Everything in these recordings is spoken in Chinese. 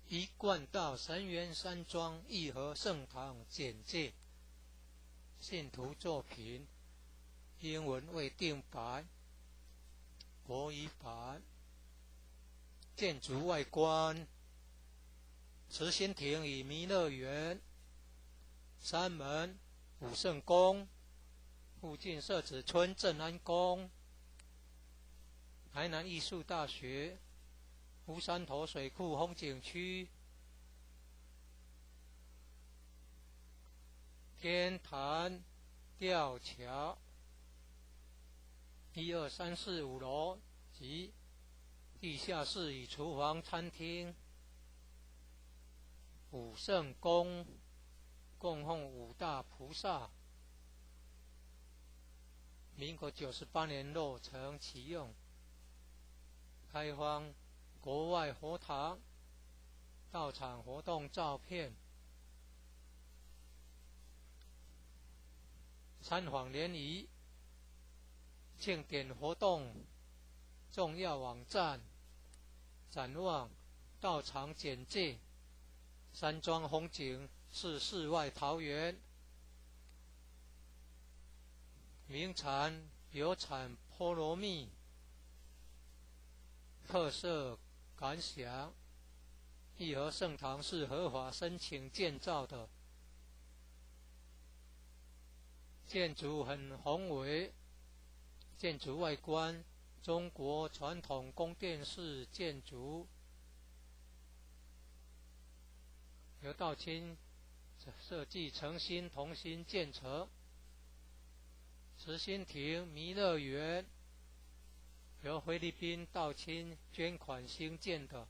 一贯道神元山庄义和圣堂简介，信徒作品，英文未定版，国语版。建筑外观，慈心亭与弥勒园，山门武圣宫，附近社子村正安宫，台南艺术大学，乌山头水库风景区，天坛吊桥，1、2、3、4、5楼及地下室与厨房、餐厅。武圣宫供奉五大菩萨，民国98年落成启用，开放国外佛堂到场活动照片，参访联谊庆典活动重要网站，展望道场简介，山庄风景是世外桃源，名产有产菠萝蜜，特色感想，义和圣堂是合法申请建造的，建筑很宏伟，建筑外观中国传统宫殿式建筑，由道清设计诚心同心建成。慈心亭弥勒园由菲律宾道清捐款兴建的，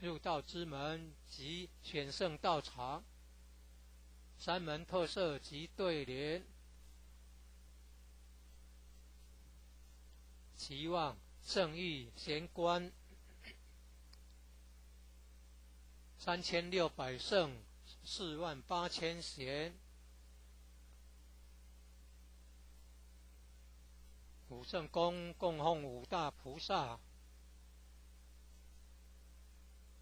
入道之门及选圣道场，山门特色及对联，期望圣域贤官3600圣48000贤。武圣宫供奉五大菩萨，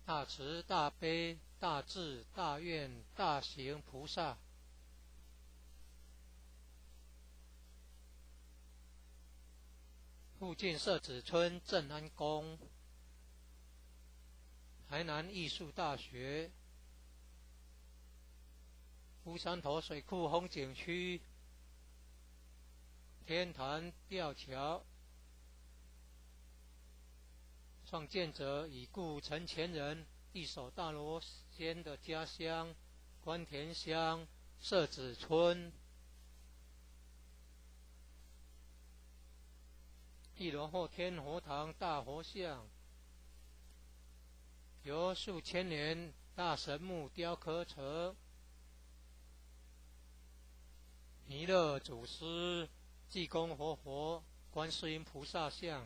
大慈大悲大智大愿大行菩萨，附近社子村正安宫，台南艺术大学，乌山头水库风景区，天坛吊桥，创建者已故陈前人一手大罗仙的家乡关田乡社子村。一楼后天佛堂大佛像，由数千年大神木雕刻成，弥勒祖师、济公活佛、观世音菩萨像，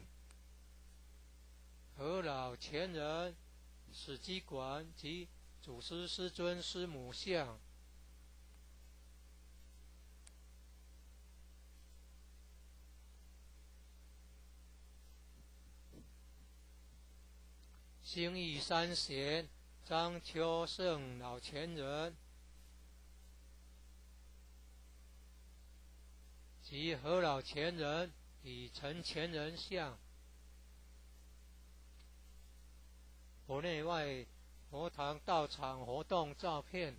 和老前人、史基馆及祖师师尊师母像，兴义三贤张秋胜老前人及何老前人与陈前人像，国内外佛堂道场活动照片。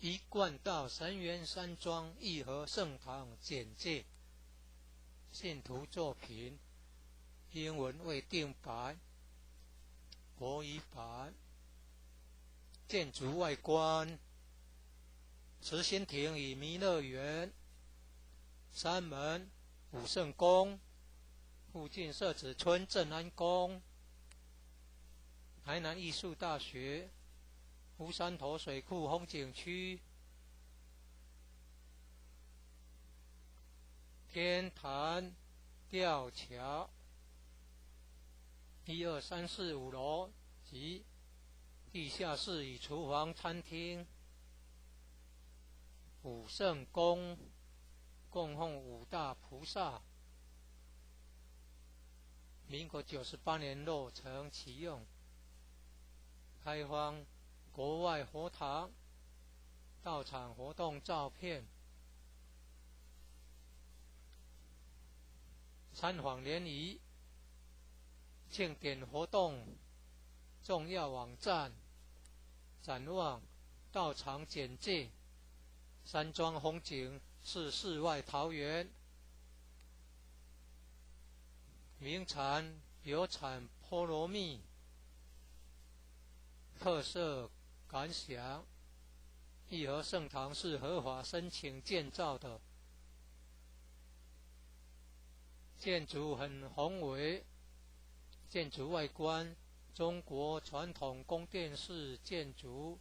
一贯道神元山庄义和圣堂简介，信徒作品，英文为定白，国语版。建筑外观，慈心亭与弥勒园，山门武圣宫，附近社子村正安宫，台南艺术大学，乌山头水库风景区，天坛吊桥，1、2、3、4、5楼及地下室与厨房、餐厅。武圣宫供奉五大菩萨，民国98年落成启用，开放国外佛堂到场活动照片，参访联谊、庆典活动重要网站，展望道场简介，山庄风景是世外桃源，名产有产菠萝蜜，特色感想，义和圣堂是合法申请建造的，建筑很宏伟，建筑外观中国传统宫殿式建筑，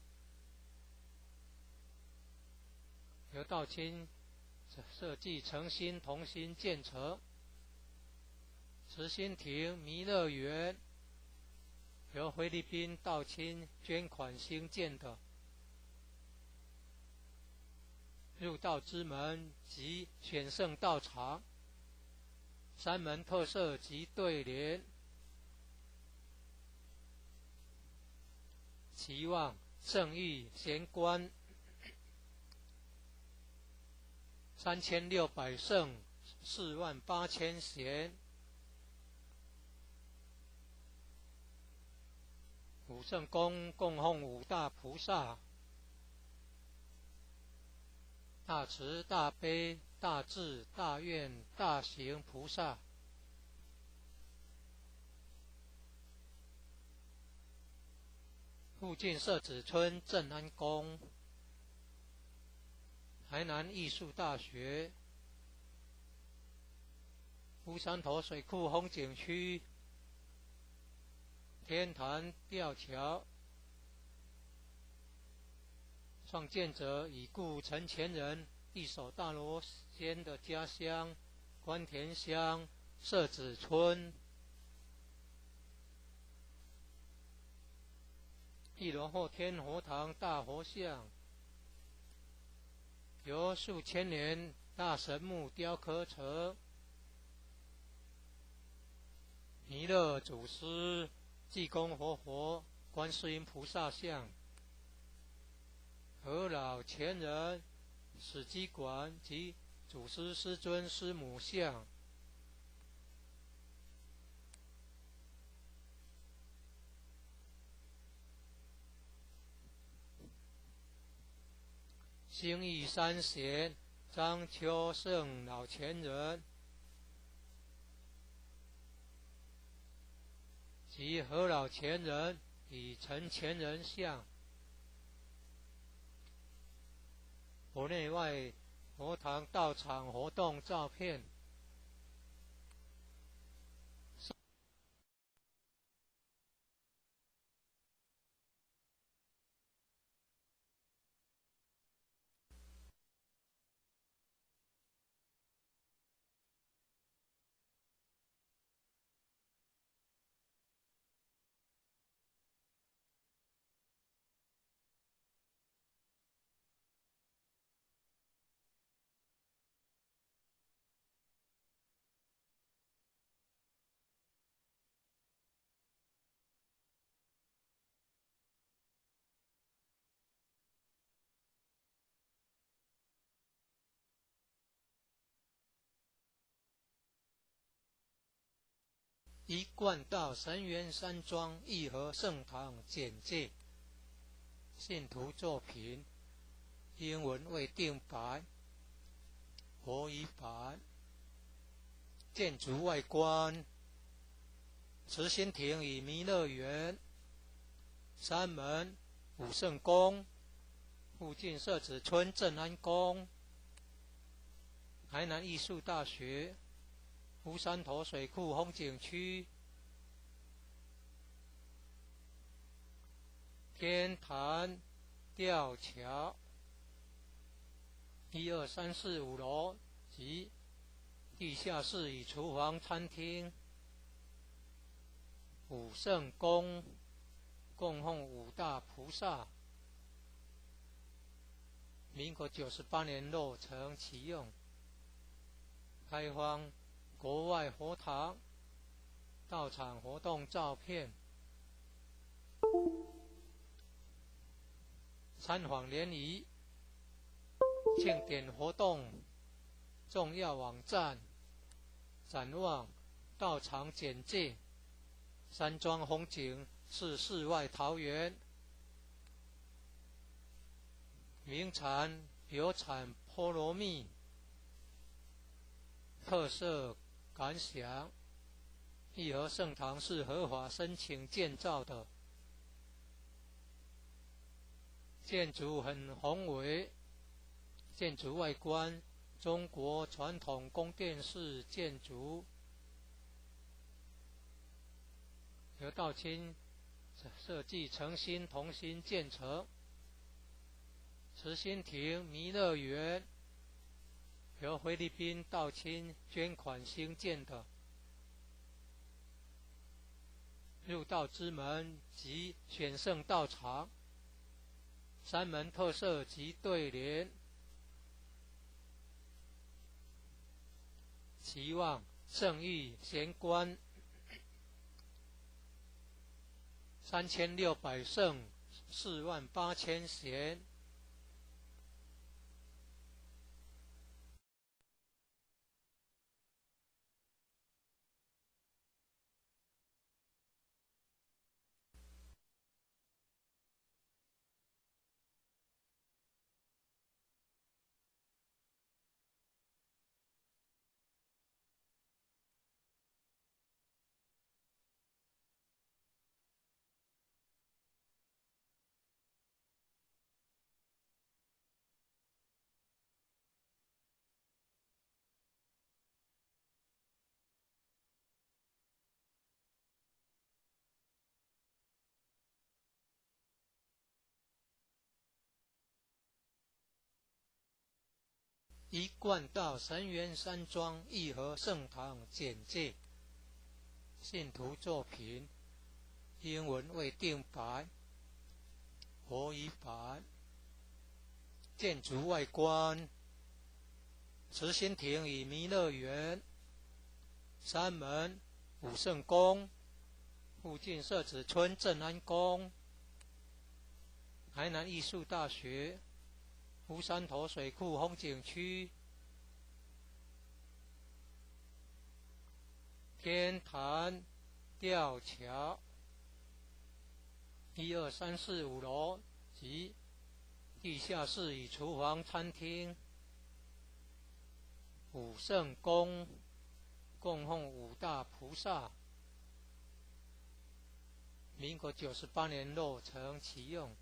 由道清设计诚心同心建成。慈心亭弥勒园由菲律宾道清捐款兴建的，入道之门及选圣道场，山门特色及对联，期望圣誉贤官3600圣48000贤。武圣宫供奉五大菩萨，大慈大悲大智大愿大行菩萨，附近社子村正安宫，台南艺术大学，乌山头水库风景区，天坛吊桥，创建者已故陈前人一手大罗仙的家乡关田乡社子村。一楼后天佛堂大佛像，由数千年大神木雕刻成，弥勒祖师、济公活佛、观世音菩萨像，和老前人、史基馆及祖师师尊师母像。兴义三贤张秋胜老前人及何老前人与陈前人像，国内外佛堂道场活动照片。一贯道神元山庄义和圣堂简介，信徒作品，英文为定白，国语版。建筑外观：慈心亭与弥勒园，山门、武圣宫，附近社子村正安宫，台南艺术大学，乌山头水库风景区，天坛吊桥，1、2、3、4、5楼及地下室与厨房、餐厅。武圣宫供奉5大菩萨，民国98年落成启用，开放国外佛堂、道场活动照片。参访联谊、庆典活动重要网站、展望、道场简介。山庄风景是世外桃源，名产有产菠萝蜜，特色感想：义和圣堂是合法申请建造的，建筑很宏伟，建筑外观中国传统宫殿式建筑，由道清设计诚心同心建成。慈心亭弥勒园由菲律宾道清捐款兴建的，入道之门及选圣道场，山门特色及对联，期望圣域贤官3600圣48000贤。一贯道神元山庄义和圣堂简介，信徒作品，英文为定白，国语版。建筑外观：慈心亭与弥勒园，山门、武圣宫，附近社子村正安宫，台南艺术大学，乌山头水库风景区，天坛吊桥，1、2、3、4、5楼及地下室与厨房、餐厅。武圣宫供奉5大菩萨，民国98年落成启用，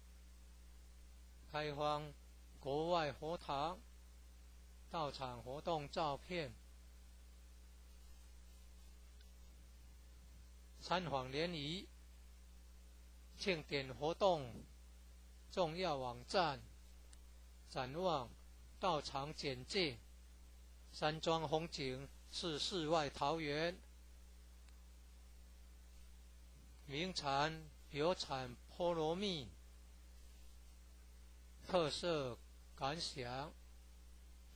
开放国外佛堂、道场活动照片。参访联谊、庆典活动重要网站、展望、道场简介。山庄风景是世外桃源，名产有产菠萝蜜，特色感想：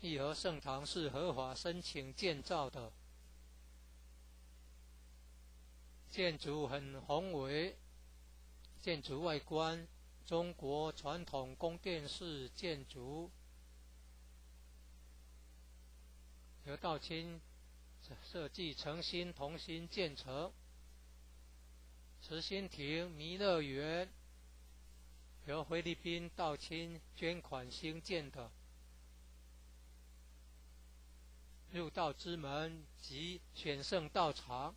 义和圣堂是合法申请建造的，建筑很宏伟，建筑外观中国传统宫殿式建筑，由道清设计诚心同心建成。慈心亭弥勒园由菲律宾道亲捐款兴建的入道之门及选圣道场，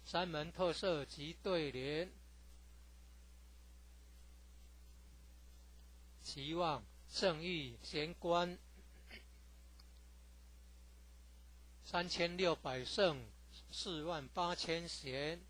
三门特色及对联，期望圣誉贤官3600圣48000贤。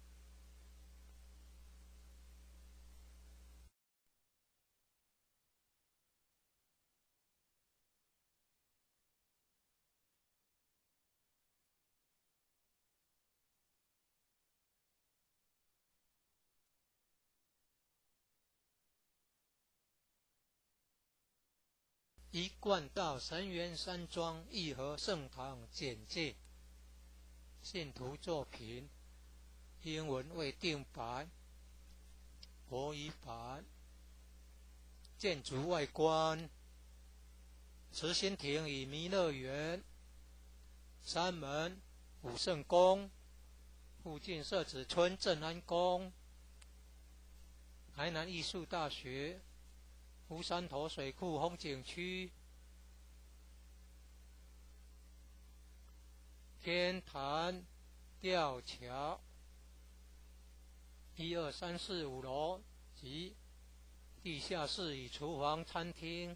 一贯道神元山庄义和圣堂简介，信徒作品，英文未定版，国语版。建筑外观，慈心亭与弥勒园，山门武圣宫，附近社子村正安宫，台南艺术大学，乌山头水库风景区，天坛吊桥，1、2、3、4、5楼及地下室与厨房、餐厅。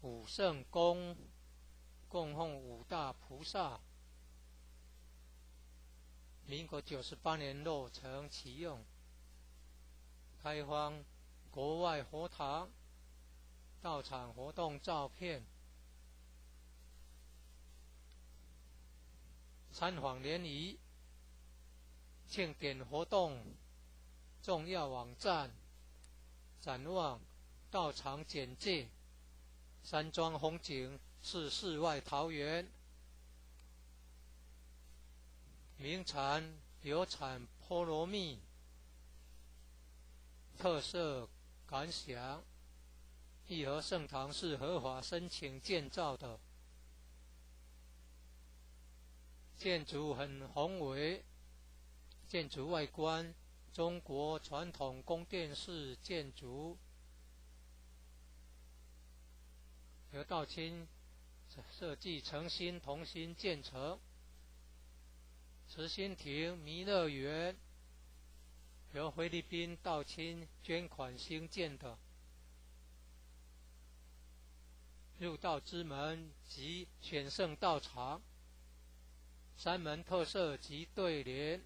武圣宫供奉五大菩萨，民国98年落成启用，开放国外佛堂道场活动照片，参访联谊庆典活动重要网站，展望道场简介，山庄风景是世外桃源，名产有产菠萝蜜，特色感想，义和圣堂是合法申请建造的，建筑很宏伟，建筑外观中国传统宫殿式建筑，由道亲设计诚心同心建成。慈心亭弥勒园由菲律宾道亲捐款兴建的入道之门及选圣道场，三门特色及对联，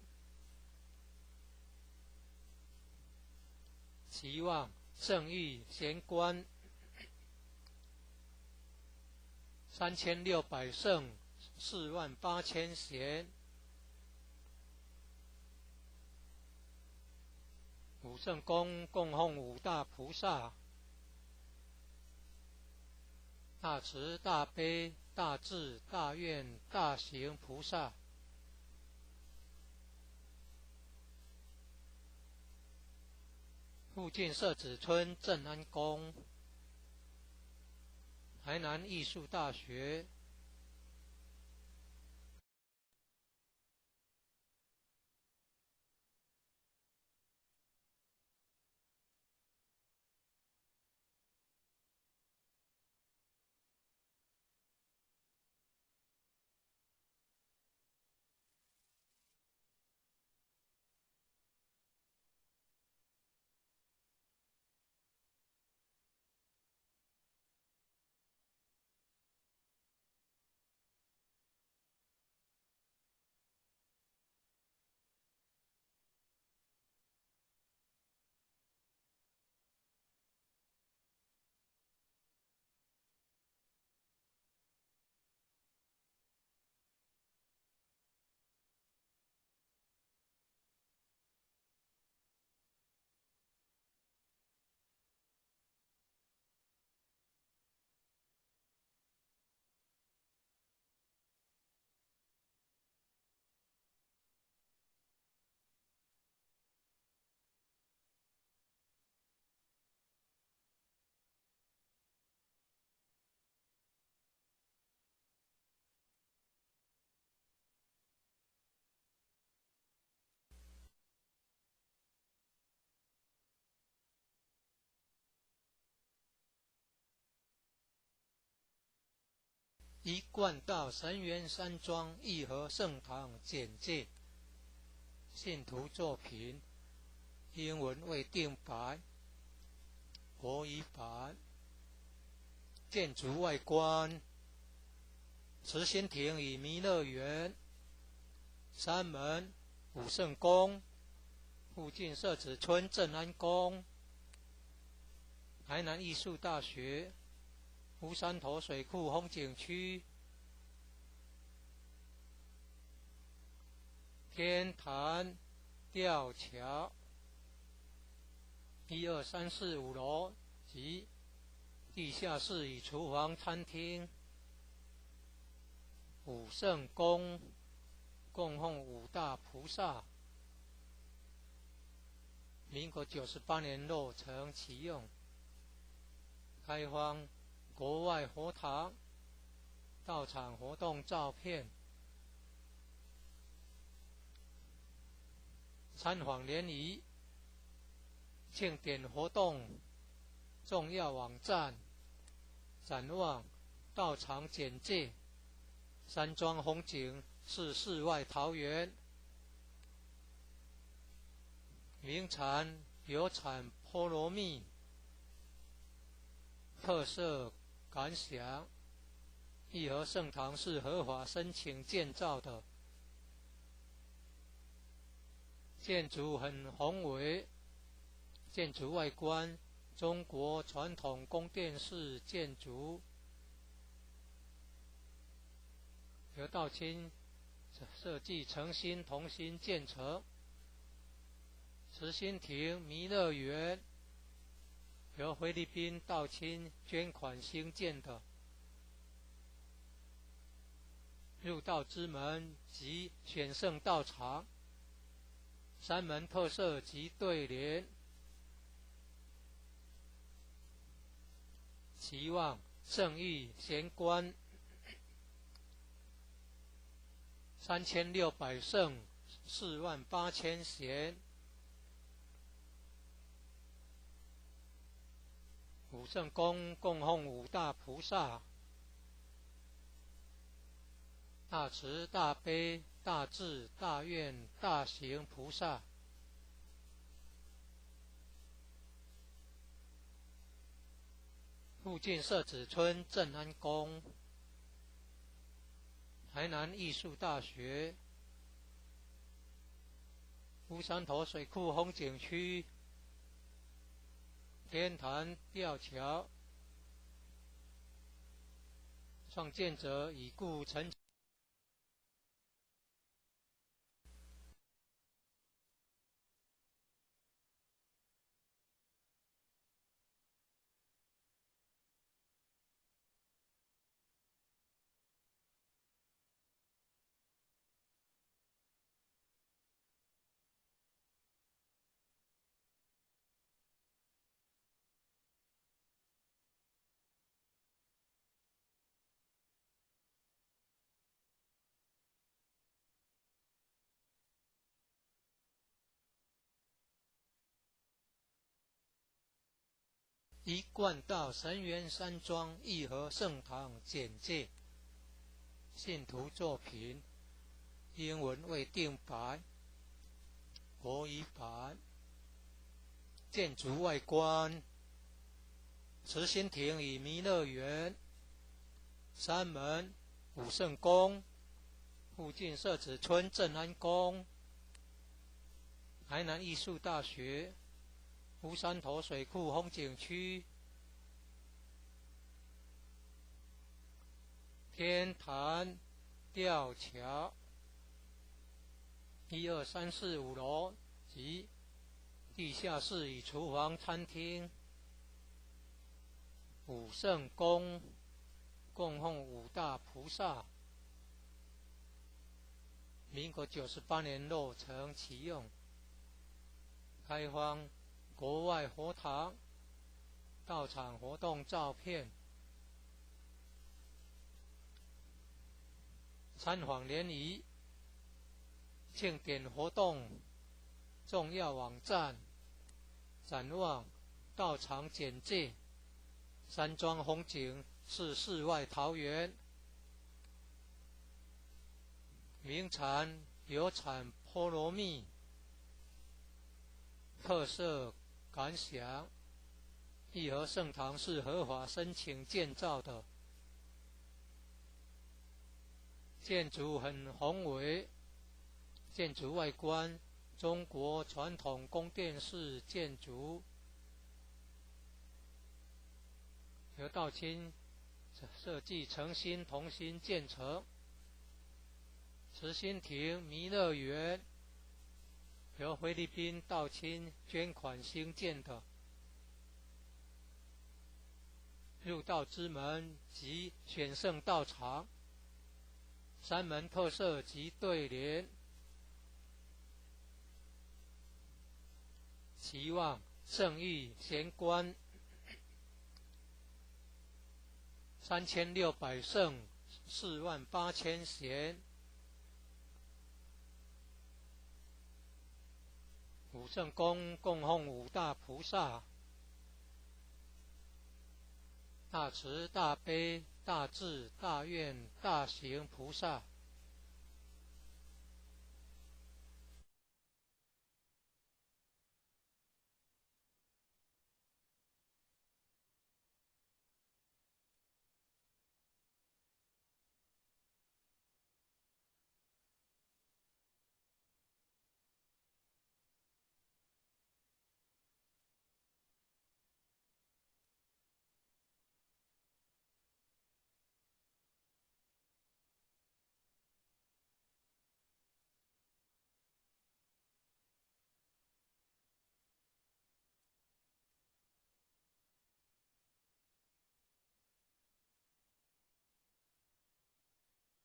期望圣誉贤官3600圣48000贤。武圣宫供奉五大菩萨，大慈大悲大智大愿大行菩萨，附近社子村正安宫，台南艺术大学，一贯道神源山庄义和圣堂简介，信徒作品，英文未定白，国语版。建筑外观：慈心亭与弥勒园，山门武圣宫，附近社子村正安宫，台南艺术大学，乌山头水库风景区，天坛吊桥，1、2、3、4、5楼及地下室与厨房、餐厅。武圣宫供奉五大菩萨，民国98年落成启用，开放国外佛堂到场活动照片。参访联谊庆典活动重要网站，展望到场简介。山庄风景是世外桃源，名产有产菠萝蜜，特色感想：义和圣堂是合法申请建造的，建筑很宏伟，建筑外观中国传统宫殿式建筑，由道清设计诚心同心建成。慈心亭弥勒园由菲律宾道清捐款兴建的，入道之门及选圣道场，山门特色及对联，期望圣域贤官3600圣48000贤。武圣宫供奉五大菩萨，大慈大悲大智大愿大行菩萨。附近社子村正安宫，台南艺术大学，乌山头水库风景区，天坛吊桥，创建者已故陈一贯道神源山庄义和圣堂简介，信徒作品，英文未定白，国语版。建筑外观：慈心亭与弥勒园，山门武圣宫，附近社子村正安宫，台南艺术大学，乌山头水库风景区，天坛吊桥，1、2、3、4、5楼及地下室与厨房、餐厅。武圣宫供奉五大菩萨，民国98年落成启用，开放国外佛堂到场活动照片。参访联谊庆典活动重要网站，展望到场简介。山庄风景是世外桃源，名产有产菠萝蜜，特色感想：义和圣堂是合法申请建造的，建筑很宏伟，建筑外观中国传统宫殿式建筑，由道清设计诚心同心建成。慈心亭弥勒园由菲律宾道清捐款兴建的，入道之门及选圣道场，三门特色及对联，期望圣域贤官3600圣48000贤，五圣宫供奉五大菩萨，大慈大悲大智大愿大行菩萨。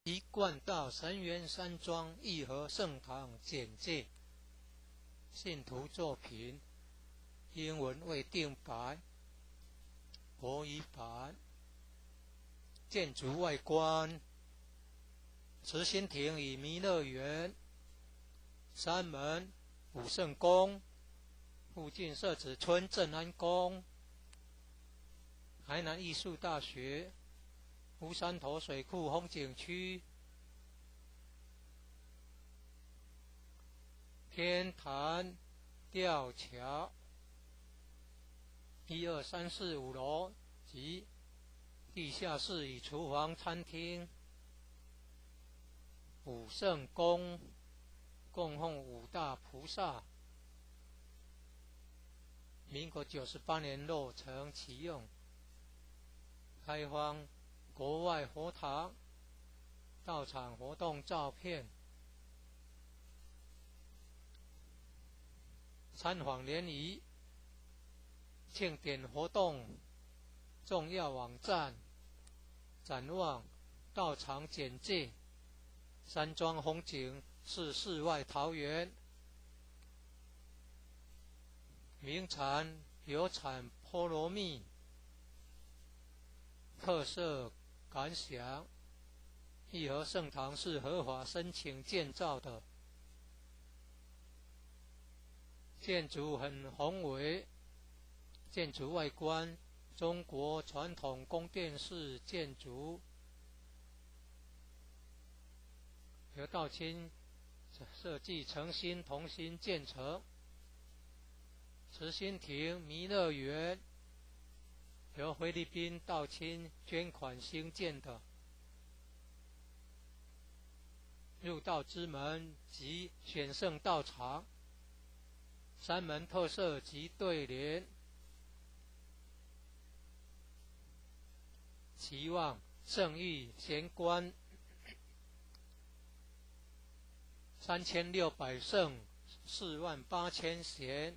一贯道神元山庄义和圣堂简介，信徒作品，英文未定版，国语版。建筑外观，慈心亭与弥勒园，三门武圣宫，附近社子村正安宫，台南艺术大学，乌山头水库风景区，天坛吊桥，1、2、3、4、5楼及地下室与厨房、餐厅。武圣宫供奉五大菩萨，民国98年落成启用，开放国外佛堂到场活动照片，参访联谊、庆典活动重要网站，展望道场简介，山庄风景是世外桃源，名产有产菠萝蜜，特色感想：义和圣堂是合法申请建造的，建筑很宏伟，建筑外观中国传统宫殿式建筑，由道清设计诚心同心建成。慈心亭弥勒园由菲律宾道清捐款兴建的，入道之门及选圣道场，三门特色及对联，期望圣域贤官3600圣48000贤，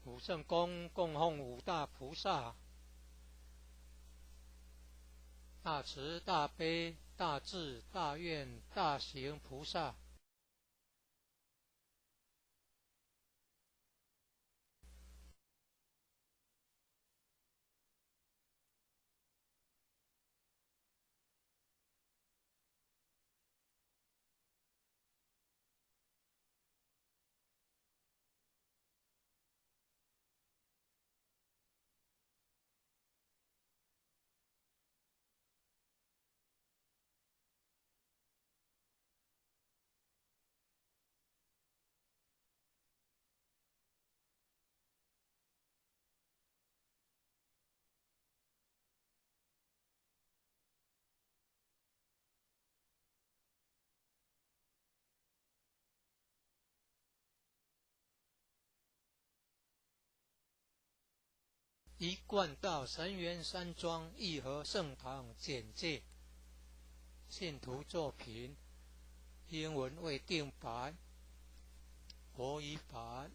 五圣宫供奉五大菩萨，大慈大悲大智大愿大行菩萨。一贯道神源山庄义和圣堂简介，信徒作品，英文未定版，国语版。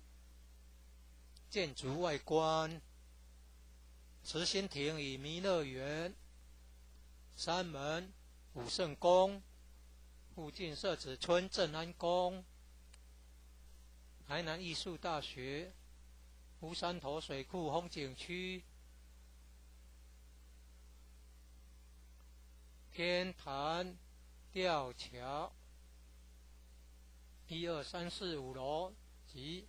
建筑外观，慈心亭与弥勒园，山门武圣宫，附近社子村正安宫，台南艺术大学，乌山头水库风景区，天坛吊桥，1、2、3、4、5楼及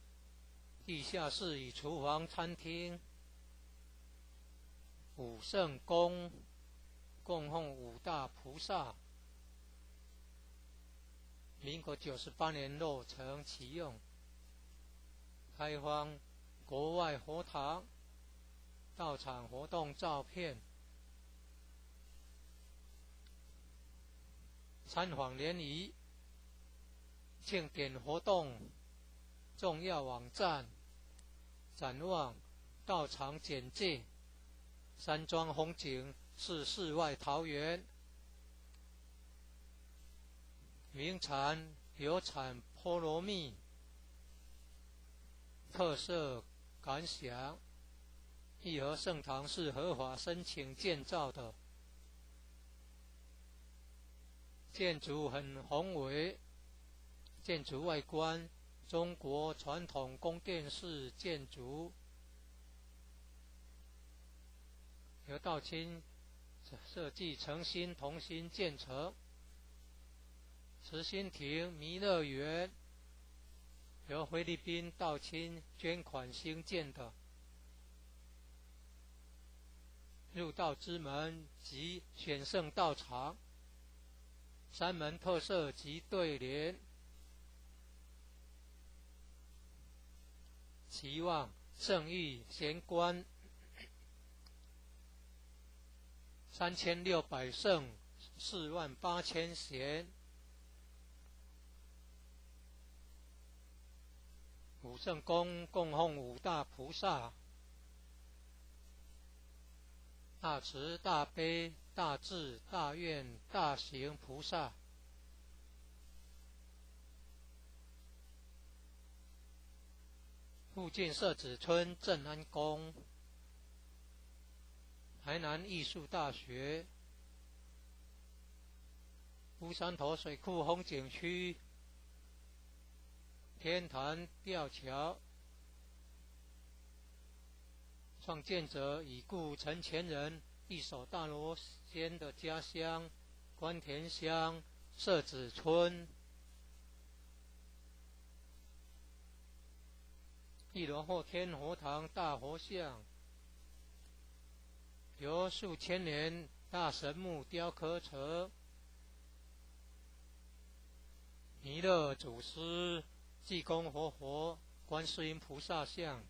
地下室与厨房、餐厅。武圣宫供奉五大菩萨，民国98年落成启用，开放国外佛堂到场活动照片，参访联谊庆典活动重要网站，展望道场简介，山庄风景是世外桃源，名产有产菠萝蜜，特色感想，义和圣堂是合法申请建造的，建筑很宏伟，建筑外观中国传统宫殿式建筑，由道清设计诚心同心建成。慈心亭弥勒园由菲律宾道清捐款兴建的，入道之门及选圣道场，山门特色及对联，期望圣域贤官3600圣48000贤，武圣宫供奉五大菩萨，大慈大悲大智大愿大行菩萨，附近社子村正安宫，台南艺术大学，乌山头水库风景区，天坛吊桥，创建者已故陈前人一手大罗仙的家乡关田乡社子村。一楼后天佛堂大佛像，由数千年大神木雕刻成，弥勒祖师、济公活佛、观世音菩萨像。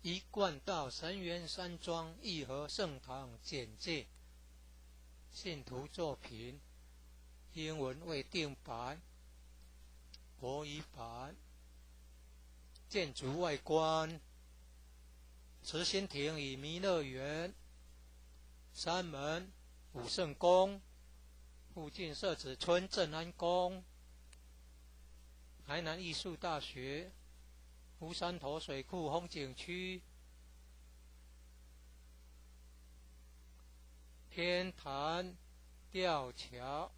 一贯道神源山庄义和圣堂简介，信徒作品，英文未定版，国语版。建筑外观：慈心亭与弥勒园，山门武圣宫，附近社子村正安宫，台南艺术大学，乌山头水库风景区，天坛吊桥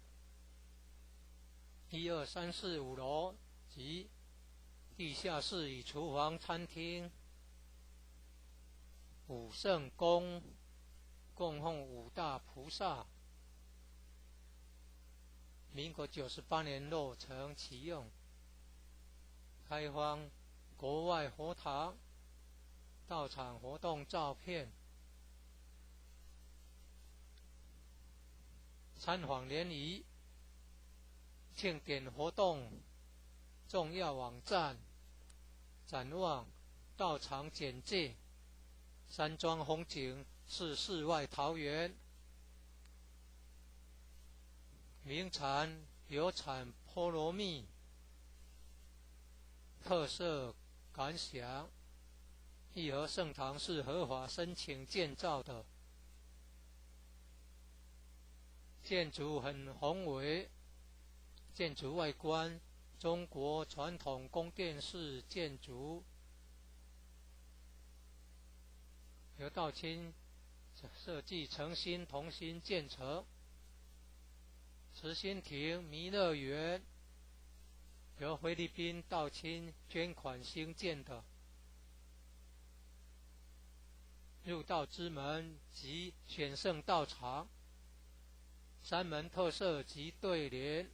，1、2、3、4、5楼及地下室与厨房、餐厅。武圣宫供奉五大菩萨，民国98年落成启用，开放国外佛堂到场活动照片。参访联谊庆典活动重要网站，展望道场简介，山庄风景是世外桃源，名产有产菠萝蜜，特色感想：义和圣堂是合法申请建造的，建筑很宏伟，建筑外观中国传统宫殿式建筑，由道清设计诚心同心建成。慈心亭弥勒园由菲律宾道清捐款兴建的，入道之门及选圣道场，山门特色及对联，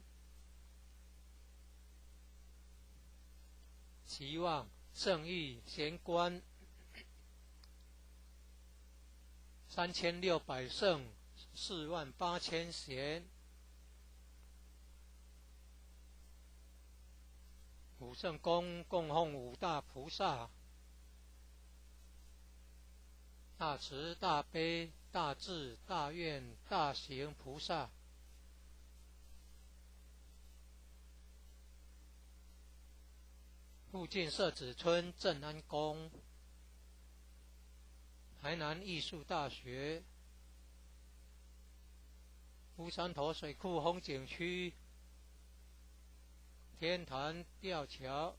期望圣域贤官3600圣48000贤。武圣宫供奉五大菩萨，大慈大悲大智大愿大行菩萨。附近社子村正安宫，台南艺术大学，乌山头水库风景区，天坛吊桥，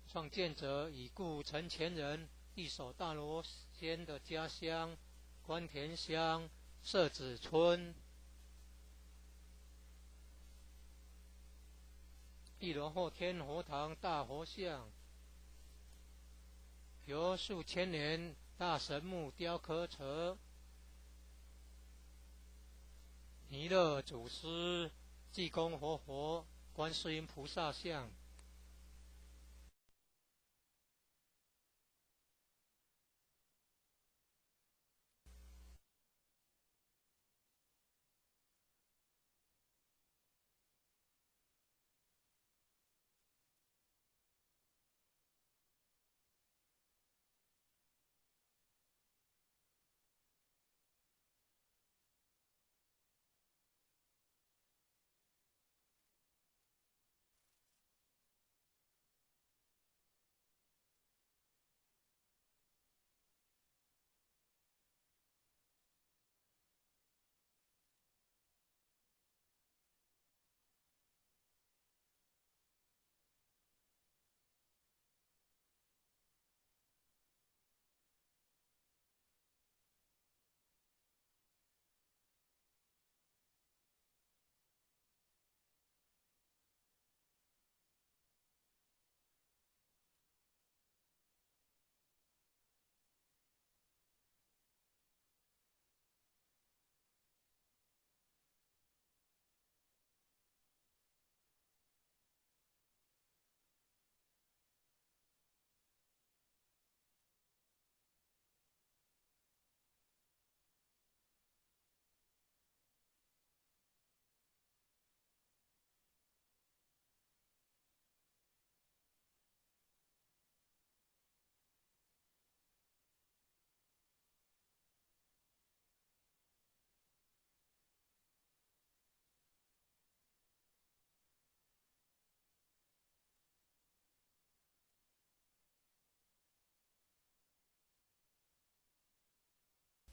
创建者已故陈前人一手大罗仙的家乡关田乡社子村。一楼后天佛堂大佛像，由数千年大神木雕刻成，弥勒祖师、济公活佛、观世音菩萨像。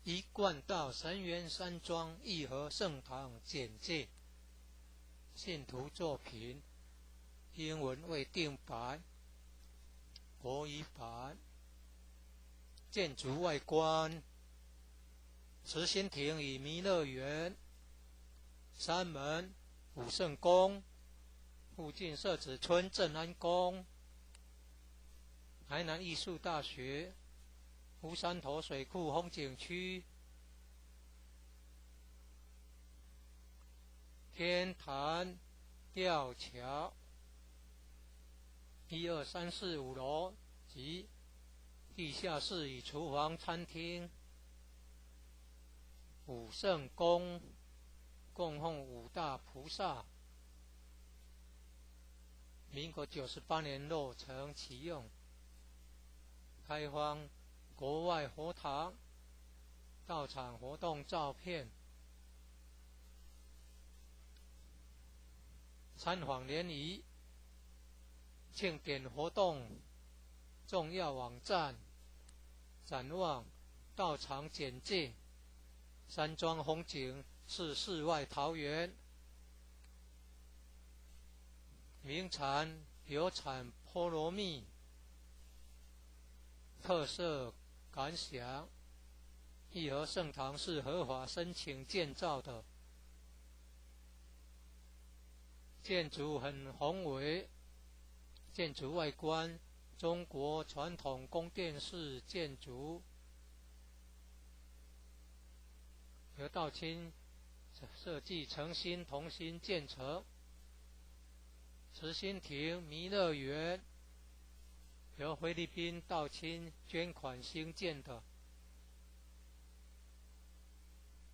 一贯道神元山庄义和圣堂简介，信徒作品，英文未定白，国语版。建筑外观：慈心亭与弥勒园，山门、武圣宫，附近设置村镇安宫，台南艺术大学，乌山头水库风景区，天坛吊桥，1、2、3、4、5楼及地下室与厨房、餐厅。武圣宫供奉5大菩萨，民国98年落成启用，开放国外佛堂到场活动照片。参访联谊庆典活动重要网站展望到场简介。山庄风景是世外桃源，名产有产菠萝蜜，特色感想：义和圣堂是合法申请建造的，建筑很宏伟，建筑外观中国传统宫殿式建筑，由道清设计诚心同心建成。慈心亭弥勒园由菲律宾道清捐款兴建的，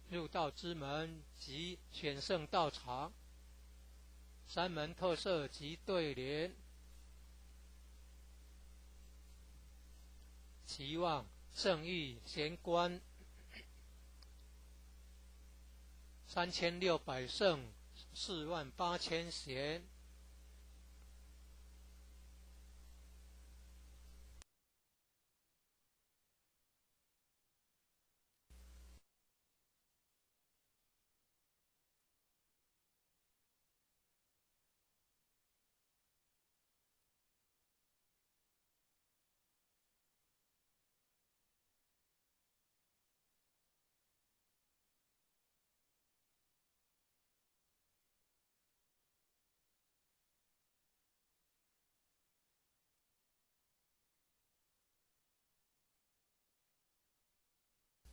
入道之门及选圣道场，山门特色及对联，期望圣域贤官3600圣48000贤。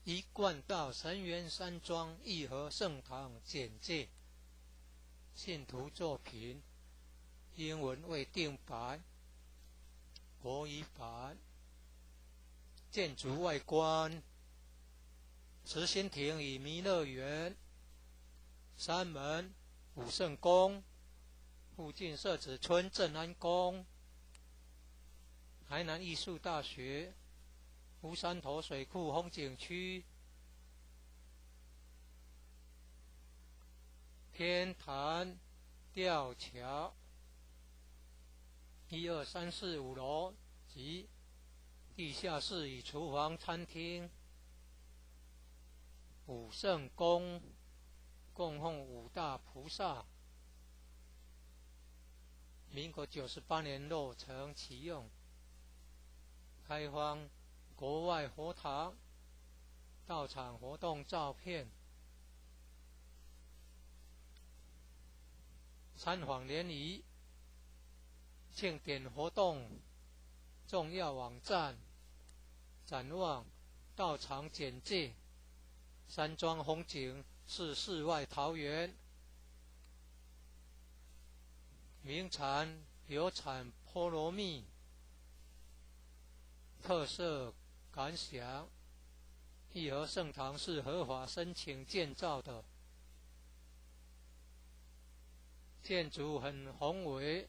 一贯道神元山庄义和圣堂简介，信徒作品，英文未定白，国语版。建筑外观：慈心亭与弥勒园，山门、武圣宫，附近设置村镇安宫，台南艺术大学，乌山头水库风景区，天坛吊桥，1、2、3、4、5楼及地下室与厨房、餐厅。武圣宫供奉5大菩萨，民国98年落成启用，开放国外佛堂到场活动照片。参访联谊庆典活动重要网站展望到场简介，山庄风景是世外桃源，名产有产菠萝蜜，特色感想：义和圣堂是合法申请建造的，建筑很宏伟，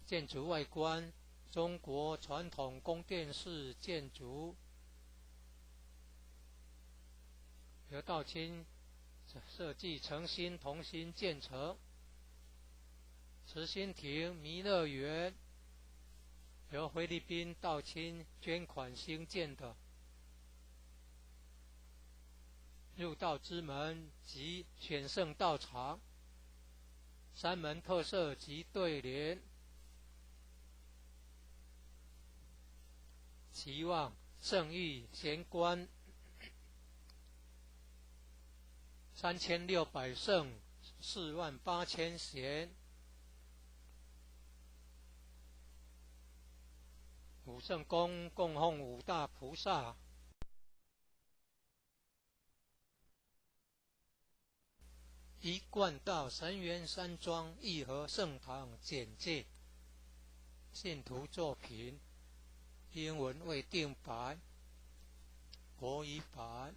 建筑外观中国传统宫殿式建筑，由道清设计诚心同心建成。慈心亭弥勒园由菲律宾道清捐款兴建的，入道之门及选圣道场，三门特色及对联，期望圣谕贤官3600圣48000贤，五圣宫供奉五大菩萨，一贯道神元山庄义和圣堂简介，信徒作品，英文未定白，国语版。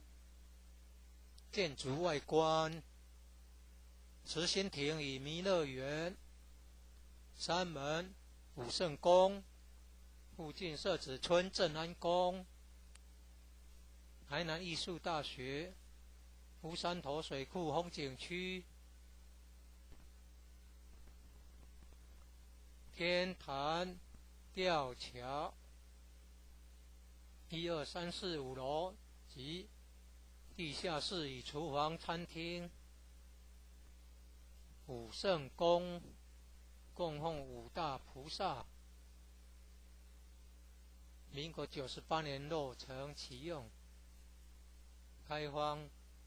建筑外观，慈心亭与弥勒园，山门武圣宫，附近社子村正安宫，台南艺术大学，乌山头水库风景区，天坛吊桥，1、2、3、4、5楼及地下室与厨房、餐厅，武圣宫供奉五大菩萨，民国98年落成启用，开放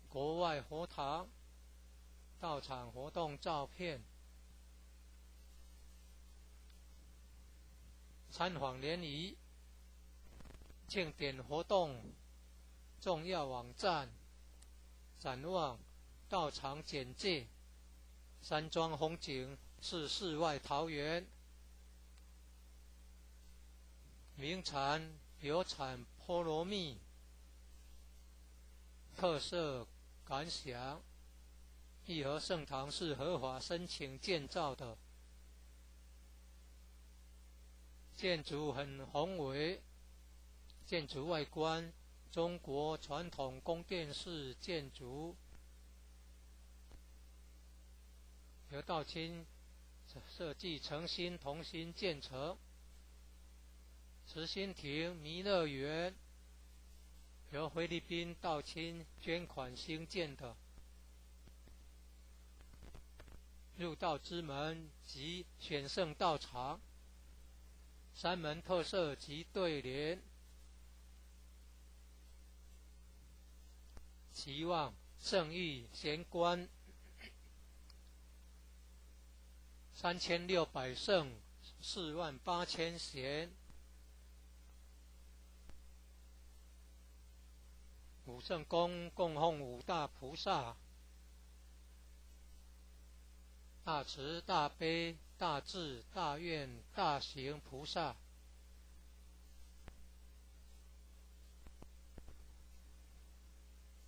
国外佛堂，道场活动照片，参访联谊，庆典活动重要网站，展望道场简介，山庄风景是世外桃源，名产有产菠萝蜜，特色感想，义和圣堂是合法申请建造的，建筑很宏伟，建筑外观中国传统宫殿式建筑，由道清设计诚心同心建成。慈心亭弥勒园由菲律宾道清捐款兴建的，入道之门及选圣道场，三门特色及对联，期望圣谕贤官3600圣48000贤，武圣宫供奉五大菩萨，大慈大悲大智大愿大行菩萨，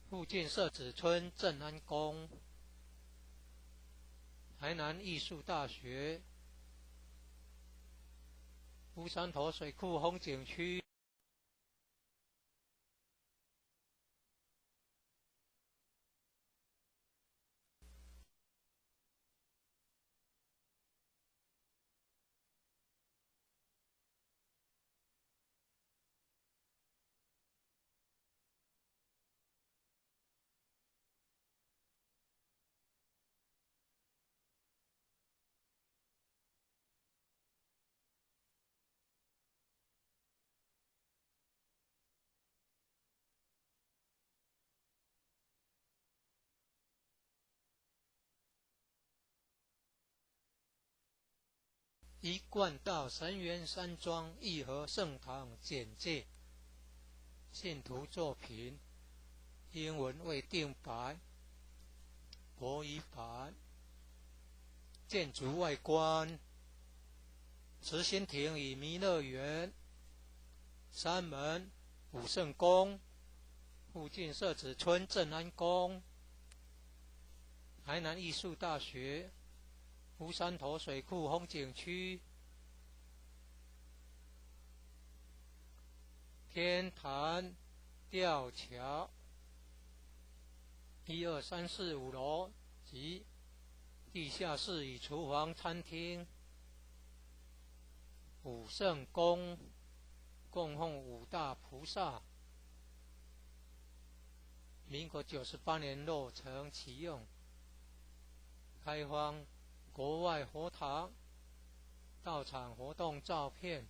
附近社子村正安宫，台南艺术大学，乌山头水库风景区，一贯道神元山庄义和圣堂简介，信徒作品，英文未定白，国语版。建筑外观，慈心亭与弥勒园，山门武圣宫，附近社子村正安宫，台南艺术大学，乌山头水库风景区，天坛吊桥，1、2、3、4、5楼及地下室与厨房、餐厅，武圣宫供奉五大菩萨，民国98年落成启用，开放国外佛堂到场活动照片，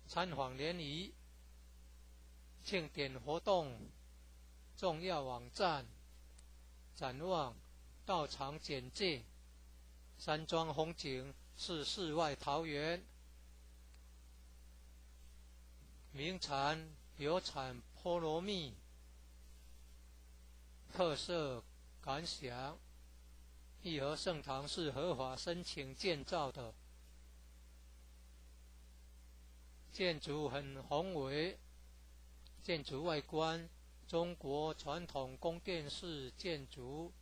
参访联谊、庆典活动重要网站、展望、到场简介。山庄风景是世外桃源，名产有产菠萝蜜，特色感想。义和圣堂是合法申请建造的，建筑很宏伟，建筑外观中国传统宫殿式建筑，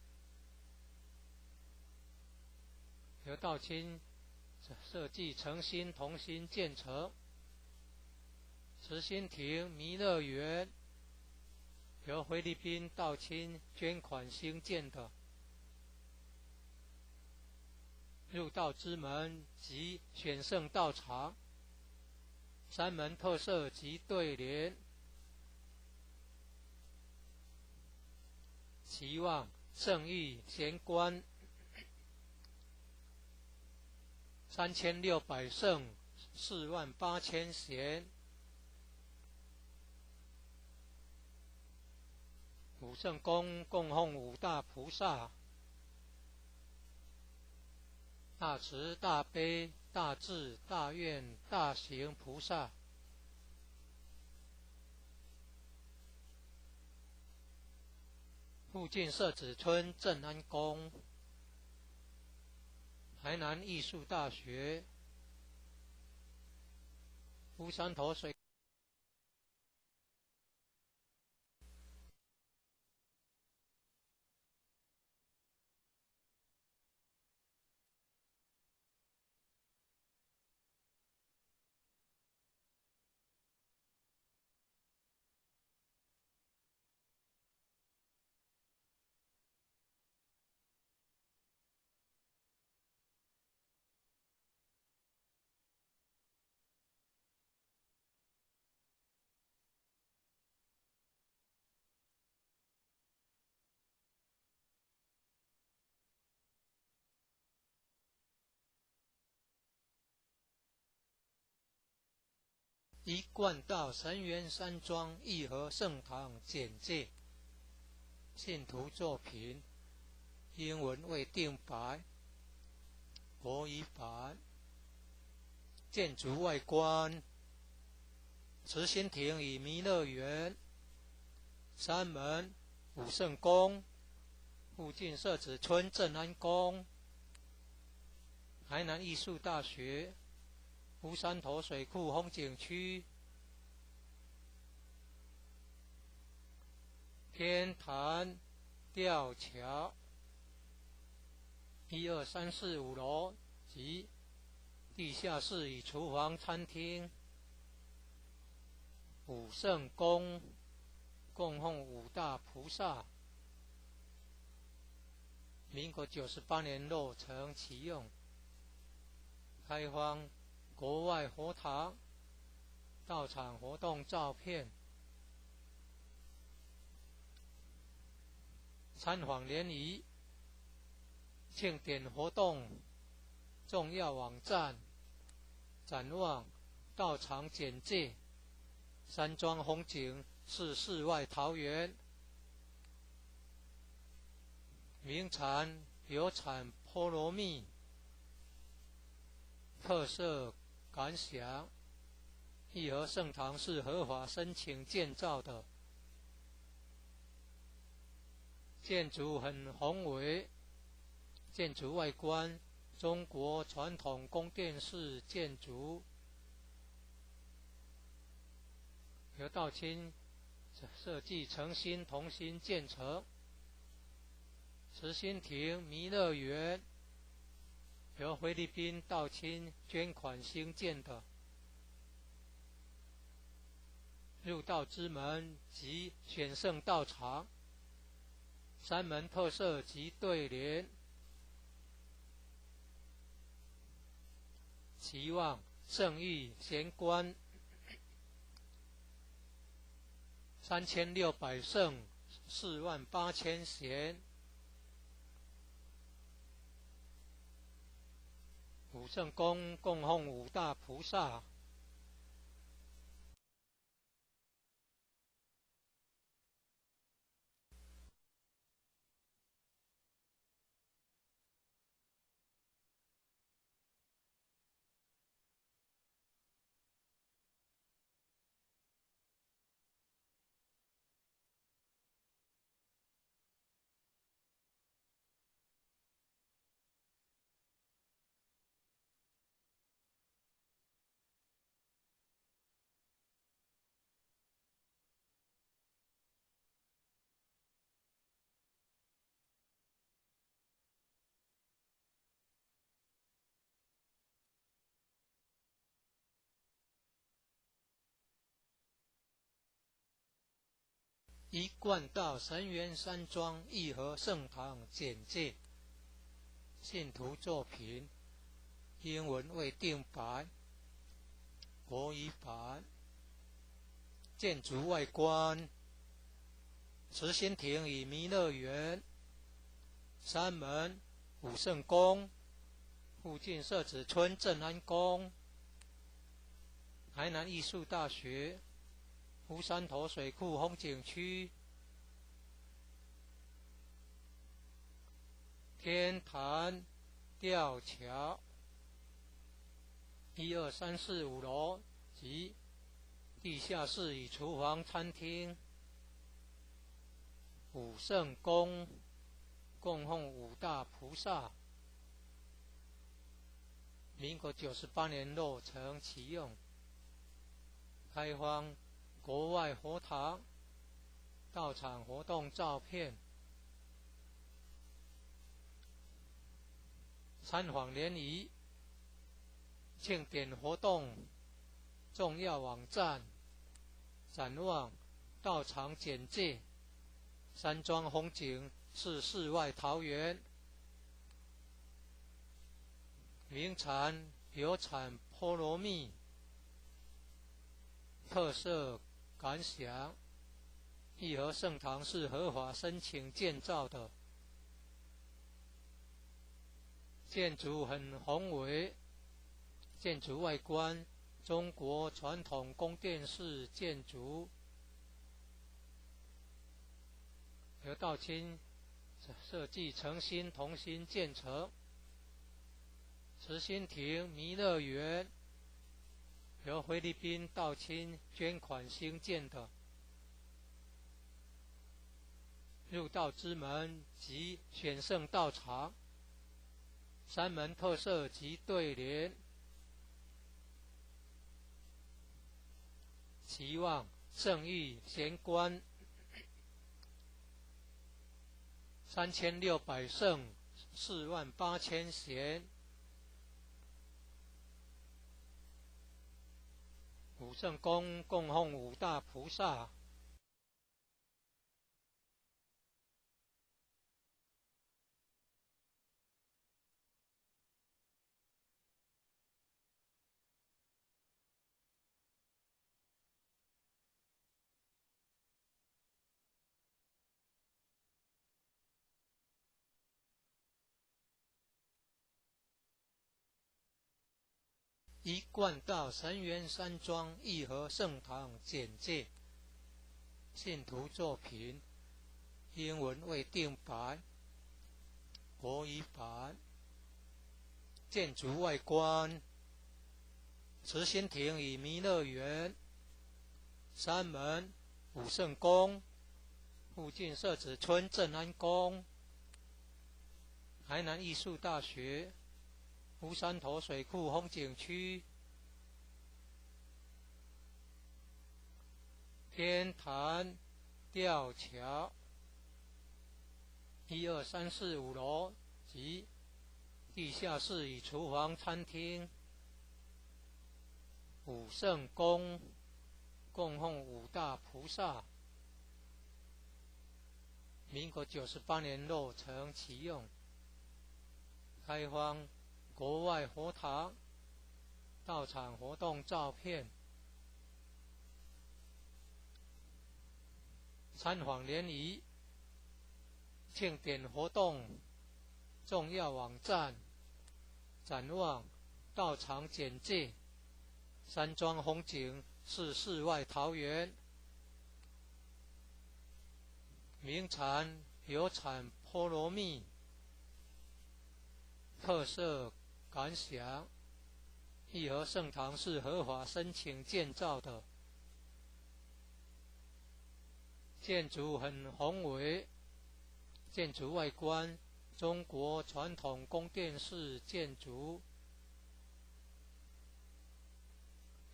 由道清设计诚心同心建成。慈心亭弥勒园由菲律宾道清捐款兴建的，入道之门及选圣道场，山门特色及对联，期望圣意贤官3600圣48000贤，五圣宫供奉五大菩萨，大慈大悲大智大愿大行菩萨。附近社子村正安宫，台南艺术大学，乌山头水一贯道神元山庄义和圣堂简介，信徒作品英文未定白，国语版。建筑外观，慈心亭与弥勒园，山门武圣宫，附近社子村正安宫，台南艺术大学，乌山头水库风景区，天坛吊桥，1、2、3、4、5楼及地下室与厨房餐厅，武圣宫供奉五大菩萨，民国98年落成启用，开放国外佛堂到场活动照片，参访联谊、庆典活动重要网站、展望、到场简介。山庄风景是世外桃源，名产有产菠萝蜜，特色感想。义和圣堂是合法申请建造的，建筑很宏伟，建筑外观中国传统宫殿式建筑，由道清设计诚心同心建成。慈心亭弥勒园由菲律宾道清捐款兴建的，入道之门及选圣道场，山门特色及对联，期望圣意贤官3600圣48000贤，五圣宫供奉五大菩萨。一贯道神元山庄义和圣堂简介，信徒作品，英文未定白，国语版。建筑外观：慈心亭与弥勒园，山门武圣宫，附近社子村正安宫，台南艺术大学，乌山头水库风景区，天坛吊桥，1、2、3、4、5楼及地下室与厨房、餐厅。武圣宫供奉五大菩萨，民国98年落成启用，开放国外佛堂到场活动照片，参访联谊庆典活动重要网站，展望到场简介。山庄风景是世外桃源，名产有产菠萝蜜，特色感想：义和圣堂是合法申请建造的，建筑很宏伟，建筑外观中国传统宫殿式建筑，由道清设计诚心同心建成。慈心亭弥勒园由菲律宾道清捐款兴建的，入道之门及选圣道场，山门特色及对联，期望圣域贤官3600圣48000贤，武圣宫供奉五大菩萨。一贯道神元山庄义和圣堂简介，信徒作品，英文未定白，国语版。建筑外观：慈心亭与弥勒园，山门武圣宫，附近社子村正安宫，台南艺术大学，乌山头水库风景区，天坛吊桥，1、2、3、4、5楼及地下室与厨房、餐厅。武圣宫供奉五大菩萨，民国98年落成启用，开放国外佛堂到场活动照片，参访联谊、庆典活动、重要网站、展望、道场简介。山庄风景是世外桃源，名产有产菠萝蜜，特色感想。义和圣堂是合法申请建造的，建筑很宏伟，建筑外观中国传统宫殿式建筑，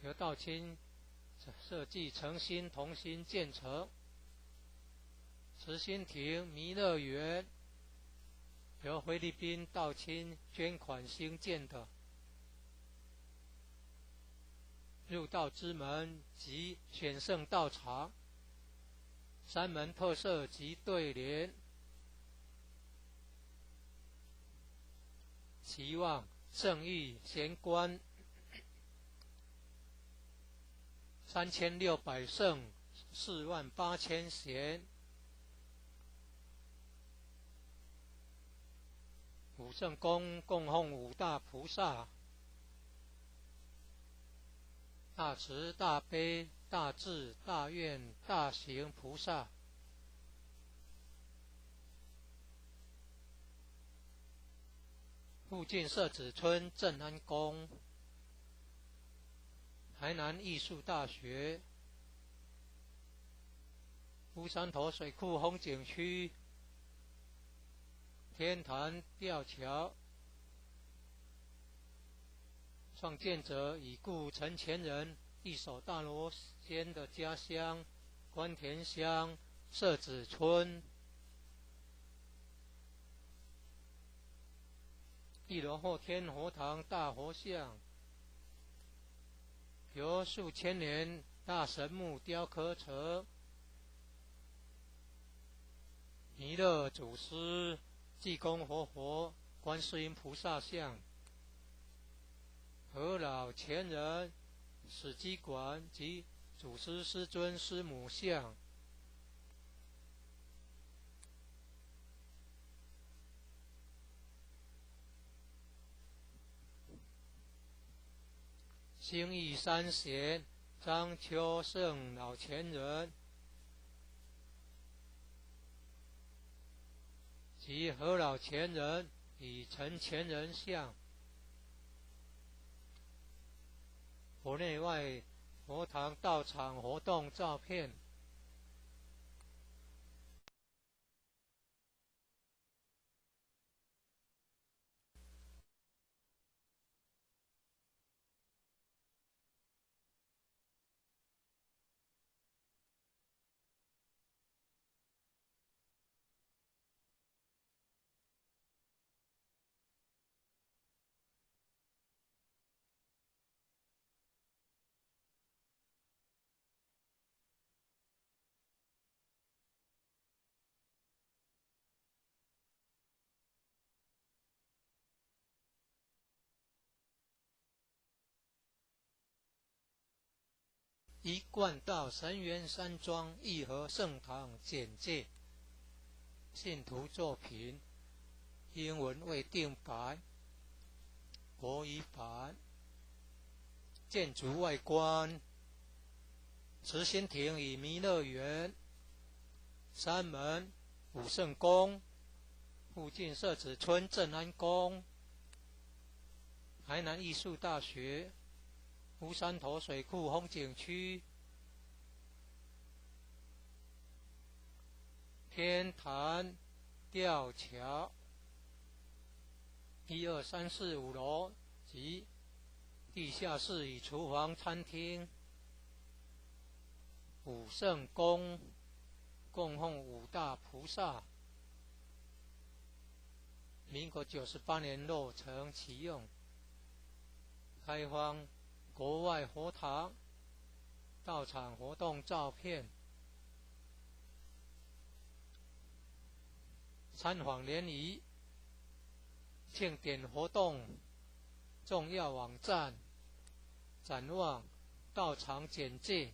由道清设计诚心同心建成。慈心亭弥勒园由菲律宾道清捐款兴建的，入道之门及选圣道场，山门特色及对联，期望圣域贤官3600圣48000贤，五圣宫供奉五大菩萨，大慈大悲大智大愿大行菩萨。附近社子村正安宫，台南艺术大学，乌山头水库风景区，天坛吊桥。创建者已故陈前人一手大罗仙的家乡关田乡社子村。一楼后天佛堂大佛像，由数千年大神木雕刻成，弥勒祖师、济公活佛、观世音菩萨像，和老前人、史基馆及祖师师尊师母像。兴义三贤张秋胜老前人及何老前人与陈前人像，佛内外佛堂道场活动照片。一贯道神元山庄义和圣堂简介，信徒作品，英文未定版，国语版。建筑外观，慈心亭与弥勒园，山门、武圣宫，附近社子村正安宫，台南艺术大学，乌山头水库风景区，天坛吊桥，1、2、3、4、5楼及地下室与厨房、餐厅。武圣宫供奉五大菩萨，民国98年落成启用，开放国外佛堂道场活动照片。参访联谊、庆典活动、重要网站、展望、道场简介。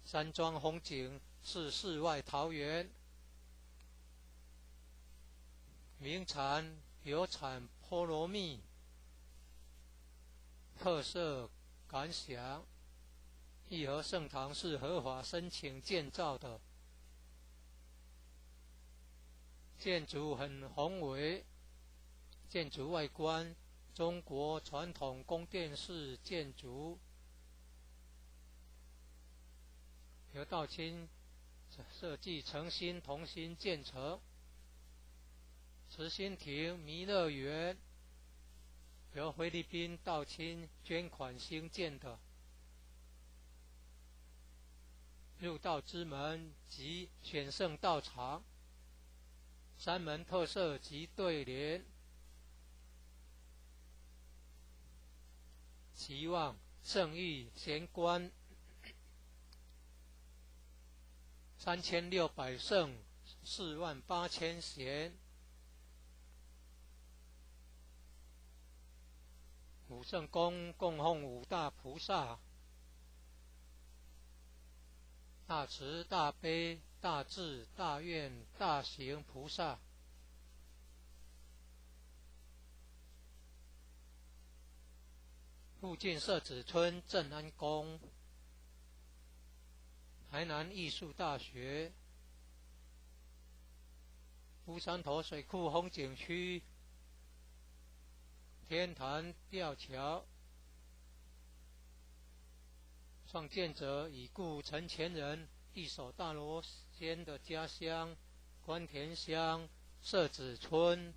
山庄风景是世外桃源，名产有产菠萝蜜，特色感想。义和圣堂是合法申请建造的，建筑很宏伟，建筑外观中国传统宫殿式建筑，由道清设计诚心同心建成。慈心亭弥勒园由菲律宾道清捐款兴建的。入道之门及选圣道场，三门特色及对联，期望圣域贤官3600圣48000贤，五圣宫供奉五大菩萨，大慈大悲大智大愿大行菩萨。附近社子村正安宫，台南艺术大学，乌山头水库风景区，天坛吊桥。创建者已故陈前人一手大罗仙的家乡关田乡社子村。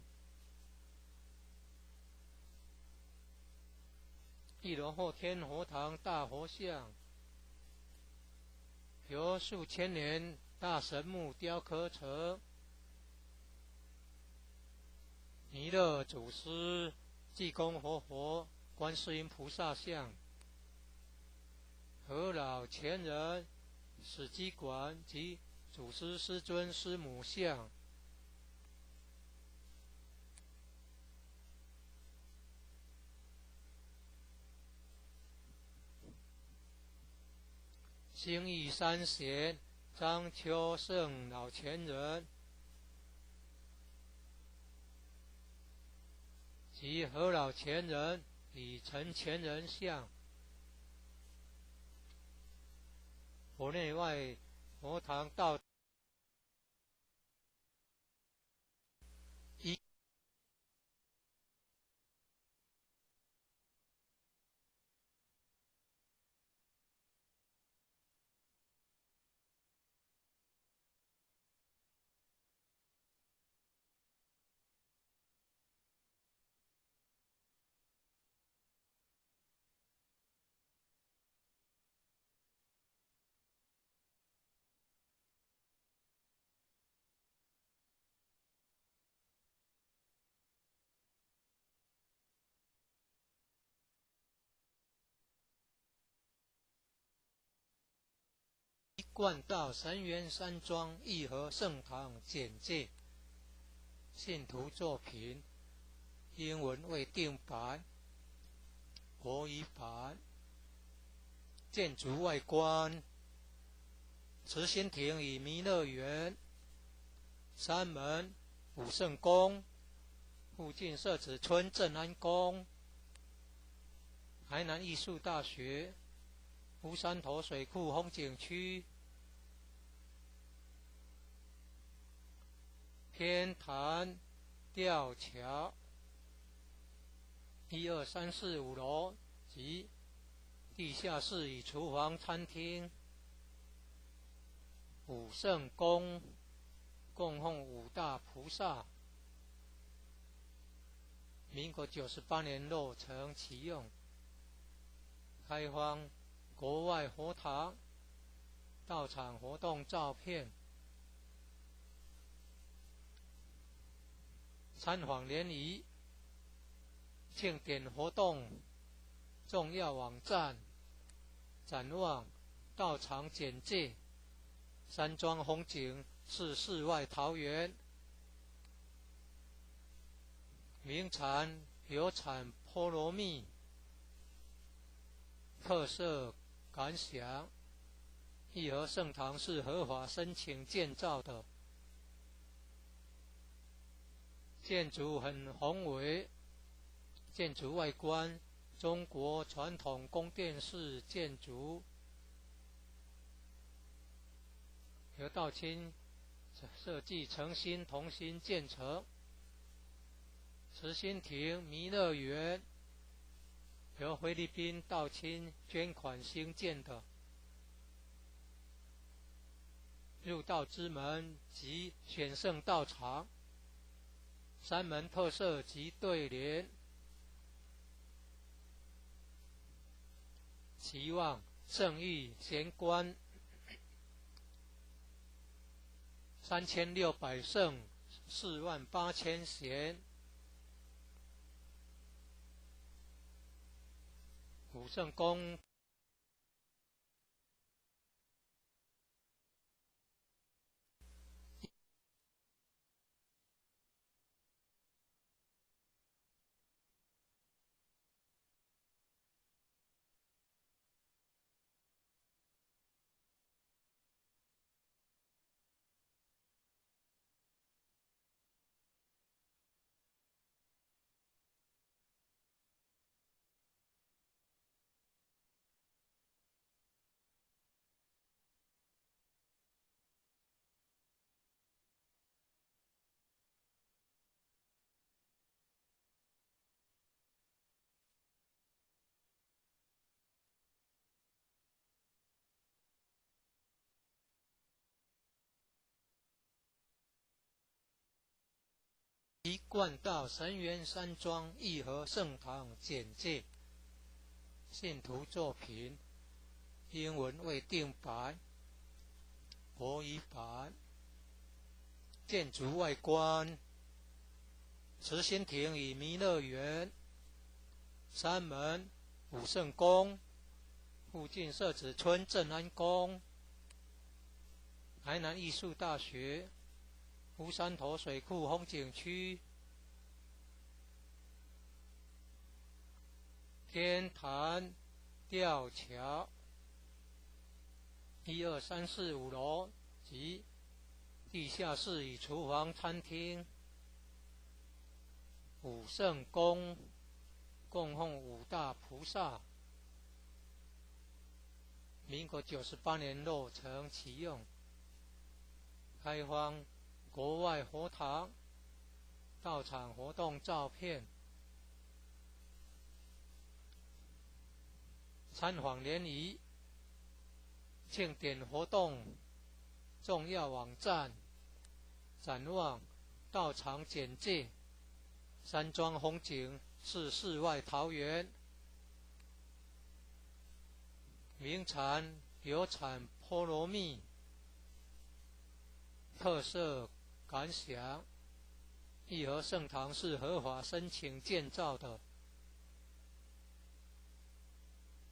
一楼后天佛堂大佛像，由数千年大神木雕刻成。弥勒祖师、济公活佛、观世音菩萨像。和老前人史基馆及祖师师尊师母像。兴义三贤张秋胜老前人及和老前人李陈前人像。佛内外佛堂道一贯道神元山庄义和圣堂简介，信徒作品，英文未定版，国语版。建筑外观，慈心亭与弥勒园，三门武圣宫，附近社子村正安宫，台南艺术大学，乌山头水库风景区，天坛吊桥，1、2、3、4、5楼及地下室与厨房、餐厅。武圣宫供奉五大菩萨，民国98年落成启用，开放国外佛堂到场活动照片。参访联谊庆典活动重要网站，展望道场简介，山庄风景是世外桃源，名产有产菠萝蜜，特色感想。义和圣堂是合法申请建造的，建筑很宏伟，建筑外观中国传统宫殿式建筑，由道清设计诚心同心建成。慈心亭弥勒园由菲律宾道清捐款兴建的。入道之门及选圣道场，三门特色及对联，期望圣域贤官3600圣48000贤，武圣宫一贯道神元山庄义和圣堂简介，信徒作品，英文未定版，国语版。建筑外观，慈心亭与弥勒园，三门武圣宫，附近社子村正安宫，台南艺术大学，乌山头水库风景区，天坛吊桥，1、2、3、4、5楼及地下室与厨房、餐厅。武圣宫供奉五大菩萨，民国98年落成启用，开放国外佛堂道场活动照片，参访联谊庆典活动重要网站，展望道场简介，山庄风景是世外桃源，名产有产菠萝蜜，特色感想，义和圣堂是合法申请建造的，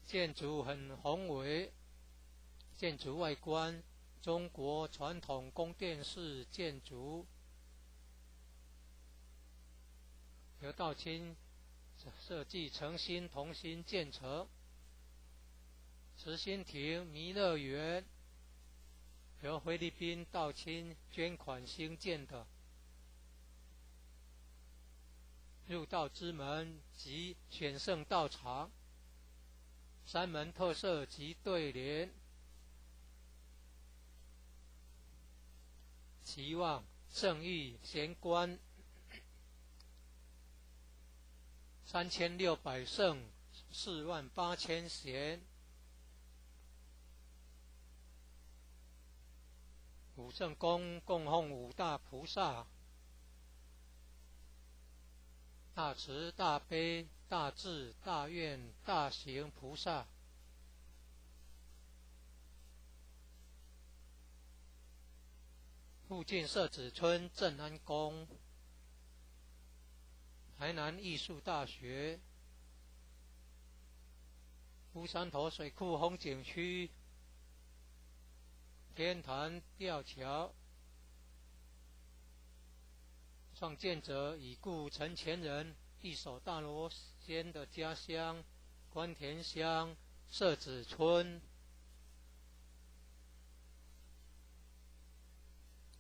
建筑很宏伟，建筑外观中国传统宫殿式建筑，由道清设计诚心同心建成。慈心亭弥勒园由菲律宾道清捐款兴建的。入道之门及选圣道场，三门特色及对联，期望圣域贤官3600圣48000贤，武圣宫供奉五大菩萨，大慈大悲大智大愿大行菩萨，附近社子村正安宫，台南艺术大学，乌山头水库风景区，天坛吊桥，创建者已故陈前人一手大罗仙的家乡关田乡社子村。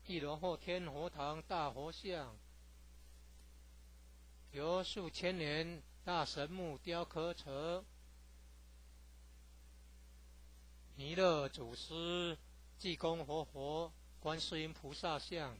一楼后天佛堂大佛像，由数千年大神木雕刻成，弥勒祖师、济公活佛、观世音菩萨像。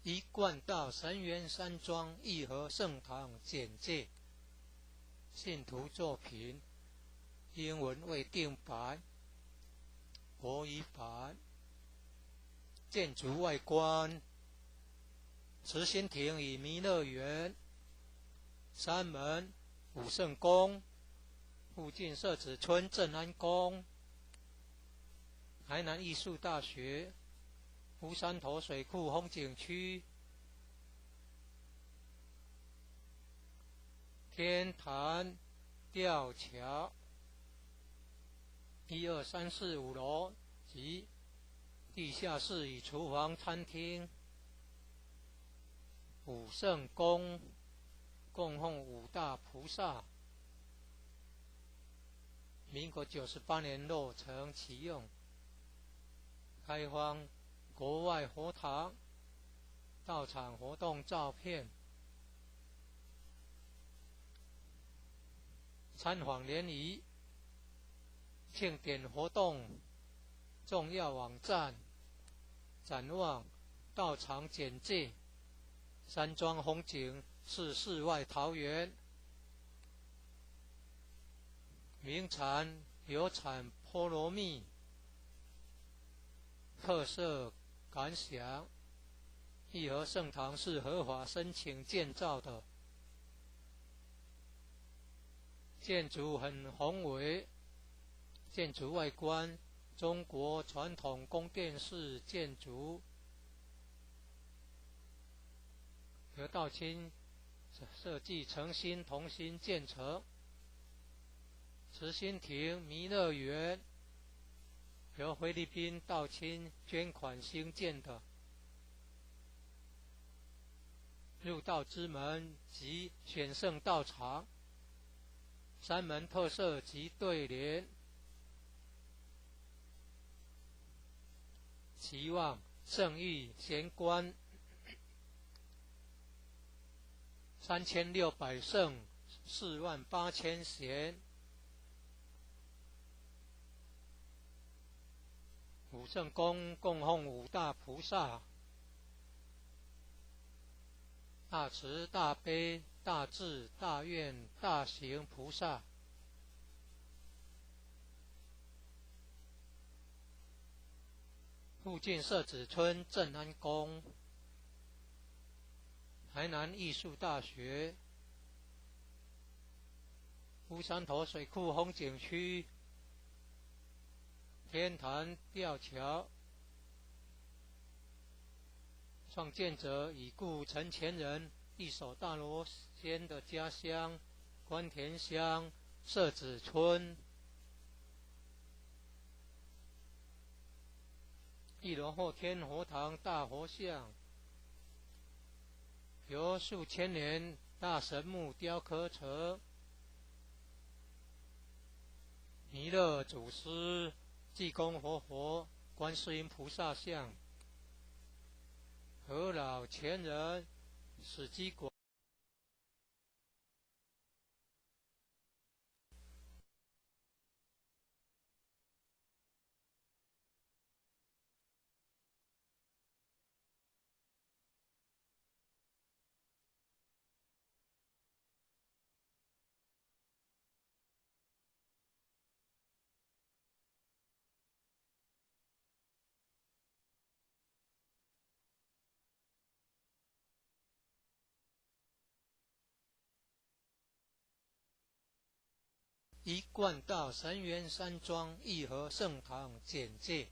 一贯道神元山庄义和圣堂简介，信徒作品，英文为定白，国语版。建筑外观，慈心亭与弥勒园，山门武圣宫，附近社子村正安宫，台南艺术大学，乌山头水库风景区，天坛吊桥，1、2、3、4、5楼及地下室与厨房、餐厅。武圣宫供奉五大菩萨，民国98年落成启用，开放国外佛堂到场活动照片，参访联谊、庆典活动重要网站、展望、道场简介。山庄风景是世外桃源，名产有产菠萝蜜，特色感想。义和圣堂是合法申请建造的，建筑很宏伟，建筑外观中国传统宫殿式建筑，由道清设计诚心同心建成。慈心亭弥勒园由菲律宾道清捐款兴建的，入道之门及选圣道场，山门特色及对联，期望圣域贤官3600圣48000贤。武圣宫供奉五大菩萨，大慈大悲大智大愿大行菩萨。附近社子村正安宫，台南艺术大学，乌山头水库风景区，天坛吊桥，创建者已故陈前人一手大罗仙的家乡关田乡社子村。一楼后天佛堂大佛像，由数千年大神木雕刻成，弥勒祖师、济公活佛、观世音菩萨像，和老前人史基果。一贯道神源山庄义和圣堂简介，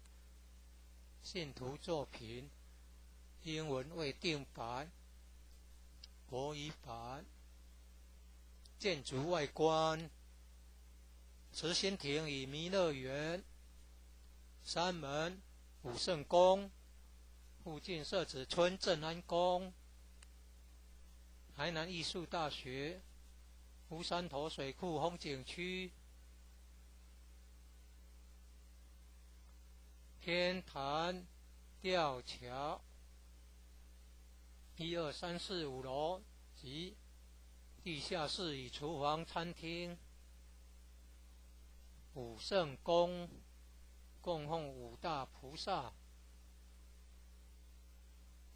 信徒作品，英文未定版，国语版。建筑外观：慈心亭与弥勒园，山门、武圣宫，附近设置村镇安宫。台南艺术大学乌山头水库风景区，天坛吊桥，1、2、3、4、5楼及地下室与厨房、餐厅。武圣宫供奉五大菩萨，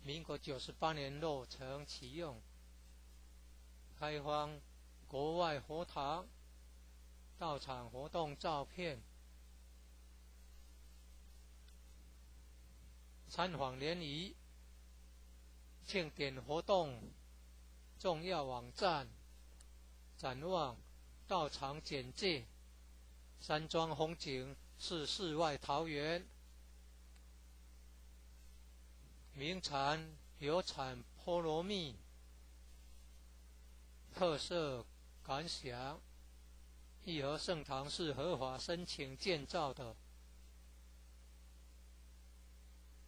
民国98年落成启用。开放国外佛堂到场活动照片，参访联谊庆典活动重要网站，展望到场简介。山庄风景是世外桃源，名产有产菠萝蜜。特色感想：义和圣堂是合法申请建造的，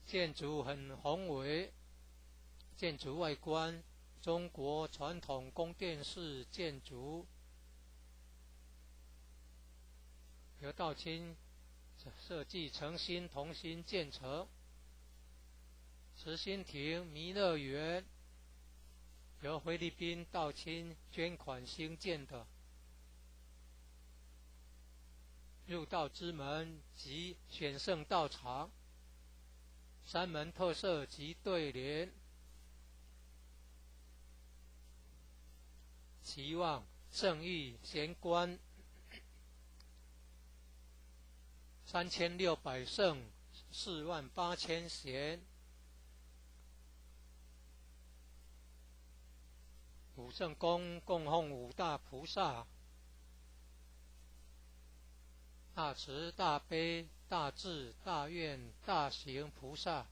建筑很宏伟，建筑外观中国传统宫殿式建筑，由道清设计诚心同心建成。慈心亭弥勒园由菲律宾道清捐款兴建的，入道之门及选圣道场，山门特色及对联，期望圣誉贤官，3600圣48000贤。武圣宫供奉五大菩萨，大慈大悲大智大愿大行菩萨。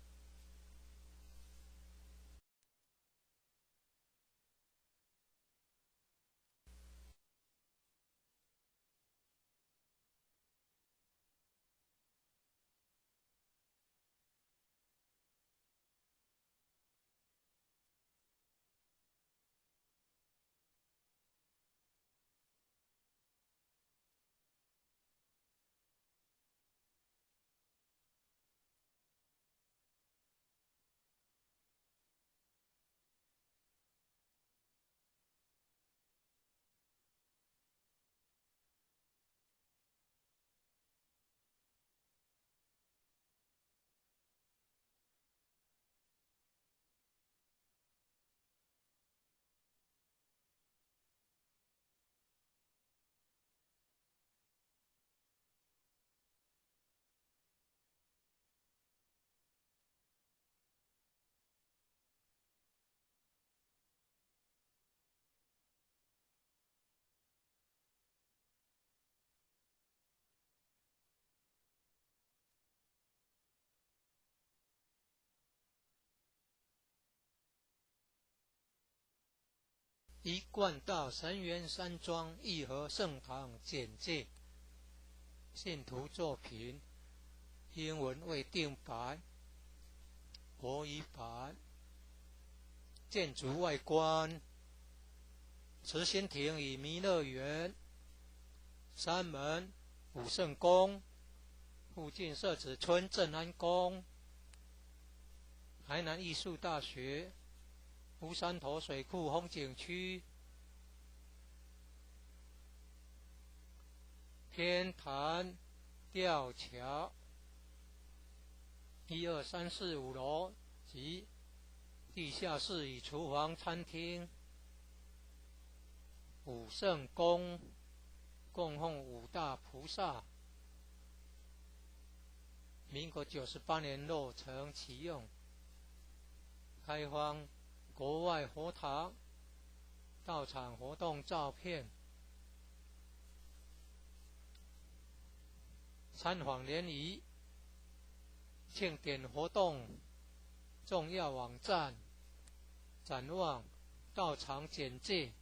一贯道神源山庄义和圣堂简介，信徒作品，英文未定版，国语版。建筑外观：慈心亭与弥勒园，山门、武圣宫，附近设置村镇安宫。台南艺术大学乌山头水库风景区，天坛吊桥，1、2、3、4、5楼及地下室与厨房、餐厅。武圣宫供奉五大菩萨，民国98年落成启用。开放国外佛堂到场活动照片，参访联谊庆典活动重要网站展望道场简介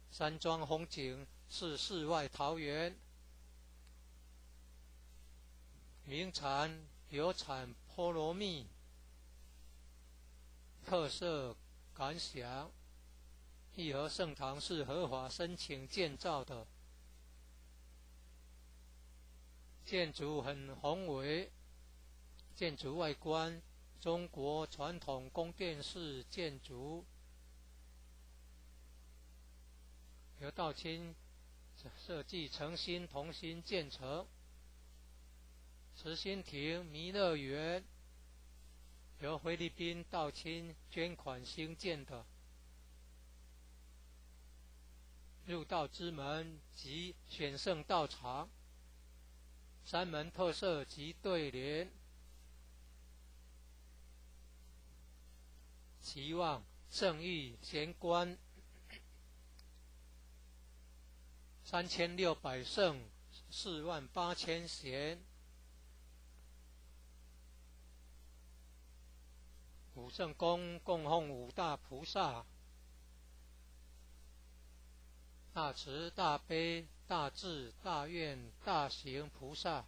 山庄风景是世外桃源名产有产菠萝蜜特色感想义和圣堂是合法申请建造的建筑很宏伟建筑外观中国传统宫殿式建筑由道清设计诚心同心建成慈心亭弥勒园由菲律宾道清捐款兴建的入道之门及选圣道场三门特色及对联期望圣域贤官3600圣48000贤五圣宫供奉五大菩萨大慈大悲大智大愿大行菩萨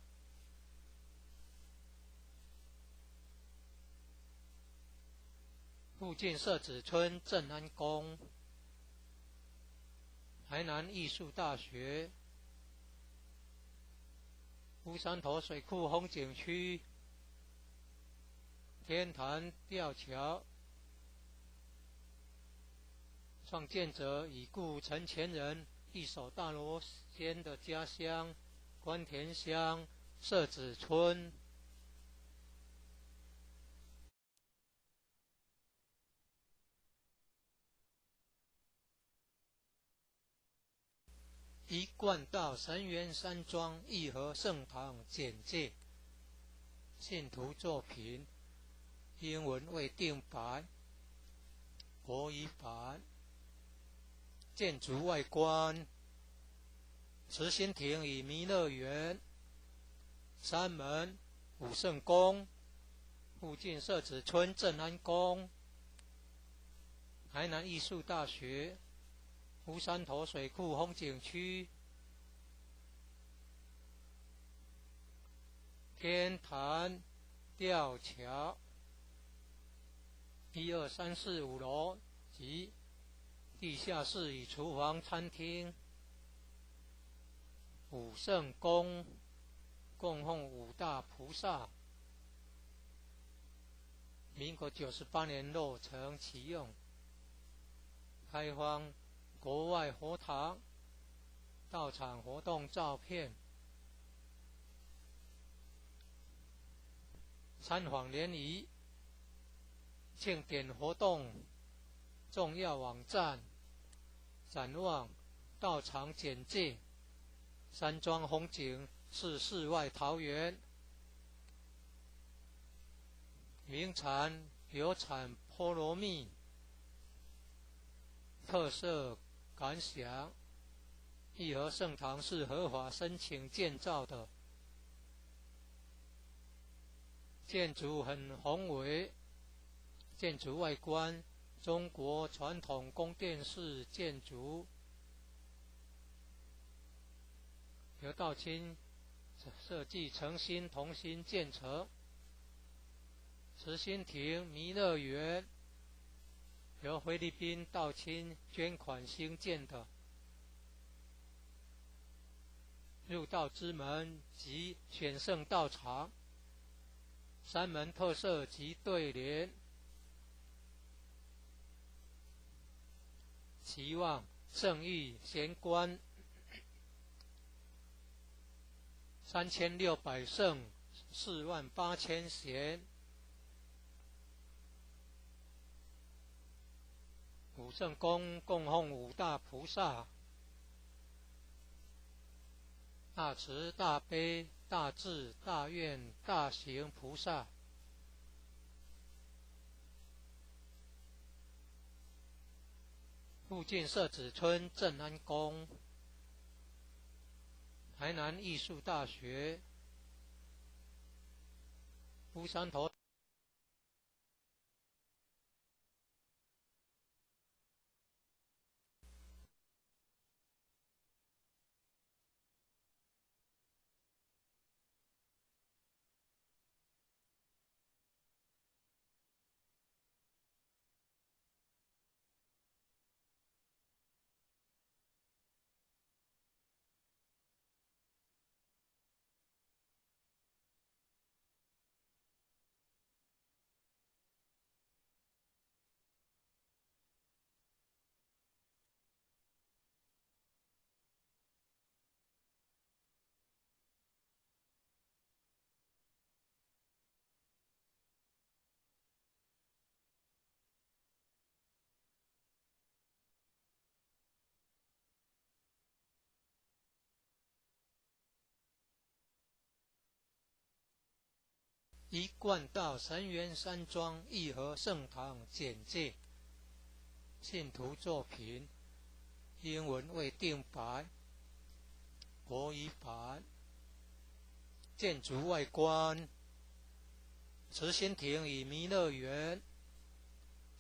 附近社子村正安宫台南艺术大学乌山头水库风景区天坛吊桥创建者已故陈前人一手大罗仙的家乡关田乡社子村一贯道神元山庄义和圣堂简介信徒作品英文未定版国语版建筑外观慈心亭与弥勒园山门武圣宫附近社子村正安宫台南艺术大学乌山头水库风景区天坛吊桥1、2、3、4、5楼及地下室与厨房餐厅武圣宫供奉五大菩萨民国98年落成启用开放国外佛堂道场活动照片参访联谊庆典活动重要网站展望道场简介山庄风景是世外桃源名产有产菠萝蜜特色感想义和圣堂是合法申请建造的建筑很宏伟建筑外观中国传统宫殿式建筑由道清设计诚心同心建成慈心亭弥勒园由菲律宾道清捐款兴建的入道之门及选圣道场三门特色及对联期望圣域贤官3600圣48000贤武圣宫供奉五大菩萨大慈大悲大智大愿大行菩萨附近社子村正安宫台南艺术大学乌山头一贯道神源山庄义和圣堂简介，信徒作品，英文未定版，国语版。建筑外观：慈心亭与弥勒园，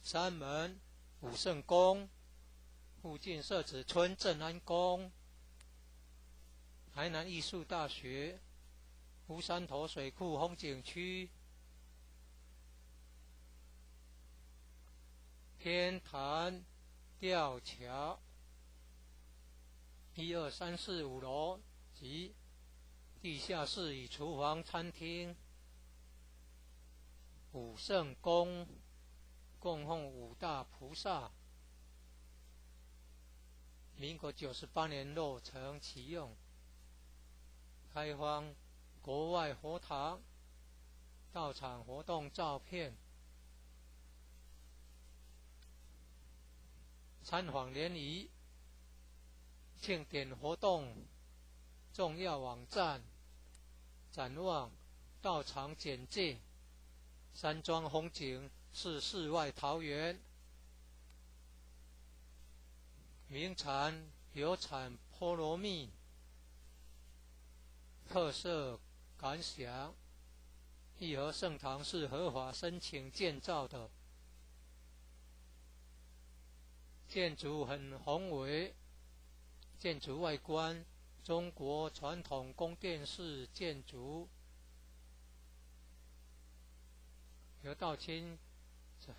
山门、武圣宫，附近社子村正安宫，台南艺术大学。乌山头水库风景区，天坛吊桥，1、2、3、4、5楼及地下室与厨房、餐厅。武圣宫供奉五大菩萨，民国98年落成启用，开放国外佛堂到场活动照片，参访联谊、庆典活动重要网站、展望、到场简介。山庄风景是世外桃源，名产有产菠萝蜜，特色感想：义和圣堂是合法申请建造的，建筑很宏伟，建筑外观中国传统宫殿式建筑，由道清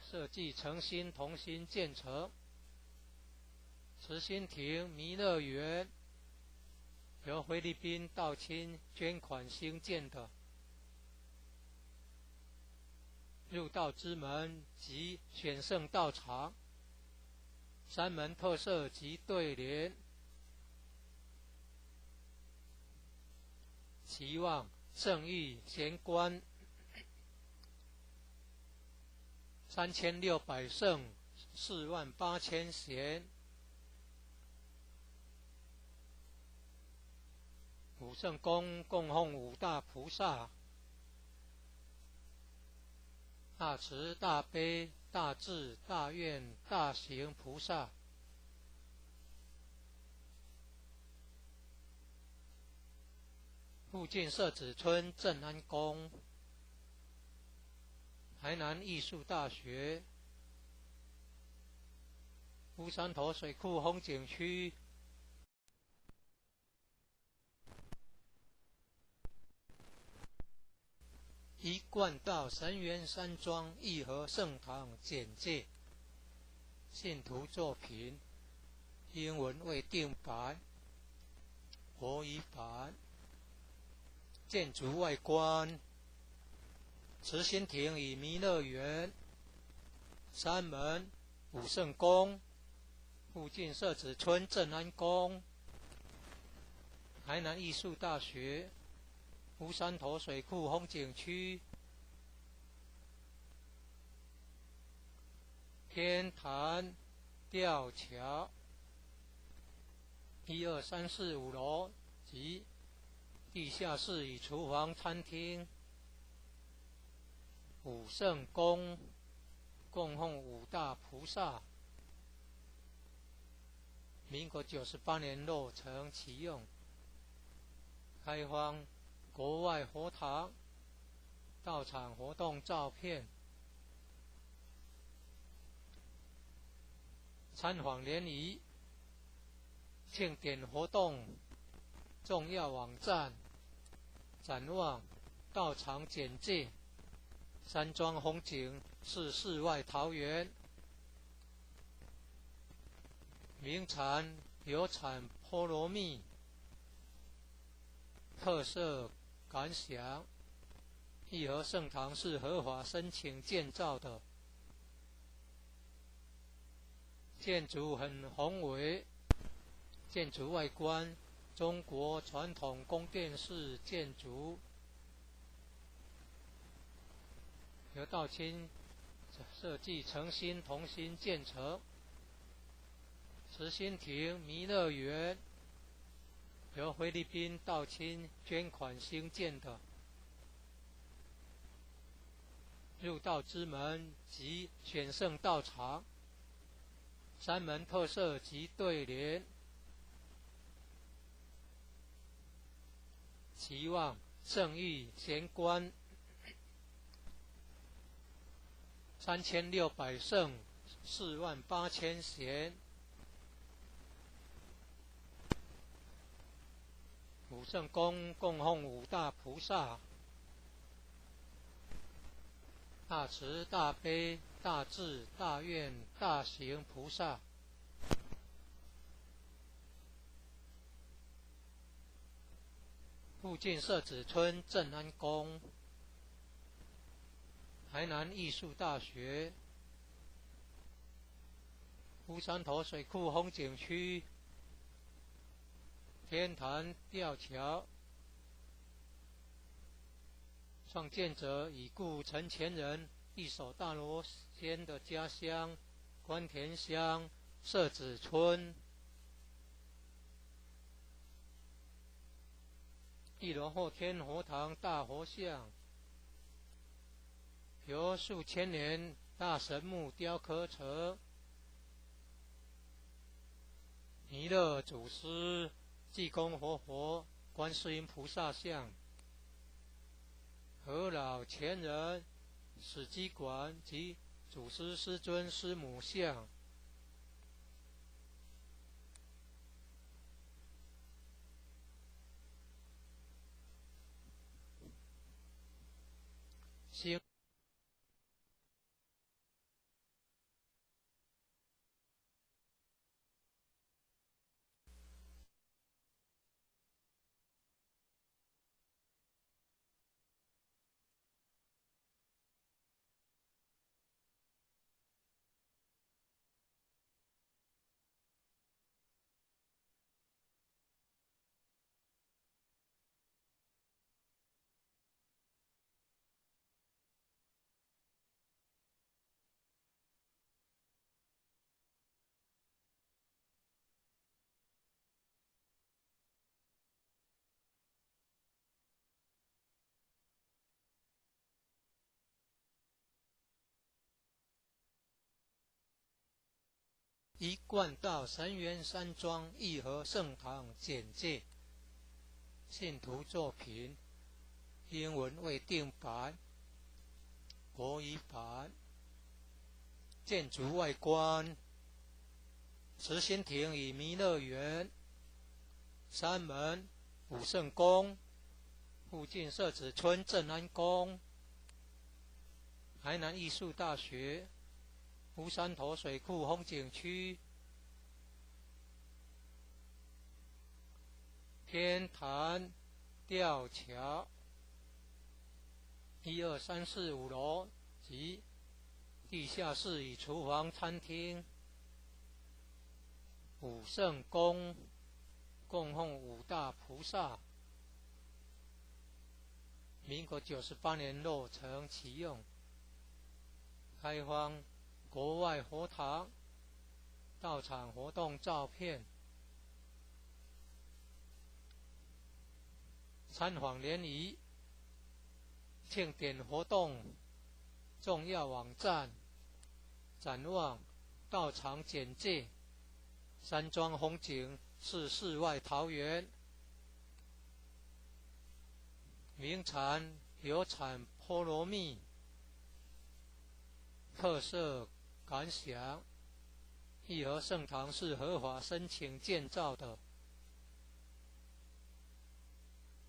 设计诚心同心建成。慈心亭弥勒园由菲律宾道清捐款兴建的，入道之门及选圣道场，山门特色及对联，期望圣域贤官3600圣48000贤。武圣宫供奉五大菩萨，大慈大悲大智大愿大行菩萨。附近社子村正安宫，台南艺术大学，乌山头水库风景区，一贯道神源山庄义和圣堂简介，信徒作品，英文未定版，国语版。建筑外观：慈心亭与弥勒园，山门、武圣宫，附近社子村正安宫，台南艺术大学，乌山头水库风景区，天坛吊桥，1、2、3、4、5楼及地下室与厨房、餐厅。武圣宫供奉五大菩萨，民国98年落成启用，开放国外佛堂到场活动照片、参访联谊、庆典活动重要网站、展望、到场简介。山庄风景是世外桃源，名产有产菠萝蜜，特色感想。义和圣堂是合法申请建造的，建筑很宏伟，建筑外观中国传统宫殿式建筑，由道清设计诚心同心建成。慈心亭弥勒园由菲律宾道清捐款兴建的，入道之门及选圣道场，山门特色及对联，期望圣域贤官3600圣48000贤，五圣宫供奉五大菩萨，大慈大悲大智大愿大行菩萨。附近社子村正安宫，台南艺术大学，乌山头水库风景区，天坛吊桥。创建者已故陈前人一手大罗仙的家乡关田乡社子村。一楼后天佛堂大佛像，由数千年大神木雕刻成，弥勒祖师、济公活佛、观世音菩萨像，和老前人、史基馆及祖师师尊师母像。一贯道神元山庄义和圣堂简介，信徒作品，英文未定版，国语版。建筑外观，慈心亭与弥勒园，山门、武圣宫，附近社子村正安宫，台南艺术大学，乌山头水库风景区，天坛吊桥，1、2、3、4、5楼及地下室与厨房、餐厅。武圣宫供奉五大菩萨，民国98年落成启用，开放国外佛堂到场活动照片，参访联谊、庆典活动重要网站、展望、到场简介。山庄风景是世外桃源，名产有产波罗蜜特色感想。义和圣堂是合法申请建造的，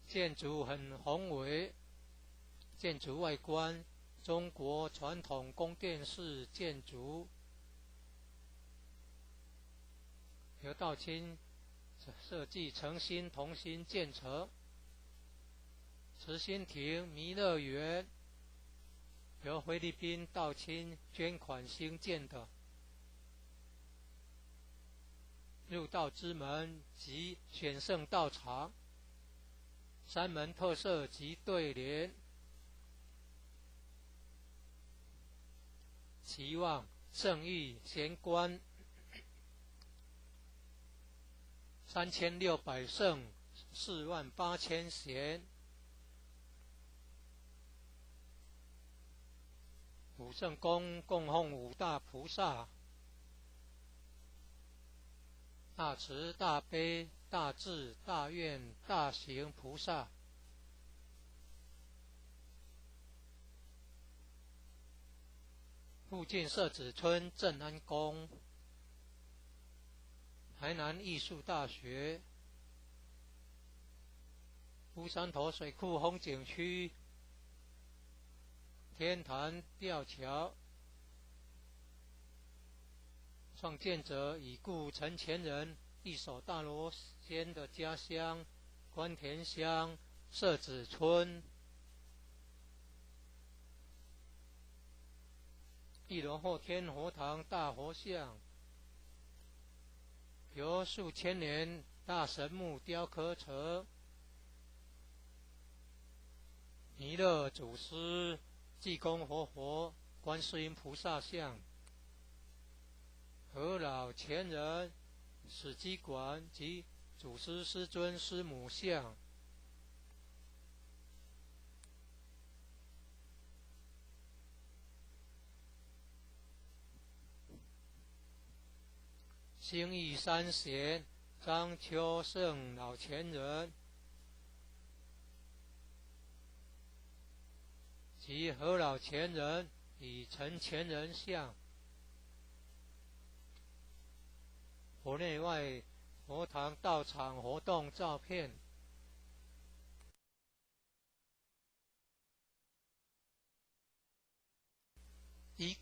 建筑很宏伟，建筑外观中国传统宫殿式建筑，由道清设计诚心同心建成。慈心亭弥勒园由菲律宾道清捐款兴建的。入道之门及选圣道场，三门特色及对联，期望圣域贤官3600圣48000贤。五圣宫供奉五大菩萨，大慈大悲大智大愿大行菩萨。附近社子村正安宫，台南艺术大学，乌山头水库风景区，天坛吊桥。创建者已故陈前人一手大罗仙的家乡关田乡社子村。一楼后天佛堂大佛像，由数千年大神木雕刻成。弥勒祖师、济公活佛、观世音菩萨像。和老前人史基馆及祖师师尊师母像。兴义三贤张秋圣老前人及和老前人与陈前人像。佛内外佛堂道场活动照片。一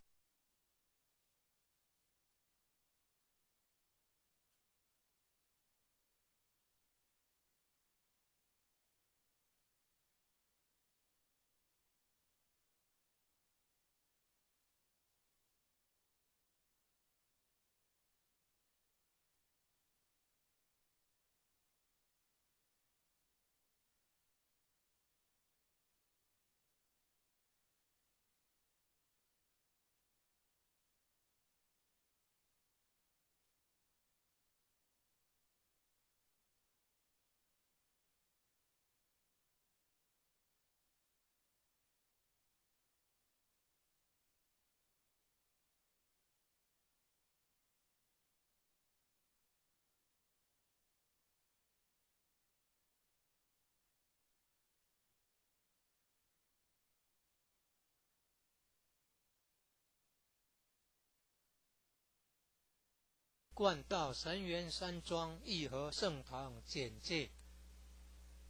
冠道神元山庄义和圣堂简介。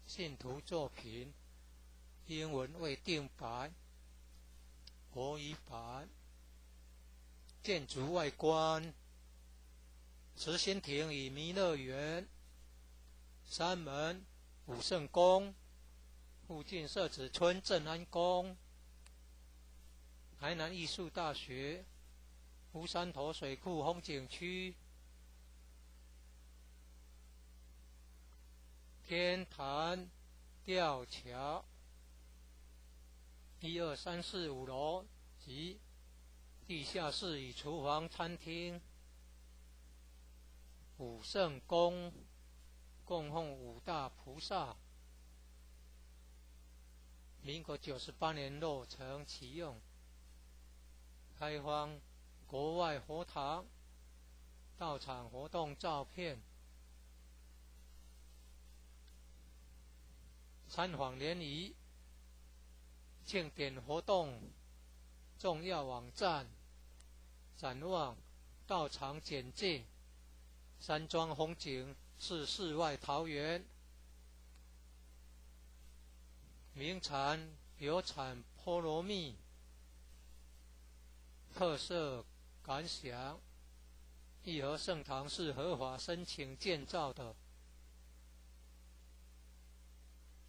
信徒作品英文未定版，国语版。建筑外观：慈心亭与弥勒园，三门武圣宫，附近社子村正安宫，台南艺术大学，乌山头水库风景区，天坛吊桥，1、2、3、4、5楼及地下室与厨房、餐厅。武圣宫供奉五大菩萨。民国98年落成启用。开放国外佛堂道场活动照片。参访联谊庆典活动重要网站、展望、道场简介。山庄风景是世外桃源，名产有产菠萝蜜，特色感想。义和圣堂是合法申请建造的，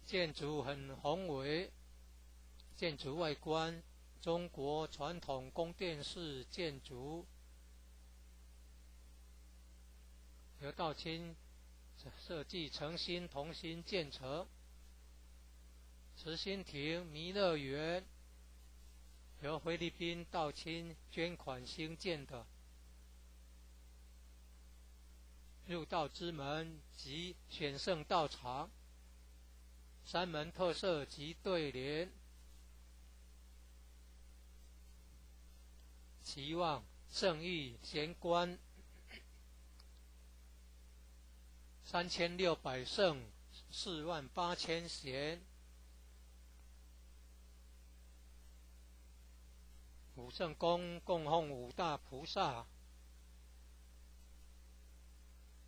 建筑很宏伟，建筑外观中国传统宫殿式建筑，由道清设计诚心同心建成。慈心亭弥勒园由菲律宾道清捐款兴建的，入道之门及选圣道场，山门特色及对联。期望圣域贤官3600圣48000贤。武圣宫供奉五大菩萨：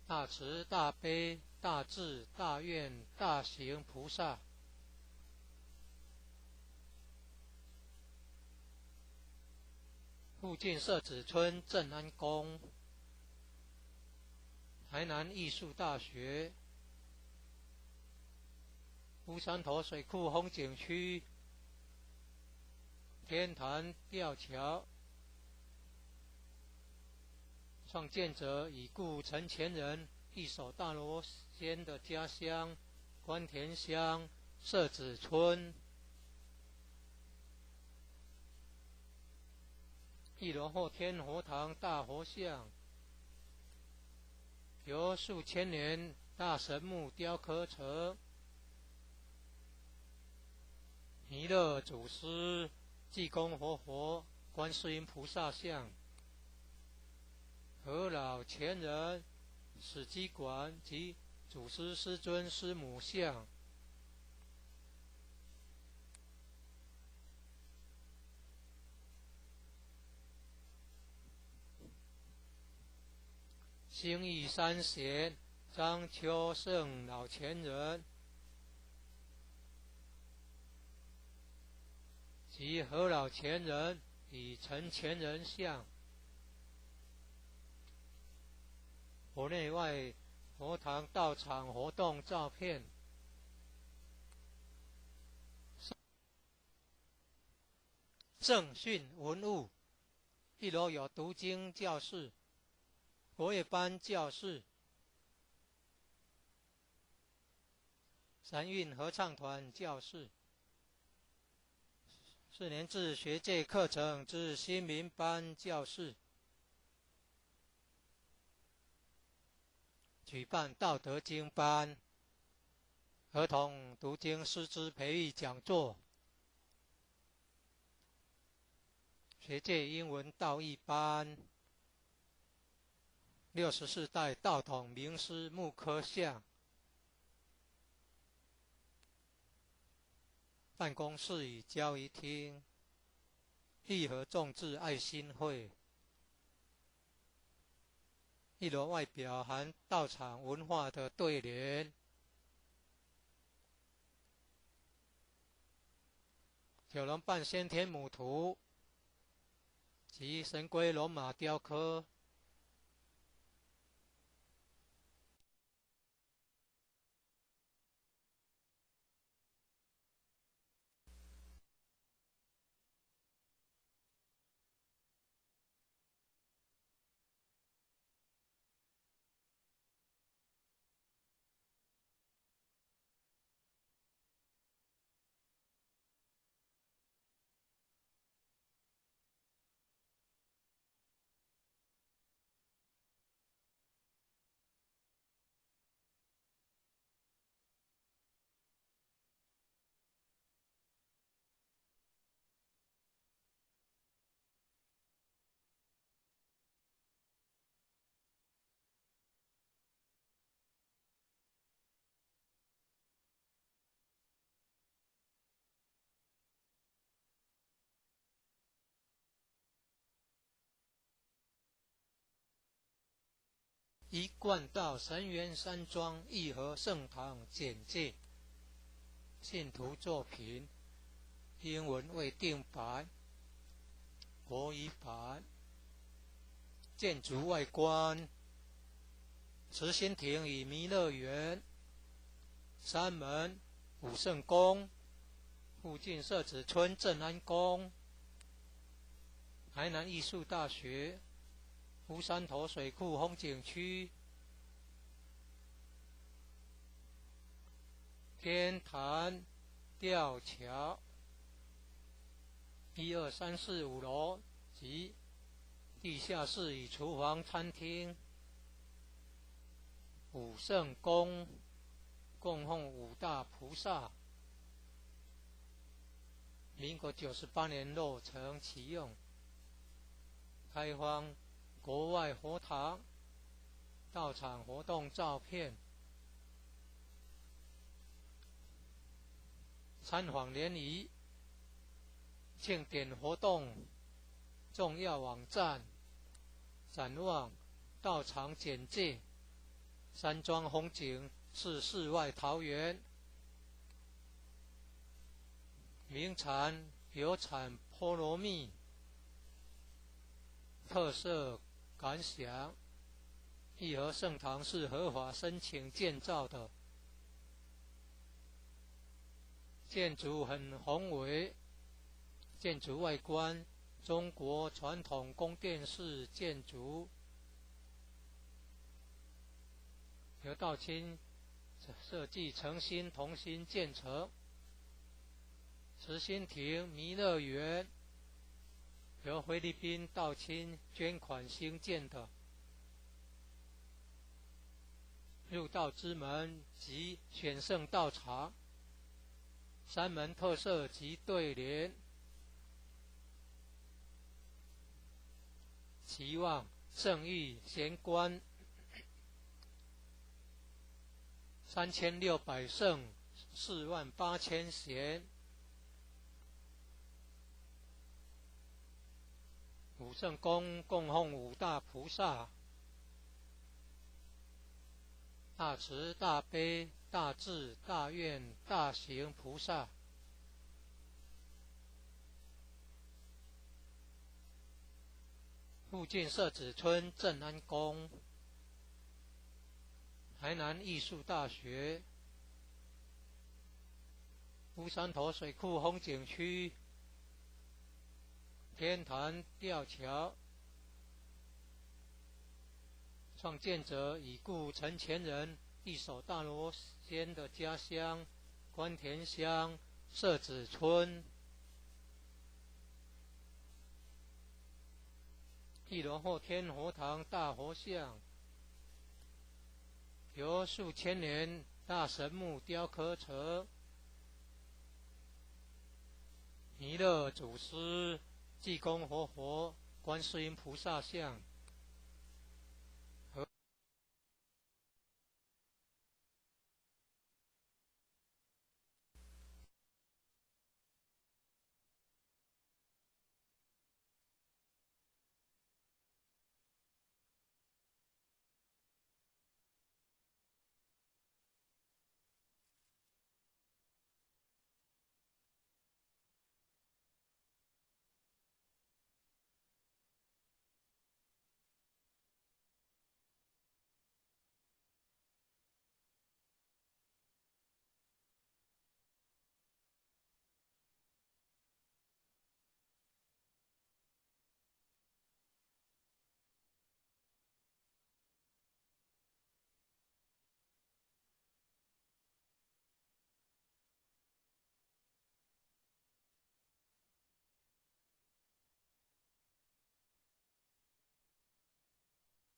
大慈大悲大智大愿大行菩萨。附近社子村正安宫，台南艺术大学，乌山头水库风景区，天坛吊桥。创建者已故陈前人一手大罗仙的家乡关田乡社子村。一楼后天佛堂大佛像，由数千年大神木雕刻成。弥勒祖师、济公活佛、观世音菩萨像，和老前人史基馆及祖师师尊师母像。兴义三贤张秋胜老前人及何老前人与陈前人像。佛内外佛堂道场活动照片。正训文物，一楼有读经教室、国乐班教室、三韵合唱团教室、4年制学界课程之新民班教室，举办道德经班、儿童读经师资培育讲座、学界英文道义班、64代道统名师木刻像。办公室与交易厅，义和众志爱心会。一楼外表含道场文化的对联。九龙半先天母图及神龟龙马雕刻。一贯道神元山庄义和圣堂简介，信徒作品，英文未定版，国语版。建筑外观：慈心亭与弥勒园，山门、武圣宫，附近社子村正安宫，台南艺术大学，乌山头水库风景区，天坛吊桥，1、2、3、4、5楼及地下室与厨房、餐厅。武圣宫供奉五大菩萨，民国98年落成启用，开放国外佛堂到场活动照片，参访联谊、庆典活动重要网站、展望、到场简介。山庄风景是世外桃源，名产有产菠萝蜜，特色感想：义和圣堂是合法申请建造的，建筑很宏伟，建筑外观中国传统宫殿式建筑，由道清设计诚心同心建成。慈心亭弥勒园由菲律宾道清捐款兴建的，入道之门及选圣道场，山门特色及对联，期望圣域贤官3600圣48000贤。武圣宫供奉五大菩萨，大慈大悲大智大愿大行菩萨。附近社子村正安宫，台南艺术大学，乌山头水库风景区，天坛吊桥，创建者已故陈前人一手大罗仙的家乡关田乡社子村。1楼后天佛堂大佛像，由数千年大神木雕刻成，弥勒祖师、济公活佛、观世音菩萨像。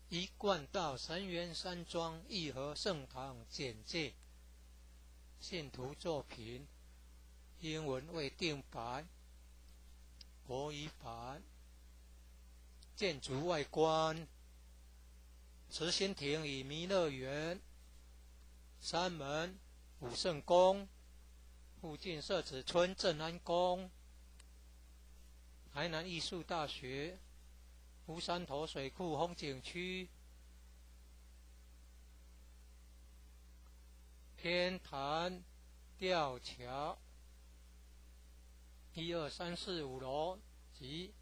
一贯道神元山庄义和圣堂简介，信徒作品，英文未定版，国语版。建筑外观：慈心亭与弥勒园，山门、武圣宫，附近社子村正安宫，台南艺术大学，乌山头水库风景区，天坛吊桥1、2、3、4、5楼及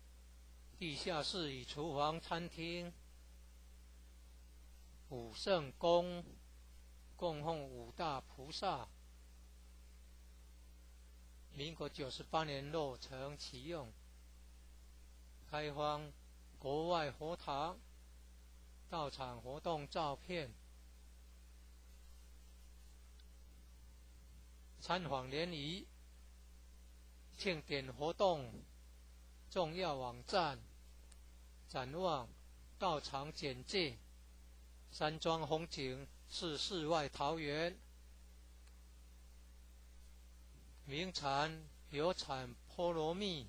地下室与厨房、餐厅。武圣宫供奉5大菩萨。民国98年落成启用，开放国外佛堂、道场活动照片。参访联谊、庆典活动重要网站、展望、道场简介。山庄风景是世外桃源，名产有产菠萝蜜，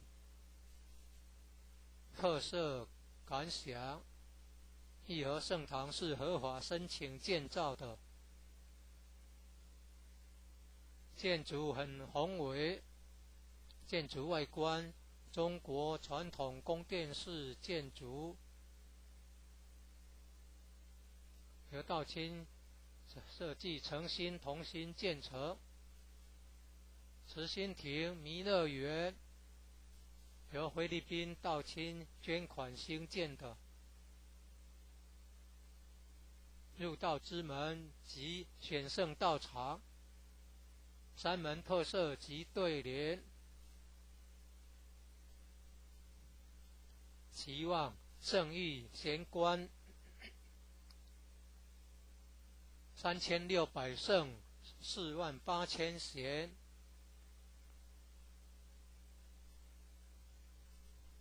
特色感想。义和圣堂是合法申请建造的，建筑很宏伟，建筑外观中国传统宫殿式建筑，由道清设计诚心同心建成。慈心亭弥勒园由菲律宾道清捐款兴建的。入道之门及选圣道场，山门特色及对联。期望圣域贤官3600圣48000贤。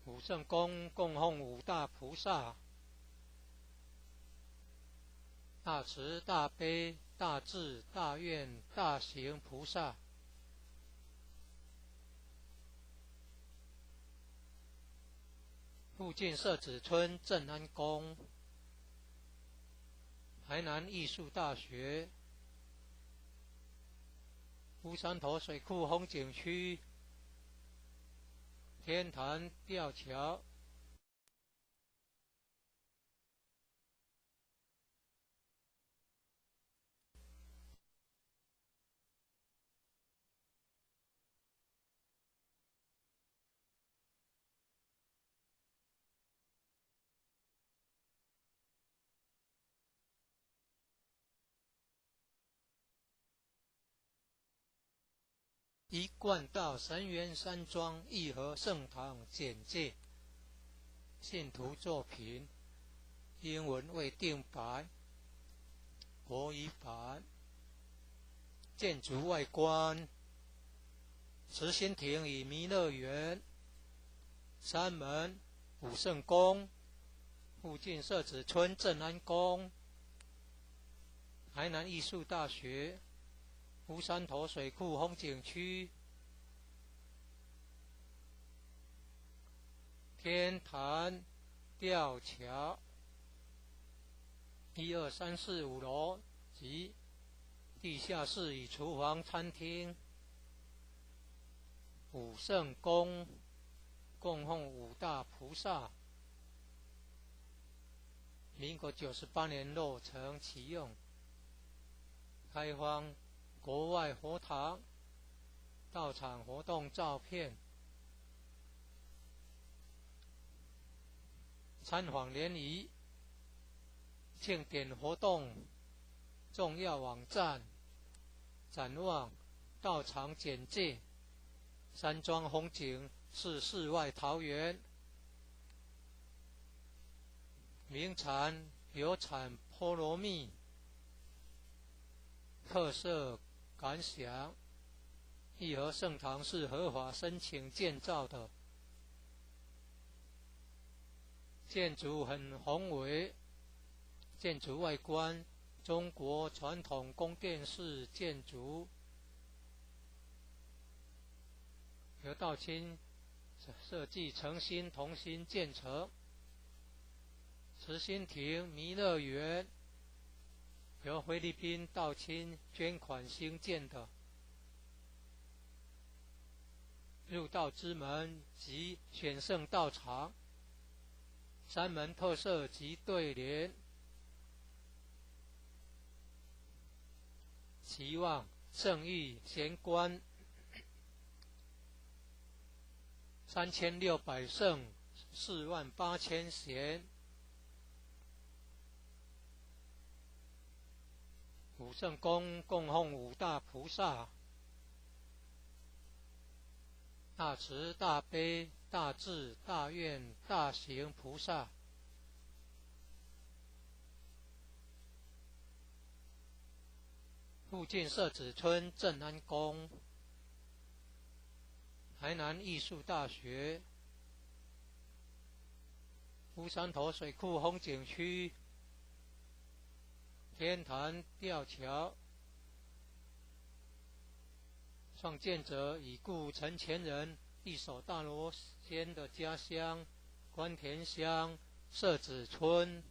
武圣宫供奉5大菩萨：大慈大悲大智大愿大行菩萨。附近社子村正安宫。台南艺术大学。乌山头水库风景区。天坛吊桥。一贯道神源山庄义和圣堂简介。信徒作品英文未定版，国语版。建筑外观：慈心亭与弥勒园。山门武圣宫。附近社子村正安宫。台南艺术大学。乌山头水库风景区。天坛吊桥1、2、3、4、5楼及地下室与厨房、餐厅。武圣宫供奉5大菩萨。民国98年落成启用，开放国外佛堂、道场活动照片。参访联谊、庆典活动重要网站、展望、道场简介。山庄风景是世外桃源，名产有产菠萝蜜，特色感想。义和圣堂是合法申请建造的，建筑很宏伟，建筑外观中国传统宫殿式建筑，由道清设计诚心同心建成。慈心亭弥勒园由菲律宾道清捐款兴建的。入道之门及选圣道场，山门特色及对联。期望圣域贤官3600圣48000贤，五圣宫供奉五大菩萨，大慈大悲大智大愿大行菩萨。附近社子村正安宫，台南艺术大学，乌山头水库风景区，天坛吊桥，创建者已故陈前人一手大罗仙的家乡关田乡社子村。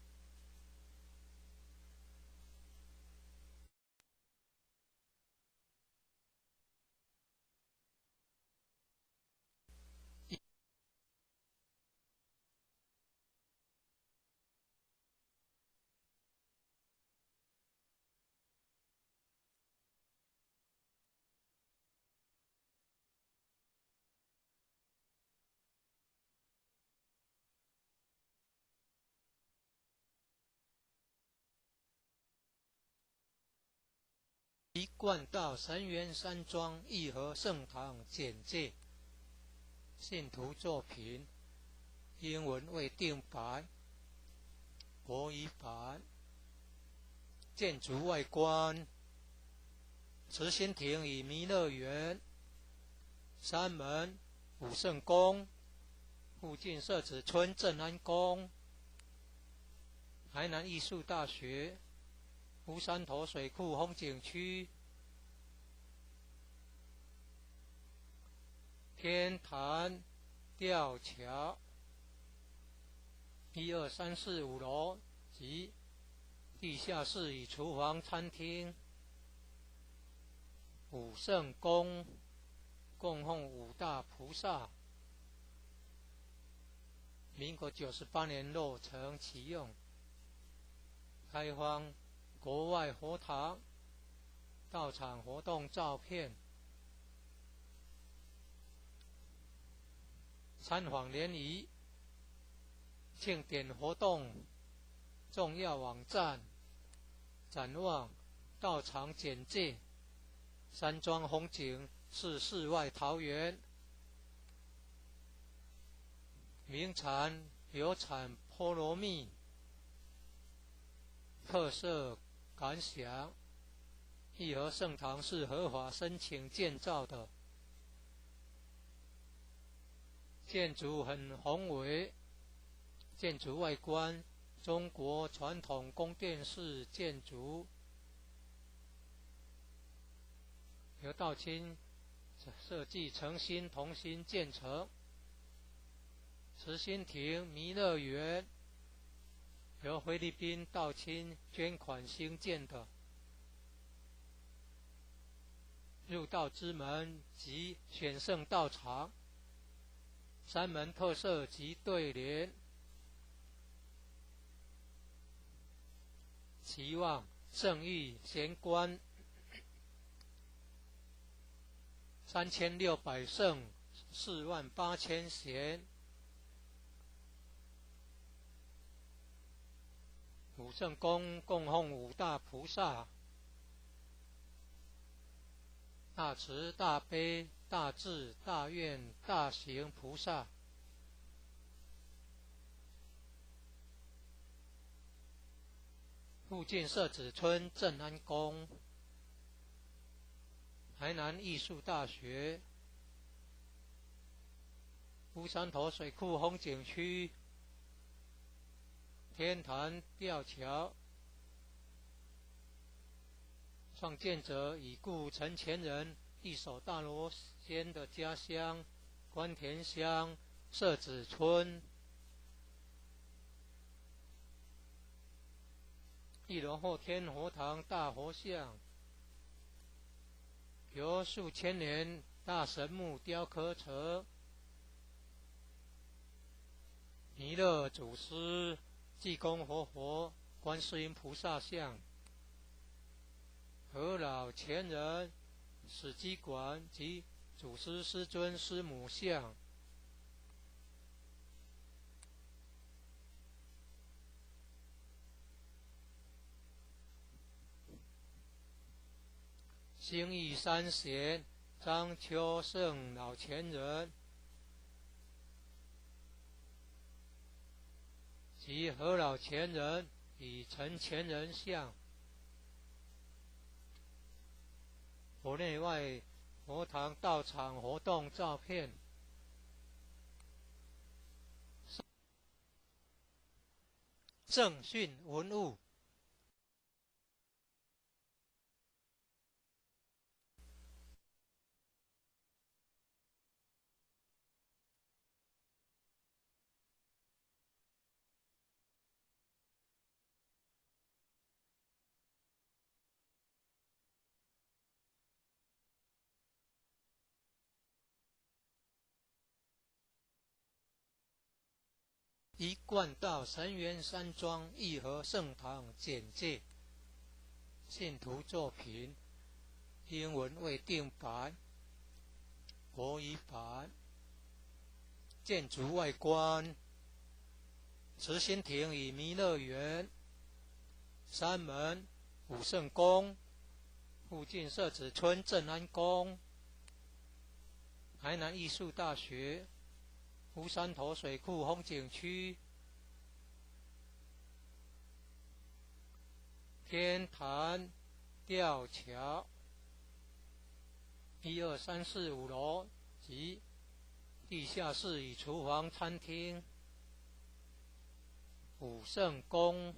一贯道神元山庄义和圣堂简介，信徒作品，英文未定版，国语版。建筑外观，慈心亭与弥勒园，山门武圣宫，附近社子村正安宫，台南艺术大学，乌山头水库风景区，天坛吊桥，1、2、3、4、5楼及地下室与厨房、餐厅。武圣宫供奉五大菩萨，民国98年落成启用，开放国外佛堂到场活动照片，参访联谊、庆典活动重要网站、展望、到场简介。山庄风景是世外桃源，名产有产菠萝蜜，特色感想。义和圣堂是合法申请建造的，建筑很宏伟，建筑外观中国传统宫殿式建筑，由道清设计诚心同心建成。慈心亭弥勒园由菲律宾道清捐款兴建的，入道之门及选圣道场，山门特色及对联。期望圣域贤官3600圣48000贤，武圣宫供奉五大菩萨，大慈大悲大智大愿大行菩萨。附近社子村正安宫，台南艺术大学，乌山头水库风景区，天坛吊桥，创建者已故陈前人一手大罗仙的家乡关田乡社子村。1楼后天佛堂大佛像，由数千年大神木雕刻成，弥勒祖师、济公活佛、观世音菩萨像。和老前人、史基馆及祖师师尊师母像，兴义三贤张秋胜老前人及何老前人与陈前人像，佛内外佛堂道场活动照片，正训文物。一贯道神元山庄义和圣堂简介，信徒作品，英文未定版，国语版。建筑外观，慈心亭与弥勒园，山门武圣宫，附近社子村正安宫，台南艺术大学，乌山头水库风景区，天坛吊桥，1、2、3、4、5楼及地下室与厨房、餐厅。武圣宫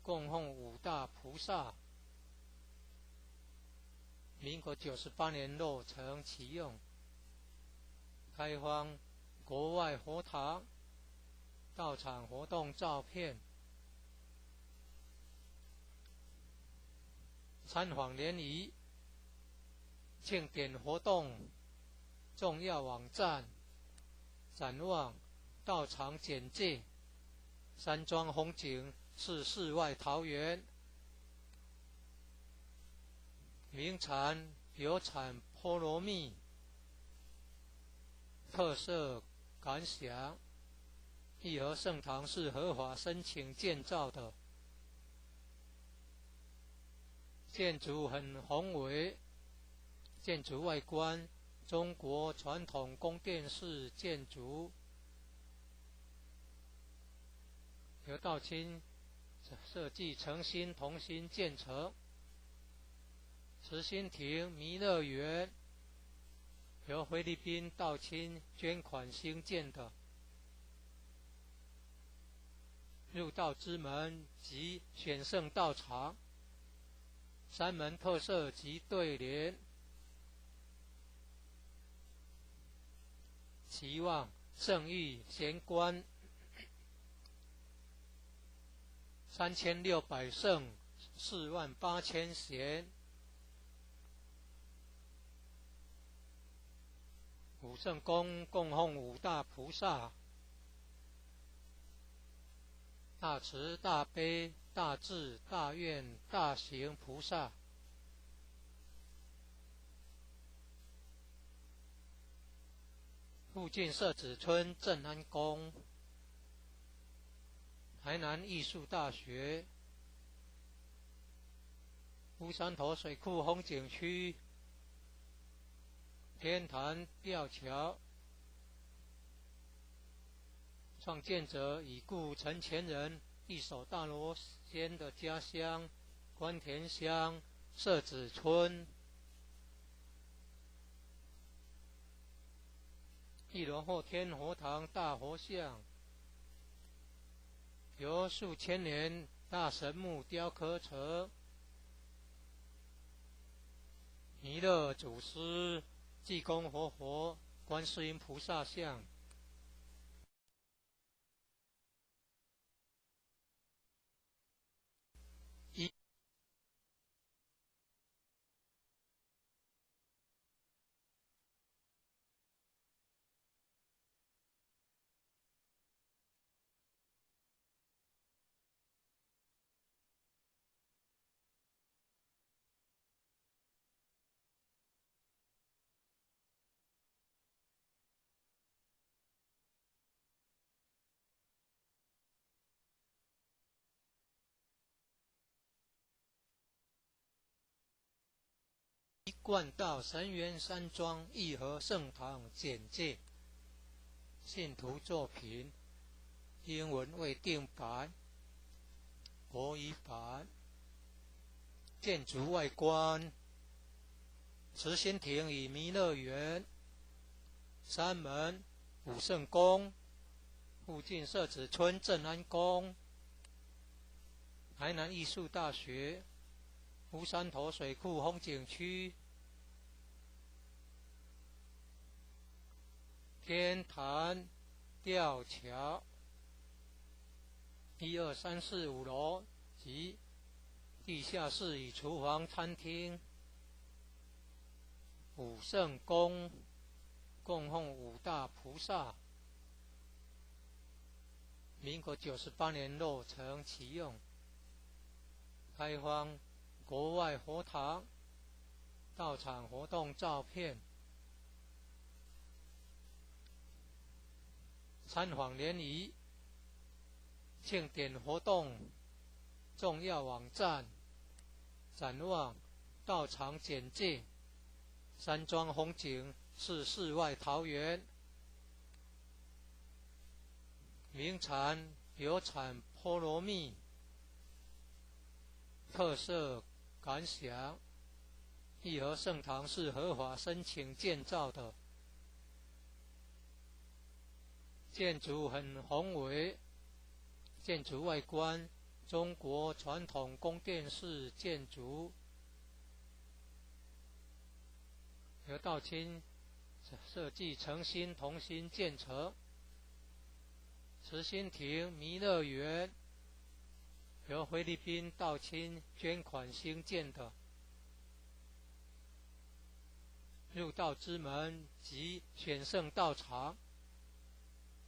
供奉五大菩萨，民国98年落成启用，开放国外佛堂道场活动照片，参访联谊庆典活动重要网站，展望道场简介，山庄风景是世外桃源，名产有产菠萝蜜，特色感想，义和圣堂是合法申请建造的，建筑很宏伟，建筑外观中国传统宫殿式建筑，由道清设计诚心同心建成。慈心亭弥勒园由菲律宾道清捐款兴建的，入道之门及选圣道场，山门特色及对联，期望圣域贤官3600圣48000贤，武圣宫供奉五大菩萨，大慈大悲大智大愿大行菩萨，附近社子村正安宫，台南艺术大学，乌山头水库风景区，天坛吊桥，创建者已故陈前人一手大罗仙的家乡关田乡社子村。一楼后天佛堂大佛像，由数千年大神木雕刻成，弥勒祖师、济公活佛、观世音菩萨像。贯道神源山庄义和圣堂简介，信徒作品，英文未定版，国语版。建筑外观：慈心亭与弥勒园，山门、武圣宫，附近社子村正安宫，台南艺术大学，乌山头水库风景区，天坛吊桥，1、2、3、4、5楼及地下室与厨房、餐厅。武圣宫供奉5大菩萨，民国98年落成启用，开放国外佛堂到场活动照片。参访联谊庆典活动重要网站，展望到场简介，山庄风景是世外桃源，名产有产菠萝蜜，特色感想：义和圣堂是合法申请建造的，建筑很宏伟，建筑外观中国传统宫殿式建筑，由道清设计诚心同心建成。慈心亭弥勒园由菲律宾道清捐款兴建的，入道之门及选圣道场，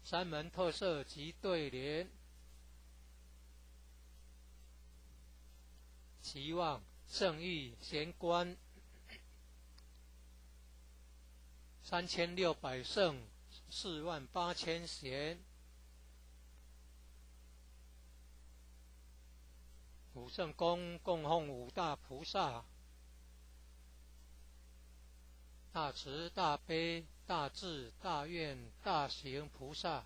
山门特色及对联，期望圣誉贤官3600圣48000贤。武圣宫供奉5大菩萨，大慈大悲大智大愿大行菩萨。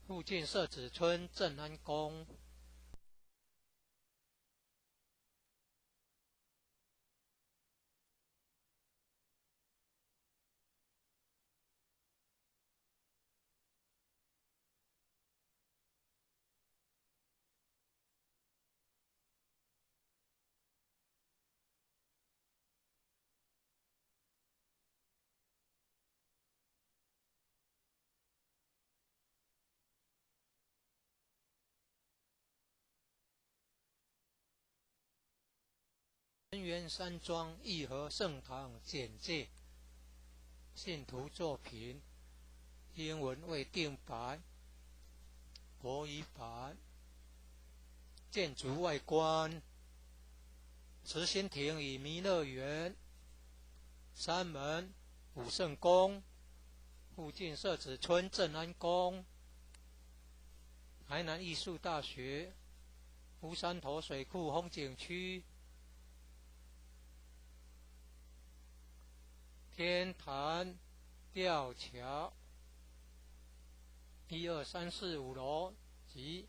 附近社子村正安宫。神源山庄义和圣堂简介，信徒作品，英文未定版，国语版。建筑外观：慈心亭与弥勒园，山门、武圣宫，附近社子村正安宫，台南艺术大学，乌山头水库风景区，天坛吊桥，1、2、3、4、5楼及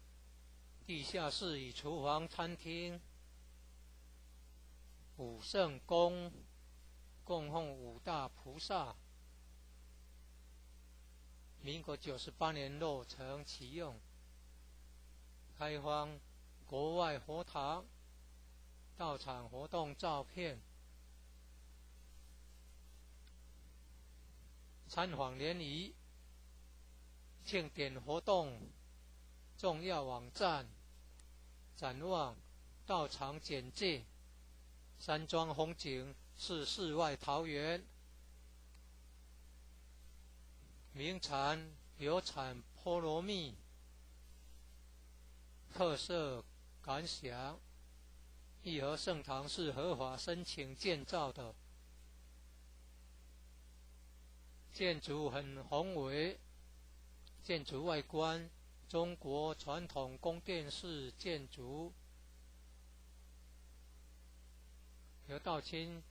地下室与厨房、餐厅。武圣宫供奉5大菩萨，民国98年落成启用，开放国外佛堂到场活动照片。参访联谊庆典活动重要网站，展望到场简介，山庄风景是世外桃源，名产有产菠萝蜜，特色感想：义和圣堂是合法申请建造的，建筑很宏伟，建筑外观中国传统宫殿式建筑，由道清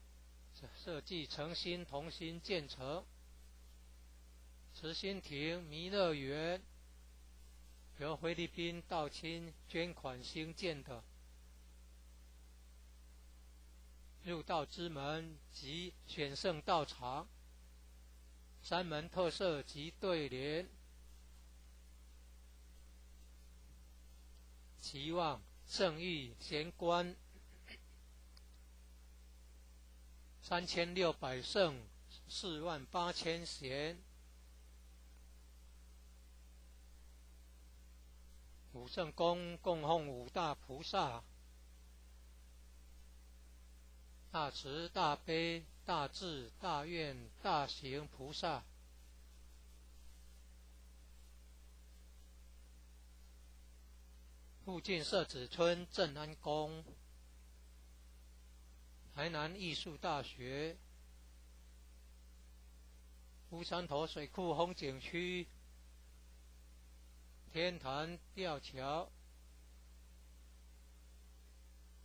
设计诚心同心建成。慈心亭弥勒园由菲律宾道清捐款兴建的。入道之门及选圣道场，三门特色及对联，期望圣域贤官3600圣48000贤，五圣宫供奉五大菩萨，大慈大悲大智大愿大行菩萨。附近社子村正安宫，台南艺术大学，乌山头水库风景区，天坛吊桥，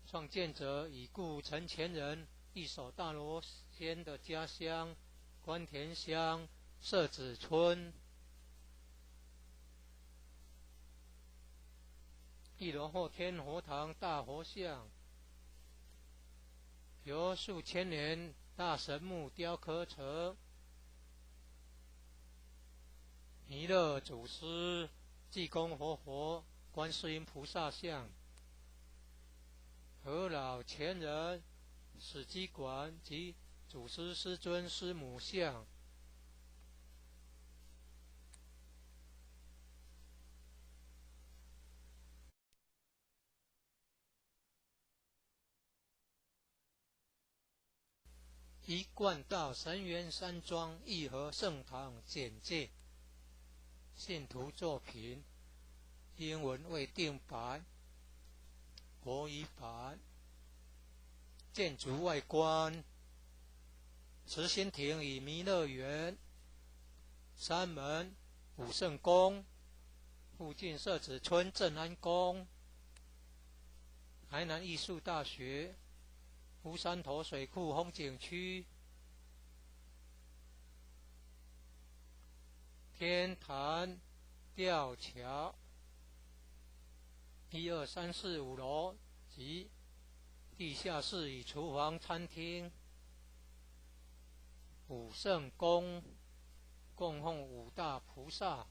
创建者已故陈前人一手大罗仙的家乡关田乡社子村。一楼后天佛堂大佛像，由数千年大神木雕刻成，弥勒祖师、济公活佛、观世音菩萨像，和老前人、史基馆及祖师师尊师母像。一贯道神元山庄义和圣堂简介，信徒作品，英文未定版，国语版。建筑外观，慈心亭与弥勒园，三门武圣宫，附近社子村正安宫，台南艺术大学，乌山头水库风景区，天坛吊桥，1、2、3、4、5楼及地下室与厨房、餐厅。武圣宫供奉五大菩萨，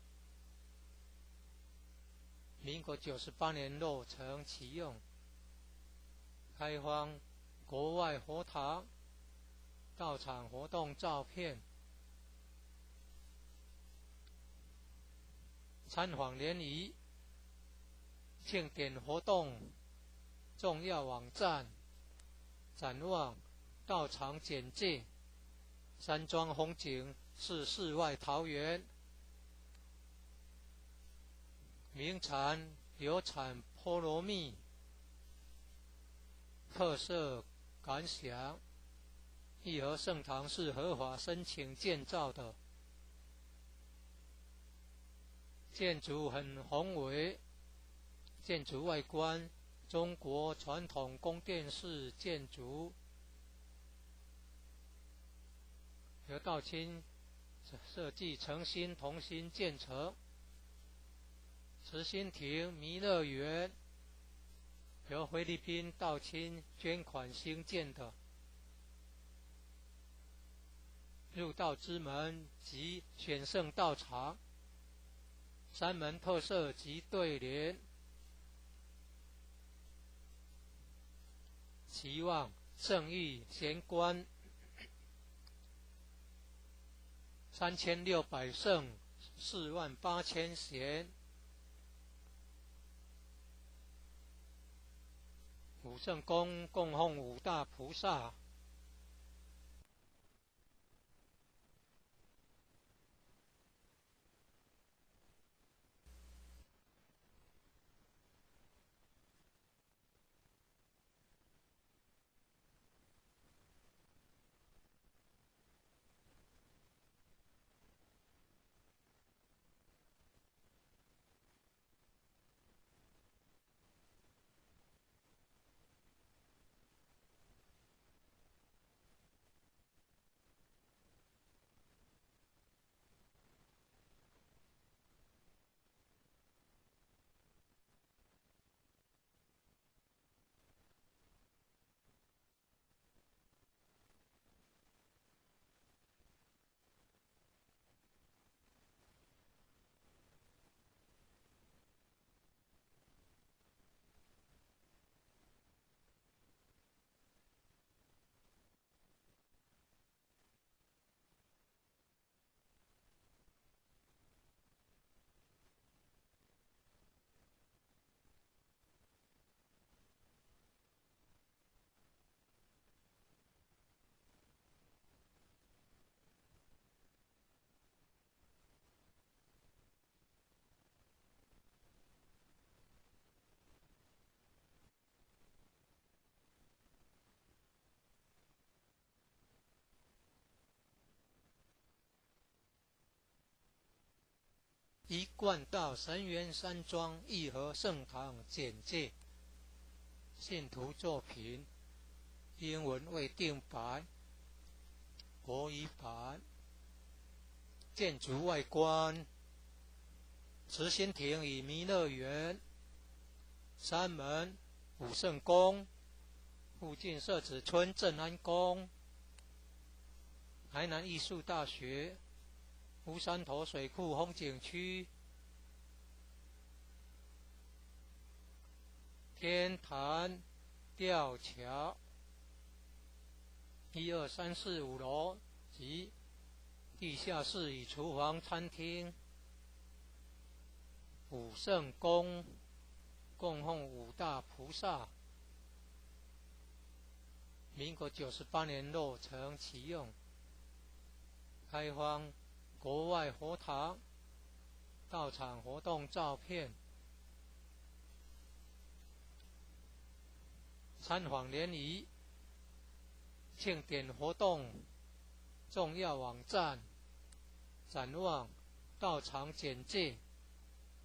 民国98年落成启用，开放国外佛堂道场活动照片，参访联谊、庆典活动重要网站，展望道场简介，山庄风景是世外桃源，名产有产菠萝蜜，特色感想，义和圣堂是合法申请建造的，建筑很宏伟，建筑外观中国传统宫殿式建筑，由道清设计诚心同心建成。慈心亭弥勒园由菲律宾道清捐款兴建的。入道之门及选圣道场，三门特色及对联，期望圣域贤官3600圣48000贤，武圣宫供奉五大菩萨。一贯道神元山庄义和圣堂简介，信徒作品，英文未定版，国语版。建筑外观：慈心亭与弥勒园，山门、武圣宫，附近社子村正安宫，台南艺术大学，乌山头水库风景区，天坛吊桥，1、2、3、4、5楼及地下室与厨房、餐厅。武圣宫供奉五大菩萨，民国98年落成启用，开放国外佛堂到场活动照片。参访联谊庆典活动重要网站，展望道场简介，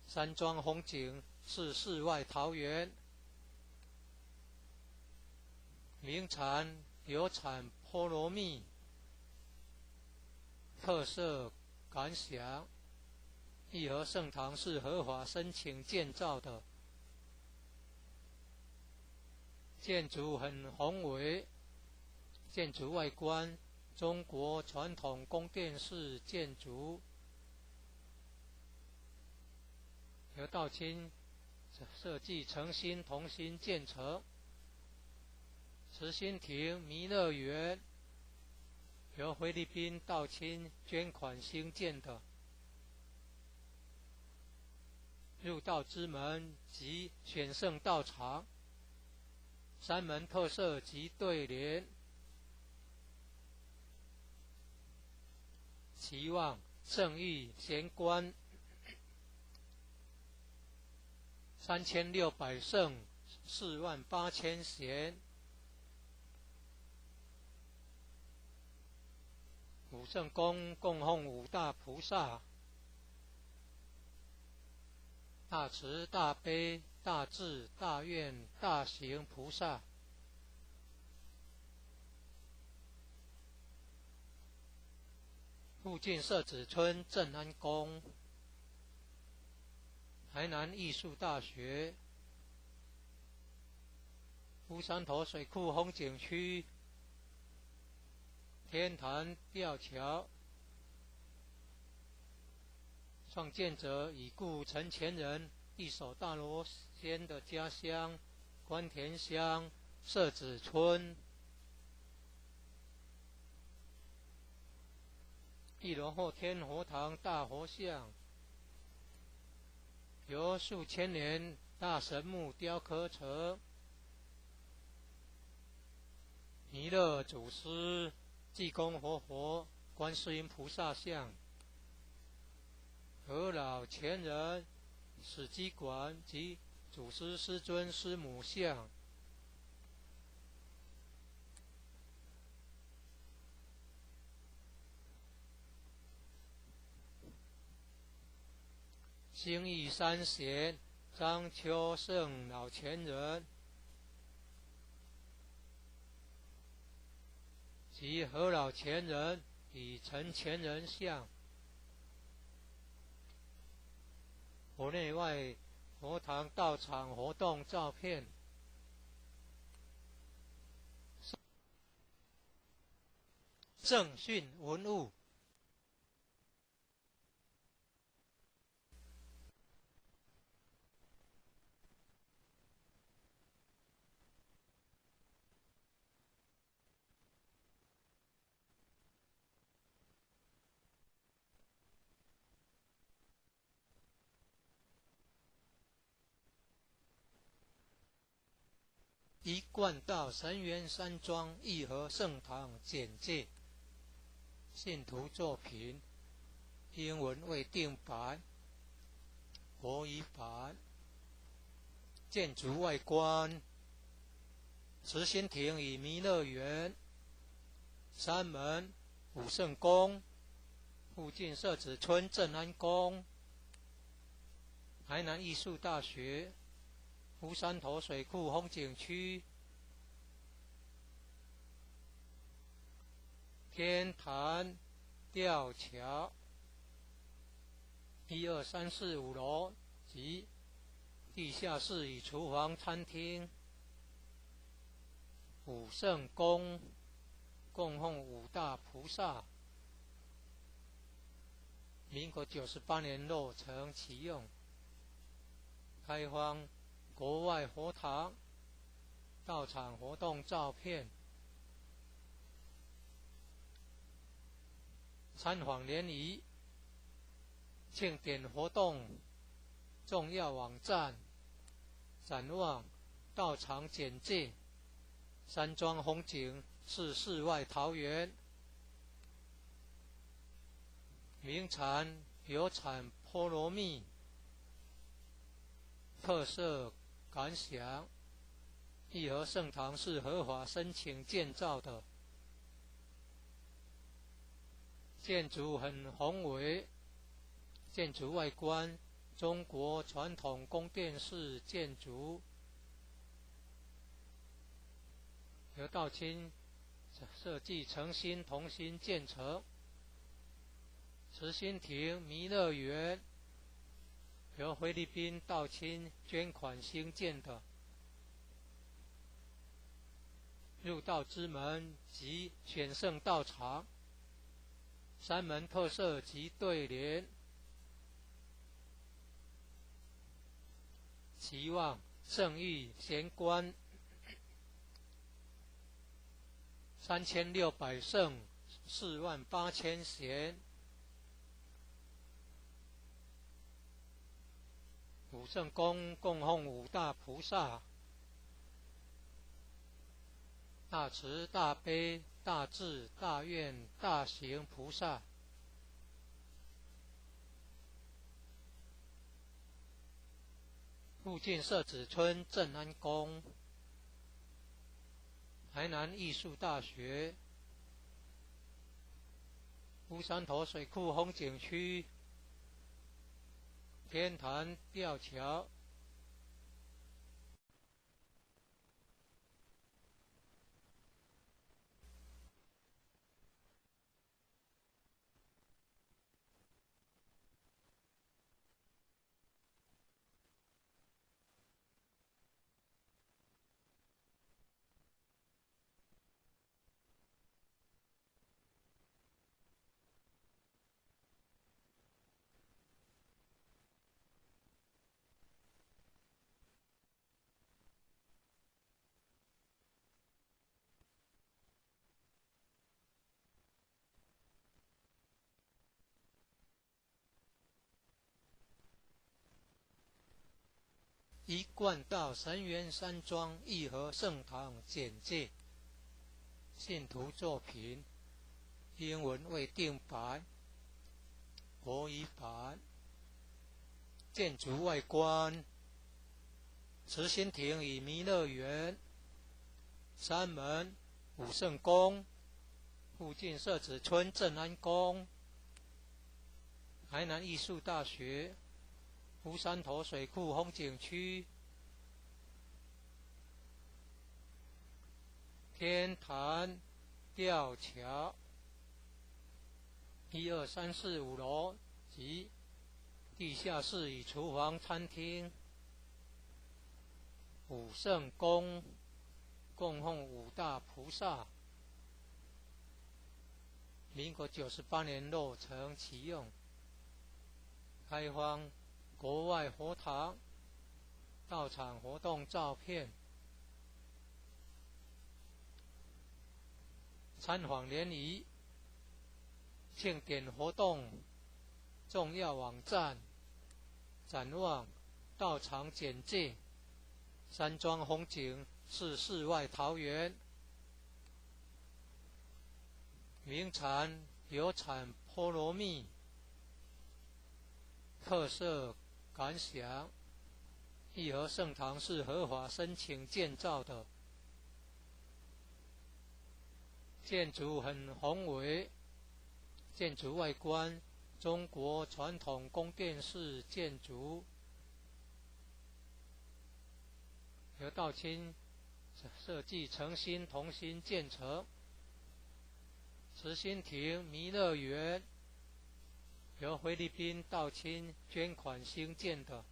山庄风景是世外桃源，名产有产菠萝蜜，特色感想：义和圣堂是合法申请建造的，建筑很宏伟，建筑外观中国传统宫殿式建筑，由道清设计诚心同心建成。慈心亭弥勒园由菲律宾道清捐款兴建的，入道之门及选圣道场，山门特色及对联，期望圣域贤官3600圣48000贤。武圣宫供奉五大菩萨，大慈大悲大智大愿大行菩萨。附近社子村正安宫，台南艺术大学，乌山头水库风景区，天坛吊桥，创建者已故陈前人一手大罗仙的家乡关田乡社子村。一楼后天佛堂大佛像，由数千年大神木雕刻成，弥勒祖师、济公活佛、观世音菩萨像，和老前人、史基馆及祖师师尊师母像。兴义三贤张秋胜老前人及何老前人与陈前人像，国内外佛堂道场活动照片，正训文物。一贯道神元山庄义和圣堂简介，信徒作品，英文未定版，国语版。建筑外观：慈心亭与弥勒园，山门、武圣宫，附近社子村正安宫，台南艺术大学乌山头水库风景区天坛吊桥1、2、3、4、5楼及地下室与厨房、餐厅。武圣宫供奉五大菩萨，民国98年落成启用，开放国外佛堂、道场活动照片。参访联谊、庆典活动重要网站、展望、道场简介。山庄风景是世外桃源，名产有产菠萝蜜，特色感想。义和圣堂是合法申请建造的，建筑很宏伟，建筑外观中国传统宫殿式建筑，由道清设计诚心同心建成。慈心亭弥勒园由菲律宾道清捐款兴建的，入道之门及选圣道场，山门特色及对联，期望圣域贤官3600圣48000贤。武圣宫供奉五大菩萨，大慈大悲大智大愿大行菩萨。附近社子村正安宫，台南艺术大学乌山头水库风景区天坛吊桥。一贯道神元山庄义和圣堂简介，信徒作品英文未定版，国语版。建筑外观，慈心亭与弥勒园，山门武圣宫，附近社子村正安宫，台南艺术大学乌山头水库风景区，天坛吊桥1、2、3、4、5楼及地下室与厨房、餐厅。武圣宫供奉五大菩萨，民国98年落成启用，开放国外佛堂、道场活动照片。参访联谊、庆典活动重要网站、展望、道场简介。山庄风景是世外桃源，名产有产菠萝蜜，特色感想。义和圣堂是合法申请建造的，建筑很宏伟，建筑外观中国传统宫殿式建筑，由道清设计诚心同心建成。慈心亭弥勒园由菲律宾道清捐款兴建的。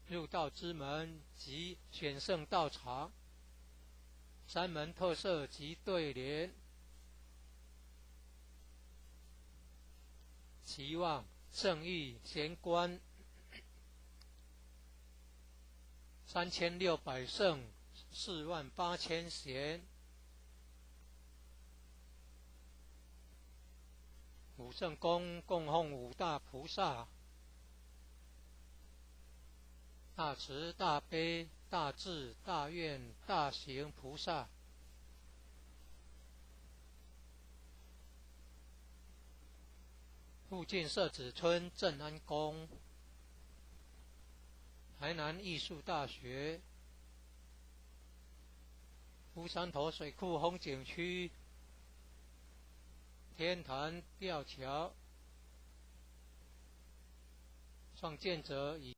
入道之门及选圣道场，三门特色及对联，期望圣意贤官3600圣48000贤，五圣宫供奉五大菩萨，大慈大悲大智大愿大行菩萨。附近社子村正安宫，台南艺术大学，乌山头水库风景区，天坛吊桥，创建者以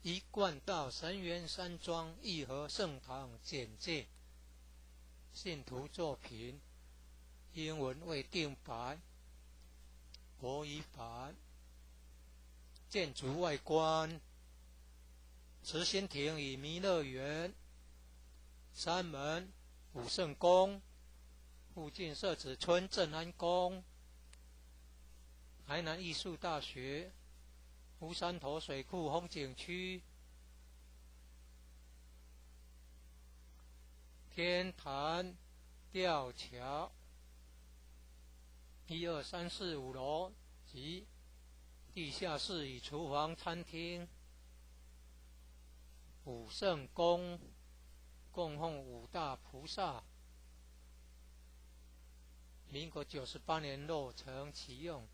一贯道神元山庄义和圣堂简介，信徒作品，英文未定版，国语版。建筑外观，慈心亭与弥勒园，三门武圣宫，附近社子村正安宫，台南艺术大学，乌山头水库风景区，天坛吊桥，1、2、3、4、5楼及地下室与厨房、餐厅。武圣宫供奉五大菩萨，民国98年落成启用，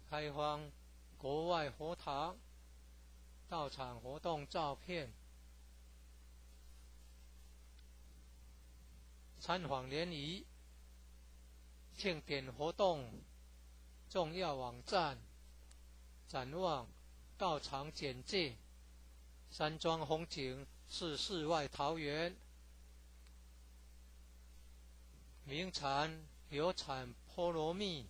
开放国外佛堂、道场活动照片。参访联谊、庆典活动重要网站，展望道场简介，山庄风景是世外桃源，名产有产菠萝蜜，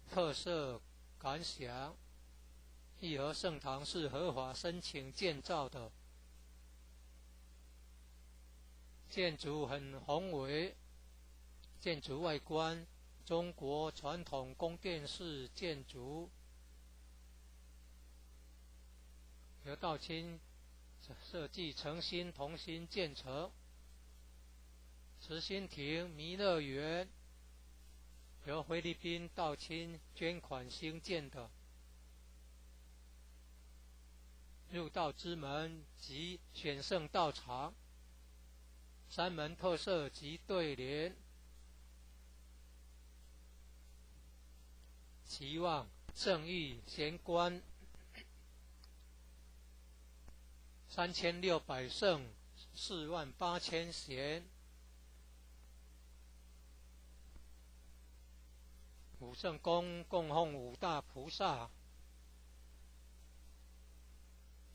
特色感想，义和圣堂是合法申请建造的，建筑很宏伟，建筑外观中国传统宫殿式建筑，由道清设计诚心同心建成。慈心亭弥勒园由菲律宾道清捐款兴建的。入道之门及选圣道场，三门特色及对联，期望圣意贤官3600圣48000贤，武圣宫供奉五大菩萨，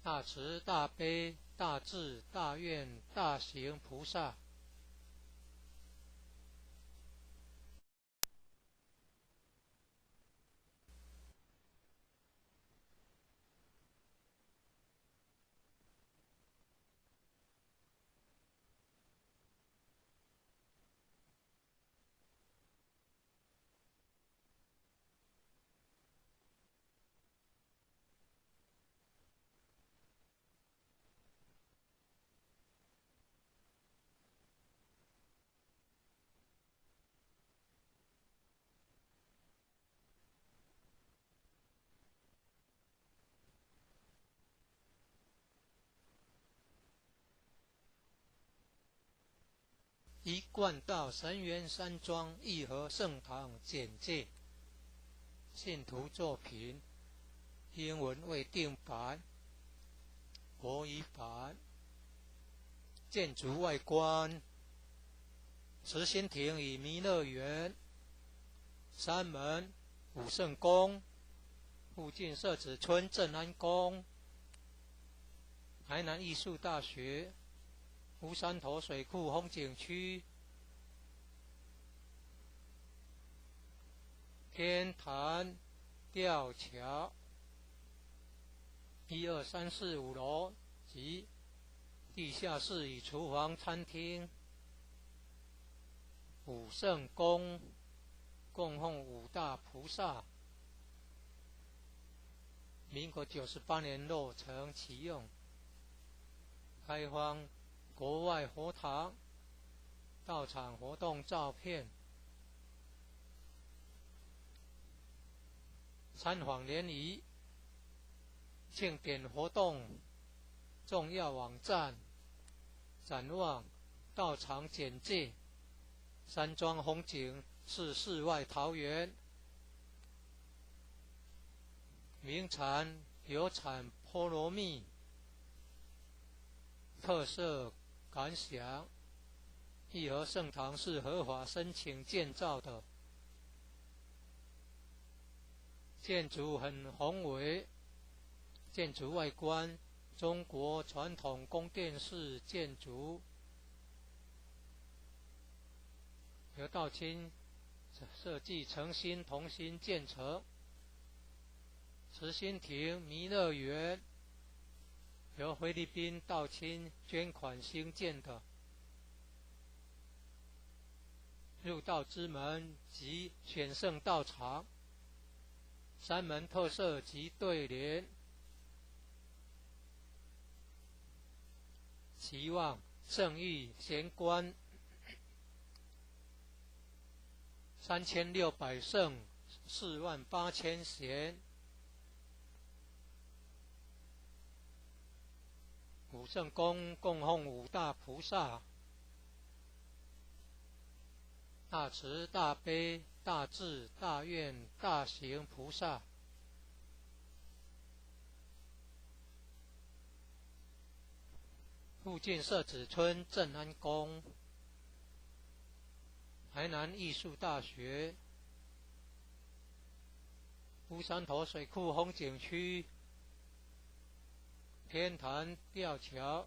大慈大悲大智大愿大行菩萨。一贯道神源山庄义和圣堂简介，信徒作品，英文未定版，国语版。建筑外观，慈心亭与弥勒园，山门武圣宫，附近社子村正安宫，台南艺术大学，乌山头水库风景区，天坛吊桥，1、2、3、4、5楼及地下室与厨房、餐厅。武圣宫供奉五大菩萨，民国98年落成启用，开放国外佛堂到场活动照片，参访联谊庆典活动重要网站，展望道场简介，山庄风景是世外桃源，名产有产菠萝蜜，特色感想，义和圣堂是合法申请建造的，建筑很宏伟，建筑外观中国传统宫殿式建筑，由道清设计诚心同心建成。慈心亭弥勒园由菲律宾道清捐款兴建的，入道之门及选圣道场，山门特色及对联，期望圣域贤官3600圣48000贤。武圣宫供奉五大菩萨，大慈大悲大智大愿大行菩萨，附近社子村正安宫，台南艺术大学，乌山头水库风景区，天坛吊桥，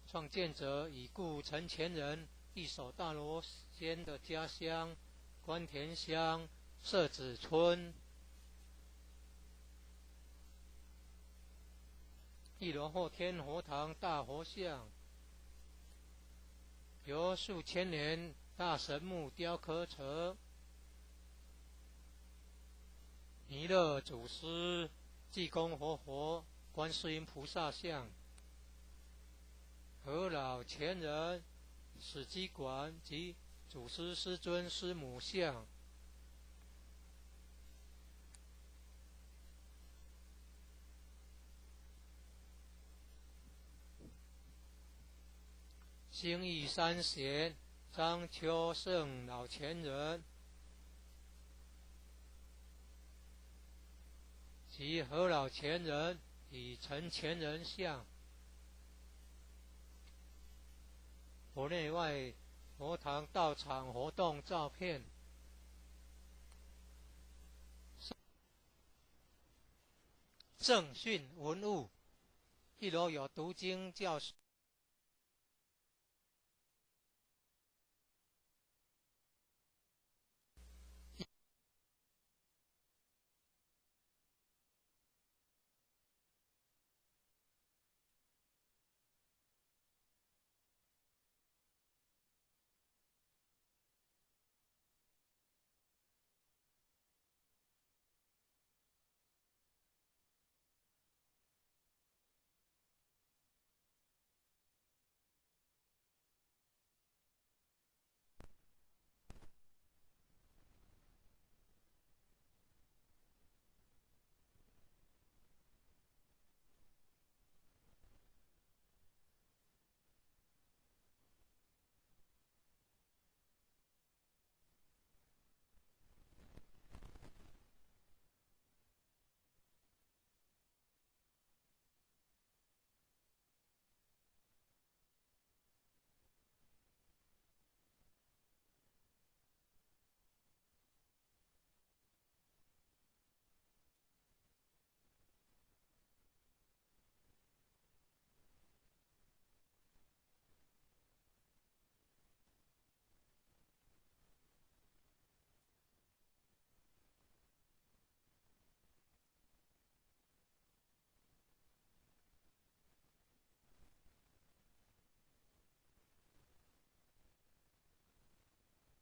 创建者已故陈前人一手大罗仙的家乡关田乡社子村。一楼后天佛堂大佛像，由数千年大神木雕刻成，弥勒祖师、济公活佛、观世音菩萨像，和老前人、史基馆及祖师师尊师母像，兴义三贤张秋胜老前人及何老前人与陈前人像，佛内外佛堂道场活动照片，正训文物，一楼有读经教室。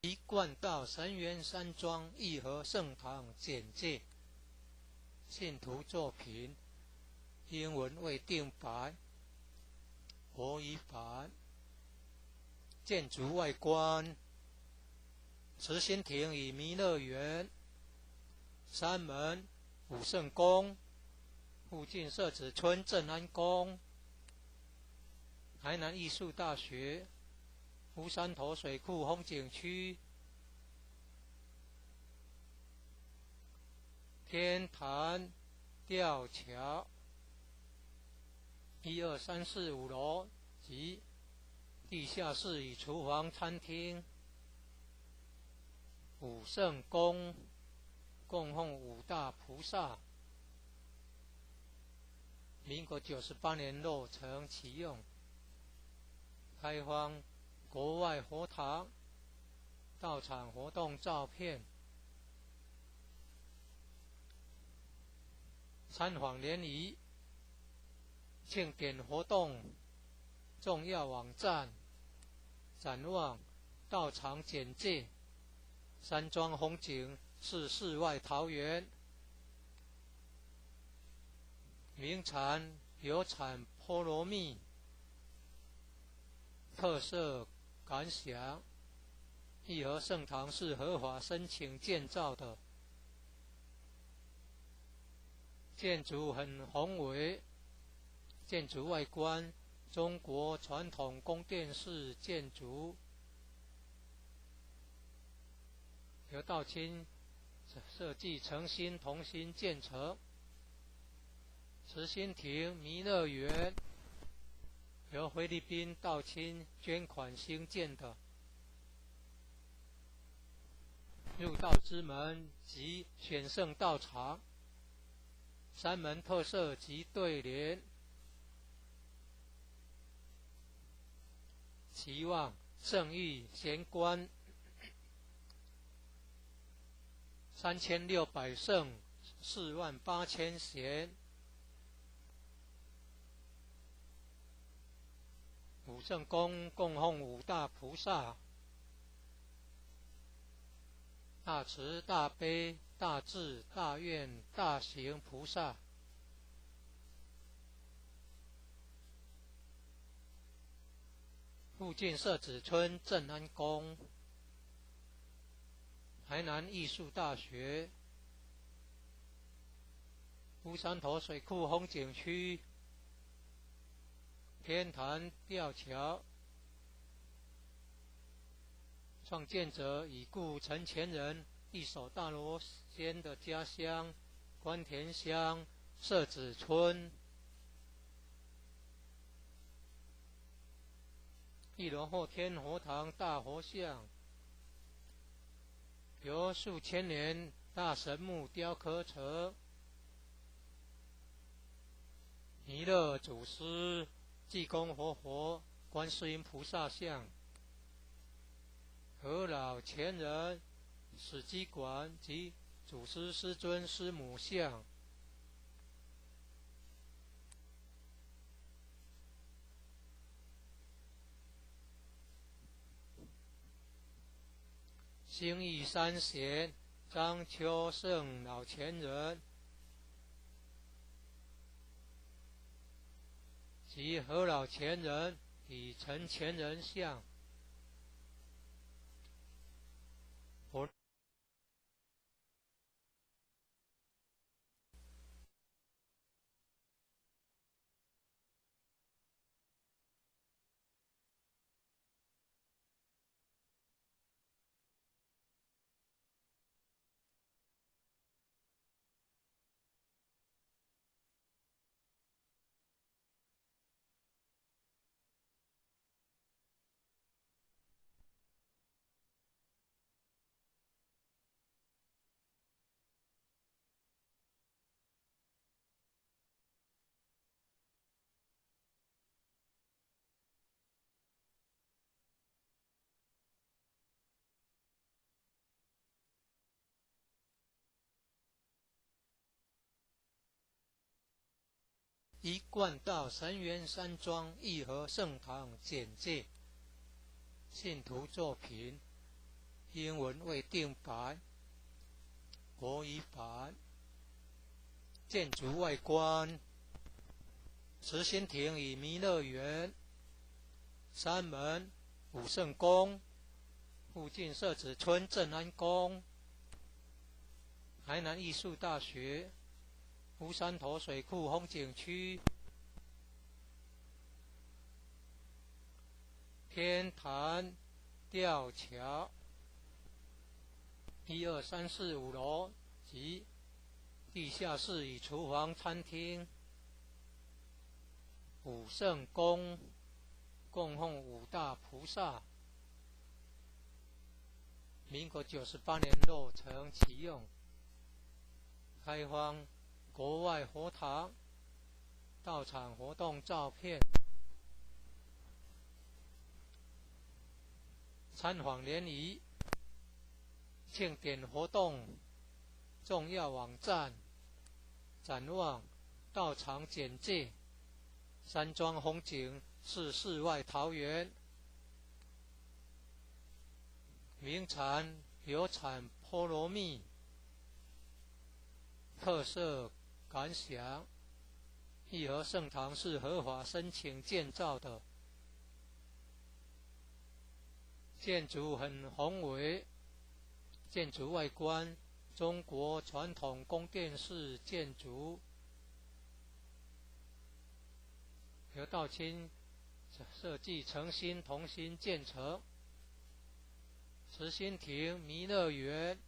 一贯道神源山庄义和圣堂简介，信徒作品，英文未定白，国语版。建筑外观，慈心亭与弥勒园，山门武圣宫，附近社子村正安宫，台南艺术大学，乌山头水库风景区，天坛吊桥，1、2、3、4、5楼及地下室与厨房、餐厅。武圣宫供奉五大菩萨，民国98年落成启用，开放国外佛堂到场活动照片，参访联谊庆典活动重要网站，展望道场简介，山庄风景是世外桃源，名产有产菠萝蜜，特色感想，义和圣堂是合法申请建造的，建筑很宏伟，建筑外观中国传统宫殿式建筑，由道清设计诚心同心建成。慈心亭弥勒园由菲律宾道清捐款兴建的，入道之门及选圣道场，山门特色及对联，期望圣域贤官3600圣48000贤。武圣宫供奉五大菩萨，大慈大悲大智大愿大行菩萨，附近社子村正安宫，台南艺术大学，乌山头水库风景区，天坛吊桥，创建者已故陈前人一手大罗仙的家乡关田乡社子村。一楼后天佛堂大佛像，由数千年大神木雕刻成，弥勒祖师、济公活佛、观世音菩萨像，和老前人、史基馆及祖师师尊师母像。兴义三贤张秋胜老前人及何老前人与陈前人像。一贯道神源山庄义和圣堂简介，信徒作品，英文为定白，国语版。建筑外观：慈心亭与弥勒园、山门、武圣宫，附近社子村正安宫、台南艺术大学、乌山头水库风景区、天坛吊桥1、2、3、4、5楼及地下室与厨房、餐厅。武圣宫供奉五大菩萨，民国98年落成启用，开放国外佛堂到场活动照片。参访联谊庆典活动重要网站展望到场简介。山庄风景是世外桃源，名产有产菠萝蜜，特色感想：义和圣堂是合法申请建造的，建筑很宏伟，建筑外观中国传统宫殿式建筑，由道清设计诚心同心建成。慈心亭弥勒园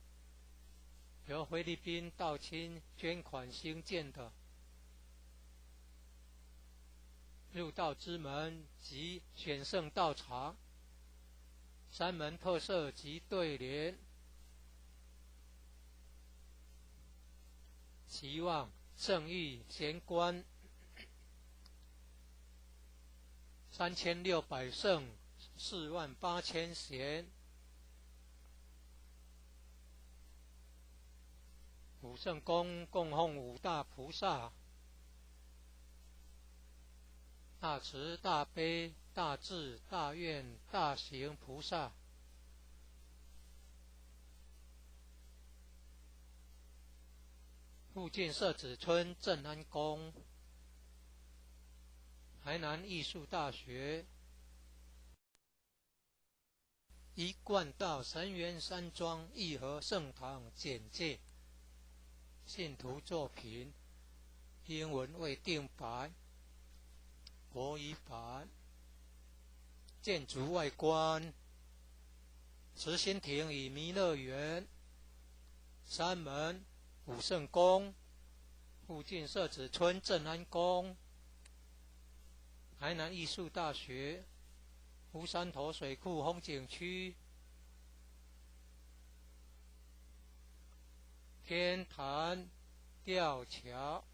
由菲律宾道清捐款兴建的，入道之门及选圣道场，山门特色及对联，期望圣域贤官3600圣48000贤。武圣宫供奉五大菩萨，大慈大悲大智大愿大行菩萨。附近社子村正安宫，台南艺术大学。一贯道神元山庄义和圣堂简介：信徒作品，英文为定白，国语版。建筑外观：慈心亭与弥勒园、山门、武圣宫，附近社子村正安宫、台南艺术大学、乌山头水库风景区、天坛吊桥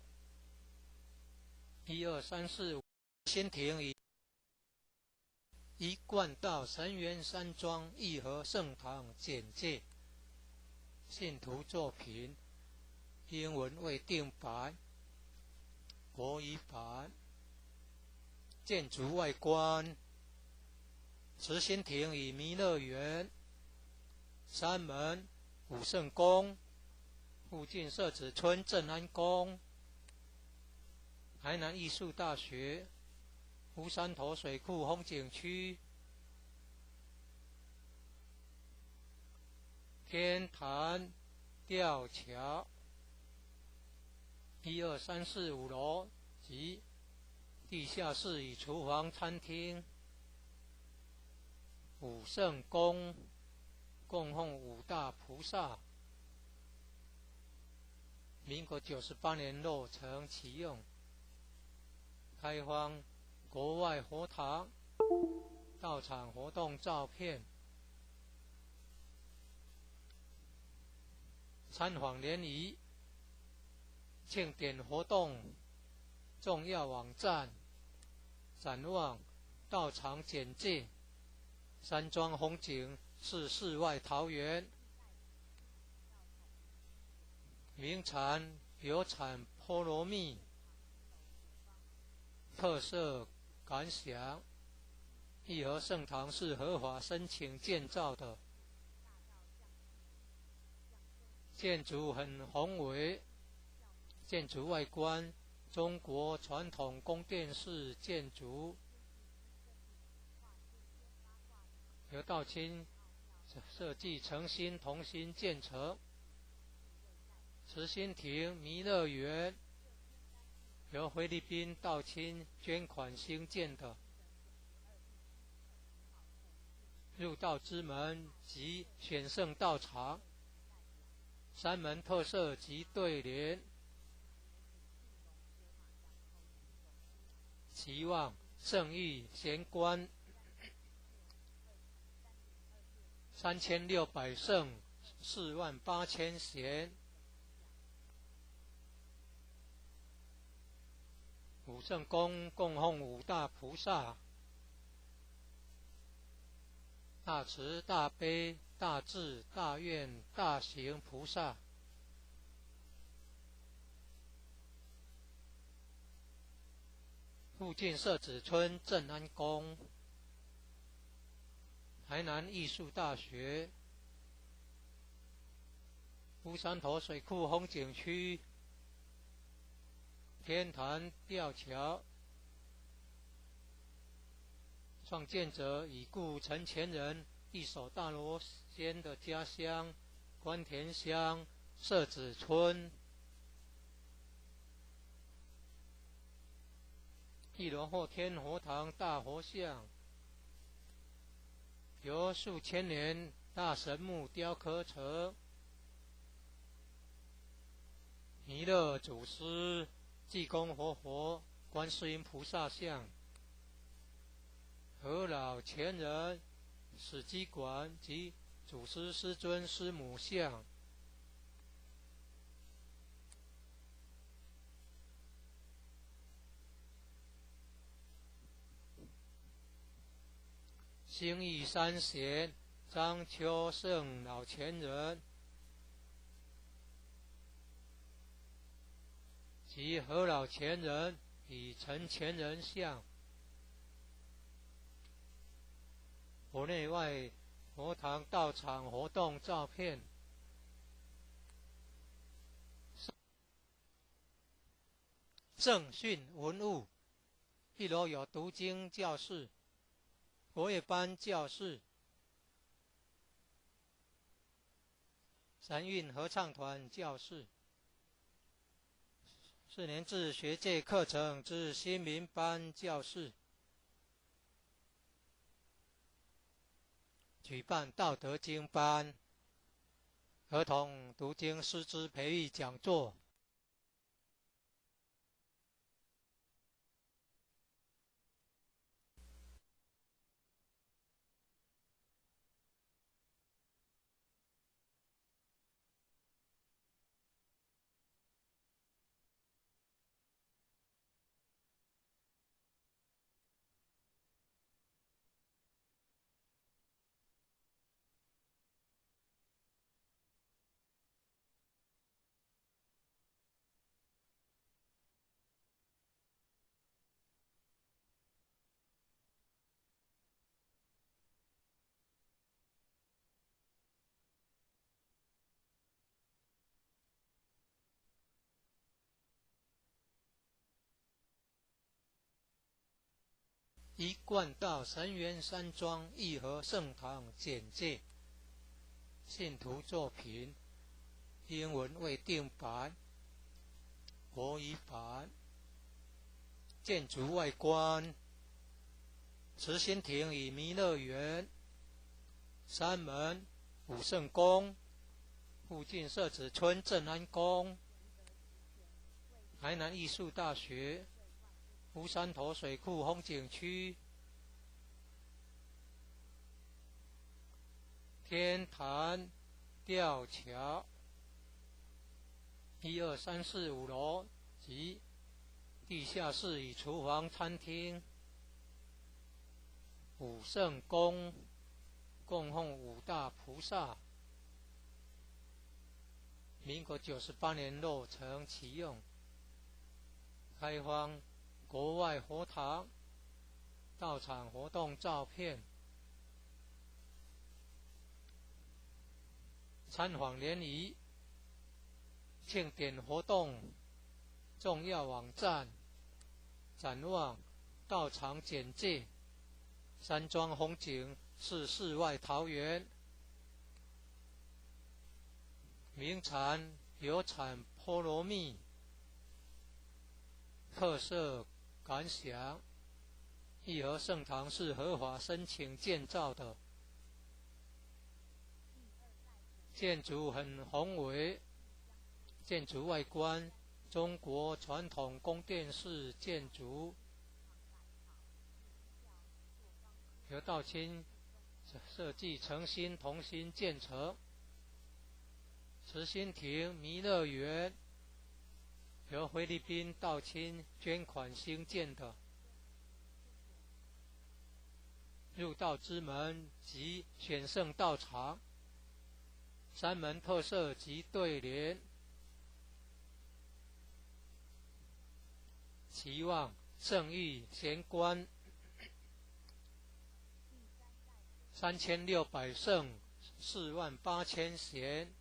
1、2、3、4、5。心亭与一贯道神元山庄义和圣堂简介：信徒作品，英文为定白，国语版。建筑外观：慈心亭与弥勒园、山门、武圣宫，附近社子村正安宫、台南艺术大学、乌山头水库风景区、天坛吊桥1、2、3、4、5楼及地下室与厨房、餐厅。武圣宫供奉五大菩萨，民国98年落成启用，开放国外佛堂到场活动照片。参访联谊庆典活动重要网站展望到场简介。山庄风景是世外桃源，名产有产菠萝蜜，特色感想：义和圣堂是合法申请建造的，建筑很宏伟，建筑外观中国传统宫殿式建筑，由道清设计诚心同心建成。慈心亭弥勒园由菲律宾道清捐款兴建的。入道之门及选圣道场，三门特色及对联，期望圣意贤官3600圣48000贤。五圣宫供奉五大菩萨：大慈大悲大智大愿大行菩萨。附近社子村正安宫，台南艺术大学，乌山头水库风景区，天坛吊桥，创建者已故陈前人一手大罗仙的家乡关田乡社子村。一楼后天佛堂大佛像，由数千年大神木雕刻成。弥勒祖师、济公活佛、观世音菩萨像，和老前人史基馆及祖师师尊师母像。兴义三贤张秋胜老前人及何老前人与陈前人像。佛内外佛堂道场活动照片。正训文物，一楼有读经教室、国乐班教室、三韵合唱团教室、4年制学界课程之新民班教室，举办道德经班、儿童读经师资培育讲座。一贯道神元山庄义和圣堂简介，信徒作品，英文未定版，国语版。建筑外观，慈心亭与弥勒园，三门武圣宫，附近社子村正安宫，台南艺术大学，乌山头水库风景区，天坛吊桥，1、2、3、4、5楼及地下室与厨房、餐厅。武圣宫供奉五大菩萨，民国98年落成启用，开放国外佛堂道场活动照片。参访联谊，庆典活动重要网站、展望、道场简介。山庄风景是世外桃源，名产有产菠萝蜜，特色感想。义和圣堂是合法申请建造的，建筑很宏伟，建筑外观中国传统宫殿式建筑，由道清设计诚心同心建成。慈心亭弥勒园由菲律宾道清捐款兴建的。入道之门及选圣道场，山门特色及对联，期望圣域贤官3600圣48000贤，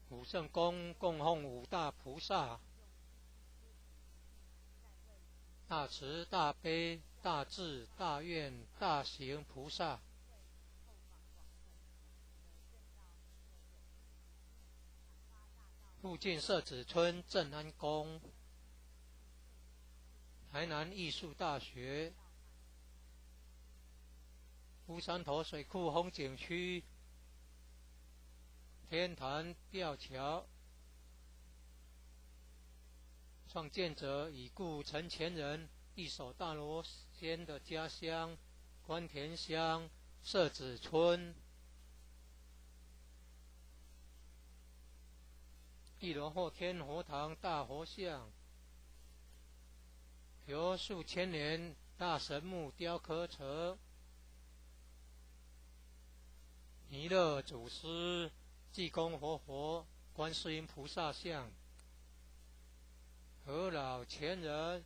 五圣宫供奉五大菩萨，大慈大悲大智大愿大行菩萨。附近社子村正安宫，台南艺术大学，乌山头水库风景区，天坛吊桥，创建者已故陈前人一手大罗仙的家乡关田乡社子村。一楼后天佛堂大佛像，由数千年大神木雕刻成，弥勒祖师、济公活佛、观世音菩萨像，和老前人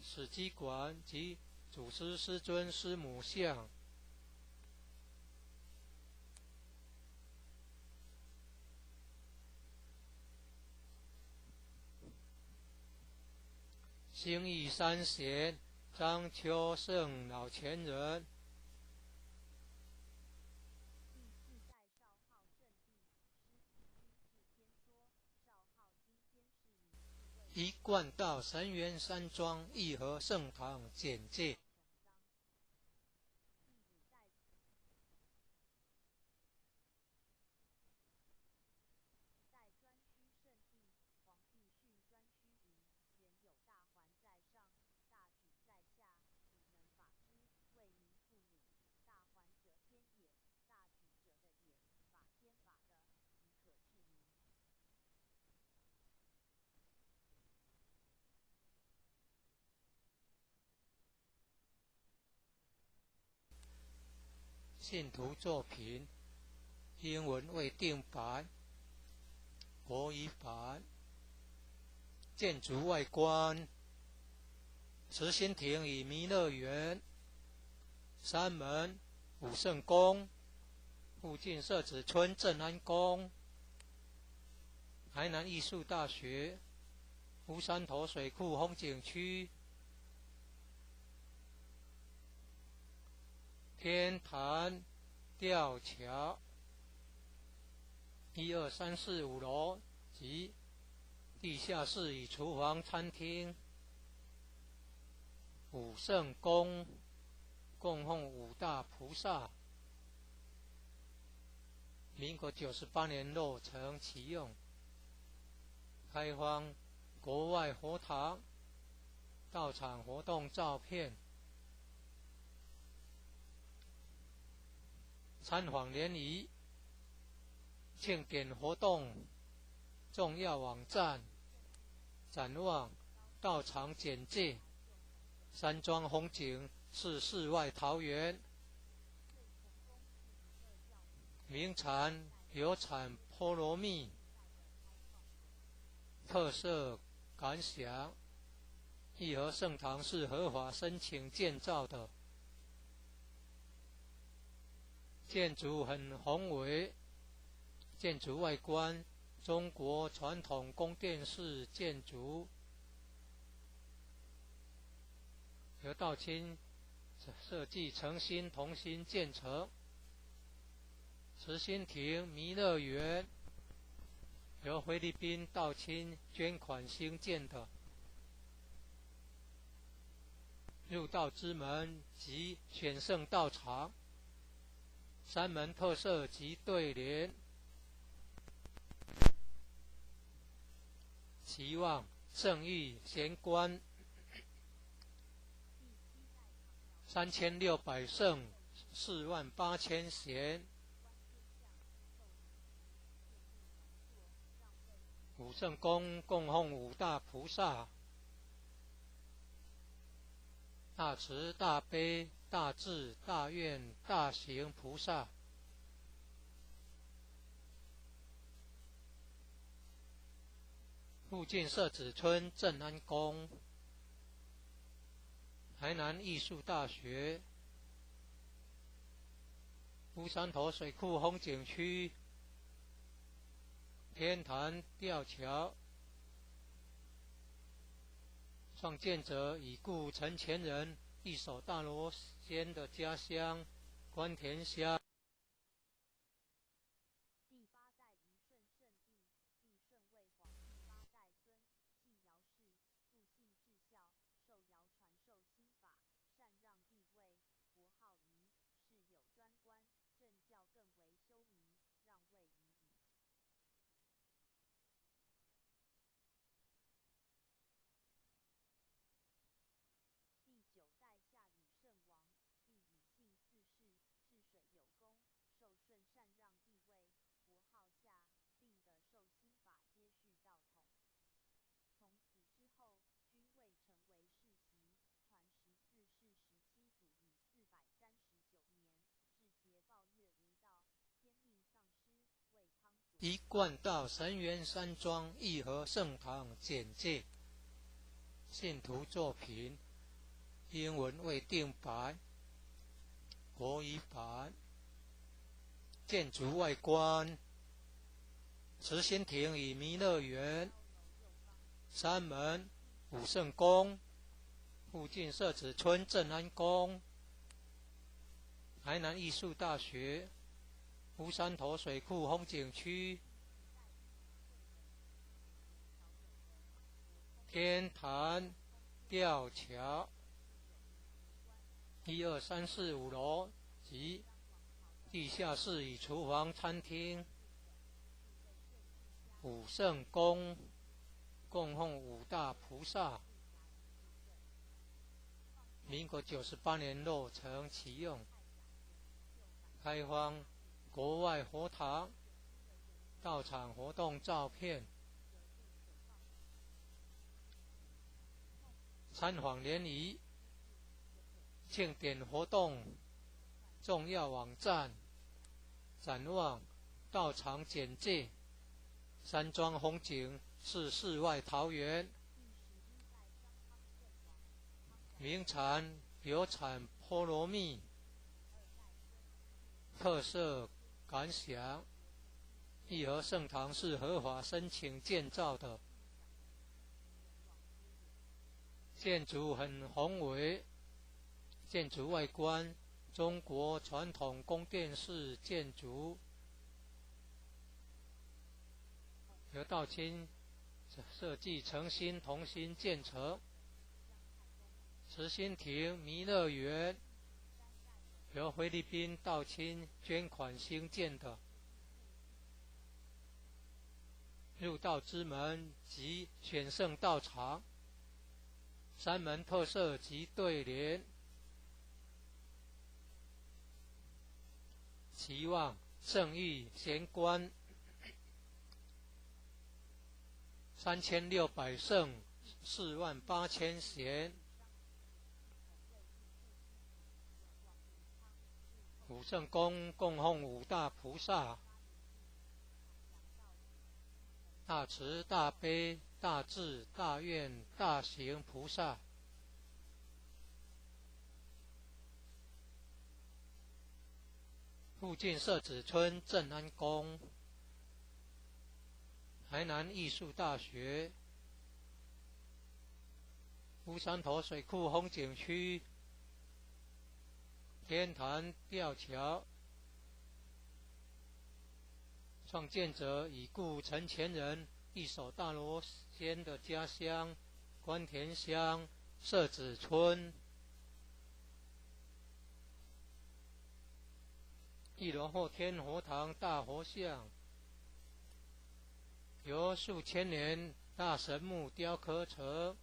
史基馆及祖师师尊师母像。兴义三贤张秋胜老前人，一贯道神元山庄义和圣堂简介。信徒作品英文未定版，国语版。建筑外观：慈心亭与弥勒园，山门、武圣宫，附近社子村正安宫，台南艺术大学，乌山头水库风景区，天坛吊桥，1、2、3、4、5楼及地下室与厨房、餐厅。武圣宫供奉五大菩萨，民国98年落成启用，开放国外佛堂、道场活动照片。参访联谊、庆典活动重要网站、展望、道场简介。山庄风景是世外桃源，名产有产菠萝蜜，特色感想。义和圣堂是合法申请建造的，建筑很宏伟，建筑外观，中国传统宫殿式建筑，由道清设计诚心同心建成。慈心亭弥勒园由菲律宾道清捐款兴建的。入道之门及选圣道场，三门特色及对联，期望圣域贤官3600圣48000贤，五圣宫供奉五大菩萨，大慈大悲大智大愿大行菩萨。附近社子村正安宫，台南艺术大学，乌山头水库风景区，天坛吊桥，创建者已故陈前人一手大罗仙的家乡关田乡。第八代虞舜圣帝，帝舜为皇第八代孙，姓姚氏，父姓至孝，受尧传授心法，禅让帝位，国号虞，世有专官，政教更为修明，让位于矣。第九代夏禹圣王，帝禹姓四世，治水有功，受舜禅让帝位，国号夏，并的授心法接续道统。从此之后，均未成为世袭，传14世17主以439年，至节报月无道，天命丧失，为汤所。一贯道神元山庄义和圣堂简介，信徒作品，英文未定版，国语版。建筑外观，慈心亭与弥勒园，三门武圣宫，附近社子村正安宫，台南艺术大学，乌山头水库风景区，天坛吊桥，1、2、3、4、5楼及地下室与厨房、餐厅。武圣宫供奉五大菩萨，民国98年落成启用，开放国外佛堂、道场活动照片，参访联谊、庆典活动重要网站，展望道场简介，山庄风景是世外桃源，名产有产菠萝蜜，特色感想，义和圣堂是合法申请建造的，建筑很宏伟，建筑外观中国传统宫殿式建筑，由道清设计诚心同心建成。慈心亭弥勒园由菲律宾道清捐款兴建的。入道之门及选圣道场，三门特色及对联，期望圣域贤官3600圣48000贤，武圣宫供奉五大菩萨，大慈大悲大智大愿大行菩萨。附近社子村正安宫，台南艺术大学乌山头水库风景区天坛吊桥创建者已故陈前人一手大罗仙的家乡关田乡社子村，一楼后天佛堂大佛像，由数千年大神木雕刻成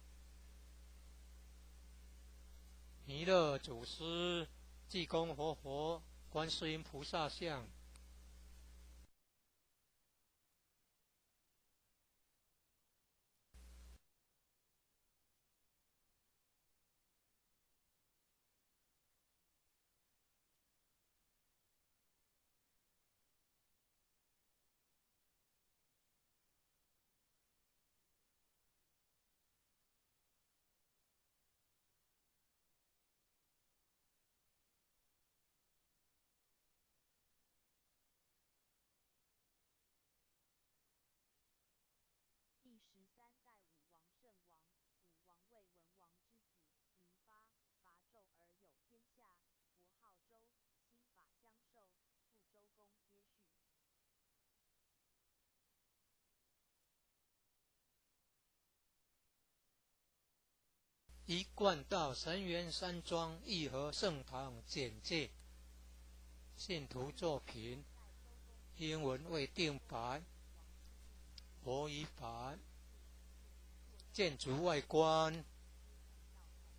弥勒祖师、济公活佛、观世音菩萨像。第13代武王圣王，武王为文王之子，名发，伐纣而有天下，国号周，心法相授，复周公接续。一贯道神元山庄义和圣堂简介，信徒作品，英文未定版，国语版。建筑外观，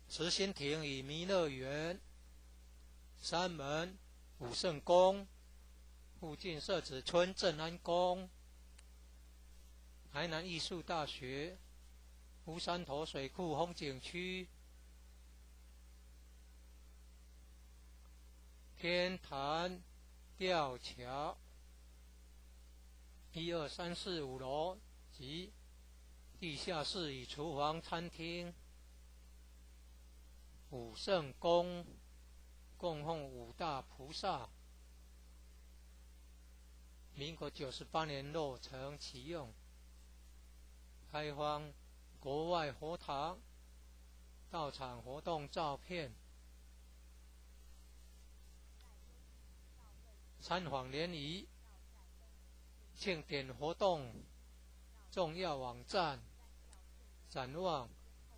慈心亭与弥勒园，山门、武圣宫，附近社子村正安宫，台南艺术大学乌山头水库风景区，天坛吊桥，1、2、3、4、5楼及地下室与厨房、餐厅，武圣宫供奉五大菩萨，民国98年落成启用，开放国外佛堂到场活动照片，参访联谊、庆典活动重要网站。展望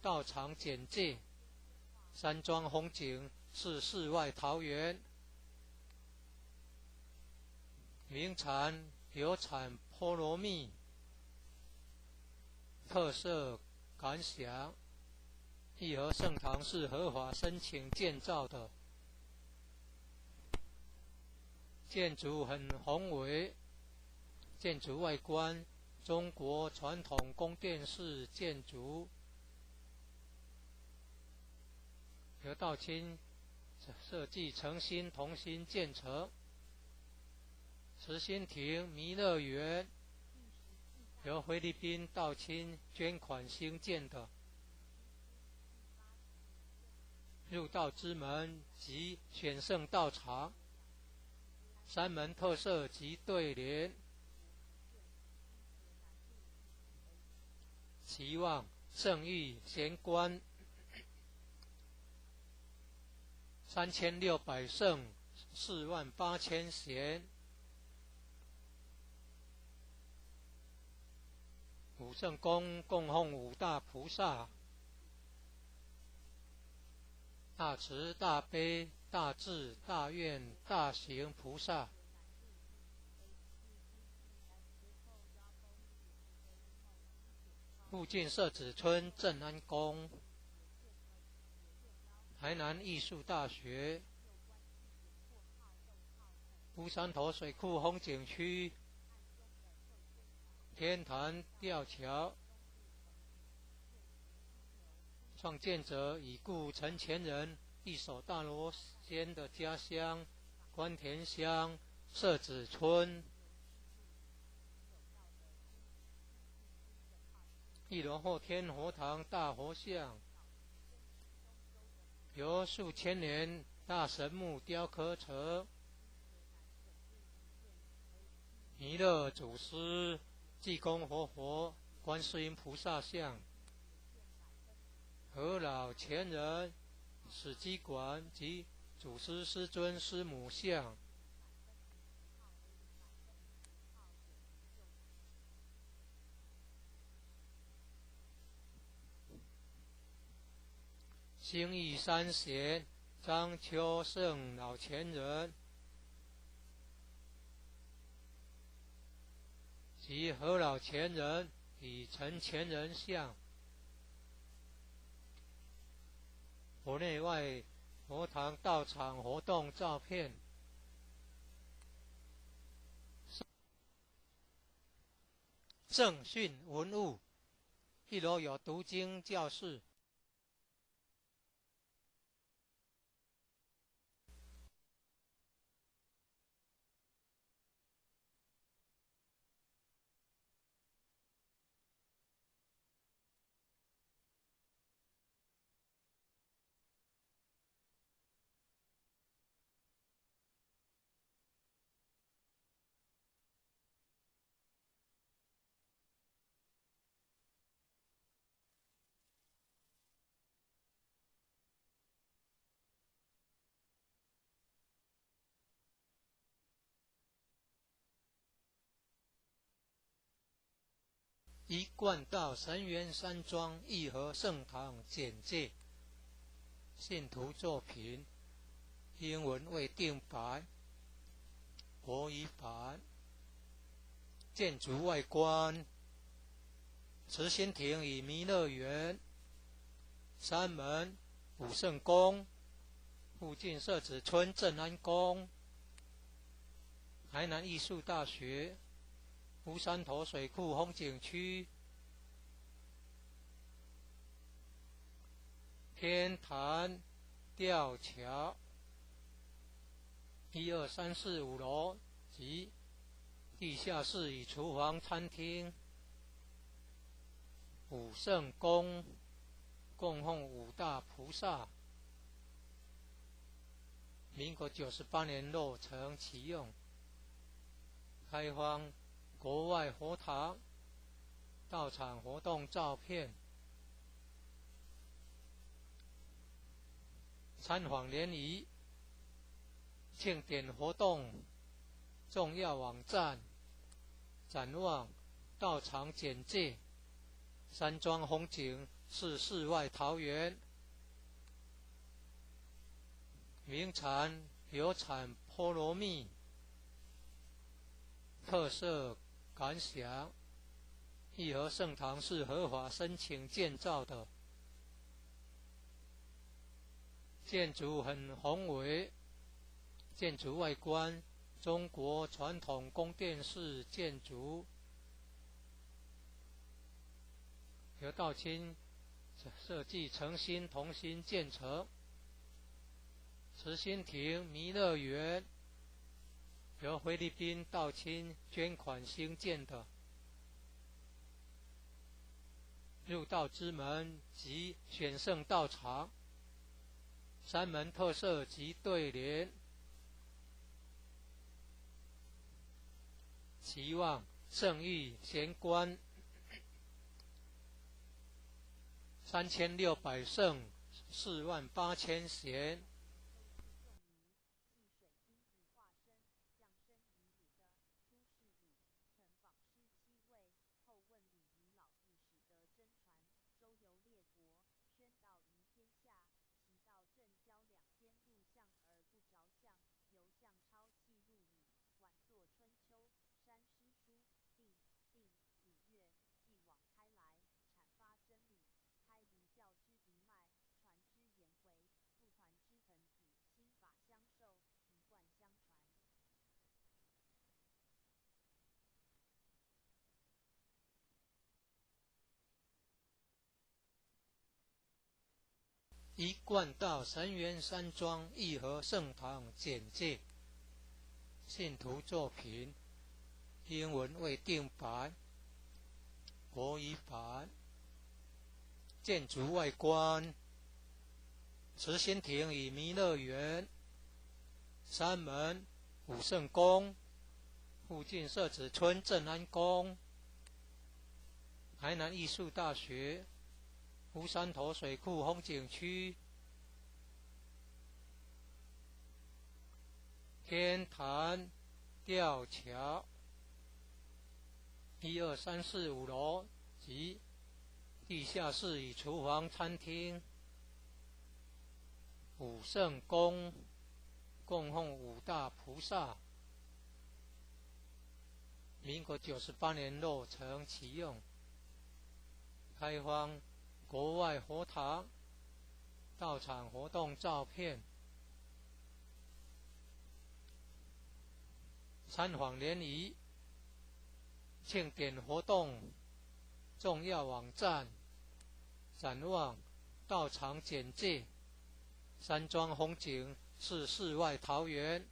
道场简介，山庄风景是世外桃源，名产有产菠萝蜜，特色感想，义和圣堂是合法申请建造的，建筑很宏伟，建筑外观中国传统宫殿式建筑，由道清设计诚心同心建成。慈心亭弥勒园由菲律宾道清捐款兴建的，入道之门及选圣道场，山门特色及对联，期望圣域贤官3600圣48000贤，武圣宫供奉五大菩萨，大慈大悲大智大愿大行菩萨，附近社子村正安宫，台南艺术大学乌山头水库风景区，天坛吊桥，创建者已故陈前人一手大罗仙的家乡关田乡社子村，一楼后天佛堂大佛像，由数千年大神木雕刻成弥勒祖师、济公活佛、观世音菩萨像、和老前人、史基馆及祖师师尊师母像。兴义三贤张秋圣老前人及何老前人与陈前人像。佛内外佛堂道场活动照片。正训文物，一楼有读经教室。一贯道神元山庄义和圣堂简介。信徒作品，英文未定版，国语版。建筑外观，慈心亭与弥勒园，山门、武圣宫，附近社子村镇安宫，台南艺术大学，乌山头水库风景区，天坛吊桥，1、2、3、4、5楼及地下室与厨房、餐厅。武圣宫供奉5大菩萨。民国98年落成启用，开放国外佛堂道场活动照片。参访联谊庆典活动重要网站，展望道场简介。山庄风景是世外桃源，名产有产菠萝蜜。特色感想：义和圣堂是合法申请建造的，建筑很宏伟，建筑外观中国传统宫殿式建筑，由道清设计诚心同心建成。慈心亭弥勒园由菲律宾道清捐款兴建的。入道之门及选圣道场，山门特色及对联。期望圣誉贤官3600圣48000贤。一贯道神元山庄义和圣堂简介。信徒作品，英文未定版，国语版。建筑外观，慈心亭与弥勒园，山门、武圣宫，附近社子村镇安宫，台南艺术大学乌山头水库风景区天坛吊桥1、2、3、4、5楼及地下室与厨房、餐厅。武圣宫供奉五大菩萨，民国98年落成启用，开放国外佛堂到场活动照片。参访联谊庆典活动重要网站展望到场简介。山庄风景是世外桃源，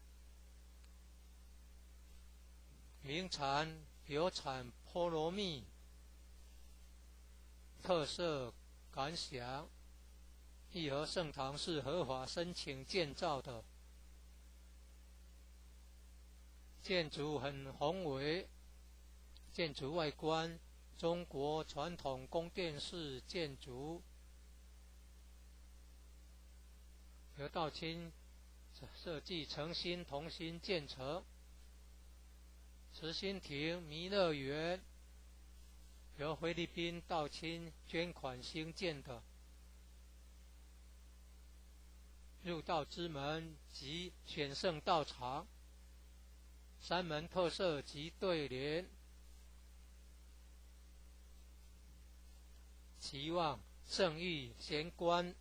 名产有产菠萝蜜，特色感想。义和圣堂是合法申请建造的，建筑很宏伟，建筑外观中国传统宫殿式建筑，由道清设计诚心同心建成。慈心亭弥勒园由菲律宾道清捐款兴建的，入道之门及选圣道场，山门特色及对联，期望圣域贤官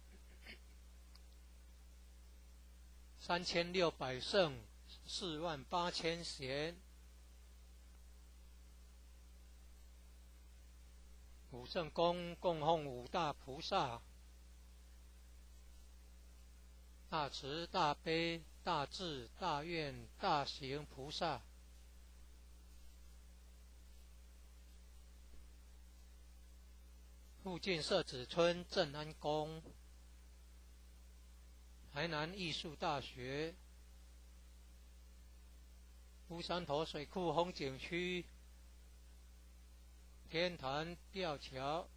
3600圣48000贤。武圣宫供奉五大菩萨，大慈大悲大智大愿大行菩萨。附近社子村正安宫，台南艺术大学乌山头水库风景区天坛吊桥。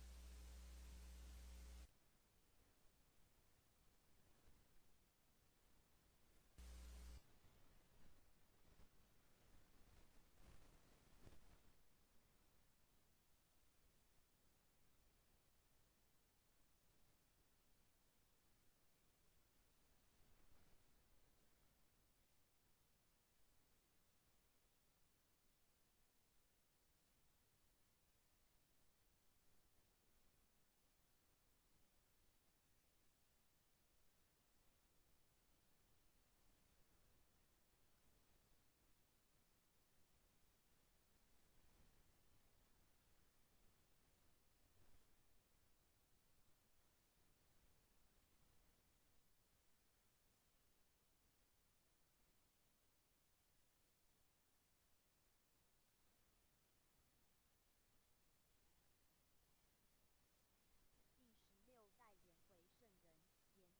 第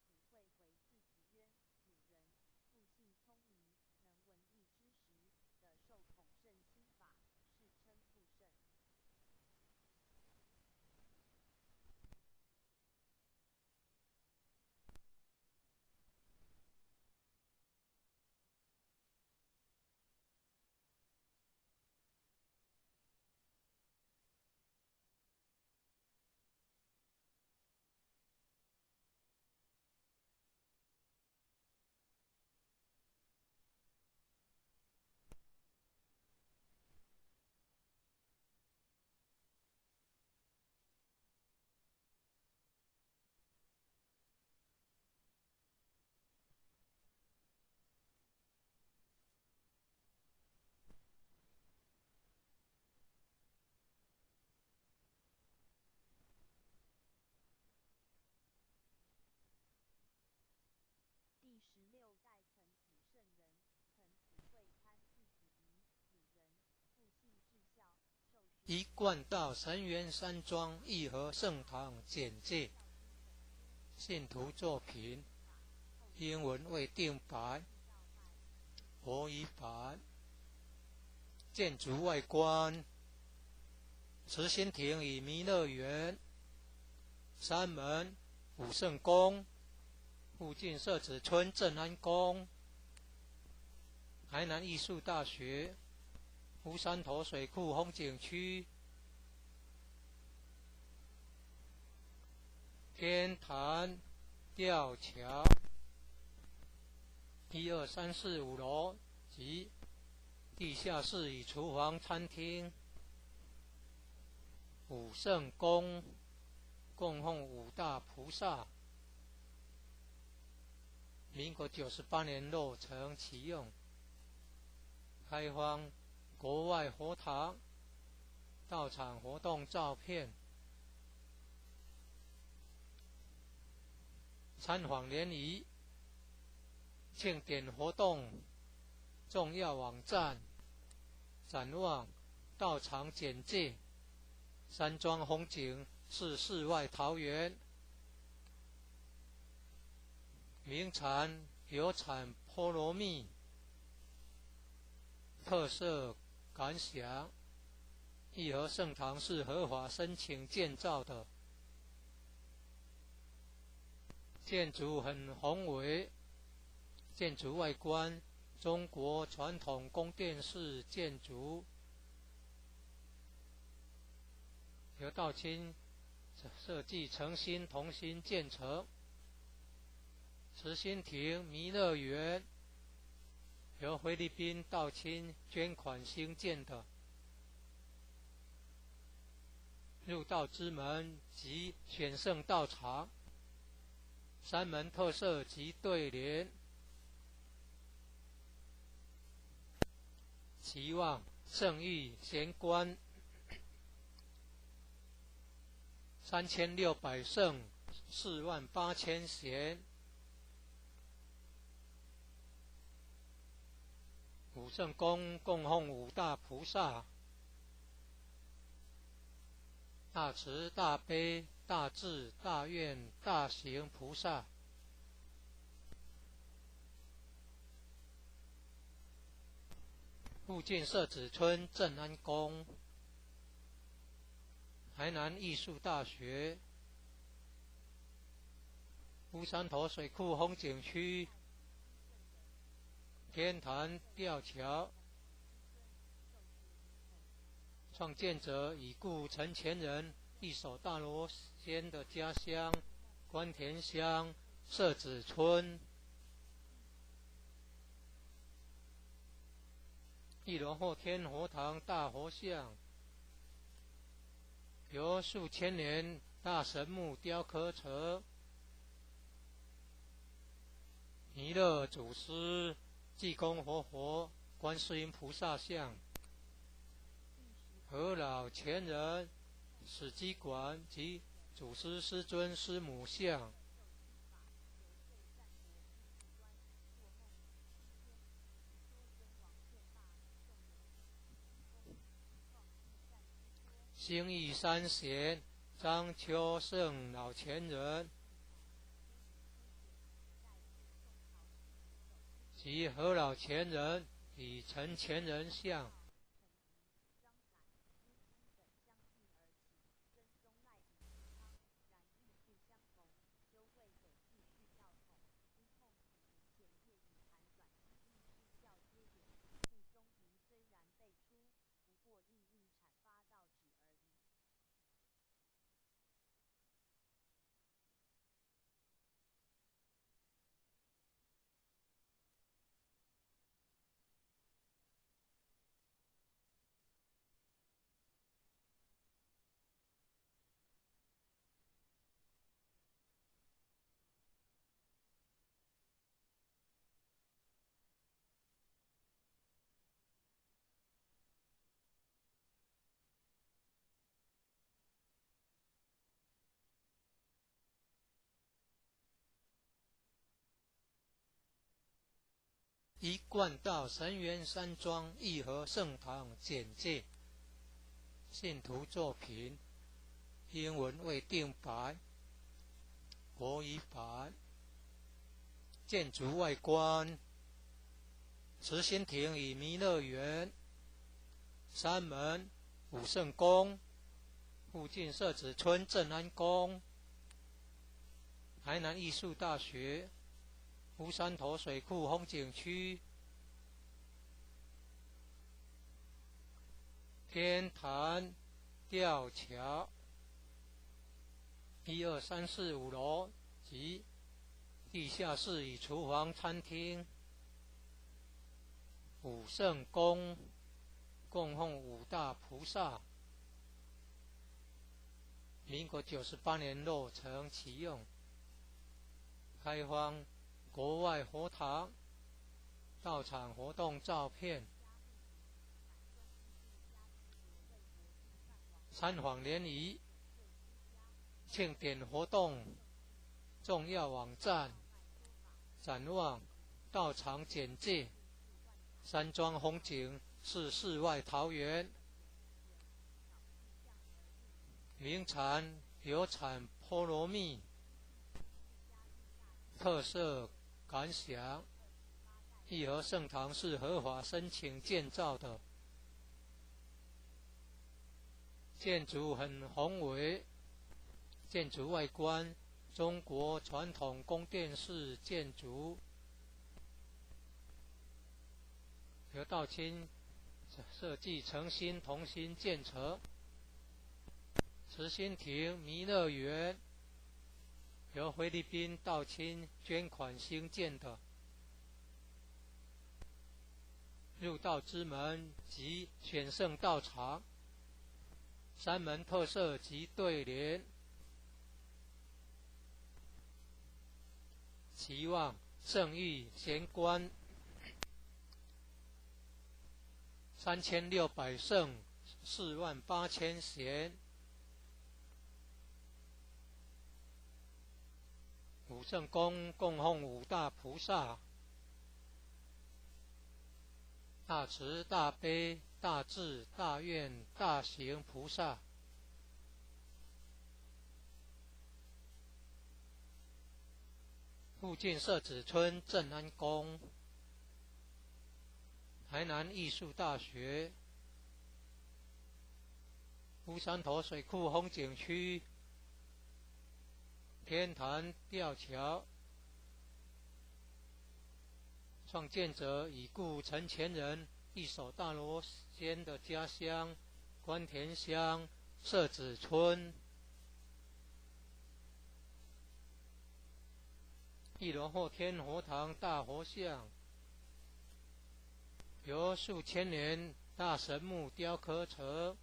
16代颜回圣人，颜子会回字子渊，鲁人，复性聪明，能文艺之时的受统圣心法，世称复圣。第16代曾子圣人，曾子会参字子仪，鲁人，复姓至孝，受学。一贯道神元山庄义和圣堂简介，信徒作品，英文未定版，国语版。建筑外观慈心亭与弥勒园、三门、武圣宫，附近社子村正安宫，台南艺术大学、乌山头水库风景区、天坛吊桥1、2、3、4、5楼及地下室与厨房、餐厅。武圣宫供奉五大菩萨，民国98年落成启用，开放国外佛堂到场活动照片，参访联谊、庆典活动重要网站、展望、到场简介。山庄风景是世外桃源，名产有产菠萝蜜，特色感想。义和圣堂是合法申请建造的，建筑很宏伟，建筑外观中国传统宫殿式建筑，由道清设计诚心同心建成。慈心亭弥勒园由菲律宾道清捐款兴建的，入道之门及选圣道场，三门特色及对联，期望圣誉贤官3600圣48000贤。武圣宫供奉五大菩萨，大慈大悲大智大愿大行菩萨。附近社子村正安宫，台南艺术大学、乌山头水库风景区、天坛吊桥，创建者已故陈前人一手大罗仙的家乡关田乡社子村。一楼后天佛堂大佛像，由数千年大神木雕刻成，弥勒祖师、济公活佛、观世音菩萨像，和老前人、史基馆及祖师师尊师母像。兴义三贤张秋圣老前人及何老前人与陈前人像。一贯道神元山庄义和圣堂简介，信徒作品英文未定版，国语版。建筑外观：慈心亭与弥勒园、三门、武圣宫、附近社子村正安宫，台南艺术大学，乌山头水库风景区，天坛吊桥，1、2、3、4、5楼及地下室与厨房、餐厅。武圣宫供奉五大菩萨，民国98年落成启用，开放国外佛堂，到场活动照片，参访联谊，庆典活动，重要网站，展望，到场简介。山庄风景是世外桃源，名产有产菠萝蜜，特色感想，义和圣堂是合法申请建造的，建筑很宏伟，建筑外观中国传统宫殿式建筑，由道清设计诚心同心建成。慈心亭弥勒园由菲律宾道清捐款兴建的，入道之门及选圣道场，山门特色及对联，期望圣誉贤官3600圣48000贤。武圣宫供奉五大菩萨，大慈大悲大智大愿大行菩萨。附近社子村正安宫，台南艺术大学，乌山头水库风景区，天坛吊桥，创建者已故陈前人一手大罗仙的家乡关田乡社子村。1楼后天佛堂大佛像，由数千年大神木雕刻成，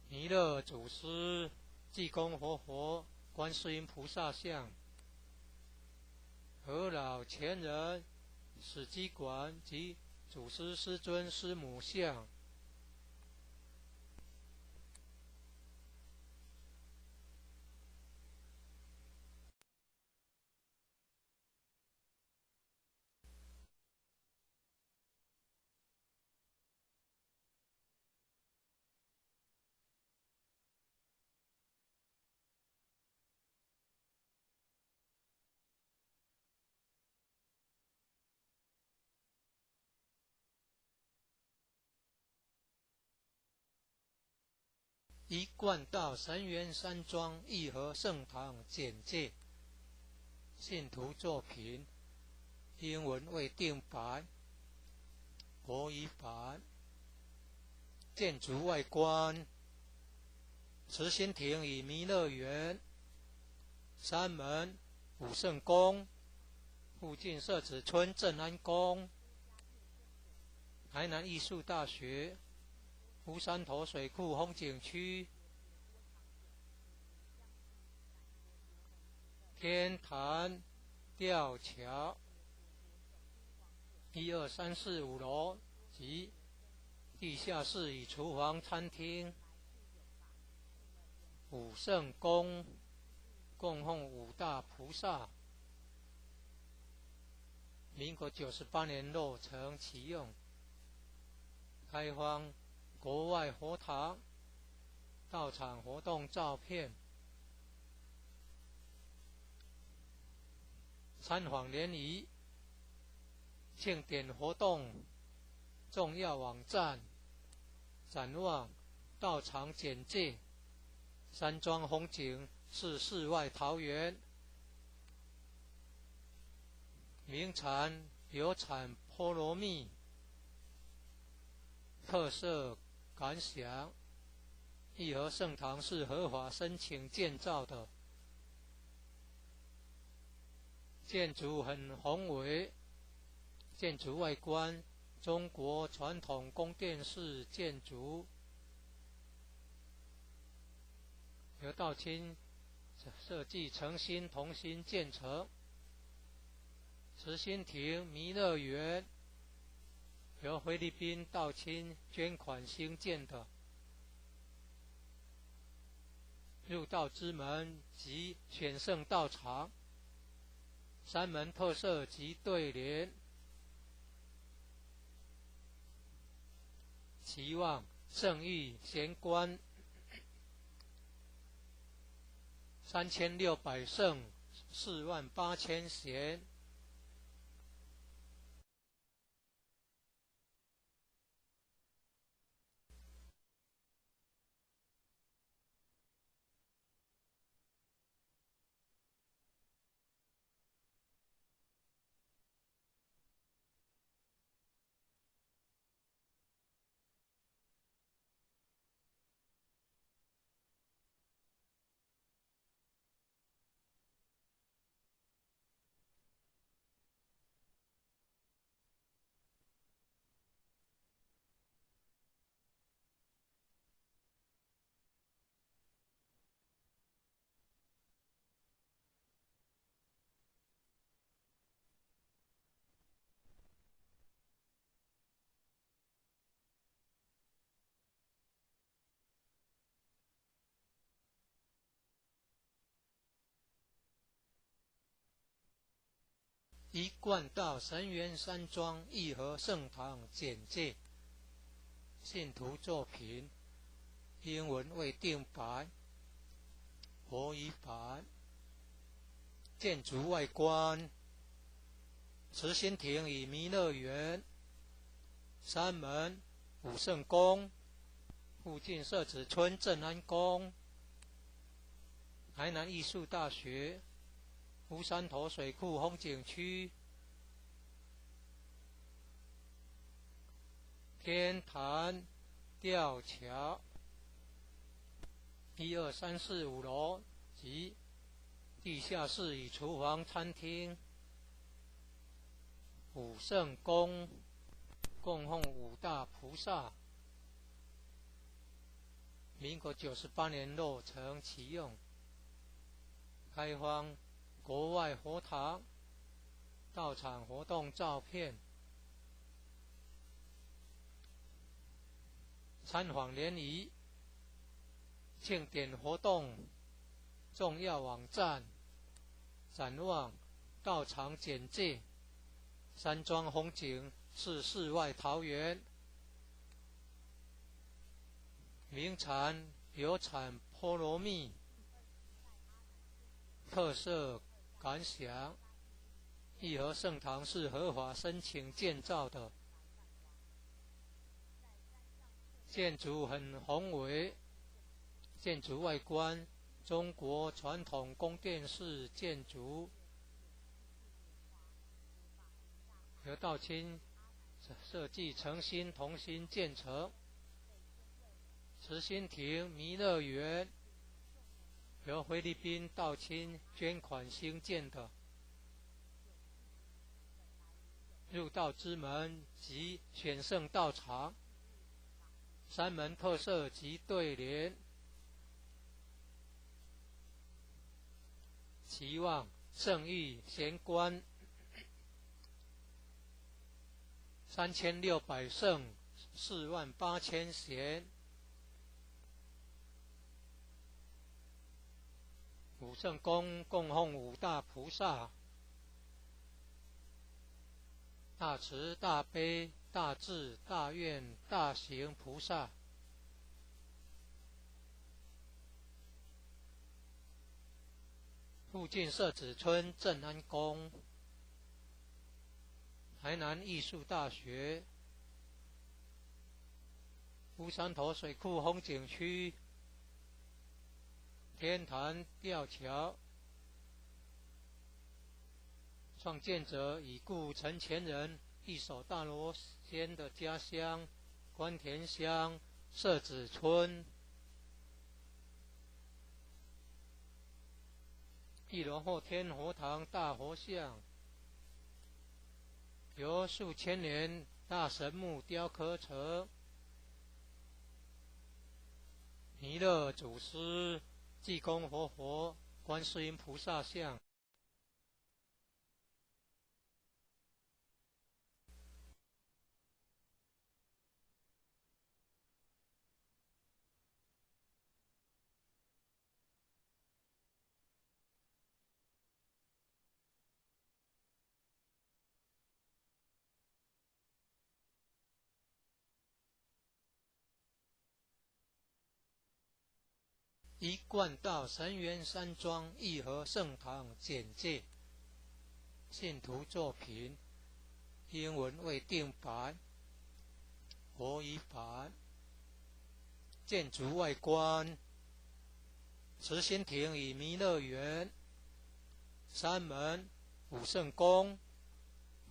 弥勒祖师、济公活佛、观世音菩萨像，和老前人、史基馆及祖师师尊师母像。一贯道神元山庄义和圣堂简介，信徒作品，英文未定版，国语版。建筑外观，慈心亭与弥勒园，山门武圣宫，附近社子村正安宫，台南艺术大学，乌山头水库风景区，天坛吊桥，1、2、3、4、5楼及地下室与厨房、餐厅。武圣宫供奉五大菩萨，民国98年落成启用，开放国外佛堂，到场活动照片，参访联谊，庆典活动，重要网站，展望，道场简介：山庄风景是世外桃源，名产有产菠萝蜜，特色感想：义和圣堂是合法申请建造的，建筑很宏伟，建筑外观中国传统宫殿式建筑，由道清设计诚心同心建成。慈心亭弥勒园由菲律宾道清捐款兴建的，入道之门及选圣道场，山门特色及对联，期望圣域贤官3600圣48000贤。一贯道神元山庄义和圣堂简介：信徒作品，英文未定版，国语版。建筑外观：慈心亭与弥勒园，山门武圣宫，附近社子村正安宫，台南艺术大学，乌山头水库风景区，天坛吊桥，1、2、3、4、5楼及地下室与厨房、餐厅。武圣宫供奉5大菩萨，民国98年落成启用，开放国外佛堂道场活动照片，参访联谊庆典活动重要网站，展望道场简介：山庄风景是世外桃源，名产有产菠萝蜜，特色感想：义和圣堂是合法申请建造的，建筑很宏伟，建筑外观中国传统宫殿式建筑，由道清设计诚心同心建成。慈心亭弥勒园由菲律宾道清捐款兴建的，入道之门及选圣道场，山门特色及对联，期望圣域贤官3600圣48000贤。武圣宫供奉5大菩萨，大慈大悲大智大愿大行菩萨。附近社子村正安宫，台南艺术大学，乌山头水库风景区、天坛吊桥，创建者已故陈前人一手大罗仙的家乡关田乡社子村。一楼后天佛堂大佛像，由数千年大神木雕刻成弥勒祖师、济公活佛、观世音菩萨像。一贯道神元山庄义和圣堂简介，信徒作品，英文未定版，国语版。建筑外观：慈心亭与弥勒园，山门、武圣宫，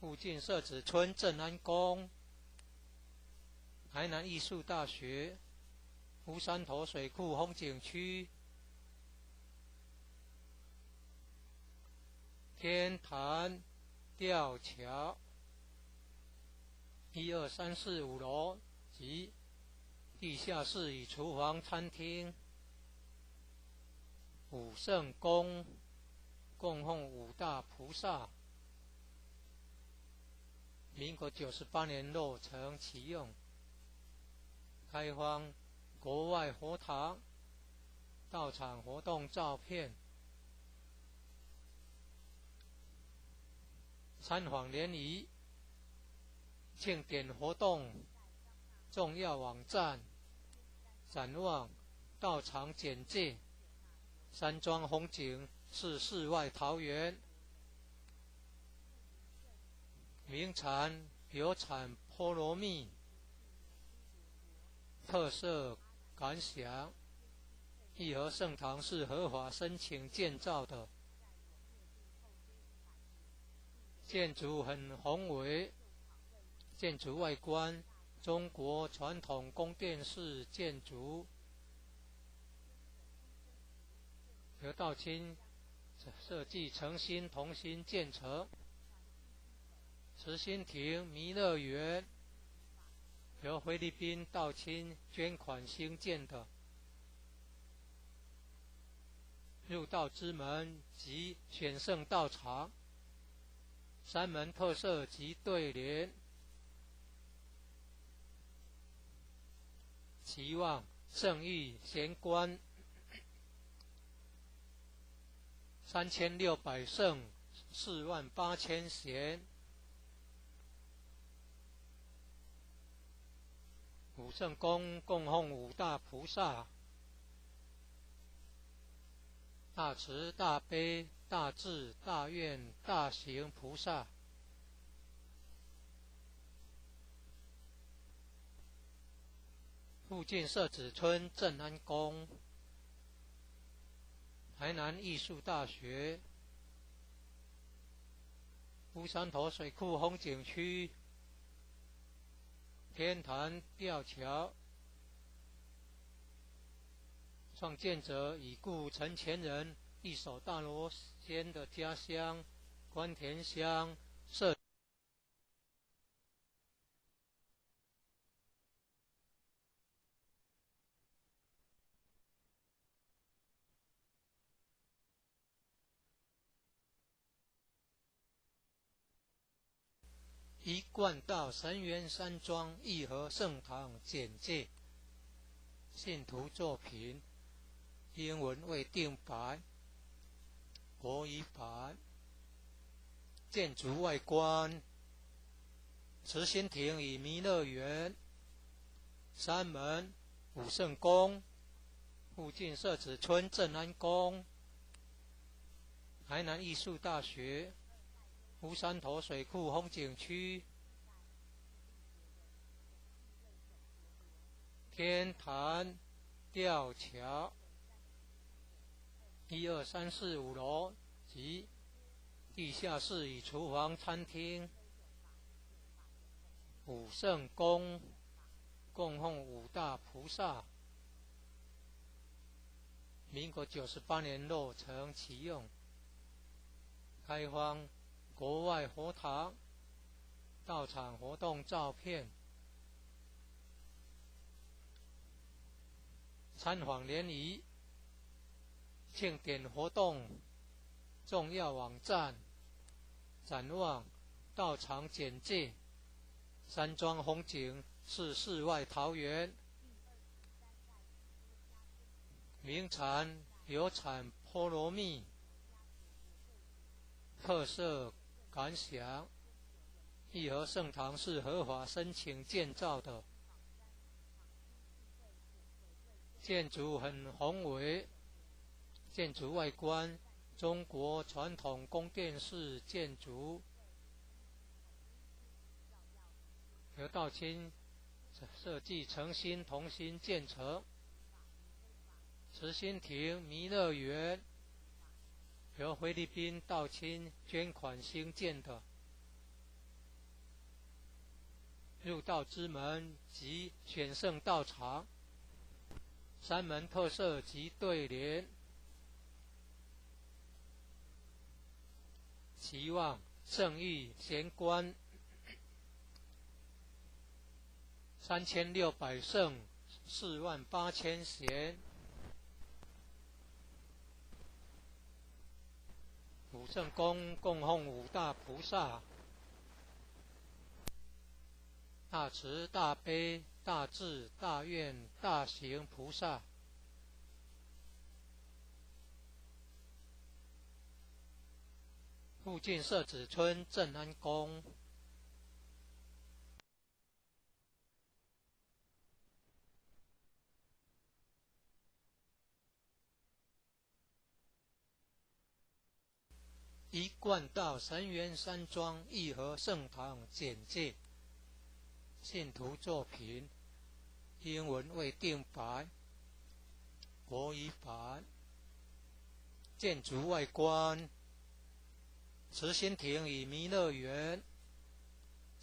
附近社子村正安宫，台南艺术大学。乌山头水库风景区、天坛吊桥，1、2、3、4、5楼及地下室与厨房、餐厅。武圣宫供奉五大菩萨，民国98年落成启用，开放国外佛堂到场活动照片，参访联谊、庆典活动重要网站、展望、到场简介。山庄风景是世外桃源，名产有产菠萝蜜。特色感想：义和圣堂是合法申请建造的，建筑很宏伟。建筑外观：中国传统宫殿式建筑，由道清设计诚心同心建成。慈心亭弥勒园由菲律宾道清捐款兴建的。入道之门及选圣道场，山门特色及对联。期望圣域贤官3600圣48000贤。武圣宫供奉五大菩萨：大慈大悲大智大愿大行菩萨。附近社子村正安宫，台南艺术大学，乌山头水库风景区，天坛吊桥，创建者已故陈前人一手大罗仙的家乡关田乡社。一贯道神元山庄义和圣堂简介，信徒作品，英文未定版，国语版。建筑外观：慈心亭与弥勒园，山门、武圣宫，附近社子村正安宫，台南艺术大学，乌山头水库风景区，天坛吊桥1、2、3、4、5楼及地下室与厨房、餐厅。武圣宫供奉五大菩萨。民国98年落成启用，开放国外佛堂、道场活动照片。参访联谊、庆典活动重要网站、展望道场简介。山庄风景是世外桃源，名产有产菠萝蜜。特色感想：义和圣堂是合法申请建造的，建筑很宏伟，建筑外观中国传统宫殿式建筑，由道清设计诚心同心建成。慈心亭弥勒园由菲律宾道清捐款兴建的。入道之门及选圣道场，山门特色及对联。期望圣域贤官3600圣48000贤。武圣宫供奉五大菩萨：大慈大悲大智大愿大行菩萨。附近社子村正安宫。一贯道神元山庄义和圣堂简介。信徒作品英文未定版，国语版。建筑外观：慈心亭与弥勒园。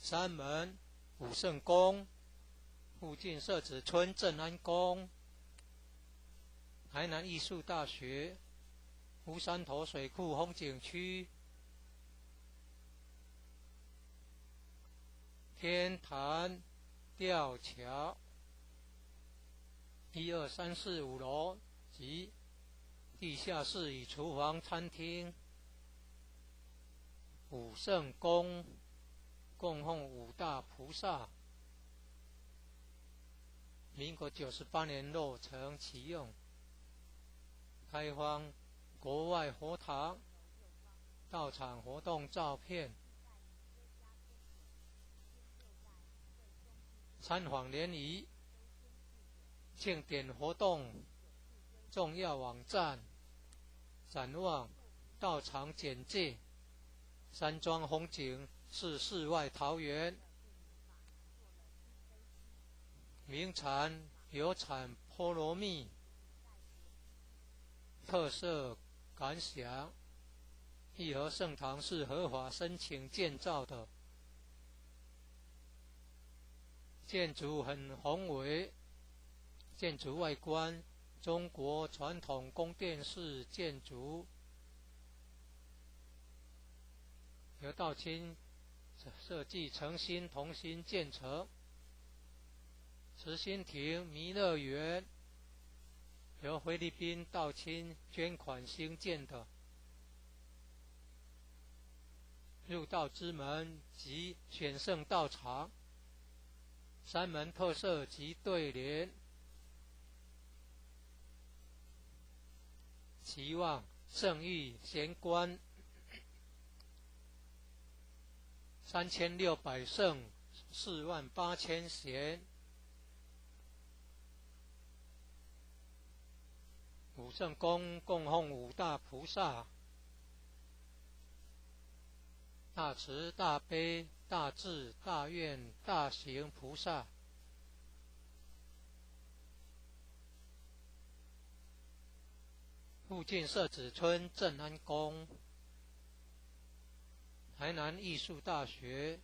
山门武圣宫。附近社子村正安宫。台南艺术大学乌山头水库风景区。天坛吊桥1、2、3、4、5楼及地下室与厨房、餐厅。武圣宫供奉五大菩萨。民国98年落成启用，开放国外佛堂、道场活动照片。参访联谊、庆典活动重要网站、展望道场简介。山庄风景是世外桃源，名产有产菠萝蜜。特色感想：义和圣堂是合法申请建造的，建筑很宏伟，建筑外观中国传统宫殿式建筑，由道清设计诚心同心建成。慈心亭弥勒园由菲律宾道清捐款兴建的。入道之门及选圣道场，山门特色及对联。期望圣域贤官3600圣48000贤。武圣宫供奉五大菩萨：大慈大悲大智大愿大行菩萨。附近社子村正安宫，台南艺术大学，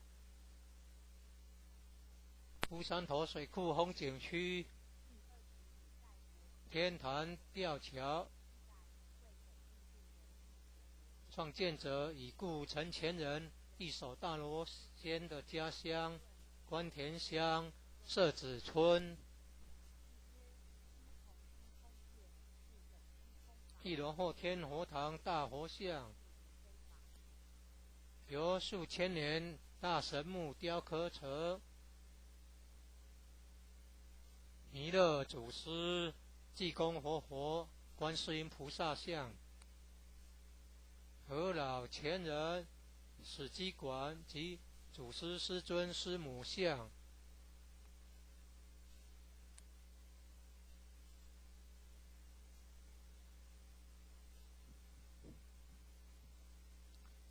乌山头水库风景区，天坛吊桥，创建者已故陈前人一手大罗仙的家乡关田乡社子村。一楼后天佛堂大佛像，由数千年大神木雕刻成，弥勒祖师、济公活佛、观世音菩萨像，和老前人史基馆及祖师师尊师母像。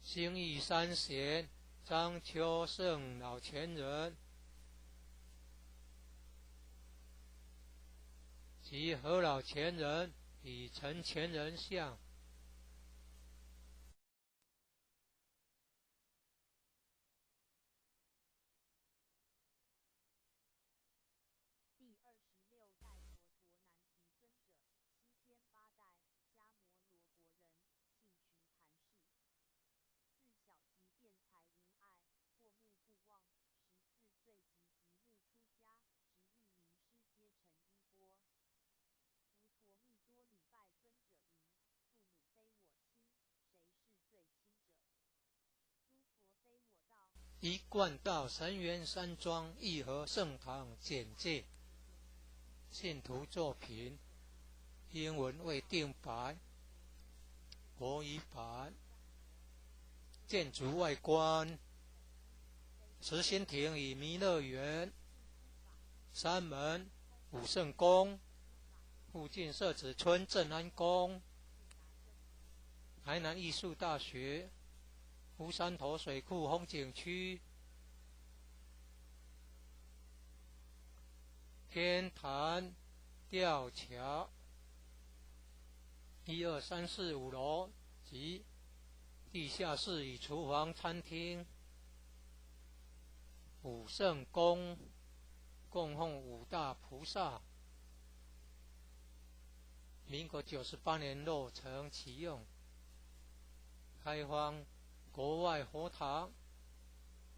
兴义三贤张秋胜老前人及何老前人与陈前人像。第26代佛陀南提尊者，西天八代迦摩罗国人，姓徐谭氏。自小即辩才无碍，过目不忘。14岁即极目出家，直遇名师皆成衣钵。佛陀密多礼拜尊者云：父母非我亲，谁是最亲者？诸佛非我道。一贯道神源山庄义和圣堂简介。信徒作品，英文未定版，国语版。建筑外观，慈心亭与弥勒园，山门、武圣宫，附近社子村正安宫，台南艺术大学，乌山头水库风景区，天坛吊桥，1、2、3、4、5楼及地下室与厨房、餐厅。武圣宫供奉五大菩萨，民国98年落成启用，开放国外佛堂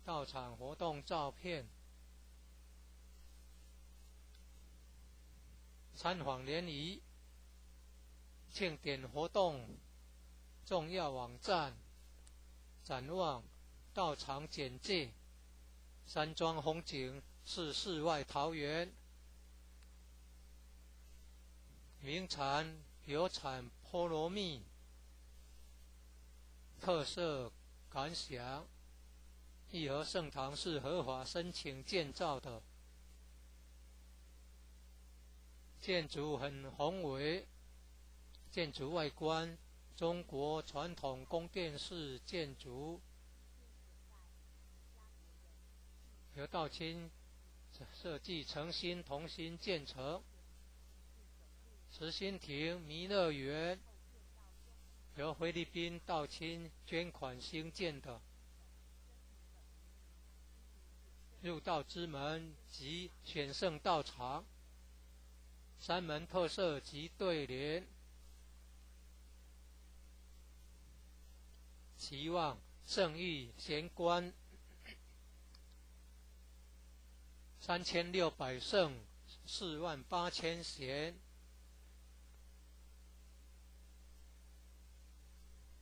到场活动照片。参访联谊、庆典活动重要网站、展望、道场简介。山庄风景是世外桃源，名产有产菠萝蜜。特色感想：义和圣堂是合法申请建造的，建筑很宏伟，建筑外观中国传统宫殿式建筑，由道清设计诚心同心建成。慈心亭弥勒园由菲律宾道清捐款兴建的，入道之门及选圣道场，山门特色及对联，期望圣誉贤官3600圣48000贤。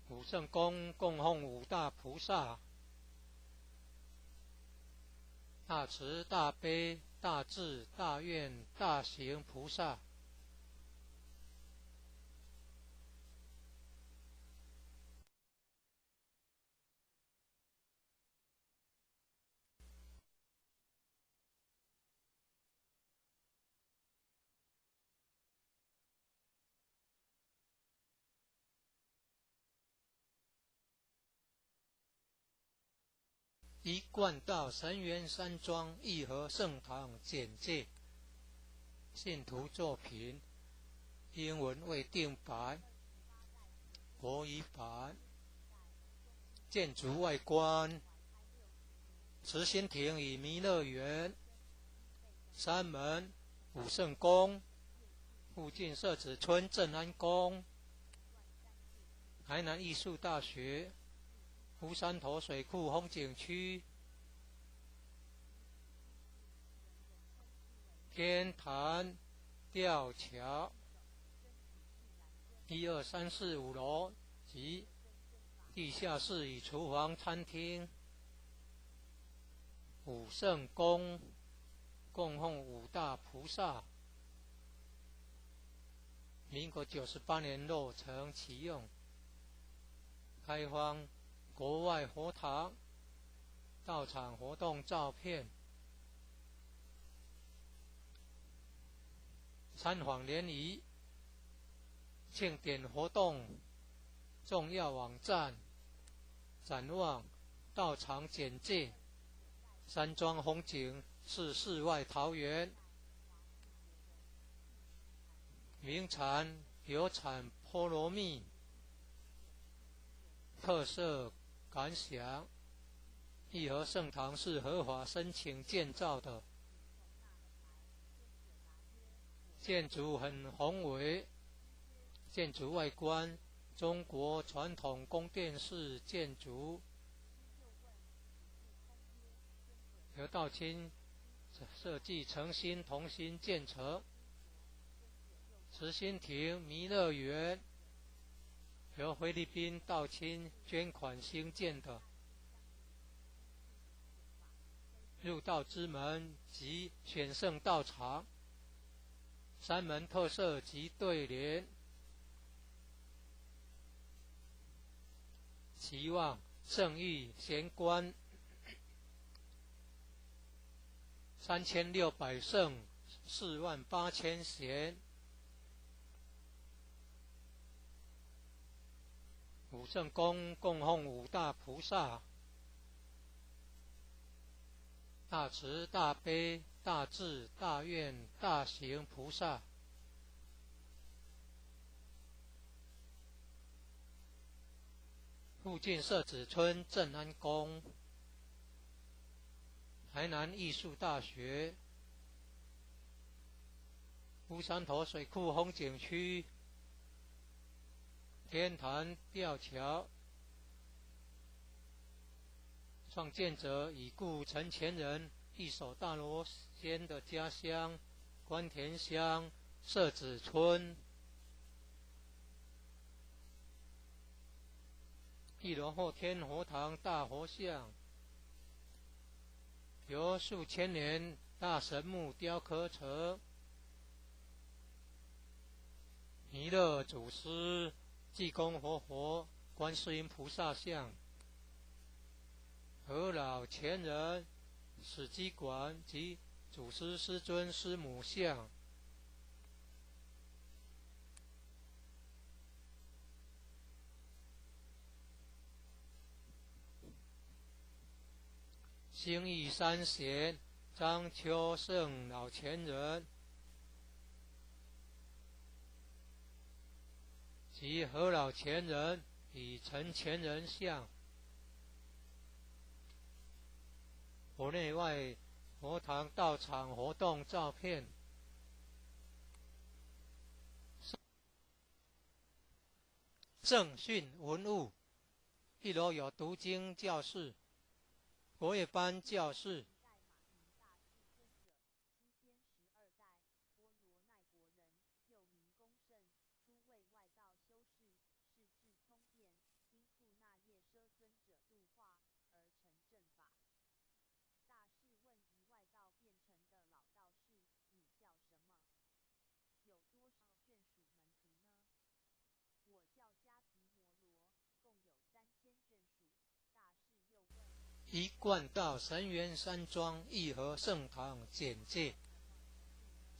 武圣宫供奉五大菩萨，大慈大悲大智大愿大行菩萨。一贯道神源山庄义和圣堂简介。信徒作品，英文未定版，国语版。建筑外观：慈心亭与弥勒园、山门、武圣宫，附近社子村正安宫、台南艺术大学、乌山头水库风景区、天坛吊桥，1、2、3、4、5楼及地下室与厨房、餐厅。武圣宫供奉五大菩萨，民国98年落成启用，开放国外佛堂到场活动照片。参访联谊庆典活动重要网站，展望到场简介。山庄风景是世外桃源，名产有产菠萝蜜，特色感想：义和圣堂是合法申请建造的，建筑很宏伟，建筑外观中国传统宫殿式建筑，由道清设计诚心同心建成。慈心亭弥勒园由菲律宾道清捐款兴建的，入道之门及选圣道场，山门特色及对联，期望圣誉贤官3600圣48000贤。武圣宫供奉五大菩萨，大慈大悲大智大愿大行菩萨。附近社子村正安宫，台南艺术大学，乌山头水库风景区，天坛吊桥，创建者已故陈前人一手大罗仙的家乡关田乡社子村。1楼后天佛堂大佛像，由数千年大神木雕刻成，弥勒祖师、济公活佛、观世音菩萨像，和老前人、史基馆及祖师师尊师母像。兴义三贤张秋胜老前人及何老前人与陈前人像，佛内外佛堂道场活动照片。正训文物，1楼有读经教室、国乐班教室。一贯道神元山庄义和圣堂简介，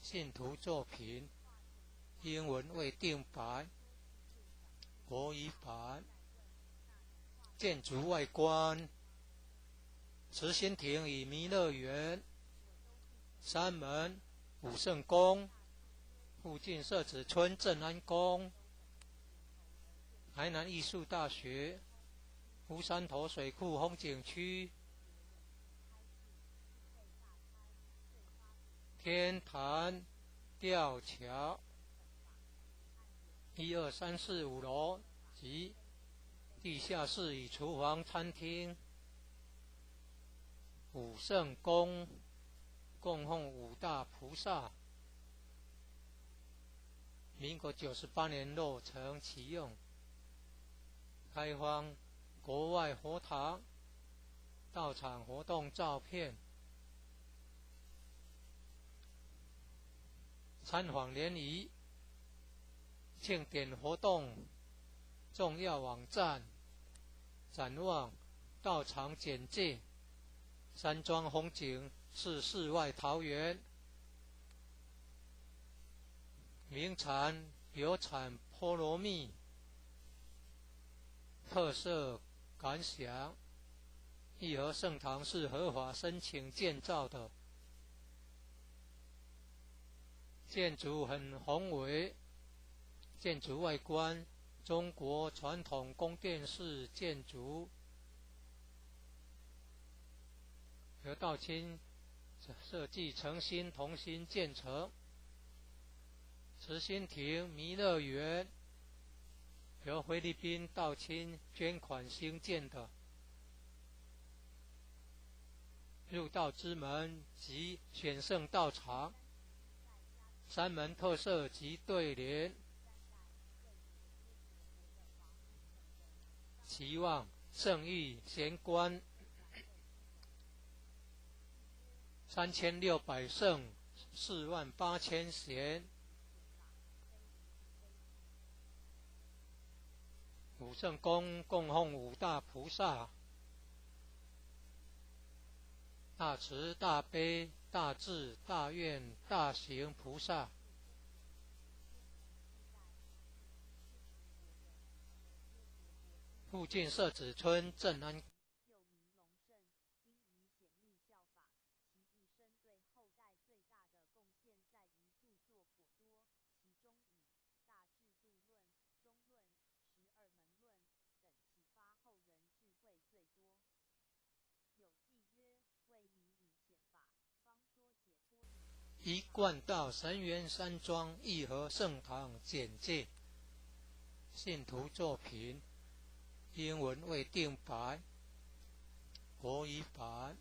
信徒作品，英文未定版，国语版。建筑外观：慈心亭与弥勒园、山门、武圣宫，附近社子村正安宫、台南艺术大学乌山头水库风景区天坛吊桥1、2、3、4、5楼及地下室与厨房、餐厅、武圣宫供奉五大菩萨。民国98年落成启用，开放国外佛堂、道场活动照片、参访联谊、庆典活动重要网站、展望、道场简介、山庄风景是世外桃源，名产有产菠萝蜜，特色感想。义和圣堂是合法申请建造的，建筑很宏伟，建筑外观中国传统宫殿式建筑，由道清设计诚心同心建成。慈心亭弥勒园由菲律宾道清捐款兴建的，入道之门及选圣道场，山门特色及对联，期望圣誉贤官3600圣48000贤。武圣宫供奉五大菩萨，大慈大悲大智大愿大行菩萨。附近社子村镇安又名龙胜，精于显密教法，其一生对后代最大的贡献在于著作颇多，其中以《大制度论》《中论》《12门论》等启发后人智慧最多。有记曰：为迷与显法，方说解脱一贯道神元山庄义和圣堂简介，信徒作品英文未定版，国语版。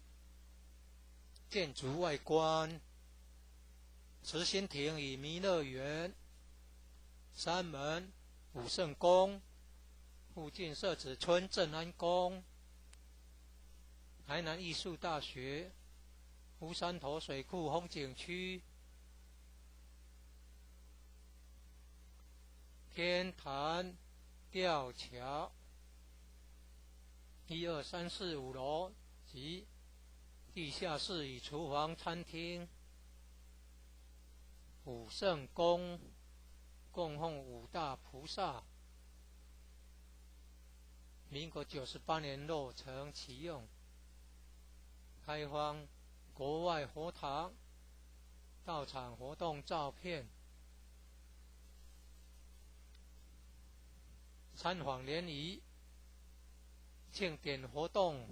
建筑外观：慈心亭与弥勒园、山门、武圣宫、附近社子村镇安宫、台南艺术大学乌山头水库风景区、天坛吊桥1、2、3、4、5楼及地下室与厨房、餐厅、武圣宫供奉五大菩萨。民国98年落成启用，开放国外佛堂、道场活动照片、参访联谊、庆典活动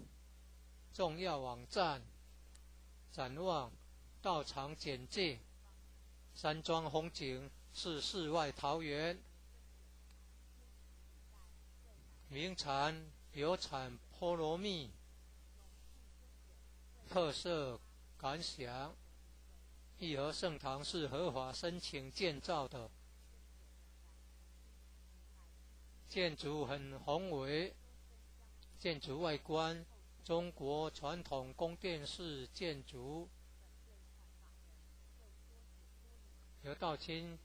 重要网站、展望、道场简介、山庄风景是世外桃源，名产有产菠萝蜜，特色感想。义和圣堂是合法申请建造的，建筑很宏伟，建筑外观中国传统宫殿式建筑，由道清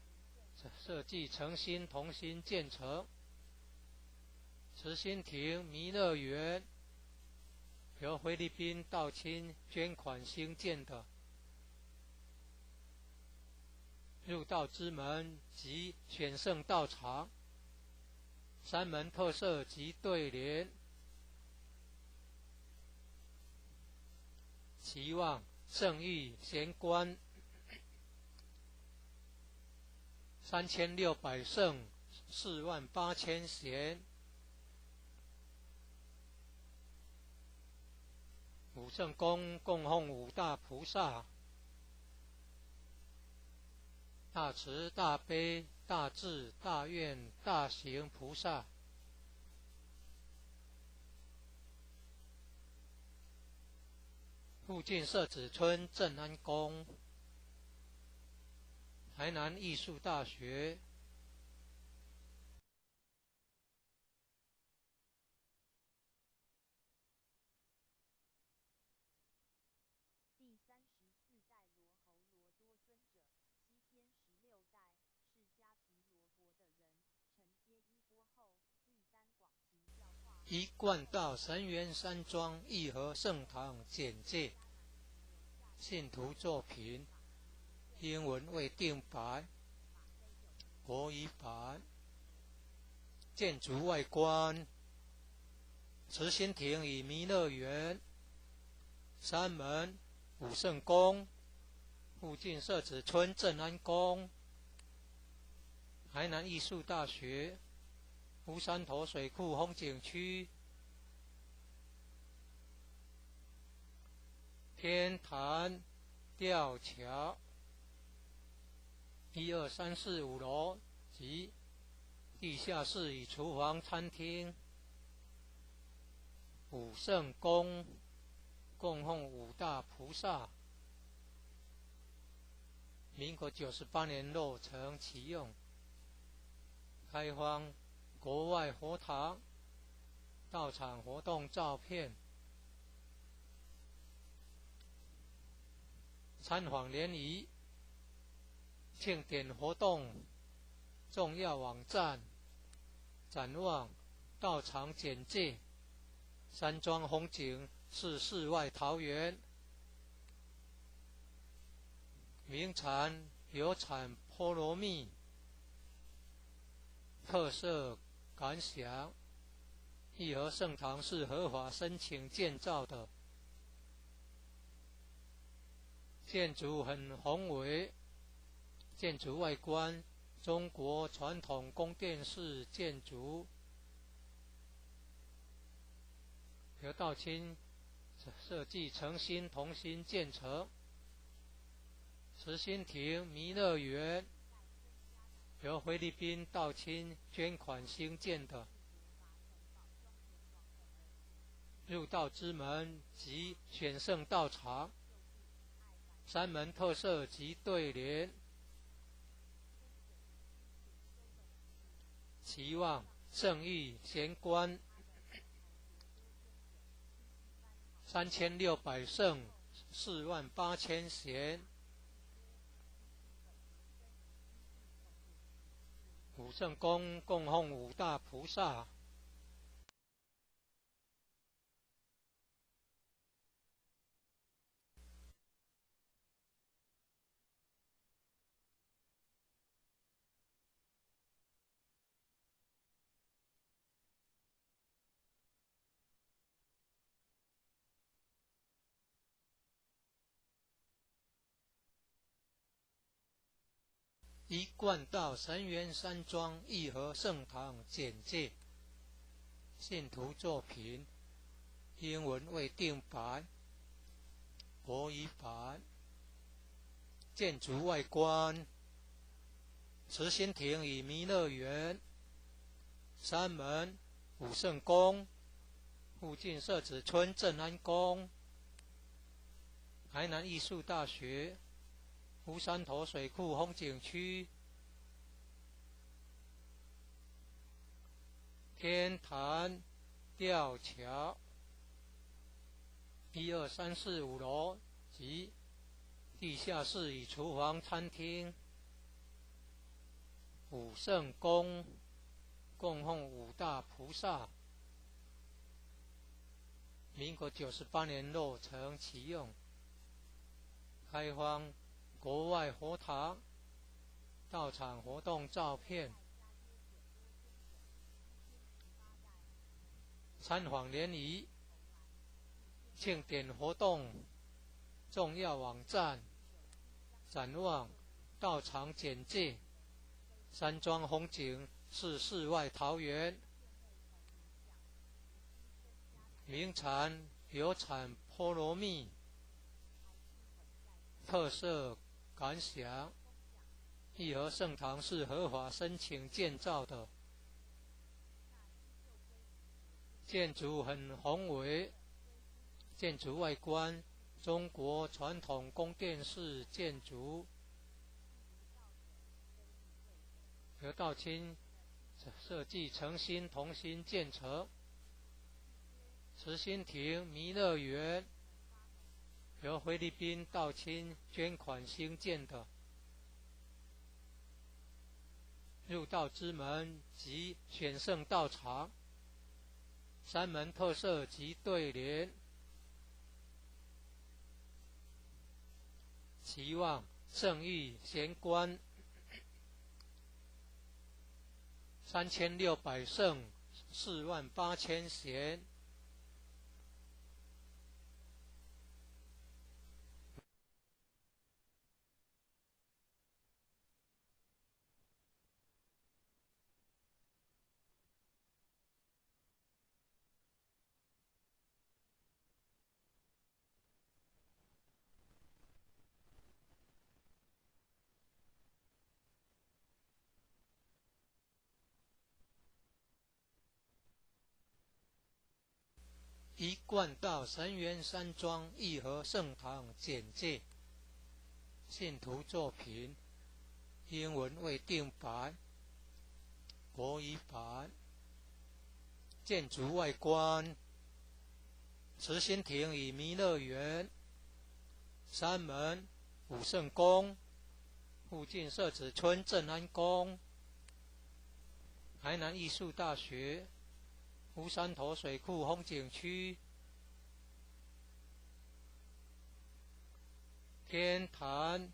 设计诚心同心建成。慈心亭弥勒园由菲律宾道清捐款兴建的，入道之门及选圣道场，山门特色及对联，期望圣誉贤官3600圣48000弦，武圣宫供奉五大菩萨：大慈大悲大智大愿大行菩萨。附近社子村正安宫，台南艺术大学。第34代罗侯罗多尊者，西天16代释迦毗罗国的人，承接衣钵后，律丹广行教化。一贯道神元山庄义和圣堂简介。信徒作品，英文为定白，国语版。建筑外观：慈心亭与弥勒园，山门武圣宫，附近社子村正安宫，台南艺术大学，乌山头水库风景区，天坛吊桥，1、2、3、4、5楼及地下室与厨房、餐厅。武圣宫供奉五大菩萨，民国98年落成启用，开放国外佛堂到场活动照片。参访联谊庆典活动重要网站，展望道场简介。山庄风景是世外桃源，名产有产菠萝蜜，特色感想：义和圣堂是合法申请建造的，建筑很宏伟，建筑外观中国传统宫殿式建筑，由道清设计诚心同心建成。慈心亭弥勒园由菲律宾道清捐款兴建的，入道之门及选圣道场，山门特色及对联，期望圣域贤官3600圣48000弦。武圣宫供奉五大菩萨，一贯道神元山庄义和圣堂简介。信徒作品，英文为定白，国语版。建筑外观：慈心亭与弥勒园，山门武圣宫，附近社子村正安宫，台南艺术大学，乌山头水库风景区，天坛吊桥，1、2、3、4、5楼及地下室与厨房、餐厅。武圣宫供奉五大菩萨，民国98年落成启用，开放国外佛堂到场活动照片。参访联谊庆典活动重要网站，展望道场简介。山庄风景是世外桃源。名产有产菠萝蜜，特色感想：义和圣堂是合法申请建造的，建筑很宏伟，建筑外观中国传统宫殿式建筑，由道清设计诚心同心建成。慈心亭弥勒园由菲律宾道清捐款兴建的，入道之门及选圣道场，三门特色及对联，期望圣誉贤官3600圣48000贤。一贯道神元山庄义和圣堂简介，信徒作品，英文未定版，国语版。建筑外观：慈心亭与弥勒园，三门武圣宫，附近社子村正安宫，台南艺术大学。乌山头水库风景区，天坛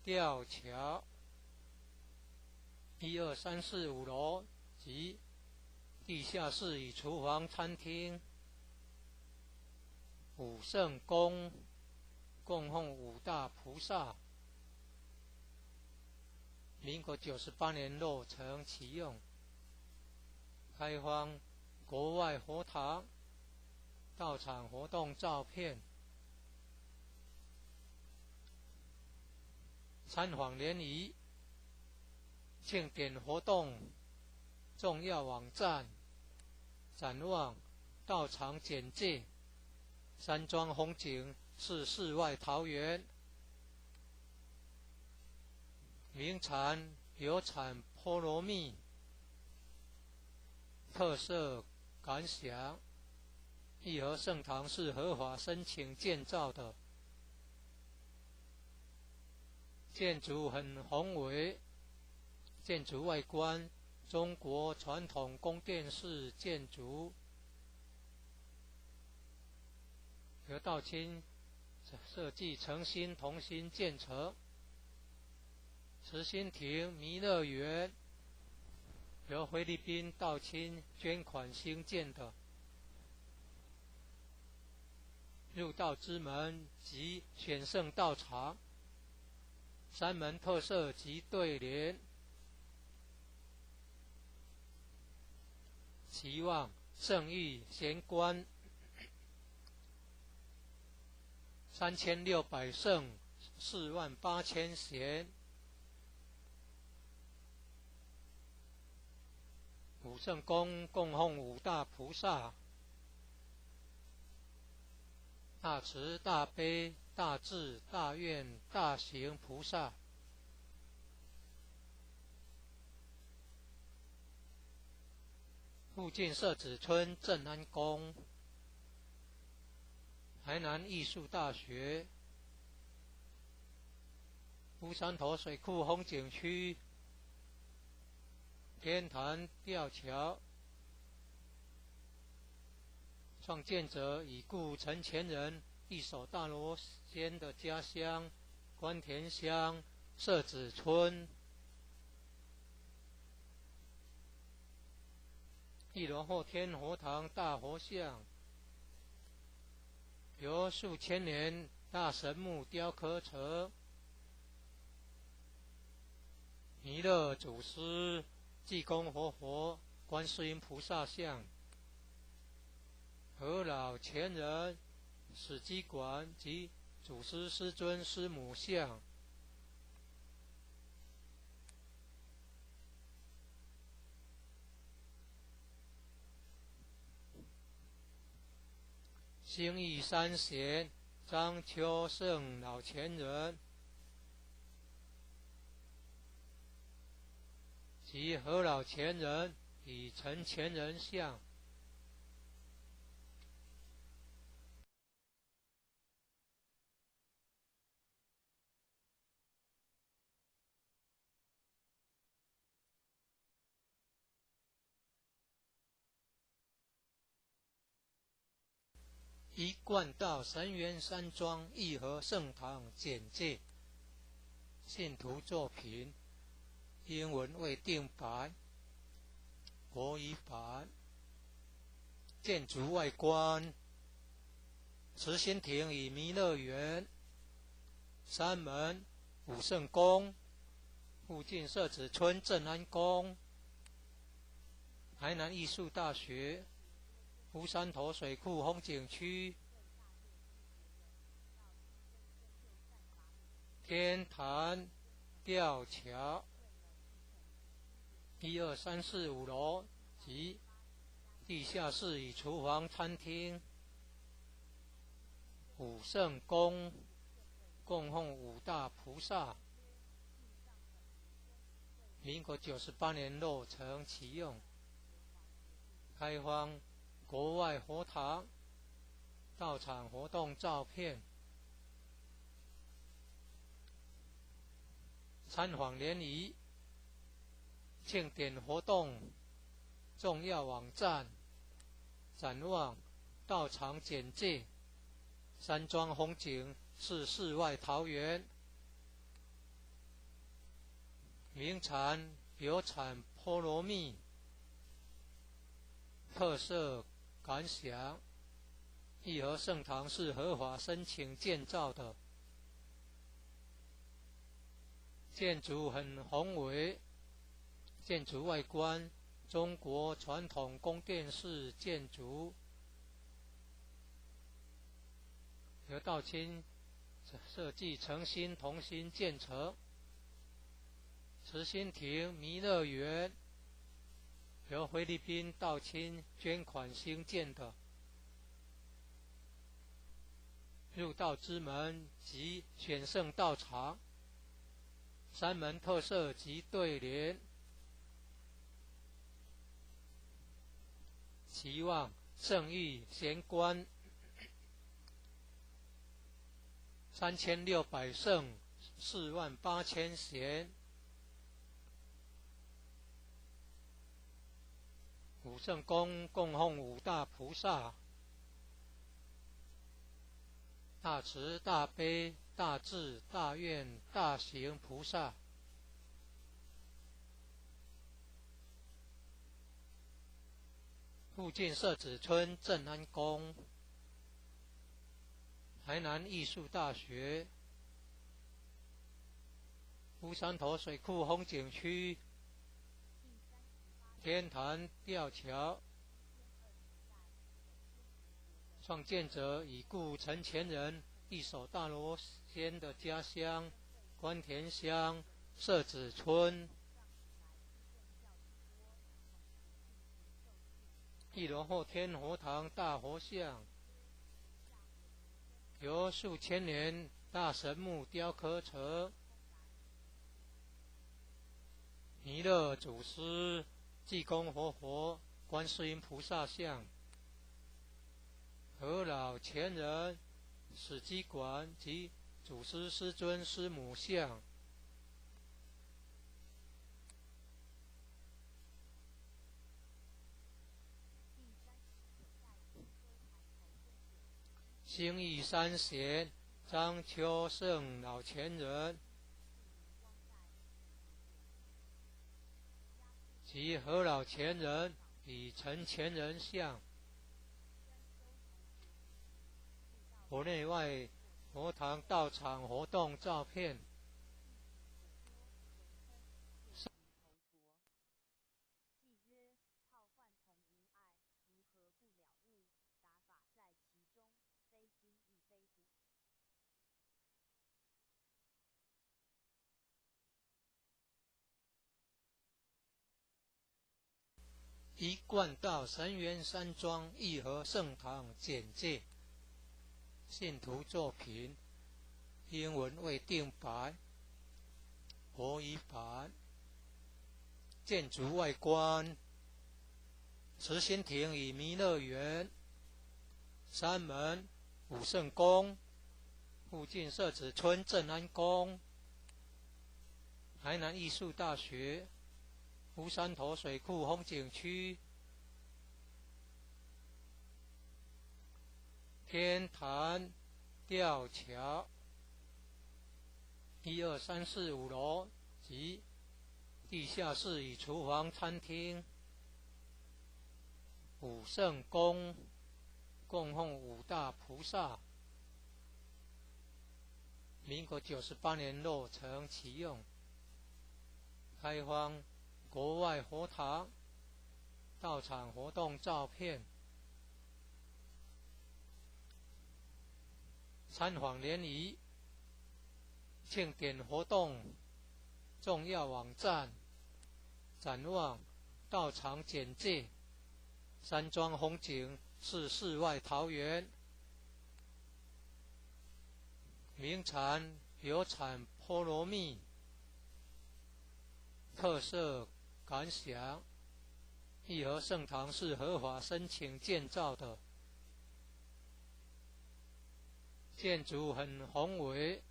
吊桥，1、2、3、4、5楼及地下室与厨房、餐厅。武圣宫供奉五大菩萨，民国98年落成启用，开放国外佛堂到场活动照片，参访联谊，庆典活动重要网站，展望道场简介，山庄风景是世外桃源，名产有产菠萝蜜，特色感想：义和圣堂是合法申请建造的，建筑很宏伟，建筑外观中国传统宫殿式建筑，由道清设计诚心同心建成。慈心亭弥勒园由菲律宾道清捐款兴建的，入道之门及选圣道场，三门特色及对联，期望圣誉贤官3600圣48000贤。武圣宫供奉五大菩萨，大慈大悲大智大愿大行菩萨。附近社子村正安宫，台南艺术大学，乌山头水库风景区，天坛吊桥，创建者已故陈前人一手大罗仙的家乡关田乡社子村。一楼后天佛堂大佛像，由数千年大神木雕刻成，弥勒祖师济公活佛、观世音菩萨像、和老前人、史基馆及祖师师尊师母像。兴义三贤张秋胜老前人及何老前人与陈前人像。一贯道神元山庄义和圣堂简介，信徒作品，英文未定版，国语版。建筑外观：慈心亭与弥勒园，山门武圣宫，附近社子村正安宫，台南艺术大学，乌山头水库风景区，天坛吊桥，1、2、3、4、5楼及地下室与厨房、餐厅。武圣宫供奉5大菩萨，民国98年落成启用，开放国外佛堂到场活动照片，参访联谊、庆典活动重要网站、展望、道场简介。山庄风景是世外桃源，名产有产菠萝蜜，特色感想：义和圣堂是合法申请建造的，建筑很宏伟，建筑外观中国传统宫殿式建筑，由道清设计诚心同心建成。慈心亭弥勒园由菲律宾道清捐款兴建的，入道之门及选圣道场，山门特色及对联，期望圣域贤官3600圣48000贤。武圣宫供奉5大菩萨，大慈大悲大智大愿大行菩萨。附近社子村正安宫，台南艺术大学，乌山头水库风景区，天坛吊桥，创建者已故陈前人一手大罗仙的家乡关田乡社子村。1楼后天佛堂大佛像，由数千年大神木雕刻成，弥勒祖师、济公活佛、观世音菩萨像，和老前人、史基馆及祖师师尊师母像。兴义三贤张秋胜老前人及何老前人与陈前人像，国内外佛堂道场活动照片。一贯道神源山庄义和圣堂简介，信徒作品，英文未定白，国语版。建筑外观：慈心亭与弥勒园，山门武圣宫，附近社子村正安宫，台南艺术大学，乌山头水库风景区，天坛吊桥，1、2、3、4、5楼及地下室与厨房、餐厅。武圣宫供奉五大菩萨，民国98年落成启用，开放国外佛堂到场活动照片。参访联谊庆典活动重要网站，展望道场简介，山庄风景是世外桃源，名产有产菠萝蜜，特色感想：义和圣堂是合法申请建造的，建筑很宏伟，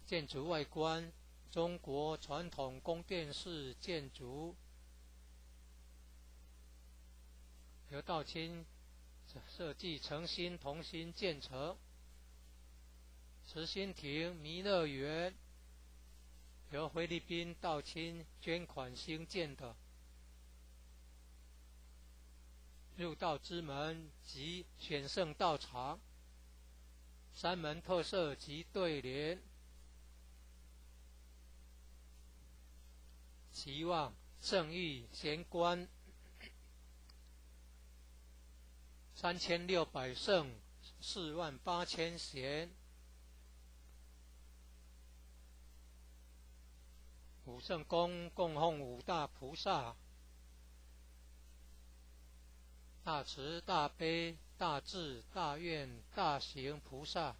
建筑外观中国传统宫殿式建筑，由道清设计诚心同心建成。慈心亭弥勒园由菲律宾道清捐款兴建的，入道之门及选圣道场，山门特色及对联，期望圣域贤官3600圣48000贤。武圣宫供奉五大菩萨，大慈大悲大智大愿大行菩萨。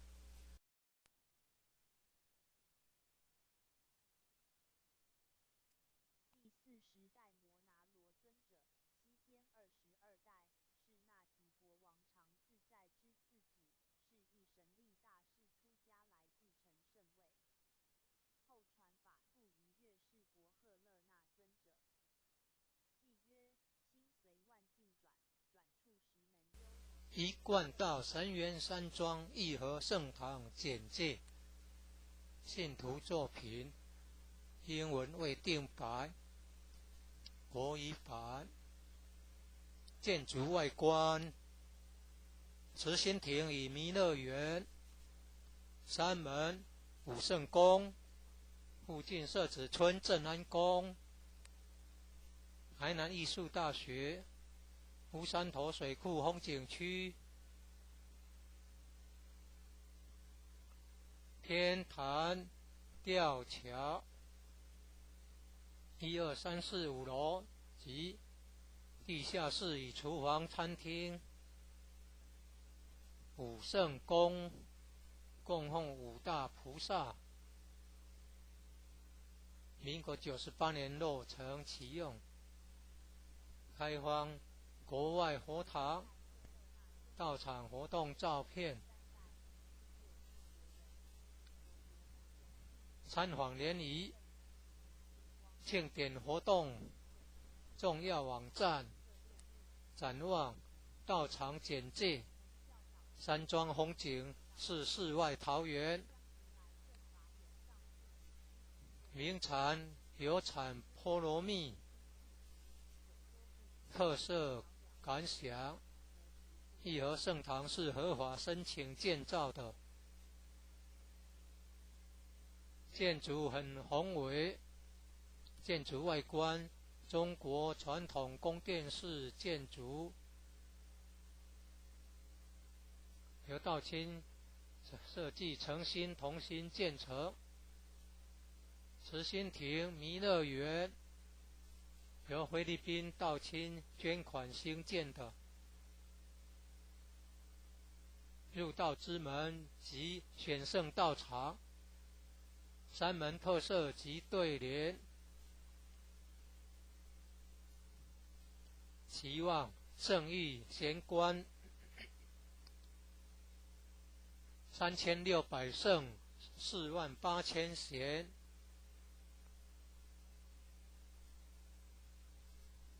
第40代摩拿罗尊者，西天22代，是那提国王常自在之次子，是一神力大士出家来继承圣位，后传法度于月氏伯贺勒那尊者。记曰：心随万境转，转处时能忧。一贯道神源山庄义和圣堂简介，信徒作品，英文未定白，国语版。建筑外观：慈心亭与弥勒园，山门武圣宫，附近社子村正安宫，台南艺术大学，乌山头水库风景区，天坛吊桥，1、2、3、4、5楼及地下室与厨房、餐厅。武圣宫供奉五大菩萨，民国98年落成启用，开放国外佛堂到场活动照片。参访联谊庆典活动重要网站，展望道场简介，山庄风景是世外桃源，名产有产菠萝蜜，特色感想：义和圣堂是合法申请建造的，建筑很宏伟，建筑外观中国传统宫殿式建筑，由道清设计诚心同心建成。慈心亭弥勒园由菲律宾道亲捐款兴建的入道之门及选圣道场，三门特色及对联，期望圣誉贤官3600圣48000贤，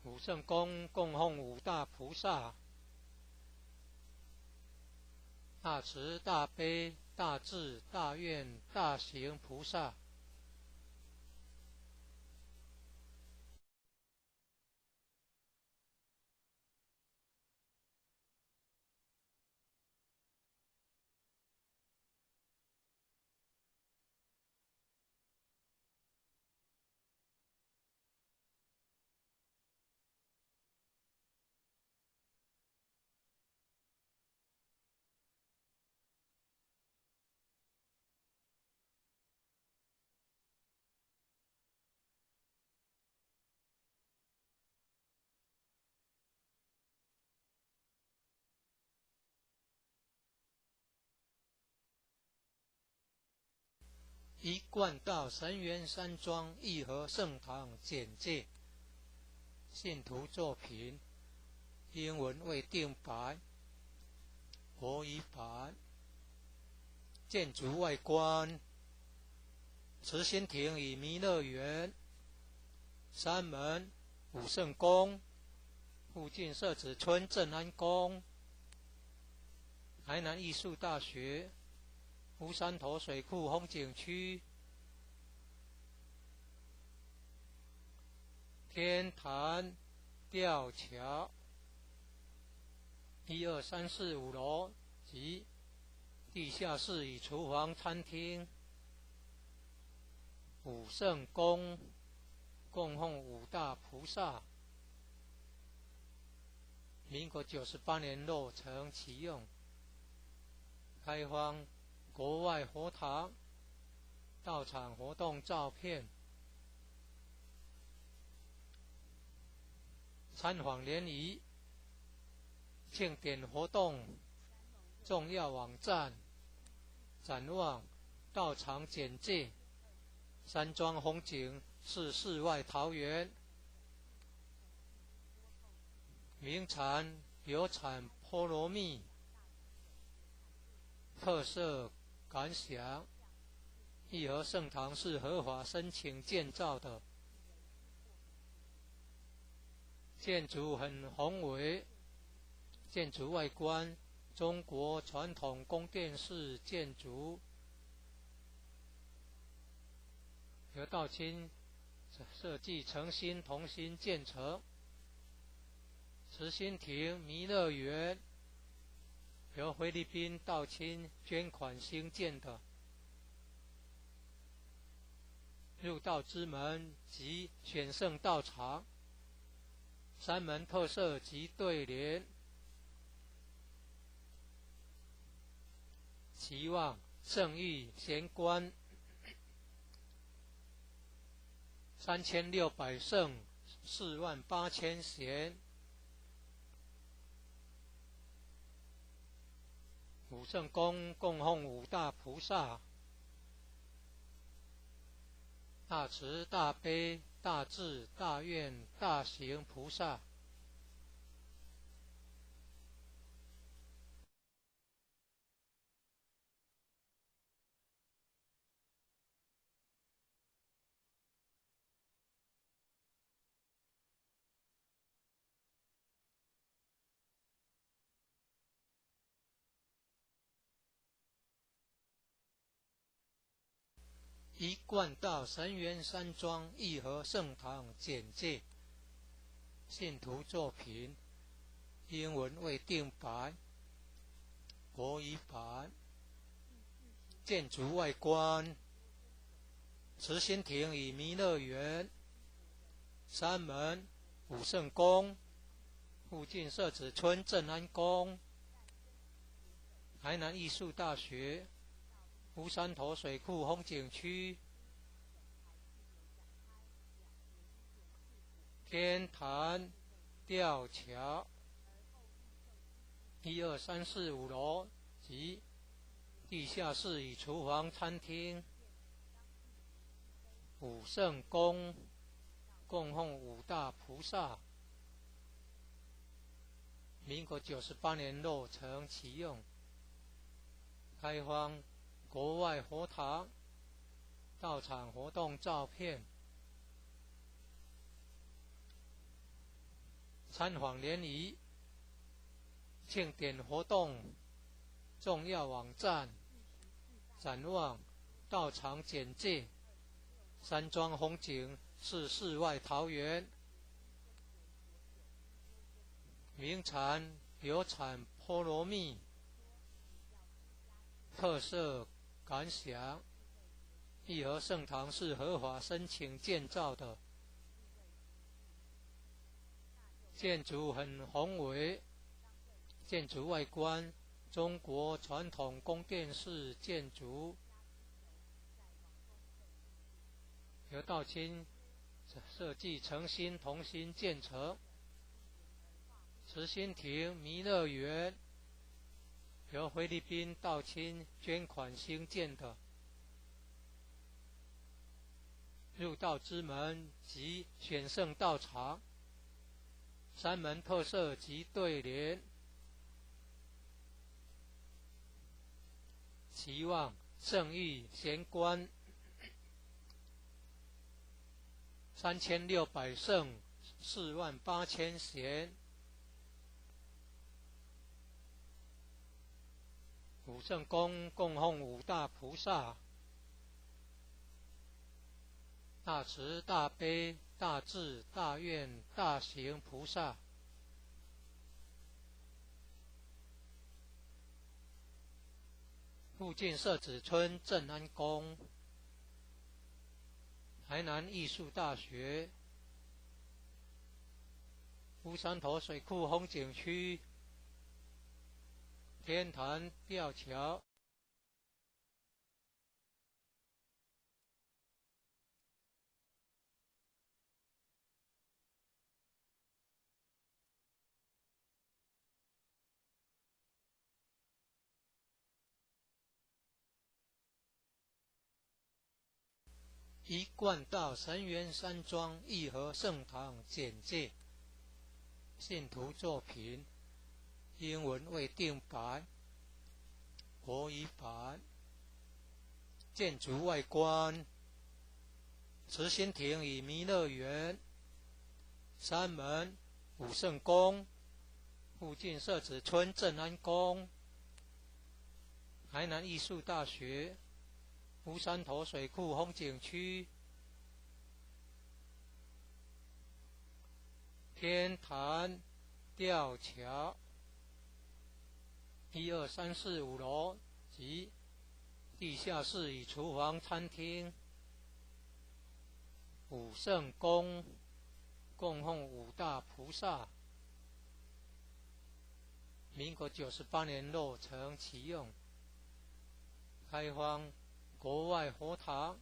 五圣宫供奉五大菩萨，大慈大悲大智大愿大行菩萨。一贯道神元山庄义和圣堂简介，信徒作品，英文未定白，国语版。建筑外观，慈心亭与弥勒园，山门武圣宫，附近社子村正安宫，台南艺术大学，乌山头水库风景区，天坛吊桥，1、2、3、4、5楼及地下室与厨房餐厅，武圣宫供奉五大菩萨，民国98年落成启用，开放国外佛堂道场活动照片，参访联谊庆典活动重要网站，展望道场简介，山庄风景是世外桃源，名产有产菠萝蜜，特色感想，义和圣堂是合法申请建造的，建筑很宏伟，建筑外观中国传统宫殿式建筑，由道亲设计诚心同心建成。慈心亭弥勒园由菲律宾道亲捐款兴建的，入道之门及选圣道场，三门特色及对联，期望圣誉贤官3600圣48000贤，武圣宫供奉五大菩萨，大慈大悲大智大愿大行菩萨。一贯道神元山庄义和圣堂简介，信徒作品，英文未定白，国语版。建筑外观，慈心亭与弥勒园，山门武圣宫，附近社子村正安宫，台南艺术大学，乌山头水库风景区，天坛吊桥1、2、3、4、5楼及地下室与厨房、餐厅。武圣宫供奉5大菩萨。民国98年落成启用，开放国外佛堂、道场活动照片。参访联谊、庆典活动重要网站、展望、道场简介。山庄风景是世外桃源，名产有产菠萝蜜。特色感想：义和圣堂是合法申请建造的，建筑很宏伟，建筑外观中国传统宫殿式建筑，由道清设计诚心同心建成。慈心亭弥勒园由菲律宾道清捐款兴建的。入道之门及选圣道场，山门特色及对联。期望圣誉贤官3600圣48000贤。武圣宫供奉5大菩萨：大慈大悲大智大愿大行菩萨。附近社子村正安宫。台南艺术大学。乌山头水库风景区。天坛吊桥。一贯道神元山庄义和圣堂简介。信徒作品英文未定版，国语版。建筑外观：慈心亭与弥勒园。山门武圣宫。附近社子村正安宫。台南艺术大学。乌山头水库风景区。天坛吊桥1、2、3、4、5楼及地下室与厨房、餐厅。武圣宫供奉5大菩萨。民国98年落成启用，开放国外佛堂、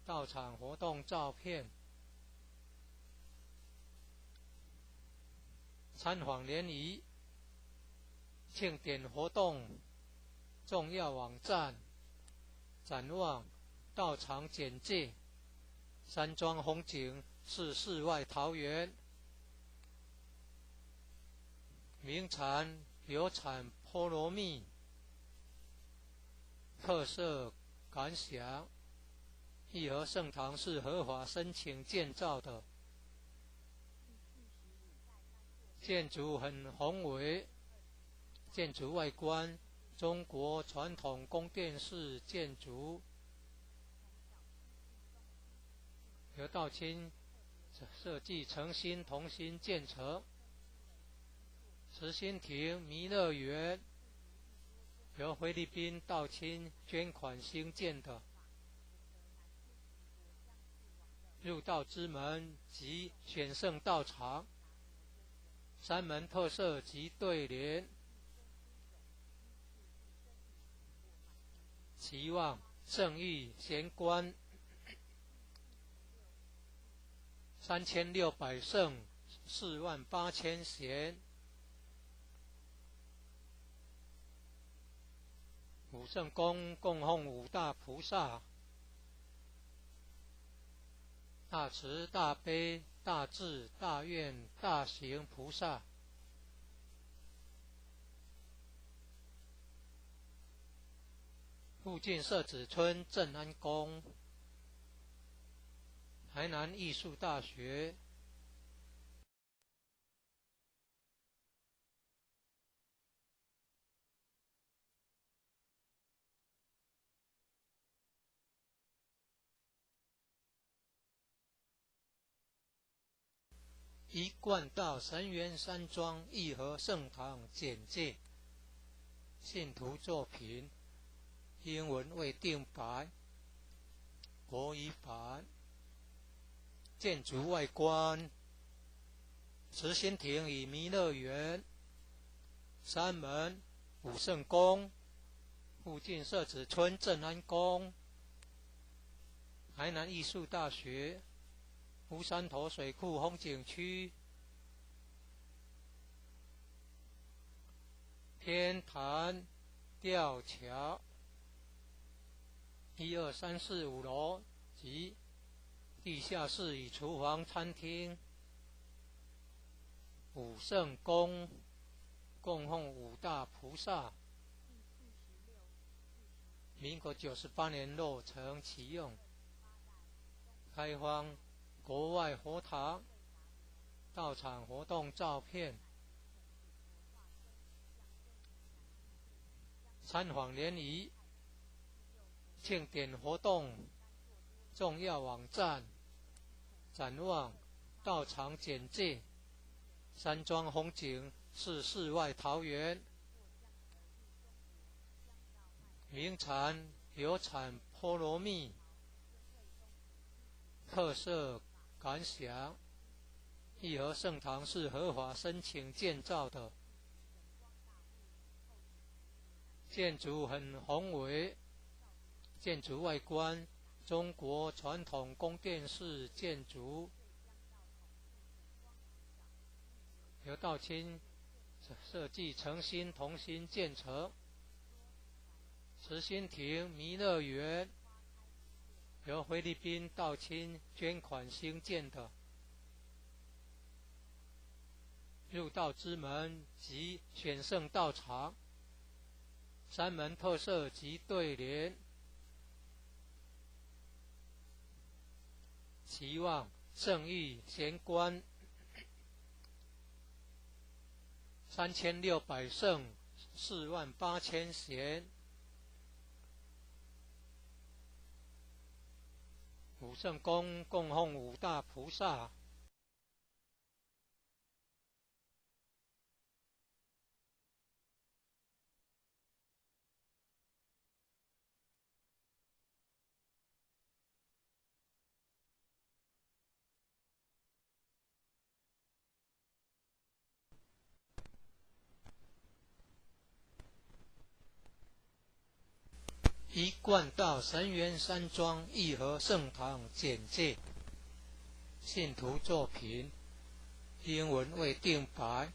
道场活动照片。参访联谊、庆典活动重要网站、展望、道场简介。山庄风景是世外桃源，名产有产菠萝蜜。特色感想：义和圣堂是合法申请建造的，建筑很宏伟，建筑外观中国传统宫殿式建筑，由道清设计诚心同心建成。慈心亭弥勒园由菲律宾道清捐款兴建的。入道之门及选圣道场，山门特色及对联。期望圣誉贤官3600圣48000贤，五圣宫供奉五大菩萨，大慈大悲大智大愿大行菩萨。附近社子村正安宫，台南艺术大学，一贯道神源山庄义和圣堂简介，信徒作品，英文未定白，国语版。建筑外观，慈心亭与弥勒园，山门武圣宫，附近社子村正安宫，台南艺术大学，乌山头水库风景区，天坛吊桥，1、2、3、4、5楼及地下室与厨房、餐厅。武圣宫供奉五大菩萨，民国98年落成启用，开放国外佛堂到场活动照片，参访联谊、庆典活动重要网站、展望、到场简介。山庄风景是世外桃源，名产有产菠萝蜜，特色感想。义和圣堂是合法申请建造的，建筑很宏伟，建筑外观中国传统宫殿式建筑，由道清设计诚心同心建成。慈心亭弥勒园由菲律宾道清捐款兴建的，入道之门及选圣道场，山门特色及对联，期望圣誉贤官3600圣48000贤，武圣宫供奉五大菩萨，一贯道神源山庄义和圣堂简介，信徒作品，英文未定白，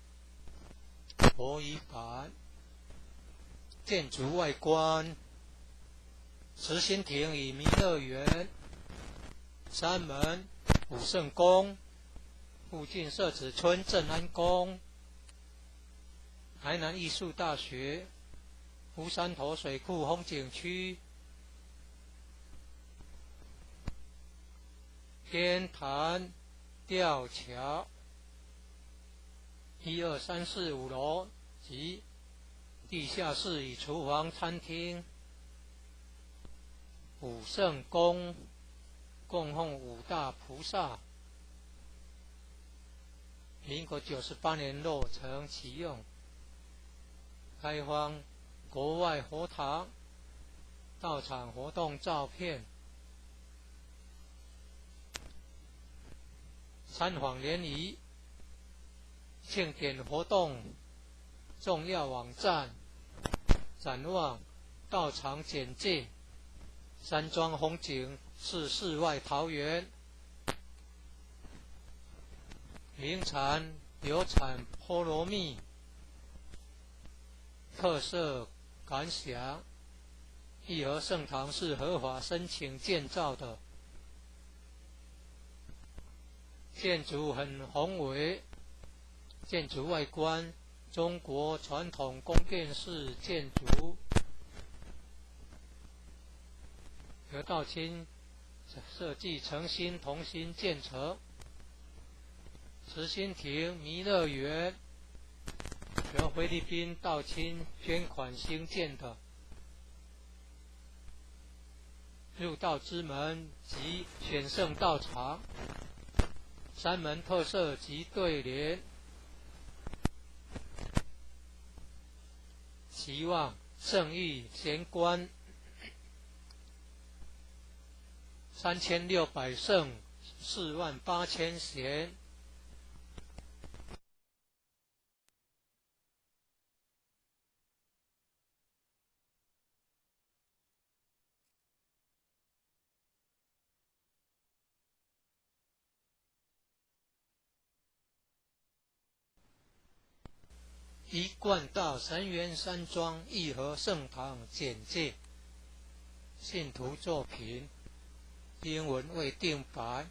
国语版。建筑外观，慈心亭与弥勒园，山门武圣宫，附近社子村正安宫，台南艺术大学，乌山头水库风景区，天坛吊桥，1、2、3、4、5楼及地下室与厨房、餐厅。武圣宫供奉五大菩萨，民国98年落成启用，开放国外佛堂到场活动照片，参访联谊、庆典活动重要网站、展望、到场简介。山庄风景是世外桃源，名产有产菠萝蜜，特色感想：义和圣堂是合法申请建造的，建筑很宏伟，建筑外观中国传统宫殿式建筑，由道清设计诚心同心建成。慈心亭弥勒园由菲律宾道清捐款兴建的，入道之门及选圣道场，山门特色及对联，期望圣意贤官3600圣48000贤。一贯道神元山庄义和圣堂简介，信徒作品，英文未定版，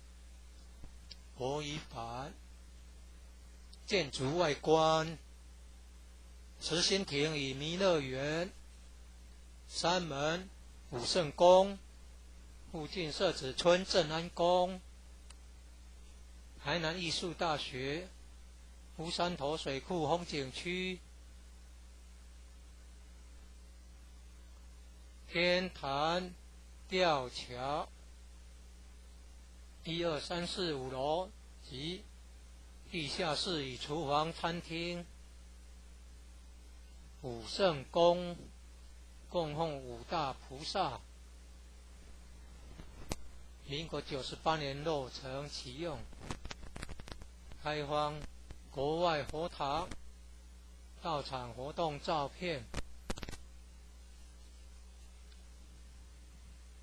国语版。建筑外观：慈心亭与弥勒园，山门武圣宫，附近社子村正安宫，台南艺术大学，乌山头水库风景区，天坛吊桥，1、2、3、4、5楼及地下室与厨房、餐厅，武圣宫供奉五大菩萨，民国98年落成启用，开放国外佛堂道场活动照片，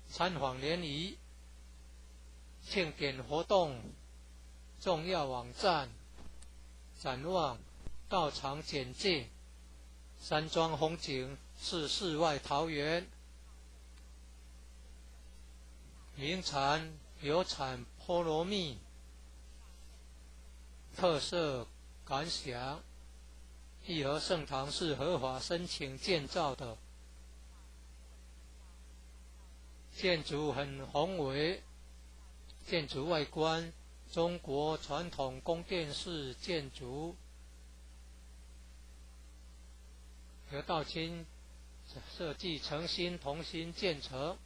参访联谊庆典活动重要网站，展望道场简介，山庄风景是世外桃源，名产有产菠萝蜜，特色感想：义和圣堂是合法申请建造的，建筑很宏伟，建筑外观中国传统宫殿式建筑，由道清设计诚心同心建成。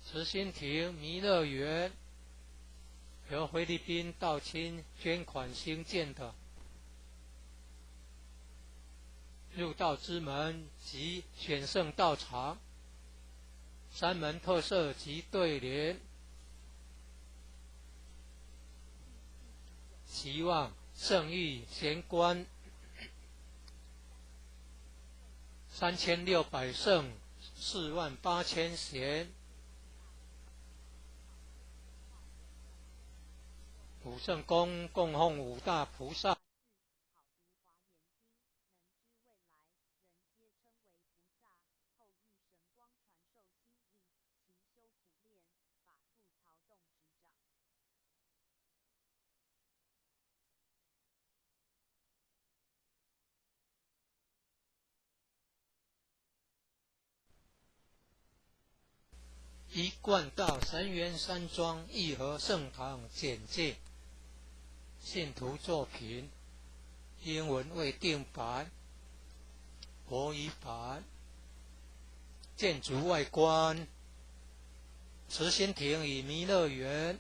慈心亭弥勒园由菲律宾道清捐款兴建的，入道之门及选圣道场，山门特色及对联，期望圣意贤官3600圣48000贤。武圣宫供奉五大菩萨。好读华严经，能知未来，人皆称为菩萨。后遇神光传授心意，勤修苦练，法复曹洞执掌。一贯道神元山庄义和圣堂简介，信徒作品，英文未定版，国语版。建筑外观：慈心亭与弥勒园，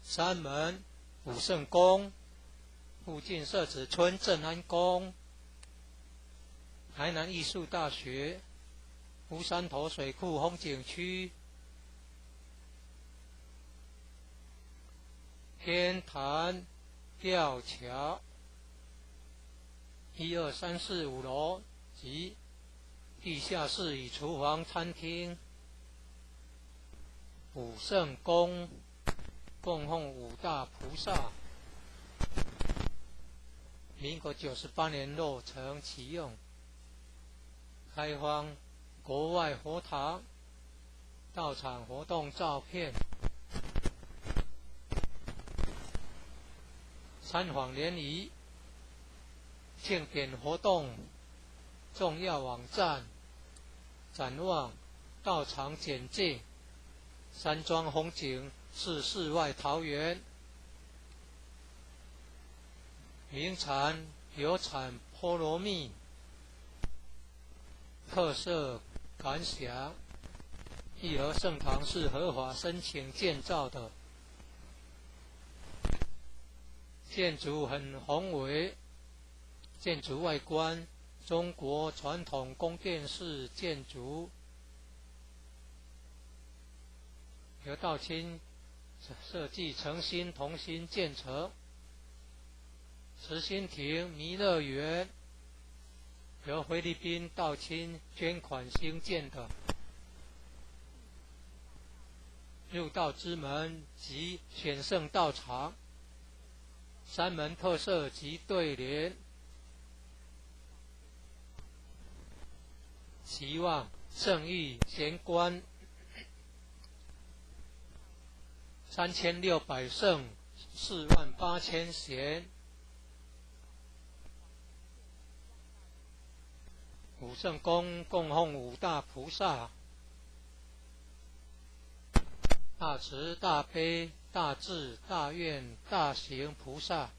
山门武圣宫，附近社子村正安宫，台南艺术大学，乌山头水库风景区，天坛吊桥，1、2、3、4、5楼及地下室与厨房、餐厅，武圣宫供奉五大菩萨，民国98年落成启用，开放国外佛堂道场活动照片、参访联谊、庆典活动重要网站、展望道场简介、山庄风景是世外桃源，名产有产菠萝蜜，特色感想。义和圣堂是合法申请建造的，建筑很宏伟，建筑外观中国传统宫殿式建筑，由道清设计诚心同心建成。慈心亭弥勒园由菲律宾道清捐款兴建的，入道之门及选圣道场，三门特色及对联，期望圣意贤官3600圣48000贤，五圣宫供奉五大菩萨，大慈大悲大智大愿大行菩萨，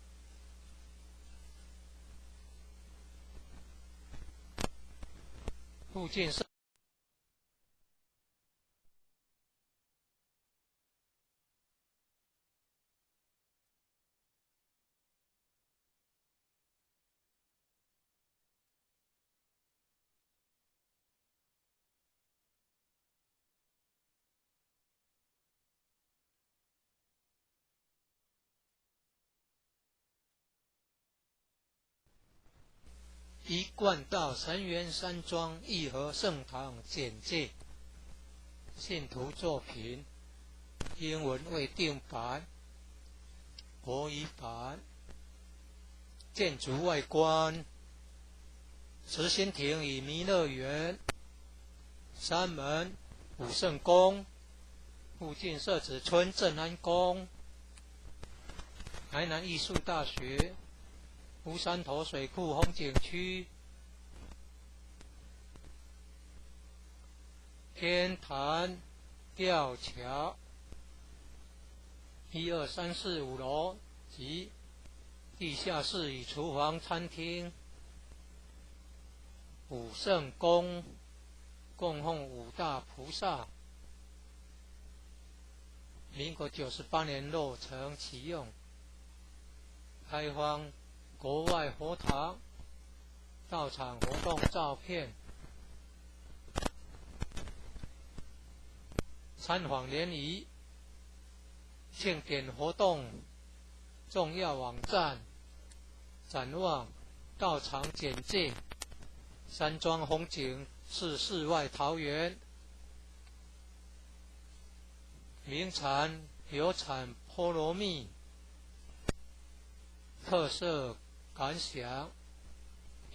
附近是一贯道神元山庄义和圣堂简介，信徒作品，英文未定版，国语版。建筑外观，慈心亭与弥勒园，山门武圣宫，附近社子村正安宫，台南艺术大学，乌山头水库风景区，天坛吊桥，1、2、3、4、5楼及地下室与厨房、餐厅，武圣宫供奉五大菩萨，民国98年落成启用，开放国外佛堂道场活动照片，参访联谊、庆典活动重要网站、展望道场简介，山庄风景是世外桃源，名产有产菠萝蜜，特色感想。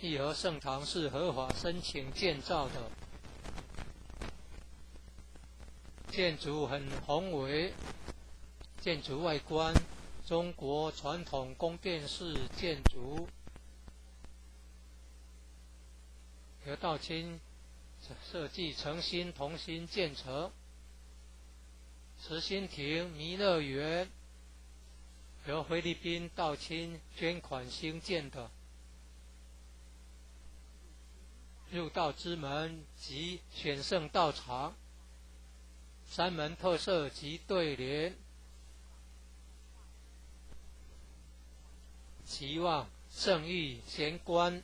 义和圣堂是合法申请建造的，建筑很宏伟，建筑外观中国传统宫殿式建筑，由道清设计诚心同心建成。慈心亭弥勒园由菲律宾道清捐款兴建的，入道之门及选圣道场，三门特色及对联，期望圣意贤官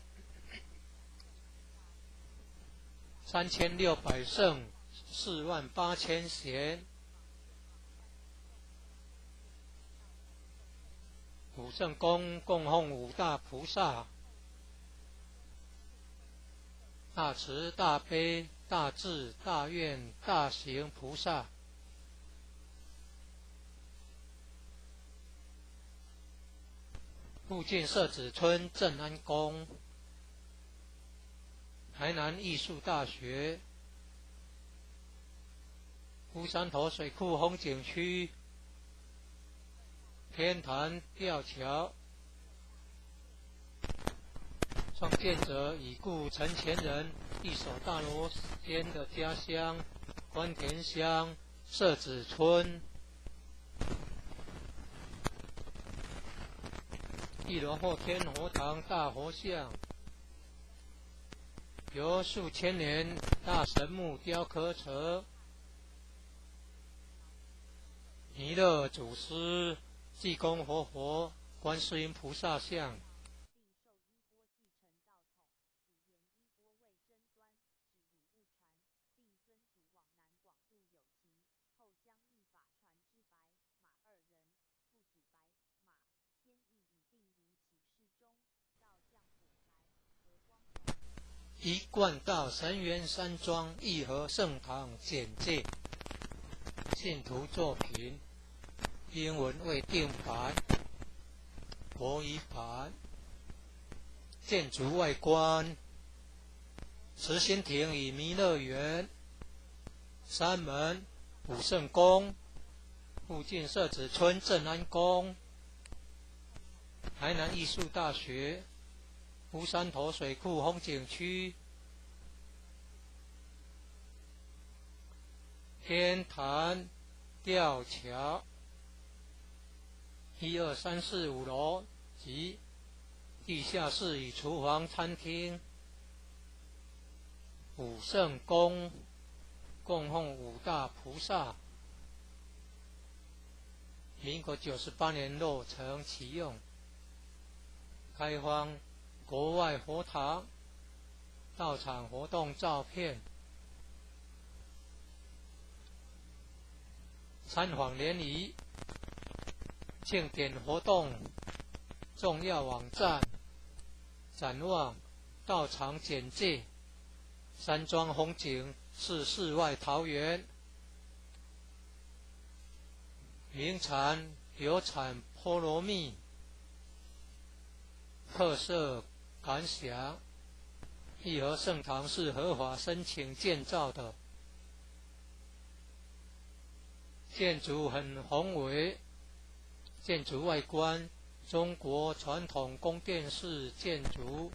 3600圣48000贤，武圣宫供奉五大菩萨，大慈大悲大智大愿大行菩萨，附近社子村正安宫，台南艺术大学，乌山头水库风景区，天坛吊桥，创建者已故陈前人一手大罗间的家乡关田乡社子村。一楼后天佛堂大佛像，由数千年大神木雕刻成弥勒祖师、济公活佛、观世音菩萨像。一贯道神元山庄义和圣堂简介，信徒作品，英文未定版，国语版。建筑外观：慈心亭与弥勒园，山门武圣宫，附近社子村正安宫，台南艺术大学，乌山头水库风景区，天坛吊桥，1、2、3、4、5楼及地下室与厨房、餐厅，武圣宫供奉五大菩萨，民国98年落成启用，开放国外佛堂到场活动照片，参访联谊，庆典活动重要网站，展望道场简介，山庄风景是世外桃源，名产有产菠萝蜜，特色感想：义和圣堂是合法申请建造的，建筑很宏伟，建筑外观中国传统宫殿式建筑，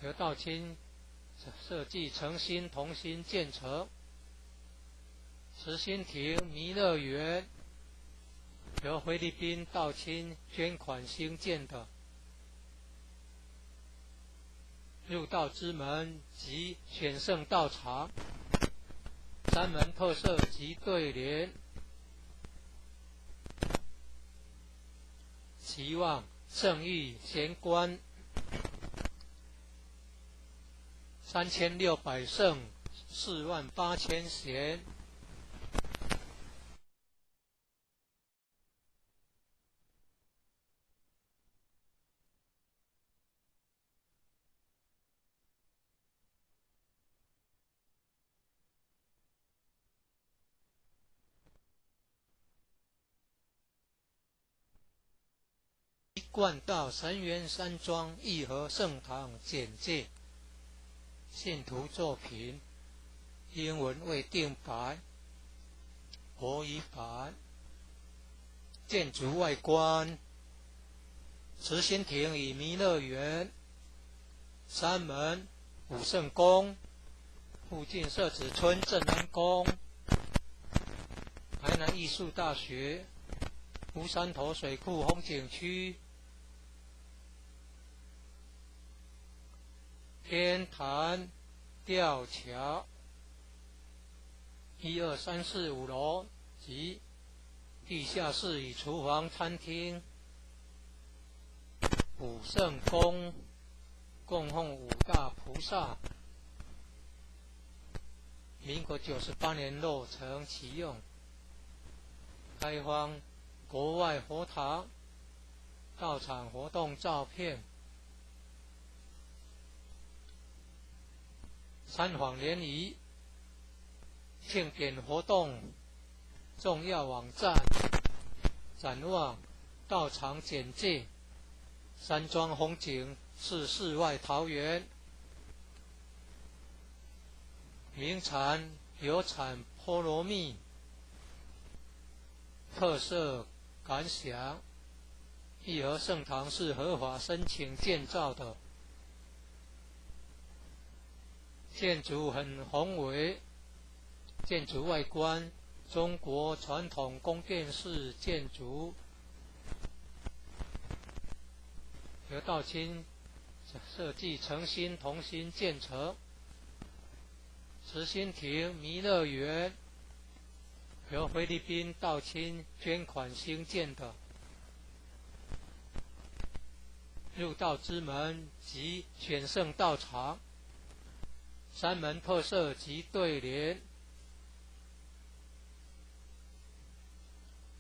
由道清设计诚心同心建成。慈心亭弥勒园由菲律宾道清捐款兴建的，入道之门及选圣道场，山门特色及对联，期望圣域贤官3600圣48000贤。一贯道神元山庄义和圣堂简介，信徒作品，英文未定版，国语版。建筑外观：慈心亭与弥勒园，山门武圣宫，附近社子村正安宫，台南艺术大学，乌山头水库风景区，天坛吊桥，1、2、3、4、5楼及地下室与厨房、餐厅，武圣宫供奉五大菩萨，民国98年落成启用，开放国外佛堂到场活动照片，参访联谊，庆典活动重要网站，展望道场简介：山庄风景是世外桃源，名产有产菠萝蜜，特色感想：义和圣堂是合法申请建造的，建筑很宏伟，建筑外观中国传统宫殿式建筑，由道清设计诚心同心建成。慈心亭弥勒园由菲律宾道清捐款兴建的，入道之门及选圣道场，山门特色及对联，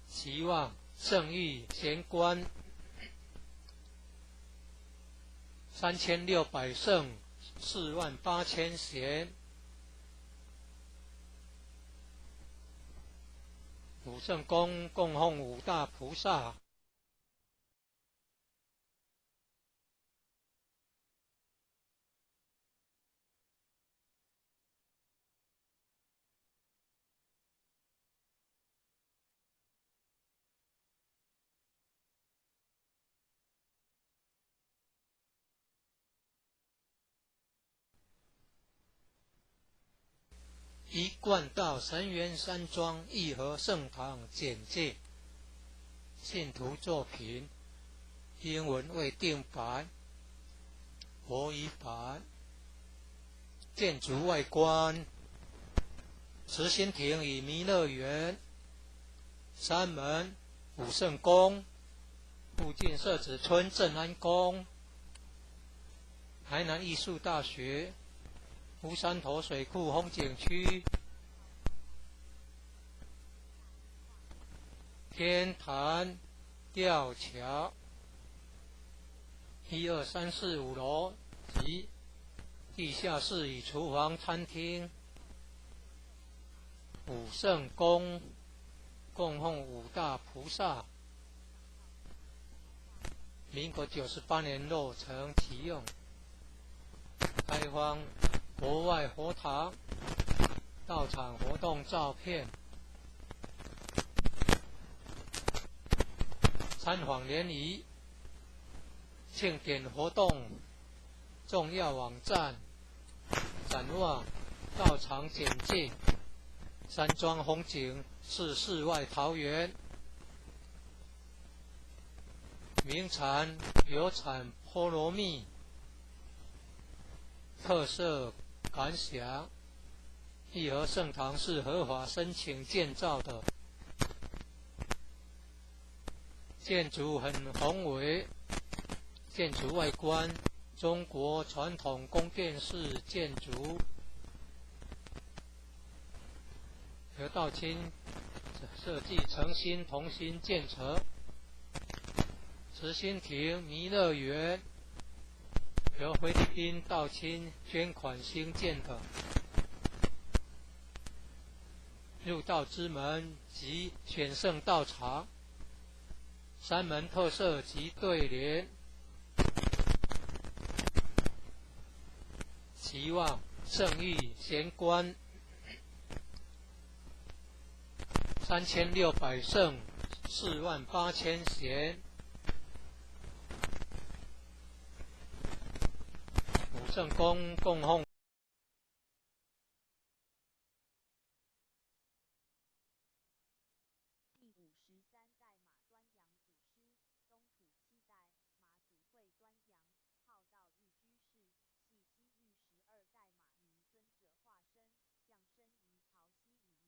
期望圣域贤官3600圣48000贤，五圣宫供奉五大菩萨。一贯道神元山庄义和圣堂简介：信徒作品，英文未定版，国语版。建筑外观：慈心亭与弥勒园，山门武圣宫，附近社子村正安宫，台南艺术大学，乌山头水库风景区，天坛吊桥，1、2、3、4、5楼及地下室与厨房、餐厅。武圣宫供奉五大菩萨，民国98年落成启用。开放国外佛堂道场活动照片，参访联谊庆典活动重要网站，展望道场简介：山庄风景是世外桃源，名产有产菠萝蜜，特色感想：义和圣堂是合法申请建造的，建筑很宏伟，建筑外观中国传统宫殿式建筑，由道清设计诚心同心建成。慈心亭弥勒园由菲律宾道清捐款兴建的，入道之门及选圣道场，山门特色及对联，期望圣域贤官3600圣48000贤，武圣宫供奉第53代马端阳祖师，东土7代马祖会端阳，号道日居士，系西域12代马尼尊者化身，降生于曹溪与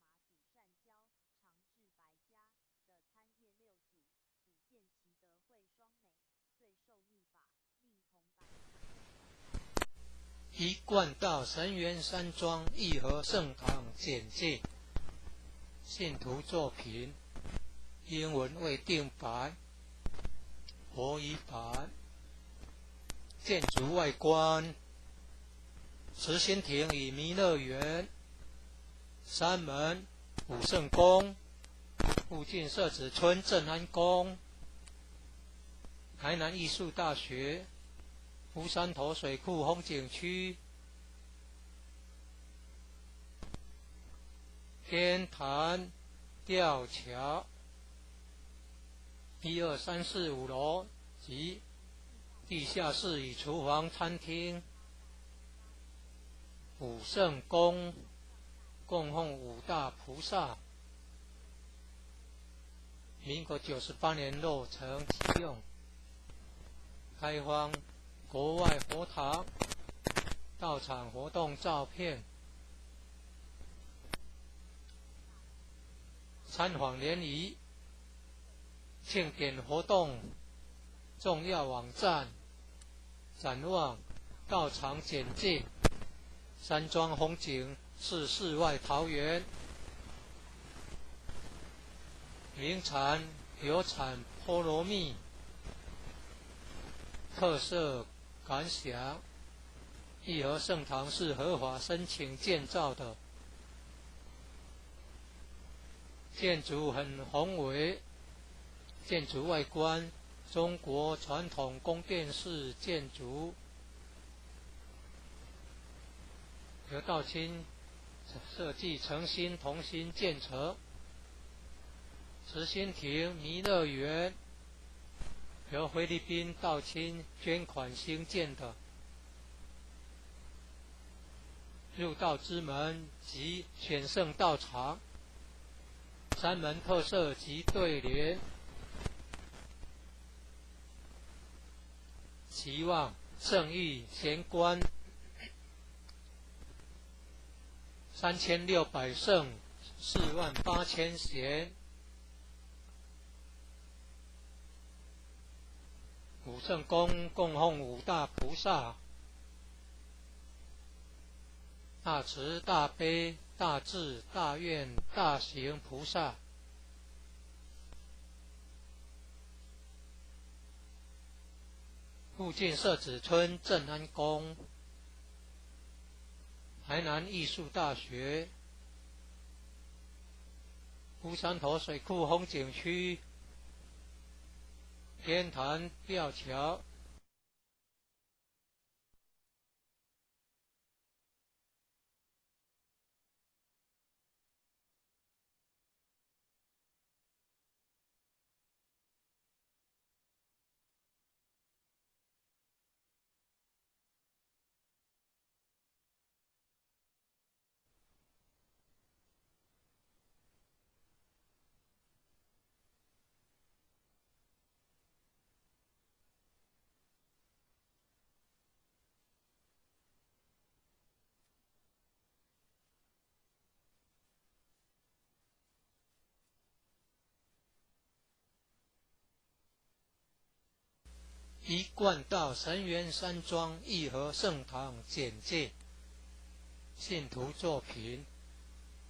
马祖善交，常至白家的参业六祖，祖见其德惠双美，遂受密法，令同白。一贯道神元山庄义和圣堂简介：信徒作品，英文未定版，国语版。建筑外观：慈心亭与弥勒园，山门武圣宫，附近社子村正安宫，台南艺术大学乌山头水库风景区天坛吊桥1、2、3、4、5楼及地下室与厨房、餐厅、武圣宫供奉五大菩萨，民国98年落成启用，开放国外佛堂、道场活动照片、参访联谊、庆典活动、重要网站、展望、道场简介、山庄风景是世外桃源，名产有产菠萝蜜，特色感想，义和圣堂是合法申请建造的，建筑很宏伟，建筑外观中国传统宫殿式建筑，由道清设计诚心同心建成。慈心亭弥勒园由菲律宾道清捐款兴建的，入道之门及选圣道场，山门特色及对联，期望圣域贤官3600圣48000贤，武圣宫供奉五大菩萨，大慈大悲大智大愿大行菩萨，附近社子村正安宫，台南艺术大学乌山头水库风景区天坛吊桥，一贯道神元山庄义和圣堂简介，信徒作品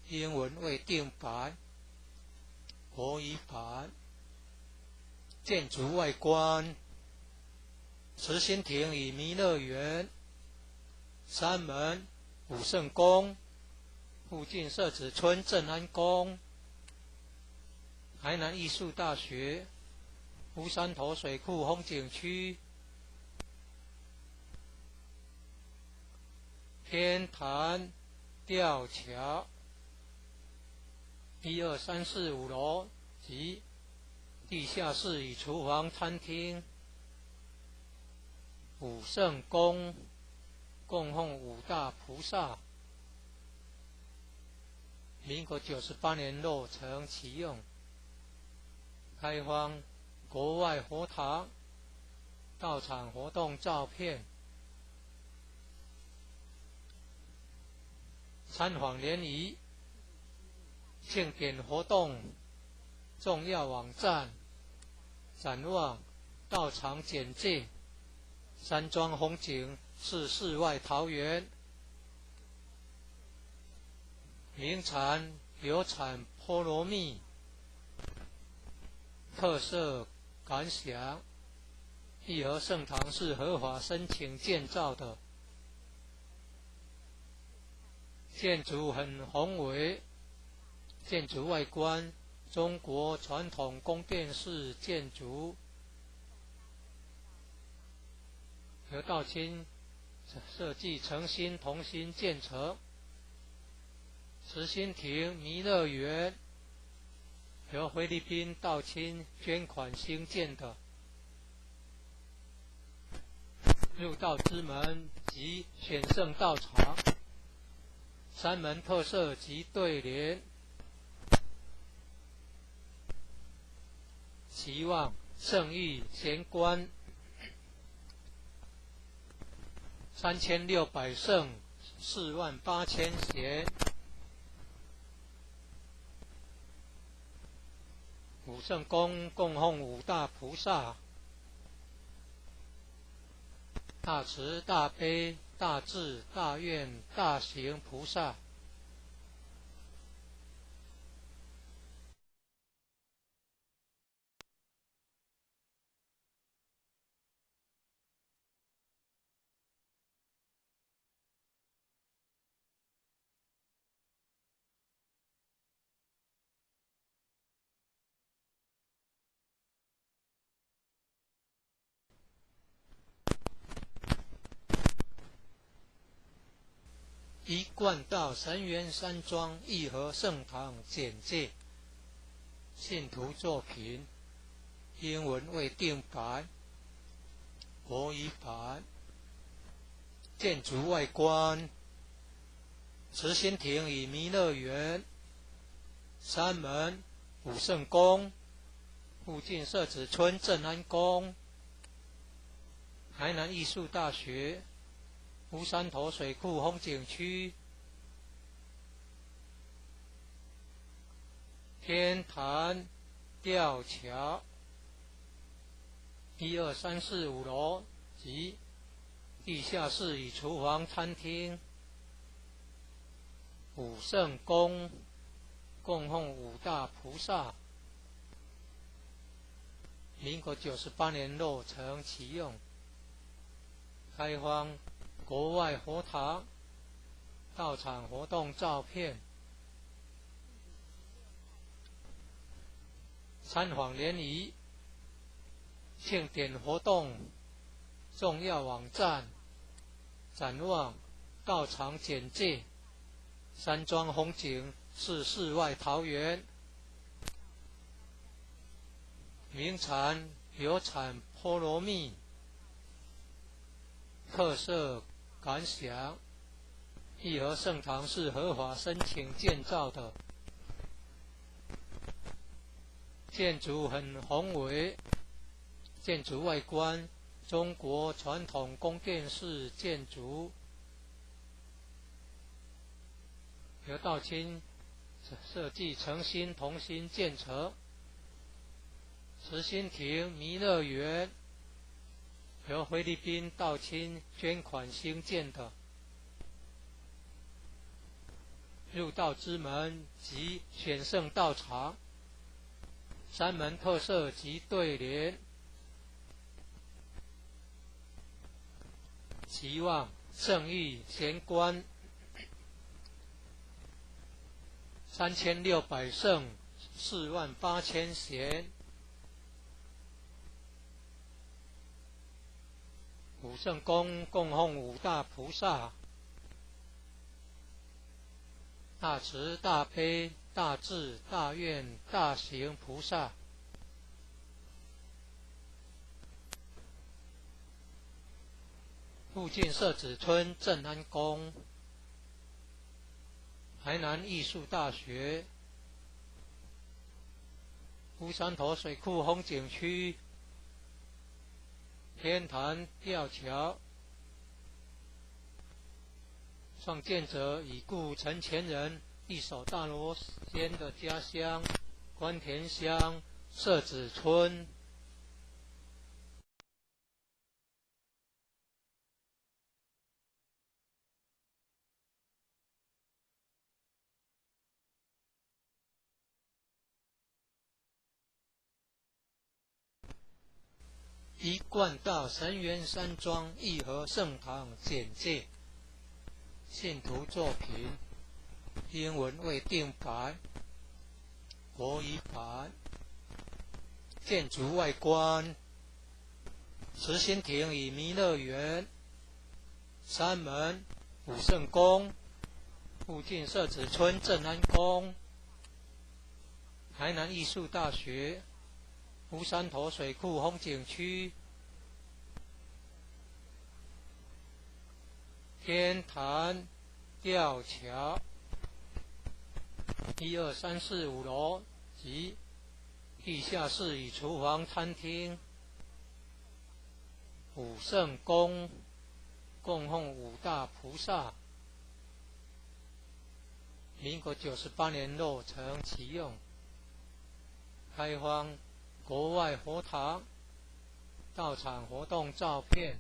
英文未定版，国语版，建筑外观，慈心亭与弥勒园，山门武圣宫，附近社子村正安宫，台南艺术大学乌山头水库风景区天坛吊桥1、2、3、4、5楼及地下室与厨房、餐厅，武圣宫供奉五大菩萨，民国98年落成启用，开放国外佛堂、道场活动照片、参访联谊、庆典活动、重要网站、展望、道场简介、山庄风景是世外桃源，名产有产菠萝蜜，特色感想，义和圣堂是合法申请建造的，建筑很宏伟，建筑外观中国传统宫殿式建筑，由道清设计诚心同心建成。慈心亭弥勒园由菲律宾道清捐款兴建的。入道之门及选圣道场，三门特色及对联，期望圣域贤官3600圣48000贤，五圣宫供奉五大菩萨，大慈大悲大智大愿大行菩萨。一贯道神元山庄义和圣堂简介，信徒作品，英文为定白，国语版。建筑外观，慈心亭与弥勒园，三门武圣宫，附近社子村镇安宫，台南艺术大学，乌山头水库风景区，天坛吊桥，1、2、3、4、5楼及地下室与厨房餐厅，武圣宫供奉五大菩萨，民国98年落成启用，开放国外佛堂道场活动照片，参访联谊庆典活动重要网站，展望道场简介，山庄风景是世外桃源，名产有产菠萝蜜，特色感想，义和圣堂是合法申请建造的，建筑很宏伟，建筑外观中国传统宫殿式建筑，由道清设计诚心同心建成。慈心亭弥勒园由菲律宾道清捐款兴建的。入道之门及选圣道场，三门特色及对联，期望圣域贤官3600圣48000贤，武圣宫供奉五大菩萨，大慈大悲大智大愿大行菩萨，附近社子村镇安宫，台南艺术大学，乌山头水库风景区，天坛吊桥，创建者已故陈前人一手大罗仙的家乡关田乡社子村。一贯道神元山庄义和圣堂简介，信徒作品，英文为定白，国语版。建筑外观，慈心亭与弥勒园，山门武圣宫，附近社子村正安宫，台南艺术大学，乌山头水库风景区，天坛吊桥，1、2、3、4、5楼及地下室与厨房、餐厅。武圣宫供奉五大菩萨，民国98年落成启用，开放国外佛堂到场活动照片，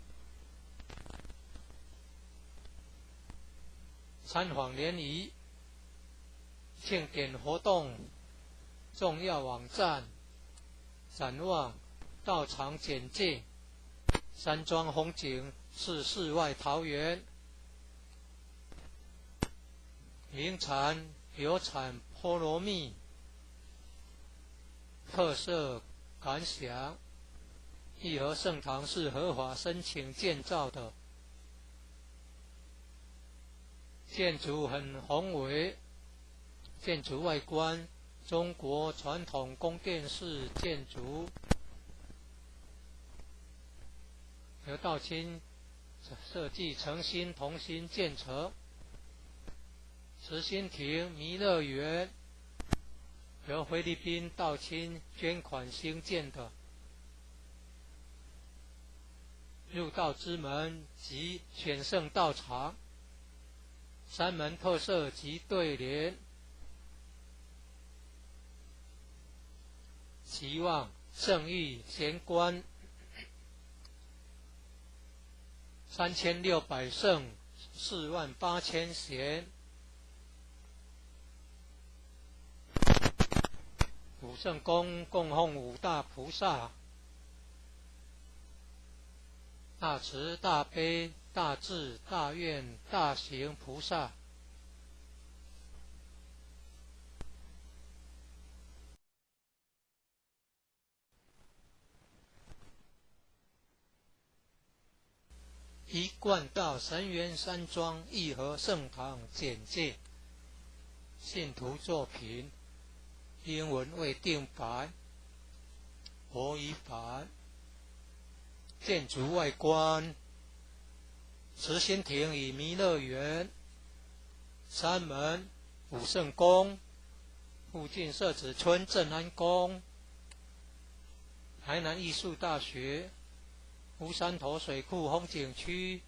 参访联谊庆典活动重要网站展望到场简介。山庄风景是世外桃源，名产有产菠萝蜜，特色感想。义和圣堂是合法申请建造的，建筑很宏伟，建筑外观中国传统宫殿式建筑。由道清设计诚心同心建成，慈心亭弥勒园由菲律宾道清捐款兴建的，入道之门及选圣道场，山门特色及对联，期望圣域贤官3600圣48000贤。武圣宫供奉五大菩萨，大慈大悲大智大愿大行菩萨。一贯道神元山庄义和圣堂简介，信徒作品，英文未定版，国语版。建筑外观，慈心亭与弥勒园，山门武圣宫，附近社子村正安宫，台南艺术大学，乌山头水库风景区，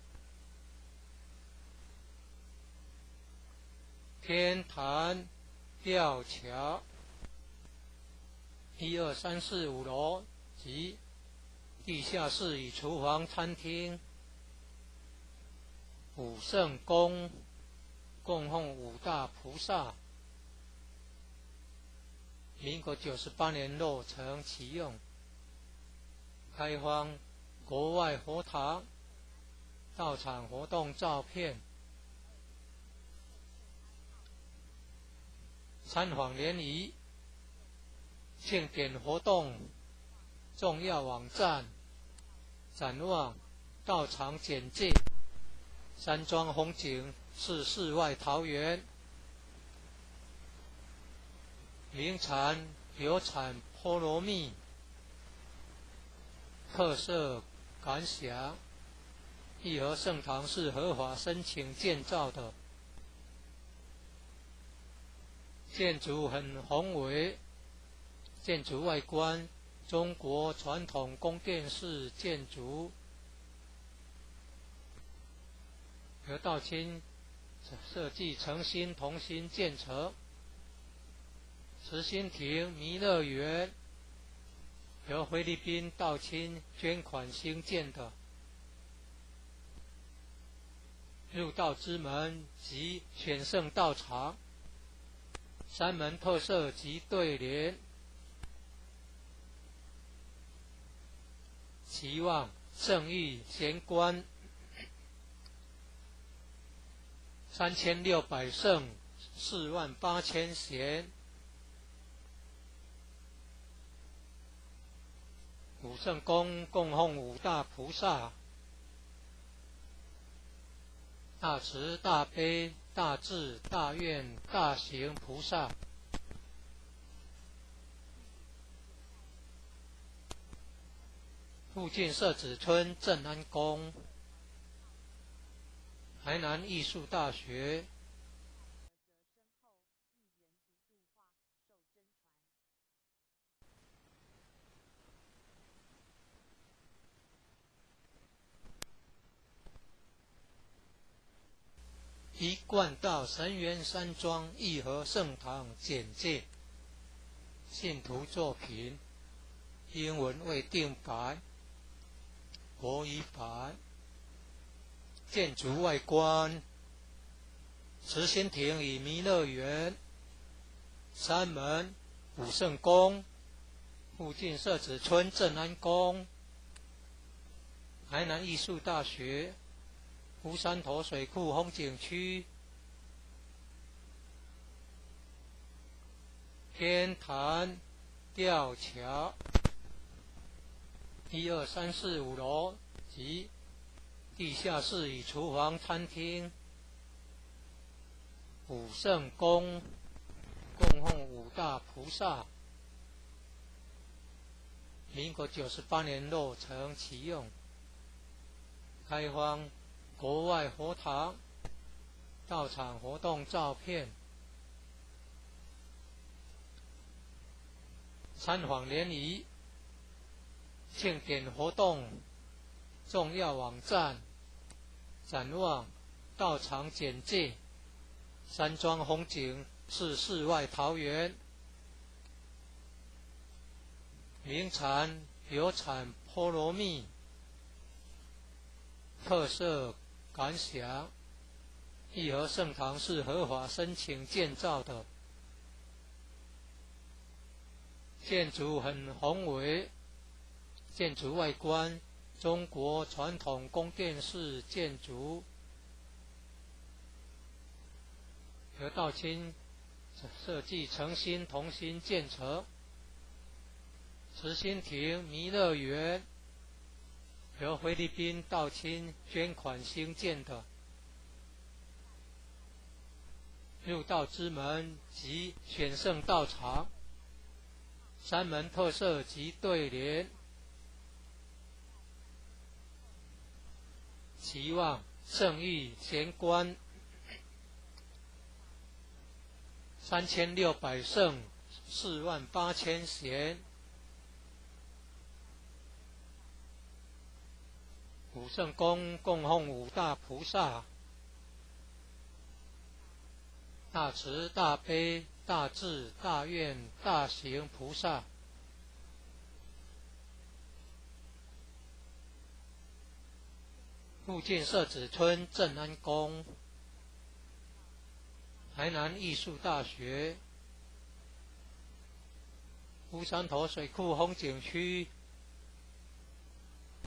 天坛吊桥，1、2、3、4、5楼及地下室与厨房、餐厅。武圣宫供奉五大菩萨，民国98年落成启用，开放国外佛堂到场活动照片，参访联谊庆典活动重要网站展望到场简介。山庄风景是世外桃源，名产有产菠萝蜜，特色感想。义和圣堂是合法申请建造的，建筑很宏伟，建筑外观中国传统宫殿式建筑，由道清设计诚心同心建成。慈心亭弥勒园由菲律宾道清捐款兴建的，入道之门及选圣道场，山门特色及对联，期望圣域贤官3600圣48000贤。武圣宫供奉五大菩萨，大慈大悲大智大愿大行菩萨。附近社子村正安宫，台南艺术大学。一贯道神源山庄义和圣堂简介，信徒作品，英文为定白，国语版。建筑外观：慈心亭与弥勒园，山门武圣宫，附近社子村正安宫，台南艺术大学，乌山头水库风景区，天坛吊桥，1、2、3、4、5楼及地下室与厨房、餐厅。武圣宫供奉五大菩萨，民国98年落成启用，开放国外佛堂到场活动照片。参访联谊庆典活动重要网站展望到场简介。山庄风景是世外桃源，名产有产菠萝蜜。特色感想：义和圣堂是合法申请建造的，建筑很宏伟。建筑外观：中国传统宫殿式建筑，由道清设计诚心同心建成。慈心亭弥勒园由菲律宾道清捐款兴建的。入道之门及选圣道场，山门特色及对联。期望圣域贤官3600圣48000贤。武圣宫供奉五大菩萨，大慈大悲大智大愿大行菩萨。附近社子村正安宫，台南艺术大学，乌山头水库风景区，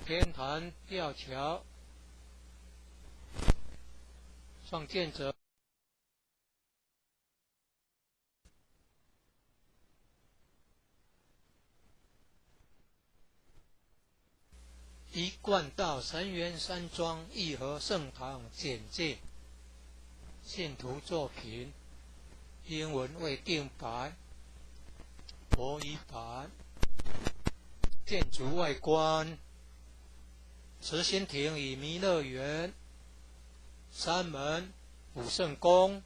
天坛吊桥，创建者一贯道神源山庄义和圣堂简介，信徒作品，英文为定白，国语版。建筑外观：慈心亭与弥勒园，山门武圣宫，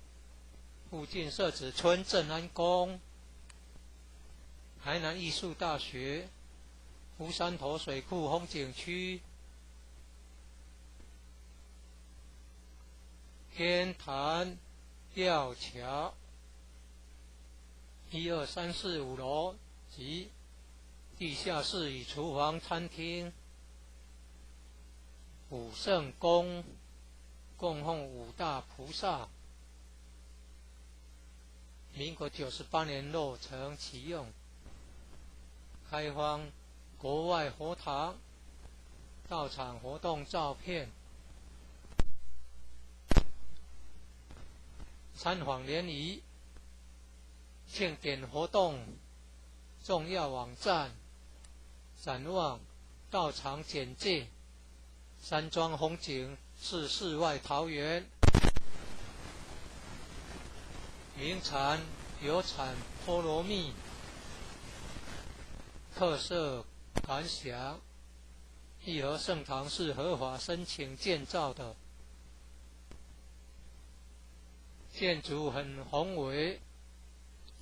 附近社子村正安宫，台南艺术大学，乌山头水库风景区，天坛吊桥，1、2、3、4、5楼及地下室与厨房、餐厅。武圣宫供奉五大菩萨，民国98年落成启用，开放国外佛堂到场活动照片。参访联谊庆典活动重要网站展望道场简介，山庄风景是世外桃源，名产有产菠萝蜜，特色感想。义和圣堂是合法申请建造的，建筑很宏伟，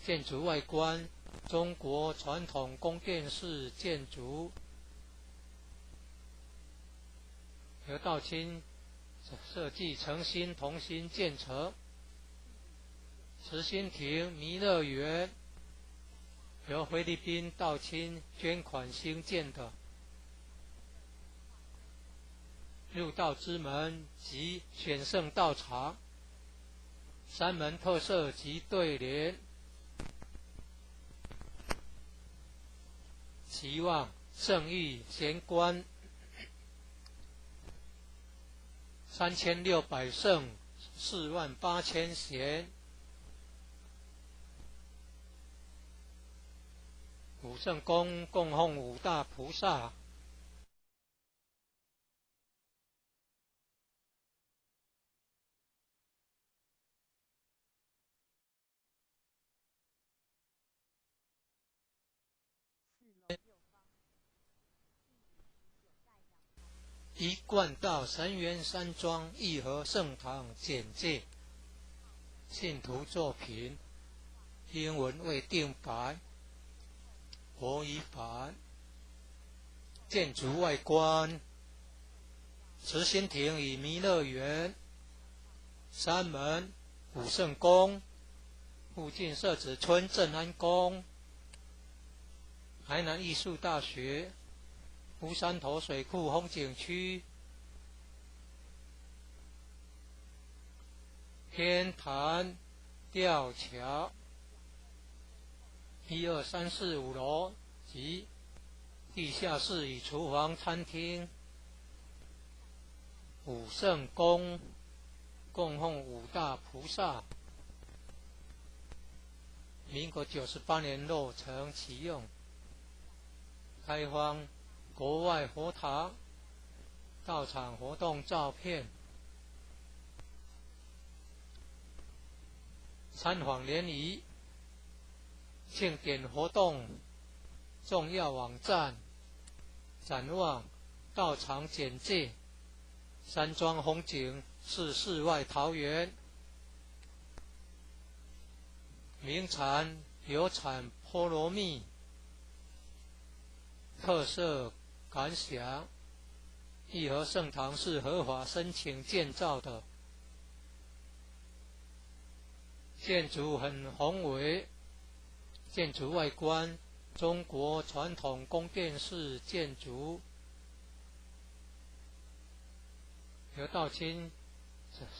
建筑外观中国传统宫殿式建筑，由道清设计诚心同心建成。慈心亭弥勒园由菲律宾道清捐款兴建的，入道之门及选圣道场，山门特色及对联，期望圣域贤官3600圣48000贤，五圣宫供奉五大菩萨。一贯道神元山庄义和圣堂简介，信徒作品，英文未定白，国语版。建筑外观，慈心亭与弥勒园，山门武圣宫，附近设置村镇安宫，台南艺术大学，乌山头水库风景区，天坛吊桥，1、2、3、4、5楼及地下室与厨房、餐厅。武圣宫供奉五大菩萨，民国98年落成启用，开放国外佛堂道场活动照片，参访联谊庆典活动重要网站，展望道场简介，山庄风景是世外桃源，名产有产菠萝蜜，特色感想。义和圣堂是合法申请建造的，建筑很宏伟，建筑外观中国传统宫殿式建筑，由道清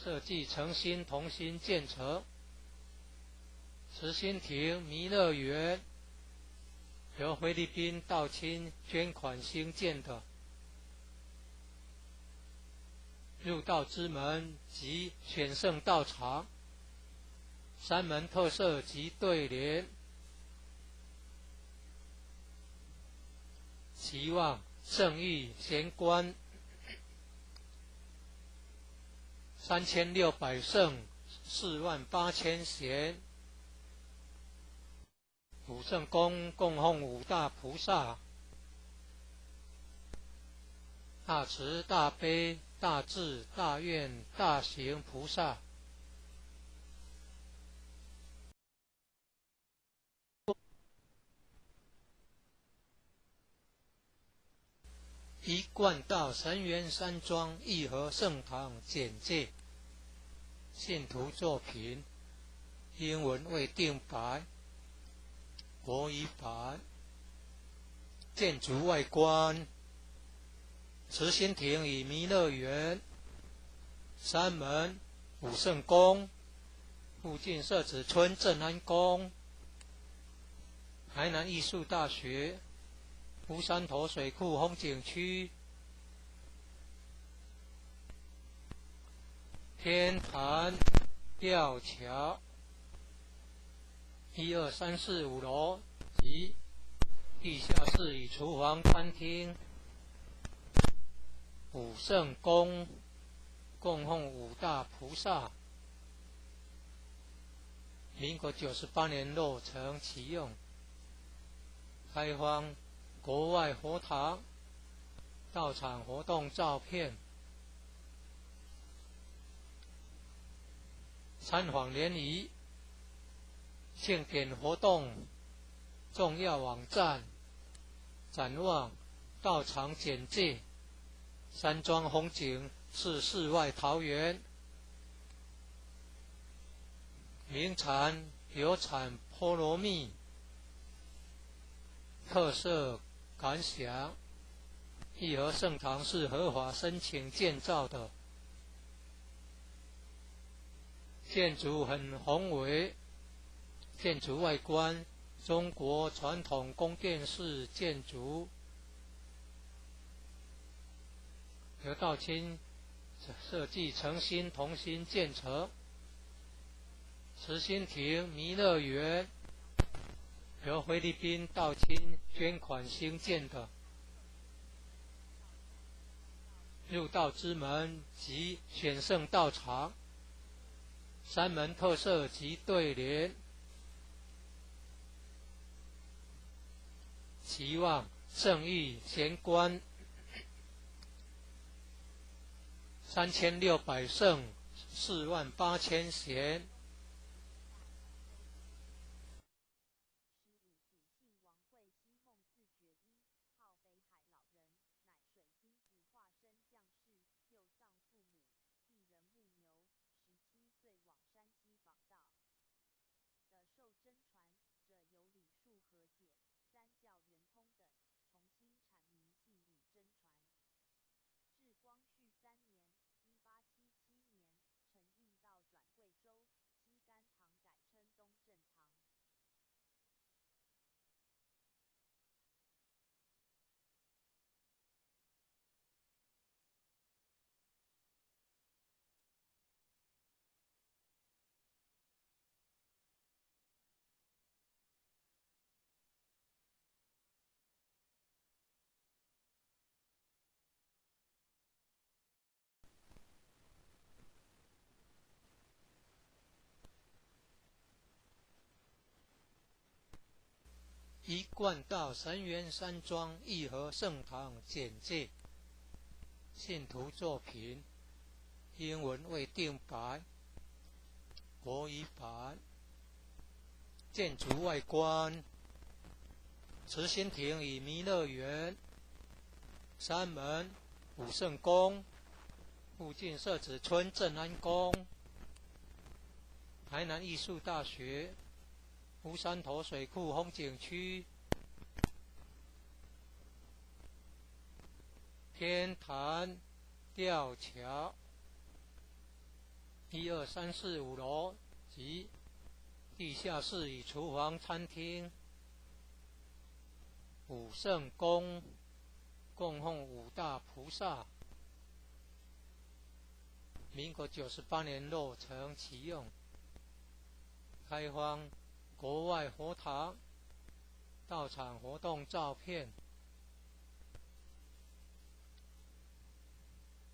设计诚心同心建成。慈心亭弥勒园由菲律宾道清捐款兴建的，入道之门及选圣道场，山门特色及对联，期望圣域贤官3600圣48000贤，武圣宫供奉五大菩萨，大慈大悲大智大愿大行菩萨。一贯道神元山庄义和圣堂简介，信徒作品，英文未定白，国语版。建筑外观，慈心亭与弥勒园，山门武圣宫，附近设置村镇安宫，台南艺术大学，乌山头水库风景区，天坛吊桥，1、2、3、4、5楼及地下室与厨房、餐厅、武圣宫，供奉五大菩萨。民国98年落成启用，开放国外佛堂、道场活动照片。参访联谊、庆典活动重要网站、展望、道场简介。山庄风景是世外桃源，名产有产菠萝蜜，特色感想。义和圣堂是合法申请建造的，建筑很宏伟，建筑外观中国传统宫殿式建筑，由道清设计诚心同心建成。慈心亭弥勒园由菲律宾道清捐款兴建的。入道之门及选圣道场，山门特色及对联，期望圣域贤官3600圣48000贤。一贯道神元山庄义和圣堂简介，信徒作品，英文未定版，国语版。建筑外观，慈心亭与弥勒园，山门、武圣宫，附近社子村正安宫，台南艺术大学，乌山头水库风景区，天坛吊桥，1、2、3、4、5楼及地下室与厨房、餐厅，武圣宫供奉五大菩萨。民国98年落成启用，开放国外佛堂、道场活动照片。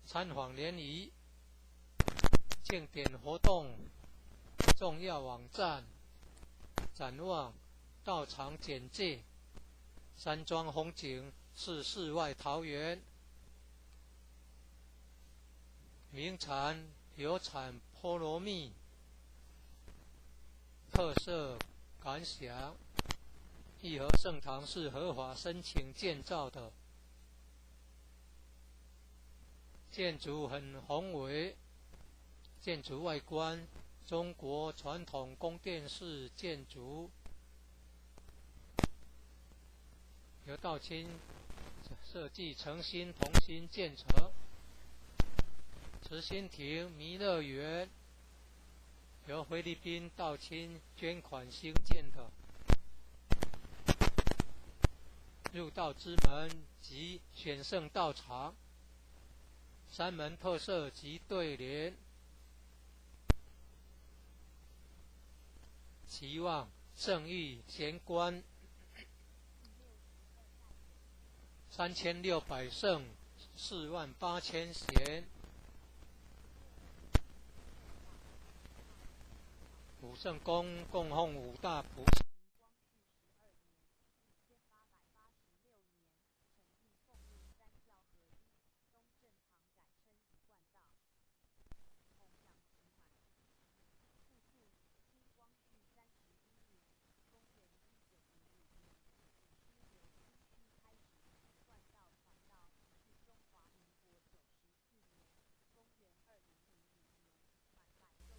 参访联谊、庆典活动重要网站、展望、道场简介。山庄风景是世外桃源，名产有产菠萝蜜，特色感想。义和圣堂是合法申请建造的，建筑很宏伟，建筑外观中国传统宫殿式建筑，由道清设计诚心同心建成。慈心亭弥勒园由菲律宾道清捐款兴建的。入道之门及选圣道场，山门特色及对联，期望圣域贤官3600胜48000贤。武圣宫供奉五大菩萨。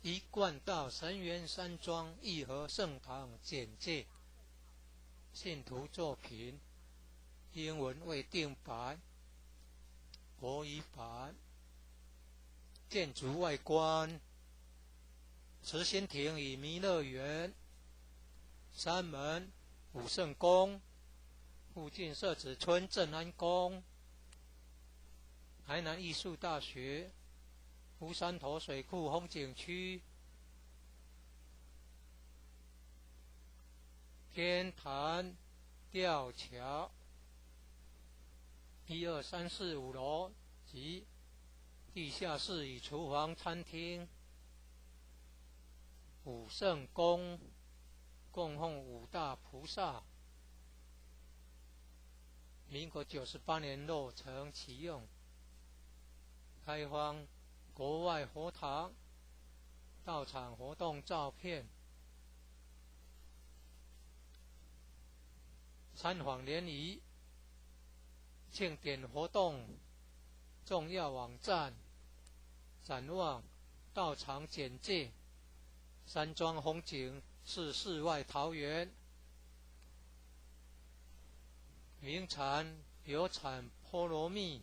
一贯道神元山庄义和圣堂简介。信徒作品英文未定版，国语版。建筑外观：慈心亭与弥勒园。山门武圣宫，附近社子村正安宫。台南艺术大学。乌山头水库风景区。天坛吊桥1、2、3、4、5楼及地下室与厨房餐厅。武圣宫供奉五大菩萨。民国98年落成启用。开放国外佛堂到场活动照片。参访联谊庆典活动重要网站。展望到场简介。山庄风景是世外桃源。名产有产菠萝蜜。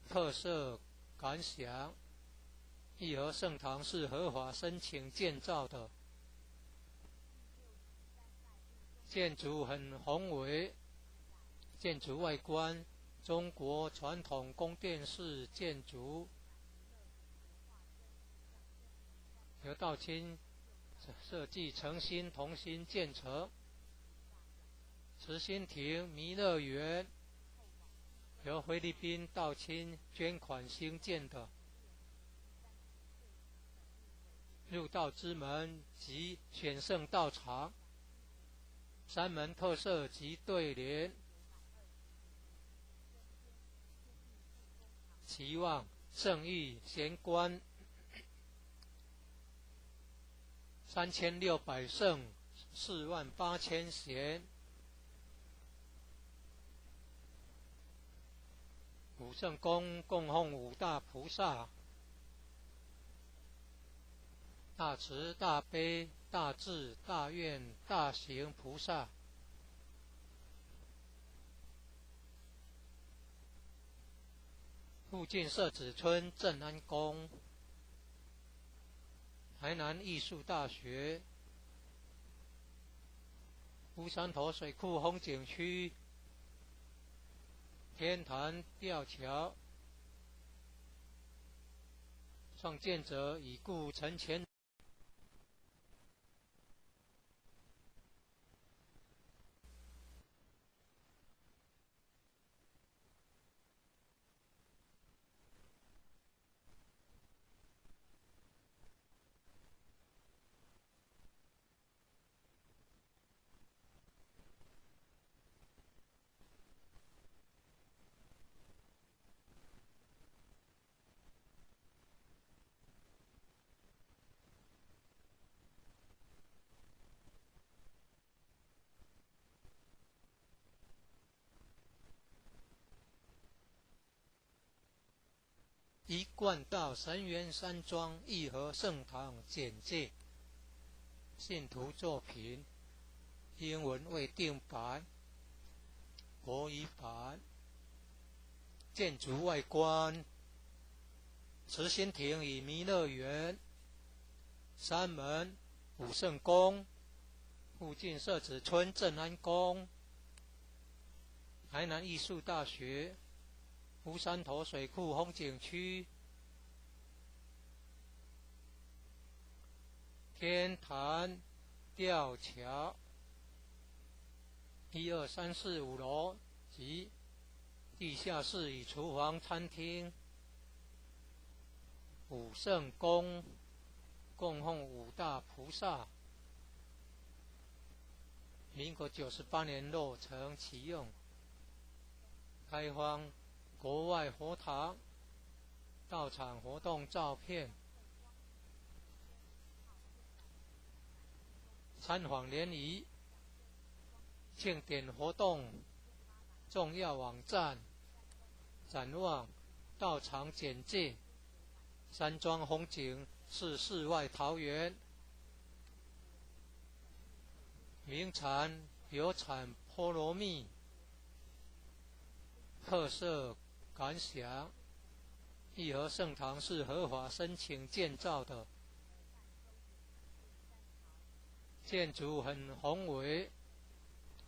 特色感想：义和圣堂是合法申请建造的，建筑很宏伟。建筑外观：中国传统宫殿式建筑，由道清设计诚心同心建成。慈心亭弥勒园由菲律宾道清捐款兴建的。入道之门及选圣道场。山门特色及对联：期望圣域贤官，3600胜48000贤。武圣宫供奉五大菩萨：大慈大悲大智大愿大行菩萨。附近社子村正安宫。台南艺术大学。乌山头水库风景区。天坛吊桥。创建者已故陈前。一贯道神元山庄义和圣堂简介。信徒作品英文未定版，国语版。建筑外观：慈心亭与弥勒园。山门武圣宫，附近社子村正安宫。台南艺术大学。乌山头水库风景区。天坛吊桥1、2、3、4、5楼及地下室与厨房、餐厅、武圣宫，供奉五大菩萨。民国98年落成启用，开放国外佛堂、道场活动照片、参访联谊、庆典活动、重要网站、展望、道场简介、山庄风景是世外桃源。名产有产菠萝蜜，特色感想。义和圣堂是合法申请建造的，建筑很宏伟，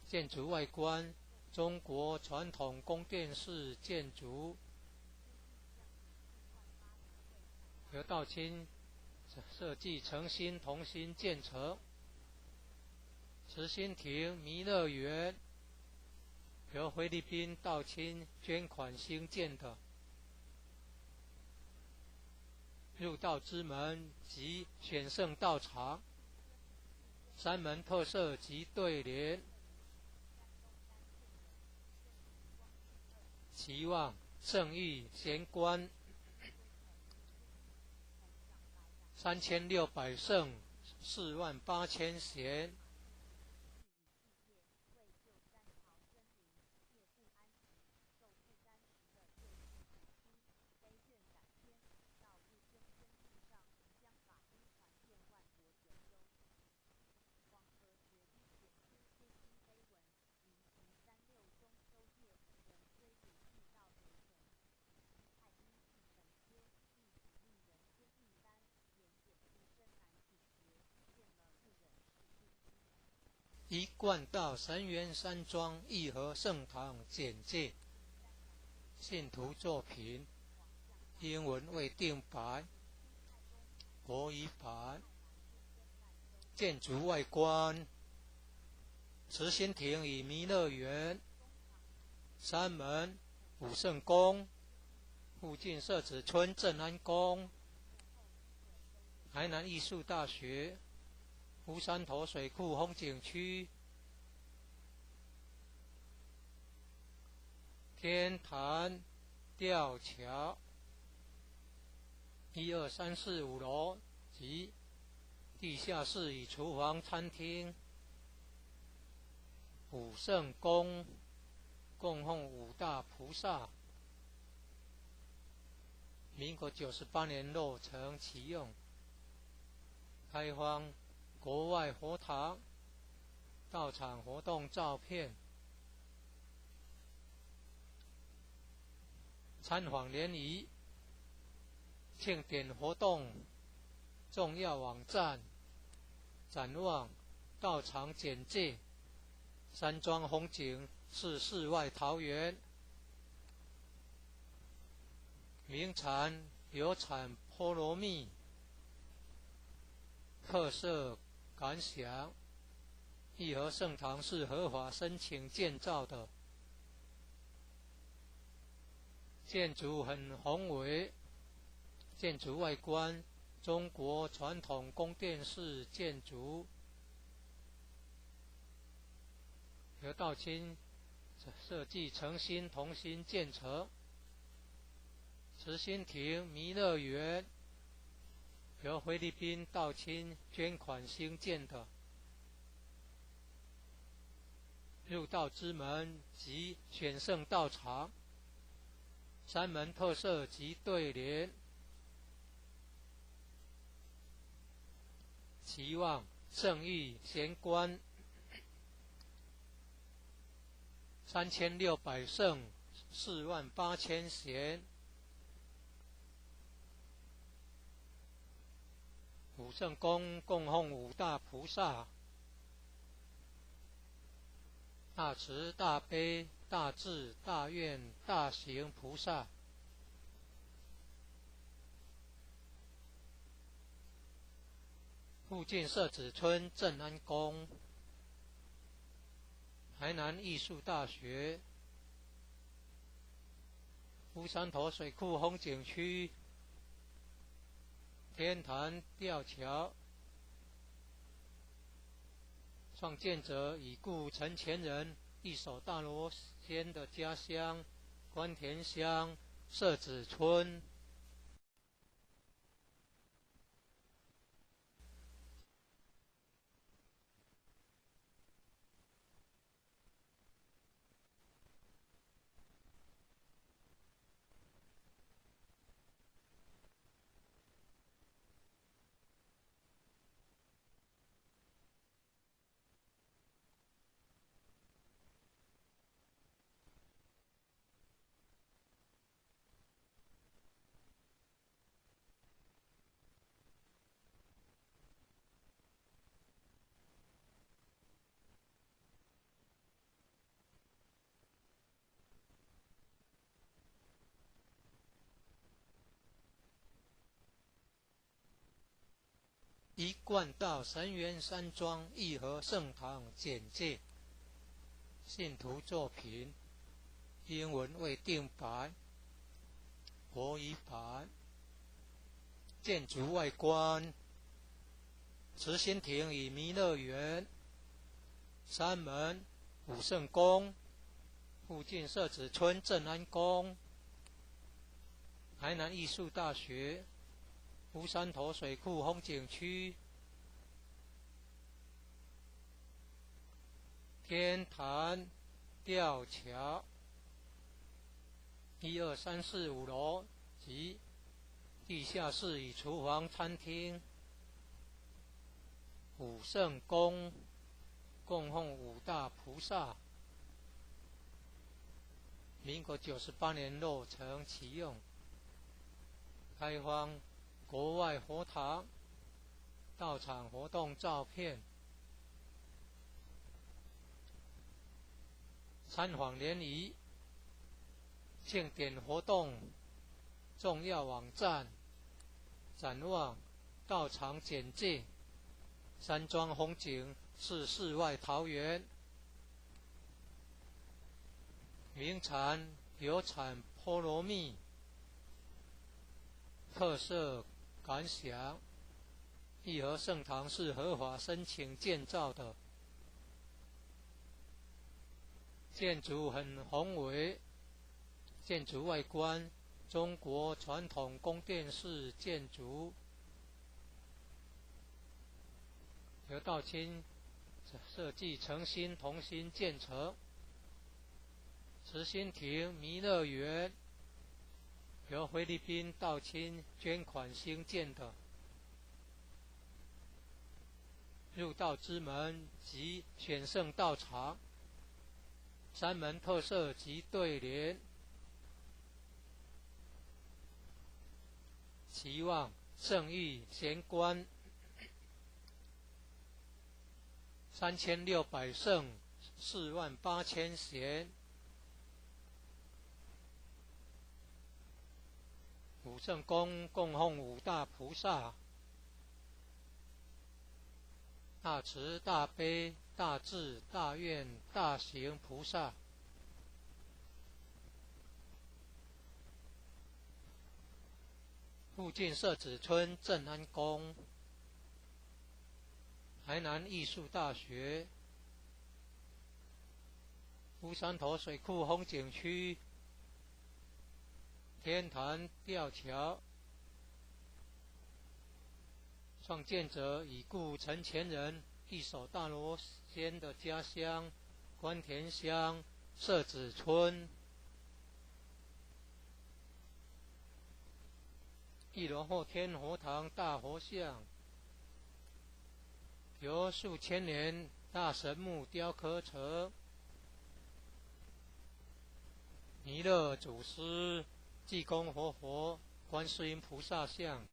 建筑外观中国传统宫殿式建筑，由道清设计诚心同心建成。慈心亭弥勒园由菲律宾道清捐款兴建的，入道之门及选圣道场，山门特色及对联，期望圣域贤官3600圣48000贤。一贯道神元山庄义和圣堂简介，信徒作品，英文未定版，国语版。建筑外观，慈心亭与弥勒园，山门、武圣宫，附近社子村镇安宫，台南艺术大学，乌山头水库风景区，天坛吊桥，1、2、3、4、5楼及地下室与厨房、餐厅，武圣宫供奉五大菩萨。民国98年落成启用，开放国外佛堂、道场活动照片、参访联谊、庆典活动、重要网站、展望、道场简介、山庄风景是世外桃源。名产有产菠萝蜜，特色感想。义和圣堂是合法申请建造的，建筑很宏伟，建筑外观中国传统宫殿式建筑，由道清设计诚心同心建成。慈心亭弥勒园由菲律宾道清捐款兴建的，入道之门及选圣道场，山门特色及对联，期望圣域贤官3600圣48000贤。武圣宫供奉五大菩萨，大慈大悲大智大愿大行菩萨。附近社子村镇安宫，台南艺术大学乌山头水库风景区、天坛吊桥，创建者已故陈前人一手大罗仙的家乡关田乡社子村。一贯道神元山庄义和圣堂简介，信徒作品，英文未定白，国语版。建筑外观，慈心亭与弥勒园，山门、武圣宫，附近社子村正安宫，台南艺术大学，乌山头水库风景区，天坛吊桥，1、2、3、4、5楼及地下室与厨房、餐厅，武圣宫供奉五大菩萨，民国98年落成启用，开放国外佛堂到场活动照片，参访联谊、庆典活动重要网站，展望道场简介，山庄风景是世外桃源，名产有产菠萝蜜，特色感想，义和圣堂是合法申请建造的，建筑很宏伟，建筑外观中国传统宫殿式建筑，由道清设计诚心同心建成。慈心亭弥勒园由菲律宾道清捐款兴建的，入道之门及选圣道场，山门特色及对联，期望圣域贤官3600圣48000贤，武圣宫供奉五大菩萨，大慈大悲大智大愿大行菩萨，附近社子村正安宫，台南艺术大学，乌山头水库风景区，天坛吊桥，创建者已故陈前人一手大罗仙的家乡关田乡社子村。1楼后天佛堂大佛像，由数千年大神木雕刻成，弥勒祖师、济公活佛、观世音菩萨像。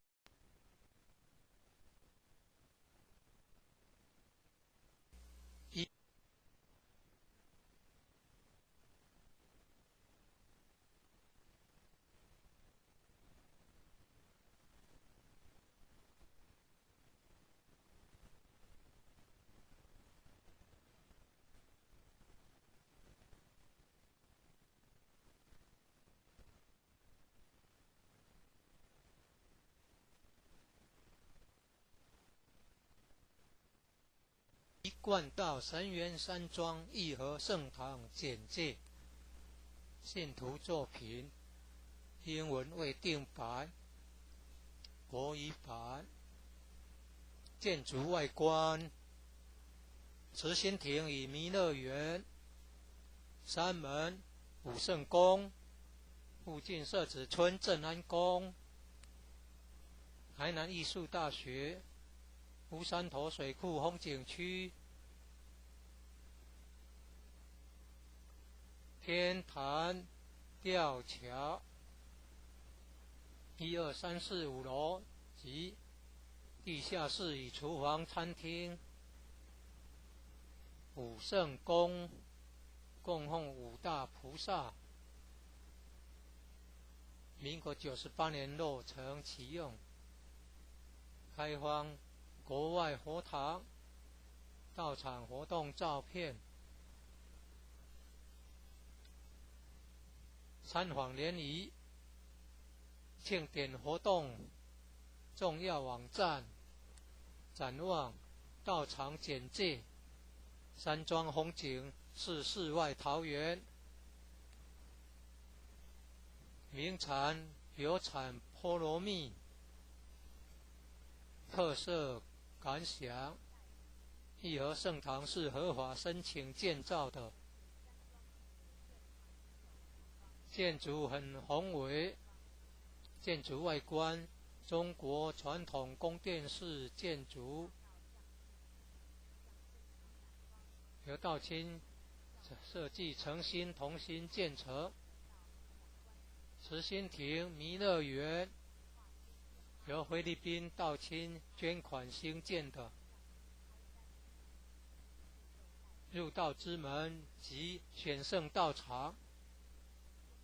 贯道神源山庄义和圣堂简介，信徒作品，英文为定白，国语版。建筑外观，慈心亭与弥勒园，山门武圣宫，附近社子村正安宫，台南艺术大学，乌山头水库风景区，天坛吊桥，1、2、3、4、5楼及地下室与厨房、餐厅，武圣宫供奉5大菩萨，民国98年落成启用，开放国外佛堂，到场活动照片，参访联谊，庆典活动重要网站，展望道场简介，山庄风景是世外桃源，名产有产菠萝蜜，特色感想，义和圣堂是合法申请建造的，建筑很宏伟，建筑外观中国传统宫殿式建筑，由道清设计诚心同心建成。慈心亭弥勒园由菲律宾道清捐款兴建的，入道之门及选圣道场，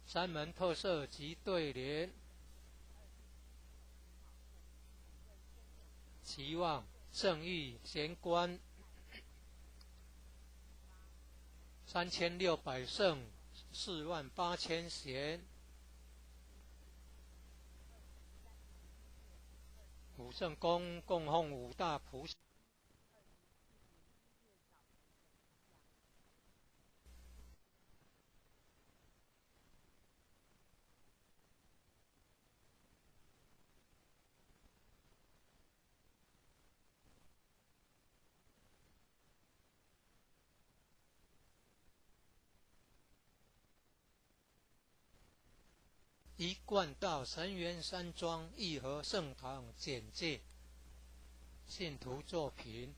山门特色及对联，期望圣域贤官3600圣48000贤，武圣宫供奉5大菩萨。一贯道神源山庄义和圣堂简介，信徒作品，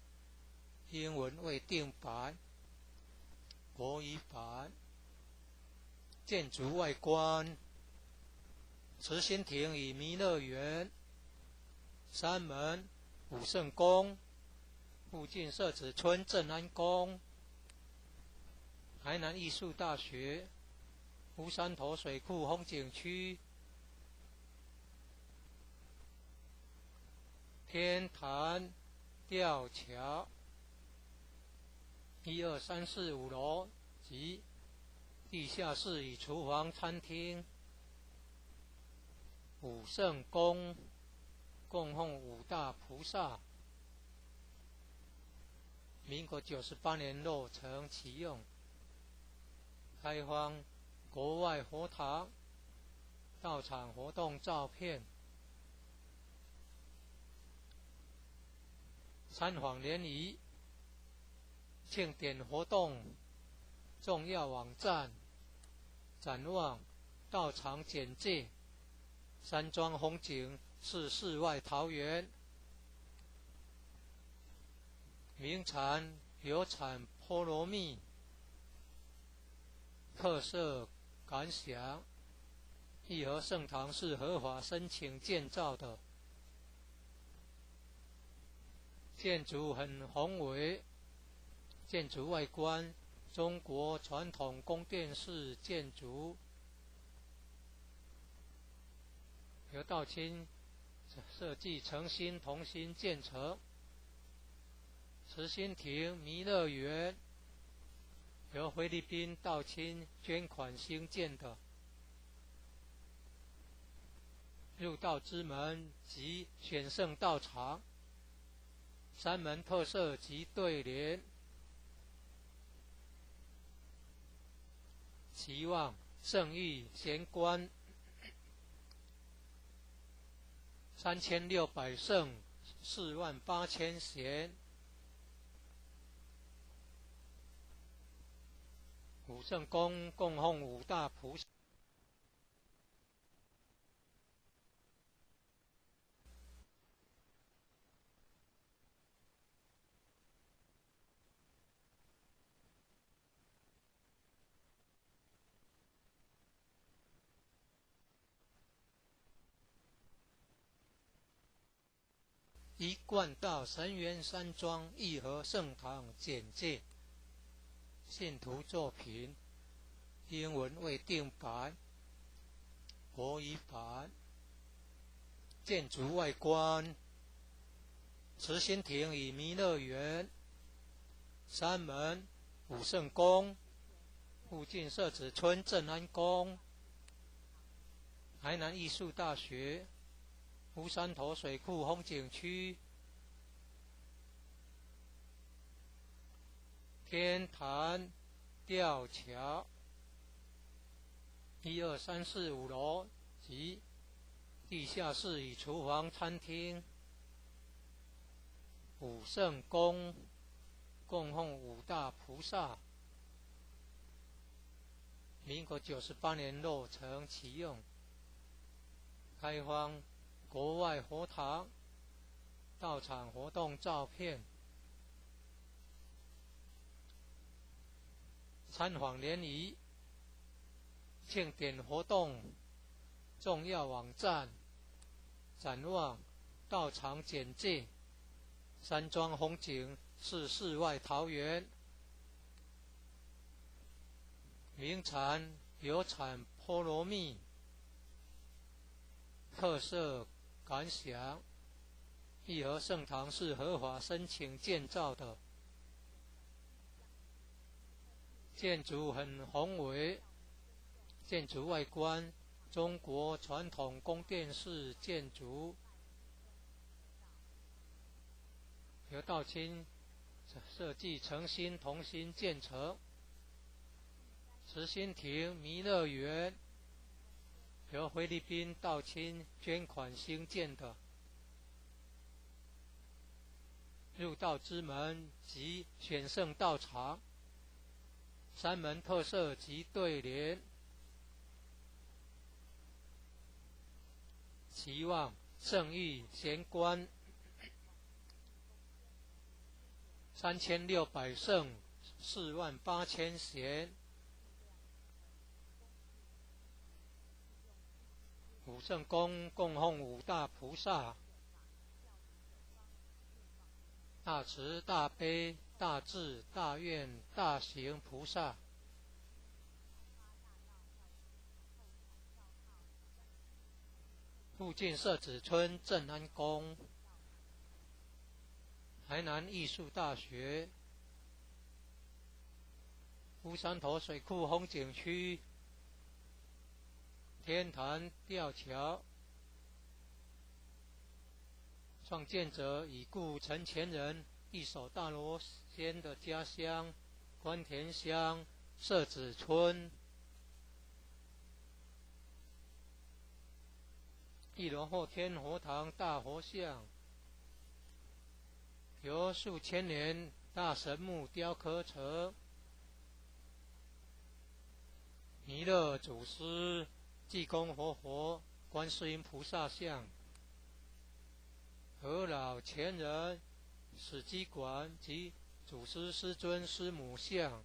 英文为定版，国语版。建筑外观，慈心亭与弥勒园，山门武圣宫，附近社子村正安宫，台南艺术大学，乌山头水库风景区，天坛吊桥，1、2、3、4、5楼及地下室与厨房、餐厅，武圣宫供奉5大菩萨，民国98年落成启用，开放国外佛堂，到场活动照片，参访联谊，庆典活动重要网站，展望道场简介，山庄风景是世外桃源，名产有产菠萝蜜，特色感想，义和圣堂是合法申请建造的，建筑很宏伟，建筑外观中国传统宫殿式建筑，由道清设计诚心同心建成。慈心亭弥勒园由菲律宾道清捐款兴建的，入道之门及选圣道场，山门特色及对联，期望圣域贤官3600圣48000贤，五圣宫供奉五大菩萨。一贯道神元山庄义和圣堂简介，信徒作品，英文未定版，国语版。建筑外观，慈心亭与弥勒园，山门武圣宫，附近社子村正安宫，台南艺术大学，乌山头水库风景区，天坛吊桥，1、2、3、4、5楼及地下室与厨房、餐厅。武圣宫供奉五大菩萨，民国98年落成启用，开放国外佛堂到场活动照片，参访联谊、庆典活动重要网站，展望到场简介。山庄风景是世外桃源，名产有产菠萝蜜，特色感想。义和圣堂是合法申请建造的，建筑很宏伟，建筑外观中国传统宫殿式建筑，由道清设计诚心同心建成。慈心亭弥勒园由菲律宾道清捐款兴建的，入道之门及选圣道场，山门特色及对联，期望圣域贤官3600圣48000贤，武圣宫供奉五大菩萨，大慈大悲大智大愿大行菩萨，附近社子村正安宫，台南艺术大学，乌山头水库风景区，天坛吊桥，创建者已故陈前人一手大罗仙的家乡关田乡社子村。一楼后天佛堂大佛像，由数千年大神木雕刻成，弥勒祖师、济公活佛、观世音菩萨像，和老前人、史基馆及祖师师尊师母像。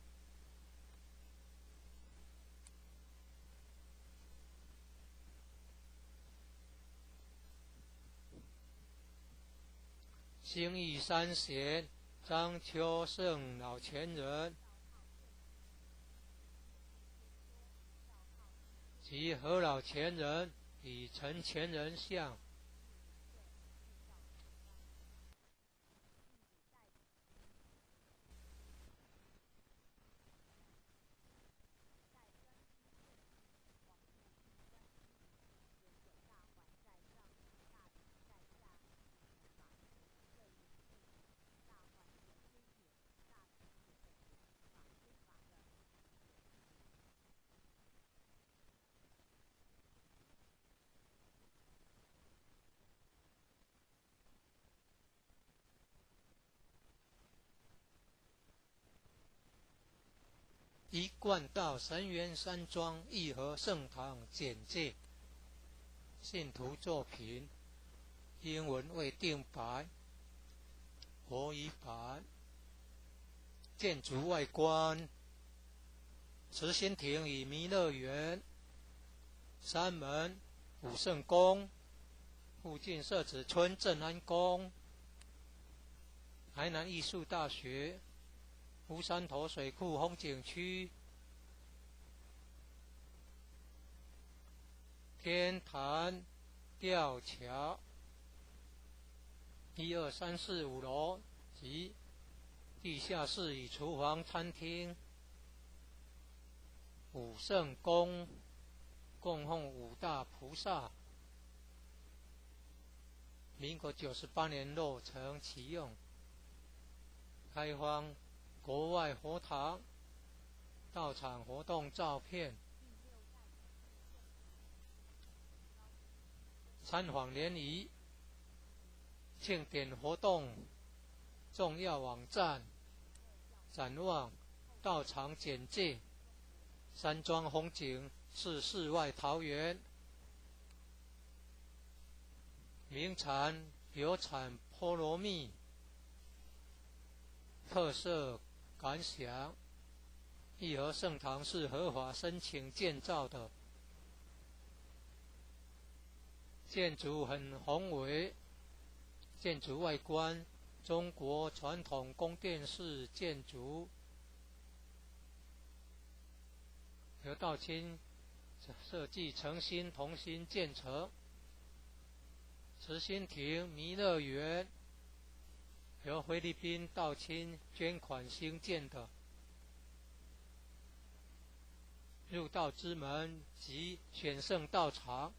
兴义三贤张秋胜老前人及何老前人与陈前人像。一贯道神元山庄义和圣堂简介，信徒作品，英文未定白，国语版。建筑外观，慈心亭与弥勒园，山门武圣宫，附近社子村正安宫，台南艺术大学，乌山头水库风景区，天坛吊桥，1、2、3、4、5楼及地下室与厨房、餐厅，武圣宫供奉五大菩萨，民国98年落成启用，开放国外佛堂，到场活动照片，参访联谊，庆典活动，重要网站，展望，到场简介，山庄风景是世外桃源，名产有产菠萝蜜，特色感想，义和圣堂是合法申请建造的，建筑很宏伟，建筑外观中国传统宫殿式建筑，由道清设计诚心同心建成。慈心亭弥勒园由菲律宾道清捐款兴建的，入道之门及选圣道场，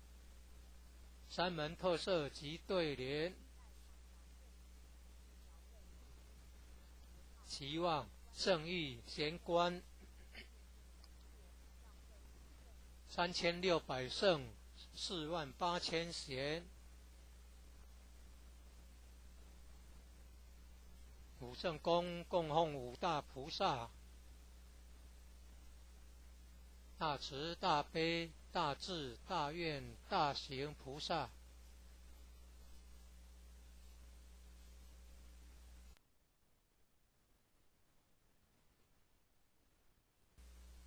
山门特色及对联，期望圣域贤官3600圣48000贤，武圣宫供奉五大菩萨，大慈大悲大智大愿大行菩萨，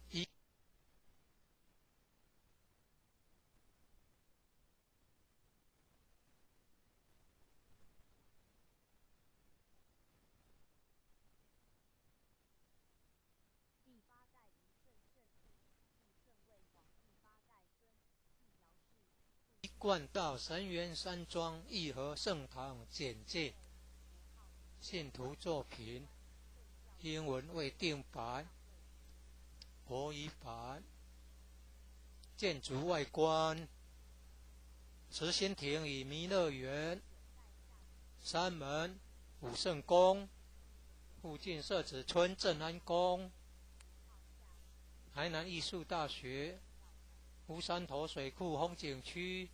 第八代虞舜圣父，帝舜为皇第八代孙，系姚氏。一贯道神元山庄义和圣堂简介，信徒作品，英文未定白，国语版。建筑外观，慈心亭与弥勒园，山门武圣宫，附近社子村正安宫，台南艺术大学，乌山头水库风景区，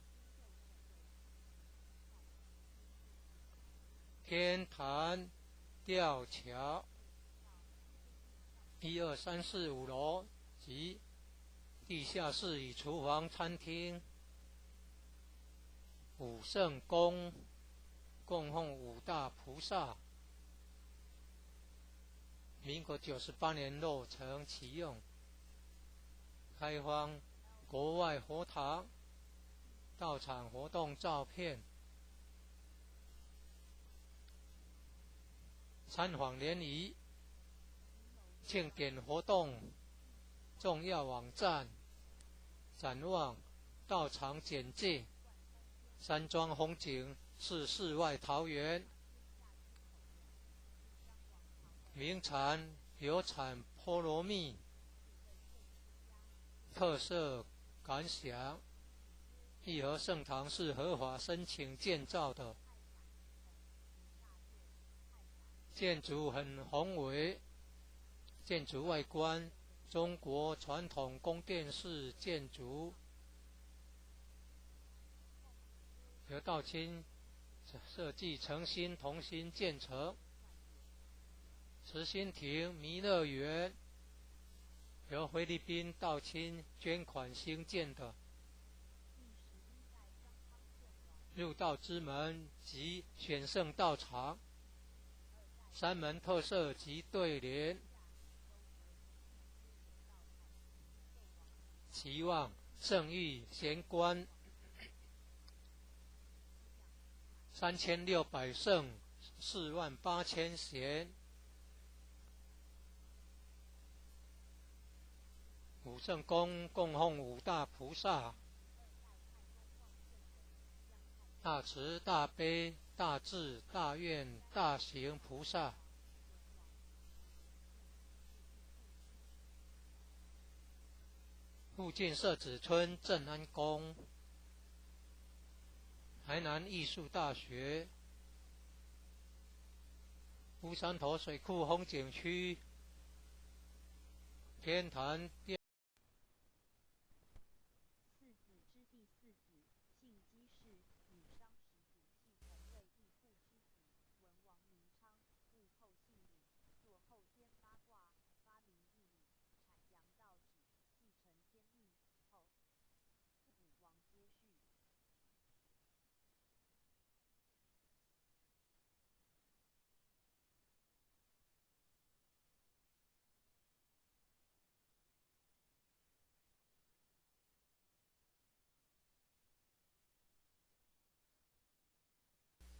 天坛吊桥，1、2、3、4、5楼及地下室与厨房、餐厅，武圣宫供奉五大菩萨，民国98年落成启用，开放国外佛堂，到场活动照片，参访联谊，庆典活动，重要网站，展望，到场简介，山庄风景是世外桃源，名产有产菠萝蜜，特色感想，义和圣堂是合法申请建造的，建筑很宏伟，建筑外观中国传统宫殿式建筑，由道清设计诚心同心建成。慈心亭弥勒园由菲律宾道亲捐款兴建的入道之门及选圣道场，三门特色及对联，期望圣誉贤官3600圣48000贤，五圣宫供奉五大菩萨，大慈大悲大智大愿大行菩萨，附近社子村正安宫，台南艺术大学，乌山头水库风景区，天坛殿。次子之第四子，姓姬氏，女商始祖系同为义父之子，文王名昌，故后姓李，作后天八卦，发明义理，阐扬道旨，继承天命，后父武王接续。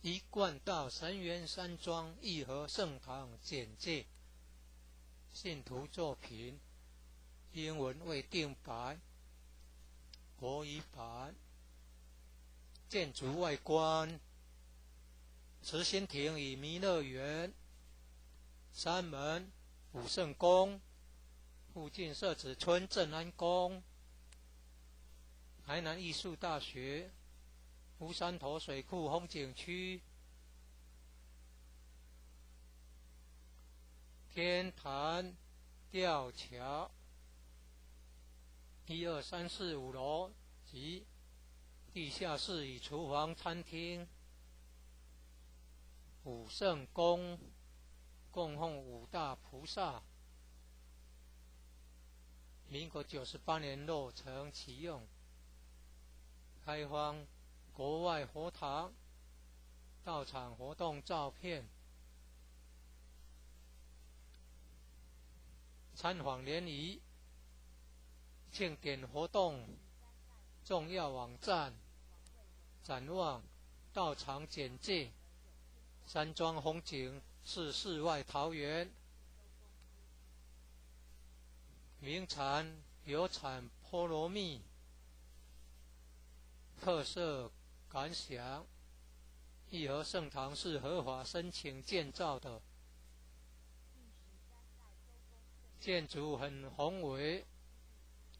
一贯道神元山庄义和圣堂简介，信徒作品，英文未定白，国语版。建筑外观，慈心亭与弥勒园，山门武圣宫，附近社子村正安宫，台南艺术大学，乌山头水库风景区，天坛吊桥，1、2、3、4、5楼及地下室与厨房餐厅，武圣宫供奉五大菩萨，民国98年落成启用，开放国外佛堂道场活动照片，参访联谊庆典活动重要网站，展望道场简介，山庄风景是世外桃源，名产有产菠萝蜜，特色感想，义和圣堂是合法申请建造的，建筑很宏伟，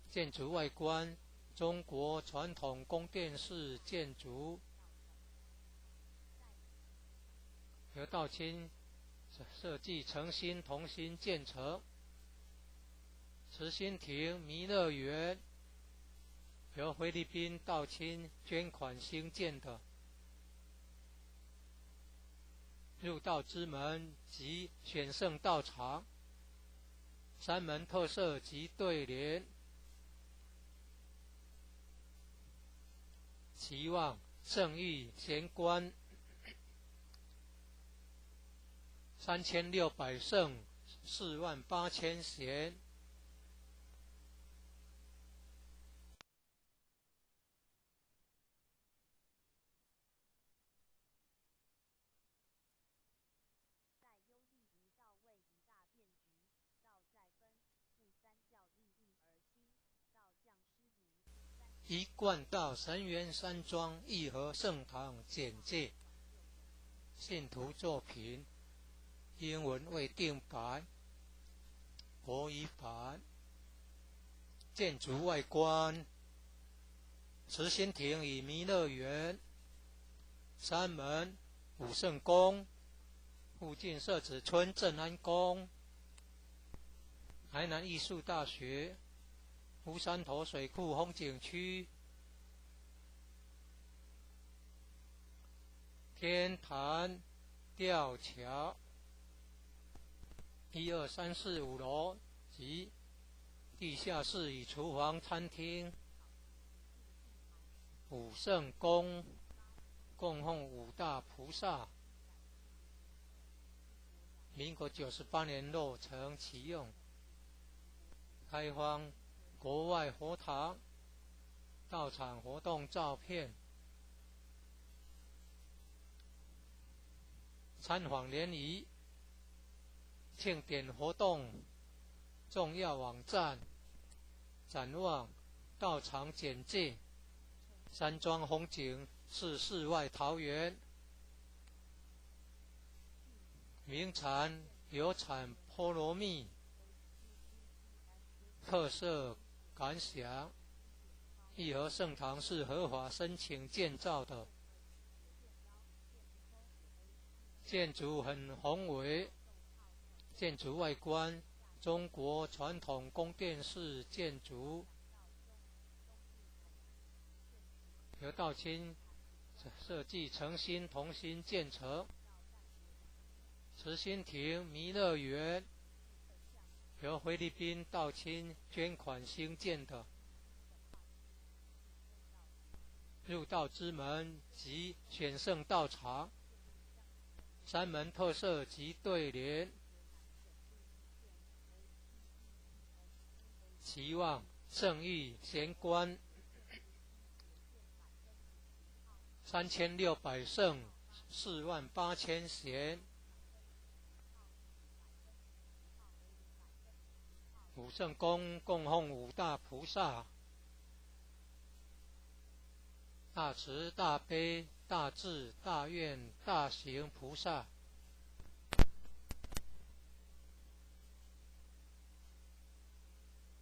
建筑外观中国传统宫殿式建筑，由道亲设计诚心同心建成，慈心亭弥勒园由菲律宾道亲捐款兴建的，入道之门及选圣道场，三门特色及对联，期望圣誉贤官3600圣48000贤，在优利无道为一大变局，道再分，复三教应运而兴，道降师炉。一贯道神元山庄义和圣堂简介，信徒作品，英文未定白，国语版。建筑外观，慈心亭与弥勒园，山门武圣宫，附近社子村正安宫，台南艺术大学，乌山头水库风景区，天坛吊桥，1、2、3、4、5楼及地下室与厨房、餐厅。武圣宫供奉五大菩萨。民国98年落成启用。开放国外佛堂、道场活动照片。参访联谊、庆典活动重要网站、展望、道场简介。山庄风景是世外桃源。名产有产菠萝蜜。特色感想：义和圣堂是合法申请建造的，建筑很宏伟，建筑外观中国传统宫殿式建筑，由道清设计诚心同心建成。慈心亭弥勒园由菲律宾道清捐款兴建的。入道之门及选圣道场，山门特色及对联。期望圣域贤官3600圣48000贤。武圣宫供奉五大菩萨：大慈大悲大智大愿大行菩萨。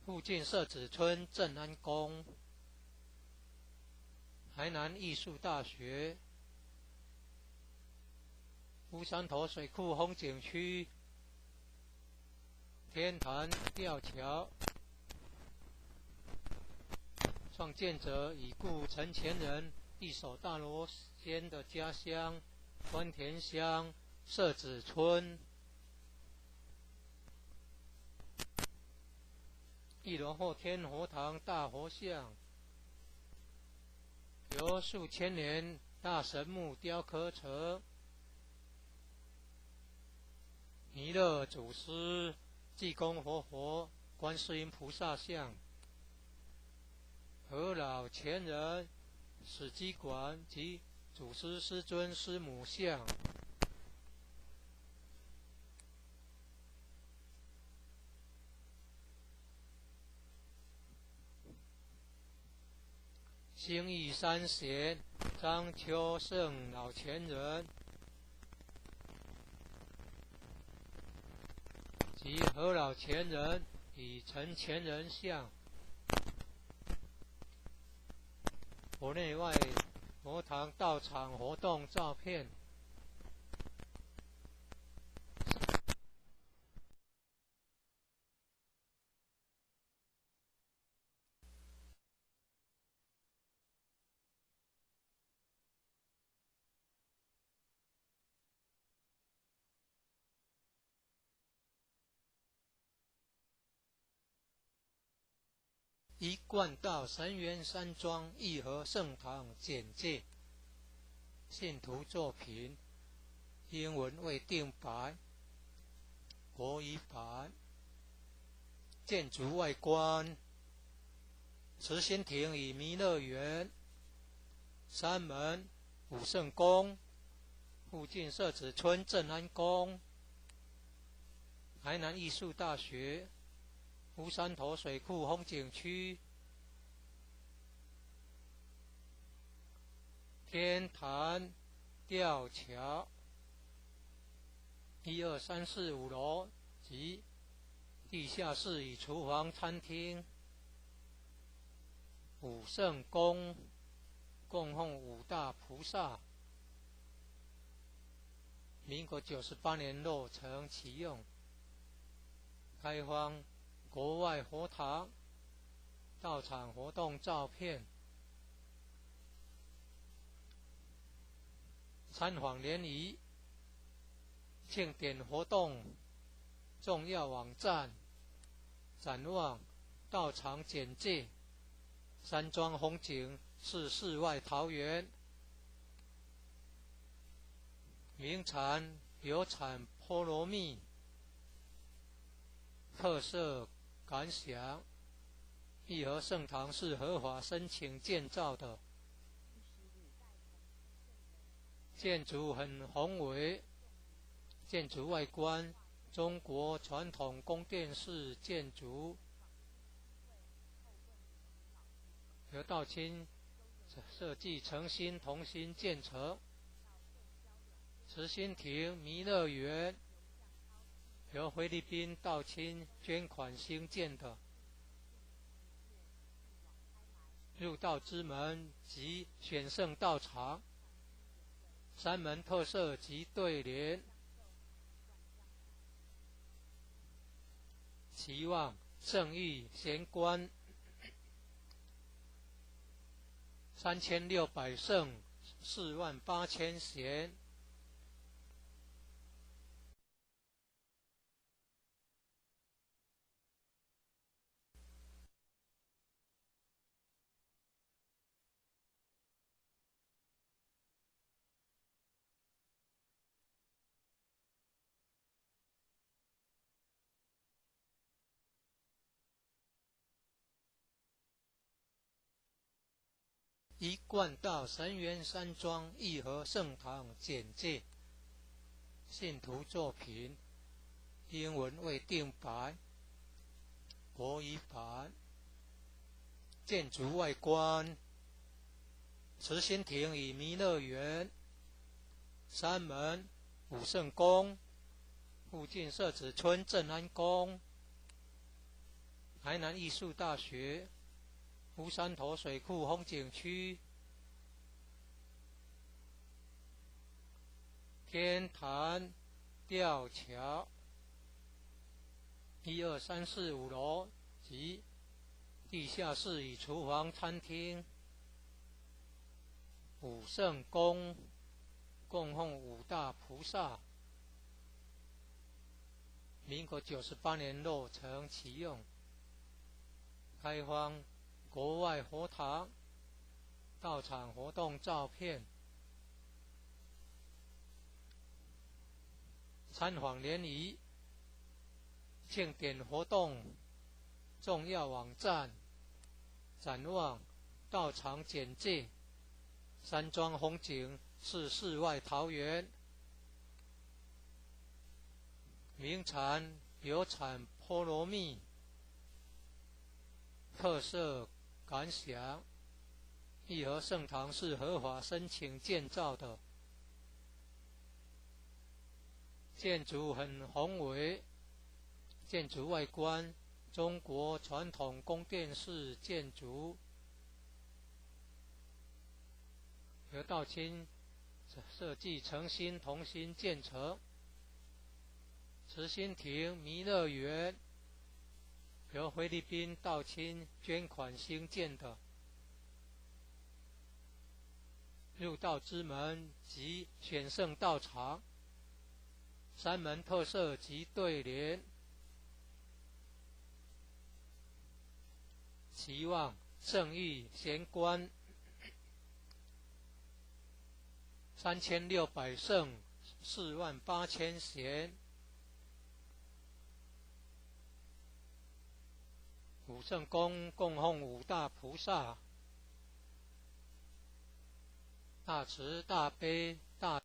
附近社子村正安宫。台南艺术大学。乌山头水库风景区。天坛吊桥。创建者已故陈前人一手大罗仙的家乡关田乡社子村。一楼后天佛堂大佛像，由数千年大神木雕刻成。弥勒祖师、济公活佛、观世音菩萨像。和老前人史基馆及祖师师尊师母像。兴义三贤张秋胜老前人及和老前人与陈前人像。国内外佛堂道场活动照片。一贯道神元山庄义和圣堂简介。信徒作品英文未定版，国语版。建筑外观：慈心亭与弥勒园。山门武圣宫。附近社子村正安宫。台南艺术大学。乌山头水库风景区。天坛吊桥。1、2、3、4、5楼及地下室与厨房、餐厅。武圣宫供奉五大菩萨。民国98年落成启用。开放国外佛堂、道场活动照片。参访联谊、庆典活动重要网站、展望、道场简介：山庄风景是世外桃源，名产有产菠萝蜜，特色感想：义和盛堂是合法申请建造的，建筑很宏伟，建筑外观中国传统宫殿式建筑，由道清设计诚心同心建成。慈心亭弥勒园由菲律宾道清捐款兴建的，入道之门及选圣道场，山门特色及对联，期望圣域贤官3600圣48000贤。一贯道神元山庄义和圣堂简介：信徒作品，英文未定白，国语版。建筑外观：慈心亭与弥勒园，山门武圣宫，附近社子村镇安宫，台南艺术大学，乌山头水库风景区，天坛吊桥，1、2、3、4、5楼及地下室与厨房、餐厅。武圣宫供奉5大菩萨，民国98年落成启用，开放国外佛堂、道场活动照片，参访联谊、庆典活动重要网站，展望道场简介：山庄风景是世外桃源，名产有产菠萝蜜，特色感想：义和圣堂是合法申请建造的，建筑很宏伟，建筑外观中国传统宫殿式建筑，由道清设计诚心同心建成。慈心亭弥勒园由菲律宾道清捐款兴建的，入道之门及选圣道场，山门特色及对联，期望圣域贤官3600圣48000贤。武圣宫供奉5大菩萨，大慈大悲大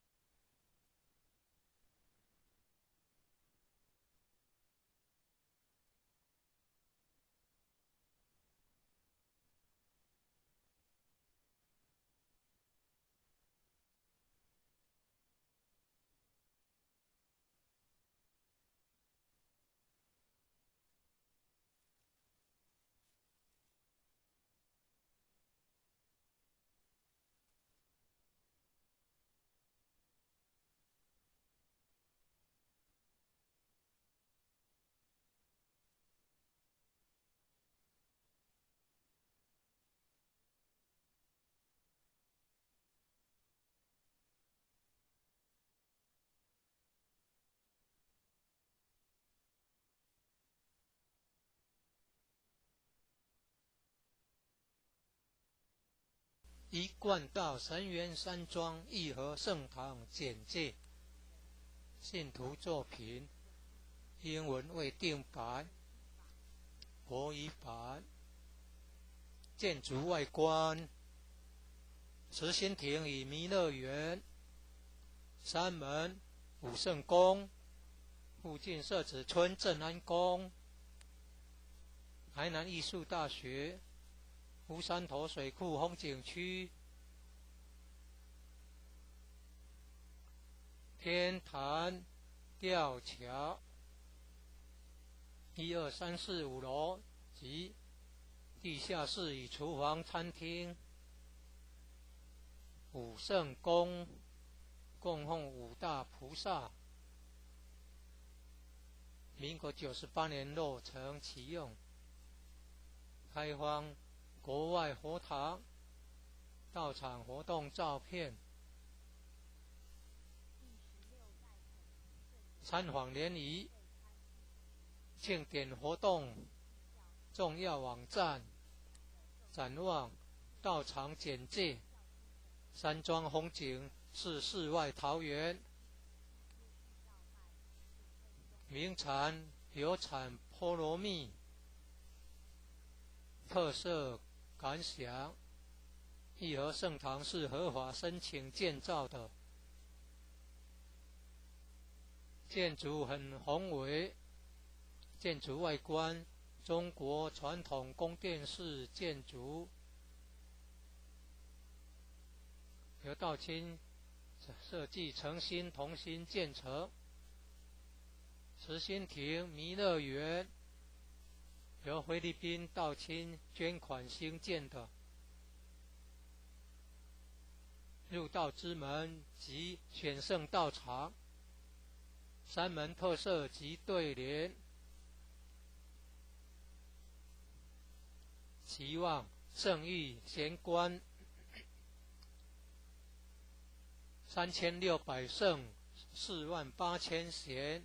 一贯道神源山庄义和圣堂简介，信徒作品，英文未定版，国语版。建筑外观：慈心亭与弥勒园，山门、武圣宫，附近社子村正安宫，台南艺术大学，乌山头水库风景区，天坛吊桥，1、2、3、4、5楼及地下室与厨房、餐厅。武圣宫供奉五大菩萨，民国98年落成启用，开放国外佛堂到场活动照片。参访联谊庆典活动重要网站，展望到场简介。山庄风景是世外桃源，名产有产菠萝蜜，特色感想：义和圣堂是合法申请建造的，建筑很宏伟，建筑外观中国传统宫殿式建筑，由道清设计诚心同心建成。慈心亭弥勒园由菲律宾道清捐款兴建的，入道之门及选圣道场，山门特色及对联，期望圣域贤官3600圣48000贤。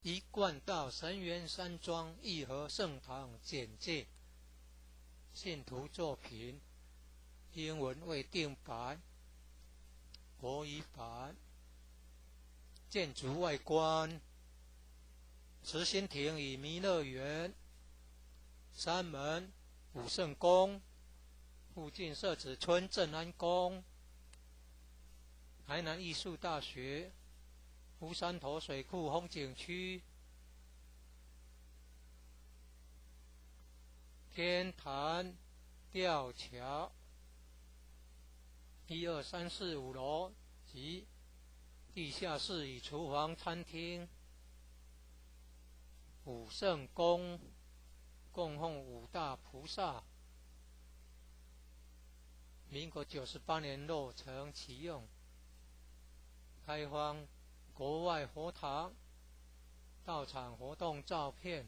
一贯道神源山庄义和圣堂简介，信徒作品，英文未定版，国语版。建筑外观：慈心亭与弥勒园，山门、武圣宫，附近社子村正安宫，台南艺术大学，乌山头水库风景区，天坛吊桥，1、2、3、4、5楼及地下室与厨房、餐厅。武圣宫供奉五大菩萨，民国98年落成启用，开放国外佛堂到场活动照片，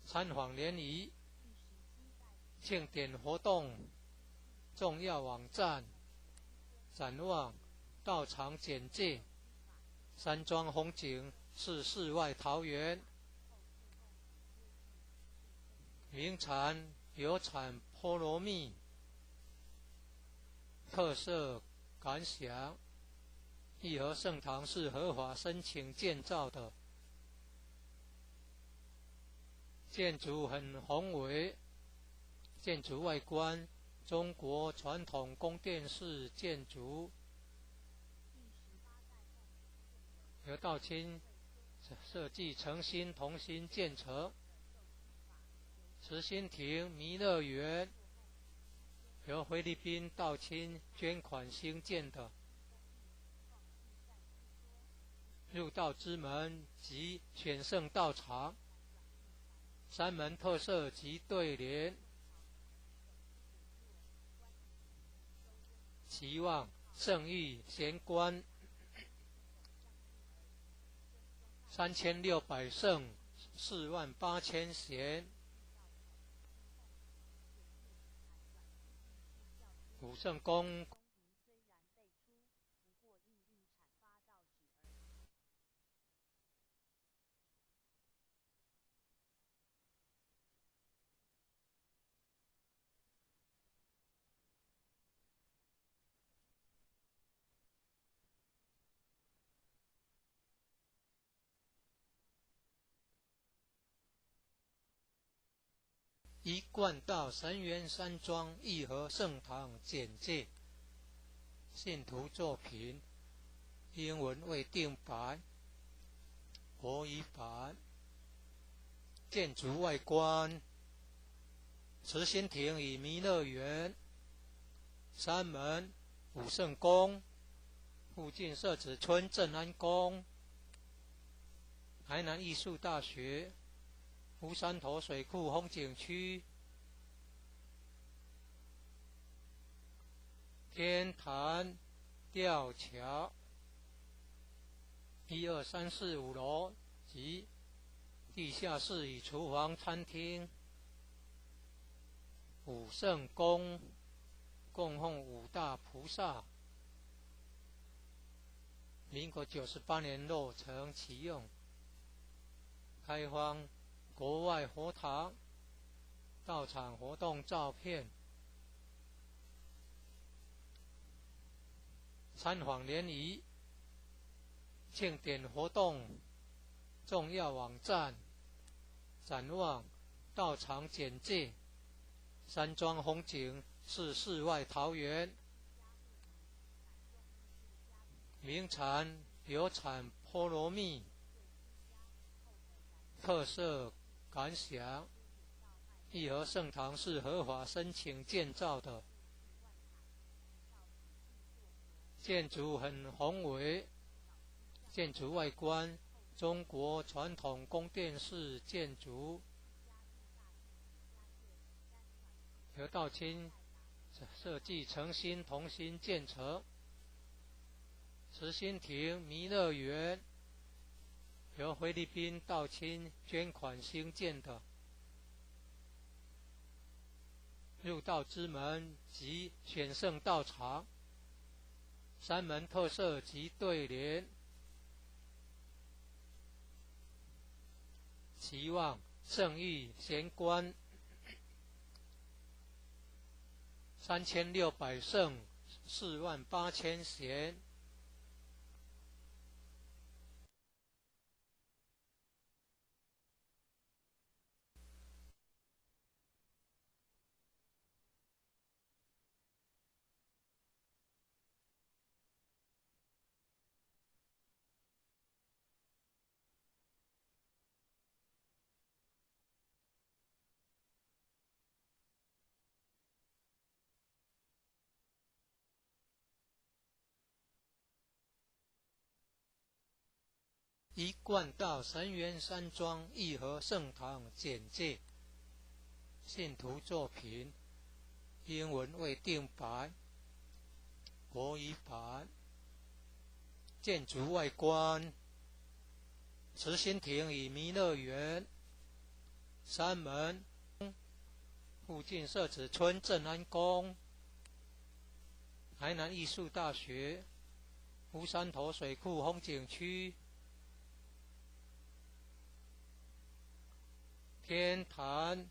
参访联谊庆典活动重要网站，展望到场简介。山庄风景是世外桃源，名产有产菠萝蜜，特色感想：义和圣堂是合法申请建造的，建筑很宏伟，建筑外观中国传统宫殿式建筑，由道清设计诚心同心建成。慈心亭弥勒园由菲律宾道清捐款兴建的，入道之门及选圣道场，三门特色及对联，期望圣意贤官3600圣48000贤，武圣公虽然辈出，不过应运阐发道旨而已。一贯道神元山庄义和圣堂简介，信徒作品，英文未定版，国语版。建筑外观，慈心亭与弥勒园，山门武圣宫，附近社子村正安宫，台南艺术大学，乌山头水库风景区，天坛吊桥，1、2、3、4、5楼及地下室与厨房、餐厅。武圣宫供奉五大菩萨，民国98年落成启用，开放国外佛堂道场活动照片，参访联谊庆典活动重要网站，展望道场简介，山庄风景是世外桃源，名产有产菠萝蜜，特色感想，义和圣堂是合法申请建造的，建筑很宏伟，建筑外观中国传统宫殿式建筑，由道清设计诚心同心建成。慈心亭弥勒园由菲律宾道清捐款兴建的，入道之门及选圣道场，三门特色及对联，期望圣意贤官3600圣48000贤，一贯道神元山庄义和圣堂简介，信徒作品，英文未定版，国语版。建筑外观，慈心亭与弥勒园，山门附近社子村正安宫，台南艺术大学，乌山头水库风景区，天坛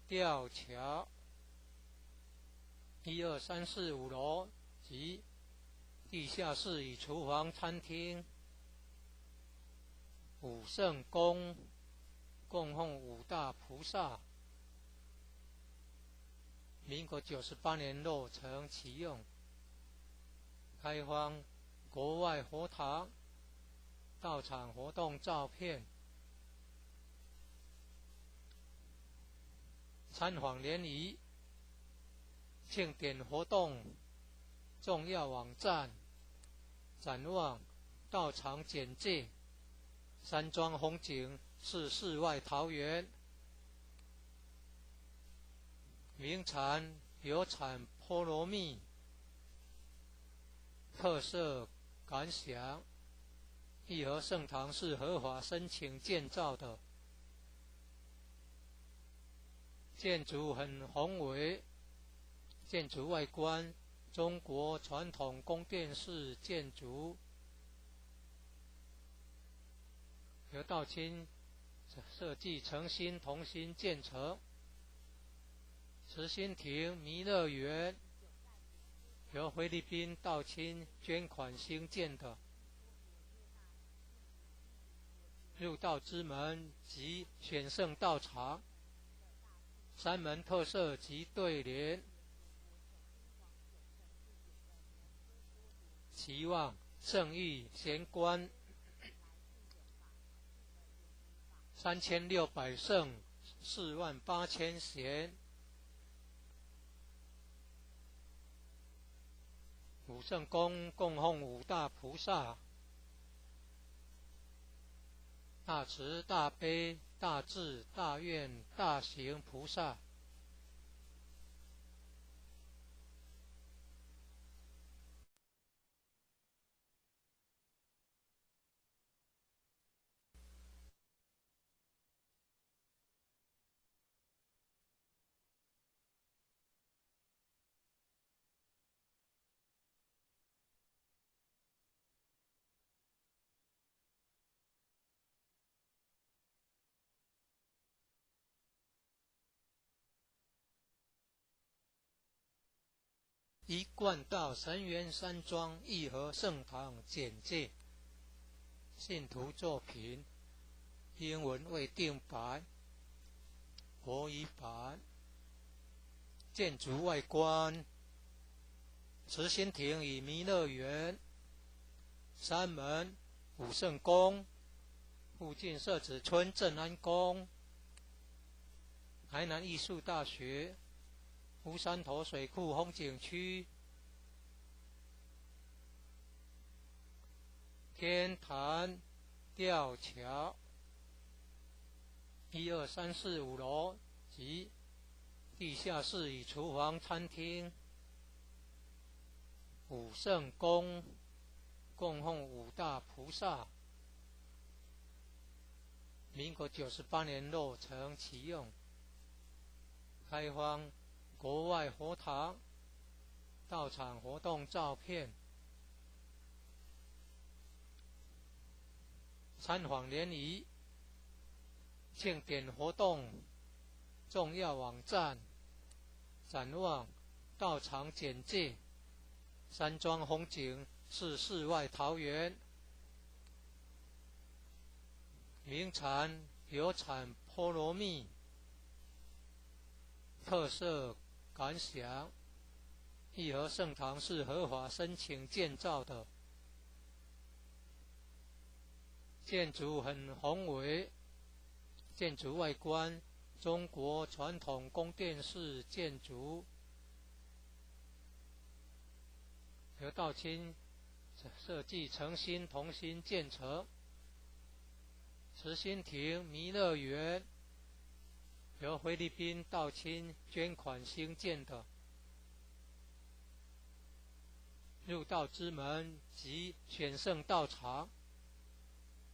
吊桥，1、2、3、4、5楼及地下室与厨房、餐厅。武圣宫供奉五大菩萨，民国98年落成启用，开放国外佛堂道场活动照片，参访联谊庆典活动重要网站，展望道场简介，山庄风景是世外桃源，名产有产菠萝蜜，特色感想。义和圣堂是合法申请建造的，建筑很宏伟，建筑外观中国传统宫殿式建筑，由道清设计诚心同心建成。慈心亭弥勒园由菲律宾道清捐款兴建的，入道之门及选圣道场，山门特色及对联，期望圣域贤官3600圣48000贤，五圣宫供奉五大菩萨，大慈大悲大智大愿大行菩萨。一贯道神元山庄义和圣堂简介，信徒作品，英文未定版，国语版。建筑外观，慈心亭与弥勒园，山门武圣宫，附近设置村镇安宫，台南艺术大学，乌山头水库风景区，天坛吊桥，1、2、3、4、5楼及地下室与厨房、餐厅。武圣宫供奉五大菩萨，民国98年落成启用，开放国外佛堂、道场活动照片，参访联谊、庆典活动重要网站，展望道场简介，山庄风景是世外桃源，名产有产菠萝蜜，特色感想。义和圣堂是合法申请建造的，建筑很宏伟，建筑外观中国传统宫殿式建筑，由道清设计诚心同心建成。慈心亭弥勒园由菲律宾道清捐款兴建的，入道之门及选圣道场，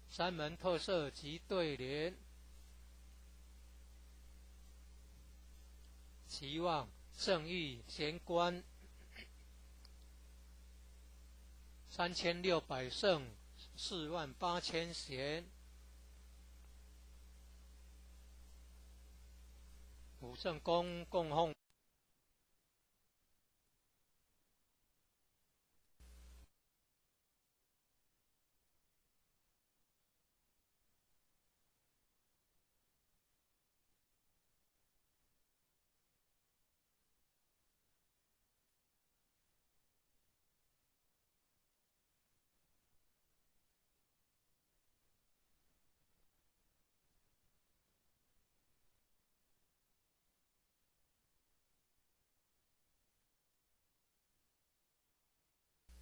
山门特色及对联，期望圣域贤官3600圣48000贤，武圣宫供奉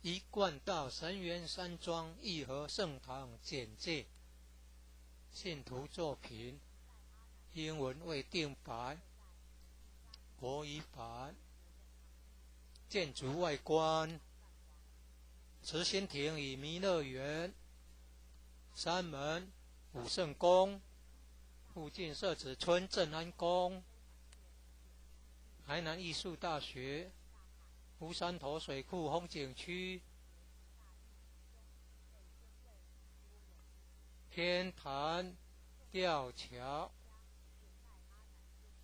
一贯道神元山庄义和圣堂简介，信徒作品，英文未定版，国语版。建筑外观，慈心亭与弥勒园，山门、武圣宫，附近社子村正安宫，台南艺术大学，乌山头水库风景区，天坛吊桥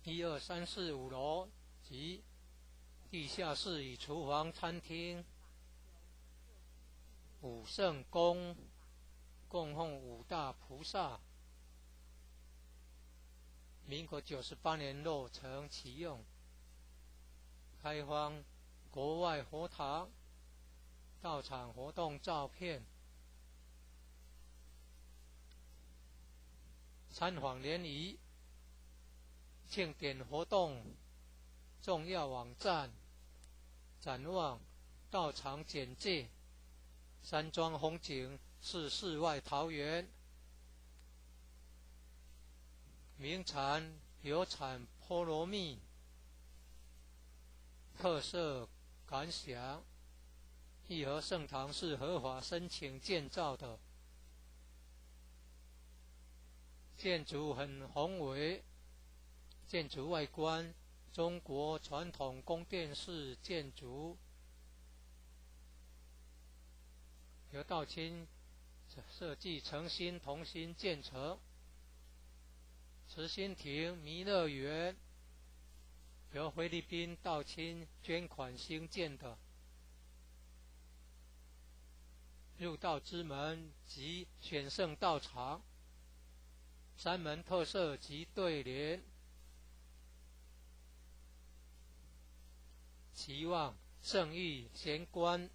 ，1、2、3、4、5楼及地下室与厨房、餐厅。武圣宫供奉五大菩萨，民国98年落成启用，开放国外佛堂到场活动照片，参访联谊、庆典活动重要网站，展望到场简介，山庄风景是世外桃源，名产有产菠萝蜜，特色感想，义和圣堂是合法申请建造的，建筑很宏伟，建筑外观中国传统宫殿式建筑，由道清设计诚心同心建成。慈心亭弥勒园由菲律宾道清捐款兴建的，入道之门及选圣道场，山门特色及对联，期望圣域贤官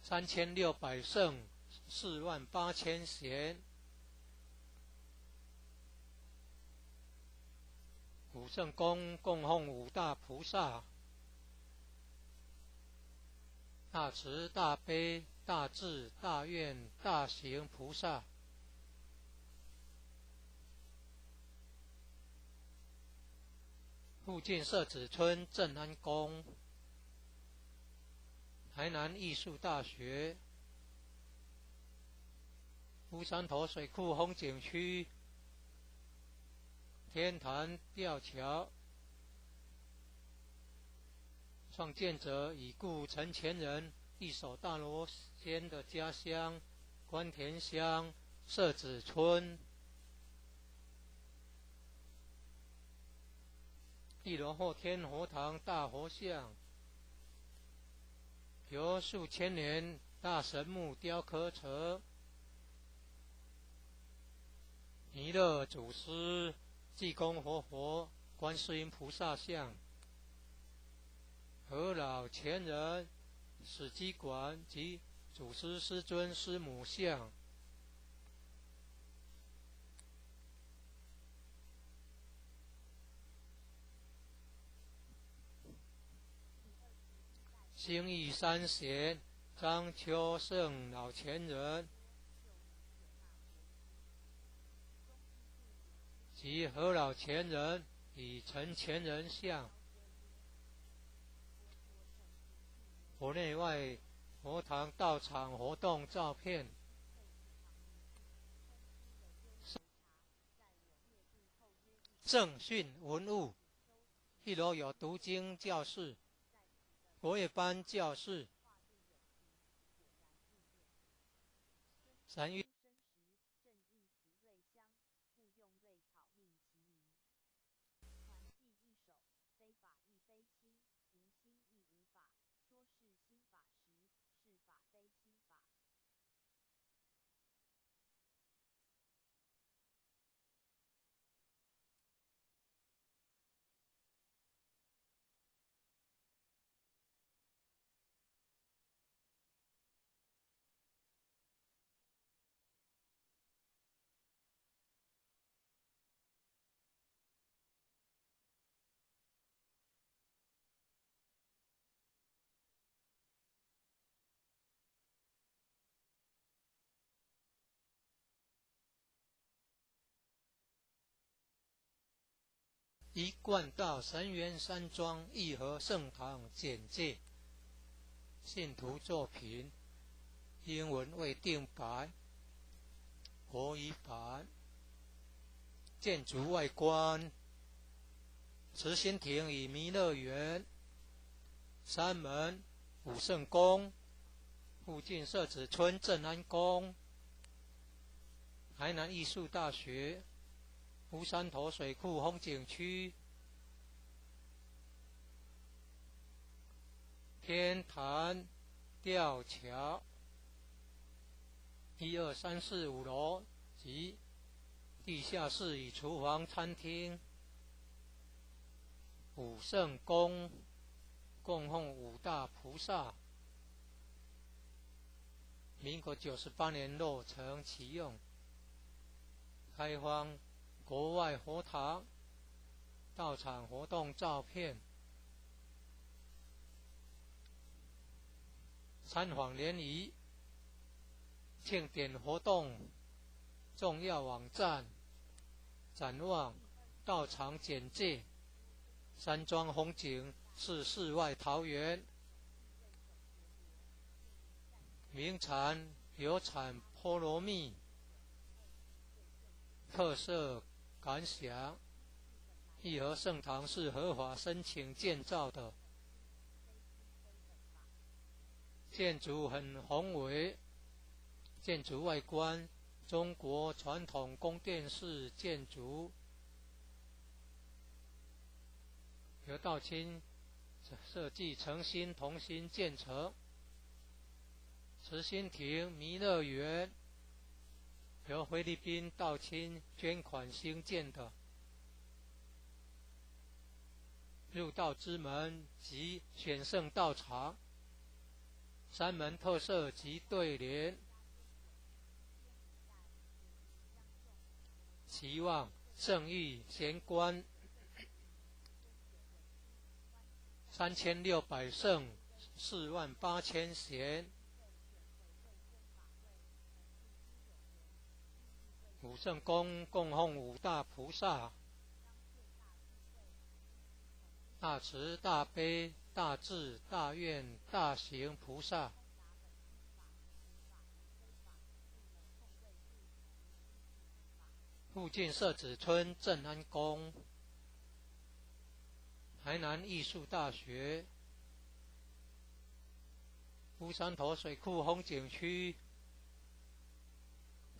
3600圣48000贤。武圣宫供奉五大菩萨，大慈大悲大智大愿大行菩萨，附近社子村正安宫，台南艺术大学，乌山头水库风景区，天坛吊桥，创建者已故陈前人一手大罗仙的家乡关田乡社子村。1楼后天佛堂大佛像，由数千年大神木雕刻成，弥勒祖师、济公活佛、观世音菩萨像，和老前人、史基馆及祖师师尊师母像。兴义三贤张秋胜老前人及何老前人与陈前人像，佛内外佛堂道场活动照片，正训文物。1楼有读经教室、国乐班教室。3月一贯道神源山庄义和圣堂简介，信徒作品，英文未定白，国语版。建筑外观，慈心亭与弥勒园，山门武圣宫，附近社子村正安宫，台南艺术大学，乌山头水库风景区，天坛吊桥，1、2、3、4、5楼及地下室与厨房、餐厅。武圣宫供奉五大菩萨，民国98年落成启用，开放国外佛堂到场活动照片，参访联谊、庆典活动重要网站，展望到场简介，山庄风景是世外桃源，名产有产菠萝蜜，特色感想，义和圣堂是合法申请建造的，建筑很宏伟，建筑外观中国传统宫殿式建筑，由道清设计诚心同心建成。慈心亭弥勒园由菲律宾道清捐款兴建的，入道之门及选圣道场，山门特色及对联，期望圣域贤官3600圣48000贤。武圣宫供奉五大菩萨，大慈大悲大智大愿大行菩萨，附近社子村正安宫，台南艺术大学，乌山头水库风景区，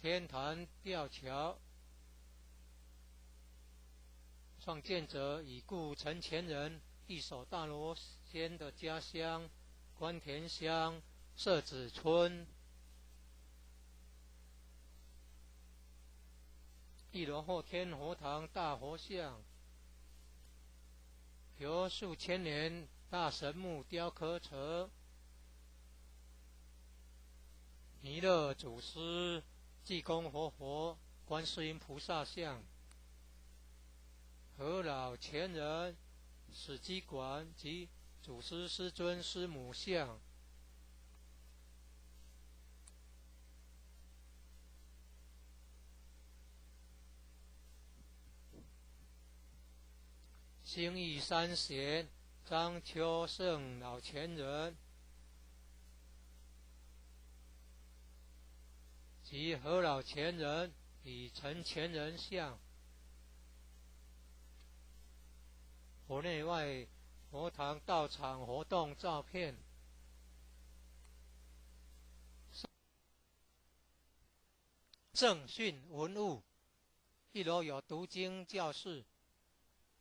天坛吊桥，创建者已故陈前人一手大罗仙的家乡关田乡社子村。1楼后天佛堂大佛像，由数千年大神木雕刻成，弥勒祖师、济公活佛、观世音菩萨像，和老前人、史基馆及祖师师尊师母像，兴义三贤张秋胜老前人及何老前人与陈前人像，佛内外佛堂道场活动照片，正训文物，1楼有读经教室、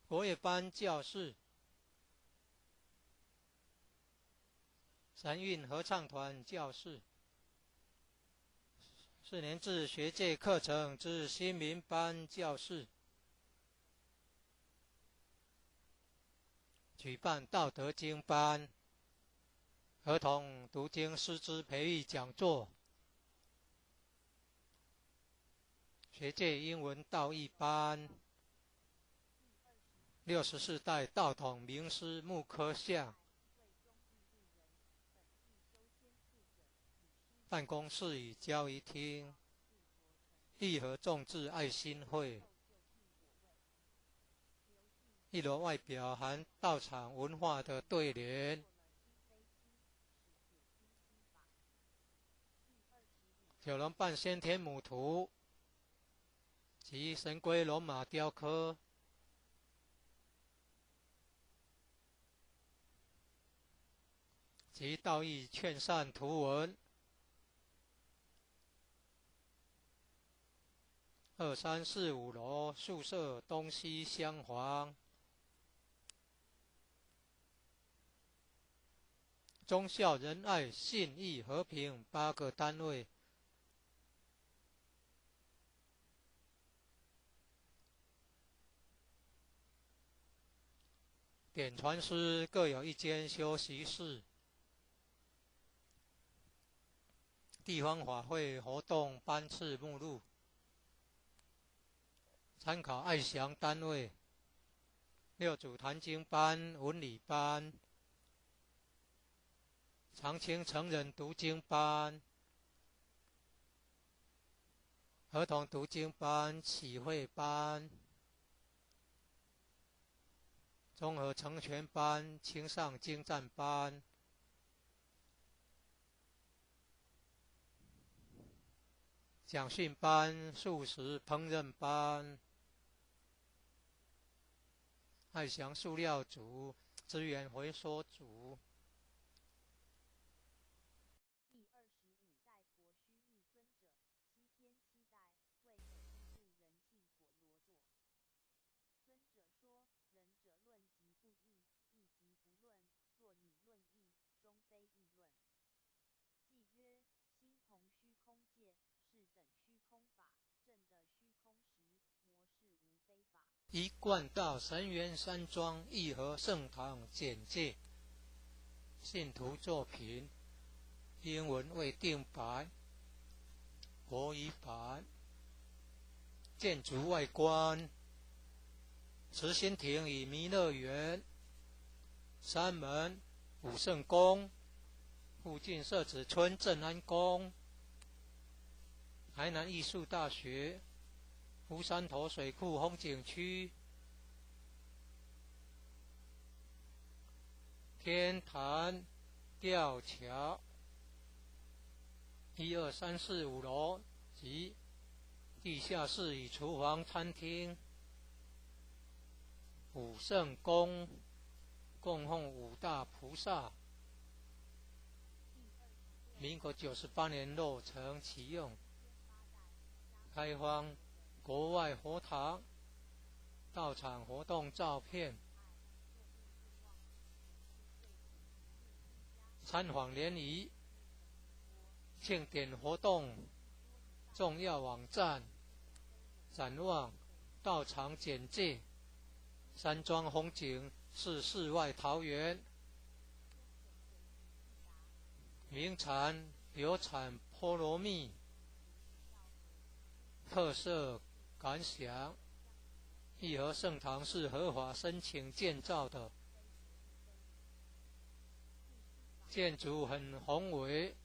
国乐班教室、神韵合唱团教室，4年制学界课程之新民班教室，举办道德经班、儿童读经师资培育讲座，学界英文道义班，64代道统名师木刻像，办公室与交谊厅，义和众志爱心会一楼外表含道场文化的对联。九龙半先天母图及神龟龙马雕刻。及道义劝善图文。2、3、4、5楼宿舍东西厢房。忠孝仁爱信义和平8个单位。典传师各有一间休息室。地方法会活动班次目录。参考爱详单位：六祖坛经班、文理班、长青成人读经班、儿童读经班、启慧班、综合成全班、青上精湛班、讲训班、素食烹饪班、爱祥塑料组、资源回收组。第25代佛须密尊者，西天7代，为可依度人性果罗堕。尊者说：仁者论即不义，义即不论。若你论义，终非义论。即曰：心同虚空界，是等虚空法，证得虚空时，魔事无非法。一贯道神元山庄义和圣堂简介。信徒作品，英文未定版，国语版。建筑外观：慈心亭与弥勒园。山门：武圣宫。附近社子村正安宫。台南艺术大学。乌山头水库风景区。天坛吊桥。1、2、3、4、5楼及地下室与厨房、餐厅。武圣宫供奉5大菩萨。民国98年落成启用。开荒国外佛堂。道场活动照片。参访联谊。庆典活动重要网站。展望道场简介。山庄风景是世外桃源。名产流产菠萝蜜。特色感想：义和圣堂是合法申请建造的，建筑很宏伟。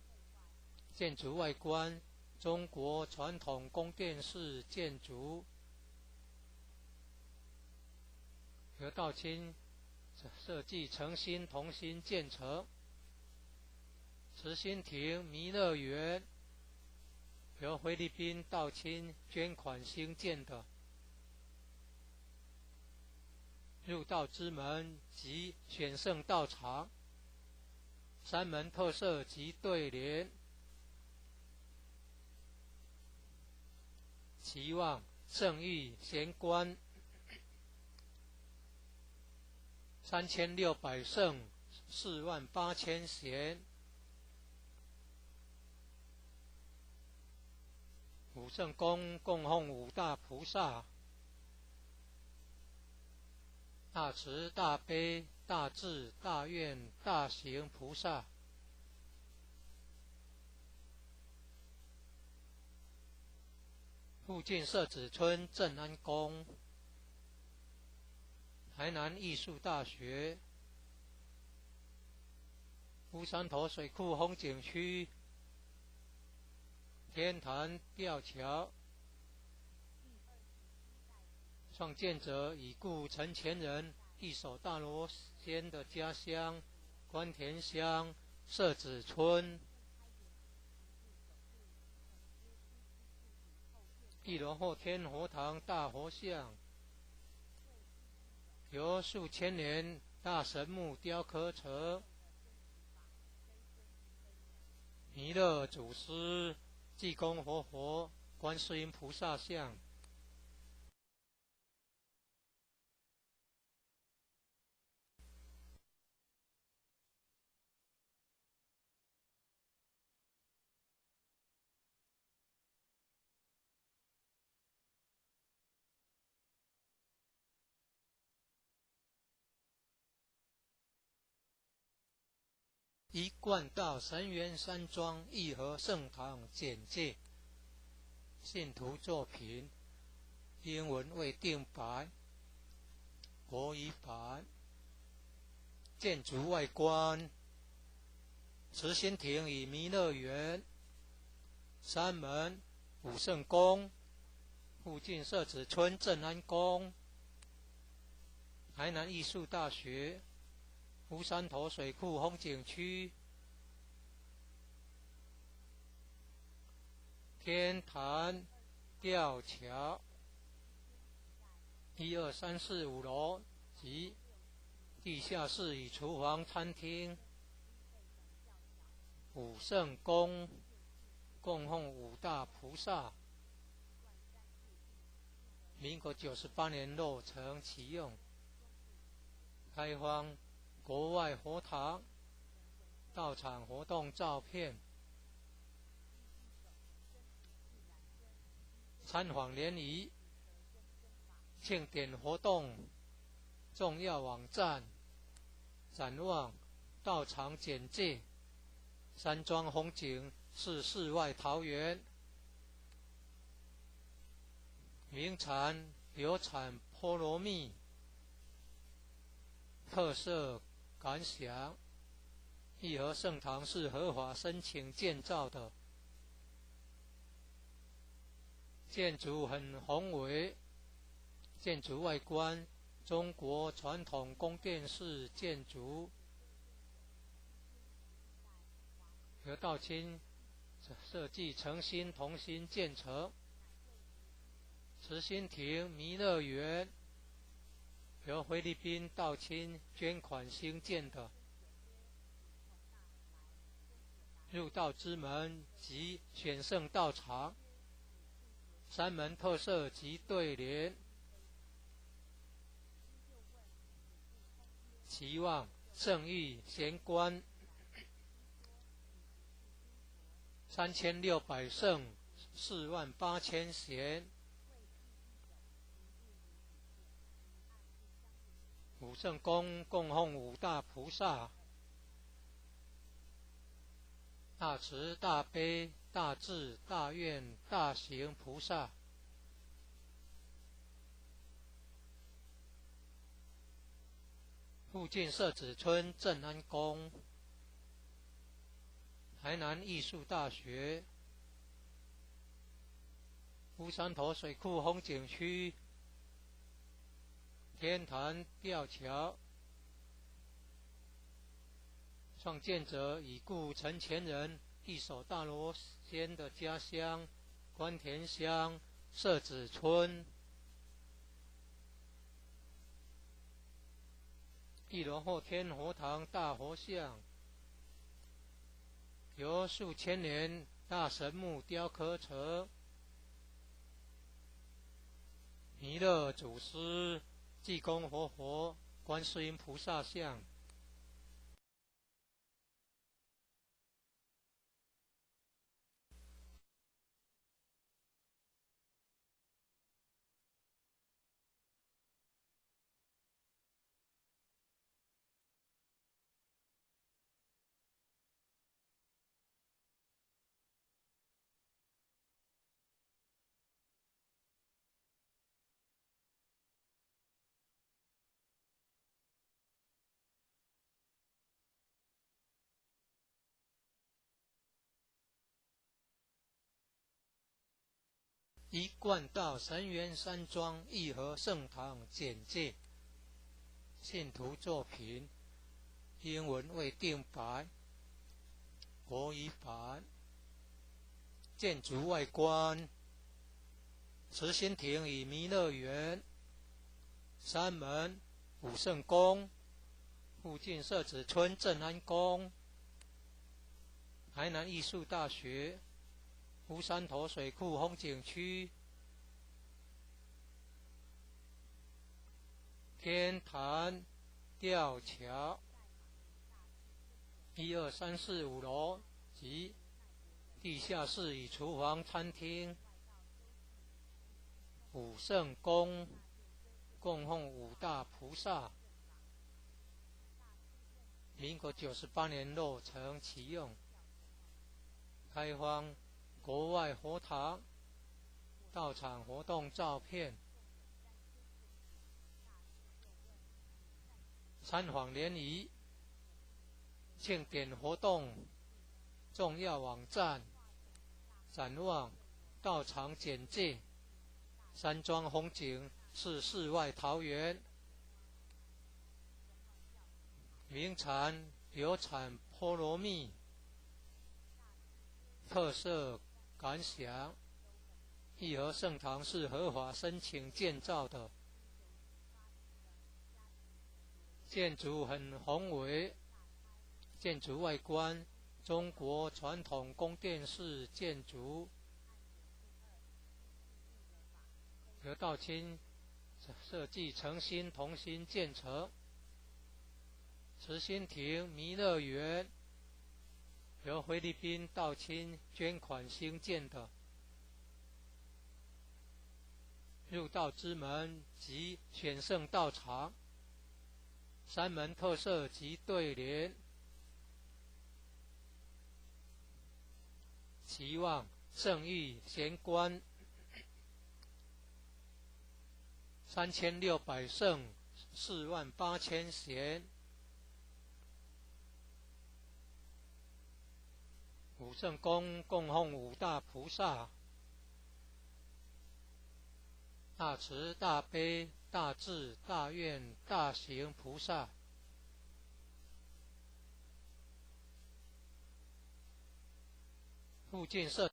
建筑外观：中国传统宫殿式建筑，由道清设计诚心同心建成。慈心亭弥勒园由菲律宾道清捐款兴建的。入道之门及选圣道场。山门特色及对联：期望圣域贤官，3600圣，48000贤。武圣宫供奉5大菩萨：大慈大悲大智大愿大行菩萨。附近社子村正安宫。台南艺术大学。乌山头水库风景区。天坛吊桥。创建者已故陈前人一手大罗仙的家乡关田乡社子村。一楼后天佛堂大佛像，由数千年大神木雕刻成。弥勒祖师、济公活佛、观世音菩萨像。一贯道神元山庄义和圣堂简介。信徒作品，英文为定白，国语版。建筑外观，慈心亭与弥勒园。山门武圣宫，附近社子村正安宫。台南艺术大学乌山头水库风景区。天坛吊桥1、2、3、4、5楼及地下室与厨房餐厅。武圣宫供奉五大菩萨。民国98年落成启用。开放国外佛堂到场活动照片。参访联谊庆典活动重要网站。展望道场简介。山庄风景是世外桃源。名产有产菠萝蜜。特色感想：义和圣堂是合法申请建造的，建筑很宏伟。建筑外观中国传统宫殿式建筑，由道清设计诚心同心建成。慈心亭弥勒园由菲律宾道清捐款兴建的。入道之门及选圣道场。山门特色及对联。期望圣域贤官3600圣48000贤。武圣宫供奉五大菩萨：大慈大悲大智大愿大行菩萨。附近社子村正安宫。台南艺术大学乌山头水库风景区。天坛吊桥，创建者已故陈前人一手大罗仙的家乡关田乡社子村。一楼后天佛堂大佛像，由数千年大神木雕刻成。弥勒祖师、济公活佛、观世音菩萨像。一贯道神元山庄义和圣堂简介。信徒作品，英文未定版，国语版。建筑外观，慈心亭与弥勒园，山门、武圣宫，附近社子村正安宫，台南艺术大学，乌山头水库风景区，天坛吊桥，1、2、3、4、5楼及地下室与厨房、餐厅。武圣宫供奉五大菩萨，民国98年落成启用，开荒国外佛堂，道场活动照片，参访联谊，庆典活动重要网站，展望道场简介，山庄风景是世外桃源，名产有产菠萝蜜，特色感想，义和圣堂是合法申请建造的，建筑很宏伟，建筑外观中国传统宫殿式建筑，由道清设计诚心同心建成。慈心亭弥勒园由菲律宾道清捐款兴建的，入道之门及选圣道场，山门特色及对联，期望圣域贤官3600圣48000贤。武圣宫供奉五大菩萨，大慈大悲大智大愿大行菩萨，附近社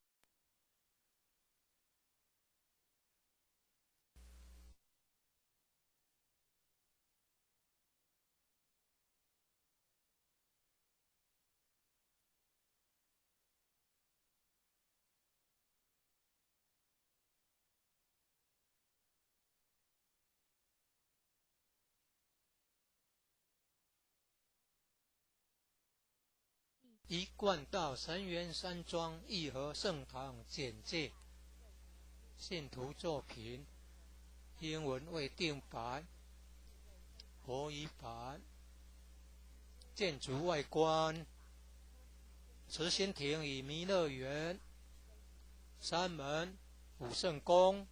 一贯道神元山庄义和圣堂简介，信徒作品，英文未定版，国语版。建筑外观，慈心亭与弥勒园，山门、武圣宫，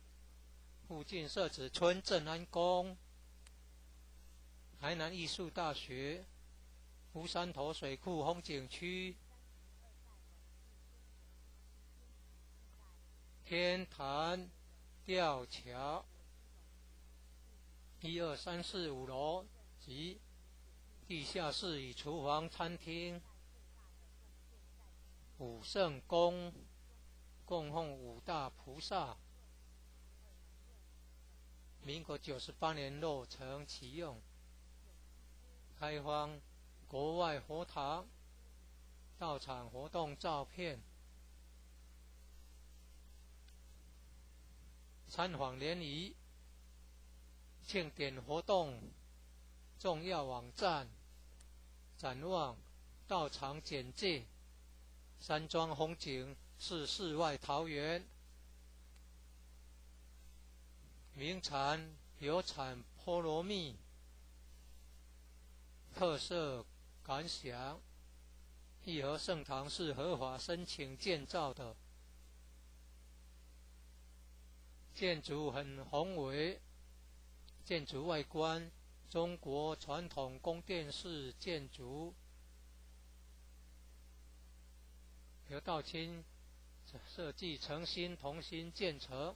附近社子村正安宫，台南艺术大学，乌山头水库风景区，天坛吊桥，1、2、3、4、5楼及地下室与厨房、餐厅。武圣宫供奉五大菩萨，民国98年落成启用，开荒国外佛堂，道场活动照片，参访联谊，庆典活动重要网站，展望道场简介，山庄风景是世外桃源，名产有产菠萝蜜，特色感想，义和圣堂是合法申请建造的，建筑很宏伟，建筑外观中国传统宫殿式建筑，由道清设计诚心同心建成。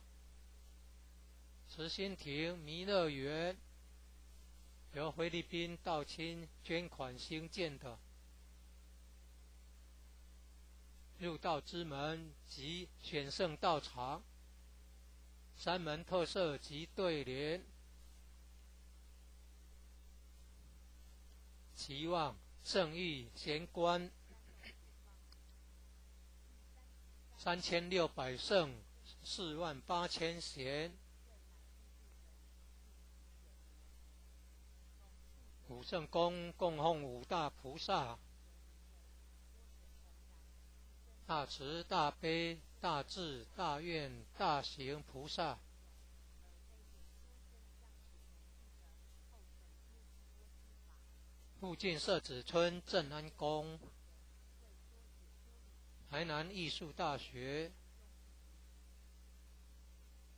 慈心亭弥勒园由菲律宾道亲捐款兴建的入道之门及选圣道场，三门特色及对联，期望圣誉贤官3600圣48000贤，五圣宫供奉五大菩萨，大慈大悲大智大愿大行菩萨，附近社子村正安宫，台南艺术大学，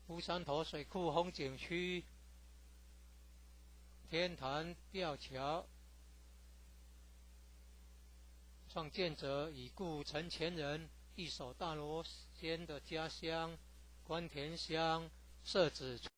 乌山头水库风景区，天坛吊桥，创建者已故陈前人一手大罗仙的家乡关田乡社子村。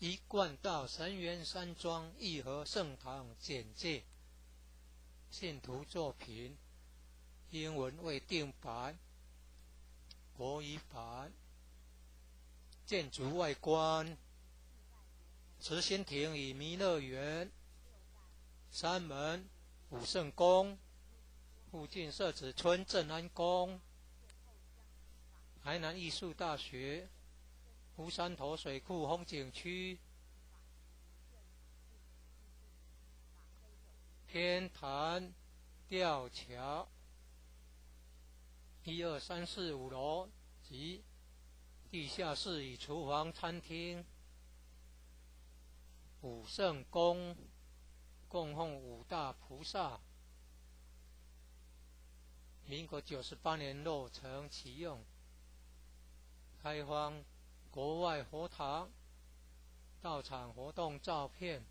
一贯道神元山庄义和圣堂简介，信徒作品，英文未定版，国语版。建筑外观，慈心亭与弥勒园，山门武圣宫，附近社子村正安宫，台南艺术大学，乌山头水库风景区，天坛吊桥，1、2、3、4、5楼及地下室与厨房、餐厅，武圣宫供奉五大菩萨，民国98年落成启用，开放国外佛堂道场活动照片，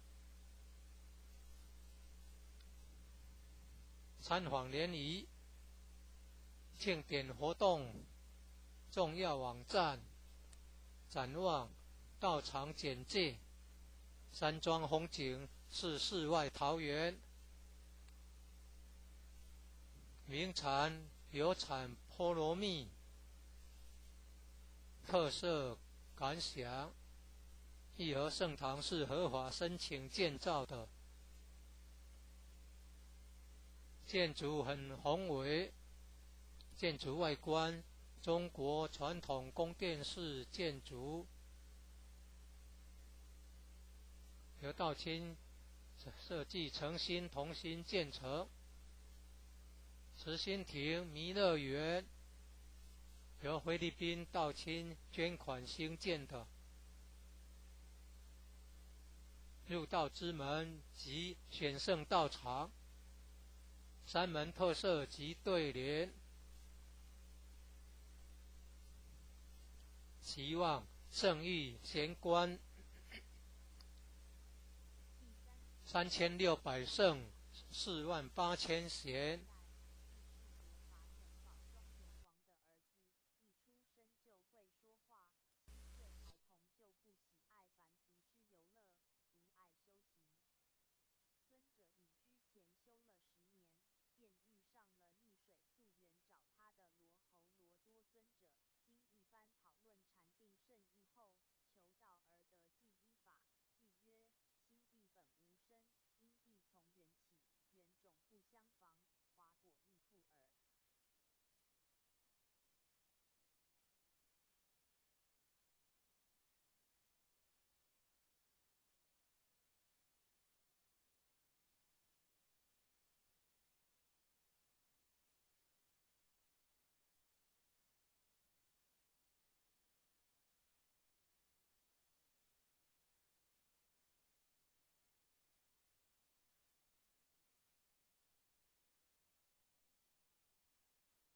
参访联谊庆典活动重要网站，展望道场简介，山庄风景是世外桃源，名产有产菠萝蜜，特色感想，义和圣堂是合法申请建造的，建筑很宏伟，建筑外观中国传统宫殿式建筑，由道亲设计诚心同心建成。慈心亭弥勒园由菲律宾道亲捐款兴建的，入道之门及选圣道场，三门特色及对联，期望圣誉贤官3600圣48000贤，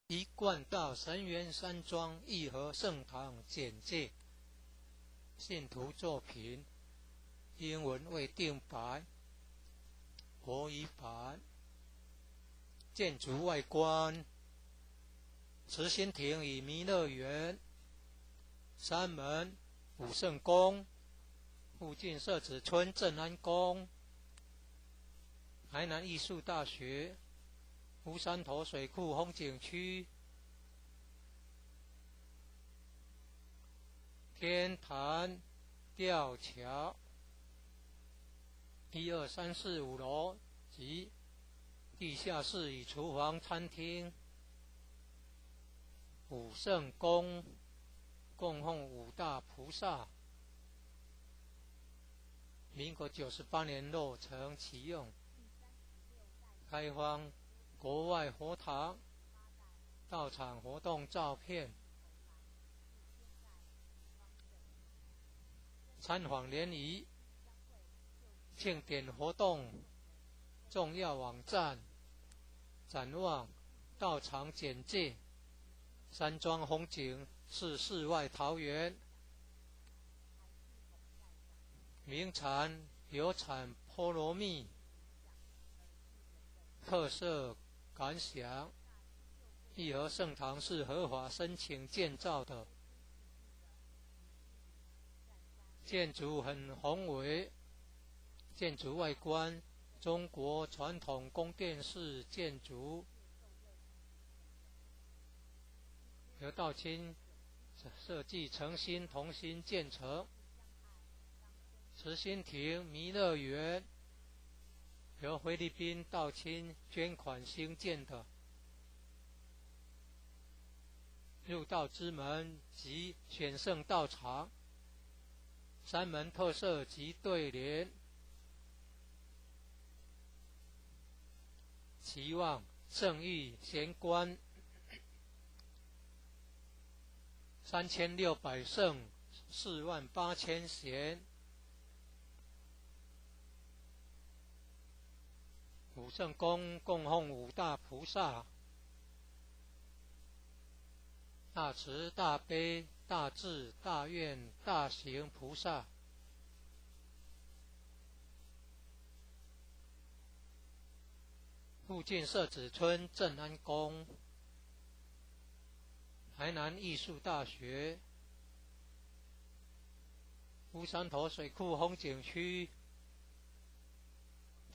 一贯道神元山庄义和圣堂简介，信徒作品，英文未定白，国语版。建筑外观，慈心亭与弥勒园，山门武圣宫，附近社子村正安宫，台南艺术大学，乌山头水库风景区，天坛吊桥，1、2、3、4、5楼及地下室与厨房、餐厅。武圣宫供奉五大菩萨，民国98年落成启用，开放国外佛堂到场活动照片，参访联谊、庆典活动重要网站，展望到场简介。山庄风景是世外桃源，名产有产菠萝蜜，特色感想，义和圣堂是合法申请建造的，建筑很宏伟，建筑外观中国传统宫殿式建筑，由道清设计诚心同心建成。慈心亭弥勒园由菲律宾道清捐款兴建的，入道之门及选圣道场，山门特色及对联，期望圣域贤官3600圣48000贤。武圣宫供奉五大菩萨，大慈大悲大智大愿大行菩萨，附近社子村正安宫，台南艺术大学，乌山头水库风景区，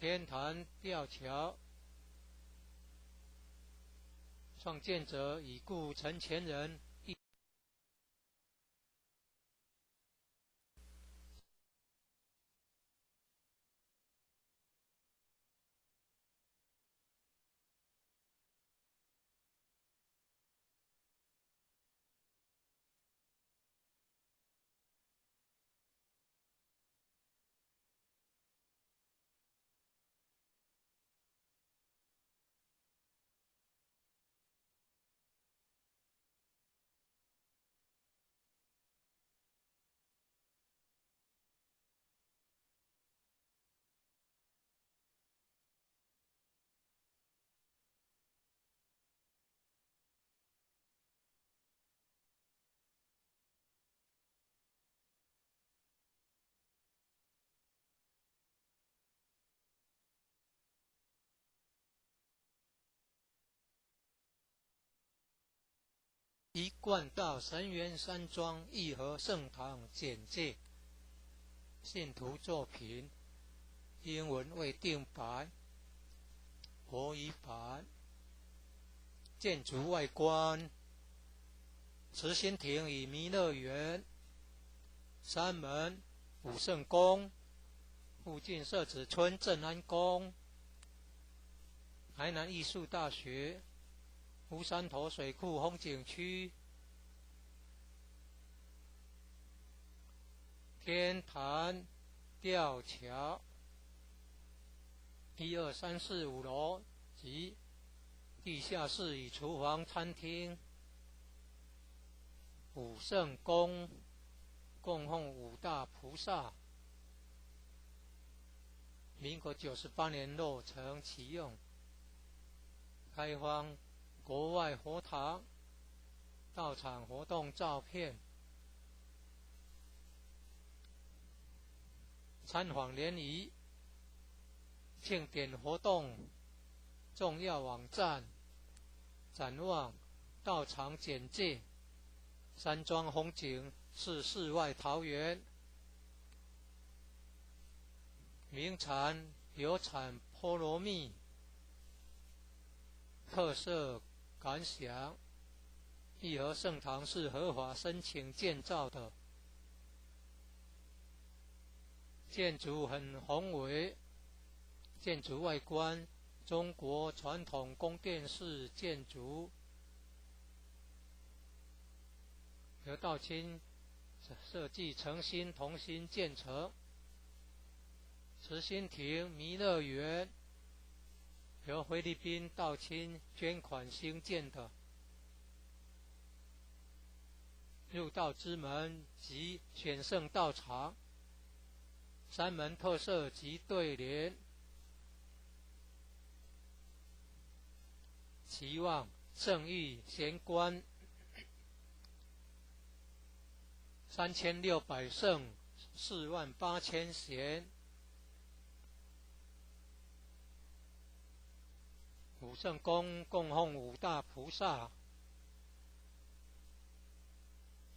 天坛吊桥，创建者已故陈前人。一贯道神元山庄义和圣堂简介，信徒作品，英文未定白，国语版。建筑外观，慈心亭与弥勒园，山门武圣宫，附近社子村正安宫，台南艺术大学，乌山头水库风景区，天坛吊桥，1、2、3、4、5楼及地下室与厨房、餐厅。武圣宫供奉五大菩萨，民国98年落成启用，开放国外佛堂到场活动照片，参访联谊庆典活动重要网站，展望到场简介，山庄风景是世外桃源，名产有产菠萝蜜，特色感想，义和圣堂是合法申请建造的，建筑很宏伟，建筑外观中国传统宫殿式建筑，由道清设计诚心同心建成。慈心亭弥勒园由菲律宾道清捐款兴建的，入道之门及选圣道场，山门特色及对联，期望圣域贤官3600圣48000贤，五圣宫供奉五大菩萨，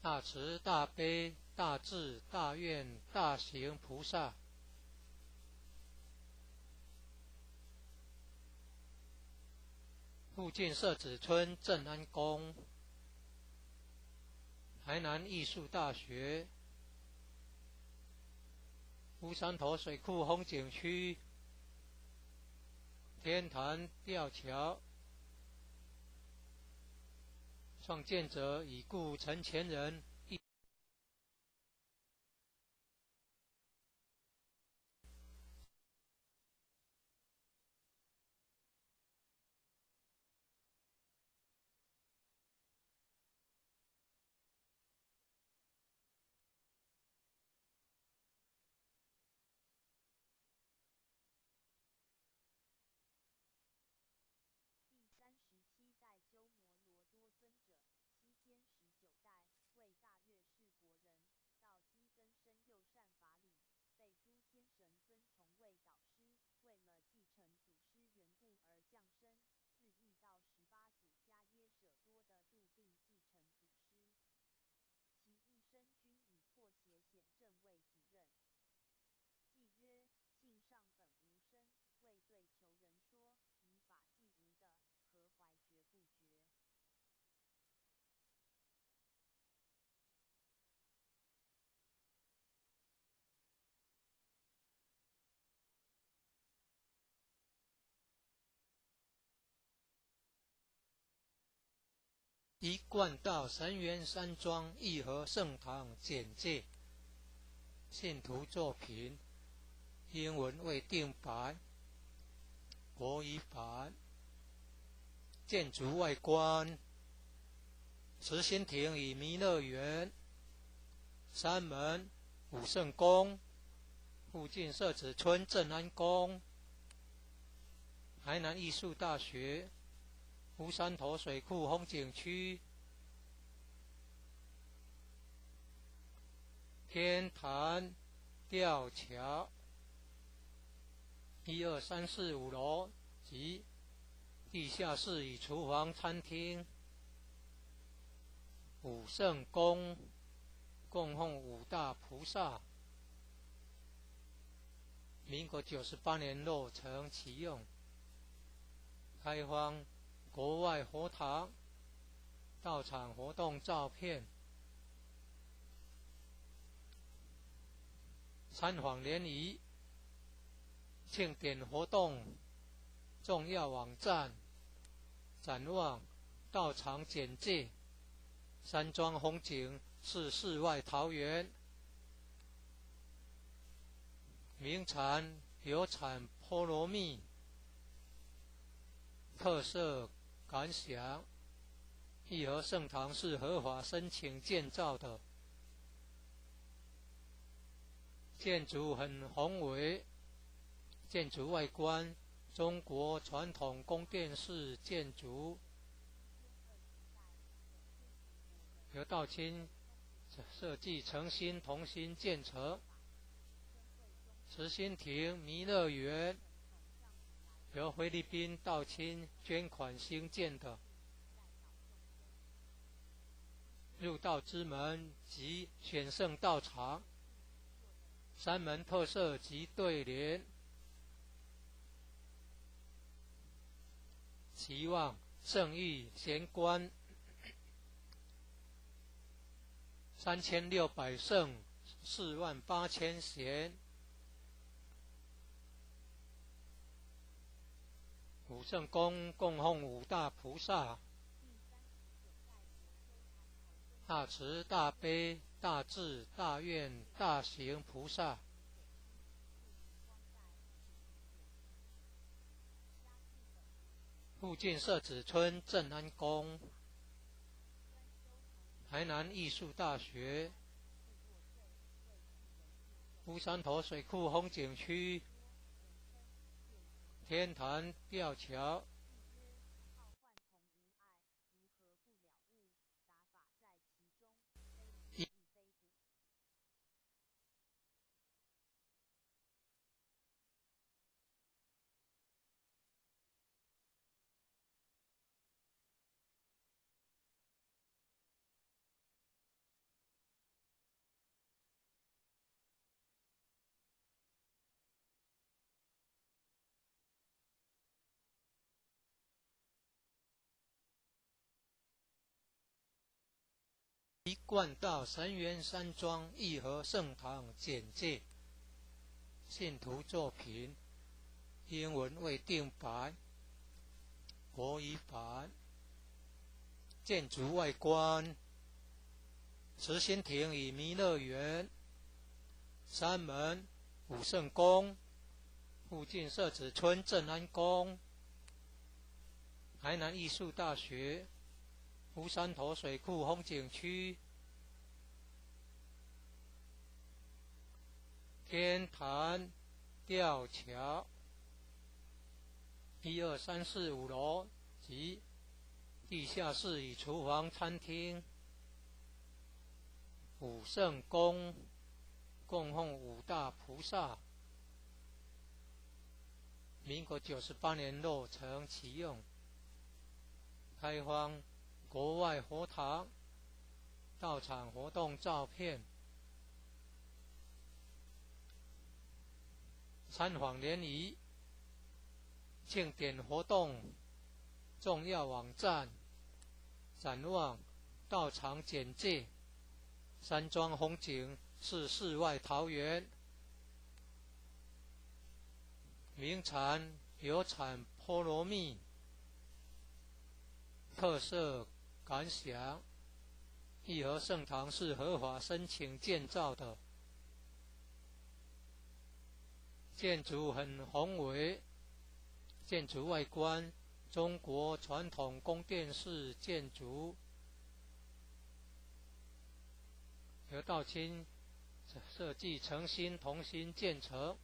大慈大悲大智大愿大行菩萨，附近社子村正安宫，台南艺术大学，乌山头水库风景区，天坛吊桥，创建者已故陈前人。第37代鸠摩罗多尊者，西天19代，为大月氏国人，道基根深又善法理，被诸天神尊崇为导师，为了继承祖师缘故而降生，自遇到18祖迦耶舍多的度并继承祖师，其一生均以破邪显正为己任。既曰：性上本无生，为对求人说，以法既无的，何怀觉不觉？一贯道神源山庄义和圣堂简介，信徒作品，英文未定版，国语版。建筑外观，慈心亭与弥勒园，山门武圣宫，附近社子村正安宫，台南艺术大学，乌山头水库风景区，天坛吊桥，1、2、3、4、5楼及地下室与厨房、餐厅，武圣宫供奉五大菩萨，民国98年落成启用，开放国外佛堂到场活动照片，参访联谊庆典活动重要网站，展望道场简介，山庄风景是世外桃源，名产有产菠萝蜜，特色感想，义和圣堂是合法申请建造的，建筑很宏伟，建筑外观中国传统宫殿式建筑，由道清设计诚心同心建成。慈心亭弥勒园由菲律宾道清捐款兴建的。入道之门及选圣道场，三门特色及对联，期望圣誉贤官3600圣48000贤，五圣宫供奉五大菩萨，大慈大悲大智大愿大行菩萨。附近社子村正安宫，台南艺术大学，乌山头水库风景区，天坛吊桥。一贯道神元山庄义和圣堂简介，信徒作品，英文未定版，国语版。建筑外观，慈心亭与弥勒园，三门武圣宫，附近社子村正安宫，台南艺术大学，乌山头水库风景区，天坛吊桥，1、2、3、4、5楼及地下室与厨房、餐厅。武圣宫供奉五大菩萨，民国98年落成启用，开放国外佛堂到场活动照片，参访联谊、庆典活动重要网站、展望道场简介。山庄风景是世外桃源，名产有产菠萝蜜，特色感想。义和圣堂是合法申请建造的，建筑很宏伟，建筑外观中国传统宫殿式建筑，由道清设计诚心同心建成。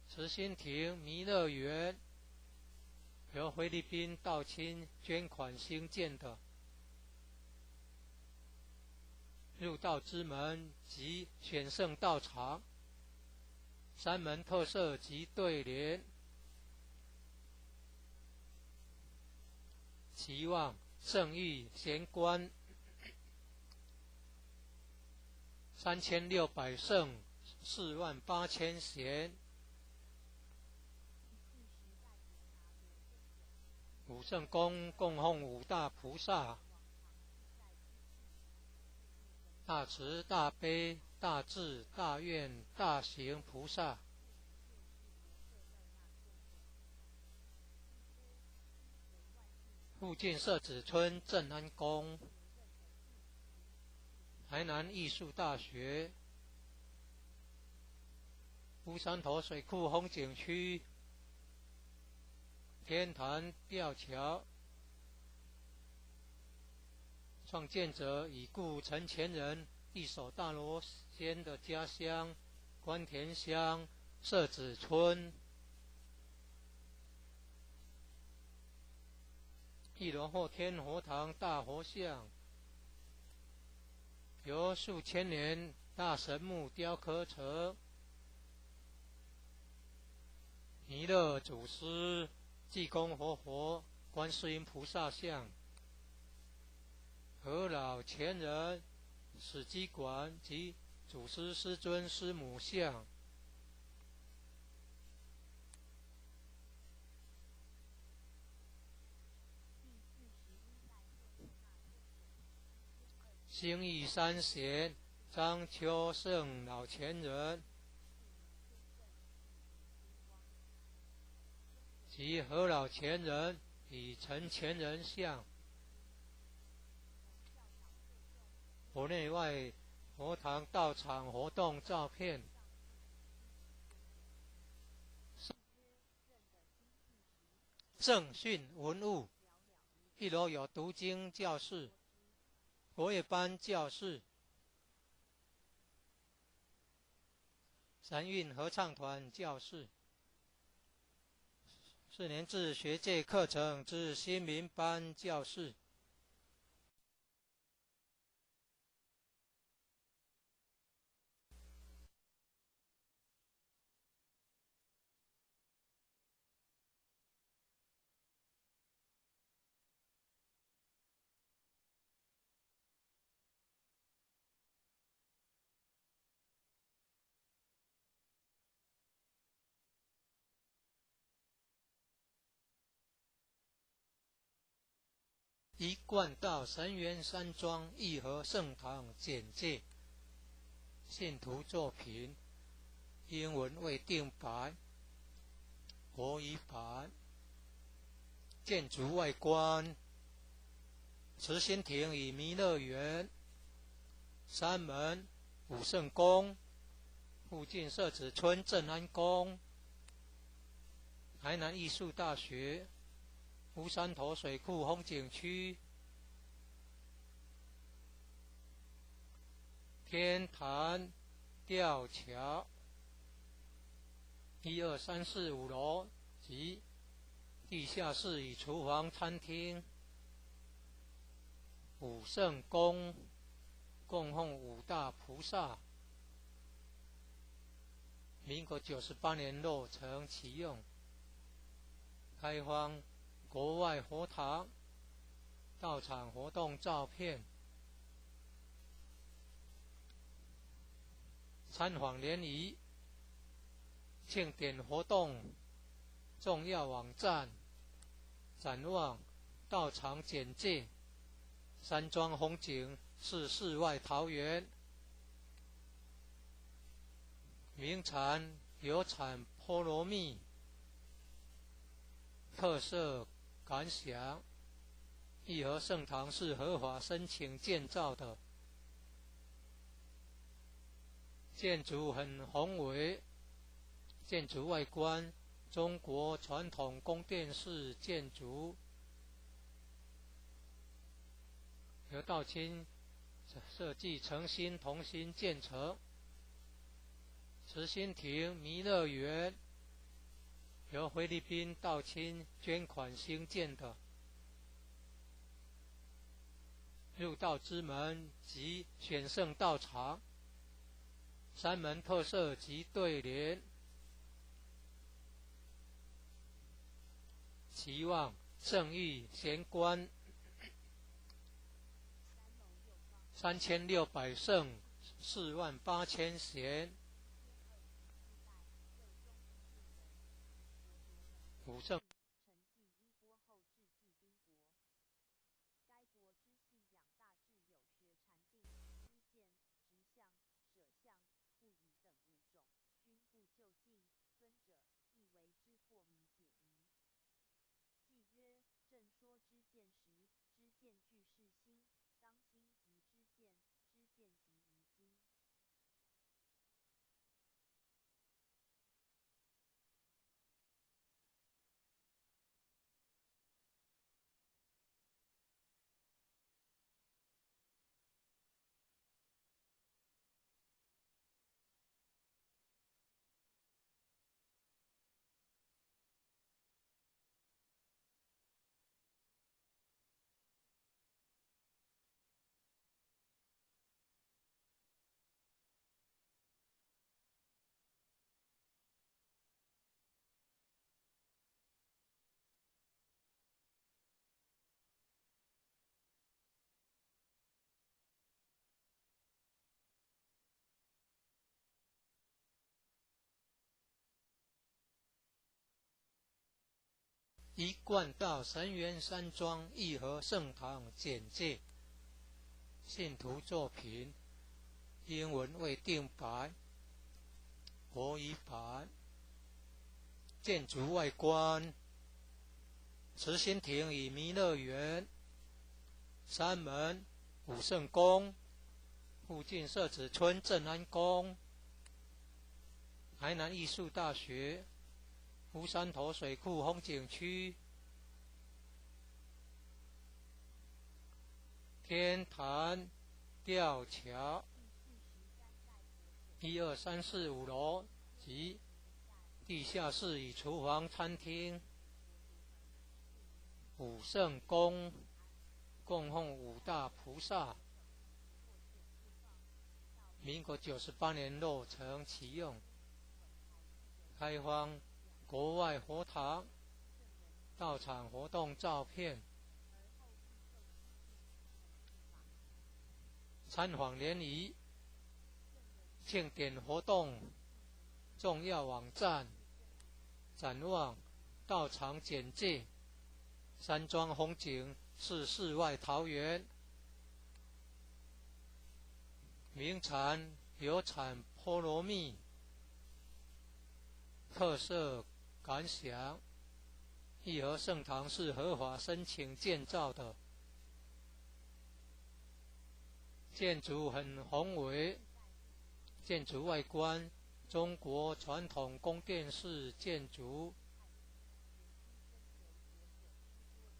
慈心亭弥勒园由菲律宾道清捐款兴建的。入道之门及选圣道场，三门特色及对联，期望圣誉贤官3600圣48000贤，武圣宫供奉五大菩萨，大慈大悲大智大愿大行菩萨。附近社子村正安宫，台南艺术大学，乌山头水库风景区，天坛吊桥。创建者已故陈前人一手大罗仙的家乡关田乡社子村。一楼后天佛堂大佛像，由数千年大神木雕刻成弥勒祖师、济公活佛、观世音菩萨像、和老前人、史基馆及祖师师尊师母像。兴义三贤张秋圣老前人及和老前人与陈前人像。佛内外佛堂道场活动照片。正训文物，一楼有读经教室、国乐班教室、三韵合唱团教室、4年制学界课程之新民班教室。一贯道神元山庄义和圣堂简介。信徒作品，英文未定版，国语版。建筑外观，慈心亭与弥勒园，山门、武圣宫，附近社子村正安宫，台南艺术大学，乌山头水库风景区，天坛吊桥，1、2、3、4、5楼及地下室与厨房、餐厅。武圣宫供奉5大菩萨，民国98年落成启用，开放国外佛堂道场活动照片。参访联谊、庆典活动重要网站、展望道场简介。山庄风景是世外桃源，名产有产菠萝蜜，特色感想。义和圣堂是合法申请建造的，建筑很宏伟，建筑外观中国传统宫殿式建筑，由道清设计诚心同心建成。慈心亭弥勒园由菲律宾道清捐款兴建的，入道之门及选圣道场，山门特色及对联，期望圣域贤官3600圣48000贤。武圣陈继衣钵后至继宾国，该国之信仰大致有学禅定、知见、直相、舍相、不疑等5种，均不究竟。尊者亦为之破迷解疑。既曰：正说知见时，知见具是心，当心即知见，知见即于心。一贯道神源山庄义和圣堂简介，信徒作品，英文未定版，国语版。建筑外观，慈心亭与弥勒园，山门武圣宫，附近社子村正安宫，台南艺术大学，乌山头水库风景区，天坛吊桥，1、2、3、4、5楼及地下室与厨房、餐厅。武圣宫供奉五大菩萨，民国98年落成启用，开放国外佛堂到场活动照片，参访联谊、庆典活动重要网站，展望到场简介。山庄风景是世外桃源，名产有产菠萝蜜，特色感想。义和圣堂是合法申请建造的，建筑很宏伟，建筑外观中国传统宫殿式建筑，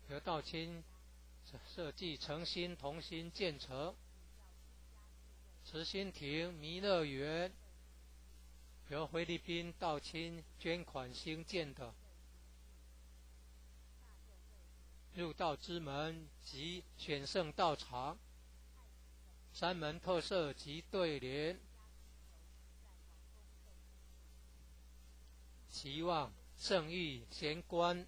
由道清设计诚心同心建成。慈心亭弥勒园由菲律宾道清捐款兴建的，入道之门及选圣道场，山门特色及对联，期望圣域贤官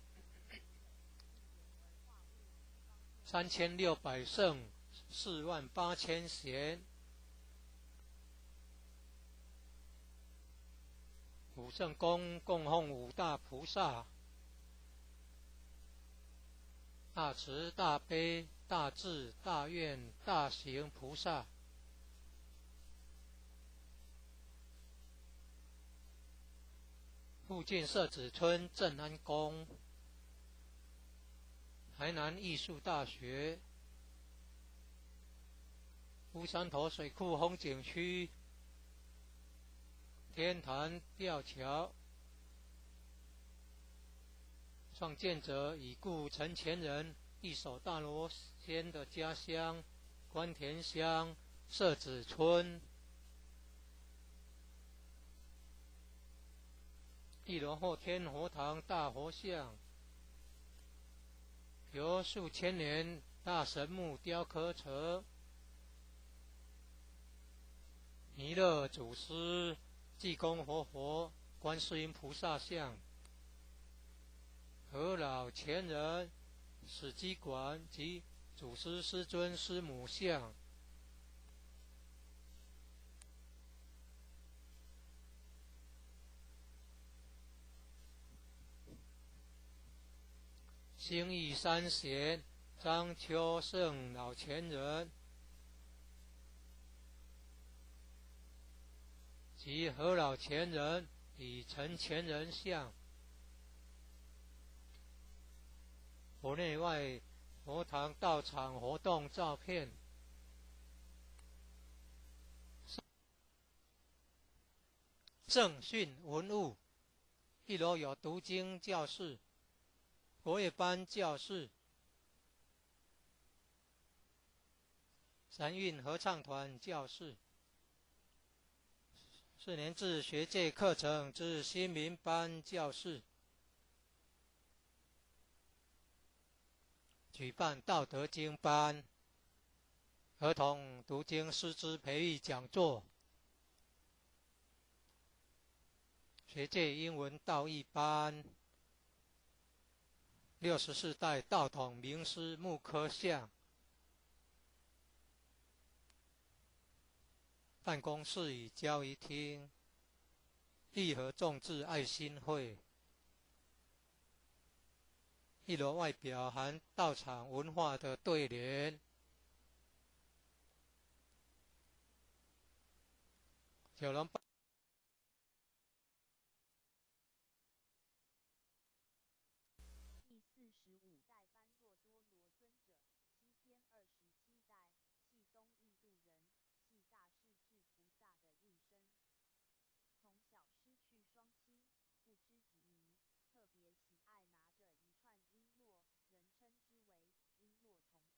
3600圣48000贤。武圣宫供奉五大菩萨，大慈大悲大智大愿大行菩萨。附近社子村正安宫，台南艺术大学，乌山头水库风景区，天坛吊桥，创建者已故陈前人一手大罗仙的家乡关田乡社子村。1楼后天佛堂大佛像，由数千年大神木雕刻成，弥勒祖师、济公活佛、观世音菩萨像，和老前人、史基馆及祖师师尊师母像。兴义三贤张秋胜老前人及何老前人与陈前人像，佛内外佛堂道场活动照片，正训文物。1楼有读经教室、国乐班教室、三韵合唱团教室、4年制学界课程之新民班教室，举办道德经班、儿童读经师资培育讲座、学界英文道义班、64代道统名师木刻像，办公室与交易厅，义和众志爱心会，一楼外表含道场文化的对联。九龙第45代般若多罗尊者，西天27代，系东印度人，系大势至菩萨的应身。从小失去双亲，不知己迷，特别喜爱拿着一串璎珞，人称之为璎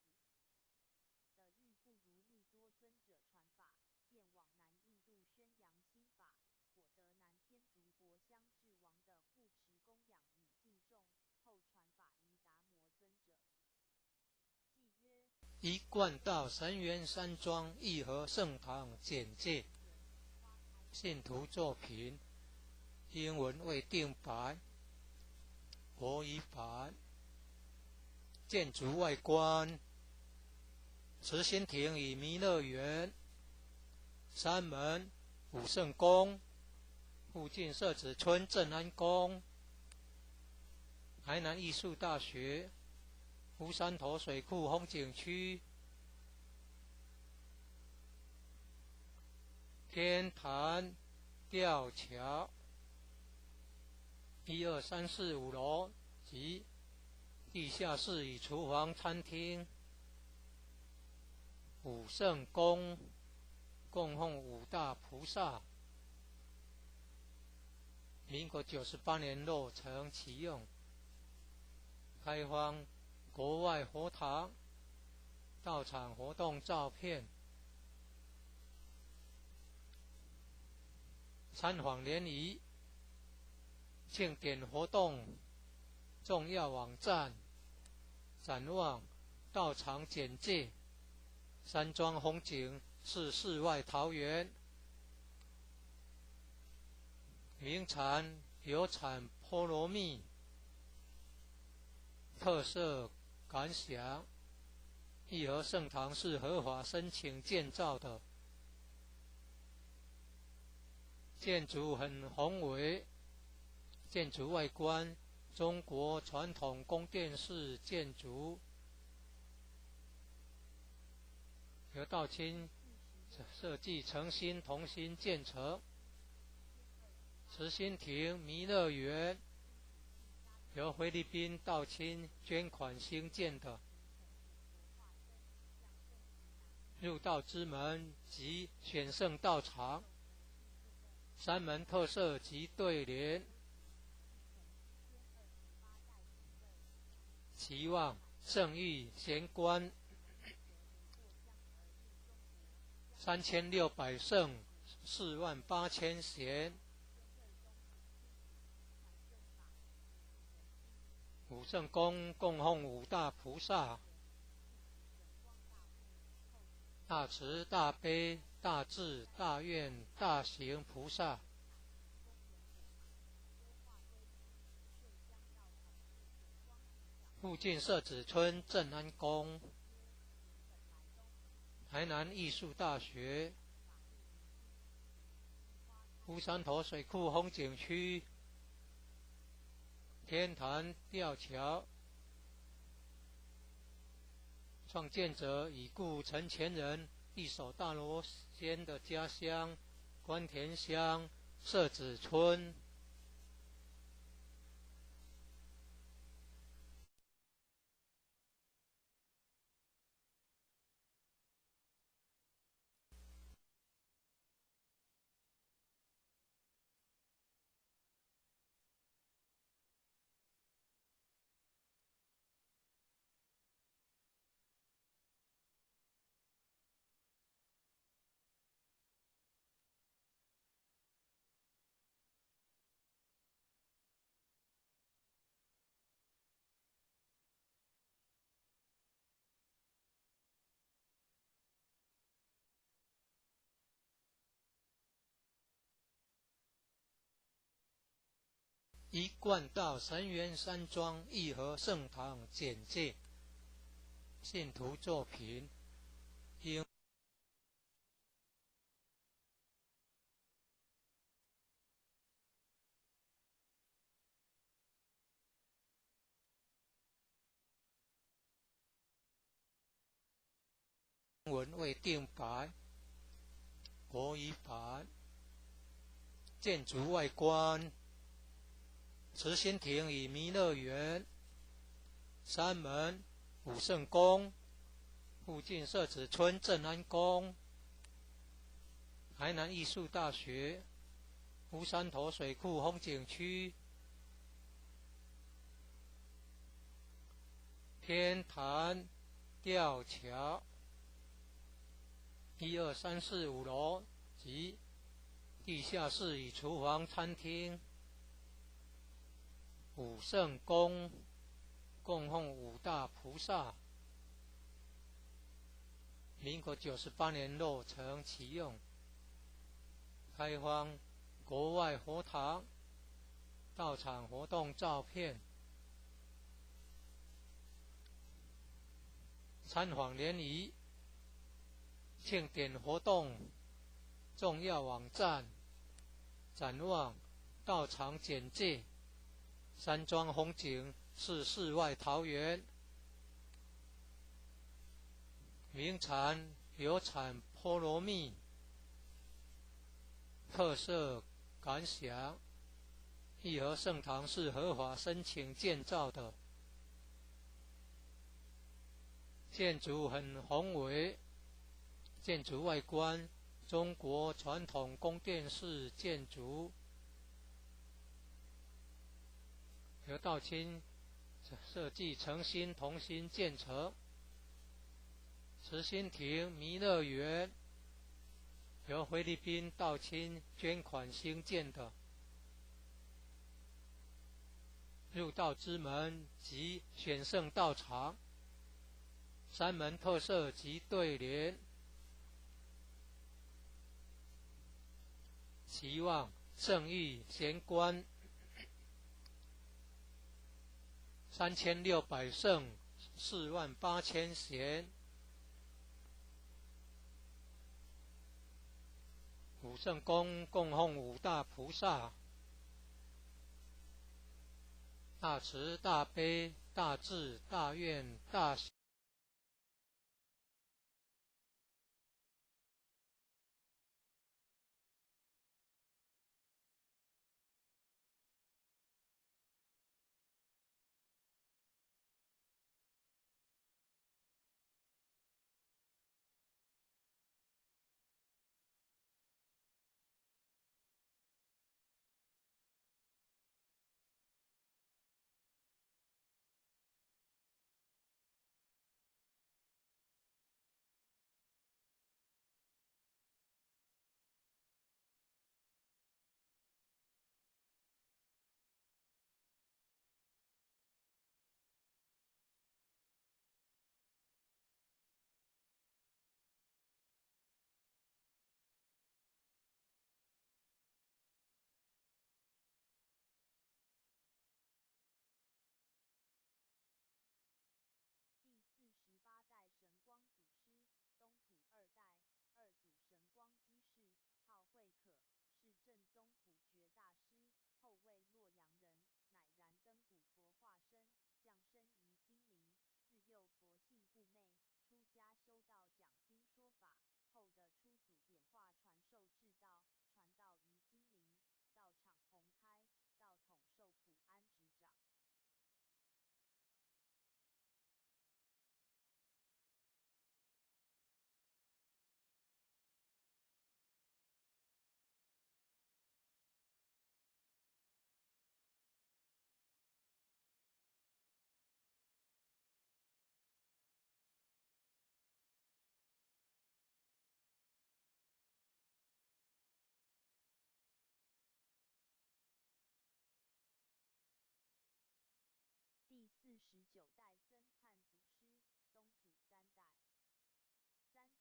珞童子的欲不如密多尊者传法，便往南印度宣扬心法，果得南天竺国香智王的护持供养与敬重，后传法于达摩尊者。记曰：一贯道神元山庄义和圣堂简介，信徒作品，英文未定白，国语版。建筑外观：慈心亭与弥勒园，山门武圣宫，附近社子村正安宫，台南艺术大学，乌山头水库风景区，天坛吊桥，1、2、3、4、5楼及地下室与厨房、餐厅。武圣宫供奉五大菩萨，民国98年落成启用，开放国外佛堂道场活动照片，参访联谊庆典活动重要网站，展望道场简介，山庄风景是世外桃源，名产有产菠萝蜜，特色感想：义和圣堂是合法申请建造的，建筑很宏伟，建筑外观中国传统宫殿式建筑，由道清设计诚心同心建成。慈心亭弥勒园由菲律宾道清捐款兴建的，入道之门及选圣道场，山门特色及对联：期望圣域贤官3600圣48000贤。武圣宫供奉五大菩萨，大慈大悲大智大愿大行菩萨。附近社子村正安宫，台南艺术大学，乌山头水库风景区，天坛吊桥，创建者已故陈前人一手大罗仙的家乡关田乡社子村。一贯道神元山庄义和圣堂简介，信徒作品，英文未定白，国语版。建筑外观，慈心亭与弥勒园、山门、武圣宫，附近社子村镇安宫、台南艺术大学、乌山头水库风景区、天坛吊桥，1、2、3、4、5楼及地下室与厨房、餐厅。武圣宫供奉5大菩萨，民国98年落成启用，开放国外佛堂到场活动照片。参访联谊庆典活动重要网站，展望到场简介。山庄风景是世外桃源，名产有产菠萝蜜，特色感想。义和圣堂是合法申请建造的，建筑很宏伟，建筑外观中国传统宫殿式建筑，由道清设计诚心同心建成。慈心亭弥勒园由菲律宾道清捐款兴建的，入道之门及选圣道场，山门特色及对联，期望圣域贤官3600圣48000贤。武圣宫供奉5大菩萨，大慈大悲大智大愿大喜。第48代神光祖师，东土2代2祖神光基士，号慧可，是正宗普觉大师，后为洛阳人，乃燃灯古佛化身，降生于金陵，自幼佛性不昧，出家修道讲经说法，后的初祖点化传授至道，传道于金陵，道场弘开，道统受普安执掌。第49代僧璨祖师，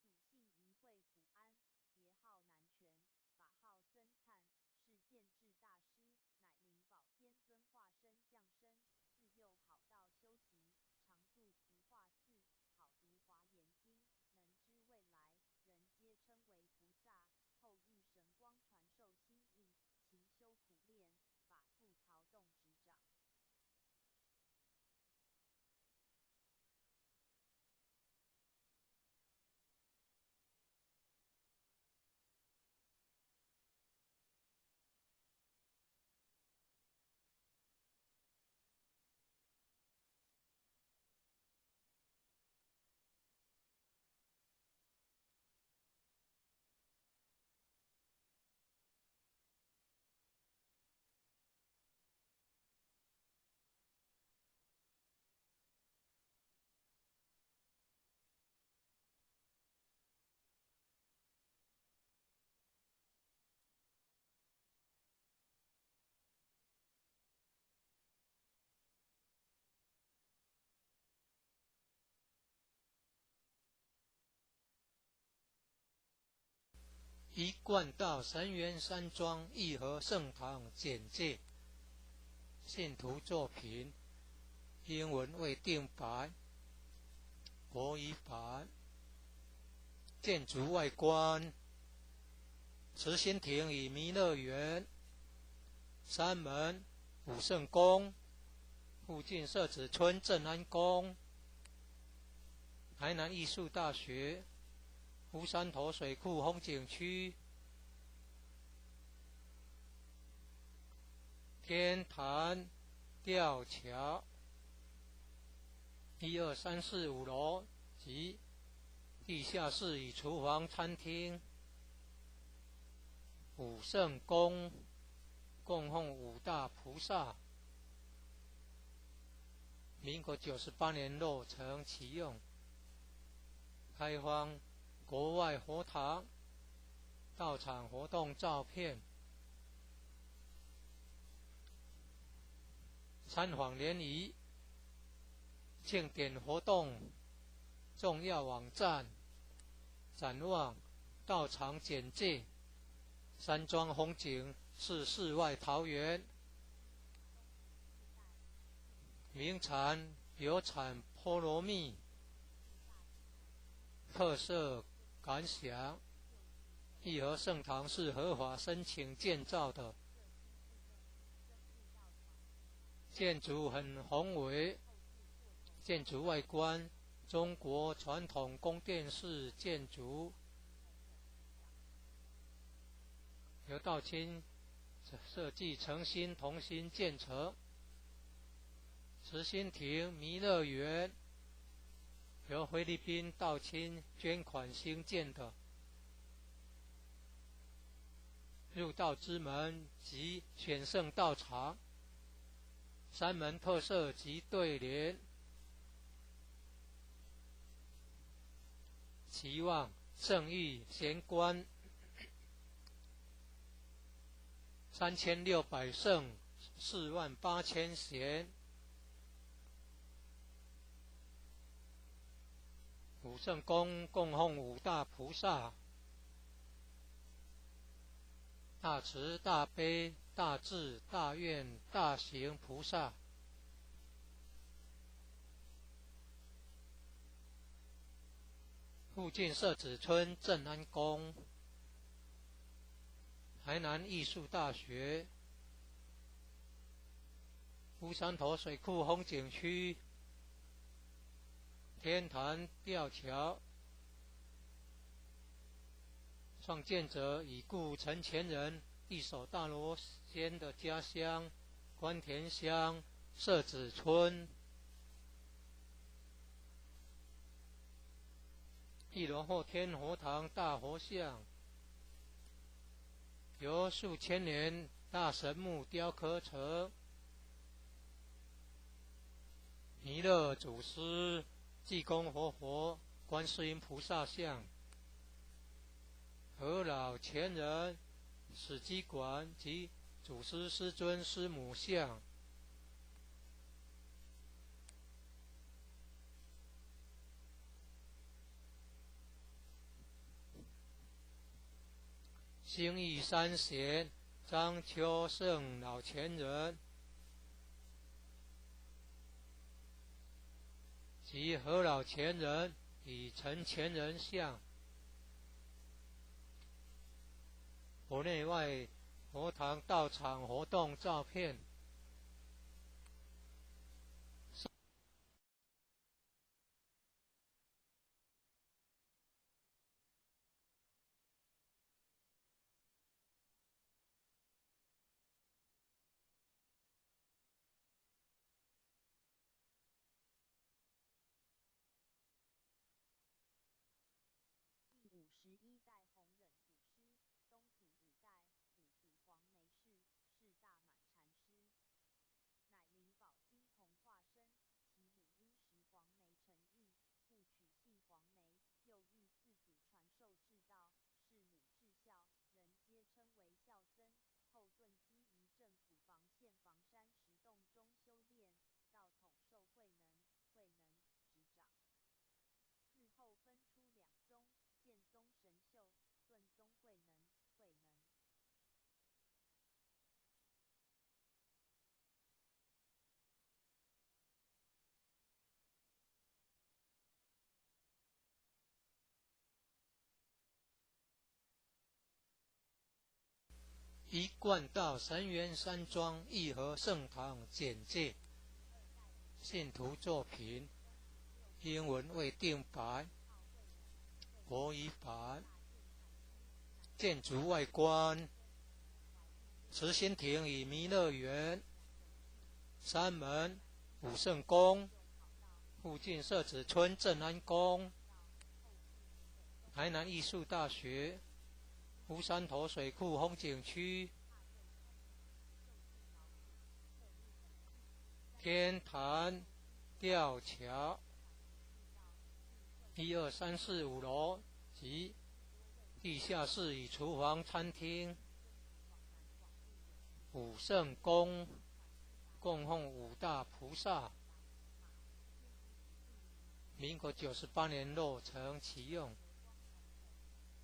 东土3代三祖姓于慧普安，别号南泉，法号僧璨，是建制大师，乃灵宝天尊化身降生，自幼好道修习，常住慈化寺，好读华严经，能知未来，人皆称为菩萨。后遇神光传授心印，勤修苦练，法复曹洞执掌。一贯道神源山庄义和圣堂简介，信徒作品，英文未定版，国语版。建筑外观，慈心亭与弥勒园，山门武圣宫，附近社子村正安宫，台南艺术大学，乌山头水库风景区，天坛吊桥，1、2、3、4、5楼及地下室与厨房、餐厅。武圣宫供奉五大菩萨，民国98年落成启用，开放国外佛堂到场活动照片。参访联谊庆典活动重要网站，展望道场简介，山庄风景是世外桃源，名产有产菠萝蜜，特色感想，义和圣堂是合法申请建造的，建筑很宏伟，建筑外观中国传统宫殿式建筑，由道清设计诚心同心建成。慈心亭弥勒园由菲律宾道清捐款兴建的，入道之门及选圣道场，山门特色及对联，期望圣域贤官3600圣48000贤。武圣宫供奉五大菩萨，大慈大悲大智大愿大行菩萨。附近社子村正安宫，台南艺术大学，乌山头水库风景区，天坛吊桥，创建者已故陈前人一手大罗仙的家乡关田乡社子村。1楼后天佛堂大佛像，由数千年大神木雕刻成，弥勒祖师、济公活佛、观世音菩萨像，和老前人、史基馆及祖师师尊师母像。兴义三贤张秋胜老前人及何老前人与陈前人像，国内外佛堂道场活动照片。51代弘忍祖师，东土5代祖祖黄梅氏，是大满禅师，乃灵宝金童化身，其母因食黄梅成玉，故取姓黄梅，又遇四祖传授至道，是母至孝，人皆称为孝僧。后遁基于政府房县房山石洞中修炼，道统受慧能执掌。自后分出2宗，建宗神秀、遁宗宗慧能，一贯道神源山庄义和圣堂简介，信徒作品，英文未定版，国语版。建筑外观，慈心亭与弥勒园，山门武圣宫，附近社子村正安宫，台南艺术大学，乌山头水库风景区，天坛吊桥，1、2、3、4、5楼及地下室与厨房、餐厅。武圣宫供奉五大菩萨，民国98年落成启用，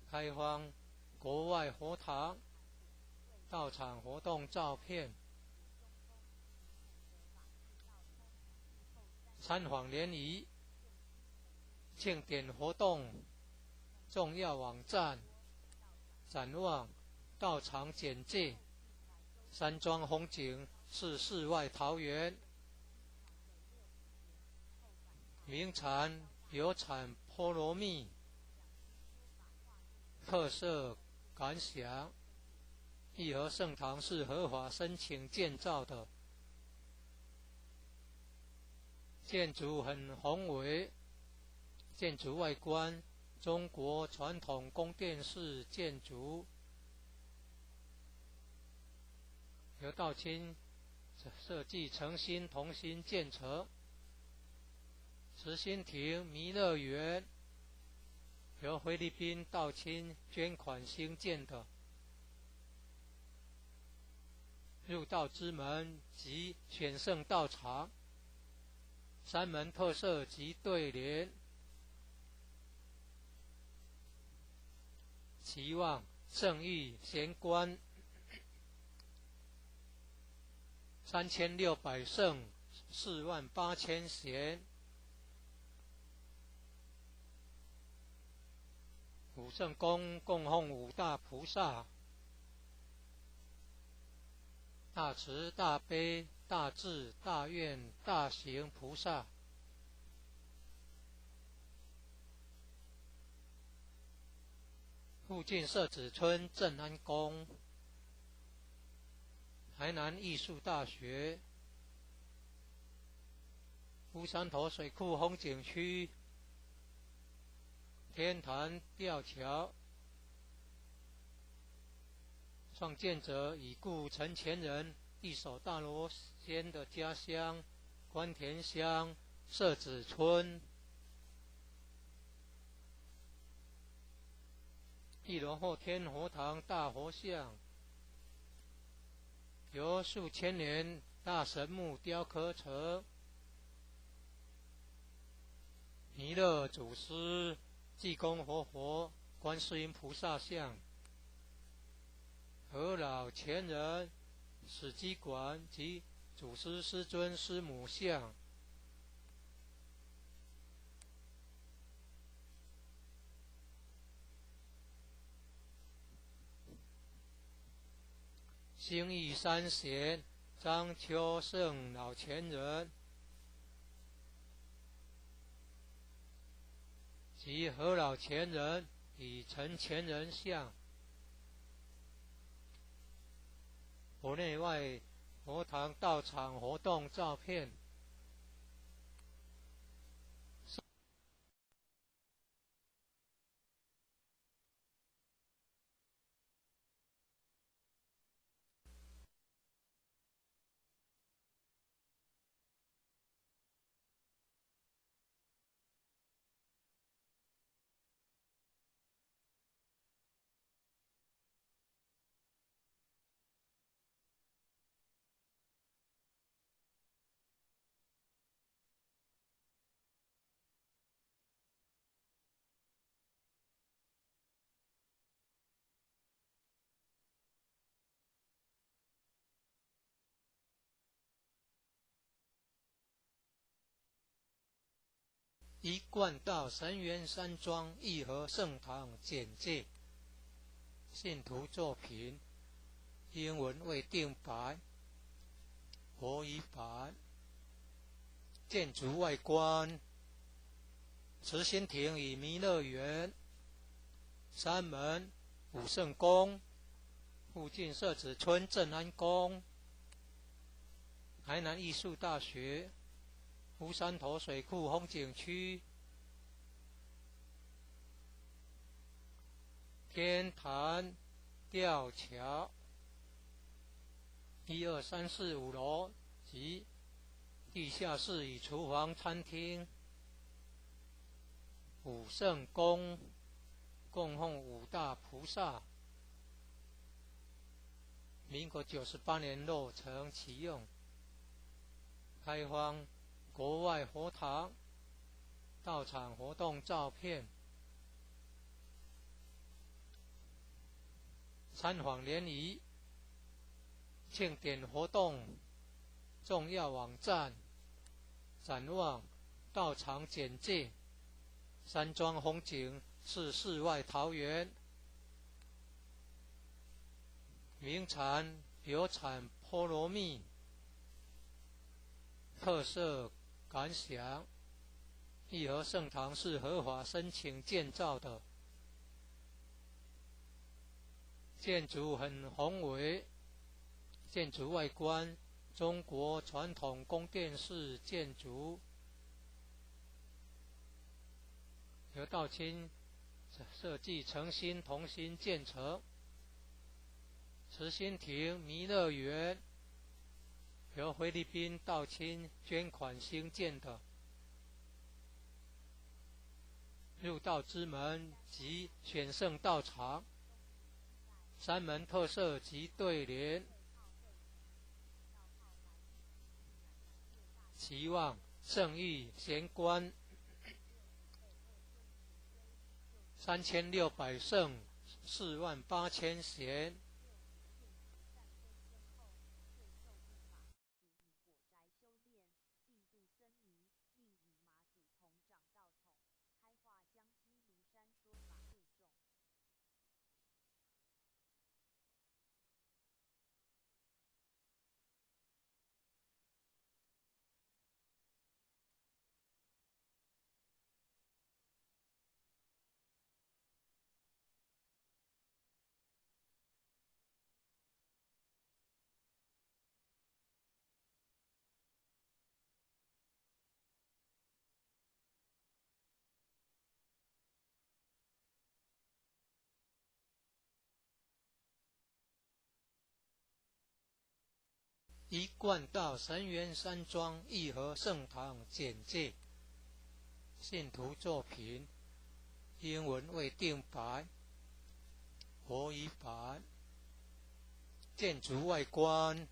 开放国外佛堂、道场活动照片、参访联谊、庆典活动、重要网站、展望、道场简介。山庄风景是世外桃源，名产有产菠萝蜜，特色感想。义和圣堂是合法申请建造的，建筑很宏伟，建筑外观中国传统宫殿式建筑，由道清设计诚心同心建成。慈心亭弥勒园由菲律宾道清捐款兴建的，入道之门及选圣道场，山门特色及对联，期望圣域贤官3600圣48000贤。武圣宫供奉五大菩萨，大慈大悲大智大愿大行菩萨。附近社子村正安宫，台南艺术大学，乌山头水库风景区，天坛吊桥，创建者已故陈前人一手大罗仙的家乡关田乡社子村。一楼后天佛堂大佛像，由数千年大神木雕刻成，弥勒祖师、济公活佛、观世音菩萨像，和老前人、史基馆及祖师师尊师母像。兴义三贤张秋胜老前人及何老前人与陈前人像，国内外佛堂道场活动照片。一贯道神源山庄义和圣堂简介，信徒作品，英文未定版，国语版。建筑外观，慈心亭与弥勒园，山门武圣宫，附近社子村正安宫，台南艺术大学，乌山头水库风景区，天坛吊桥，1、2、3、4、5楼及地下室与厨房、餐厅。武圣宫供奉五大菩萨，民国98年落成启用，开放国外佛堂到场活动照片，参访联谊庆典活动重要网站，展望道场简介，山庄风景是世外桃源，名产有产菠萝蜜，特色感想，义和圣堂是合法申请建造的，建筑很宏伟，建筑外观中国传统宫殿式建筑，由道清设计诚心同心建成。慈心亭弥勒园由菲律宾道清捐款兴建的，入道之门及选圣道场，山门特色及对联，期望圣域贤官3600圣48000贤。一贯道神源山庄义和圣堂简介，信徒作品，英文未定版，国语版。建筑外观，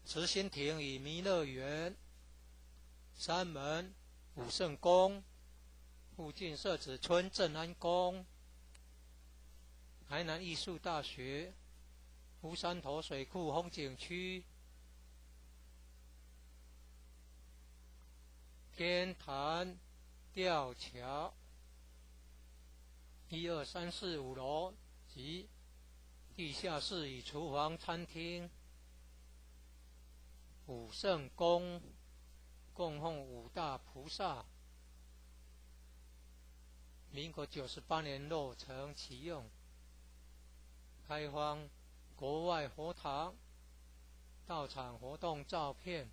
慈心亭与弥勒园，山门武圣宫，附近社子村正安宫，台南艺术大学，乌山头水库风景区，天坛吊桥，1、2、3、4、5楼及地下室与厨房、餐厅。武圣宫供奉五大菩萨，民国98年落成启用，开放国外佛堂到场活动照片，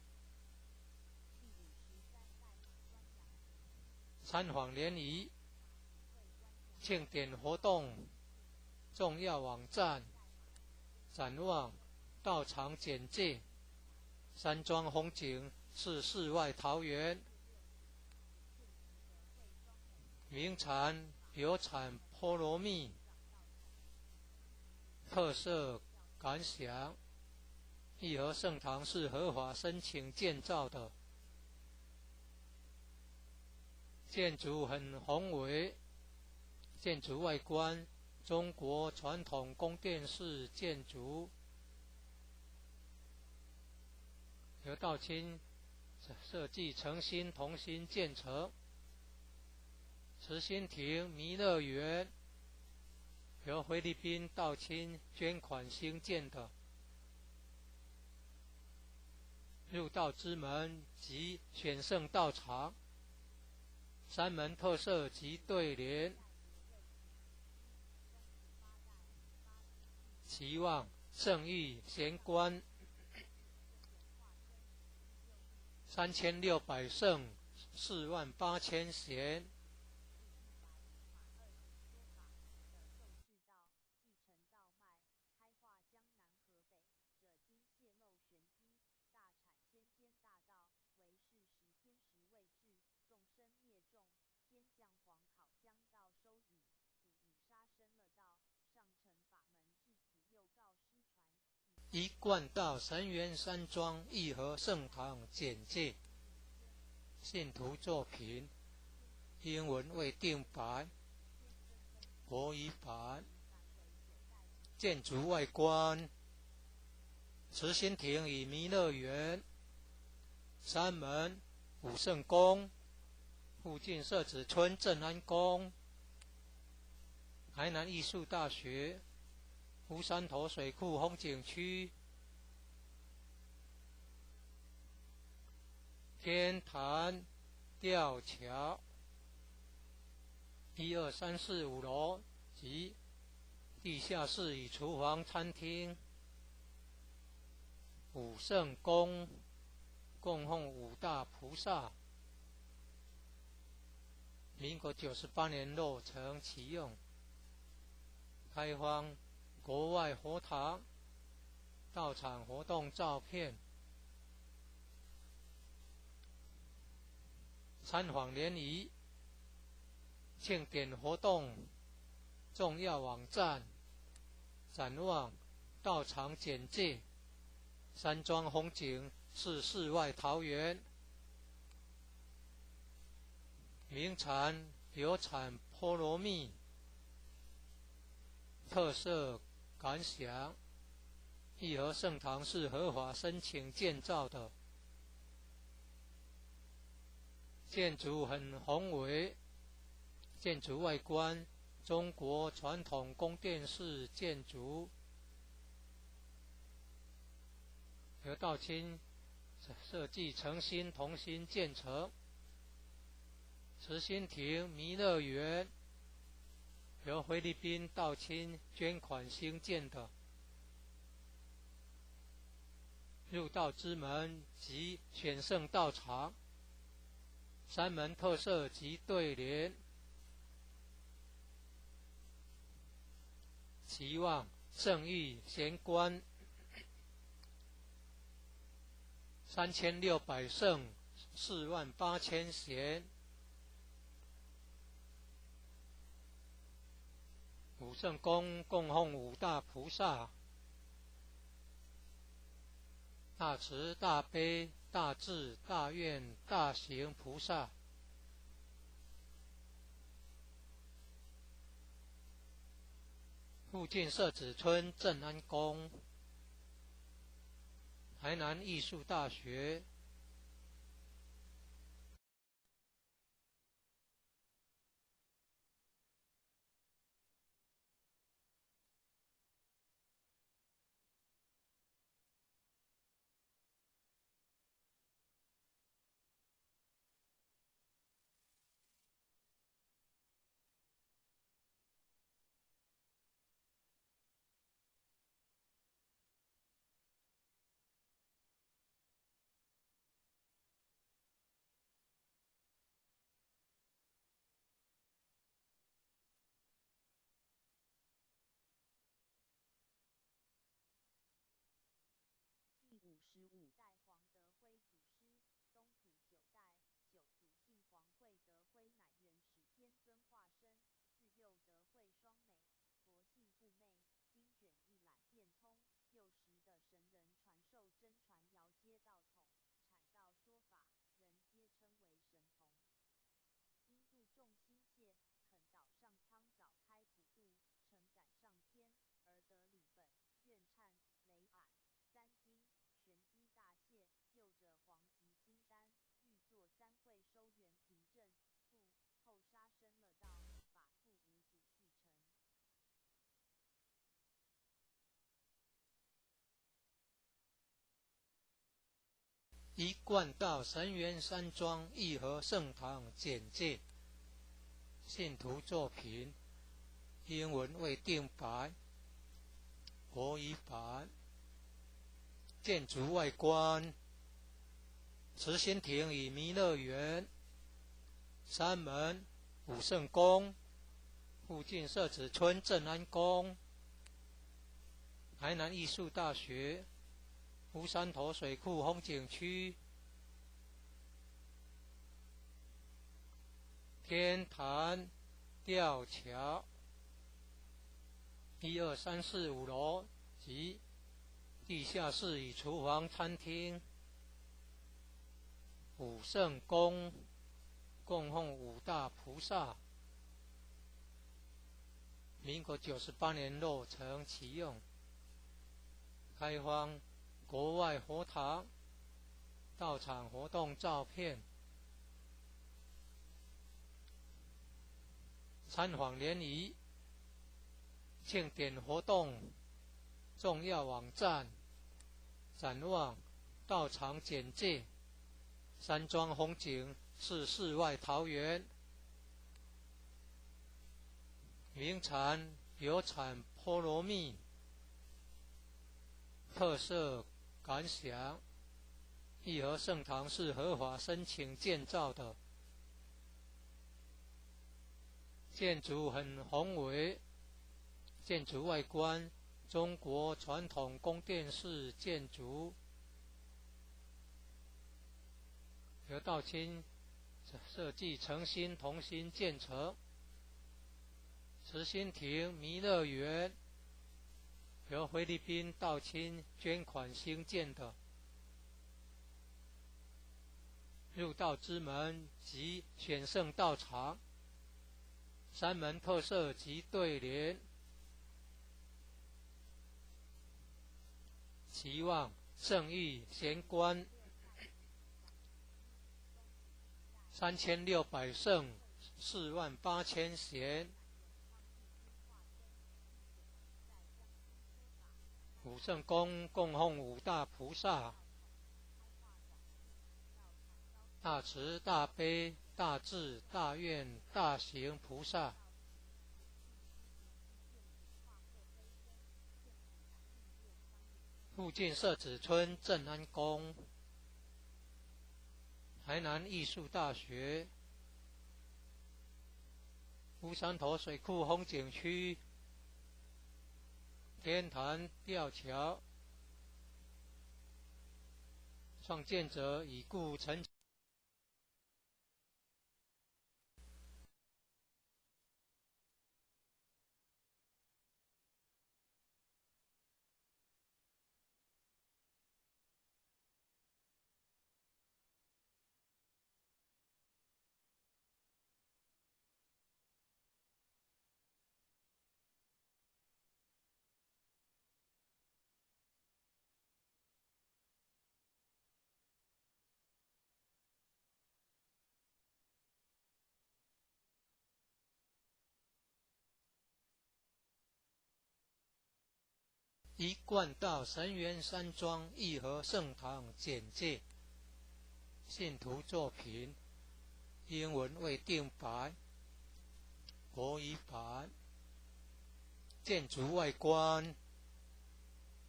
参访联谊庆典活动重要网站，展望道场简介，山庄风景是世外桃源，名产有产菠萝蜜，特色感想，义和圣堂是合法申请建造的，建筑很宏伟，建筑外观中国传统宫殿式建筑，由道清设计诚心同心建成，慈心亭弥勒园由菲律宾道亲捐款兴建的，入道之门及选圣道场，三门特色及对联，期望圣誉贤官3600圣48000贤。一贯道神元山庄义和圣堂简介，信徒作品，英文未定版，国语版。建筑外观，慈心亭与弥勒园，三门武圣宫，附近社子村正安宫，台南艺术大学，乌山头水库风景区，天坛吊桥，1、2、3、4、5楼及地下室与厨房、餐厅。武圣宫供奉五大菩萨，民国98年落成启用，开放国外佛堂道场活动照片，参访联谊庆典活动重要网站，展望道场简介，山庄风景是世外桃源，名产有产菠萝蜜，特色感想，义和圣堂是合法申请建造的，建筑很宏伟，建筑外观中国传统宫殿式建筑，由道亲设计诚心同心建成。慈心亭弥勒园由菲律宾道亲捐款兴建的，入道之门及选圣道场，三门特色及对联，期望圣誉贤官3600圣48000贤。武圣宫供奉五大菩萨，大慈大悲大智大愿大行菩萨，附近社子村正安宫，台南艺术大学，55代黄德辉祖师，东土9代9族姓黄惠德辉乃元始天尊化身，自幼德慧双美，佛性妩媚，经卷一览变通。幼时的神人传授真传遥接道统，阐道说法，人皆称为神童。因度众心切，肯岛上苍早开普渡，诚赶上天，而得礼本、愿忏、雷俺、三经。玄机大谢，又着黄极金丹，欲作3会收元凭证，复后后杀生了道，法父无祖继承。一贯道神源山庄义和圣堂简介，信徒作品，英文未定白，国语版。建筑外观，慈心亭与弥勒园，山门武圣宫，附近社子村正安宫，台南艺术大学，乌山头水库风景区，天坛吊桥，1、2、3、4、5楼及地下室与厨房、餐厅。武圣宫供奉五大菩萨，民国98年落成启用，开放国外佛堂到场活动照片，参访联谊，庆典活动重要网站，展望道场简介，山庄风景是世外桃源，名产有产菠萝蜜，特色感想，义和圣堂是合法申请建造的，建筑很宏伟，建筑外观中国传统宫殿式建筑，由道清设计诚心同心建成。慈心亭弥勒园由菲律宾道清捐款兴建的，入道之门及选圣道场，山门特色及对联，期望圣域贤官3600圣48000贤。武圣宫供奉五大菩萨，大慈大悲大智大愿大行菩萨，附近社子村正安宫，台南艺术大学，乌山头水库风景区，天坛吊桥，创建者已故陈一贯道神源山庄义和圣堂简介，信徒作品，英文未定白，国语版。建筑外观，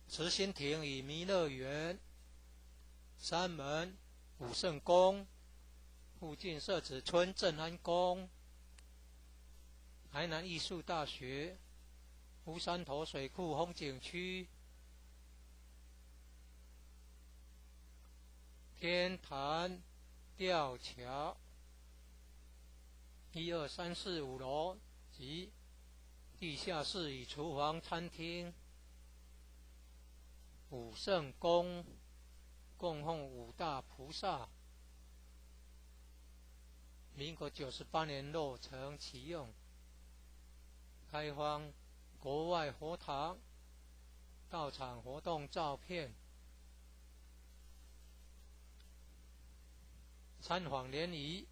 慈心亭与弥勒园，山门武圣宫，附近社子村正安宫，台南艺术大学，乌山头水库风景区，天坛吊桥，1、2、3、4、5楼及地下室与厨房、餐厅。武圣宫供奉五大菩萨，民国98年落成启用，开放国外佛堂到场活动照片，参访联谊，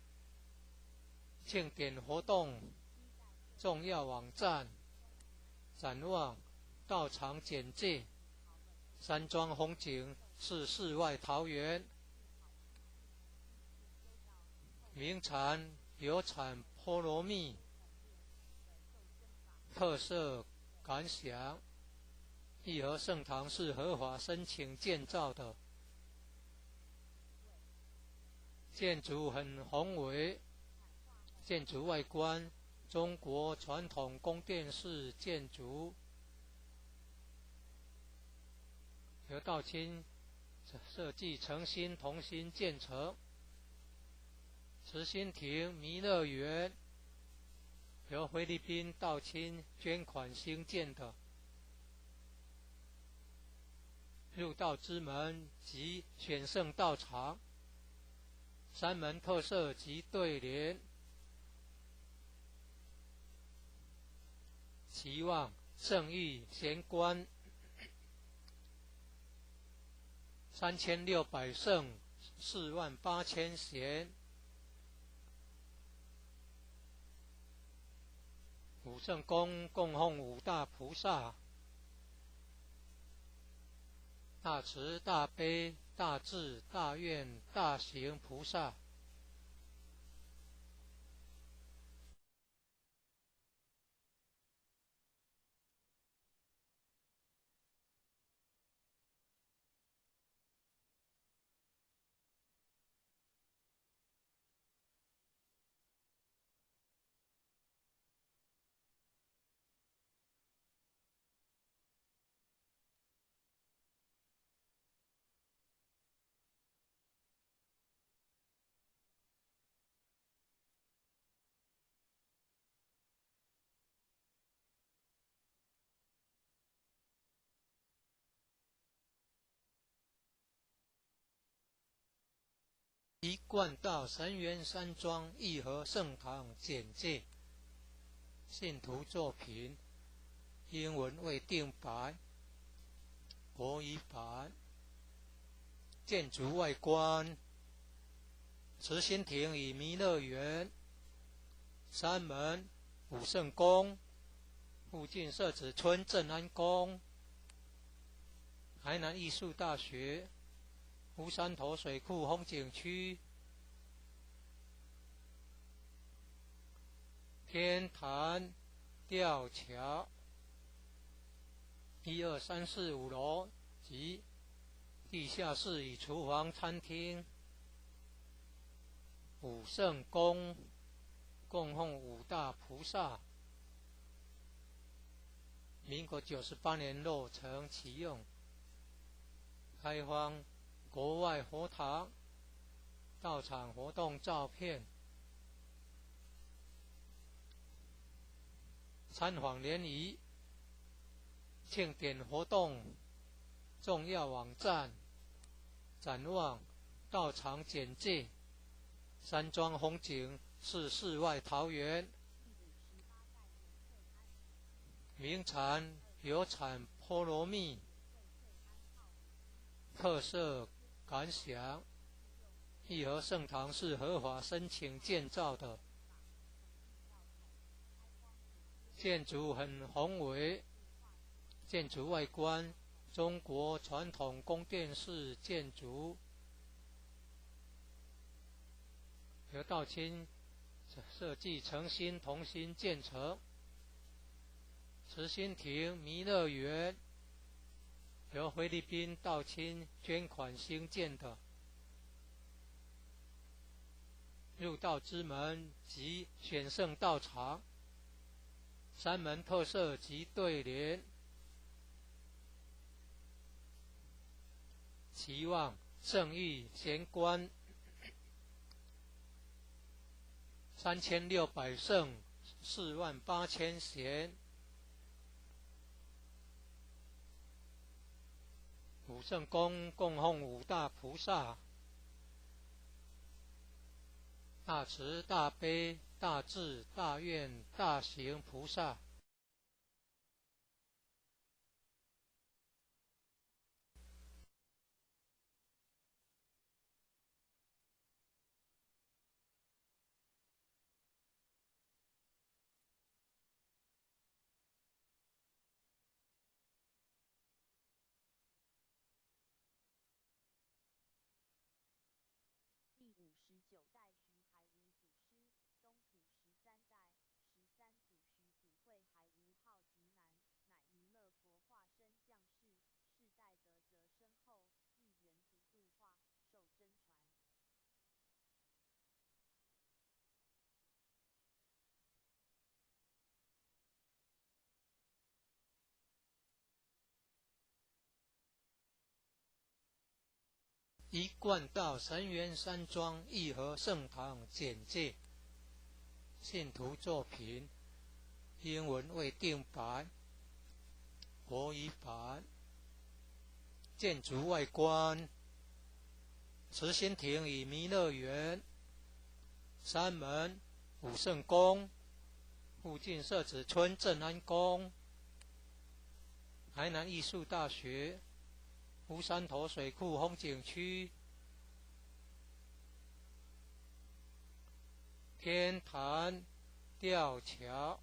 庆典活动重要网站展望道场简介山庄风景是世外桃源名产有产菠萝蜜特色感想义和圣堂是合法申请建造的建筑很宏伟建筑外观中国传统宫殿式建筑由道清设计诚心同心建成慈心亭弥勒园由菲律宾道清捐款兴建的入道之门及选圣道场三门特色及对联期望圣誉贤官3600圣48000贤五圣宫供奉五大菩萨大慈大悲大智大愿大行菩萨一贯道神元山庄义和圣堂简介信徒作品英文未定版国语版建筑外观慈心亭与弥勒园山门武圣宫附近社子村正安宫台南艺术大学湖山头水库风景区天坛吊桥1、2、3、4、5楼及地下室与厨房餐厅武圣宫供奉五大菩萨民国98年落成启用开放国外佛堂道场活动照片参访联谊庆典活动重要网站展望道场简介山庄风景是世外桃源名产有产菠萝蜜特色感想义和圣堂是合法申请建造的建筑很宏伟建筑外观中国传统宫殿式建筑由道清设计诚心同心建成慈心亭弥勒园由菲律宾道清捐款兴建的入道之门及选圣道场三门特色及对联期望圣誉贤官3600圣48000贤武圣宫供奉五大菩萨大慈大悲大智大愿大行菩萨9代徐海无祖师，东土13代13祖徐祖会海无号极南，乃弥勒佛化身降世，世代德泽深厚，遇元祖度化，受真传。一贯道神元山庄义和圣堂简介，信徒作品，英文为定白，国语版。建筑外观，慈心亭与弥勒园，山门武圣宫，附近社子村正安宫，台南艺术大学，乌山头水库风景区，天坛吊桥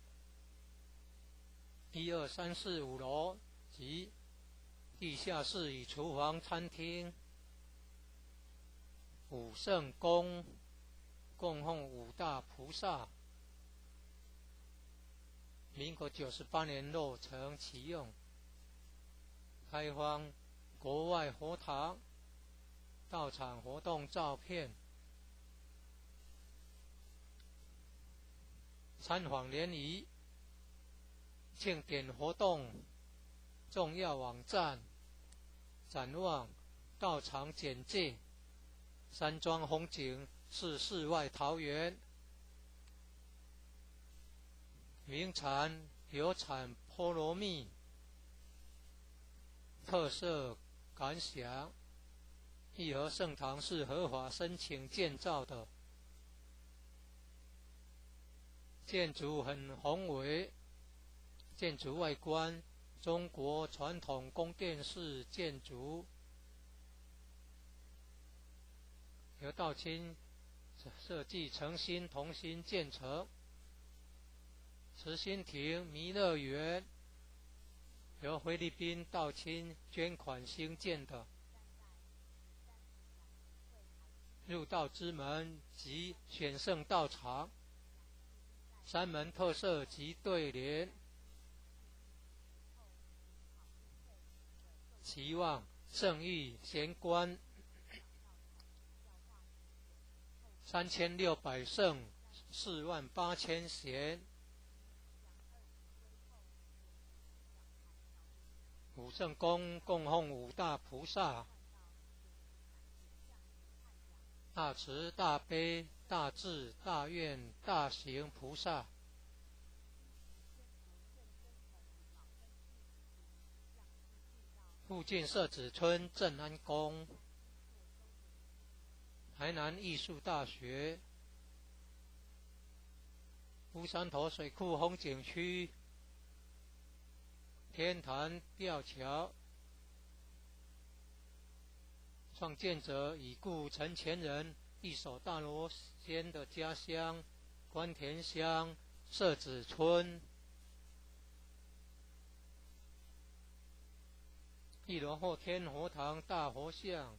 ，1、2、3、4、5楼及地下室与厨房、餐厅。武圣宫供奉5大菩萨，民国98年落成启用，开放国外佛堂到场活动照片，参访联谊、庆典活动重要网站、展望道场简介。山庄风景是世外桃源，名产有产菠萝蜜，特色感想：义和圣堂是合法申请建造的，建筑很宏伟，建筑外观中国传统宫殿式建筑，由道清设计诚心同心建成。慈心亭弥勒园由菲律宾道清捐款兴建的，入道之门及选圣道场，山门特色及对联，期望圣域贤官3600圣48000贤。武圣宫供奉5大菩萨，大慈大悲大智大愿大行菩萨。附近社子村正安宫，台南艺术大学，乌山头水库风景区，天坛吊桥，创建者已故陈前人一手大罗仙的家乡关田乡社子村。1楼后天佛堂大佛像，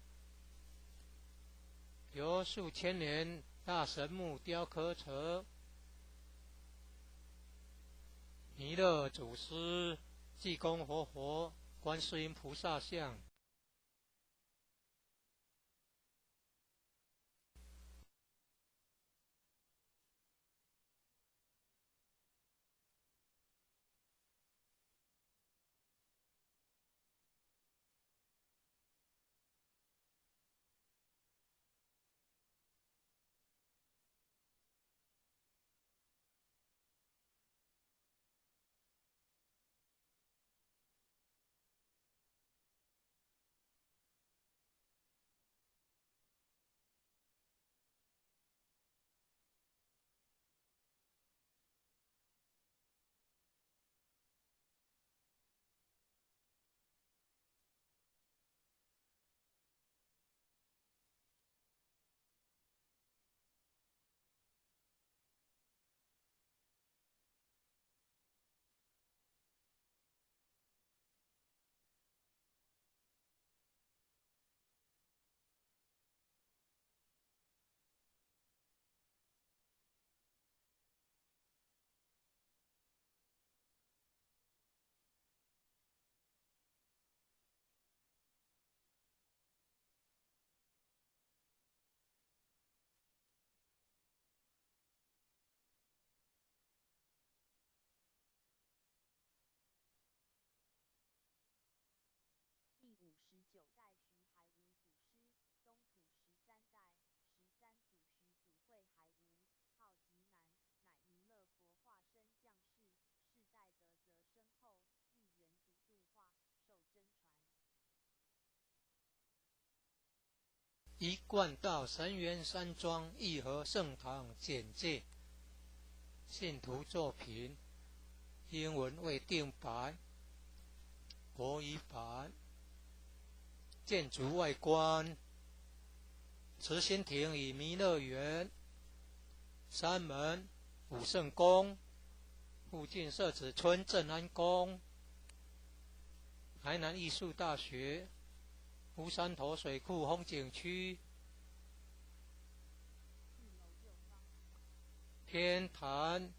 由数千年大神木雕刻成，弥勒祖师、济公活佛、观世音菩萨像。身后，遇元族度化，受真传。一贯道神元山庄义和圣堂简介，信徒作品，英文未定版，国语版。建筑外观，慈心亭与弥勒园，山门武圣宫，附近社子村正安宫，台南艺术大学，乌山头水库风景区，天坛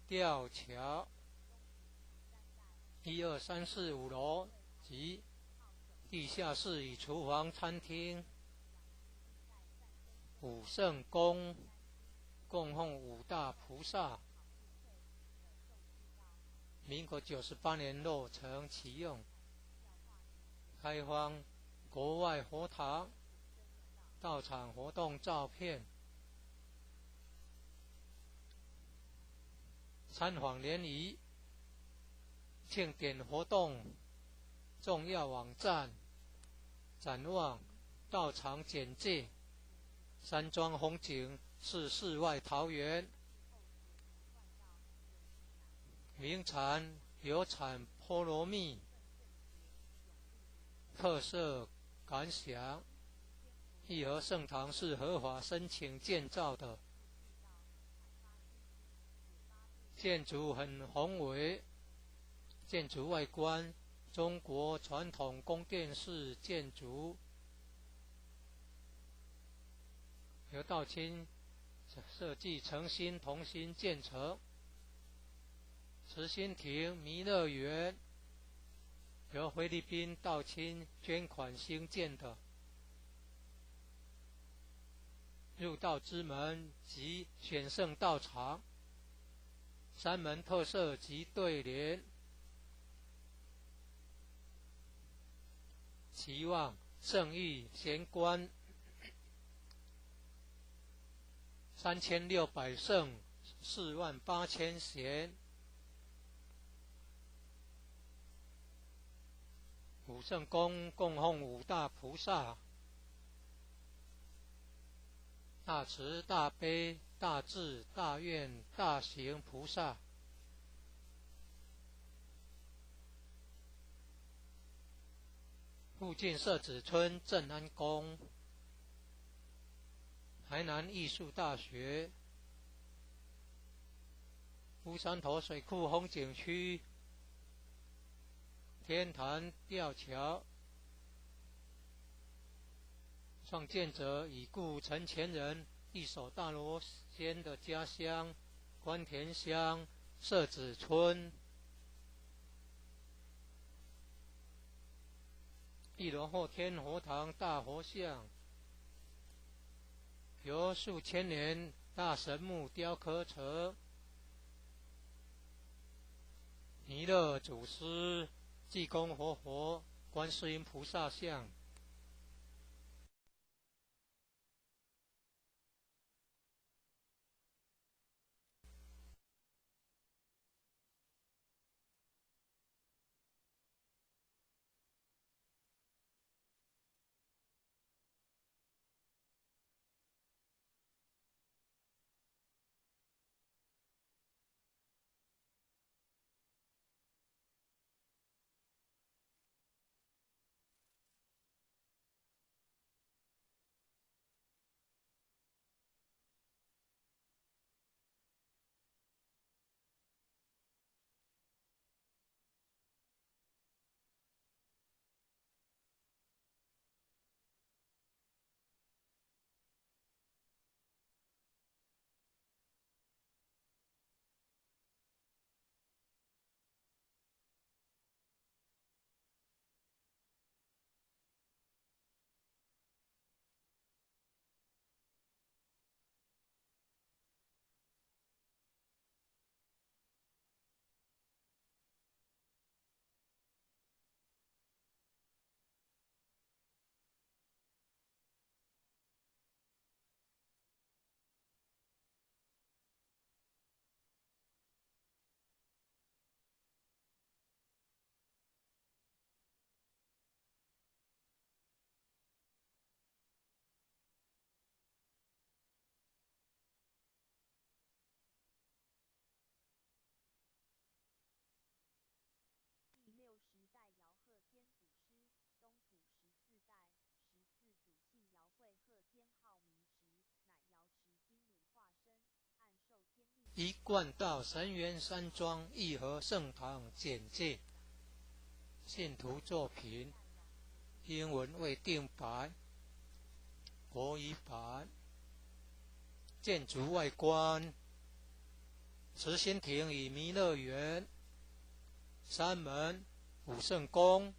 吊桥，1、2、3、4、5楼及地下室与厨房、餐厅。武圣宫供奉五大菩萨，民国98年落成启用，开放国外佛堂到场活动照片，参访联谊庆典活动重要网站，展望道场简介，山庄风景是世外桃源，名产有产菠萝蜜，特色感想，义和圣堂是合法申请建造的，建筑很宏伟，建筑外观中国传统宫殿式建筑，由道清设计诚心同心建成。慈心亭弥勒园由菲律宾道清捐款兴建的，入道之门及选圣道场，山门特色及对联，期望圣域贤官3600圣48000贤。武圣宫供奉五大菩萨，大慈大悲大智大愿大行菩萨，附近社子村正安宫，台南艺术大学，乌山头水库风景区，天坛吊桥，创建者已故陈前人一手大罗仙的家乡关田乡社子村。一楼后天佛堂大佛像，由数千年大神木雕刻成，弥勒祖师、济公活佛、观世音菩萨像。一贯道神元山庄义和圣堂简介，信徒作品，英文未定白，国语版。建筑外观：慈心亭与弥勒园，山门、武圣宫，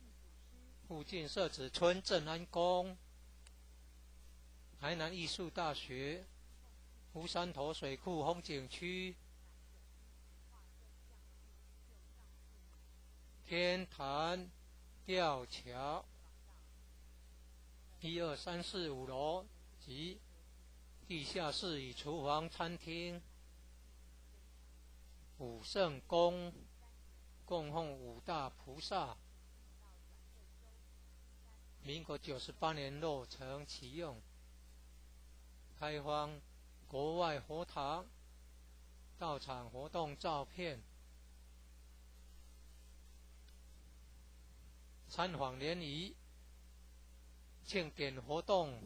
附近社子村正安宫，台南艺术大学，乌山头水库风景区，天坛吊桥，1、2、3、4、5楼及地下室与厨房、餐厅。武圣宫供奉五大菩萨，民国98年落成启用，开放国外佛堂到场活动照片。参访联谊庆典活动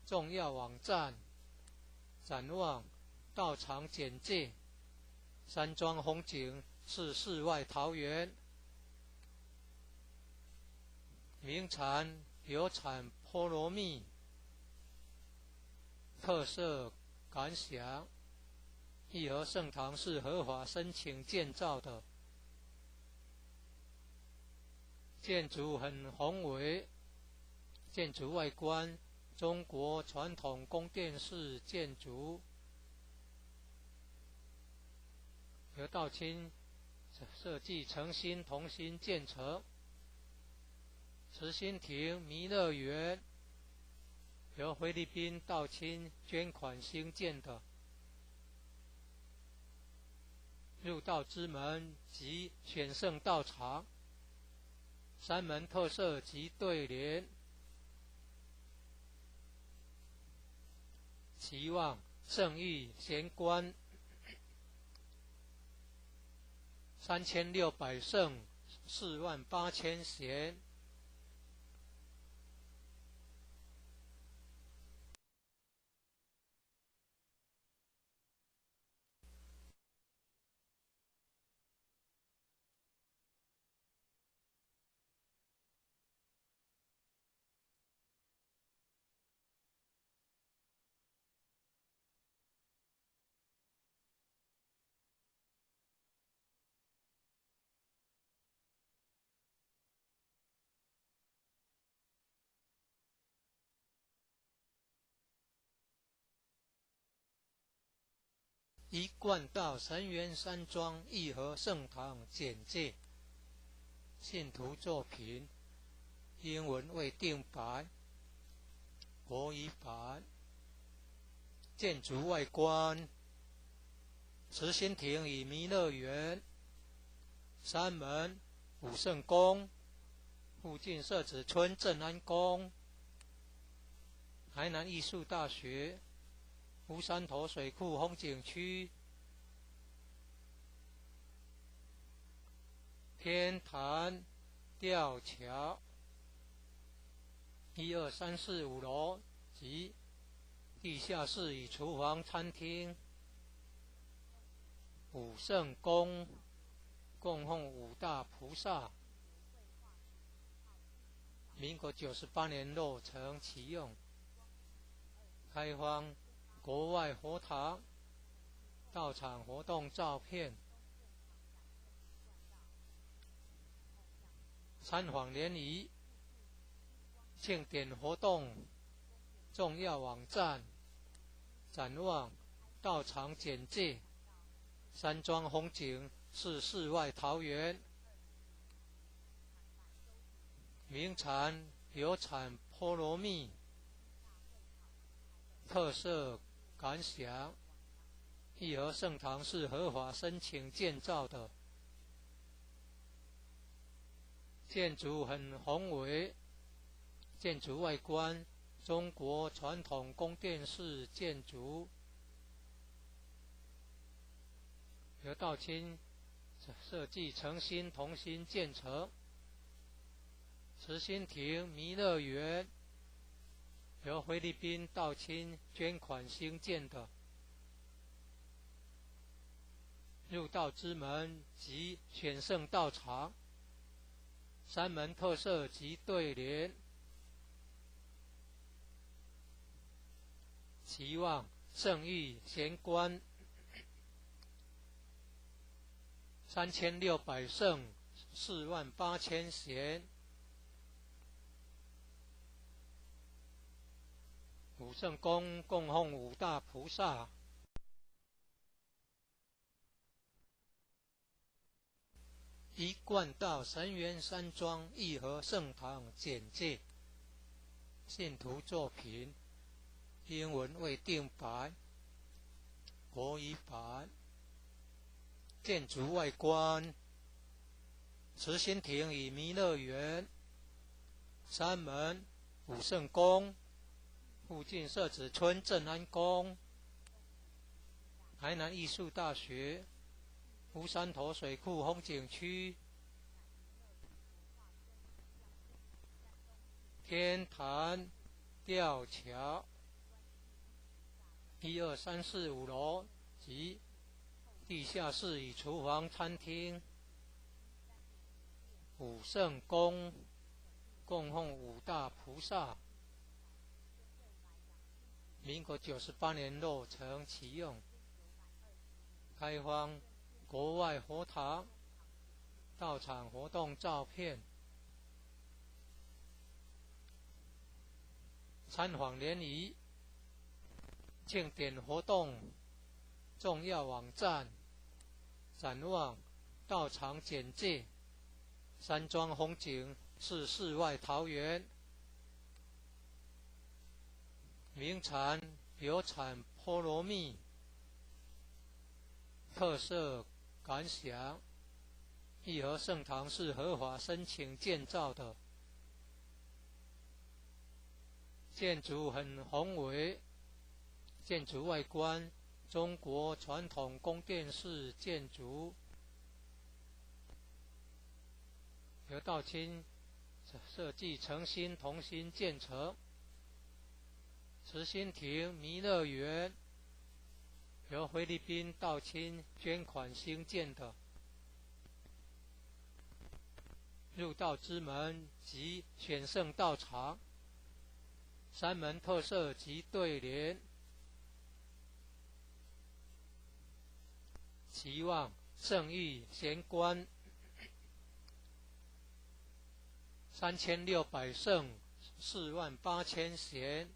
重要网站，展望到场简介，山庄风景是世外桃源，名产有产菠萝蜜，特色感想：义和圣堂是合法申请建造的，建筑很宏伟，建筑外观中国传统宫殿式建筑，由道清设计诚心同心建成。慈心亭弥勒园由菲律宾道清捐款兴建的，入道之门及选圣道场，山门特色及对联，期望圣域贤官3600圣48000贤。一贯道神元山庄义和圣堂简介，信徒作品，英文未定白，国语版。建筑外观：慈心亭与弥勒园，山门、武圣宫，附近社子村正安宫，台南艺术大学，乌山头水库风景区，天坛吊桥，1、2、3、4、5楼及地下室与厨房、餐厅。武圣宫供奉五大菩萨，民国98年落成启用，开放国外佛堂到场活动照片，参访联谊庆典活动重要网站，展望到场简介，山庄风景是世外桃源，名产有产菠萝蜜，特色感想：义和圣堂是合法申请建造的，建筑很宏伟，建筑外观中国传统宫殿式建筑，由道清设计诚心同心建成。慈心亭弥勒园由菲律宾道清捐款兴建的，入道之门及选圣道场，三门特色及对联，期望圣誉贤官3600圣48000贤，五圣宫供奉五大菩萨。一贯道神元山庄义和圣堂简介，信徒作品，英文为定白，国语版。建筑外观，慈心亭与弥勒园，山门武圣宫，附近社子村正安宫，台南艺术大学，乌山头水库风景区，天坛吊桥，1、2、3、4、5楼及地下室与厨房、餐厅。武圣宫供奉五大菩萨，民国98年落成启用，开放国外佛堂到场活动照片，参访联谊、庆典活动重要网站，展望道场简介，山庄风景是世外桃源，名产有产菠萝蜜，特色感想，义和圣堂是合法申请建造的，建筑很宏伟，建筑外观中国传统宫殿式建筑，由道清设计诚心同心建成。慈心亭弥勒园由菲律宾道清捐款兴建的，入道之门及选圣道场，三门特色及对联，期望圣誉贤官3600圣48000贤，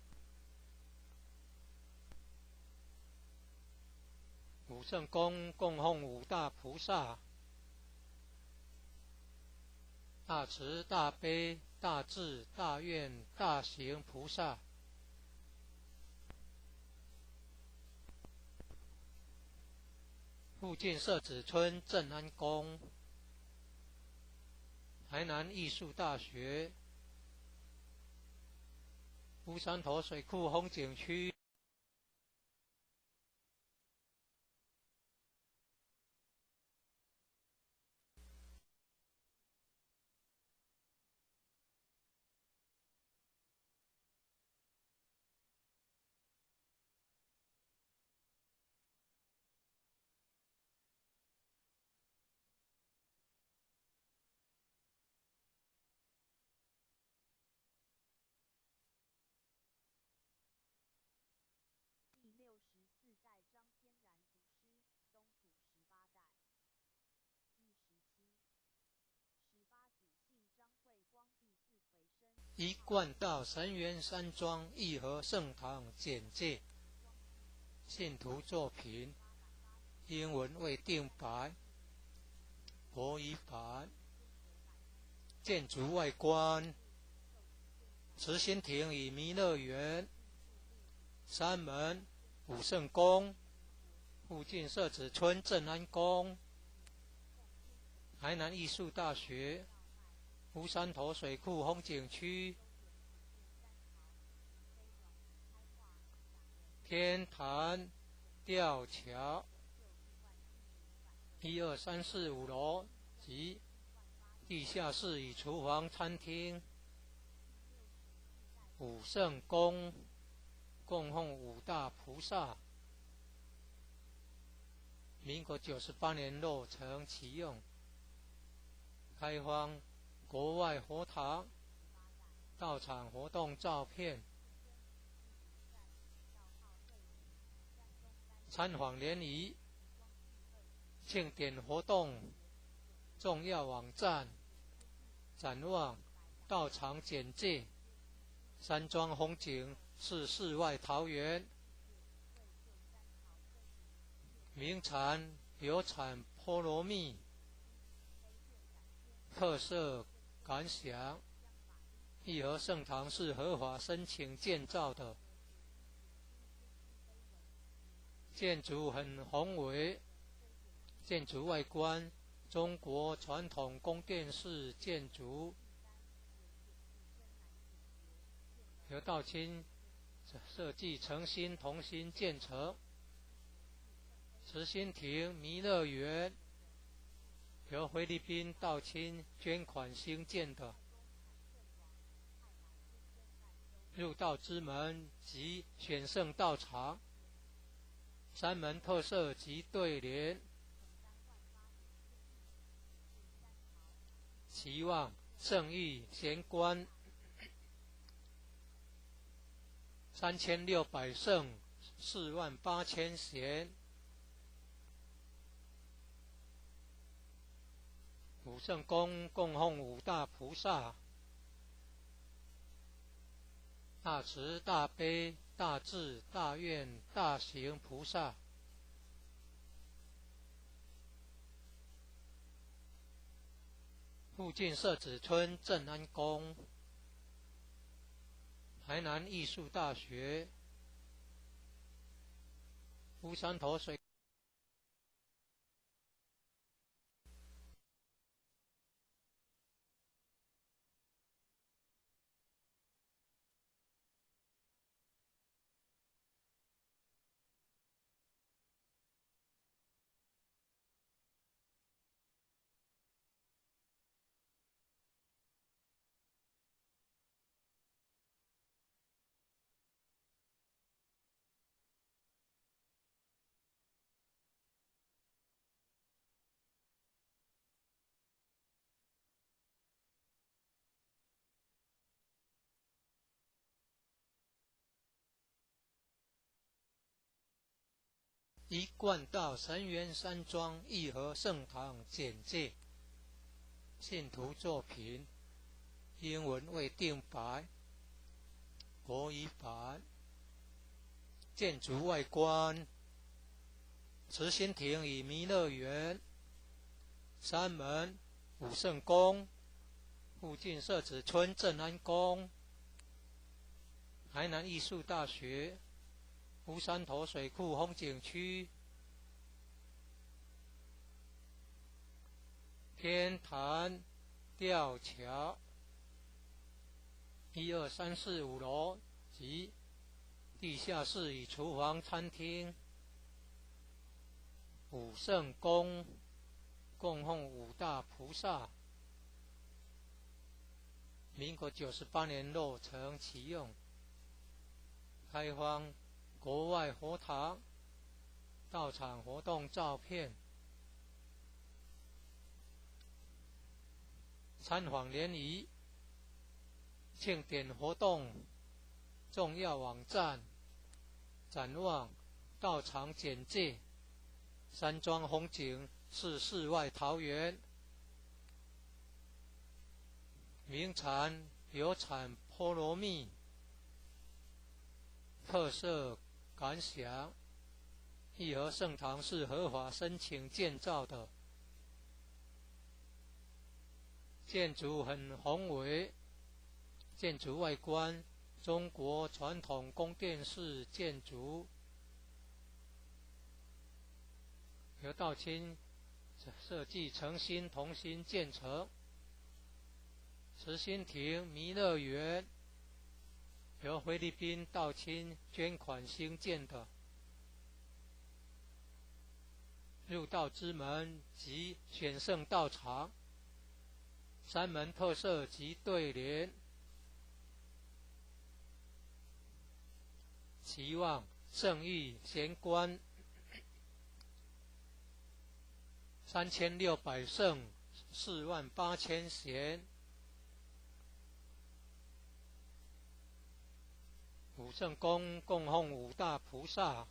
武圣宫供奉五大菩萨，大慈大悲大智大愿大行菩萨，附近社子村正安宫，台南艺术大学，乌山头水库风景区，第64代张天然祖师，东土18代。第18祖姓张慧光，第4回生。一贯道神元山庄义和圣堂简介，信徒作品，英文为定白，国语版。建筑外观，慈心亭与弥勒园，山门武圣宫，附近社子村正安宫，台南艺术大学，乌山头水库风景区，天坛吊桥，1、2、3、4、5楼及地下室与厨房、餐厅。武圣宫供奉五大菩萨，民国98年落成启用，开放国外佛堂、道场活动照片、参访联谊、庆典活动、重要网站、展望、道场简介、山庄风景是世外桃源，名产有产菠萝蜜，特色感想。义和圣堂是合法申请建造的，建筑很宏伟，建筑外观中国传统宫殿式建筑，由道清设计诚心同心建成。慈心亭弥勒园由菲律宾道清捐款兴建的，入道之门及选圣道场，山门特色及对联，期望圣域贤官3600圣48000贤，五圣宫供奉五大菩萨，大慈大悲大智大愿大行菩萨。附近社子村正安宫，台南艺术大学，乌山头水一贯道神元山庄义和圣堂简介，信徒作品英文未定白，国语版。建筑外观，慈心亭与弥勒园，山门武圣宫，附近社子村正安宫，台南艺术大学，乌山头水库风景区，天坛吊桥，1、2、3、4、5楼及地下室与厨房、餐厅。武圣宫供奉五大菩萨，民国98年落成启用，开放国外佛堂、道场活动照片、参访联谊、庆典活动、重要网站、展望、道场简介、山庄风景是世外桃源，名产有产菠萝蜜，特色感想。义和圣堂是合法申请建造的，建筑很宏伟，建筑外观中国传统宫殿式建筑，由道清设计诚心同心建成。慈心亭弥勒园由菲律宾道清捐款兴建的，入道之门及选圣道场，山门特色及对联，期望圣域贤官3600圣48000贤，五圣宫供奉五大菩萨。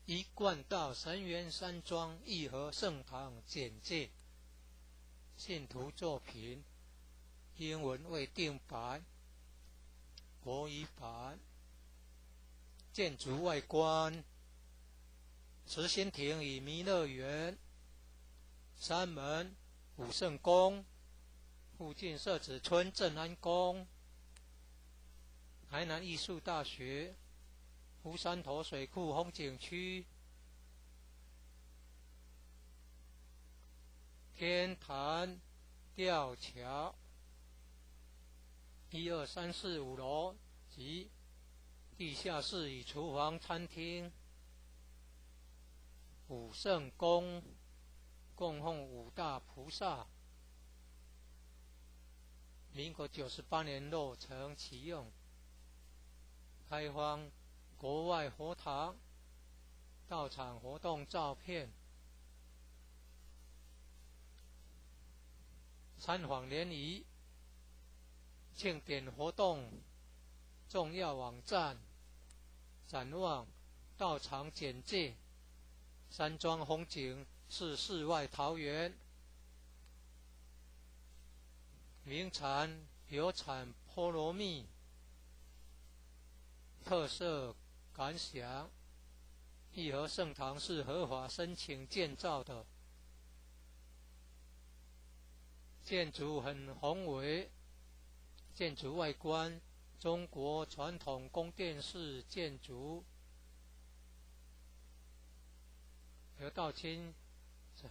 一贯道神元山庄义和圣堂简介，信徒作品，英文未定版，国语版。建筑外观：慈心亭与弥勒园，山门、武圣宫，附近设置村镇安宫，台南艺术大学。湖山头水库风景区，天坛吊桥，1、2、3、4、5楼及地下室与厨房、餐厅。武圣宫供奉五大菩萨，民国98年落成启用，开荒。国外佛堂，道场活动照片，参访联谊，庆典活动重要网站，展望道场简介，山庄风景是世外桃源，名产有产菠萝蜜，特色感想：义和圣堂是合法申请建造的，建筑很宏伟。建筑外观：中国传统宫殿式建筑，由道清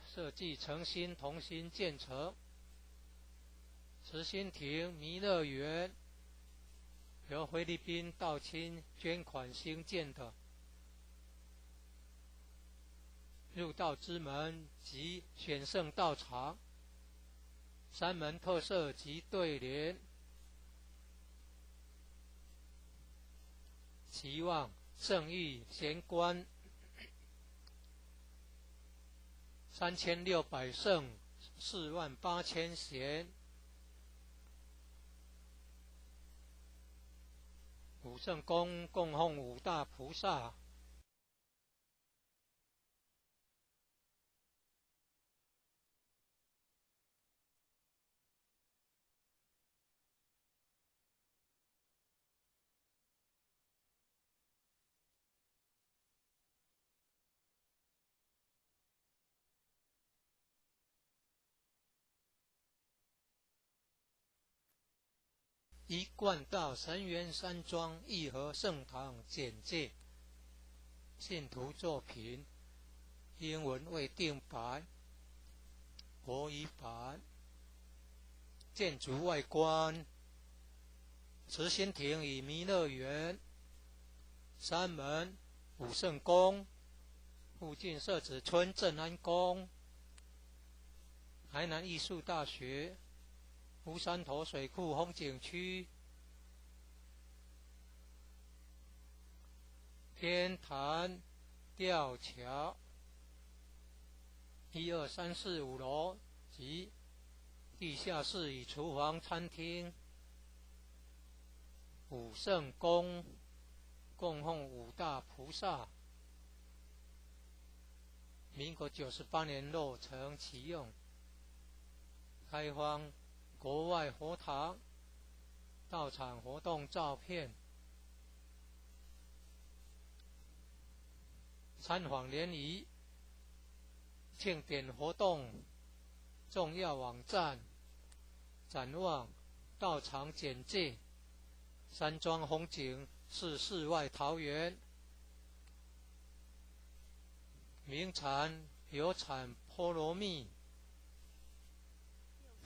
设计诚心同心建成。慈心亭弥勒园，由菲律宾道清捐款兴建的。入道之门及选圣道场，山门特色及对联。期望圣域贤官3600圣48000贤，武圣宫供奉五大菩萨。一贯道神元山庄义和圣堂简介，信徒作品，英文未定版，国语版。建筑外观：慈心亭与弥勒园，山门、武圣宫，附近设置村镇安宫，台南艺术大学。湖山头水库风景区，天坛吊桥，1、2、3、4、5楼及地下室与厨房、餐厅。武圣宫供奉五大菩萨，民国98年落成启用，开荒。国外佛堂，道场活动照片，参访联谊、庆典活动、重要网站、展望、道场简介。山庄风景是世外桃源，名产有产菠萝蜜。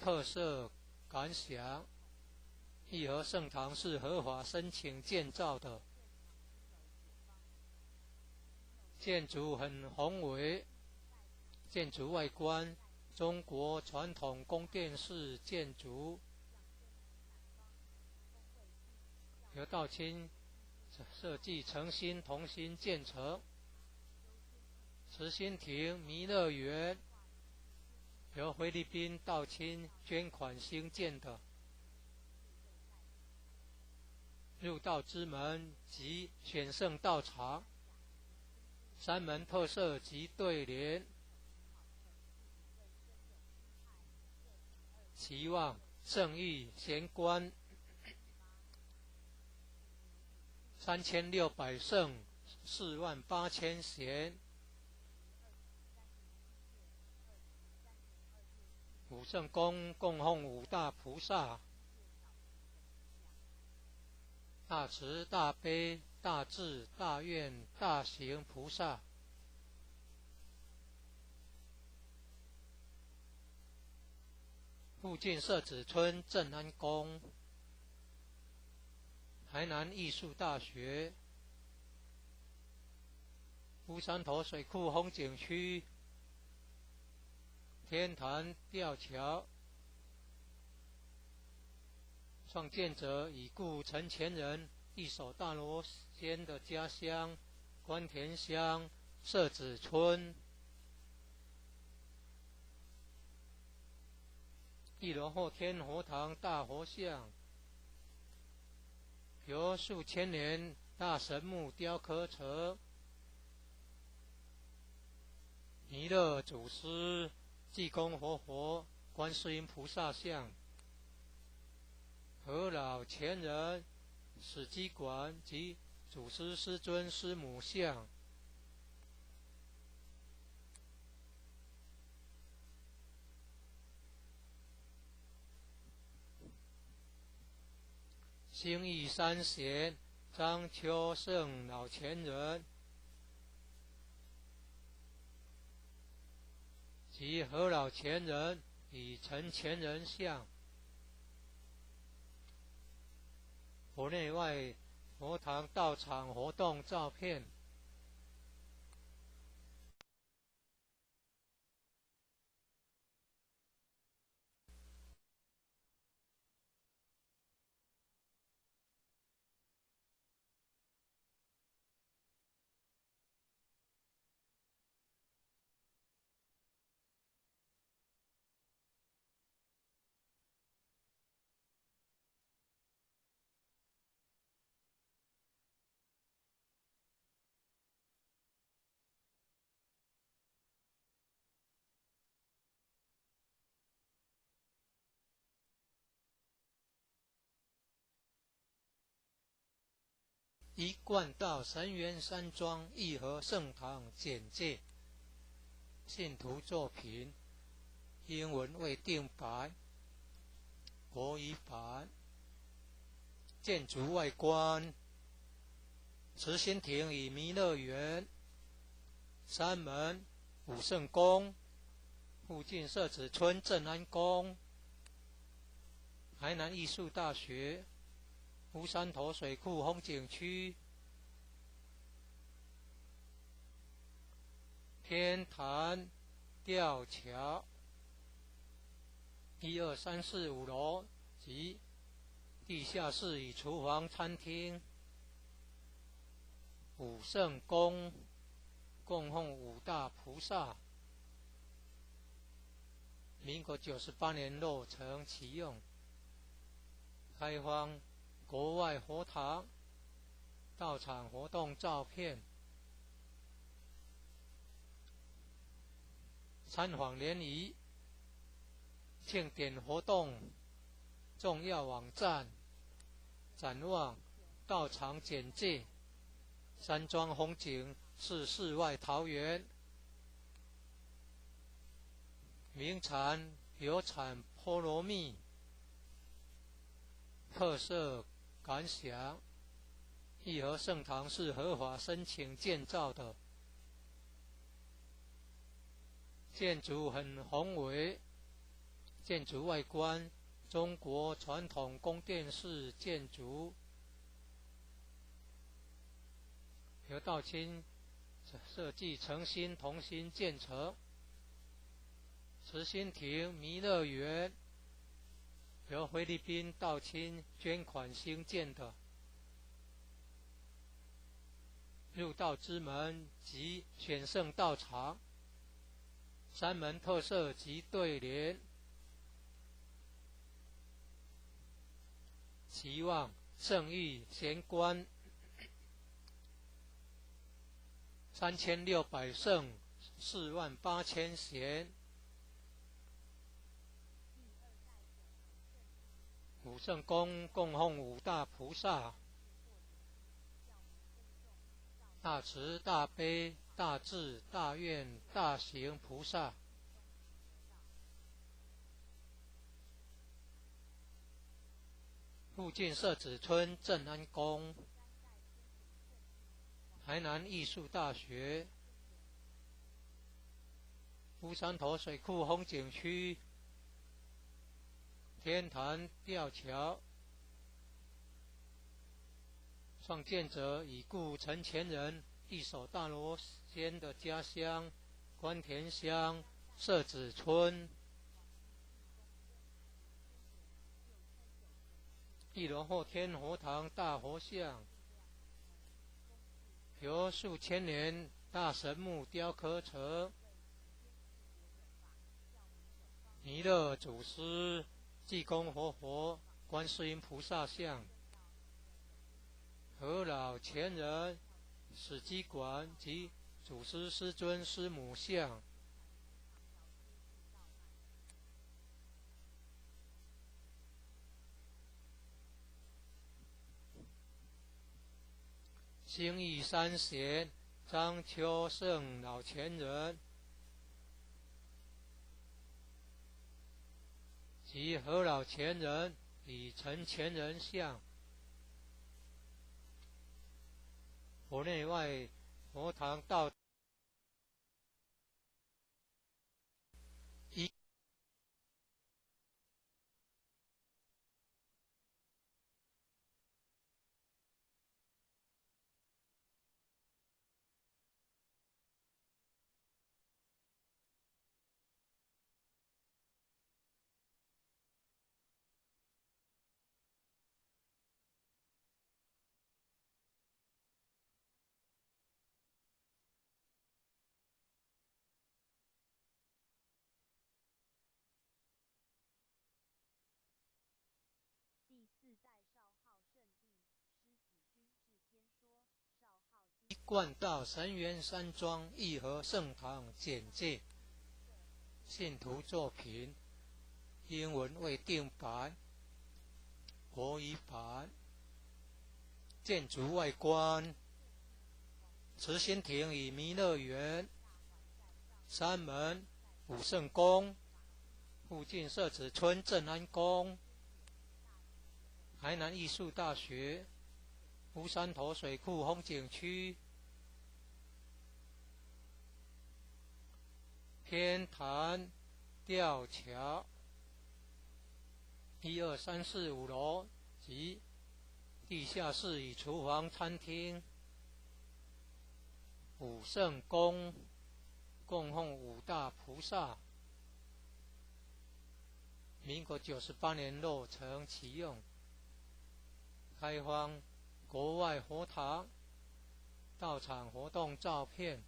特色感想：义和圣堂是合法申请建造的，建筑很宏伟，建筑外观中国传统宫殿式建筑，由道清设计诚心同心建成。慈心亭弥勒园由菲律宾道清捐款兴建的。入道之门及选圣道场，山门特色及对联，期望圣域贤官3600圣48000贤。五圣宫供奉五大菩萨：大慈大悲大智大愿大行菩萨。附近社子村正安宫、台南艺术大学、乌山头水库风景区、天坛吊桥。创建者已故陈前人一手大罗仙的家乡关田乡社子村。一楼后天佛堂大佛像，由数千年大神木雕刻成。弥勒祖师、济公活佛、观世音菩萨像。和老前人史基馆及祖师师尊师母像。兴义三贤张秋胜老前人及和老前人与陈前人像。佛内外佛堂道场活动照片。一贯道神元山庄义和圣堂简介。信徒作品英文未定版，国语版。建筑外观：慈心亭与弥勒园、山门、武圣宫、附近社子村正安宫、台南艺术大学、乌山头水库风景区、天坛吊桥，1、2、3、4、5楼及地下室与厨房、餐厅。武圣宫供奉五大菩萨，民国98年落成启用。开放国外佛堂道场活动照片。参访联谊、庆典活动、重要网站、展望、道场简介。山庄风景是世外桃源，名产有产菠萝蜜，特色感想：义和圣堂是合法申请建造的，建筑很宏伟，建筑外观中国传统宫殿式建筑，由道清设计诚心同心建成。慈心亭弥勒园由菲律宾道清捐款兴建的，入道之门及选圣道场，三门特色及对联，期望圣誉贤官3600圣48000贤，五圣宫供奉五大菩萨，大慈大悲大智大愿大行菩萨。附近社子村正安宫，台南艺术大学，乌山头水库风景区，天坛吊桥，创建者已故陈前人一手大罗仙的家乡关田乡社子村。一楼后天佛堂大佛像，由数千年大神木雕刻成，弥勒祖师、济公活佛、观世音菩萨像，和老前人史基馆及祖师师尊师母像。兴义三贤张秋胜老前人及何老前人李陈前人像，佛内外佛堂道第四代少昊圣地，师子君至天说，少昊一贯道神元山庄义和圣堂简介，信徒作品，英文未定版，国语版。建筑外观：慈心亭与弥勒园，三门武圣宫，附近社子村正安宫，台南艺术大学，乌山头水库风景区，天坛吊桥，1、2、3、4、5楼及地下室与厨房、餐厅。武圣宫供奉五大菩萨，民国98年落成启用，开放国外佛堂道场活动照片，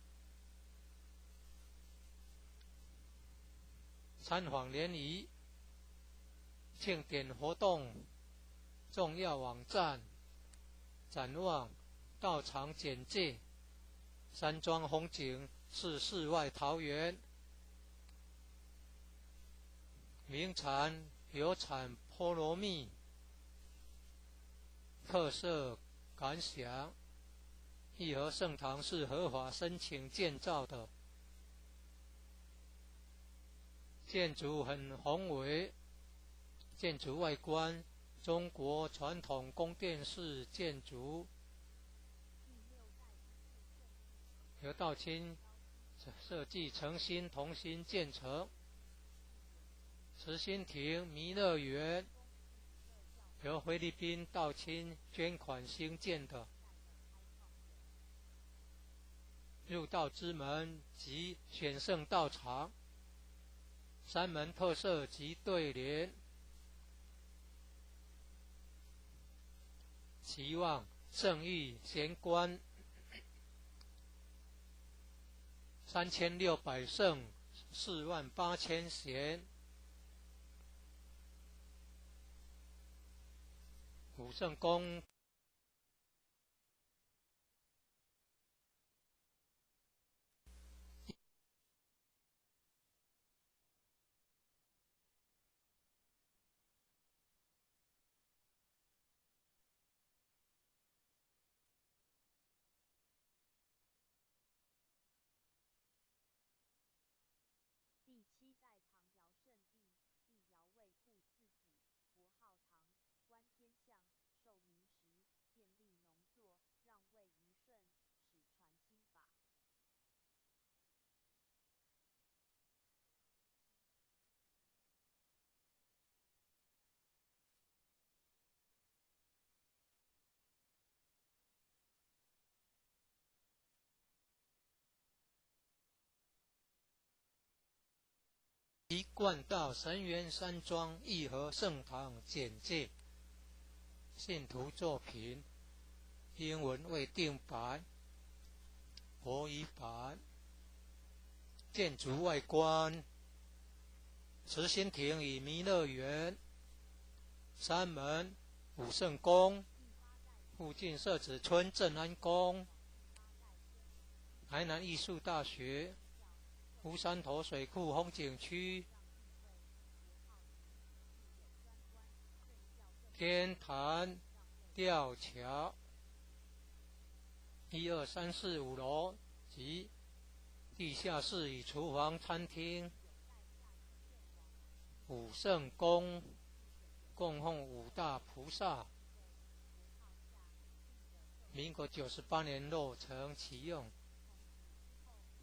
参访联谊庆典活动重要网站，展望道场简介，山庄风景是世外桃源，名产有产菠萝蜜，特色感想：义和圣堂是合法申请建造的，建筑很宏伟，建筑外观中国传统宫殿式建筑，由道清设计诚心同心建成。慈心亭弥勒园由菲律宾道清捐款兴建的。入道之门及选圣道场，三门特色及对联，期望圣誉贤官3600圣48000贤，武圣宫第7代唐尧圣帝，帝尧为护四子，国号唐，观天象，受明时，建立农作，让位于舜，始传心法。一贯道神元山庄义和圣堂简介，信徒作品，英文未定版，国语版。建筑外观，慈心亭与弥勒园，三门武圣宫，附近社子村正安宫，台南艺术大学，乌山头水库风景区，天坛吊桥，1、2、3、4、5楼及地下室与厨房、餐厅。武圣宫供奉5大菩萨，民国98年落成启用，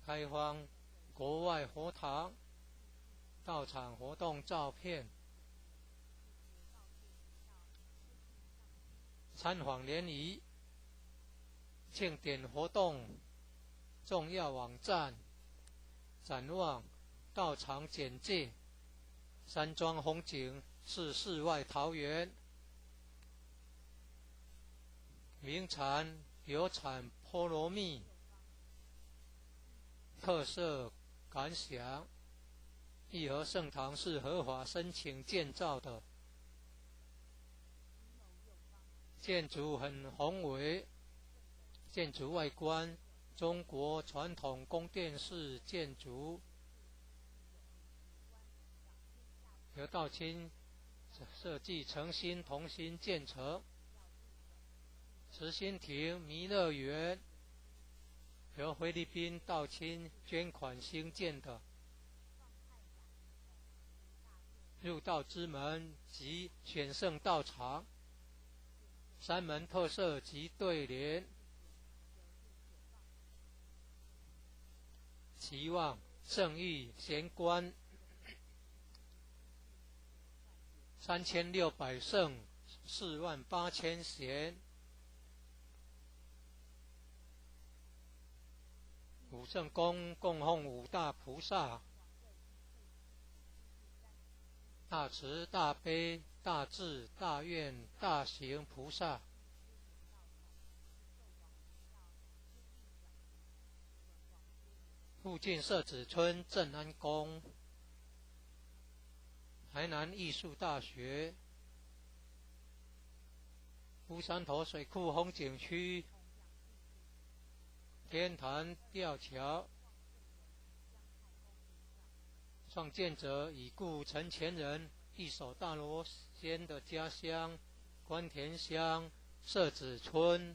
开放国外佛堂到场活动照片，参访联谊、庆典活动重要网站，展望道场简介，山庄风景是世外桃源，名产有产菠萝蜜，特色感想，义和圣堂是合法申请建造的，建筑很宏伟，建筑外观中国传统宫殿式建筑，由道清设计诚心同心建成。慈心亭弥勒园由菲律宾道清捐款兴建的。入道之门及选圣道场，三门特色及对联，期望圣誉贤官3600圣48000贤，武圣宫供奉5大菩萨，大慈大悲大智大愿大行菩萨，附近社子村正安宫，台南艺术大学，乌山头水库风景区，天坛吊桥，创建者已故陈前人一手大罗仙的家乡关田乡社子村。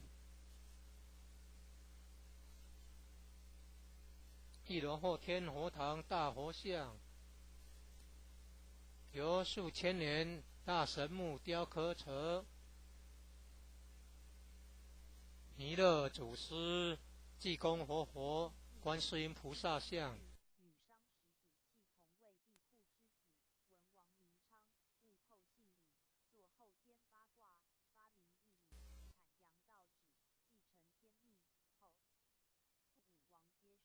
一轮后天佛堂大佛像，由数千年大神木雕刻成，弥勒祖师、济公活佛、观世音菩萨像。与商始祖系同为帝父之子，文王明昌，悟透性理，作后天八卦，发明义理，阐扬道旨，继承天命，后父武王接续。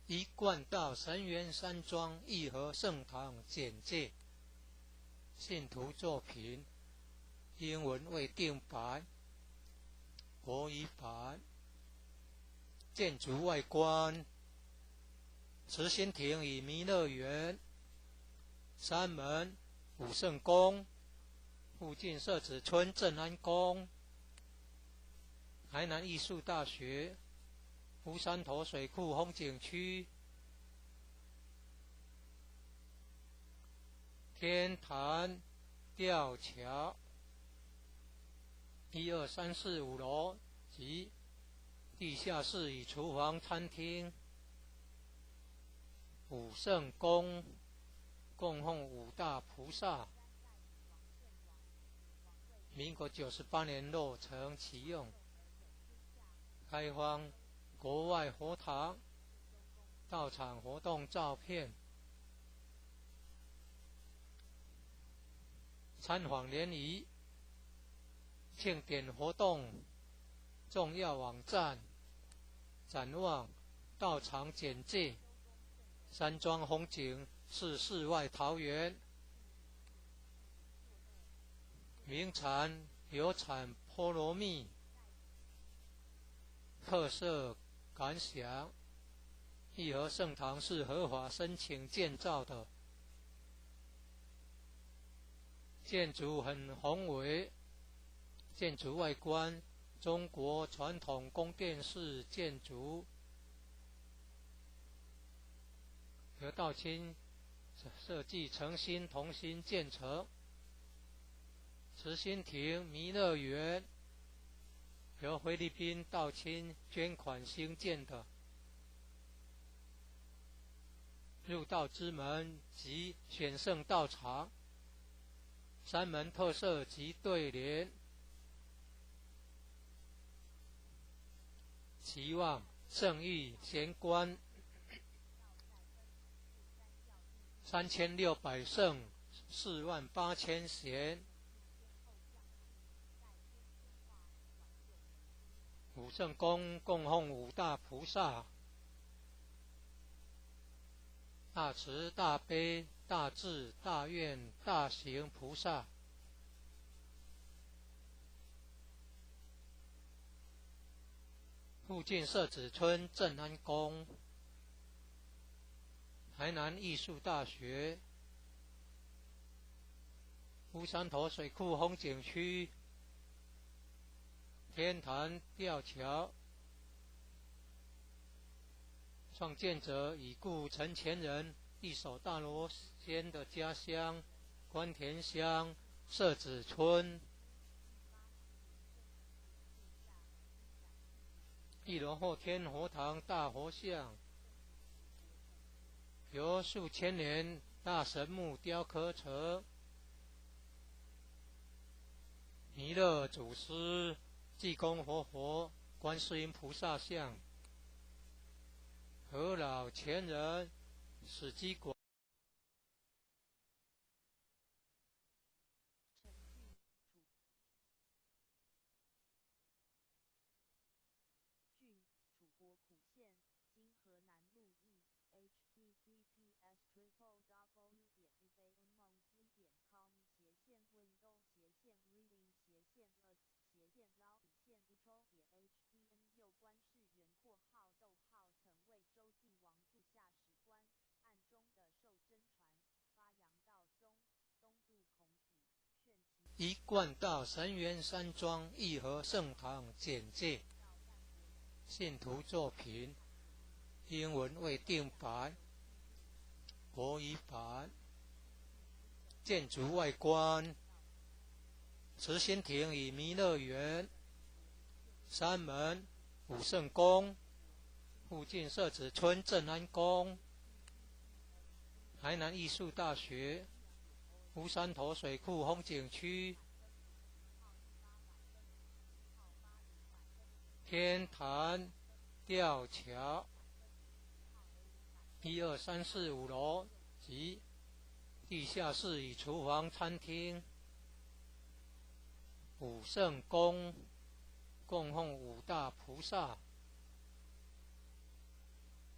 一贯道神元山庄义和圣堂简介，信徒作品，英文未定版，国语版。建筑外观，慈心亭与弥勒园，山门武圣宫，附近社子村镇安宫，台南艺术大学，乌山头水库风景区，天坛吊桥，1、2、3、4、5楼及地下室与厨房、餐厅。武圣宫供奉五大菩萨，民国98年落成启用，开放国外佛堂到场活动照片，参访联谊、庆典活动重要网站，展望道场简介，山庄风景是世外桃源，名产有产菠萝蜜，特色感想，义和圣堂是合法申请建造的，建筑很宏伟，建筑外观中国传统宫殿式建筑，由道清设计诚心同心建成。慈心亭弥勒园由菲律宾道清捐款兴建的，入道之门及选圣道场，山门特色及对联，期望圣誉贤官3600圣48000贤，武圣宫供奉五大菩萨，大慈大悲大智大愿大行菩萨，附近社子村镇安宫，台南艺术大学，乌山头水库风景区，天坛吊桥，创建者已故陈前人一手大罗仙的家乡关田乡社子村。一轮后天佛堂大佛像，由数千年大神木雕刻成，弥勒祖师、济公活佛、观世音菩萨像，和老前人史基果。楚国苦县，今河南鹿邑 https://w.faunmonthly.com/斜线运动斜线 reading 斜线 2斜线 lao 底线 1抽也 hdn 右官士元括号逗号曾为周晋王柱下史官，案中的受真传，发扬道宗，东渡孔子，炫其一贯道神元山庄义和圣堂简介，信徒作品，英文未定版，国语版。建筑外观，慈心亭与弥勒园，山门、武圣宫，附近社子村正安宫，台南艺术大学，乌山头水库风景区，天坛吊桥，1、2、3、4、5楼及地下室与厨房、餐厅。武圣宫供奉五大菩萨，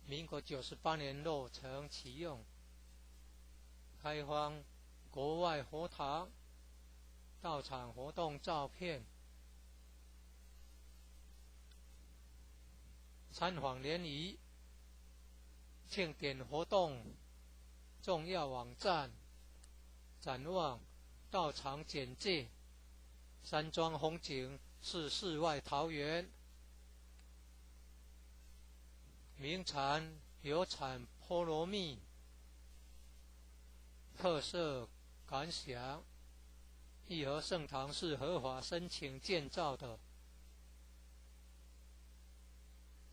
民国98年落成启用，开放国外佛堂到场活动照片，参访联谊庆典活动重要网站，展望道场简介，山庄风景是世外桃源，名产有产菠萝蜜，特色感想，义和圣堂是合法申请建造的，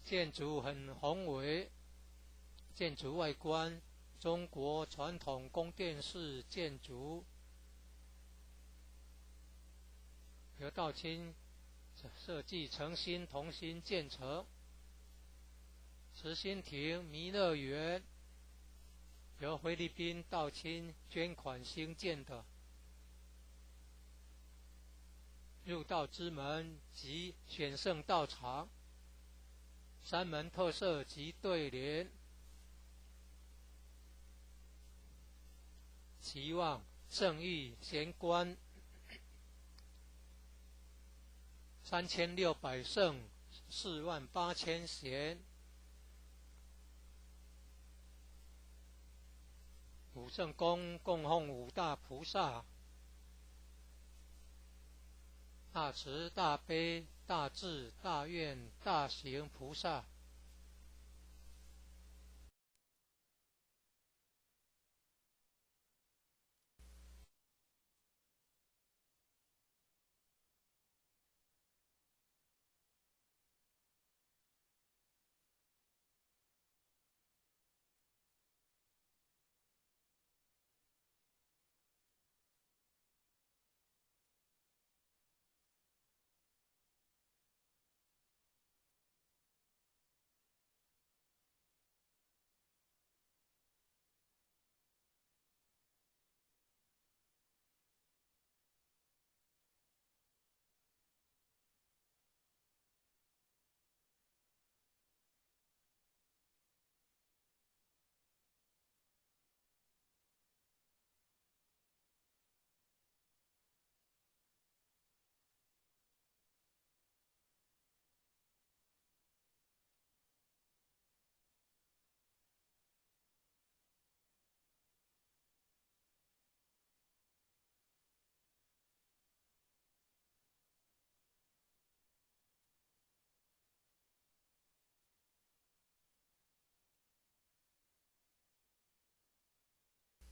建筑很宏伟，建筑外观中国传统宫殿式建筑，由道清设计诚心同心建成。慈心亭弥勒园由菲律宾道清捐款兴建的，入道之门及选圣道场，山门特色及对联，期望圣谕贤官3600圣48000贤。武圣宫供奉五大菩萨，大慈大悲大智大愿大行菩萨。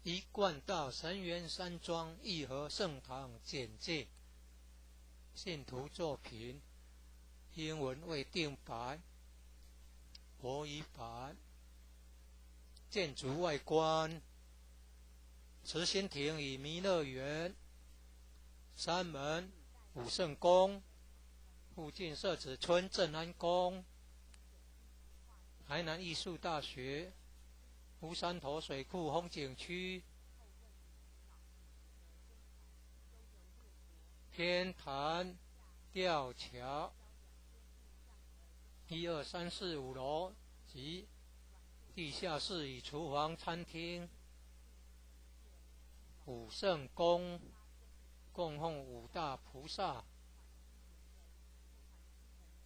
一贯道神元山庄义和圣堂简介，信徒作品，英文未定版，国语版。建筑外观，慈心亭与弥勒园，山门、武圣宫，附近社子村正安宫，台南艺术大学，乌山头水库风景区，天坛吊桥，1、2、3、4、5楼及地下室与厨房、餐厅。武圣宫供奉五大菩萨。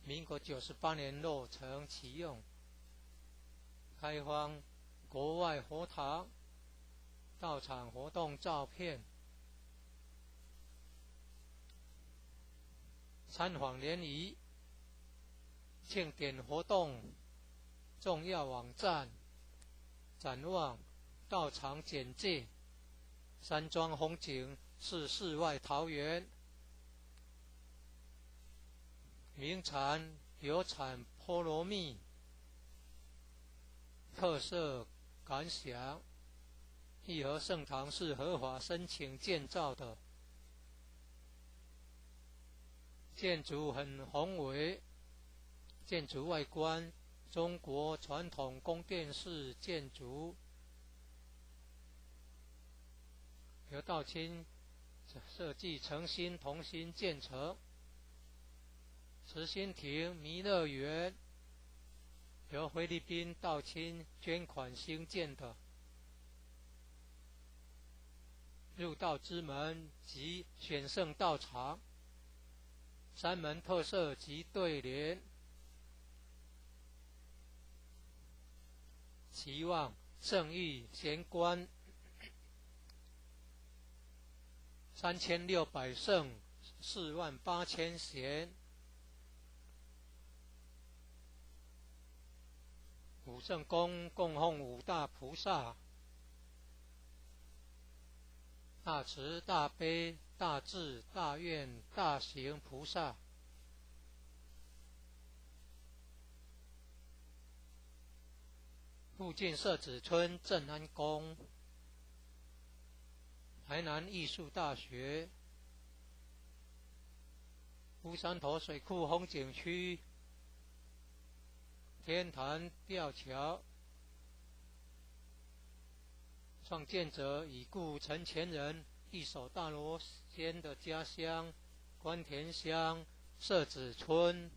民国98年落成启用，开放国外佛堂、道场活动照片、参访联谊、庆典活动、重要网站、展望、道场简介、山庄风景是世外桃源。名产有产菠萝蜜，特色感想：义和圣堂是合法申请建造的，建筑很宏伟，建筑外观中国传统宫殿式建筑，由道清设计诚心同心建成。慈心亭弥勒园由菲律宾道清捐款兴建的，入道之门及选圣道场，山门特色及对联，期望圣域贤官3600圣48000贤。武圣宫供奉五大菩萨：大慈大悲大智大愿大行菩萨。附近社子村正安宫、台南艺术大学、乌山头水库风景区、天坛吊桥，创建者已故陈前人一手大罗仙的家乡关田乡社子村。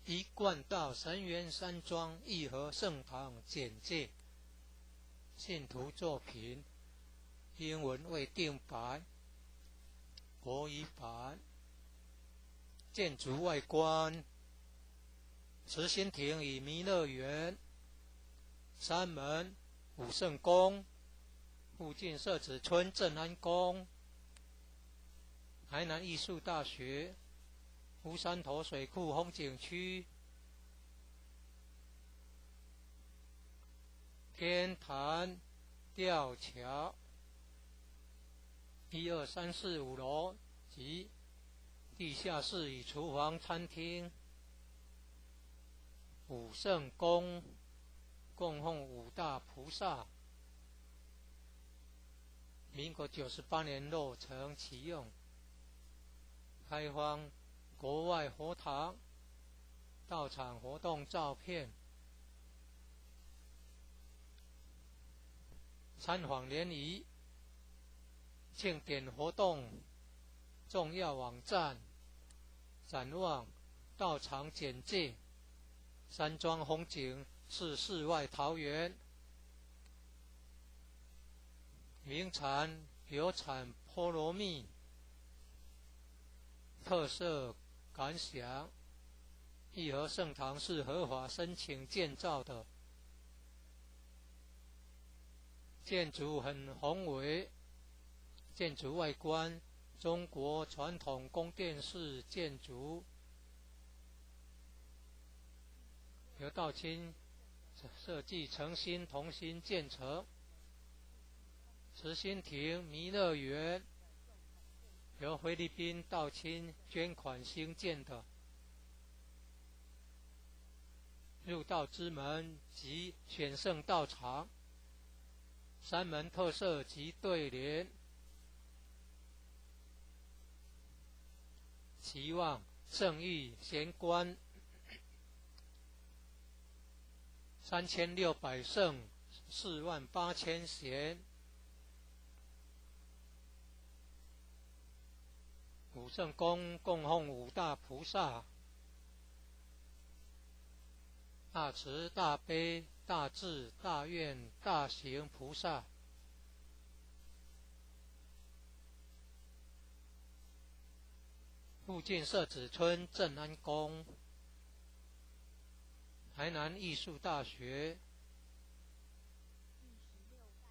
一贯道神元山庄义和圣堂简介，信徒作品英文未定版，国语版。建筑外观：慈心亭与弥勒园、山门、武圣宫、附近社子村正安宫、台南艺术大学、乌山头水库风景区、天坛吊桥，1、2、3、4、5楼及地下室与厨房、餐厅。武圣宫供奉五大菩萨。民国98年落成启用，开放国外佛堂、道场活动照片、参访联谊、庆典活动、重要网站、展望、道场简介、山庄风景是世外桃源。名产有产菠萝蜜，特色感想：义和圣堂是合法申请建造的，建筑很宏伟，建筑外观中国传统宫殿式建筑，由道清设计诚心同心建成。慈心亭弥勒园由菲律宾道清捐款兴建的，入道之门及选圣道场，山门特色及对联，期望圣域贤官3600圣48000贤。武圣宫供奉五大菩萨：大慈大悲大智大愿大行菩萨，附近社子村正安宫，台南艺术大学，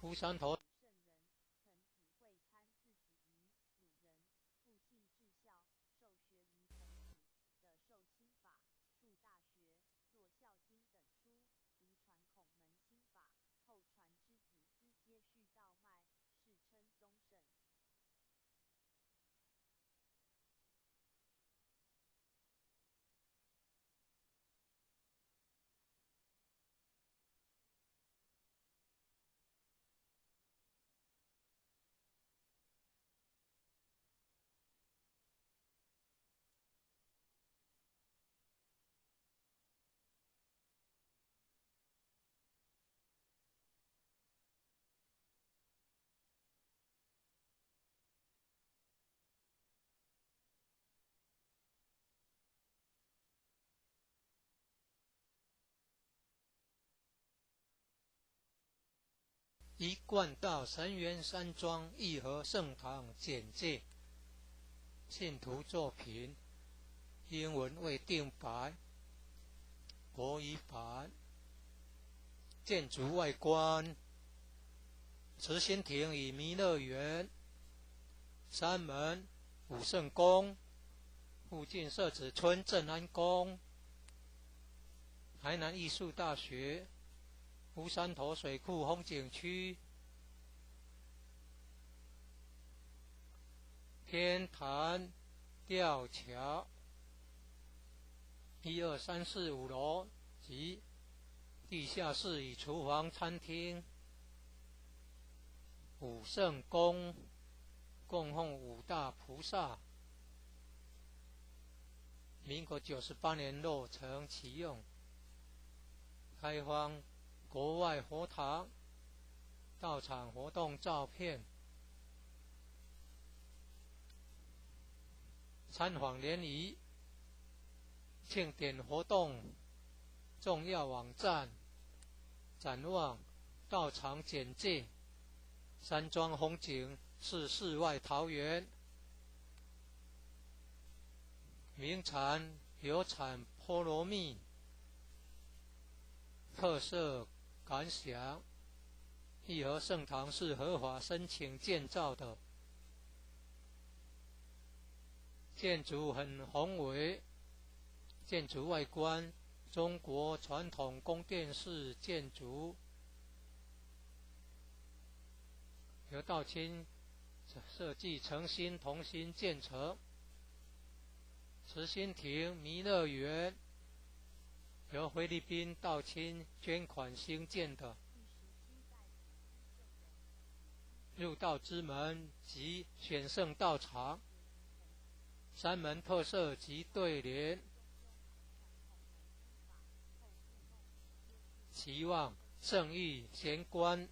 乌山头一贯道神源山庄义和圣堂简介，信徒作品，英文为定白，国语版。建筑外观，慈心亭与弥勒园，山门武圣宫，附近社子村正安宫，台南艺术大学，乌山头水库风景区，天坛吊桥，1、2、3、4、5楼及地下室与厨房、餐厅。武圣宫供奉五大菩萨，民国98年落成启用，开放国外佛堂到场活动照片，参访联谊、庆典活动重要网站，展望道场简介，山庄风景是世外桃源，名产有产菠萝蜜，特色感想，义和圣堂是合法申请建造的，建筑很宏伟，建筑外观中国传统宫殿式建筑，由道清设计诚心同心建成。慈心亭弥勒园由菲律宾道清捐款兴建的，入道之门及选圣道场，山门特色及对联，期望圣誉贤官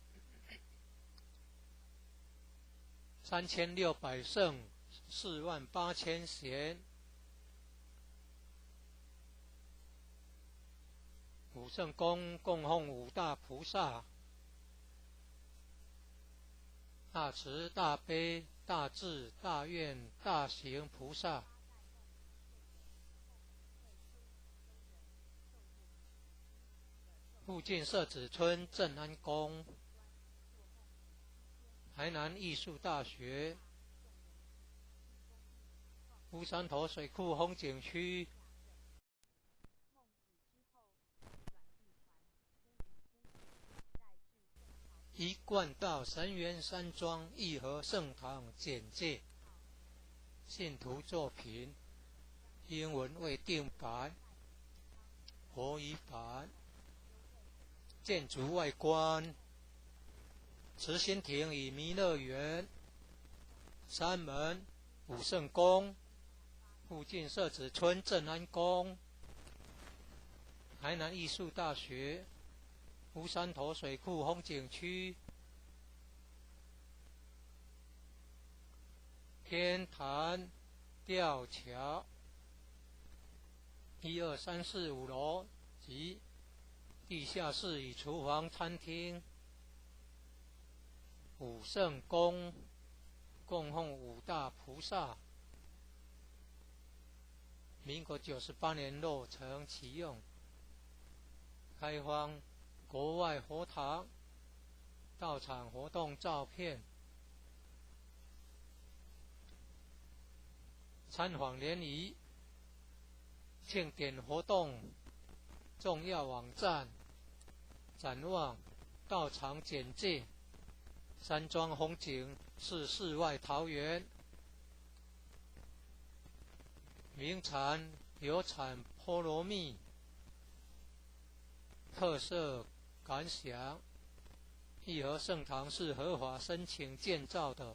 ，3600圣48000贤。武圣宫供奉五大菩萨，大慈大悲大智大愿大行菩萨，附近社子村正安宫，台南艺术大学，乌山头水库风景区，一贯道神源山庄义和圣堂简介，信徒作品，英文为定白，国语版。建筑外观，慈心亭与弥勒园，山门武圣宫，附近社子村正安宫，台南艺术大学，乌山头水库风景区，天坛吊桥，1、2、3、4、5楼及地下室与厨房、餐厅。武圣宫供奉五大菩萨。民国98年落成启用，开放国外佛堂、道场活动照片。参访联谊、庆典活动重要网站、展望、道场简介。山庄风景是世外桃源，名产有产菠萝蜜。特色感想：义和圣堂是合法申请建造的，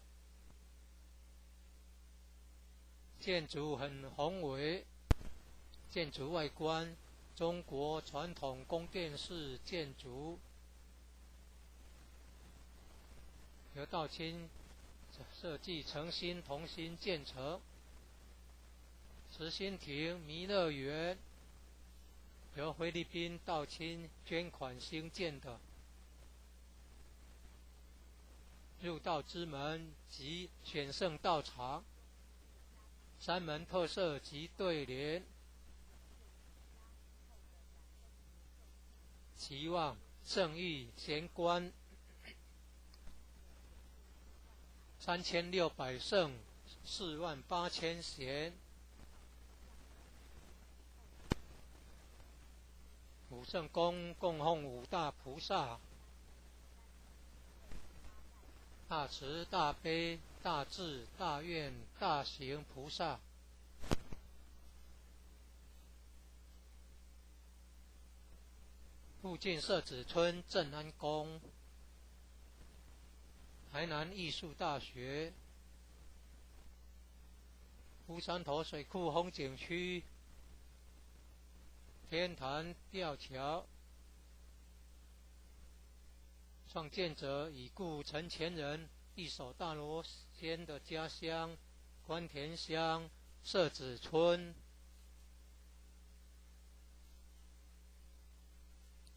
建筑很宏伟，建筑外观中国传统宫殿式建筑，由道清设计诚心同心建成。慈心亭弥勒园由菲律宾道清捐款兴建的。入道之门及选圣道场，山门特色及对联。期望圣誉贤官3600圣48000贤。武圣宫供奉五大菩萨：大慈大悲大智大愿大行菩萨。附近社子村正安宫。台南艺术大学。乌山头水库风景区。天坛吊桥。创建者已故陈前人一手大罗仙的家乡关田乡社子村。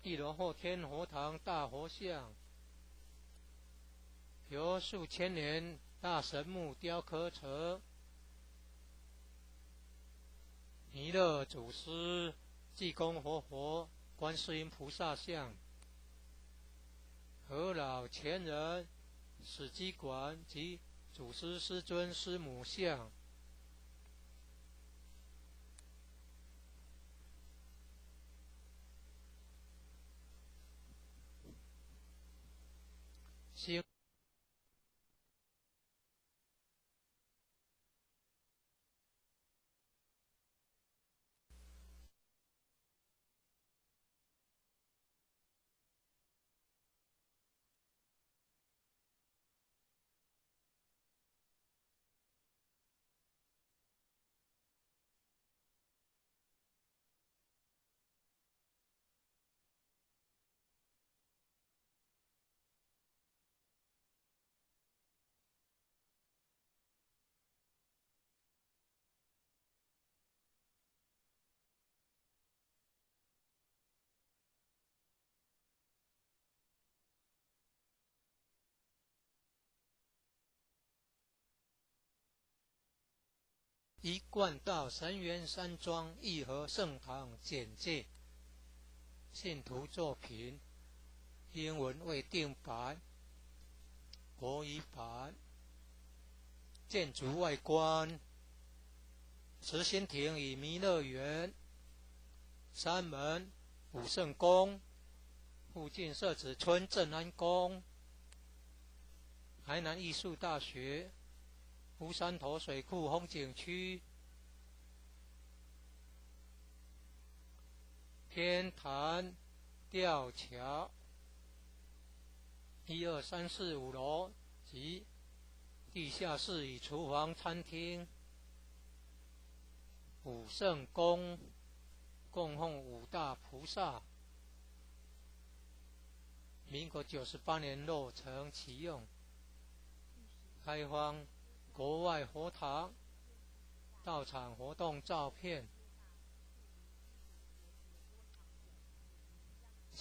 一楼后天佛堂大佛像，由数千年大神木雕刻成。弥勒祖师、济公活佛、观世音菩萨像。和老前人史基馆及祖师师尊师母像。新一贯道神源山庄义和圣堂简介。信徒作品英文未定版，国语版。建筑外观：慈心亭与弥勒园。山门武圣宫。附近社子村正安宫。台南艺术大学。乌山头水库风景区。天坛吊桥。1、2、3、4、5楼及地下室与厨房、餐厅。武圣宫供奉五大菩萨。民国98年落成启用，开放国外佛堂、道场活动照片。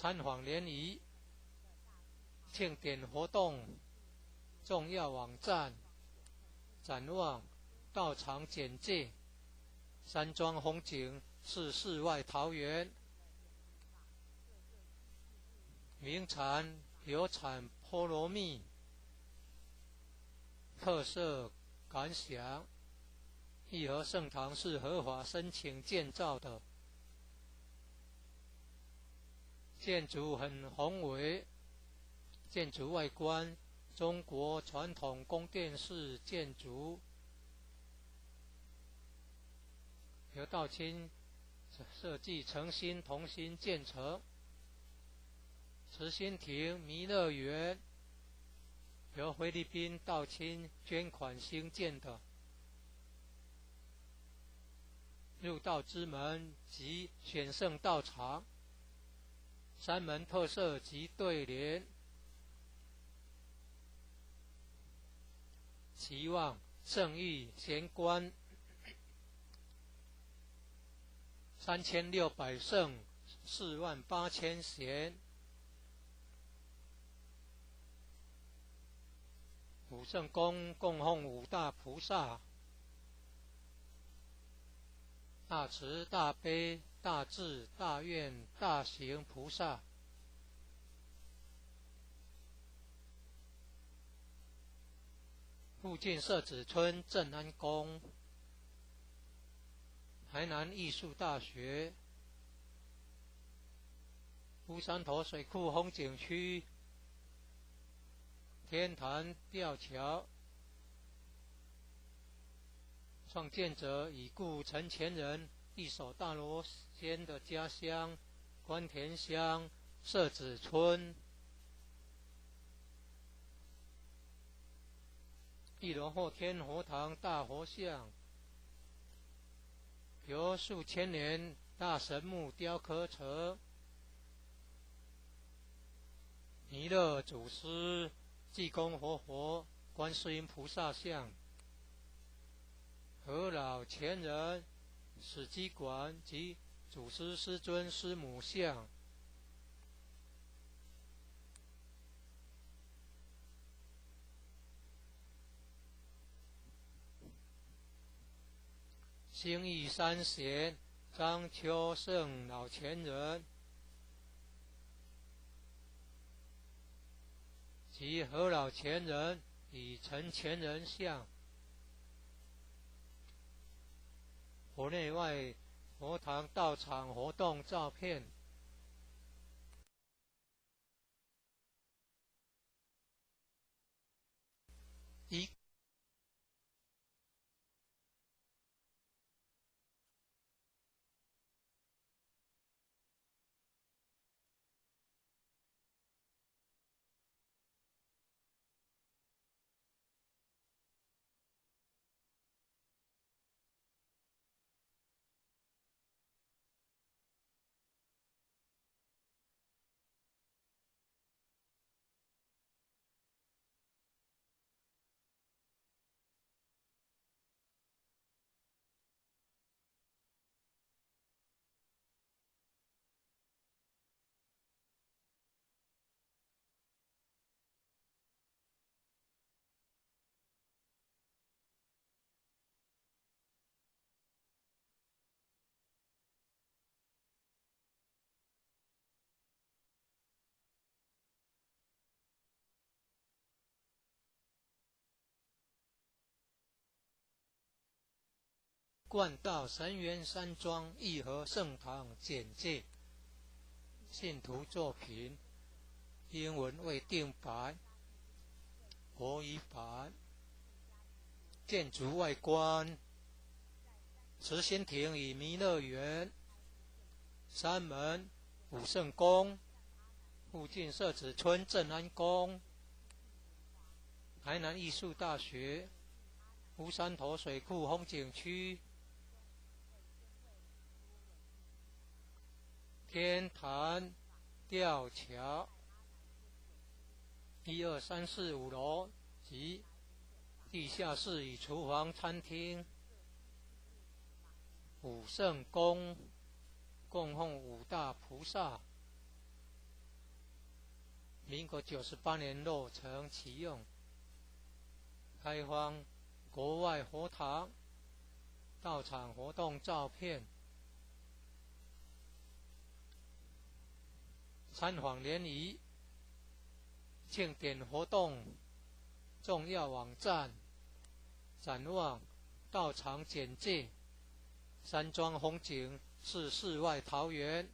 参访联谊、庆典活动、重要网站、展望、道场简介。山庄风景是世外桃源，名产有产菠萝蜜，特色感想。义和圣堂是合法申请建造的，建筑很宏伟，建筑外观中国传统宫殿式建筑，由道清设计诚心同心建成。慈心亭弥勒园由菲律宾道清捐款兴建的，入道之门及选圣道场，山门特色及对联，期望圣域贤官3600圣48000贤，五圣宫供奉五大菩萨，大慈大悲大智大愿大行菩萨。附近社子村正安宫，台南艺术大学，乌山头水库风景区，天坛吊桥。创建者已故陈前人一手大罗仙的家乡关田乡社子村。一楼后天佛堂大佛像，由数千年大神木雕刻成，弥勒祖师、济公活佛、观世音菩萨像，和老前人、史基馆及祖师师尊师母像。兴义三贤张秋胜老前人及何老前人与陈前人像，佛内外佛堂道场活动照片。一冠道神元山庄义和圣堂简介，信徒作品，英文未定版，国语版。建筑外观，慈心亭与弥勒园，山门、武圣宫，附近社子村正安宫，台南艺术大学，乌山头水库风景区，天坛吊桥，1、2、3、4、5楼及地下室与厨房、餐厅。武圣宫供奉五大菩萨，民国98年落成启用，开放国外佛堂道场活动照片，参访联谊、庆典活动重要网站、展望道场简介、山庄风景是世外桃源，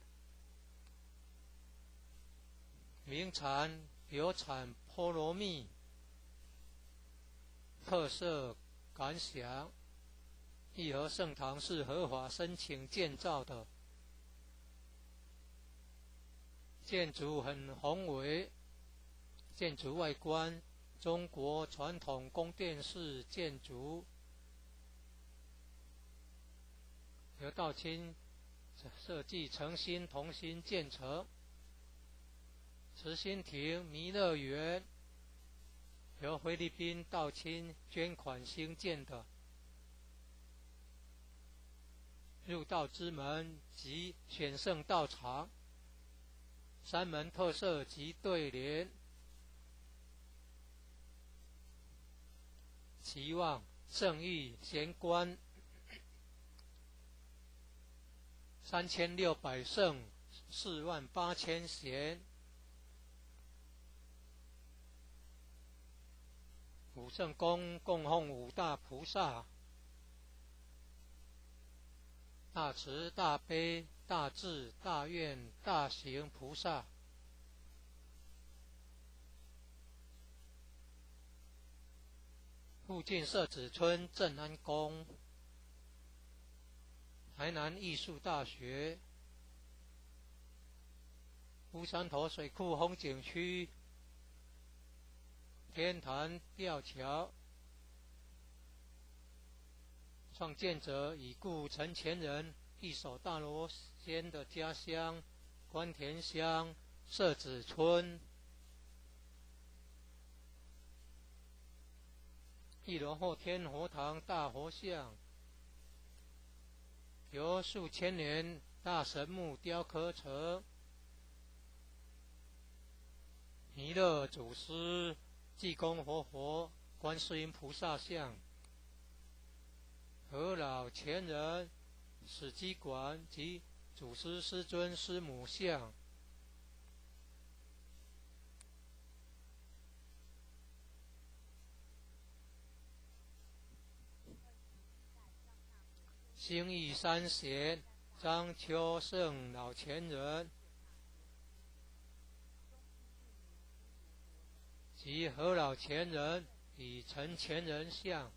名产有产菠萝蜜，特色感想。义和圣堂是合法申请建造的，建筑很宏伟，建筑外观中国传统宫殿式建筑，由道清设计诚心同心建成。慈心亭弥勒园由菲律宾道清捐款兴建的，入道之门及选圣道场，山门特色及对联，期望圣域贤官3600圣48000贤，武圣宫供奉五大菩萨，大慈大悲大智大愿大行菩萨。附近社子村正安宫，台南艺术大学，乌山头水库风景区，天坛吊桥，创建者已故陈前人一手大罗仙的家乡关田乡社子村。一楼后天佛堂大佛像，由数千年大神木雕刻成，弥勒祖师、济公活佛、观世音菩萨像，和老前人、史基馆及祖师师尊师母像。兴义三贤张秋胜老前人及何老前人与陈前人像，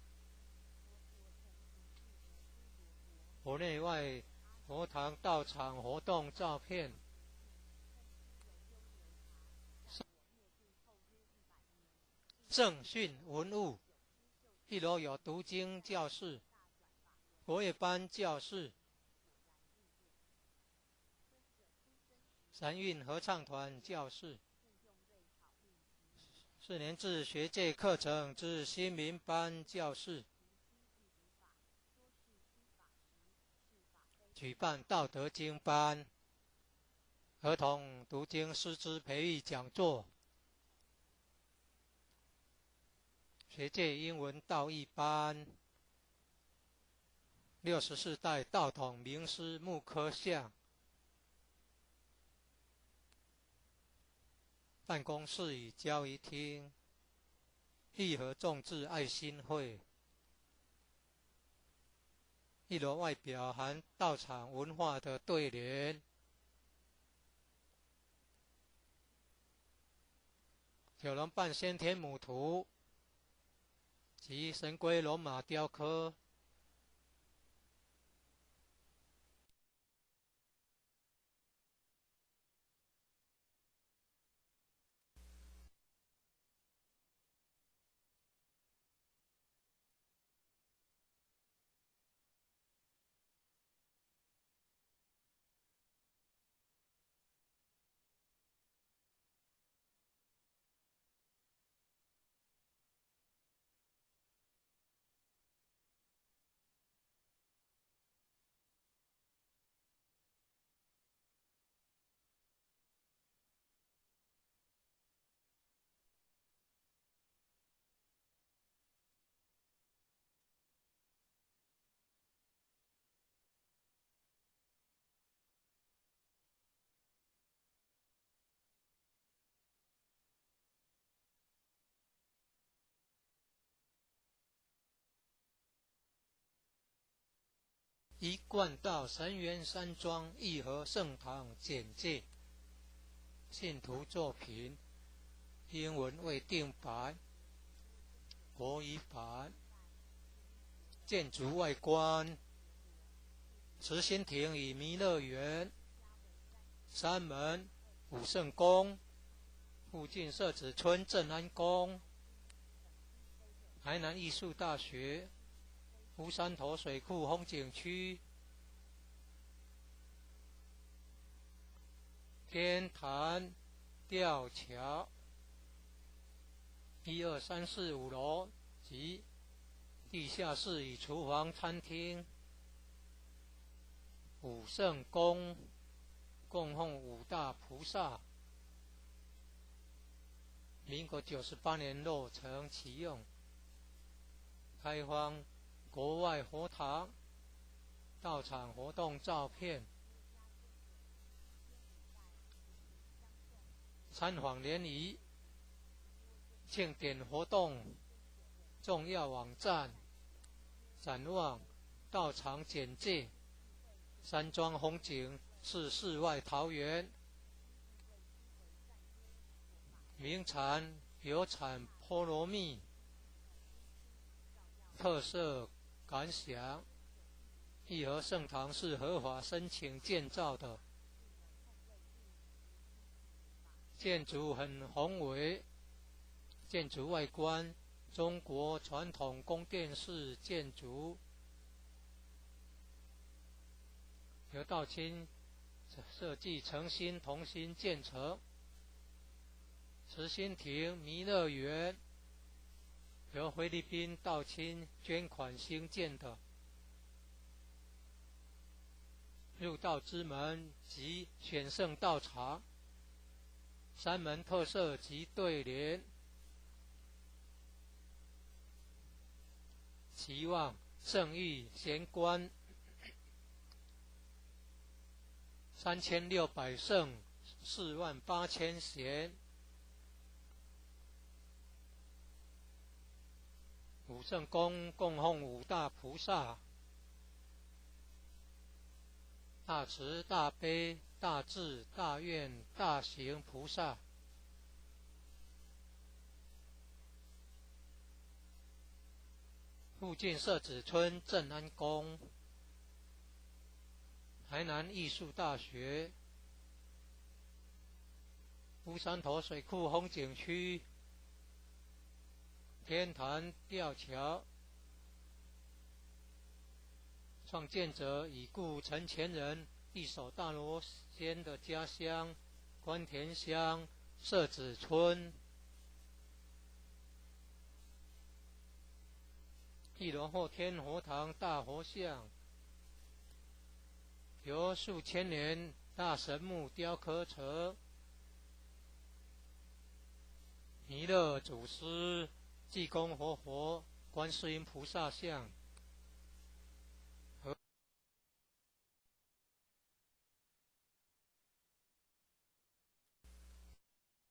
佛内外佛堂道场活动照片，正训文物。一楼有读经教室、国乐班教室、三韵合唱团教室、4年制学界课程之新民班教室，举办道德经班、儿童读经师资培育讲座、学界英文道义班、64代道统名师木刻像，办公室与交易厅，义和众志爱心会。一楼外表含道场文化的对联，九龙半先天母图及神龟龙马雕刻，一贯道神元山庄义和圣堂简介，信徒作品，英文未定版，国语版。建筑外观：慈心亭与弥勒园，山门、武圣宫，附近社子村正安宫，台南艺术大学，乌山头水库风景区，天坛吊桥，1、2、3、4、5楼及地下室与厨房、餐厅。武圣宫供奉五大菩萨，民国98年落成启用，开放国外佛堂到场活动照片，参访联谊、庆典活动重要网站、展望、到场简介。山庄风景是世外桃源，名产有产菠萝蜜，特色感想：义和圣堂是合法申请建造的，建筑很宏伟，建筑外观中国传统宫殿式建筑，由道清设计诚心同心建成。慈心亭弥勒园由菲律宾道清捐款兴建的，入道之门及选圣道场，山门特色及对联，期望圣域贤官3600圣48000贤。武圣宫供奉五大菩萨，大慈大悲大智大愿大行菩萨。附近社子村正安宫，台南艺术大学，乌山头水库风景区，天坛吊桥，创建者已故陈前人一手大罗仙的家乡关田乡社子村。1楼后天佛堂大佛像，由数千年大神木雕刻成，弥勒祖师、济公活佛、观世音菩萨像。2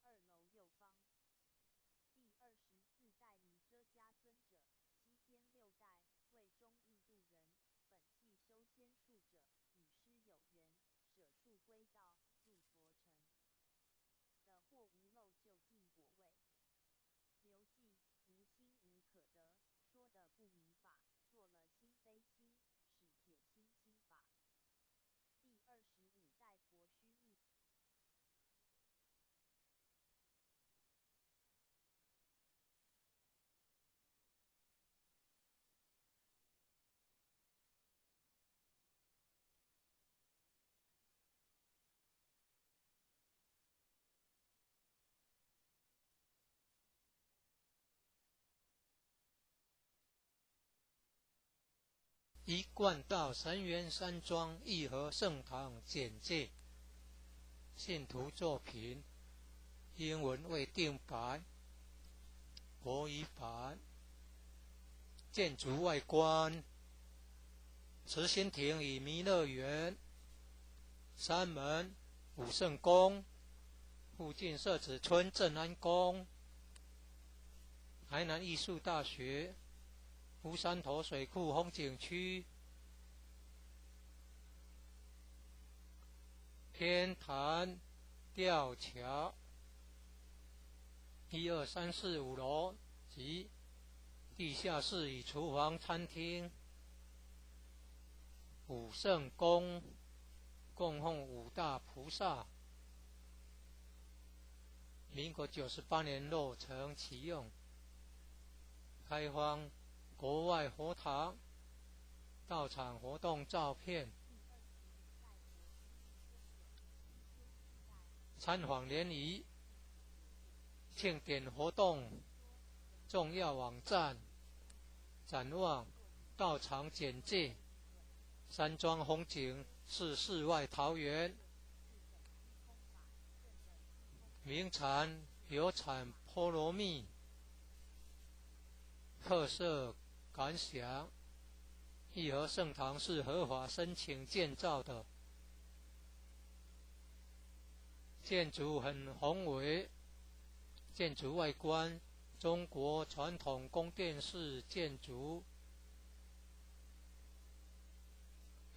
楼右方，第24代弥奢迦尊者，西天6代，魏中印度人，本系修仙术者，与师有缘，舍术归道，入佛城。的或无漏就近果位。刘记无心无可得，说的不明法，做了心非心，使解心心法。第25代佛须密。一贯道神元山庄义和圣堂简介，信徒作品，英文未定版，国语版。建筑外观：慈心亭与弥勒园，山门、武圣宫，附近社子村正安宫，台南艺术大学，乌山头水库风景区，天坛吊桥1、2、3、4、5楼及地下室与厨房、餐厅。武圣宫供奉5大菩萨。民国98年落成启用，开放国外佛堂、道场活动照片、参访联谊、庆典活动、重要网站、展望、道场简介、山庄风景是世外桃源。名产有产菠萝蜜，特色感想。义和圣堂是合法申请建造的，建筑很宏伟，建筑外观中国传统宫殿式建筑，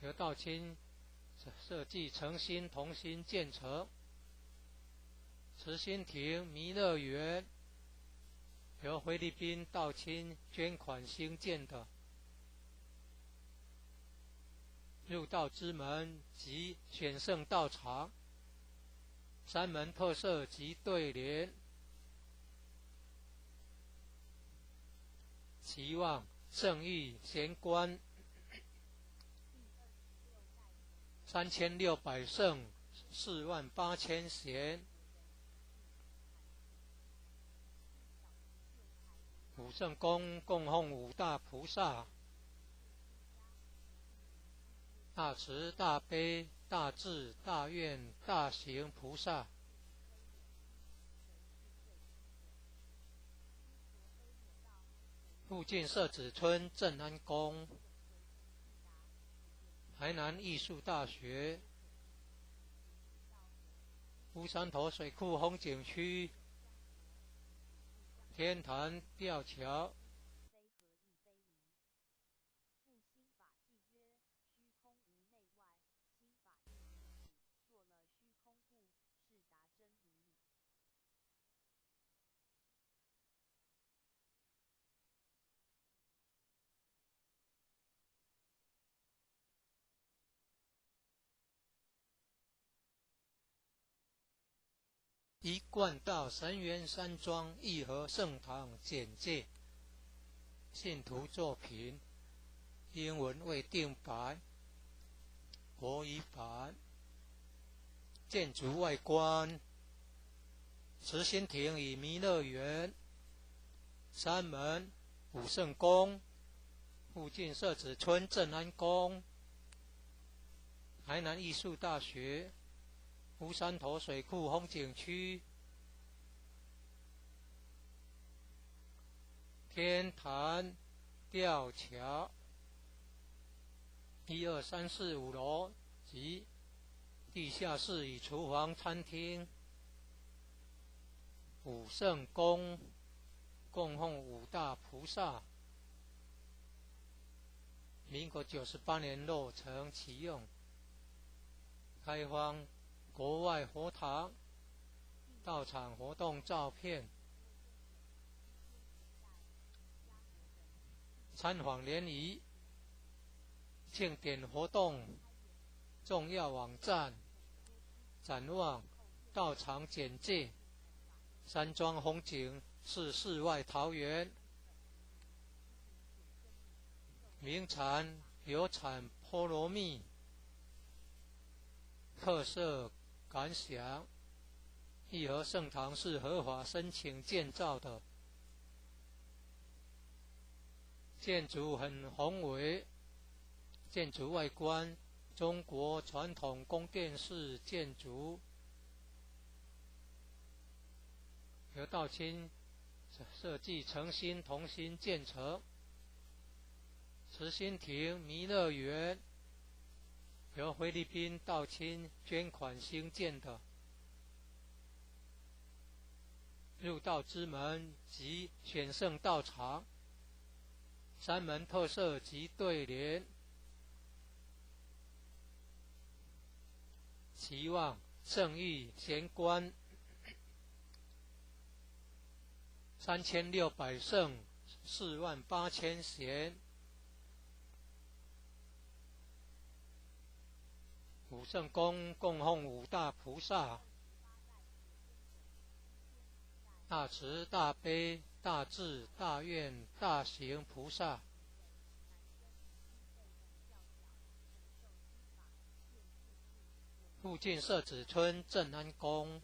由道清设计诚心同心建成。慈心亭弥勒园由菲律宾道清捐款兴建的。入道之门及选圣道场，山门特色及对联，期望圣誉贤官3600圣48000贤。武圣宫供奉5大菩萨，大慈大悲大智大愿大行菩萨。附近社子村正安宫，台南艺术大学，乌山头水库风景区，天坛吊桥。一贯道神元山庄义和圣堂简介，信徒作品，英文未定白，国语版。建筑外观，慈心亭与弥勒园，山门武圣宫，附近社子村正安宫，台南艺术大学，乌山头水库风景区，天坛吊桥1、2、3、4、5楼及地下室与厨房、餐厅。武圣宫供奉5大菩萨。民国98年落成启用，开放国外佛堂、道场活动照片、参访联谊、庆典活动、重要网站、展望、道场简介、山庄风景是世外桃源。名产有产菠萝蜜，特色感想。义和圣堂是合法申请建造的，建筑很宏伟，建筑外观中国传统宫殿式建筑，由道清设计诚心同心建成。慈心亭弥勒园由菲律宾道清捐款兴建的。入道之门及选圣道场，山门特色及对联，期望圣域贤官3600圣48000贤，五圣宫供奉五大菩萨，大慈大悲大智大愿大行菩萨，附近社子村正安宫，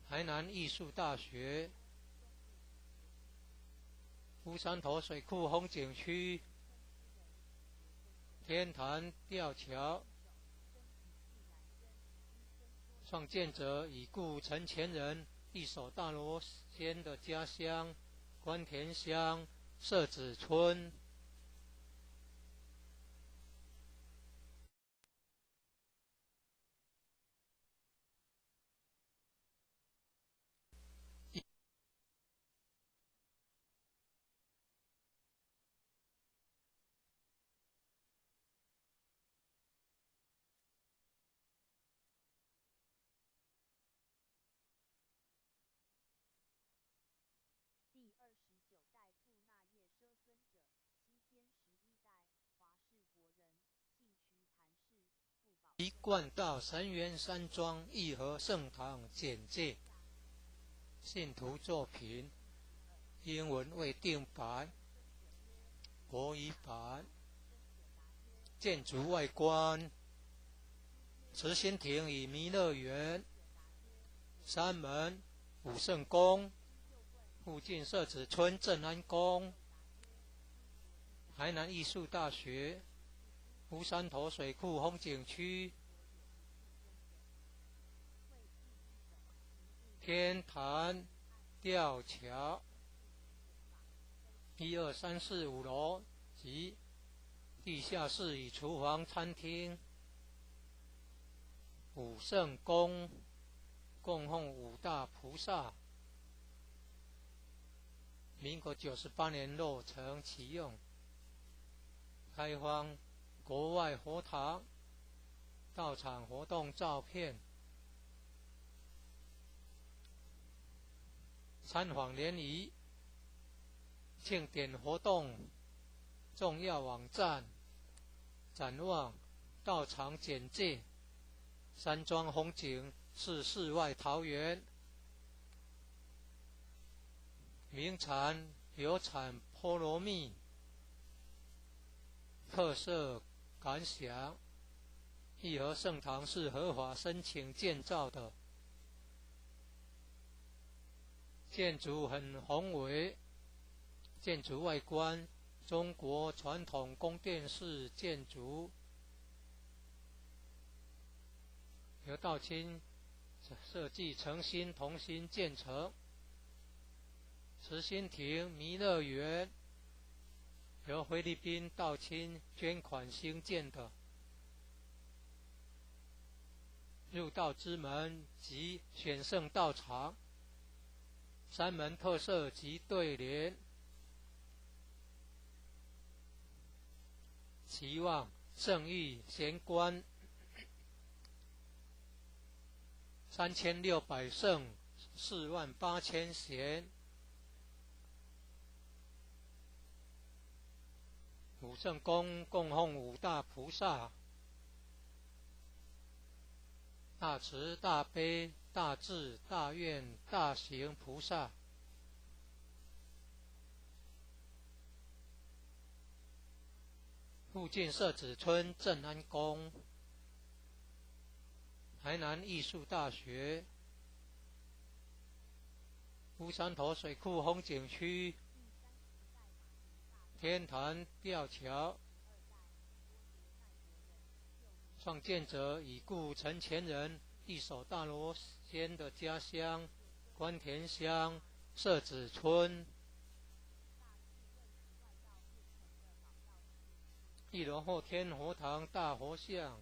台南艺术大学，乌山头水库风景区，天坛吊桥，创建者已故陈前人一手大罗仙的家乡关田乡社子村。第29代富那叶奢尊者，西天11代华氏国人，姓瞿谭氏，父宝。一贯道神元山庄义和圣堂简介，信徒作品，英文未定版，国语版。建筑外观，慈心亭与弥勒园，山门武圣宫，附近社子村正安宫，台南艺术大学，乌山头水库风景区，天坛吊桥，1、2、3、4、5楼及地下室与厨房餐厅，武圣宫供奉五大菩萨，民国98年落成启用，开放国外佛堂，到场活动照片，参访联谊，庆典活动重要网站，展望道场简介，山庄风景是世外桃源，名产有产菠萝蜜，特色感想，义和圣堂是合法申请建造的，建筑很宏伟，建筑外观中国传统宫殿式建筑，由道清设计诚心同心建成。慈心亭弥勒园由菲律宾道清捐款兴建的，入道之门及选圣道场，山门特色及对联，期望圣域贤官3600圣48000贤，武圣宫供奉五大菩萨，大慈大悲大智大愿大行菩萨，附近社子村正安宫，台南艺术大学，乌山头水库风景区，天坛吊桥，创建者已故陈前人一手大罗仙的家乡关田乡社子村。一楼后天佛堂大佛像，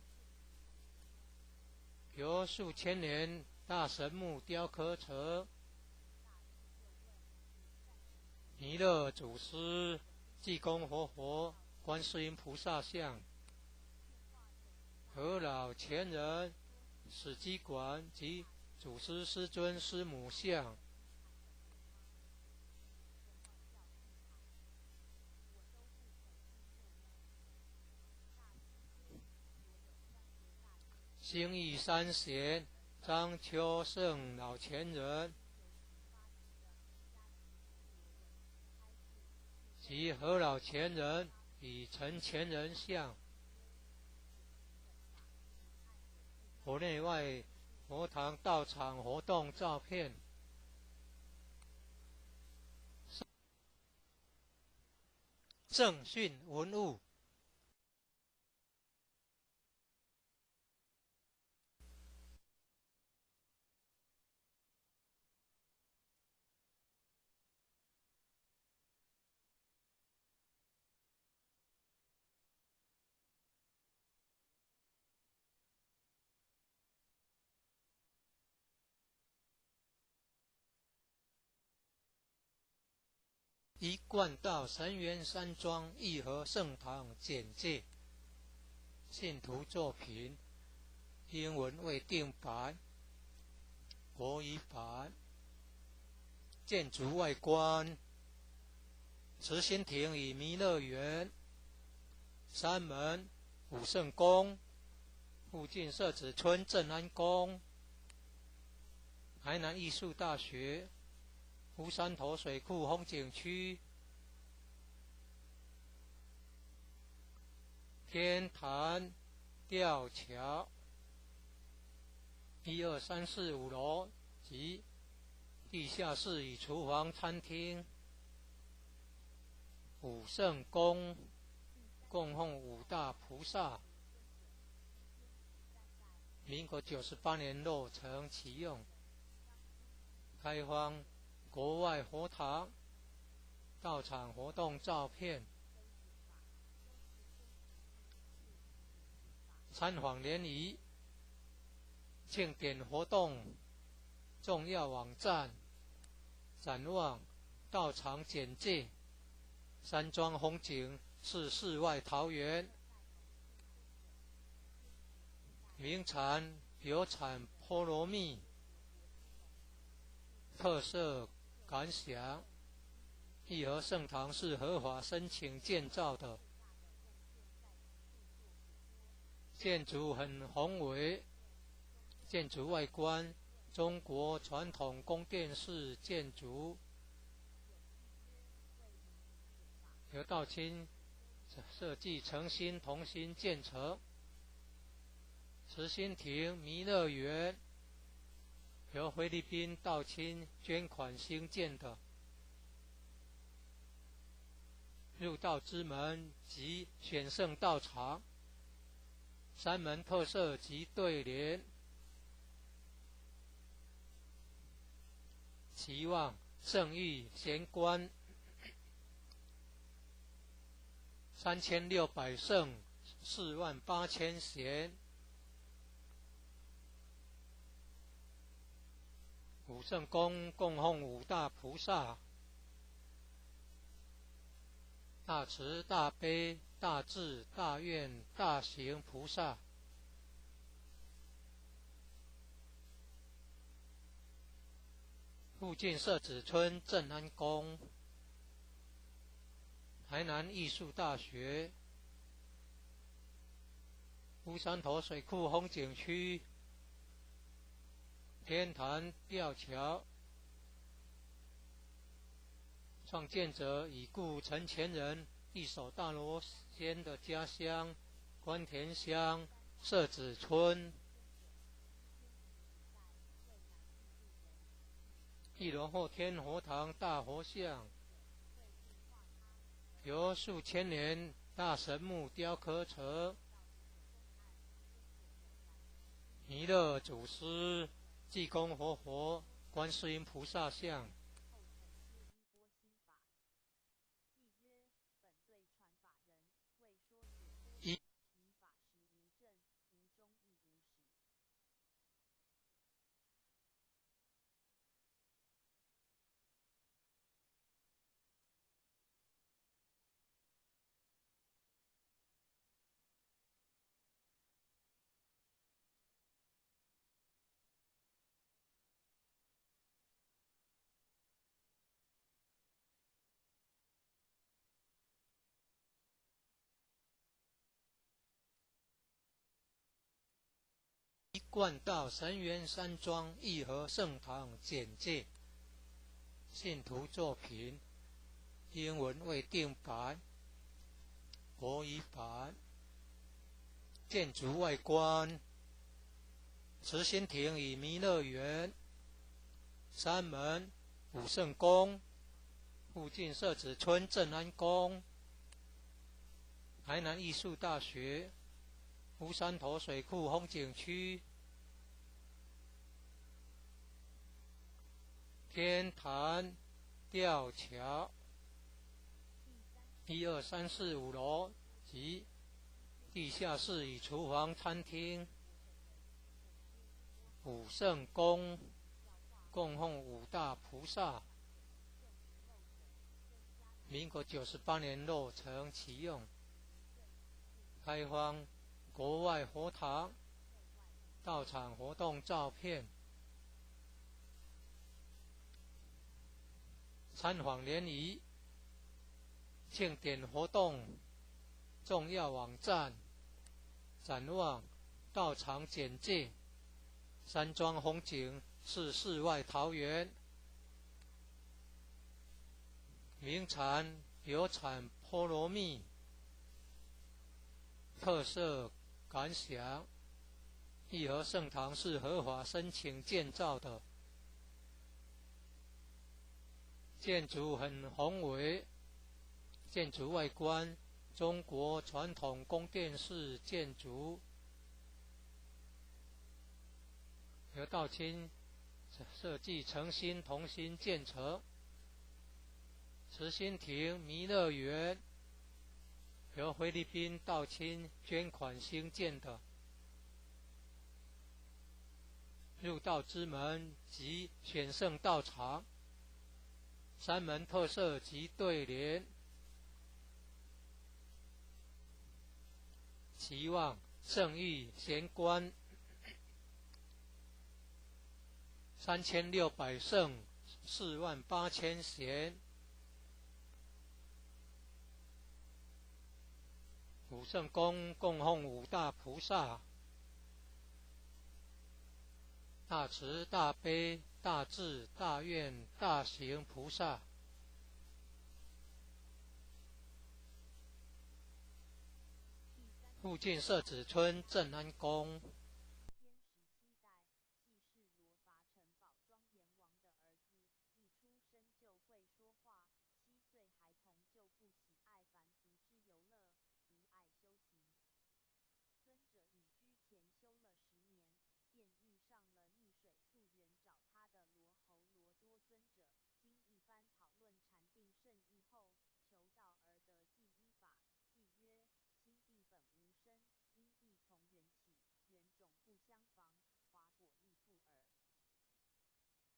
由数千年大神木雕刻成，弥勒祖师、济公活佛、观世音菩萨像，和老前人、史基馆及祖师师尊师母像。兴义三贤张秋胜老前人及何老前人与陈前人像。佛内外佛堂道场活动照片。正训文物。一贯道神元山庄义和圣堂简介。信徒作品，英文未定版，国语版。建筑外观：慈心亭与弥勒园，山门、武圣宫，附近社子村正安宫，台南艺术大学，乌山头水库风景区，天坛吊桥，1、2、3、4、5楼及地下室与厨房、餐厅。武圣宫供奉五大菩萨，民国98年落成启用。开放国外佛堂道场活动照片。参访联谊庆典活动重要网站。展望道场简介。山庄风景是世外桃源，名产有产菠萝蜜。特色感想：义和圣堂是合法申请建造的，建筑很宏伟。建筑外观：中国传统宫殿式建筑，由道清设计诚心同心建成。慈心亭弥勒园由菲律宾道清捐款兴建的。入道之门及选圣道场，山门特色及对联。期望圣域贤官3600圣48000贤。武圣宫供奉五大菩萨：大慈大悲大智大愿大行菩萨。附近社子村正安宫，台南艺术大学，乌山头水库风景区，天坛吊桥。创建者已故陈前人一手大罗仙的家乡关田乡社子村。一楼后天佛堂大佛像，由数千年大神木雕刻成。弥勒祖师、济公活佛、观世音菩萨像。冠道神元山庄义和圣堂简介，信徒作品，英文为定版，国语版。建筑外观，慈心亭与弥勒园，山门武圣宫，附近社子村正安宫，台南艺术大学，乌山头水库风景区，天坛吊桥，1、2、3、4、5楼及地下室与厨房、餐厅。武圣宫供奉5大菩萨，民国98年落成启用，开放国外佛堂，到场活动照片，参访联谊，庆典活动重要网站，展望道场简介，山庄风景是世外桃源，名产有产菠萝蜜，特色感想，义和圣堂是合法申请建造的，建筑很宏伟，建筑外观中国传统宫殿式建筑，由道清设计诚心同心建成。慈心亭弥勒园由菲律宾道清捐款兴建的，入道之门及选圣道场，山门特色及对联，期望圣域贤官3600圣48000贤。武圣宫供奉5大菩萨，大慈大悲大智大愿大行菩萨。附近社子村正安宫。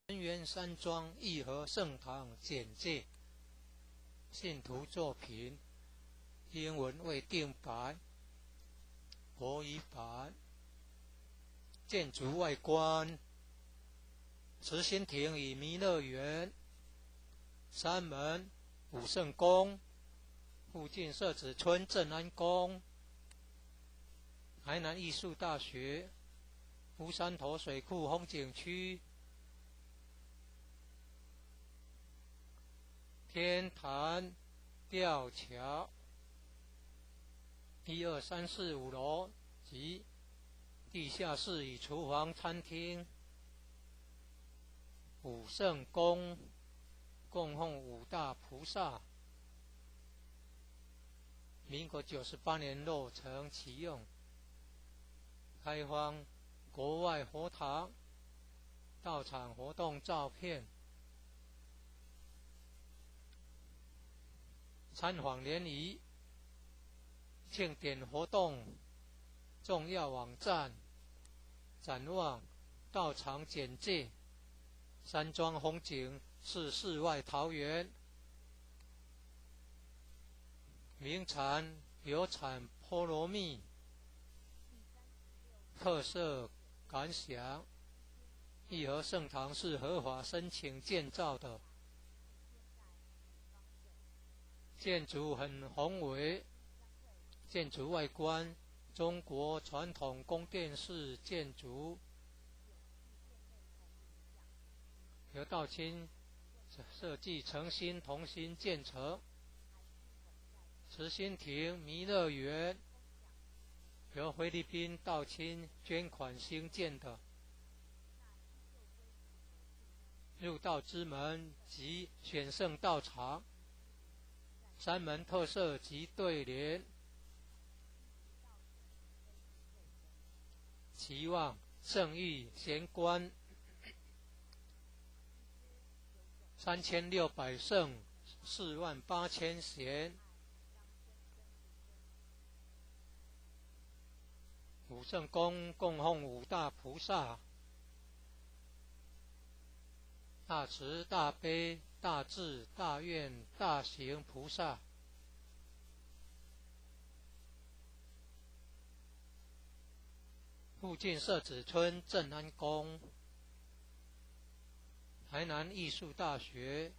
神元山庄义和圣堂简介，信徒作品，英文为定版，国语版。建筑外观，慈心亭与弥勒园，山门武圣宫，附近社子村正安宫，台南艺术大学，乌山头水库风景区，天坛吊桥，1、2、3、4、5楼及地下室与厨房、餐厅。武圣宫供奉5大菩萨，民国98年落成启用，开放国外佛堂，到场活动照片，参访联谊，庆典活动重要网站，展望道场简介，山庄风景是世外桃源，名产有产菠萝蜜，特色感想，义和圣堂是合法申请建造的，建筑很宏伟，建筑外观中国传统宫殿式建筑，由道清设计诚心同心建成。慈心亭弥勒园由菲律宾道清捐款兴建的。入道之门及选圣道场，三门特色及对联，期望圣域贤官3600圣48000贤，五圣宫供奉五大菩萨，大慈大悲大智大愿大行菩萨。附近社子村正安宫，台南艺术大学，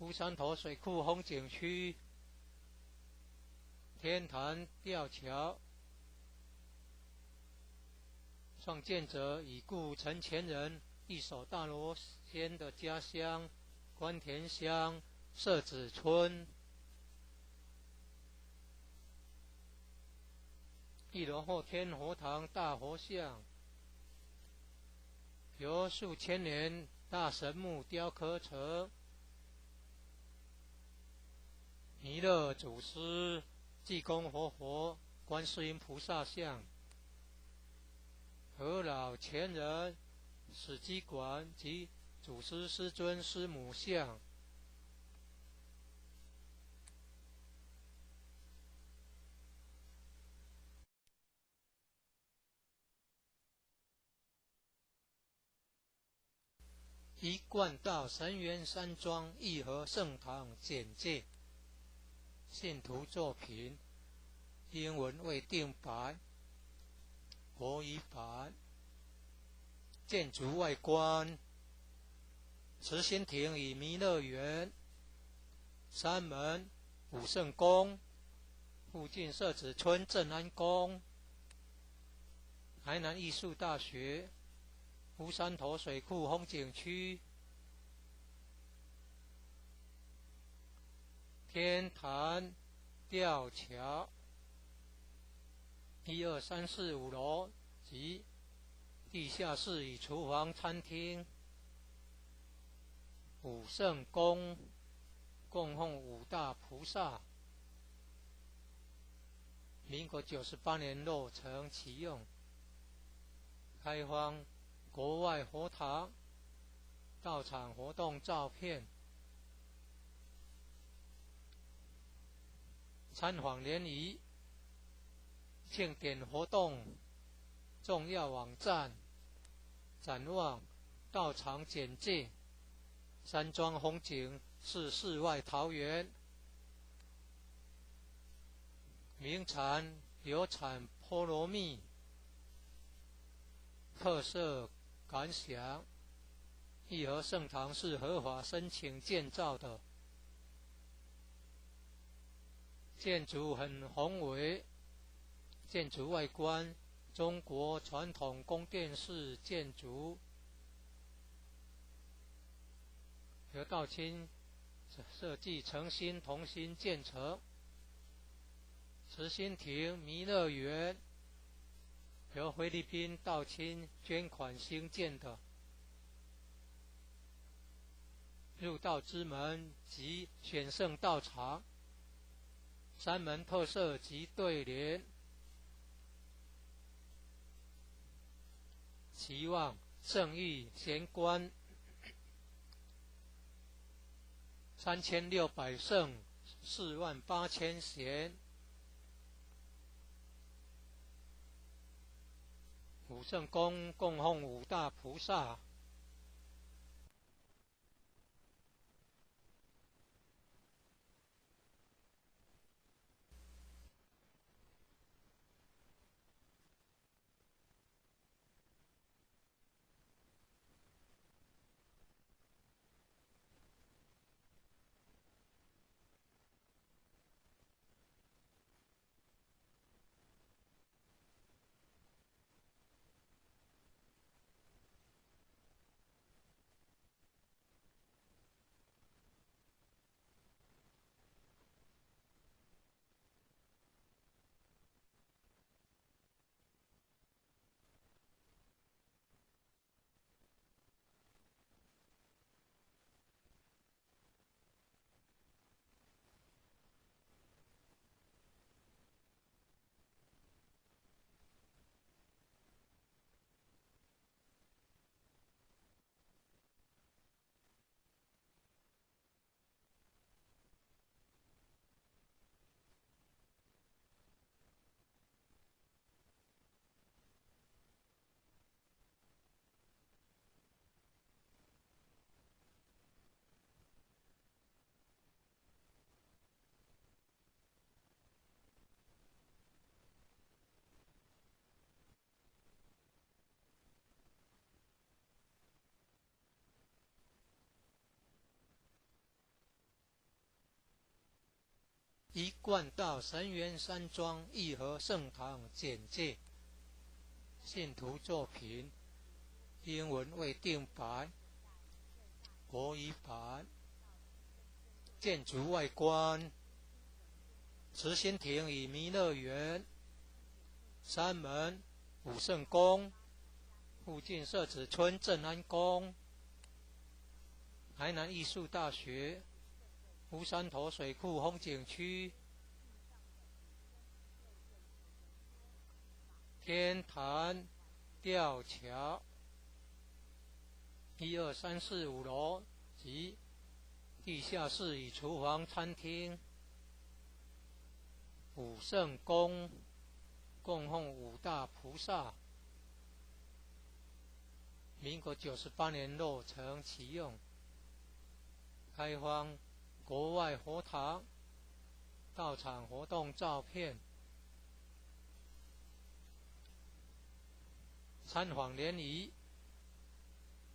乌山头水库风景区，天坛吊桥，创建者已故陈前人一手大罗仙的家乡关田乡社子村。一楼后天佛堂大佛像，由数千年大神木雕刻成，弥勒祖师、济公活佛、观世音菩萨像，和老前人史基馆及祖师师尊师母像。一贯道神元山庄义和圣堂简介，信徒作品，英文未定版，国语版。建筑外观，慈心亭与弥勒园，三门武圣宫，附近社子村正安宫，台南艺术大学，乌山头水库风景区，天坛吊桥，1、2、3、4、5楼及地下室与厨房、餐厅。武圣宫供奉五大菩萨，民国98年落成启用，开放国外佛堂道场活动照片，参访联谊庆典活动重要网站，展望道场简介，山庄风景是世外桃源，名产有产菠萝蜜，特色感想，义和圣堂是合法申请建造的，建筑很宏伟，建筑外观中国传统宫殿式建筑，由道清设计诚心同心建成。慈心亭弥勒园由菲律宾道清捐款兴建的。入道之门及选圣道场，三门特色及对联，期望圣域贤官3600圣48000贤，武圣宫供奉五大菩萨。一贯道神元山庄义和圣堂简介，信徒作品，英文未定版，国语版。建筑外观，慈心亭与弥勒园，山门武圣宫，附近社子村正安宫，台南艺术大学，乌山头水库风景区，天坛吊桥，1、2、3、4、5楼及地下室与厨房、餐厅。武圣宫供奉五大菩萨，民国98年落成启用，开放国外佛堂到场活动照片，参访联谊、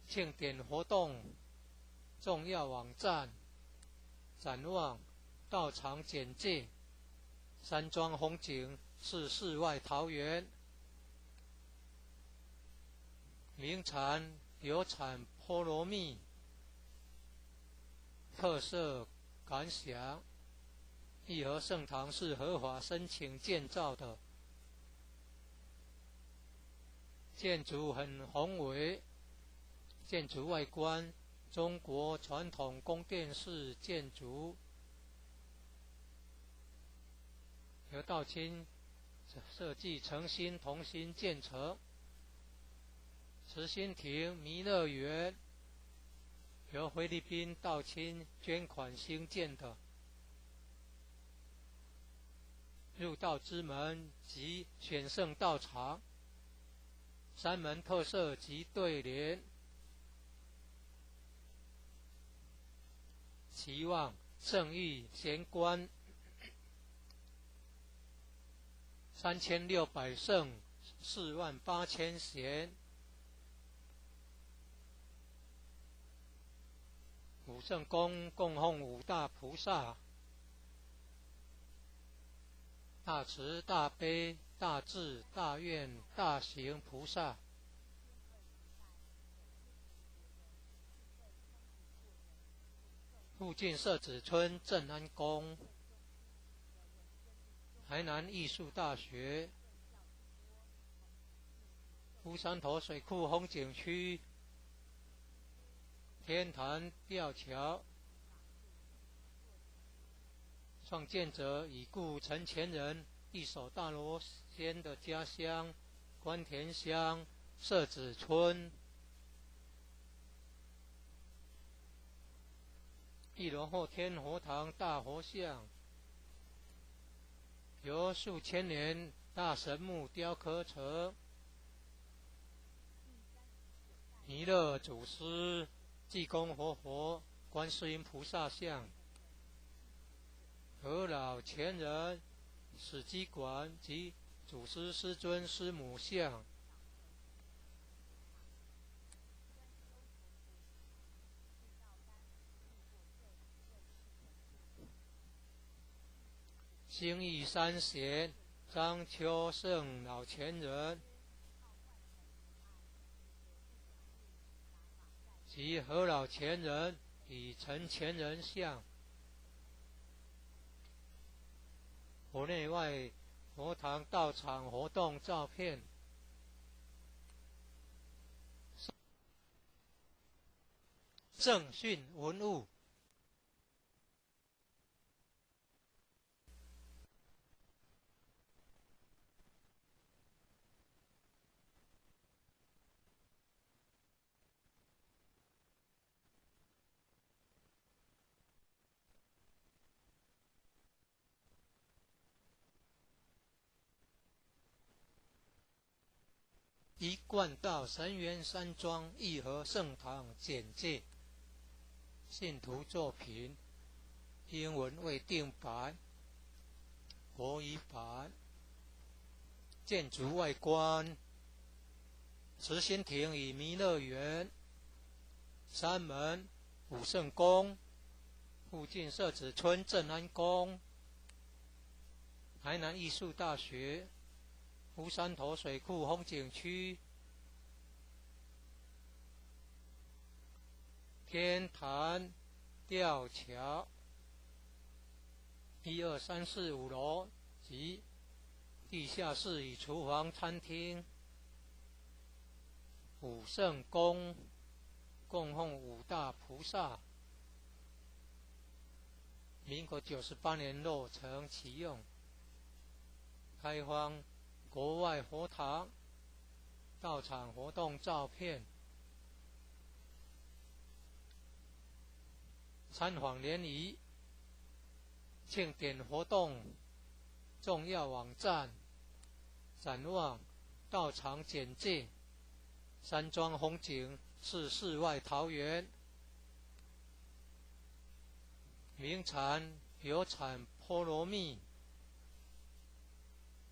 庆典活动重要网站、展望、到场简介。山庄风景是世外桃源，名产有产菠萝蜜，特色感想。义和圣堂是合法申请建造的，建筑很宏伟，建筑外观中国传统宫殿式建筑，由道清设计诚心同心建成。慈心亭弥勒园由菲律宾道清捐款兴建的，入道之门及选圣道场，山门特色及对联，期望圣域贤官3600圣48000贤。武圣宫供奉五大菩萨，大慈大悲大智大愿大行菩萨。附近社子村正安宫，台南艺术大学，乌山头水库风景区，天坛吊桥，创建者已故陈前人一手大罗仙的家乡关田乡社子村。1楼后天佛堂大佛像，由数千年大神木雕刻成，弥勒祖师、济公活佛、观世音菩萨像，和老前人、史基馆及祖师师尊师母像。兴义三贤张秋胜老前人及何老前人与陈前人像，佛内外佛堂道场活动照片，圣训文物。一贯道神元山庄义和圣堂简介，信徒作品，英文未定版，国语版。建筑外观，慈心亭与弥勒园，山门武圣宫，附近社子村正安宫，台南艺术大学乌山头水库风景区天坛吊桥1、2、3、4、5楼及地下室与厨房、餐厅。武圣宫供奉五大菩萨，民国98年落成启用，开放国外佛堂、道场活动照片。参访联谊、庆典活动重要网站、展望、道场简介。山庄风景是世外桃源，名产有产菠萝蜜，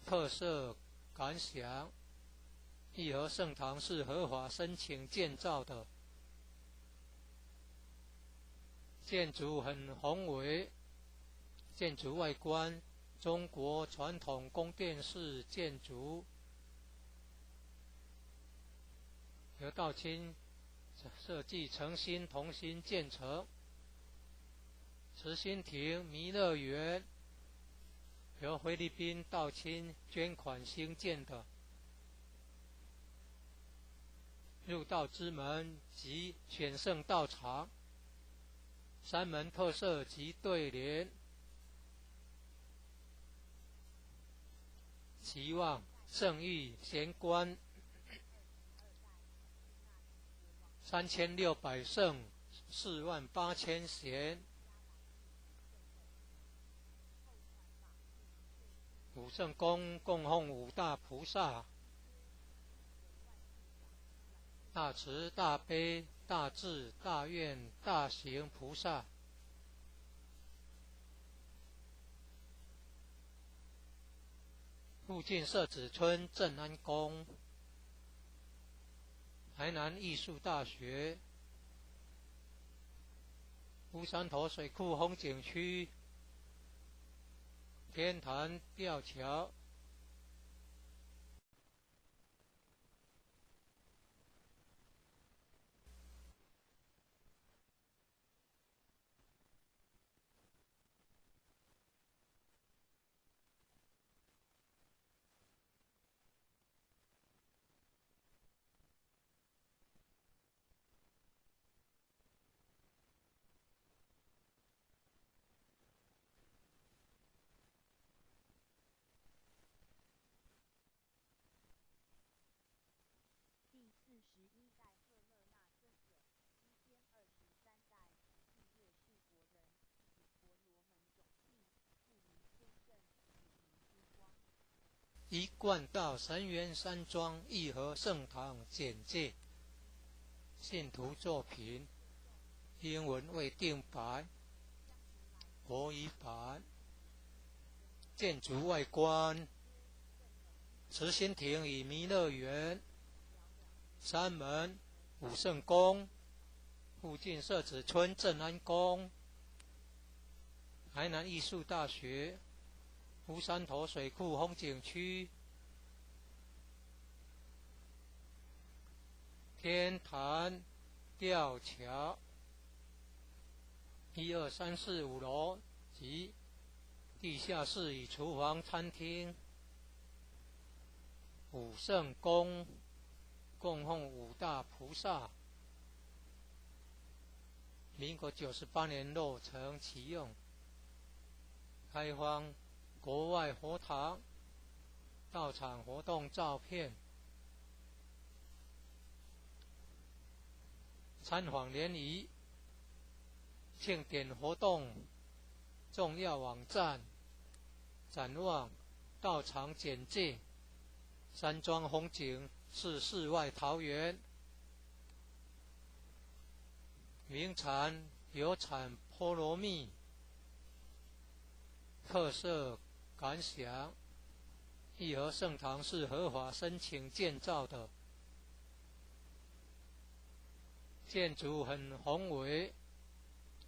特色感想。义和圣堂是合法申请建造的，建筑很宏伟，建筑外观中国传统宫殿式建筑，由道清设计诚心同心建成。慈心亭弥勒园由菲律宾道清捐款兴建的，入道之门及选圣道场，山门特色及对联，期望圣域贤官3600圣48000贤。武圣宫供奉五大菩萨，大慈大悲大智大愿大行菩萨。附近社子村正安宫，台南艺术大学乌山头水库风景区天坛吊桥。第41代赫勒纳尊者，西天23代，净月是国人，子婆罗门种姓，父名天圣，母名金光。一贯道神源山庄义和圣堂简介，信徒作品，英文未定版，国语版。建筑外观，慈心亭与弥勒园，山门武圣宫，附近社子村正安宫，台南艺术大学乌山头水库风景区天坛吊桥1、2、3、4、5楼及地下室与厨房、餐厅。武圣宫供奉五大菩萨，民国98年落成启用，开放国外佛堂、道场活动照片。参访联谊、庆典活动重要网站、展望、道场简介。山庄风景是世外桃源，名产有产菠萝蜜，特色感想。义和圣堂是合法申请建造的，建筑很宏伟，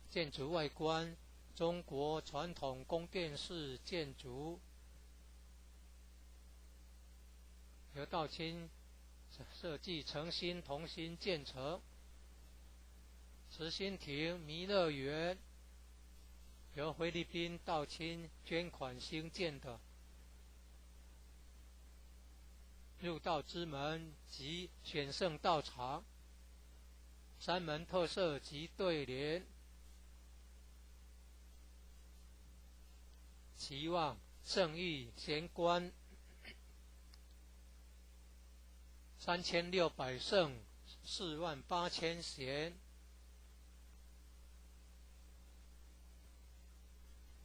建筑外观中国传统宫殿式建筑，由道清设计诚心同心建成。慈心亭弥勒园由菲律宾道清捐款兴建的。入道之门及选圣道场，三门特色及对联，期望圣意贤官3600圣48000贤，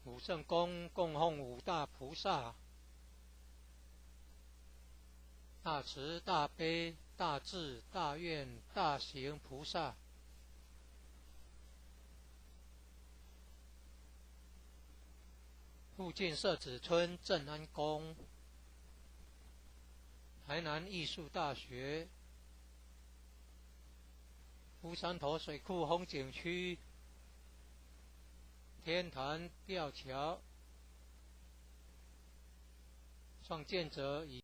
五圣宫供奉五大菩萨，大慈大悲大智大愿大行菩萨。附近社子村正安宫，台南艺术大学，乌山头水库风景区，天坛吊桥，创建者以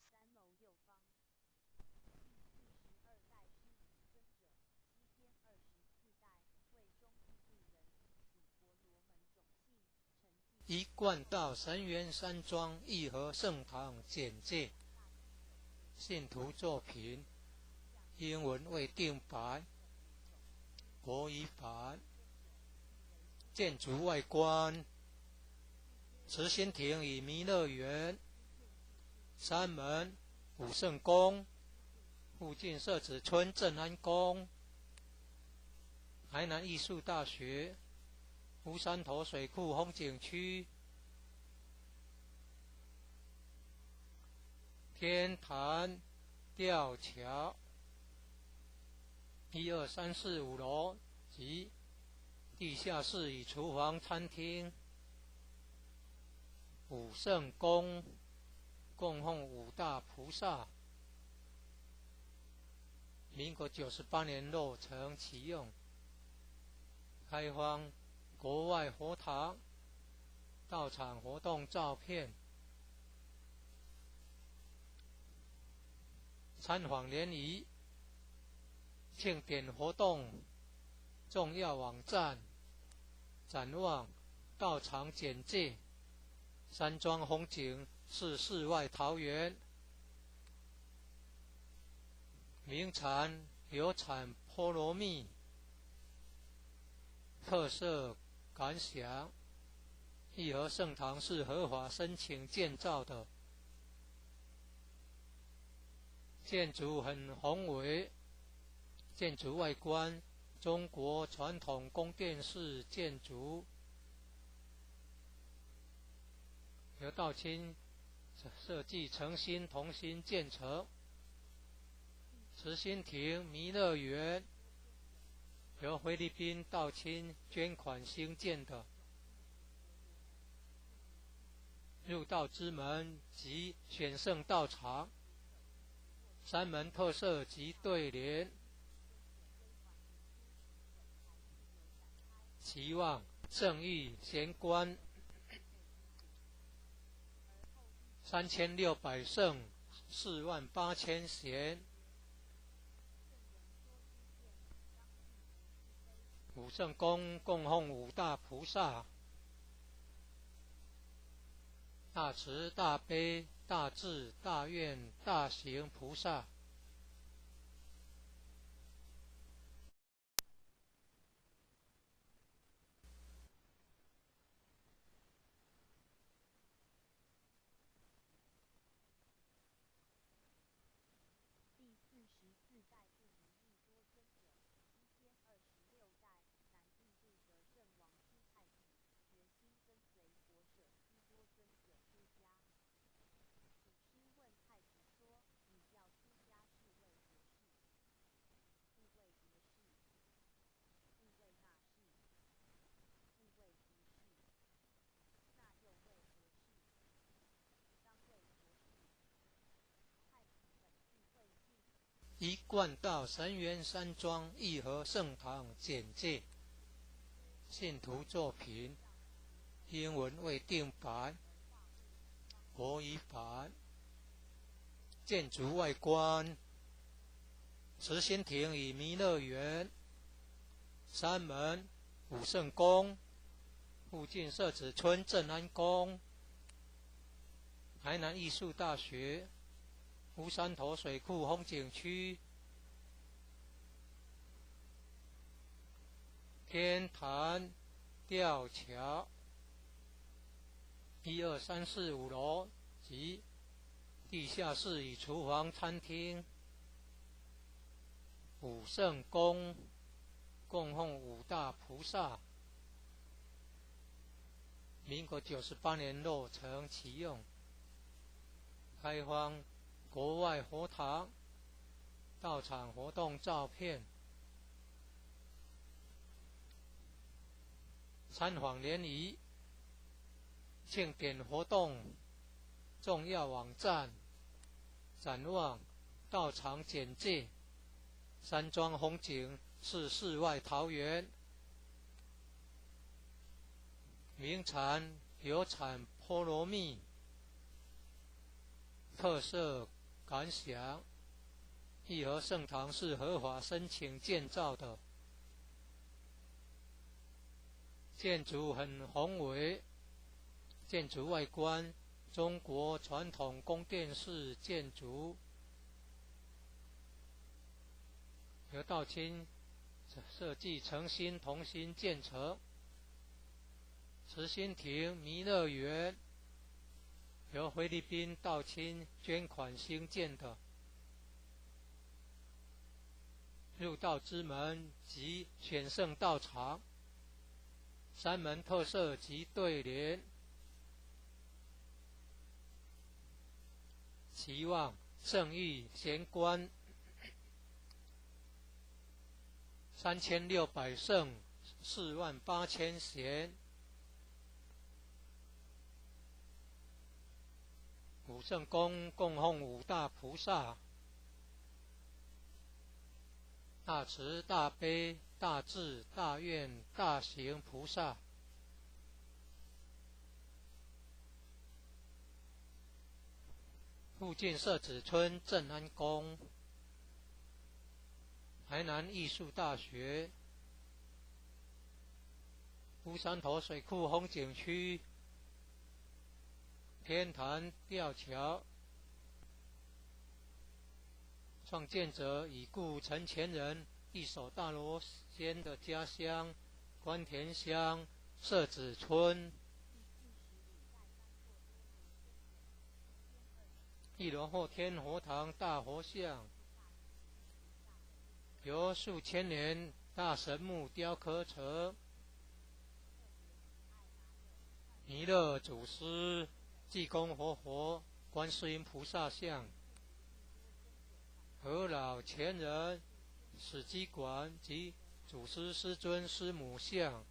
三谋右方，第42代师遗尊者，西天24代为中印度人，喜婆罗门种姓，承继一贯道神源山庄义和圣堂简介，信徒作品，英文未定版，国语版。建筑外观，慈心亭与弥勒园，三门武圣宫，附近社子村正安宫，台南艺术大学，乌山头水库风景区，天坛吊桥，1、2、3、4、5楼及地下室与厨房、餐厅。五圣宫供奉五大菩萨。民国98年落成启用，开放国外佛堂、道场活动照片。参访联谊、庆典活动重要网站，展望道场简介，山庄风景是世外桃源，名产有产菠萝蜜，特色感想，义和圣堂是合法申请建造的，建筑很宏伟，建筑外观中国传统宫殿式建筑，由道清设计诚心同心建成。慈心亭弥勒园由菲律宾道清捐款兴建的。入道之门及选圣道场，三门特色及对联，期望圣意贤官3600圣48000贤，五圣宫供奉五大菩萨，大慈大悲大智大愿大行菩萨。第44代不离利多尊者，西天26代南印度德正王师太子，决心跟随佛舍利多尊者出家。祖师问太子说：“你要出家一贯道神源山庄义和圣堂简介，信徒作品，英文未定版，国语版。建筑外观，慈心亭与弥勒园，山门武圣宫，附近社子村正安宫，台南艺术大学，乌山头水库风景区，天坛吊桥，1、2、3、4、5楼及地下室与厨房、餐厅。武圣宫供奉五大菩萨，民国98年落成启用，开放国外佛堂到场活动照片，参访联谊庆典活动重要网站，展望道场简介，山庄风景是世外桃源，名产有产菠萝蜜，特色感想，义和圣堂是合法申请建造的，建筑很宏伟，建筑外观中国传统宫殿式建筑，由道清设计诚心同心建成。慈心亭弥勒园由菲律宾道清捐款兴建的，入道之门及选圣道场，山门特色及对联，期望圣域贤官3600圣48000贤，武圣宫供奉五大菩萨，大慈大悲大智大愿大行菩萨，附近社子村正安宫，台南艺术大学，乌山头水库风景区，天坛吊桥，创建者已故陈前人一手大罗仙的家乡关田乡社子村。一楼后天佛堂大佛像，由数千年大神木雕刻成，弥勒祖师、济公活佛、观世音菩萨像，和老前人、史基馆及祖师师尊师母像，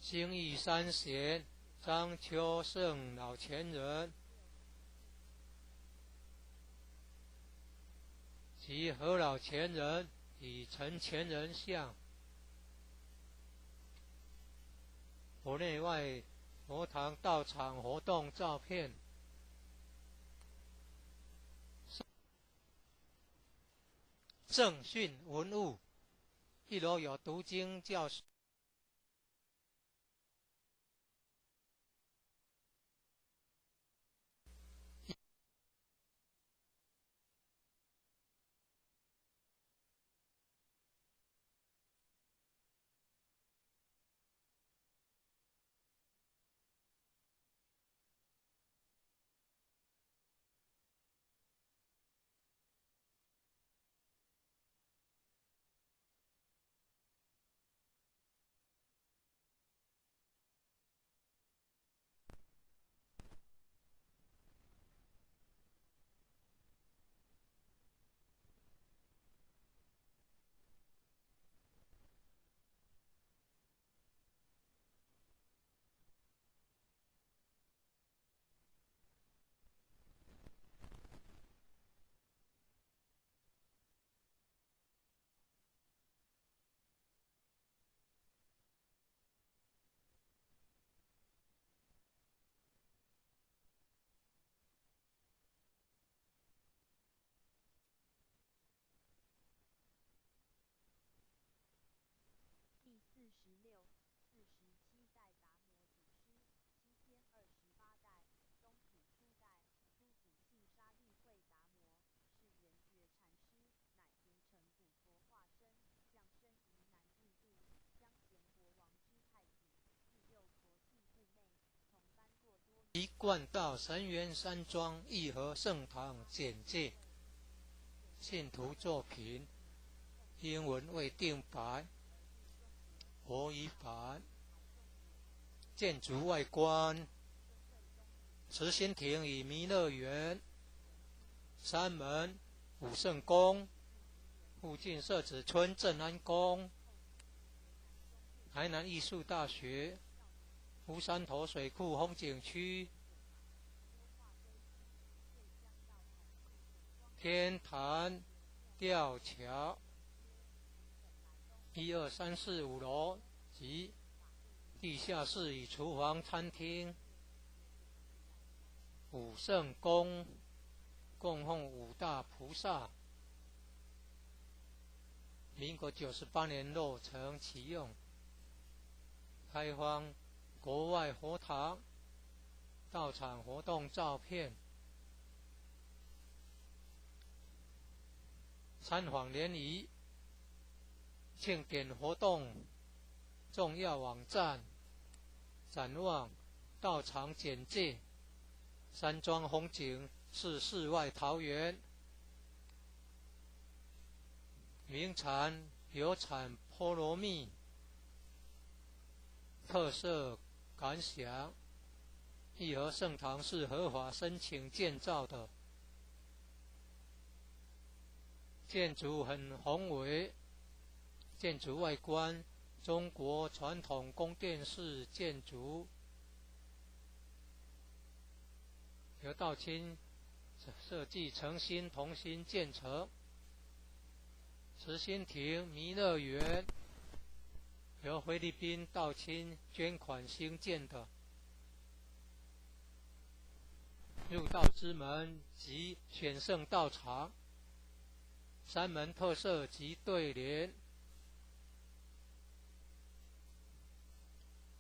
兴义三贤张秋胜老前人及何老前人与陈前人像，佛内外佛堂道场活动照片，正训文物，一楼有读经教室。贯道神源山庄义和圣堂简介，信徒作品，英文未定白，国语版。建筑外观，慈心亭与弥勒园，山门、武圣宫，附近社子村正安宫，台南艺术大学，乌山头水库风景区，天坛吊桥，1、2、3、4、5楼及地下室与厨房、餐厅。武圣宫供奉5大菩萨，民国98年落成启用，开放国外佛堂到场活动照片。参访联谊庆典活动重要网站，展望到场简介。山庄风景是世外桃源，名产有产菠萝蜜，特色感想。义和圣堂是合法申请建造的，建筑很宏伟，建筑外观中国传统宫殿式建筑，由道清设计诚心同心建成。慈心亭弥勒园由菲律宾道清捐款兴建的，入道之门及选圣道场，山门特色及对联，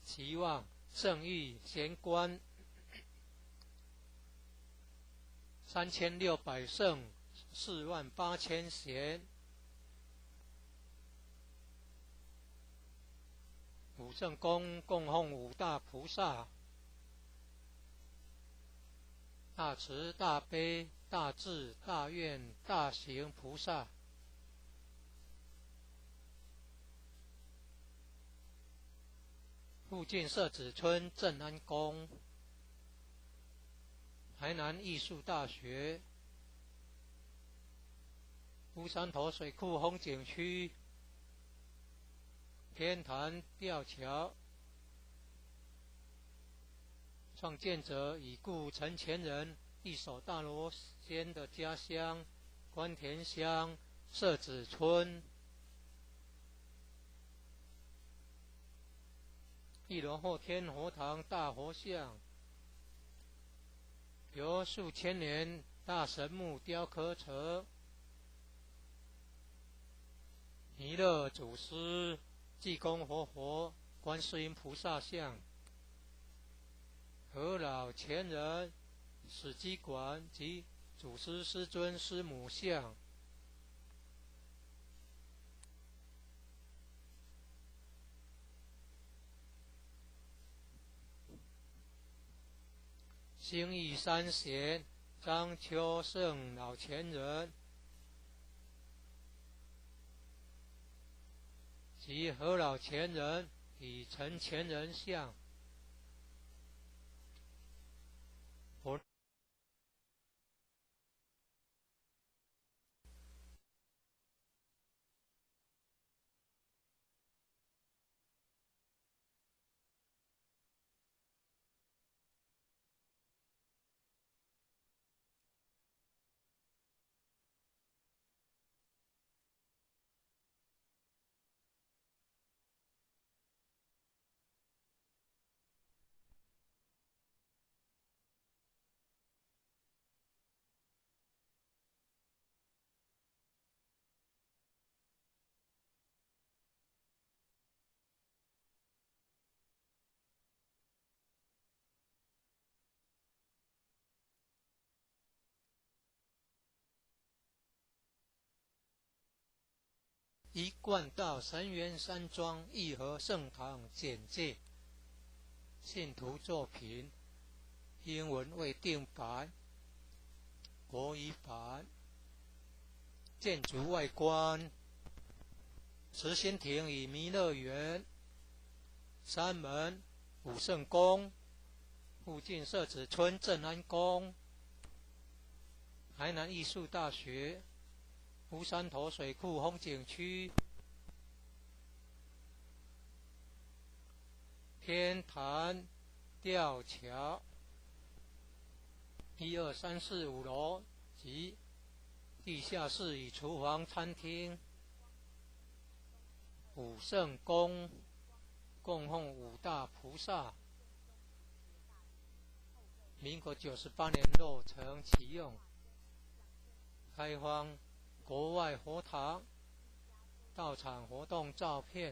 期望圣域贤官3600圣48000贤。武圣宫供奉5大菩萨，大慈大悲大智大愿大行菩萨。附近社子村正安宫，台南艺术大学，乌山头水库风景区，天坛吊桥，创建者已故陈前人一手大罗仙的家乡关田乡社子村。1楼后天佛堂大佛像，由数千年大神木雕刻成，弥勒祖师、济公活佛、观世音菩萨像，和老前人、史基馆及祖师师尊师母像。兴义三贤张秋胜老前人及何老前人与陈前人像。一贯道神源山庄义和圣堂简介，信徒作品，英文为定白，国语版。建筑外观，慈心亭与弥勒园，山门、武圣宫，附近社子村镇安宫，台南艺术大学，乌山头水库风景区，天坛吊桥，1、2、3、4、5楼及地下室与厨房、餐厅。武圣宫供奉五大菩萨，民国98年落成启用，开荒国外佛堂，道场活动照片，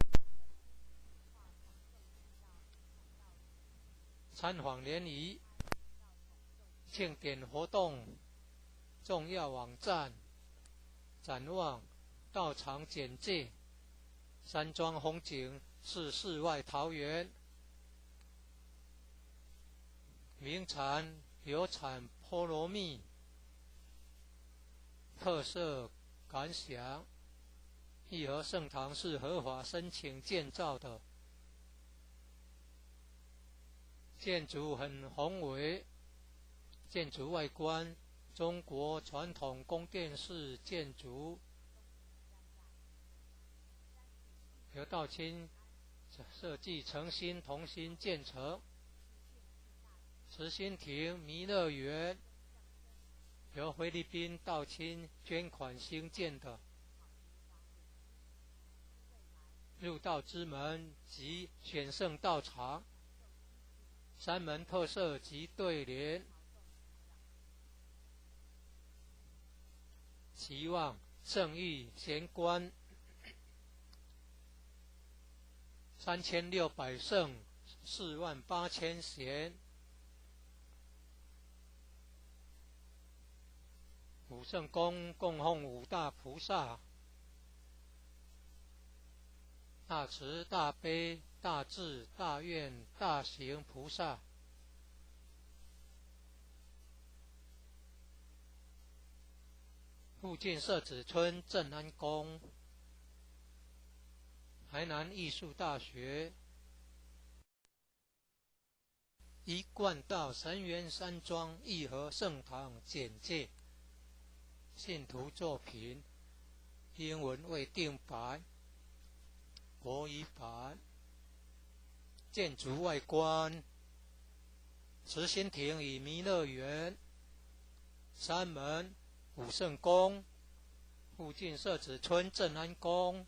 参访联谊，庆典活动重要网站，展望道场简介，山庄风景是世外桃源，名产有产菠萝蜜，特色感想，义和圣堂是合法申请建造的，建筑很宏伟，建筑外观中国传统宫殿式建筑，由道清设计诚心同心建成。慈心亭弥勒园由菲律宾道清捐款兴建的，入道之门及选圣道场，山门特色及对联，期望圣域贤官3600圣48000贤。武圣宫供奉五大菩萨，大慈大悲大智大愿大行菩萨，附近社子村镇安宫，台南艺术大学，一贯道神源山庄义和圣堂简介，信徒作品，英文为定白，国语版。建筑外观，慈心亭与弥勒园，山门、武圣宫，附近社子村镇安宫，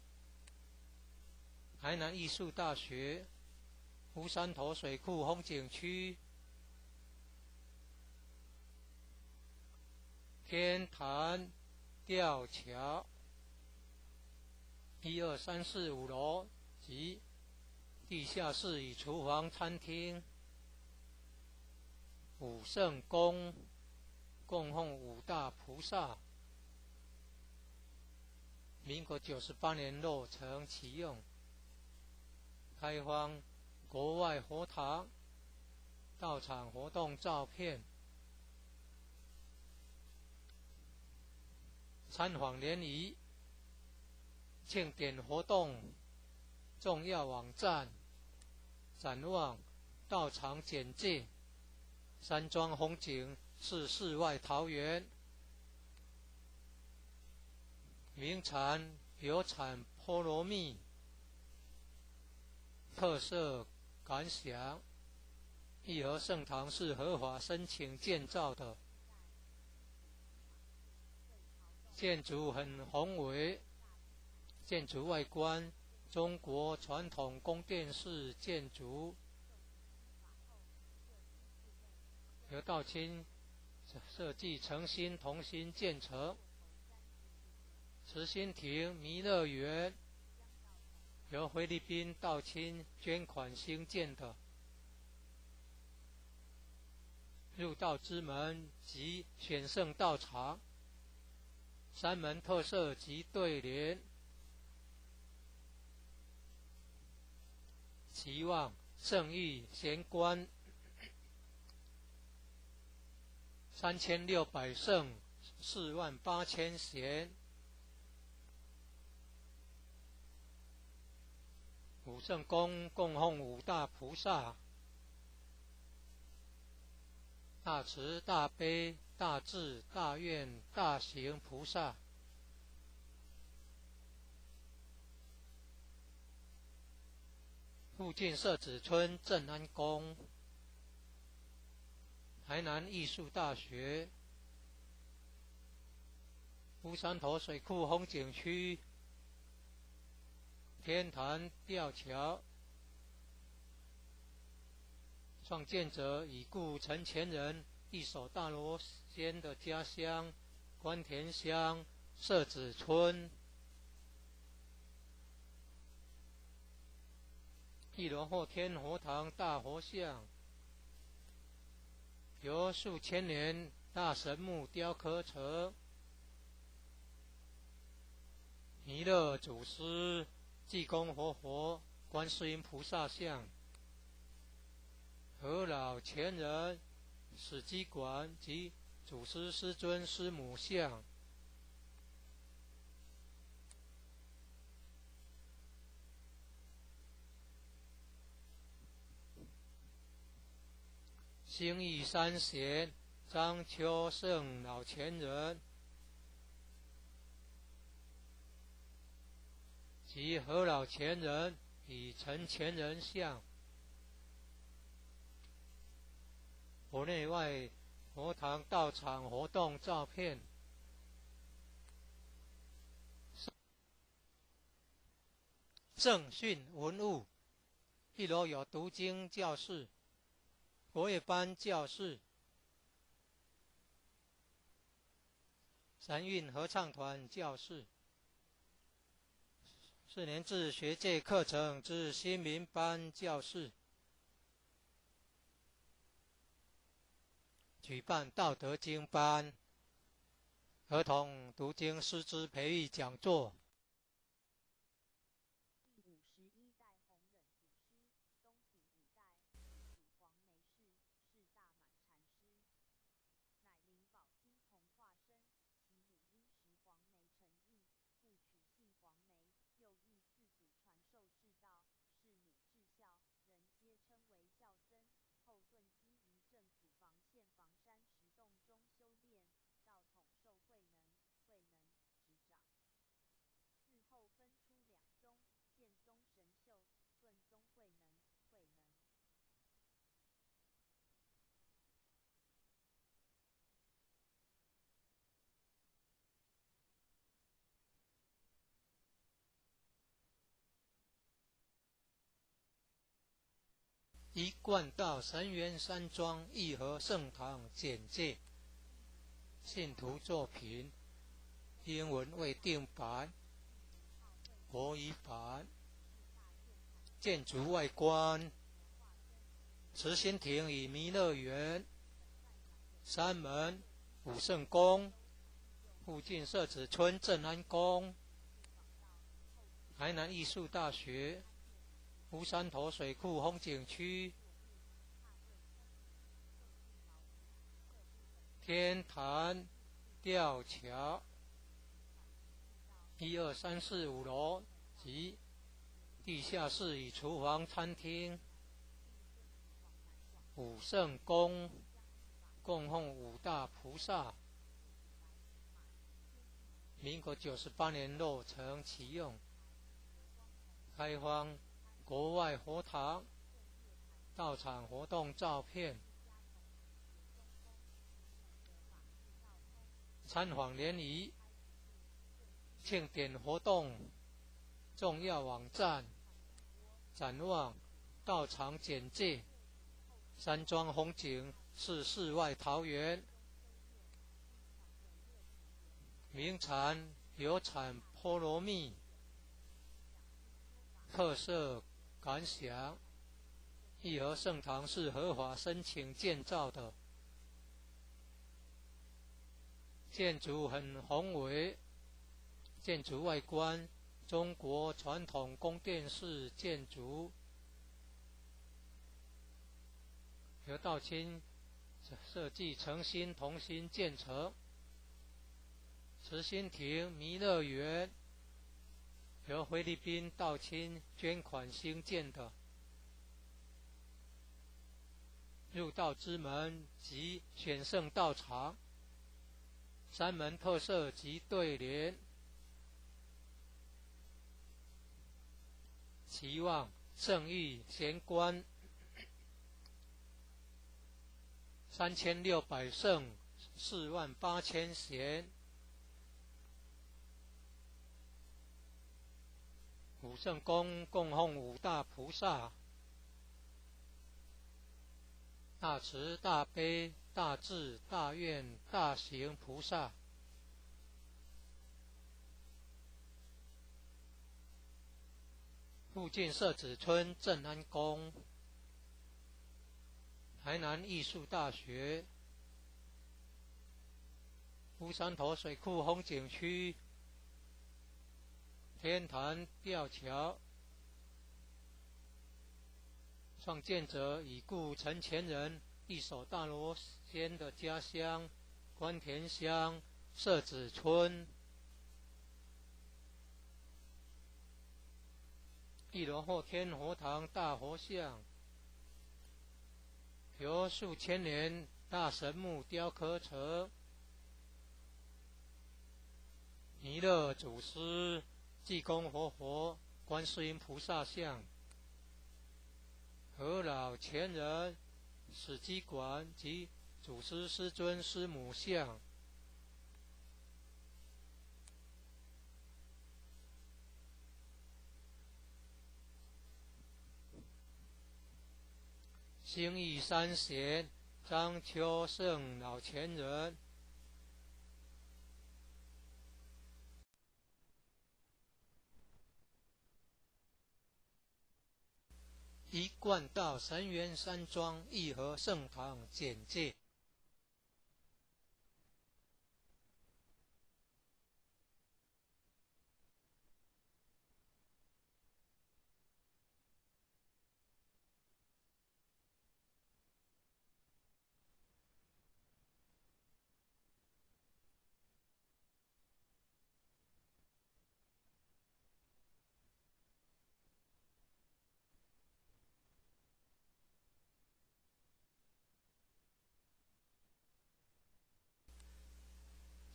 台南艺术大学，乌山头水库风景区，天坛吊桥，1、2、3、4、5楼及地下室与厨房、餐厅。武圣宫供奉五大菩萨，民国98年落成启用，开荒国外佛堂，道场活动照片，参访联谊，庆典活动重要网站，展望道场简介，山庄风景是世外桃源，名产有产菠萝蜜，特色感想，义和圣堂是合法申请建造的，建筑很宏伟，建筑外观中国传统宫殿式建筑，由道清设计诚心同心建成。慈心亭弥勒园由菲律宾道清捐款兴建的，入道之门及选圣道场，山门特色及对联，期望圣域贤官3600圣48000贤，五圣宫供奉五大菩萨：大慈大悲大智大愿大行菩萨。附近社子村正安宫，台南艺术大学，乌山头水库风景区，天坛吊桥，创建者已故陈前人一手大罗仙的家乡关田乡社子村。一楼后天佛堂大佛像，由数千年大神木雕刻成。弥勒祖师、济公活佛、观世音菩萨像，和老前人史基馆及祖师师尊师母像。兴义三贤张秋胜老前人及何老前人与陈前人像。佛内外佛堂道场活动照片。正训文物，一楼有读经教室、国乐班教室、三韵合唱团教室、4年制学界课程之新民班教室，举办道德经班、儿童读经师资培育讲座。一贯道神元山庄义和圣堂简介，信徒作品，英文未定版，国语版。建筑外观，慈心亭与弥勒园，山门、武圣宫，附近社子村正安宫，台南艺术大学，乌山头水库风景区，天坛吊桥，1、2、3、4、5楼及地下室与厨房、餐厅。武圣宫供奉五大菩萨，民国98年落成启用，开放国外佛堂道场活动照片，参访联谊、庆典活动重要网站、展望道场简介。山庄风景是世外桃源，名产有产菠萝蜜，特色感想。义和圣堂是合法申请建造的，建筑很宏伟，建筑外观中国传统宫殿式建筑，由道清设计诚心同心建成。慈心亭弥勒园由菲律宾道亲捐款兴建的，入道之门及选圣道场，三门特色及对联，期望圣誉贤官3600圣48000贤，五圣宫供奉五大菩萨，大慈大悲大智大愿大行菩萨。附近社子村正安宫，台南艺术大学，乌山头水库风景区，天坛吊桥，创建者已故陈前人一手大罗仙的家乡关田乡社子村。一楼后天佛堂大佛像，由数千年大神木雕刻成，弥勒祖师、济公活佛、观世音菩萨像，和老前人史基馆及祖师师尊师母像。兴义三贤张秋胜老前人，一贯道神元山庄义和圣堂简介。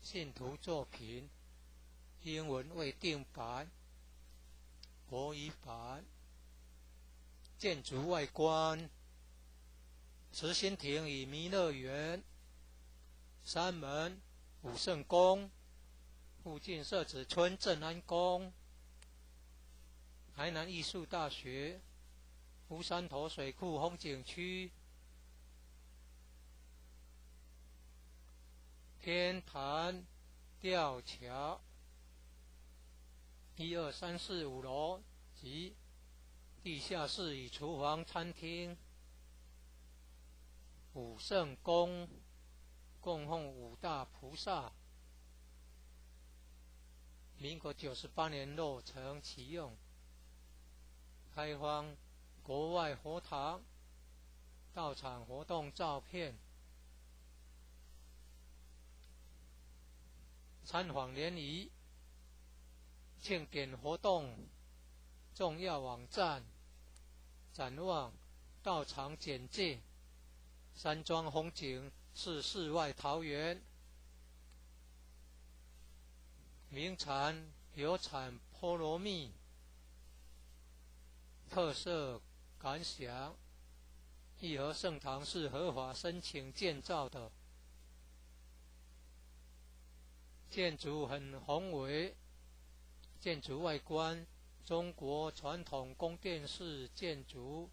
信徒作品，英文未定版，国语版。建筑外观，慈心亭与弥勒园，三门武圣宫，附近社子村正安宫，台南艺术大学，乌山头水库风景区，天坛吊桥，1、2、3、4、5楼及地下室与厨房、餐厅。武圣宫供奉五大菩萨，民国98年落成启用，开放国外佛堂到场活动照片。参访联谊、庆典活动重要网站、展望、道场简介。山庄风景是世外桃源，名产有产菠萝蜜，特色感想。义和圣堂是合法申请建造的，建筑很宏伟，建筑外观中国传统宫殿式建筑，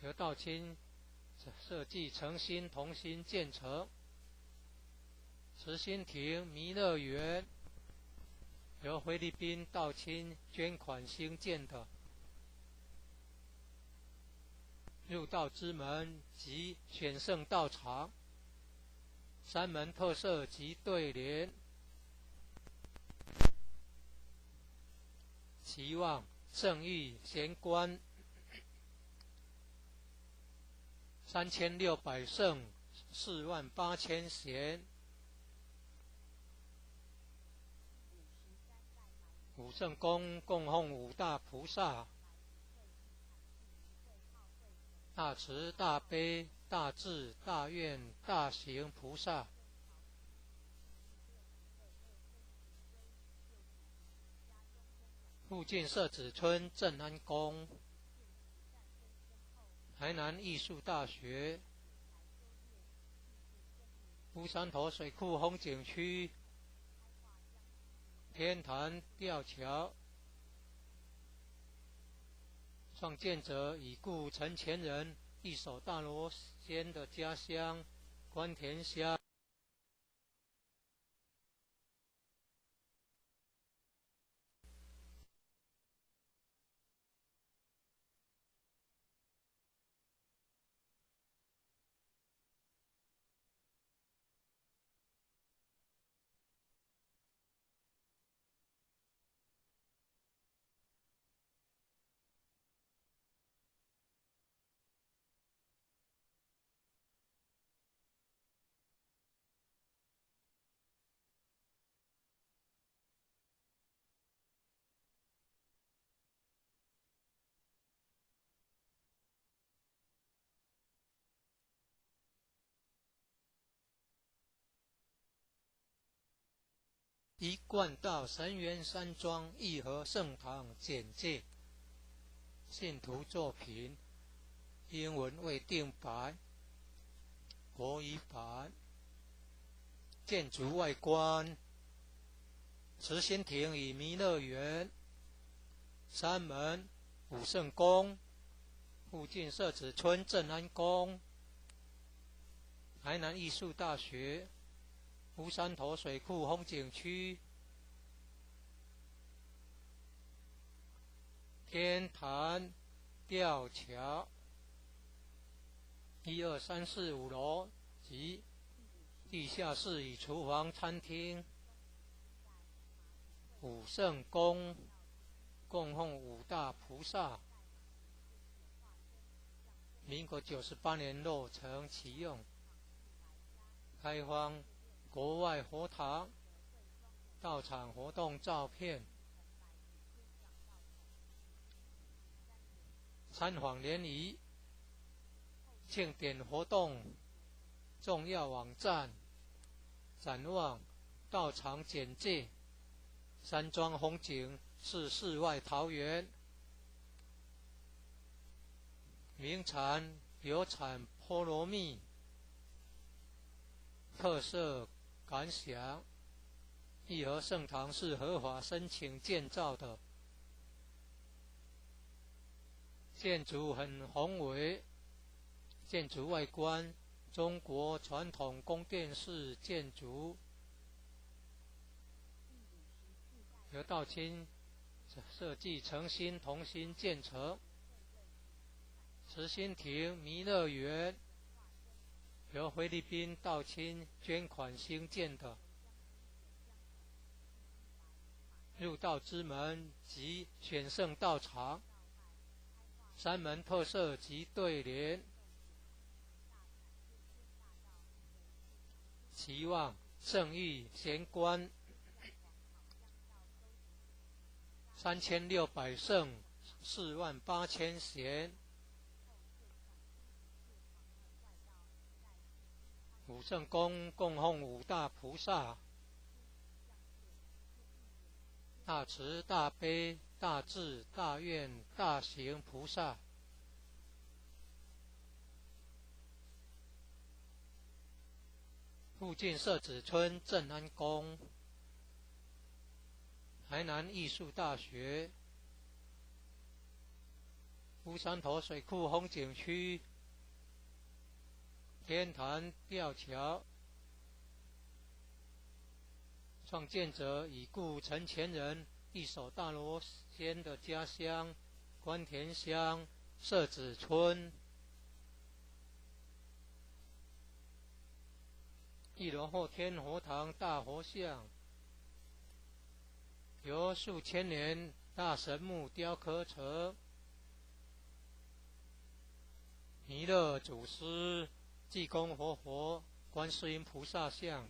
由道亲设计诚心同心建成。慈心亭弥勒园由菲律宾道亲捐款兴建的，入道之门及选圣道场，三门特色及对联，期望圣誉贤官3600圣48000贤，五圣宫供奉五大菩萨，大慈大悲大智大愿大行菩萨，附近社子村正安宫，台南艺术大学，乌山头水库风景区，天坛吊桥，创建者已故陈前人一手大罗仙的家乡关田乡。一贯道神元山庄义和圣堂简介，信徒作品，英文未定版，国语版。建筑外观，慈心亭与弥勒园，山门武圣宫，附近社子村正安宫，台南艺术大学，乌山头水库风景区，天坛吊桥，1、2、3、4、5楼及地下室与厨房、餐厅，武圣宫供奉五大菩萨，民国98年落成启用，开放国外佛堂到场活动照片，参访联谊，庆典活动重要网站，展望道场简介，山庄风景是世外桃源，名产有产菠萝蜜，特色感想，义和圣堂是合法申请建造的，建筑很宏伟，建筑外观中国传统宫殿式建筑，由道清设计诚心同心建成。慈心亭弥勒园由菲律宾道清捐款兴建的，入道之门及选圣道场，山门特色及对联，期望圣誉贤官3600圣48000贤，武圣宫供奉五大菩萨，大慈大悲大智大愿大行菩萨，附近社子村正安宫，台南艺术大学，乌山头水库风景区，天坛吊桥，创建者已故陈前人一手大罗仙的家乡关田乡社子村。1楼后天佛堂大佛像，由数千年大神木雕刻成。弥勒祖师、济公活佛、观世音菩萨像。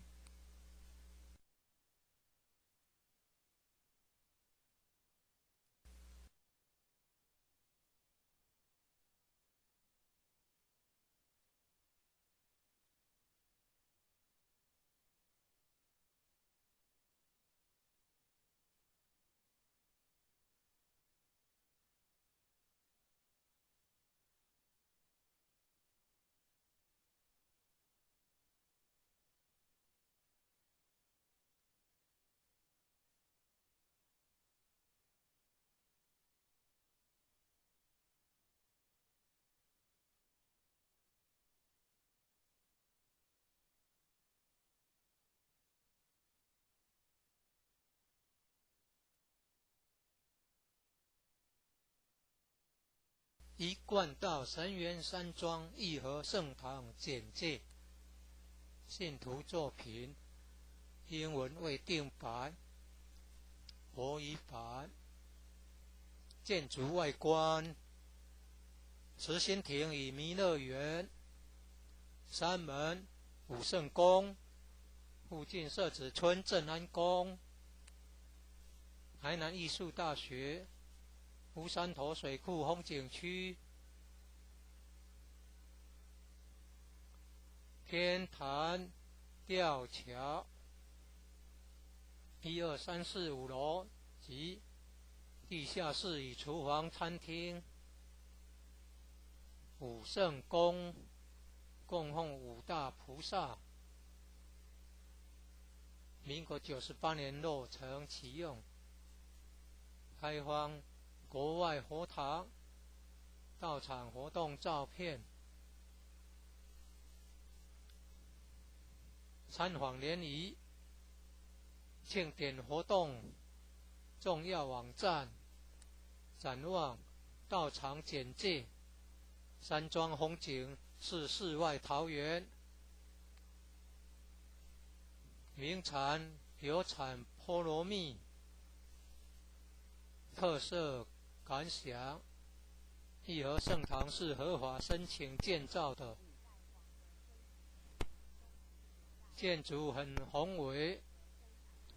一贯道神源山庄义和圣堂简介，信徒作品，英文未定版，国语版。建筑外观：慈心亭与弥勒园，山门武圣宫，附近社子村正安宫，台南艺术大学。乌山头水库风景区，天坛吊桥，1、2、3、4、5楼及地下室与厨房、餐厅。武圣宫供奉五大菩萨，民国98年落成启用，开放国外佛堂到场活动照片，参访联谊、庆典活动重要网站、展望、到场简介。山庄风景是世外桃源，名产有产菠萝蜜，特色感想：义和圣堂是合法申请建造的，建筑很宏伟。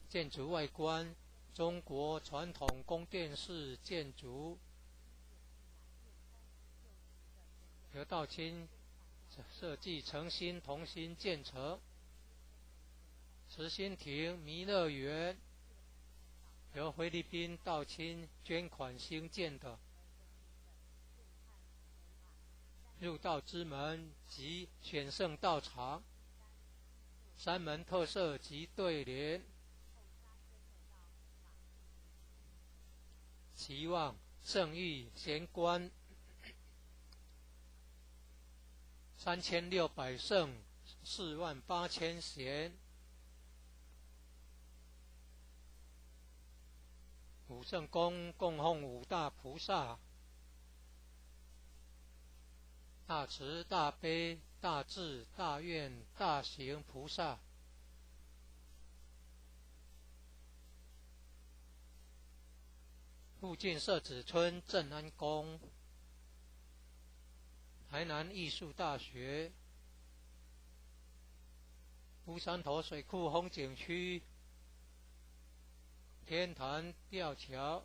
建筑外观：中国传统宫殿式建筑，由道清设计诚心同心建成。慈心亭弥勒园由菲律宾道清捐款兴建的，入道之门及选圣道场，山门特色及对联，期望圣域贤官3600圣48000贤。武圣宫供奉五大菩萨，大慈大悲大智大愿大行菩萨。附近社子村正安宫，台南艺术大学，乌山头水库风景区，天坛吊桥。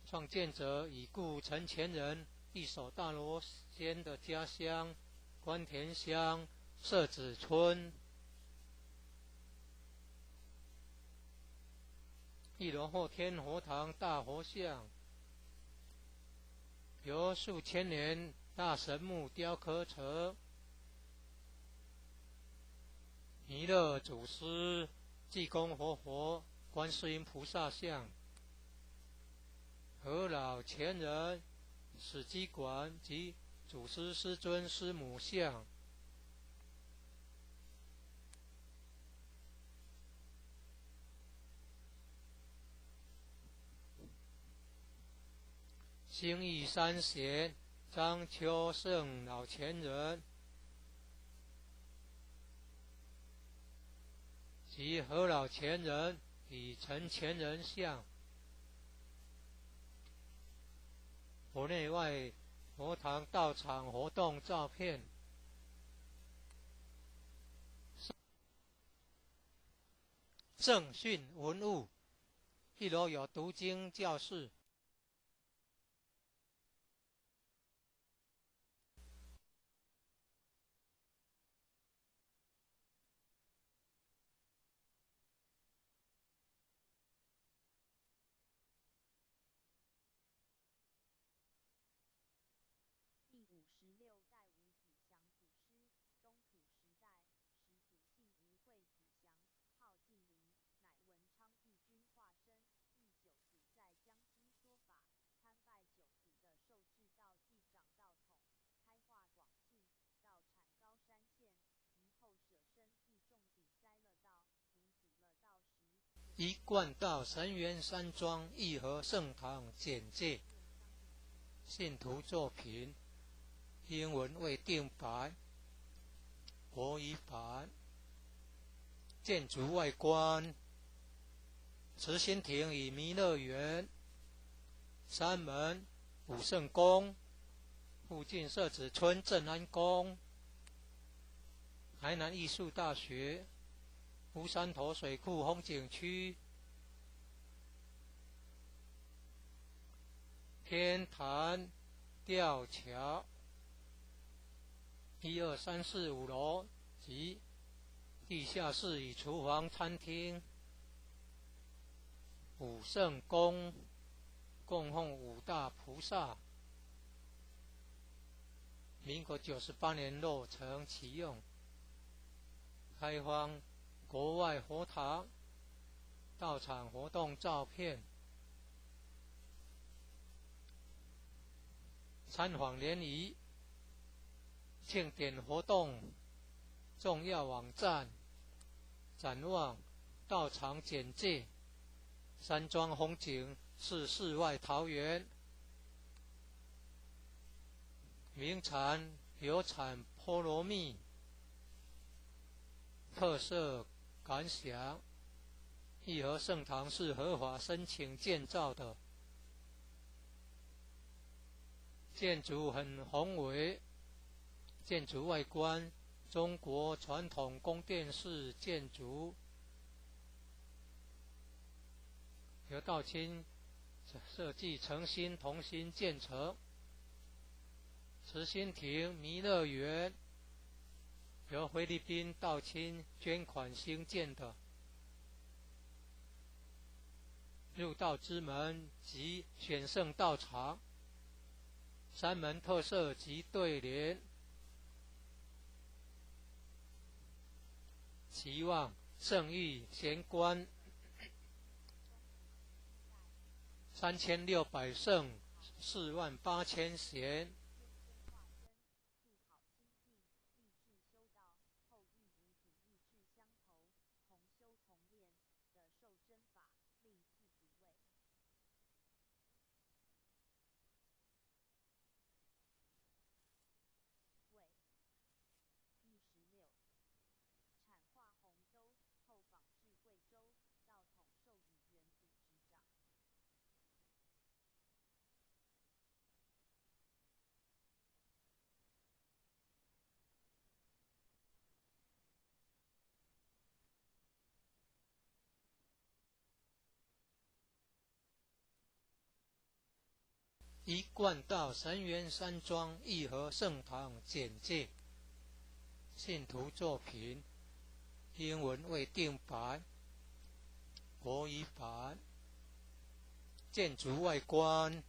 创建者已故陈前人一手大罗仙的家乡关田乡社子村。一楼后天佛堂大佛像，由数千年大神木雕刻成。弥勒祖师、济公活佛、观世音菩萨像，和老前人、史基馆及祖师师尊师母像。兴义三贤张秋胜老前人及何老前人与陈前人像，国内外佛堂道场活动照片。正训文物，一楼有读经教室。第56代吴子祥祖师，东土时代始祖姓吴惠子祥，号晋陵，乃文昌帝君化身。义九祖在江西说法，参拜九祖的受制道济长道统，开化广信，道产高山县，及后舍身义众顶灾乐道，五祖乐道时，一贯道神元山庄义和圣堂简介。信徒作品，英文未定版，国语版。建筑外观，慈心亭与弥勒园，山门、武圣宫，附近设置村镇安宫。台南艺术大学，乌山头水库风景区，天坛吊桥，1、2、3、4、5楼及地下室与厨房、餐厅。武圣宫供奉五大菩萨，民国98年落成启用。开放国外佛堂道场活动照片。参访联谊庆典活动重要网站。展望道场简介。山庄风景是世外桃源，名产有产菠萝蜜。特色感想：义和圣堂是合法申请建造的，建筑很宏伟。建筑外观，中国传统宫殿式建筑，由道清设计诚心同心建成。慈心亭弥勒园由菲律宾道清捐款兴建的。入道之门及选圣道场，山门特色及对联。期望圣域贤官3600圣48000贤。素好清净，立志修道，后遇五祖意志相投，同修同练，得受真法，令四祖位。第16产化洪州，后仿至贵州，道统授予元祖执掌。一贯道神元山庄义和圣堂简介。信徒作品，英文未定版，国语版。建筑外观，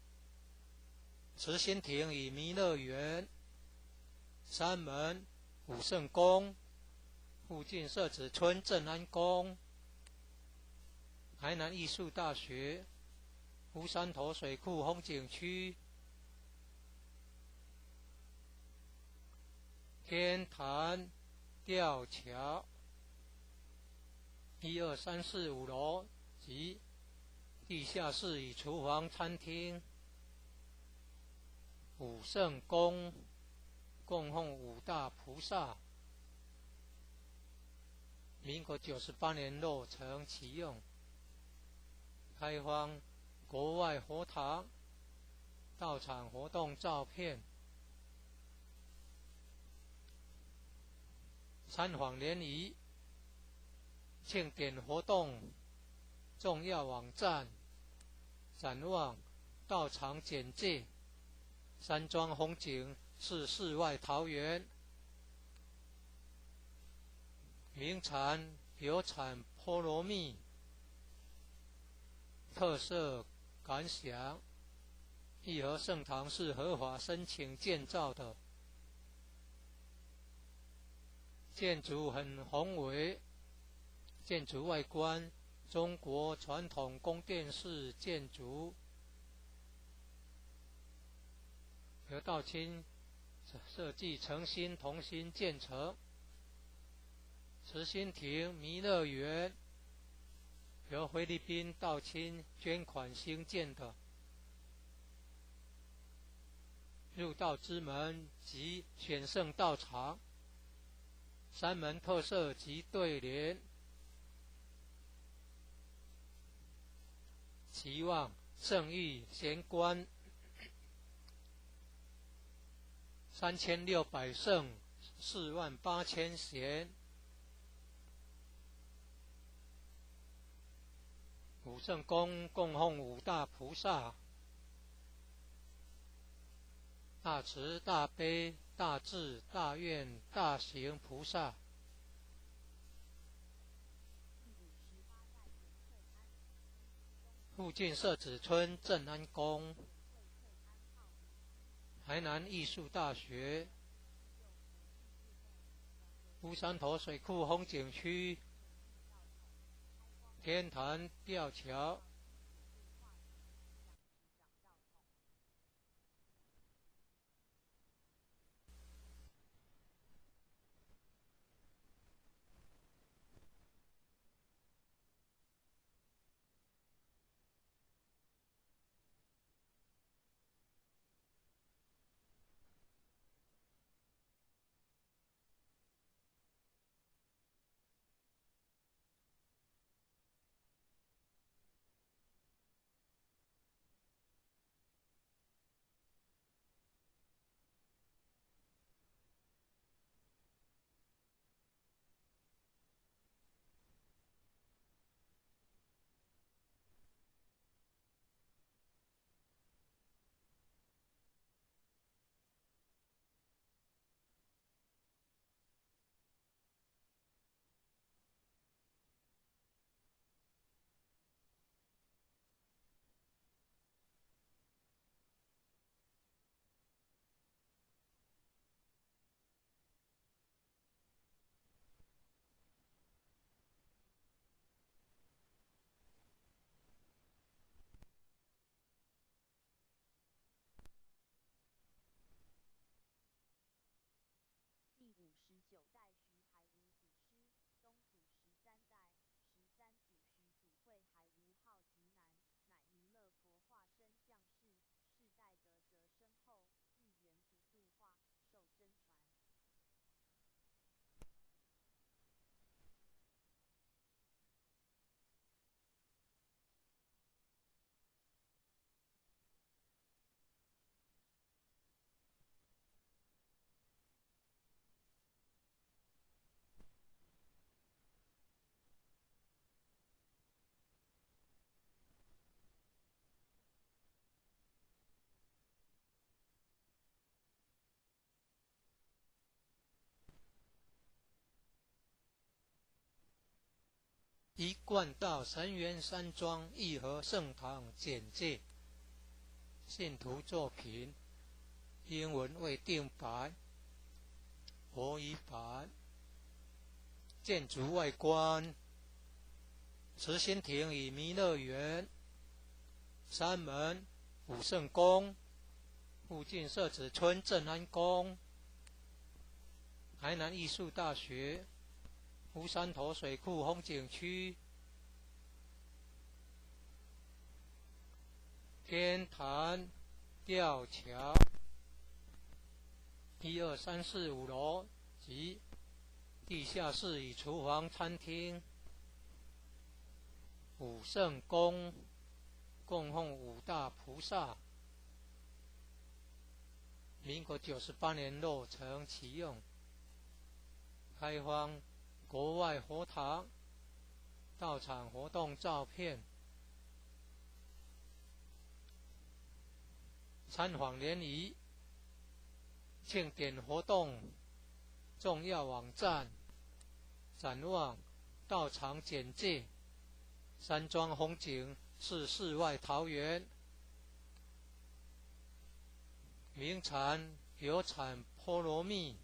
慈心亭与弥勒园，山门、武圣宫，附近设置村镇安宫。台南艺术大学，乌山头水库风景区，天坛吊桥，1、2、3、4、5楼及地下室与厨房、餐厅。武圣宫供奉五大菩萨，民国98年落成启用。开放国外佛堂道场活动照片。参访联谊庆典活动重要网站展望道场简介。山庄风景是世外桃源，名产有产菠萝蜜，特色感想。义和圣堂是合法申请建造的，建筑很宏伟，建筑外观中国传统宫殿式建筑，由道清设计诚心同心建成。慈心亭弥勒园由菲律宾道清捐款兴建的，入道之门及选圣道场，山门特色及对联，期望圣域贤官3600圣48000贤，五圣宫供奉五大菩萨，大慈大悲大智大愿大行菩萨。附近社子村正安宫，台南艺术大学，乌山头水库风景区，天坛吊桥。第59代徐海无祖师，东土13代13祖徐祖慧海无号极南，乃弥勒佛化身降世，世代德泽深厚，欲元祖度化，受真传。一贯道神元山庄义和圣堂简介，信徒作品英文未定版，国语版。建筑外观，慈心亭与弥勒园，山门武圣宫，附近社子村正安宫，台南艺术大学，乌山头水库风景区，天坛吊桥，1、2、3、4、5楼及地下室与厨房、餐厅。武圣宫供奉五大菩萨，民国98年落成启用。开放国外佛堂到场活动照片，参访联谊庆典活动重要网站，展望道场简介。山庄风景是世外桃源，名产有产菠萝蜜，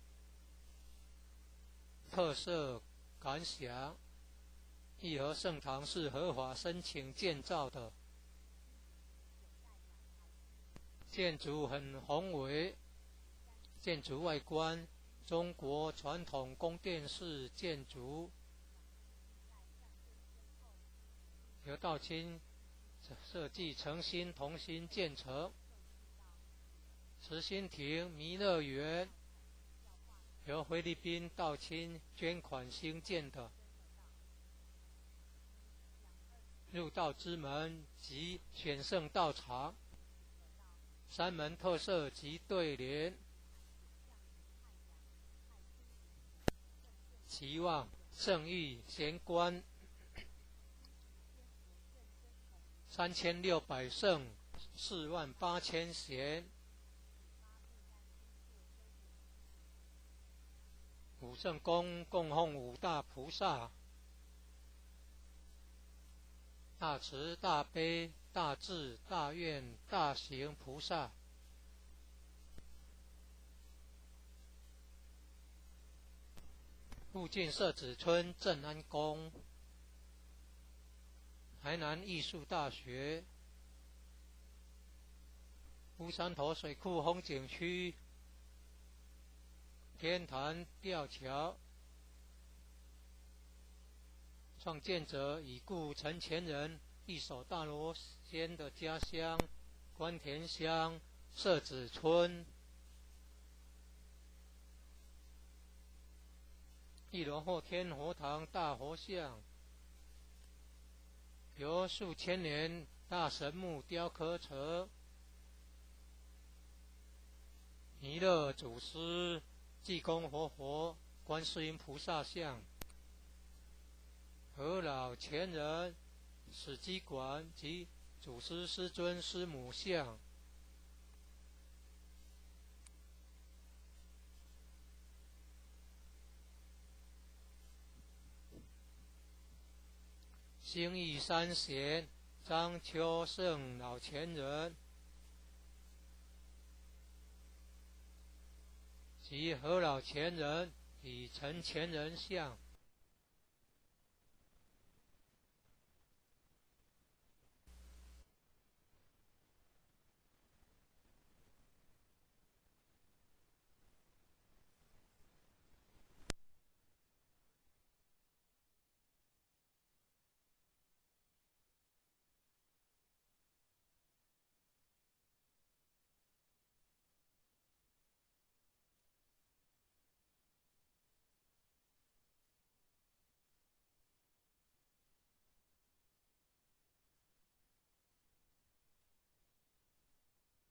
特色感想。义和圣堂是合法申请建造的，建筑很宏伟，建筑外观中国传统宫殿式建筑，由道清设计诚心同心建成。慈心亭弥勒园由菲律宾道清捐款兴建的，入道之门及选圣道场，山门特色及对联，期望圣域贤官3600圣48000贤。五圣宫供奉五大菩萨，大慈大悲大智大愿大行菩萨。附近社子村正安宫，台南艺术大学，乌山头水库风景区，天坛吊桥，创建者已故陈前人一手大罗仙的家乡关田乡社子村。一楼后天佛堂大佛像，由数千年大神木雕刻成，弥勒祖师、济公活佛、观世音菩萨像，和老前人、史基馆及祖师师尊师母像。兴义三贤张秋胜老前人及何老前人与陈前人像。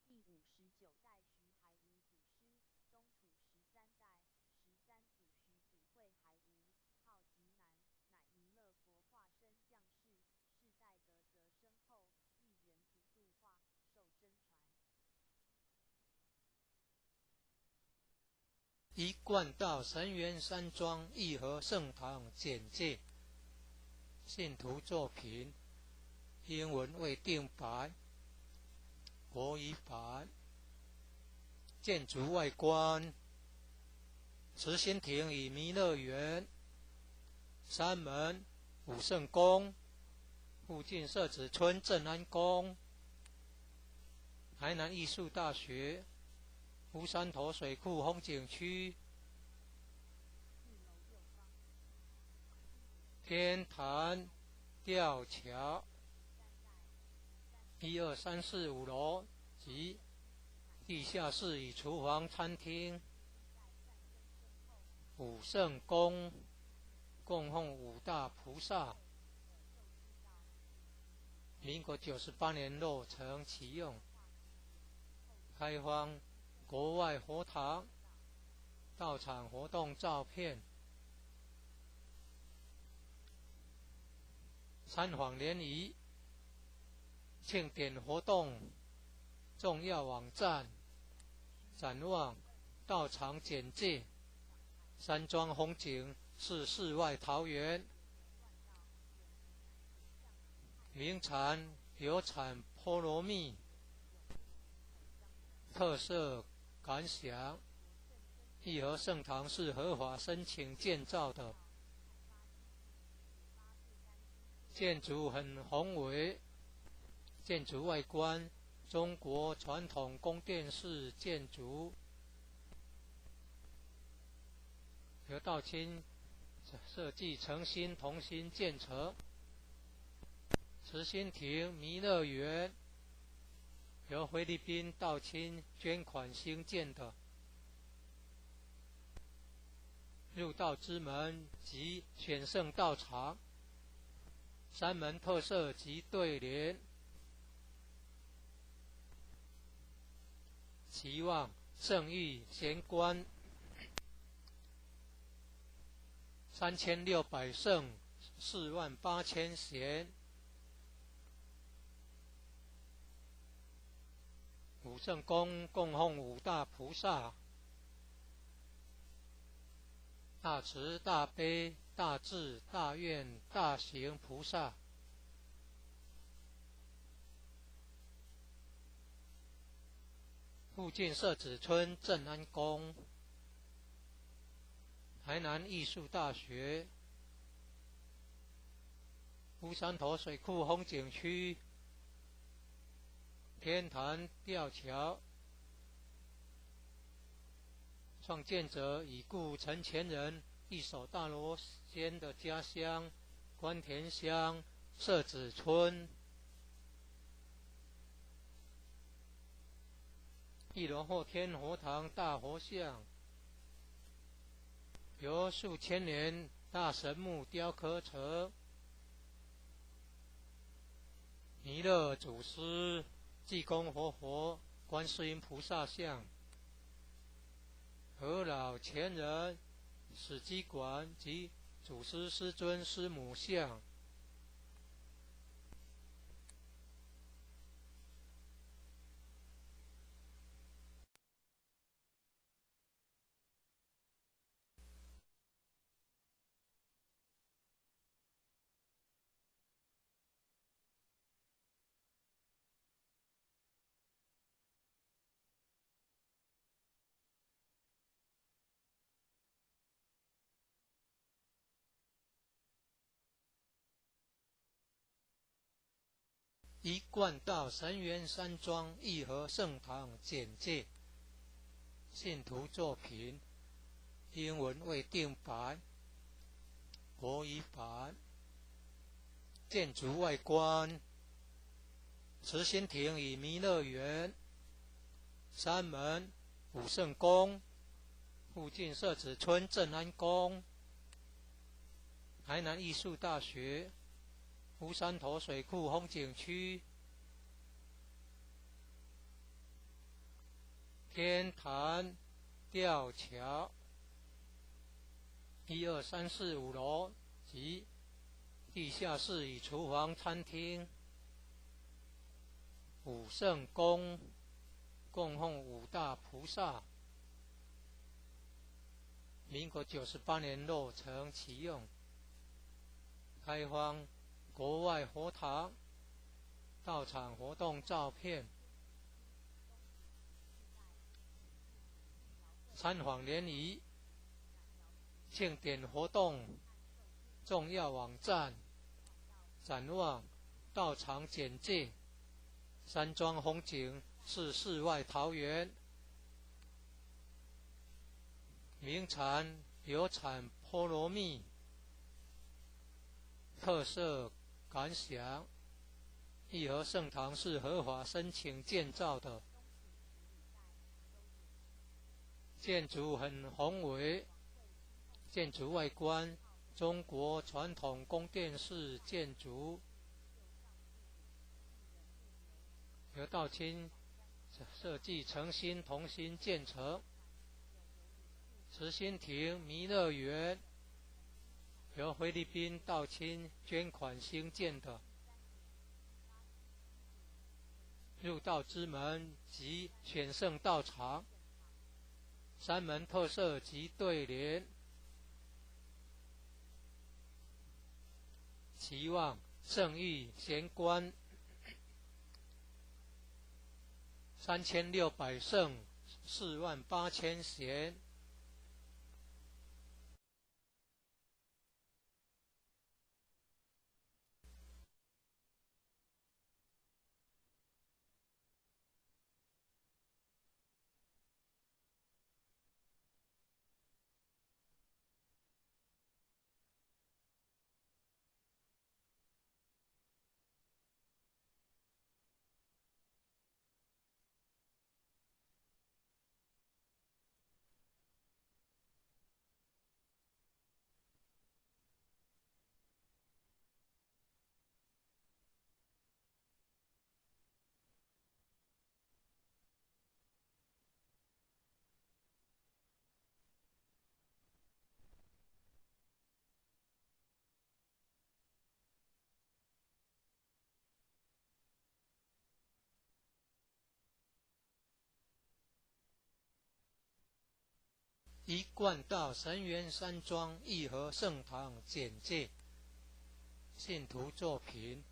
第59代徐海无祖师，东土13代13祖徐祖慧海无，号极南，乃弥勒佛化身降世，世代德泽深厚，一元祖度化，受真传。一贯道神源山庄义和圣堂简介，信徒作品，英文未定版，国语版。建筑外观，慈心亭与弥勒园，山门武圣宫，附近社子村正安宫，台南艺术大学，乌山头水库风景区，天坛吊桥，1、2、3、4、5楼及地下室与厨房、餐厅。武圣宫供奉五大菩萨，民国98年落成启用，开放国外佛堂到场活动照片，参访联谊庆典活动重要网站展望道场简介山庄风景是世外桃源名产有产菠萝蜜特色感想义和圣堂是合法申请建造的建筑很宏伟建筑外观中国传统宫殿式建筑由道清设计诚心同心建成慈心亭弥勒园由菲律宾道清捐款兴建的入道之门及选圣道场山门特色及对联期望圣域贤官3600圣48000贤五圣宫供奉五大菩萨大慈大悲大智大愿大行菩萨附近社子村正安宫台南艺术大学乌山头水库风景区天坛吊桥创建者已故陈前人一手大罗仙的家乡关田乡社子村一楼后天佛堂大佛像由数千年大神木雕刻成弥勒祖师济公活佛观世音菩萨像和老前人史基馆及祖师师尊师母像一贯道神元山庄义和圣堂简介信徒作品英文未定版国语版建筑外观慈心亭与弥勒园山门武圣宫附近社子村正安宫台南艺术大学乌山头水库风景区天坛吊桥1、2、3、4、5楼及地下室与厨房餐厅武圣宫供奉五大菩萨民国98年落成启用开放国外佛堂道场活动照片参访联谊庆典活动重要网站展望道场简介山庄风景是世外桃源名产有产菠萝蜜特色感想义和圣堂是合法申请建造的建筑很宏伟建筑外观中国传统宫殿式建筑由道清设计诚心同心建成慈心亭弥勒园由菲律宾道亲捐款兴建的入道之门及选圣道场、三门特色及对联，期望圣誉贤官3600圣48000贤。一贯道神元山庄义和圣堂简介，信徒作品，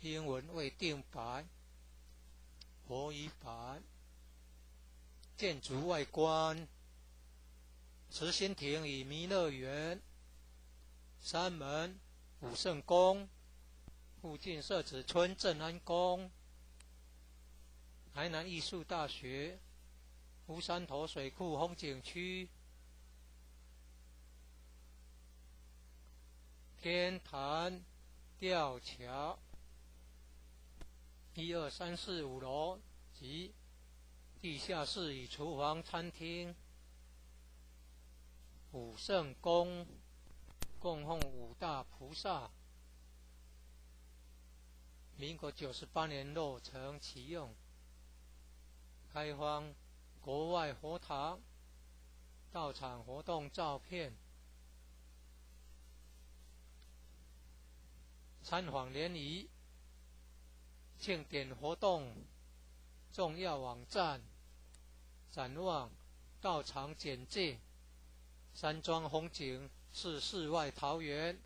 英文未定白，国语版。建筑外观：慈心亭与弥勒园，山门、武圣宫，附近社子村正安宫，台南艺术大学，乌山头水库风景区，天坛吊桥，1、2、3、4、5楼及地下室与厨房、餐厅。武圣宫供奉五大菩萨，民国98年落成启用，开放国外佛堂道场活动照片，参访联谊、庆典活动重要网站，展望道场简介，山庄风景是世外桃源，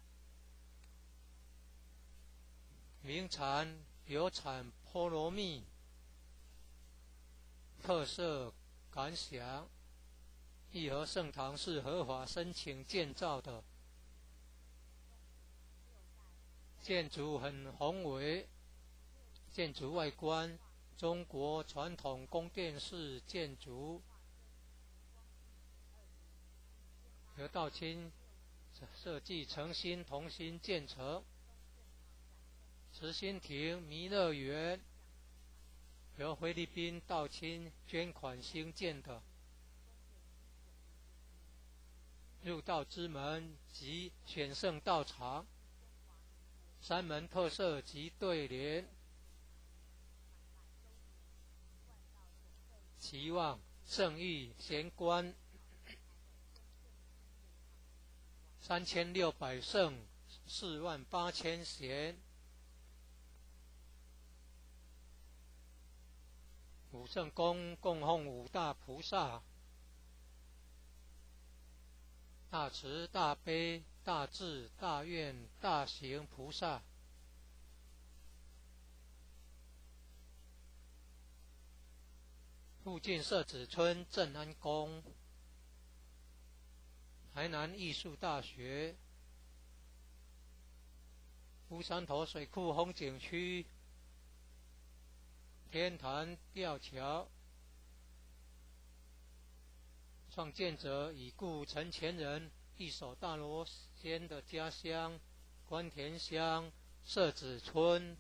名产有产菠萝蜜，特色感想：义和圣堂是合法申请建造的，建筑很宏伟，建筑外观中国传统宫殿式建筑，由道亲设计诚心同心建成。慈心亭弥勒园由菲律宾道亲捐款兴建的入道之门及选圣道场，三门特色及对联，期望圣誉贤官3600圣48000贤。武圣宫供奉五大菩萨，大慈大悲大智大愿大行菩萨，附近社子村正安宫，台南艺术大学，乌山头水库风景区，天坛吊桥，创建者已故陈前人一手大罗仙的家乡关田乡社子村。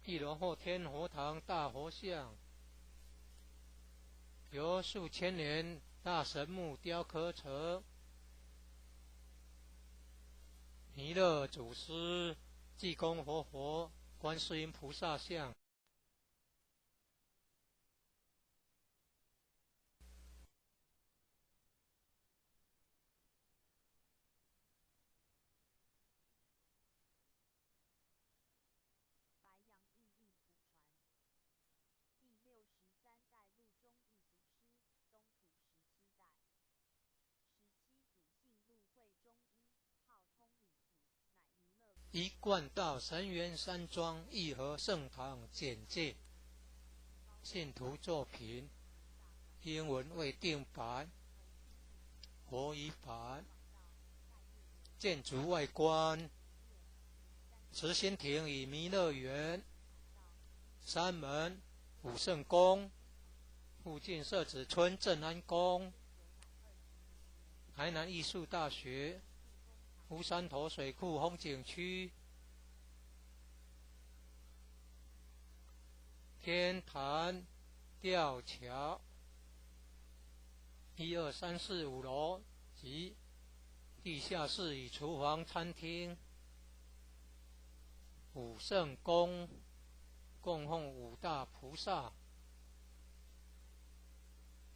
一楼后天佛堂大佛像，由数千年大神木雕刻成，弥勒祖师、济公活佛、观世音菩萨像。一贯道神元山庄义和圣堂简介，信徒作品，英文未定版，国语版。建筑外观：慈心亭与弥勒园，山门、武圣宫，附近社子村正安宫，台南艺术大学，乌山头水库风景区，天坛吊桥，1、2、3、4、5楼及地下室与厨房、餐厅。武圣宫供奉五大菩萨，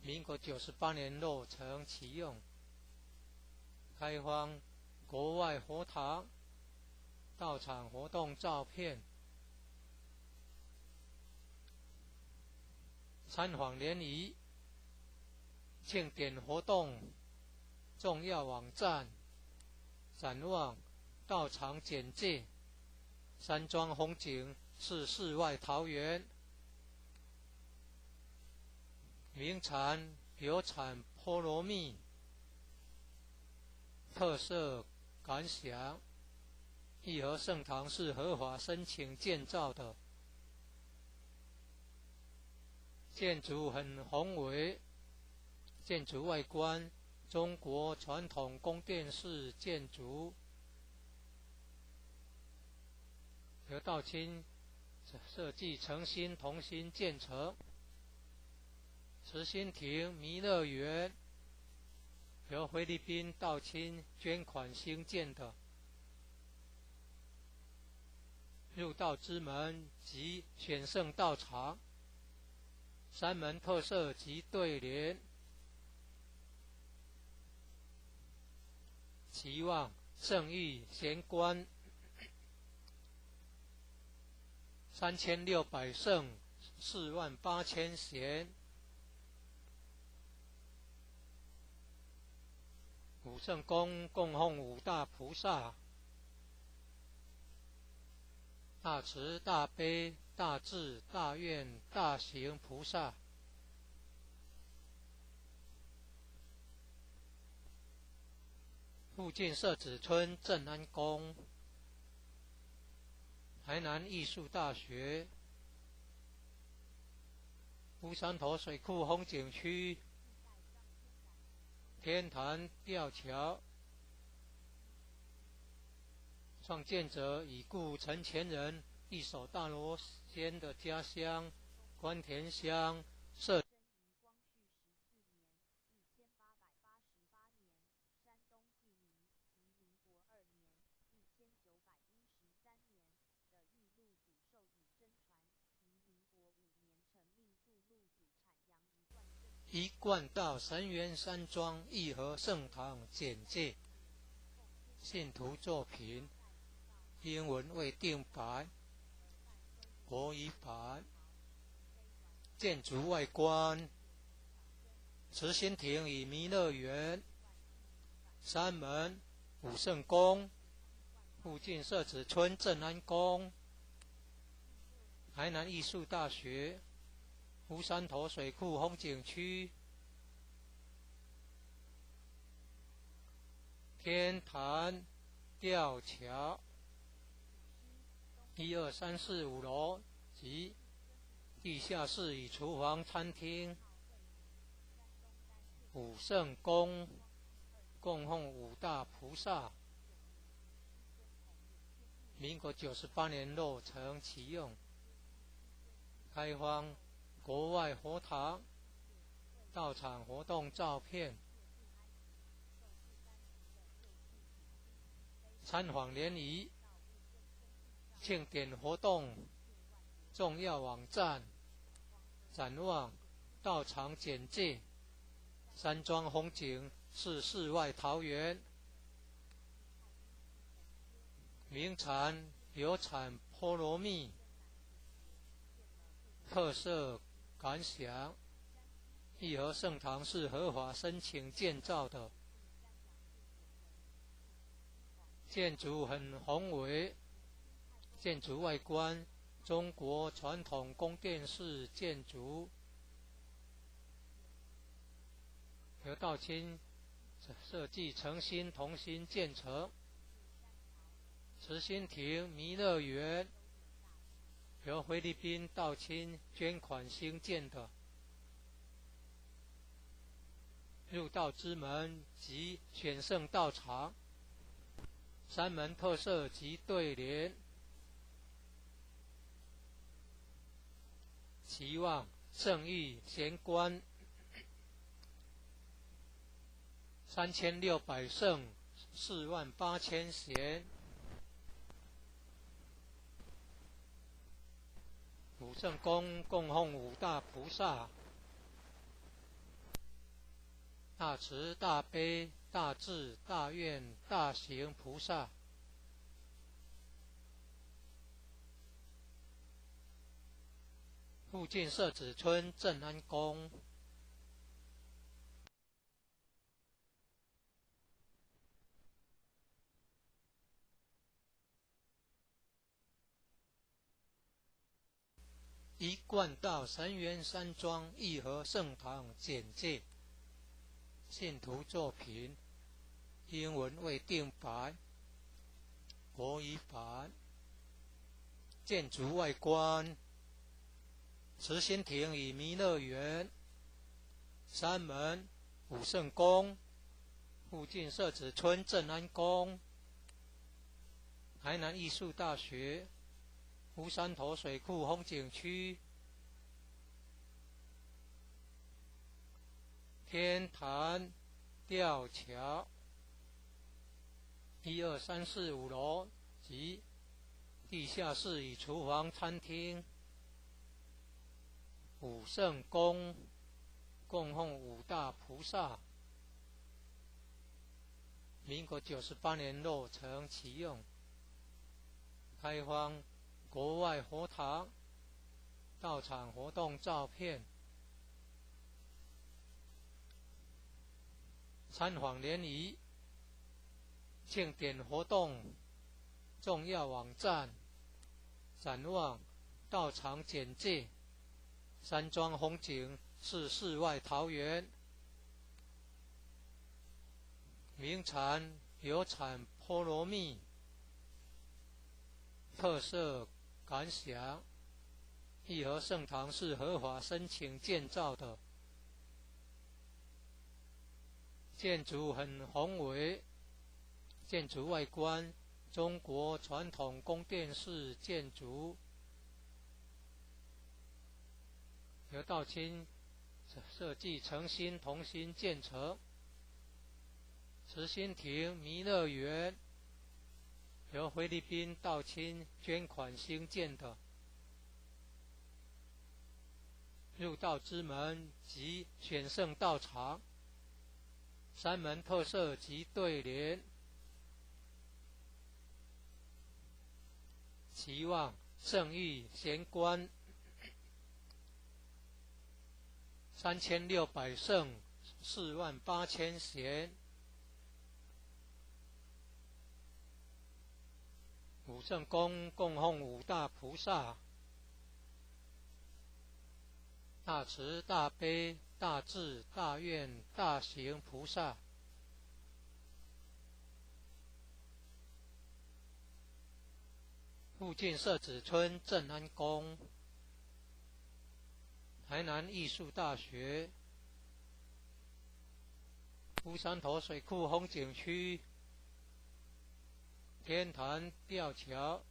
民国98年落成启用，开放国外佛堂到场活动照片，参访联谊、庆典活动重要网站、展望、到场简介。山庄风景是世外桃源，名产有产菠萝蜜，特色感想：义和圣堂是合法申请建造的，建筑很宏伟，建筑外观中国传统宫殿式建筑，由道清设计诚心同心建成。慈心亭弥勒园由菲律宾道清捐款兴建的，入道之门及选圣道场，山门特色及对联，期望圣域贤官3600圣48000贤。武圣宫供奉五大菩萨，大慈大悲大智大愿大行菩萨。附近社子村正安宫，台南艺术大学，乌山头水库风景区，天坛吊桥，创建者已故陈前人一手大罗仙的家乡关田乡社。一贯道神元山庄义和圣堂简介，信徒作品，英文未定版，国语版。建筑外观：慈心亭与弥勒园，山门、武圣宫，附近社子村正安宫，台南艺术大学，乌山头水库风景区，天坛吊桥，1、2、3、4、5楼及地下室与厨房、餐厅。武圣宫供奉五大菩萨，民国98年落成启用，开放国外佛堂到场活动照片，参访联谊、庆典活动重要网站、展望、到场简介。山庄风景是世外桃源，名产有产菠萝蜜，特色感想：义和圣堂是合法申请建造的，建筑很宏伟，建筑外观，中国传统宫殿式建筑，由道清设计诚心同心建成。慈心亭弥勒园由菲律宾道清捐款兴建的。入道之门及选圣道场，三门特色及对联，期望圣域贤官3600圣48000贤，五圣宫供奉五大菩萨，大慈大悲大智大愿大行菩萨。附近社子村正安宫。一贯道神元山庄义和圣堂简介，信徒作品，英文未定版，国语版。建筑外观，慈心亭与弥勒园，三门武圣宫，附近社子村正安宫，台南艺术大学，乌山头水库风景区，天坛吊桥，1、2、3、4、5楼及地下室与厨房、餐厅。五圣宫供奉五大菩萨，民国98年落成启用，开放国外佛堂到场活动照片，参访联谊，庆典活动重要网站，展望道场简介，山庄风景是世外桃源，名产有产菠萝蜜，特色感想，义和圣堂是合法申请建造的，建筑很宏伟，建筑外观中国传统宫殿式建筑，由道清设计诚心同心建成。慈心亭弥勒园由菲律宾道清捐款兴建的。入道之门及选圣道场，三门特色及对联，期望圣域贤官3600圣48000贤，五圣宫供奉五大菩萨，大慈大悲大智大愿大行菩萨。附近社子村正安宫，台南艺术大学，乌山头水库风景区，天坛吊桥，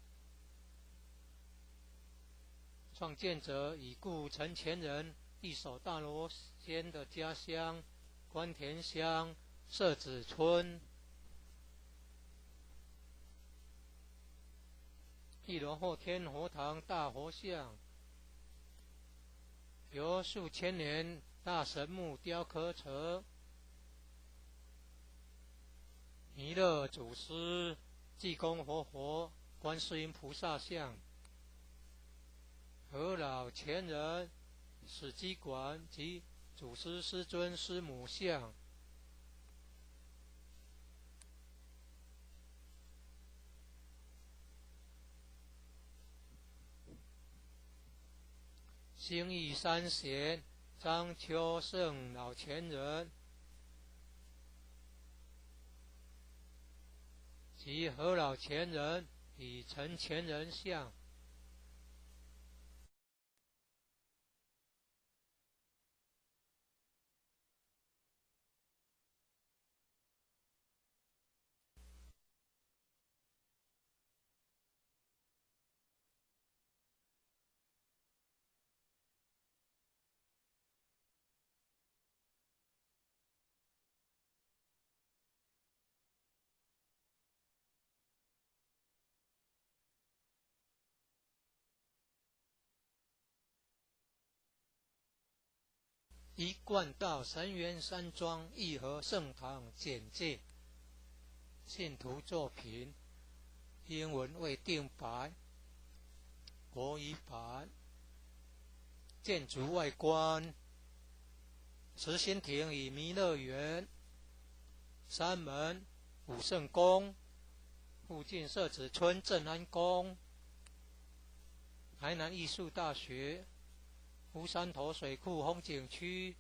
创建者已故陈前人一手大罗仙的家乡关田乡社子村。一楼后天佛堂大佛像，由数千年大神木雕刻成，弥勒祖师、济公活佛、观世音菩萨像，和老前人史基馆及祖师师尊师母像。兴义三贤张秋胜老前人及何老前人与陈前人像。一贯道神元山庄义和圣堂简介，信徒作品，英文未定白，国语版。建筑外观：慈心亭与弥勒园，山门、武圣宫，附近社子村正安宫，台南艺术大学。乌山头水库风景区，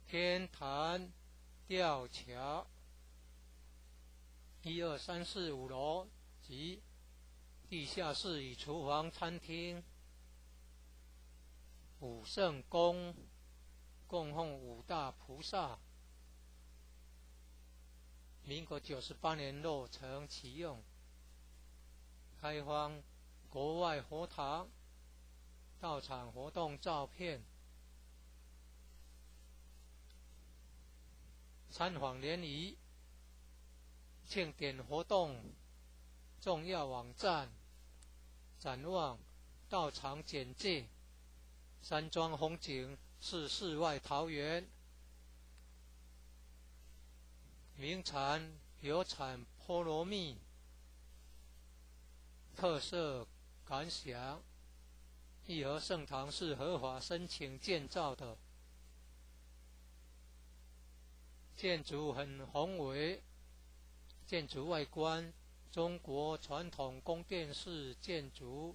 天坛吊桥，1、2、3、4、5楼及地下室与厨房、餐厅。武圣宫供奉五大菩萨，民国98年落成启用，开荒。国外佛堂到场活动照片，参访联谊庆典活动重要网站，展望到场简介，山庄风景是世外桃源，名产有产菠萝蜜，特色感想：义和圣堂是合法申请建造的，建筑很宏伟，建筑外观中国传统宫殿式建筑，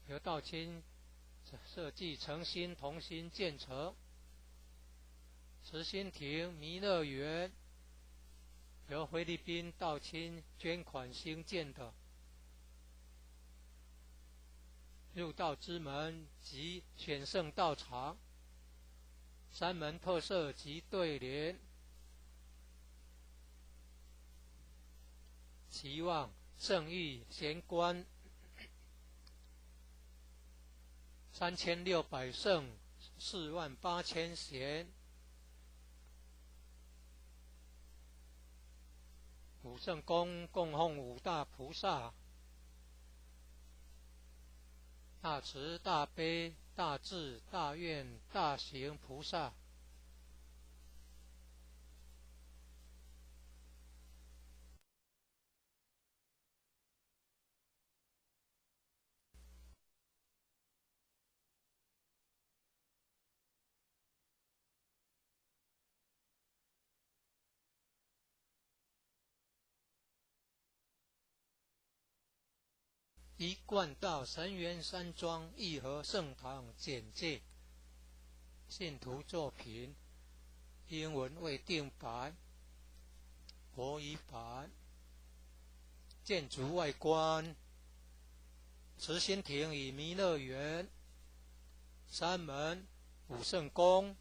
由道清设计诚心同心建成。慈心亭弥勒园由菲律宾道清捐款兴建的，入道之门及选圣道场，山门特色及对联，期望圣域贤官3600圣48000贤。武圣宫供奉五大菩萨，大慈大悲大智大愿大行菩萨。一贯道神元山庄义和圣堂简介，信徒作品，英文未定白，国语版。建筑外观：慈心亭与弥勒园，山门、武圣宫，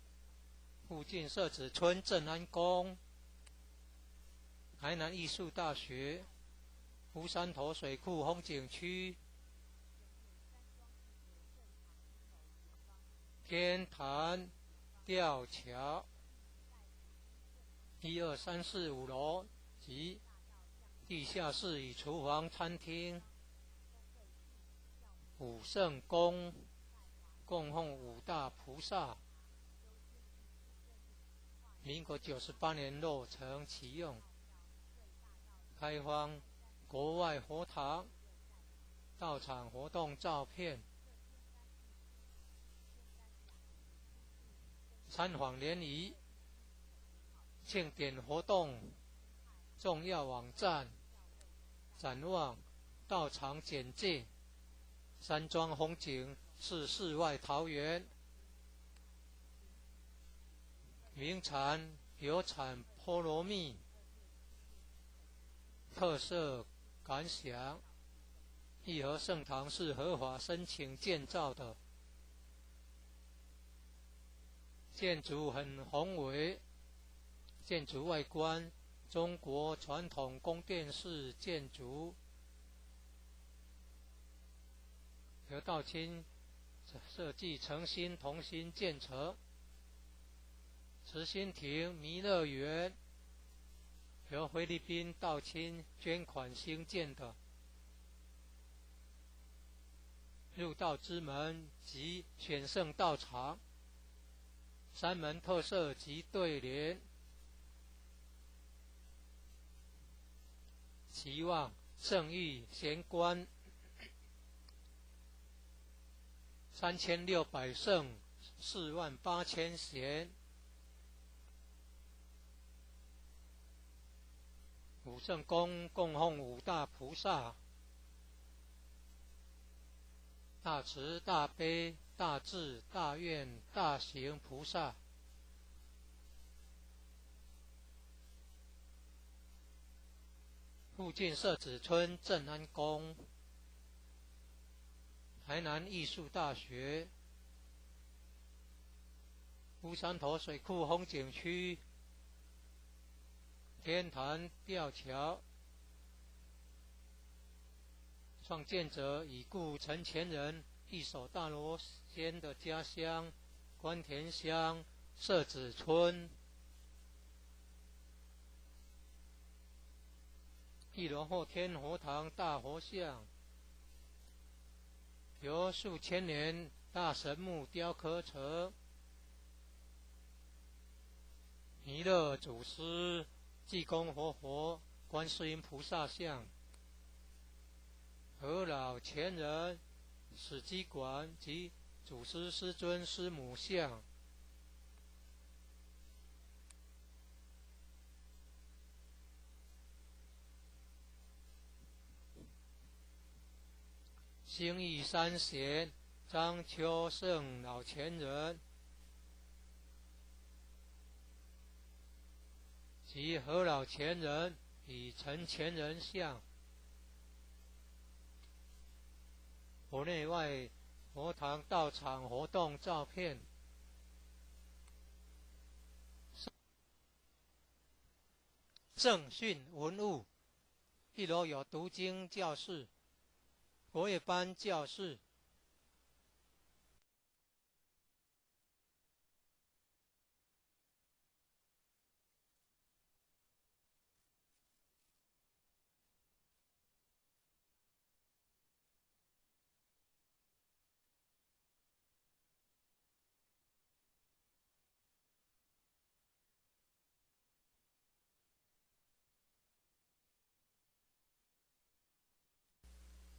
附近社子村正安宫，台南艺术大学。乌山头水库风景区，天坛吊桥，1、2、3、4、5楼及地下室与厨房、餐厅。武圣宫供奉五大菩萨，民国98年落成启用，开荒。国外佛堂到场活动照片，参访联谊庆典活动重要网站，展望道场简介，山庄风景是世外桃源，名产有产菠萝蜜，特色感想。义和圣堂是合法申请建造的，建筑很宏伟，建筑外观中国传统宫殿式建筑，由道清设计诚心同心建成。慈心亭弥勒园由菲律宾道清捐款兴建的。入道之门及选圣道场，山门特色及对联，期望圣域贤官3600圣48000贤，五圣宫供奉五大菩萨，大慈大悲大智大愿大行菩萨。附近社子村正安宫，台南艺术大学，乌山头水库风景区，天坛吊桥，创建者已故陈前人一手大罗仙的家乡关田乡社子村。一楼后天佛堂大佛像，由数千年大神木雕刻成，弥勒祖师、济公活佛、观世音菩萨像，和老前人、史基馆及祖师师尊师母像。兴义三贤张秋胜老前人及何老前人与陈前人像，佛内外佛堂道场活动照片。正训文物，一楼有读经教室、国乐班教室，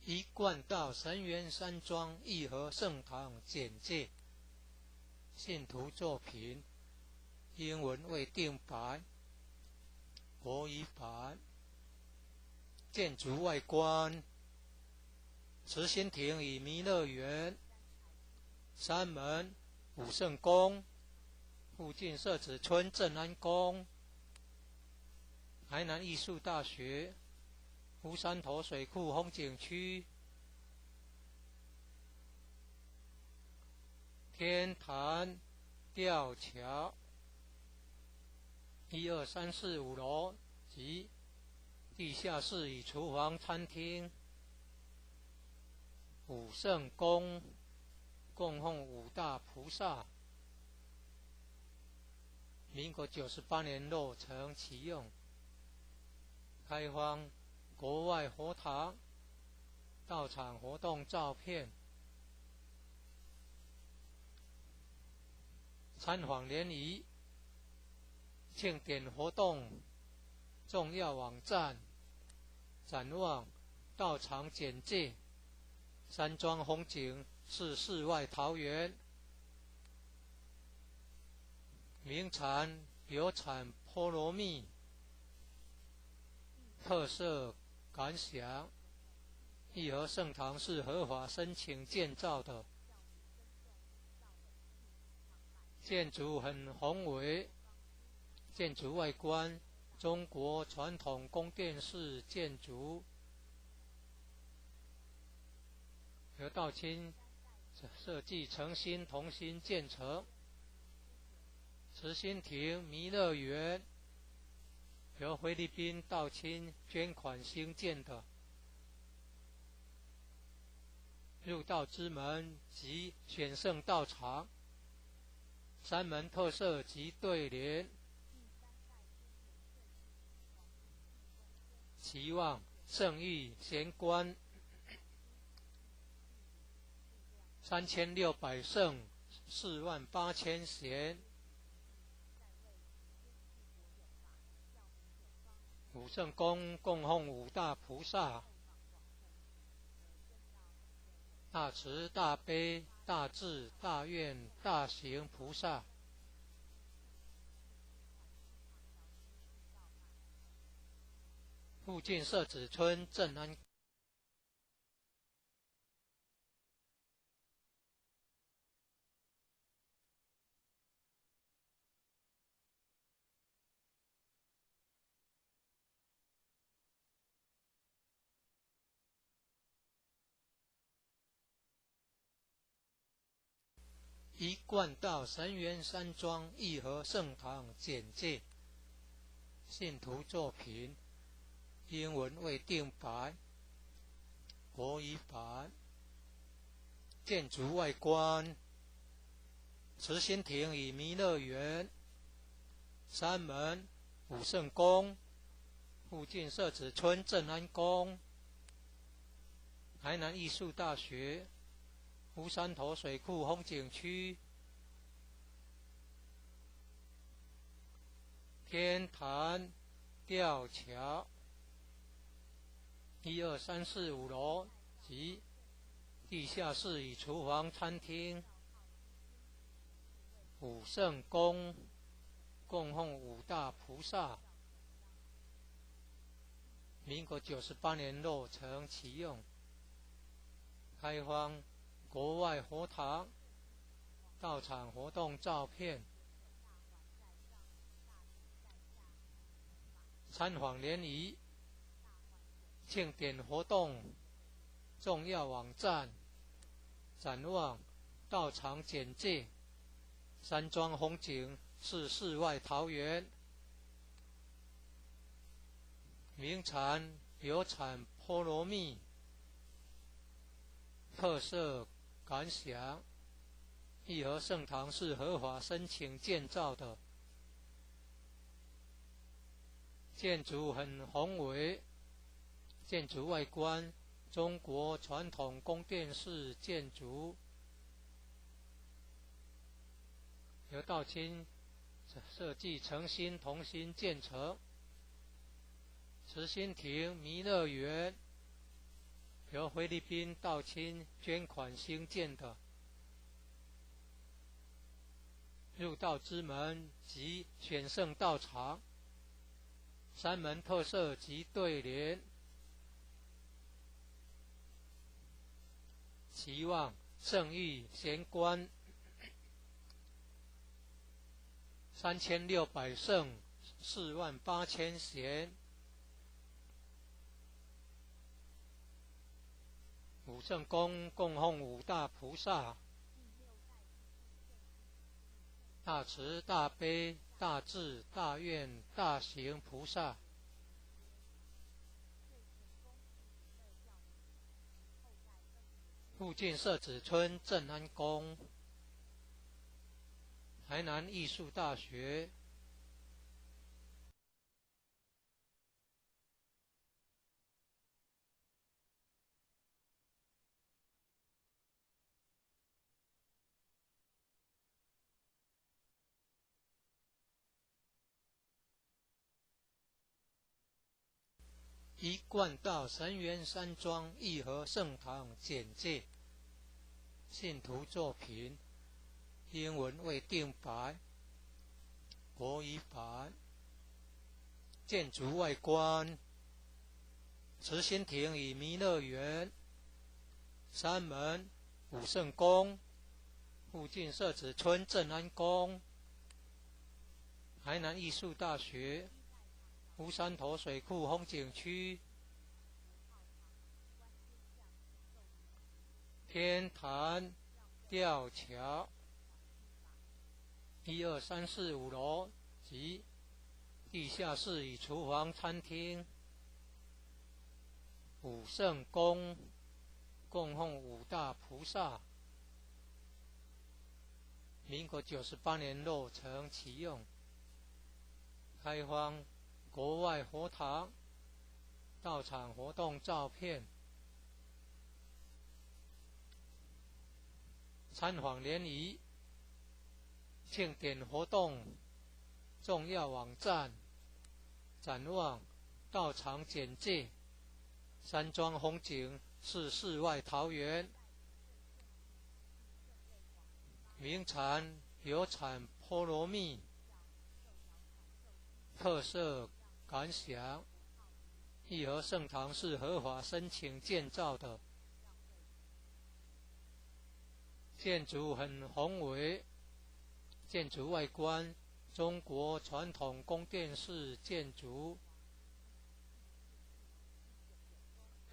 一贯道神元山庄义和圣堂简介，信徒作品，英文未定版，国语版。建筑外观，慈心亭与弥勒园，山门、武圣宫，附近社子村正安宫，台南艺术大学，乌山头水库风景区，天坛吊桥，1、2、3、4、5楼及地下室与厨房、餐厅。武圣宫供奉五大菩萨，民国98年落成启用，开放国外佛堂道场活动照片。参访联谊庆典活动重要网站，展望道场简介，山庄风景是世外桃源，名产有产菠萝蜜，特色感想：义和圣堂是合法申请建造的，建筑很宏伟，建筑外观中国传统宫殿式建筑，由道清设计诚心同心建成。慈心亭弥勒园由菲律宾道清捐款兴建的，入道之门及选圣道场，三门特色及对联，期望圣誉贤官3600圣48000贤，五圣宫供奉五大菩萨，大慈大悲大智大愿大行菩萨，附近社子村镇安。一贯道神元山庄义和圣堂简介，信徒作品，英文未定版，国语版。建筑外观：慈心亭与弥勒园，三门武圣宫，附近社子村镇安宫，台南艺术大学，乌山头水库风景区，天坛吊桥，1、2、3、4、5楼及地下室与厨房、餐厅。武圣宫供奉五大菩萨，民国98年落成启用，开放国外佛堂、道场活动照片，参访联谊、庆典活动重要网站，展望道场简介，山庄风景是世外桃源，名产有产菠萝蜜，特色感想：义和圣堂是合法申请建造的，建筑很宏伟，建筑外观中国传统宫殿式建筑，由道清设计诚心同心建成。慈心亭弥勒园由菲律宾道清捐款兴建的，入道之门及选圣道场，三门特色及对联，期望圣誉贤官3600圣48000贤，武圣宫供奉五大菩萨，大慈大悲大智大愿大行菩萨，附近社子村镇安宫，台南艺术大学，一贯道神元山庄义和圣堂简介，信徒作品，英文未定版，国语版。建筑外观：慈心亭与弥勒园，山门武圣宫，附近社子村正安宫，台南艺术大学，乌山头水库风景区，天坛吊桥，1、2、3、4、5楼及地下室与厨房、餐厅。武圣宫供奉5大菩萨，民国98年落成启用，开放国外佛堂、道场活动照片，参访联谊、庆典活动重要网站、展望道场简介。山庄风景是世外桃源，名产有产菠萝蜜，特色感想。义和圣堂是合法申请建造的，建筑很宏伟，建筑外观中国传统宫殿式建筑，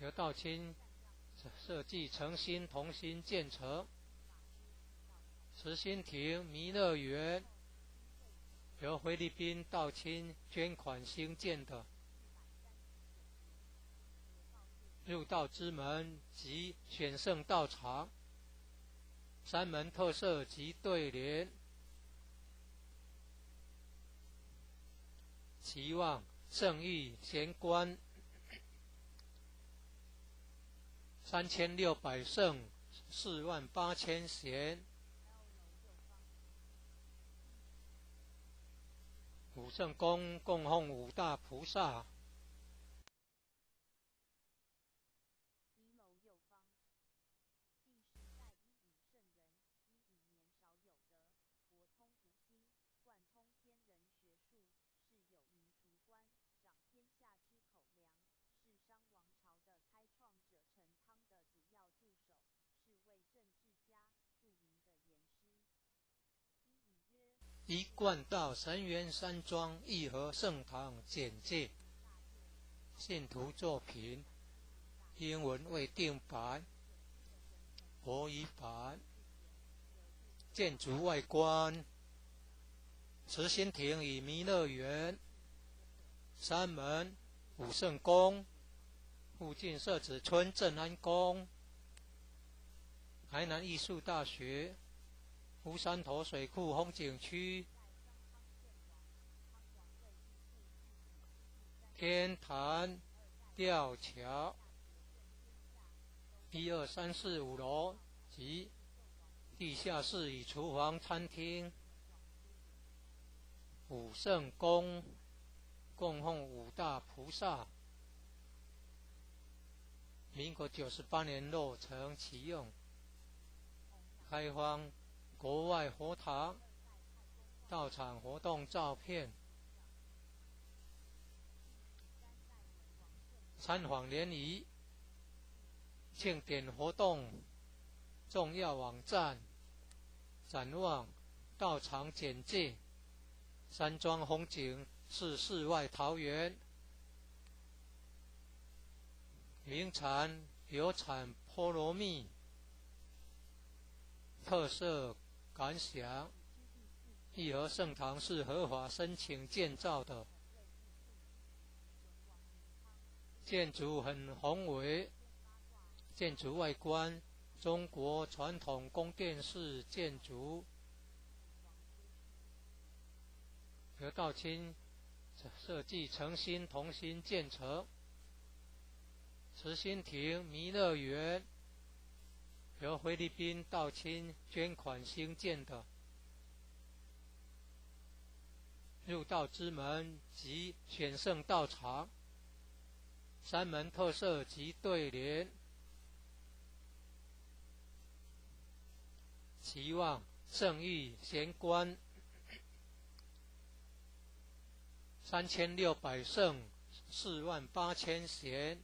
由道清设计诚心同心建成。慈心亭弥勒园由菲律宾道清捐款兴建的，入道之门及选圣道场，山门特色及对联，期望圣域贤官3600圣48000贤。武圣宫供奉5大菩萨。1楼右方，第10代一武圣人，15年少有得，博通古今，贯通天人学术，是有名厨官，掌天下之口粮，是商王朝的开创者陈汤的主要助手，是位政治家，著名的言师。一贯道神元山庄义和圣堂简介，信徒作品，英文未定版，国语版。建筑外观，慈心亭与弥勒园，山门武圣宫，附近社子村正安宫，台南艺术大学，乌山头水库风景区，天坛吊桥，1、2、3、4、5楼及地下室与厨房、餐厅。武圣宫供奉5大菩萨，民国98年落成启用，开放国外佛堂、道场活动照片，参访联谊、庆典活动重要网站，展望道场简介。山庄风景是世外桃源，名产有产菠萝蜜，特色感想。义和圣堂是合法申请建造的，建筑很宏伟，建筑外观中国传统宫殿式建筑，由道清设计诚心同心建成。慈心亭弥勒园由菲律宾道清捐款兴建的，入道之门及选圣道场，山门特色及对联，期望圣域贤官3600圣48000贤。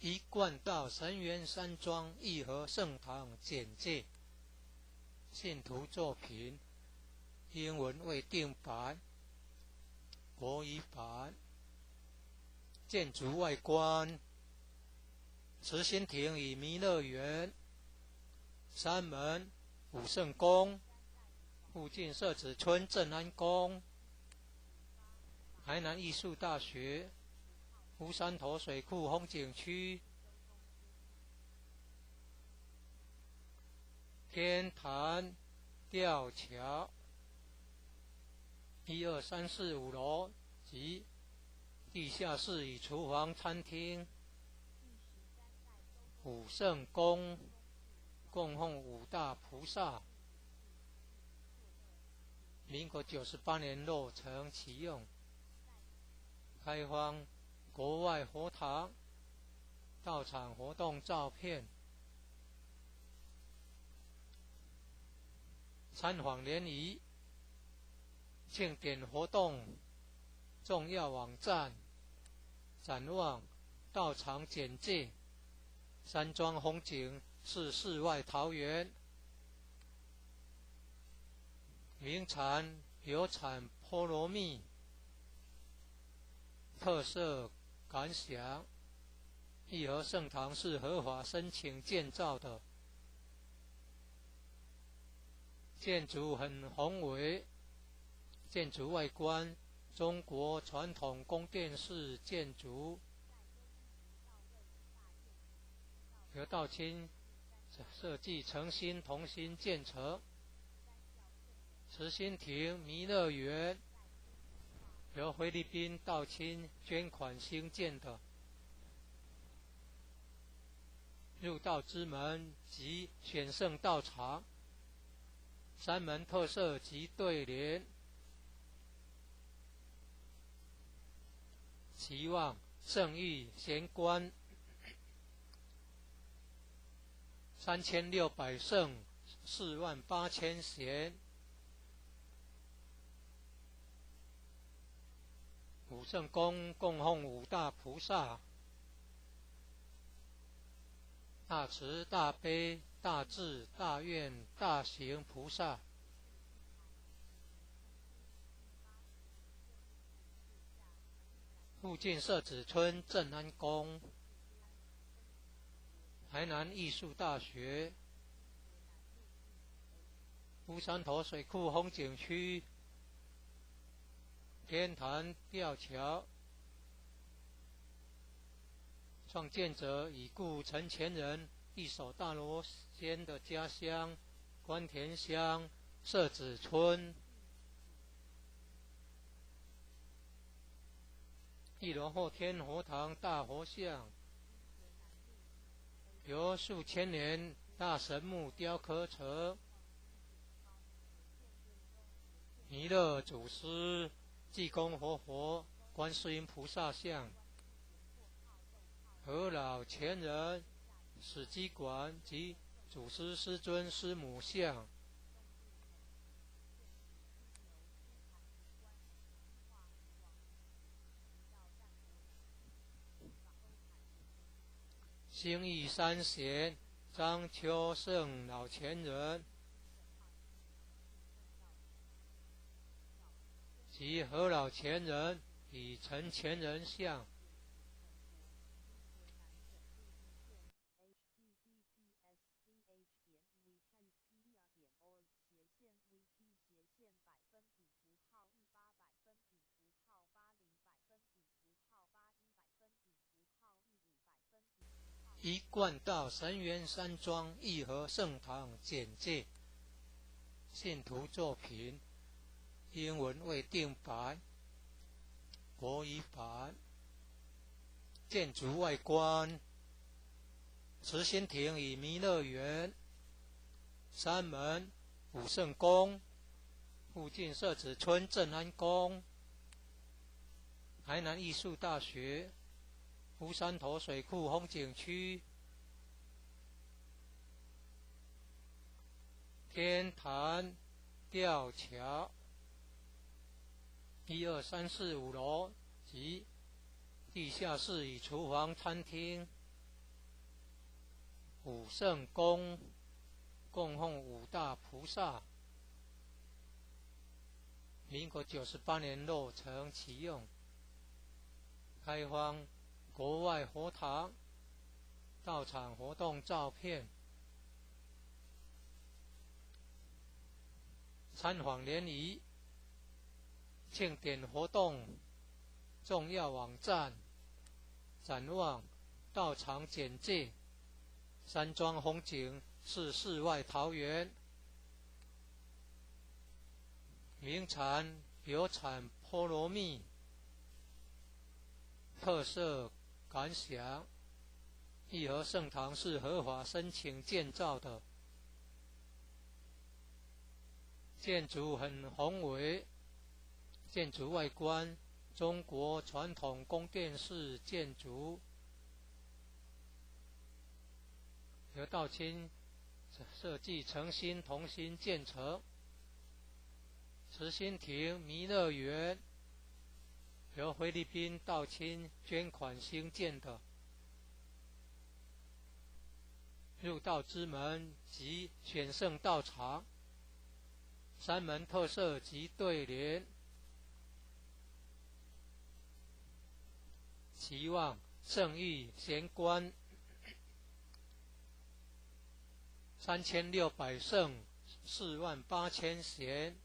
一贯道神元山庄义和圣堂简介，信徒作品，英文未定版，国语版。建筑外观，慈心亭与弥勒园，山门武圣宫，附近社子村正安宫，台南艺术大学，乌山头水库风景区，天坛吊桥，1、2、3、4、5楼及地下室与厨房、餐厅。武圣宫供奉5大菩萨，民国98年落成启用，开放国外佛堂到场活动照片，参访联谊，庆典活动重要网站，展望道场简介，山庄风景是世外桃源，名产有产菠萝蜜，特色感想，义和圣堂是合法申请建造的，建筑很宏伟，建筑外观中国传统宫殿式建筑，由道清设计诚心同心建成。慈心亭弥勒园由菲律宾道清捐款兴建的，入道之门及选圣道场，山门特色及对联，期望圣域贤官3600圣48000贤。武圣宫供奉5大菩萨，大慈大悲大智大愿大行菩萨，附近社子村正安宫，台南艺术大学，乌山头水库风景区，天坛吊桥，创建者已故陈前人一手大罗仙的家乡关田乡社子村。一楼后天佛堂大佛像，由数千年大神木雕刻成，弥勒祖师、济公活佛、观世音菩萨像，和老前人、史基馆及祖师师尊师母像，兴义三贤张秋胜老前人及和老前人与陈前人像，一贯道神元山庄义和圣堂简介，信徒作品，英文未定版，国语版。建筑外观，慈心亭与弥勒园，山门武圣宫，附近社子村正安宫，台南艺术大学，乌山头水库风景区，天坛吊桥，1、2、3、4、5楼及地下室与厨房、餐厅。武圣宫供奉五大菩萨。民国98年落成启用，开放国外佛堂到场活动照片、参访联谊、庆典活动重要网站、展望、道场简介。山庄风景是世外桃源，名产有产菠萝蜜。特色感想：义和圣堂是合法申请建造的，建筑很宏伟，建筑外观中国传统宫殿式建筑，由道清设计诚心同心建成。慈心亭弥勒园由菲律宾道清捐款兴建的，入道之门及选圣道场，山门特色及对联，期望圣誉贤官，3600圣，48000贤。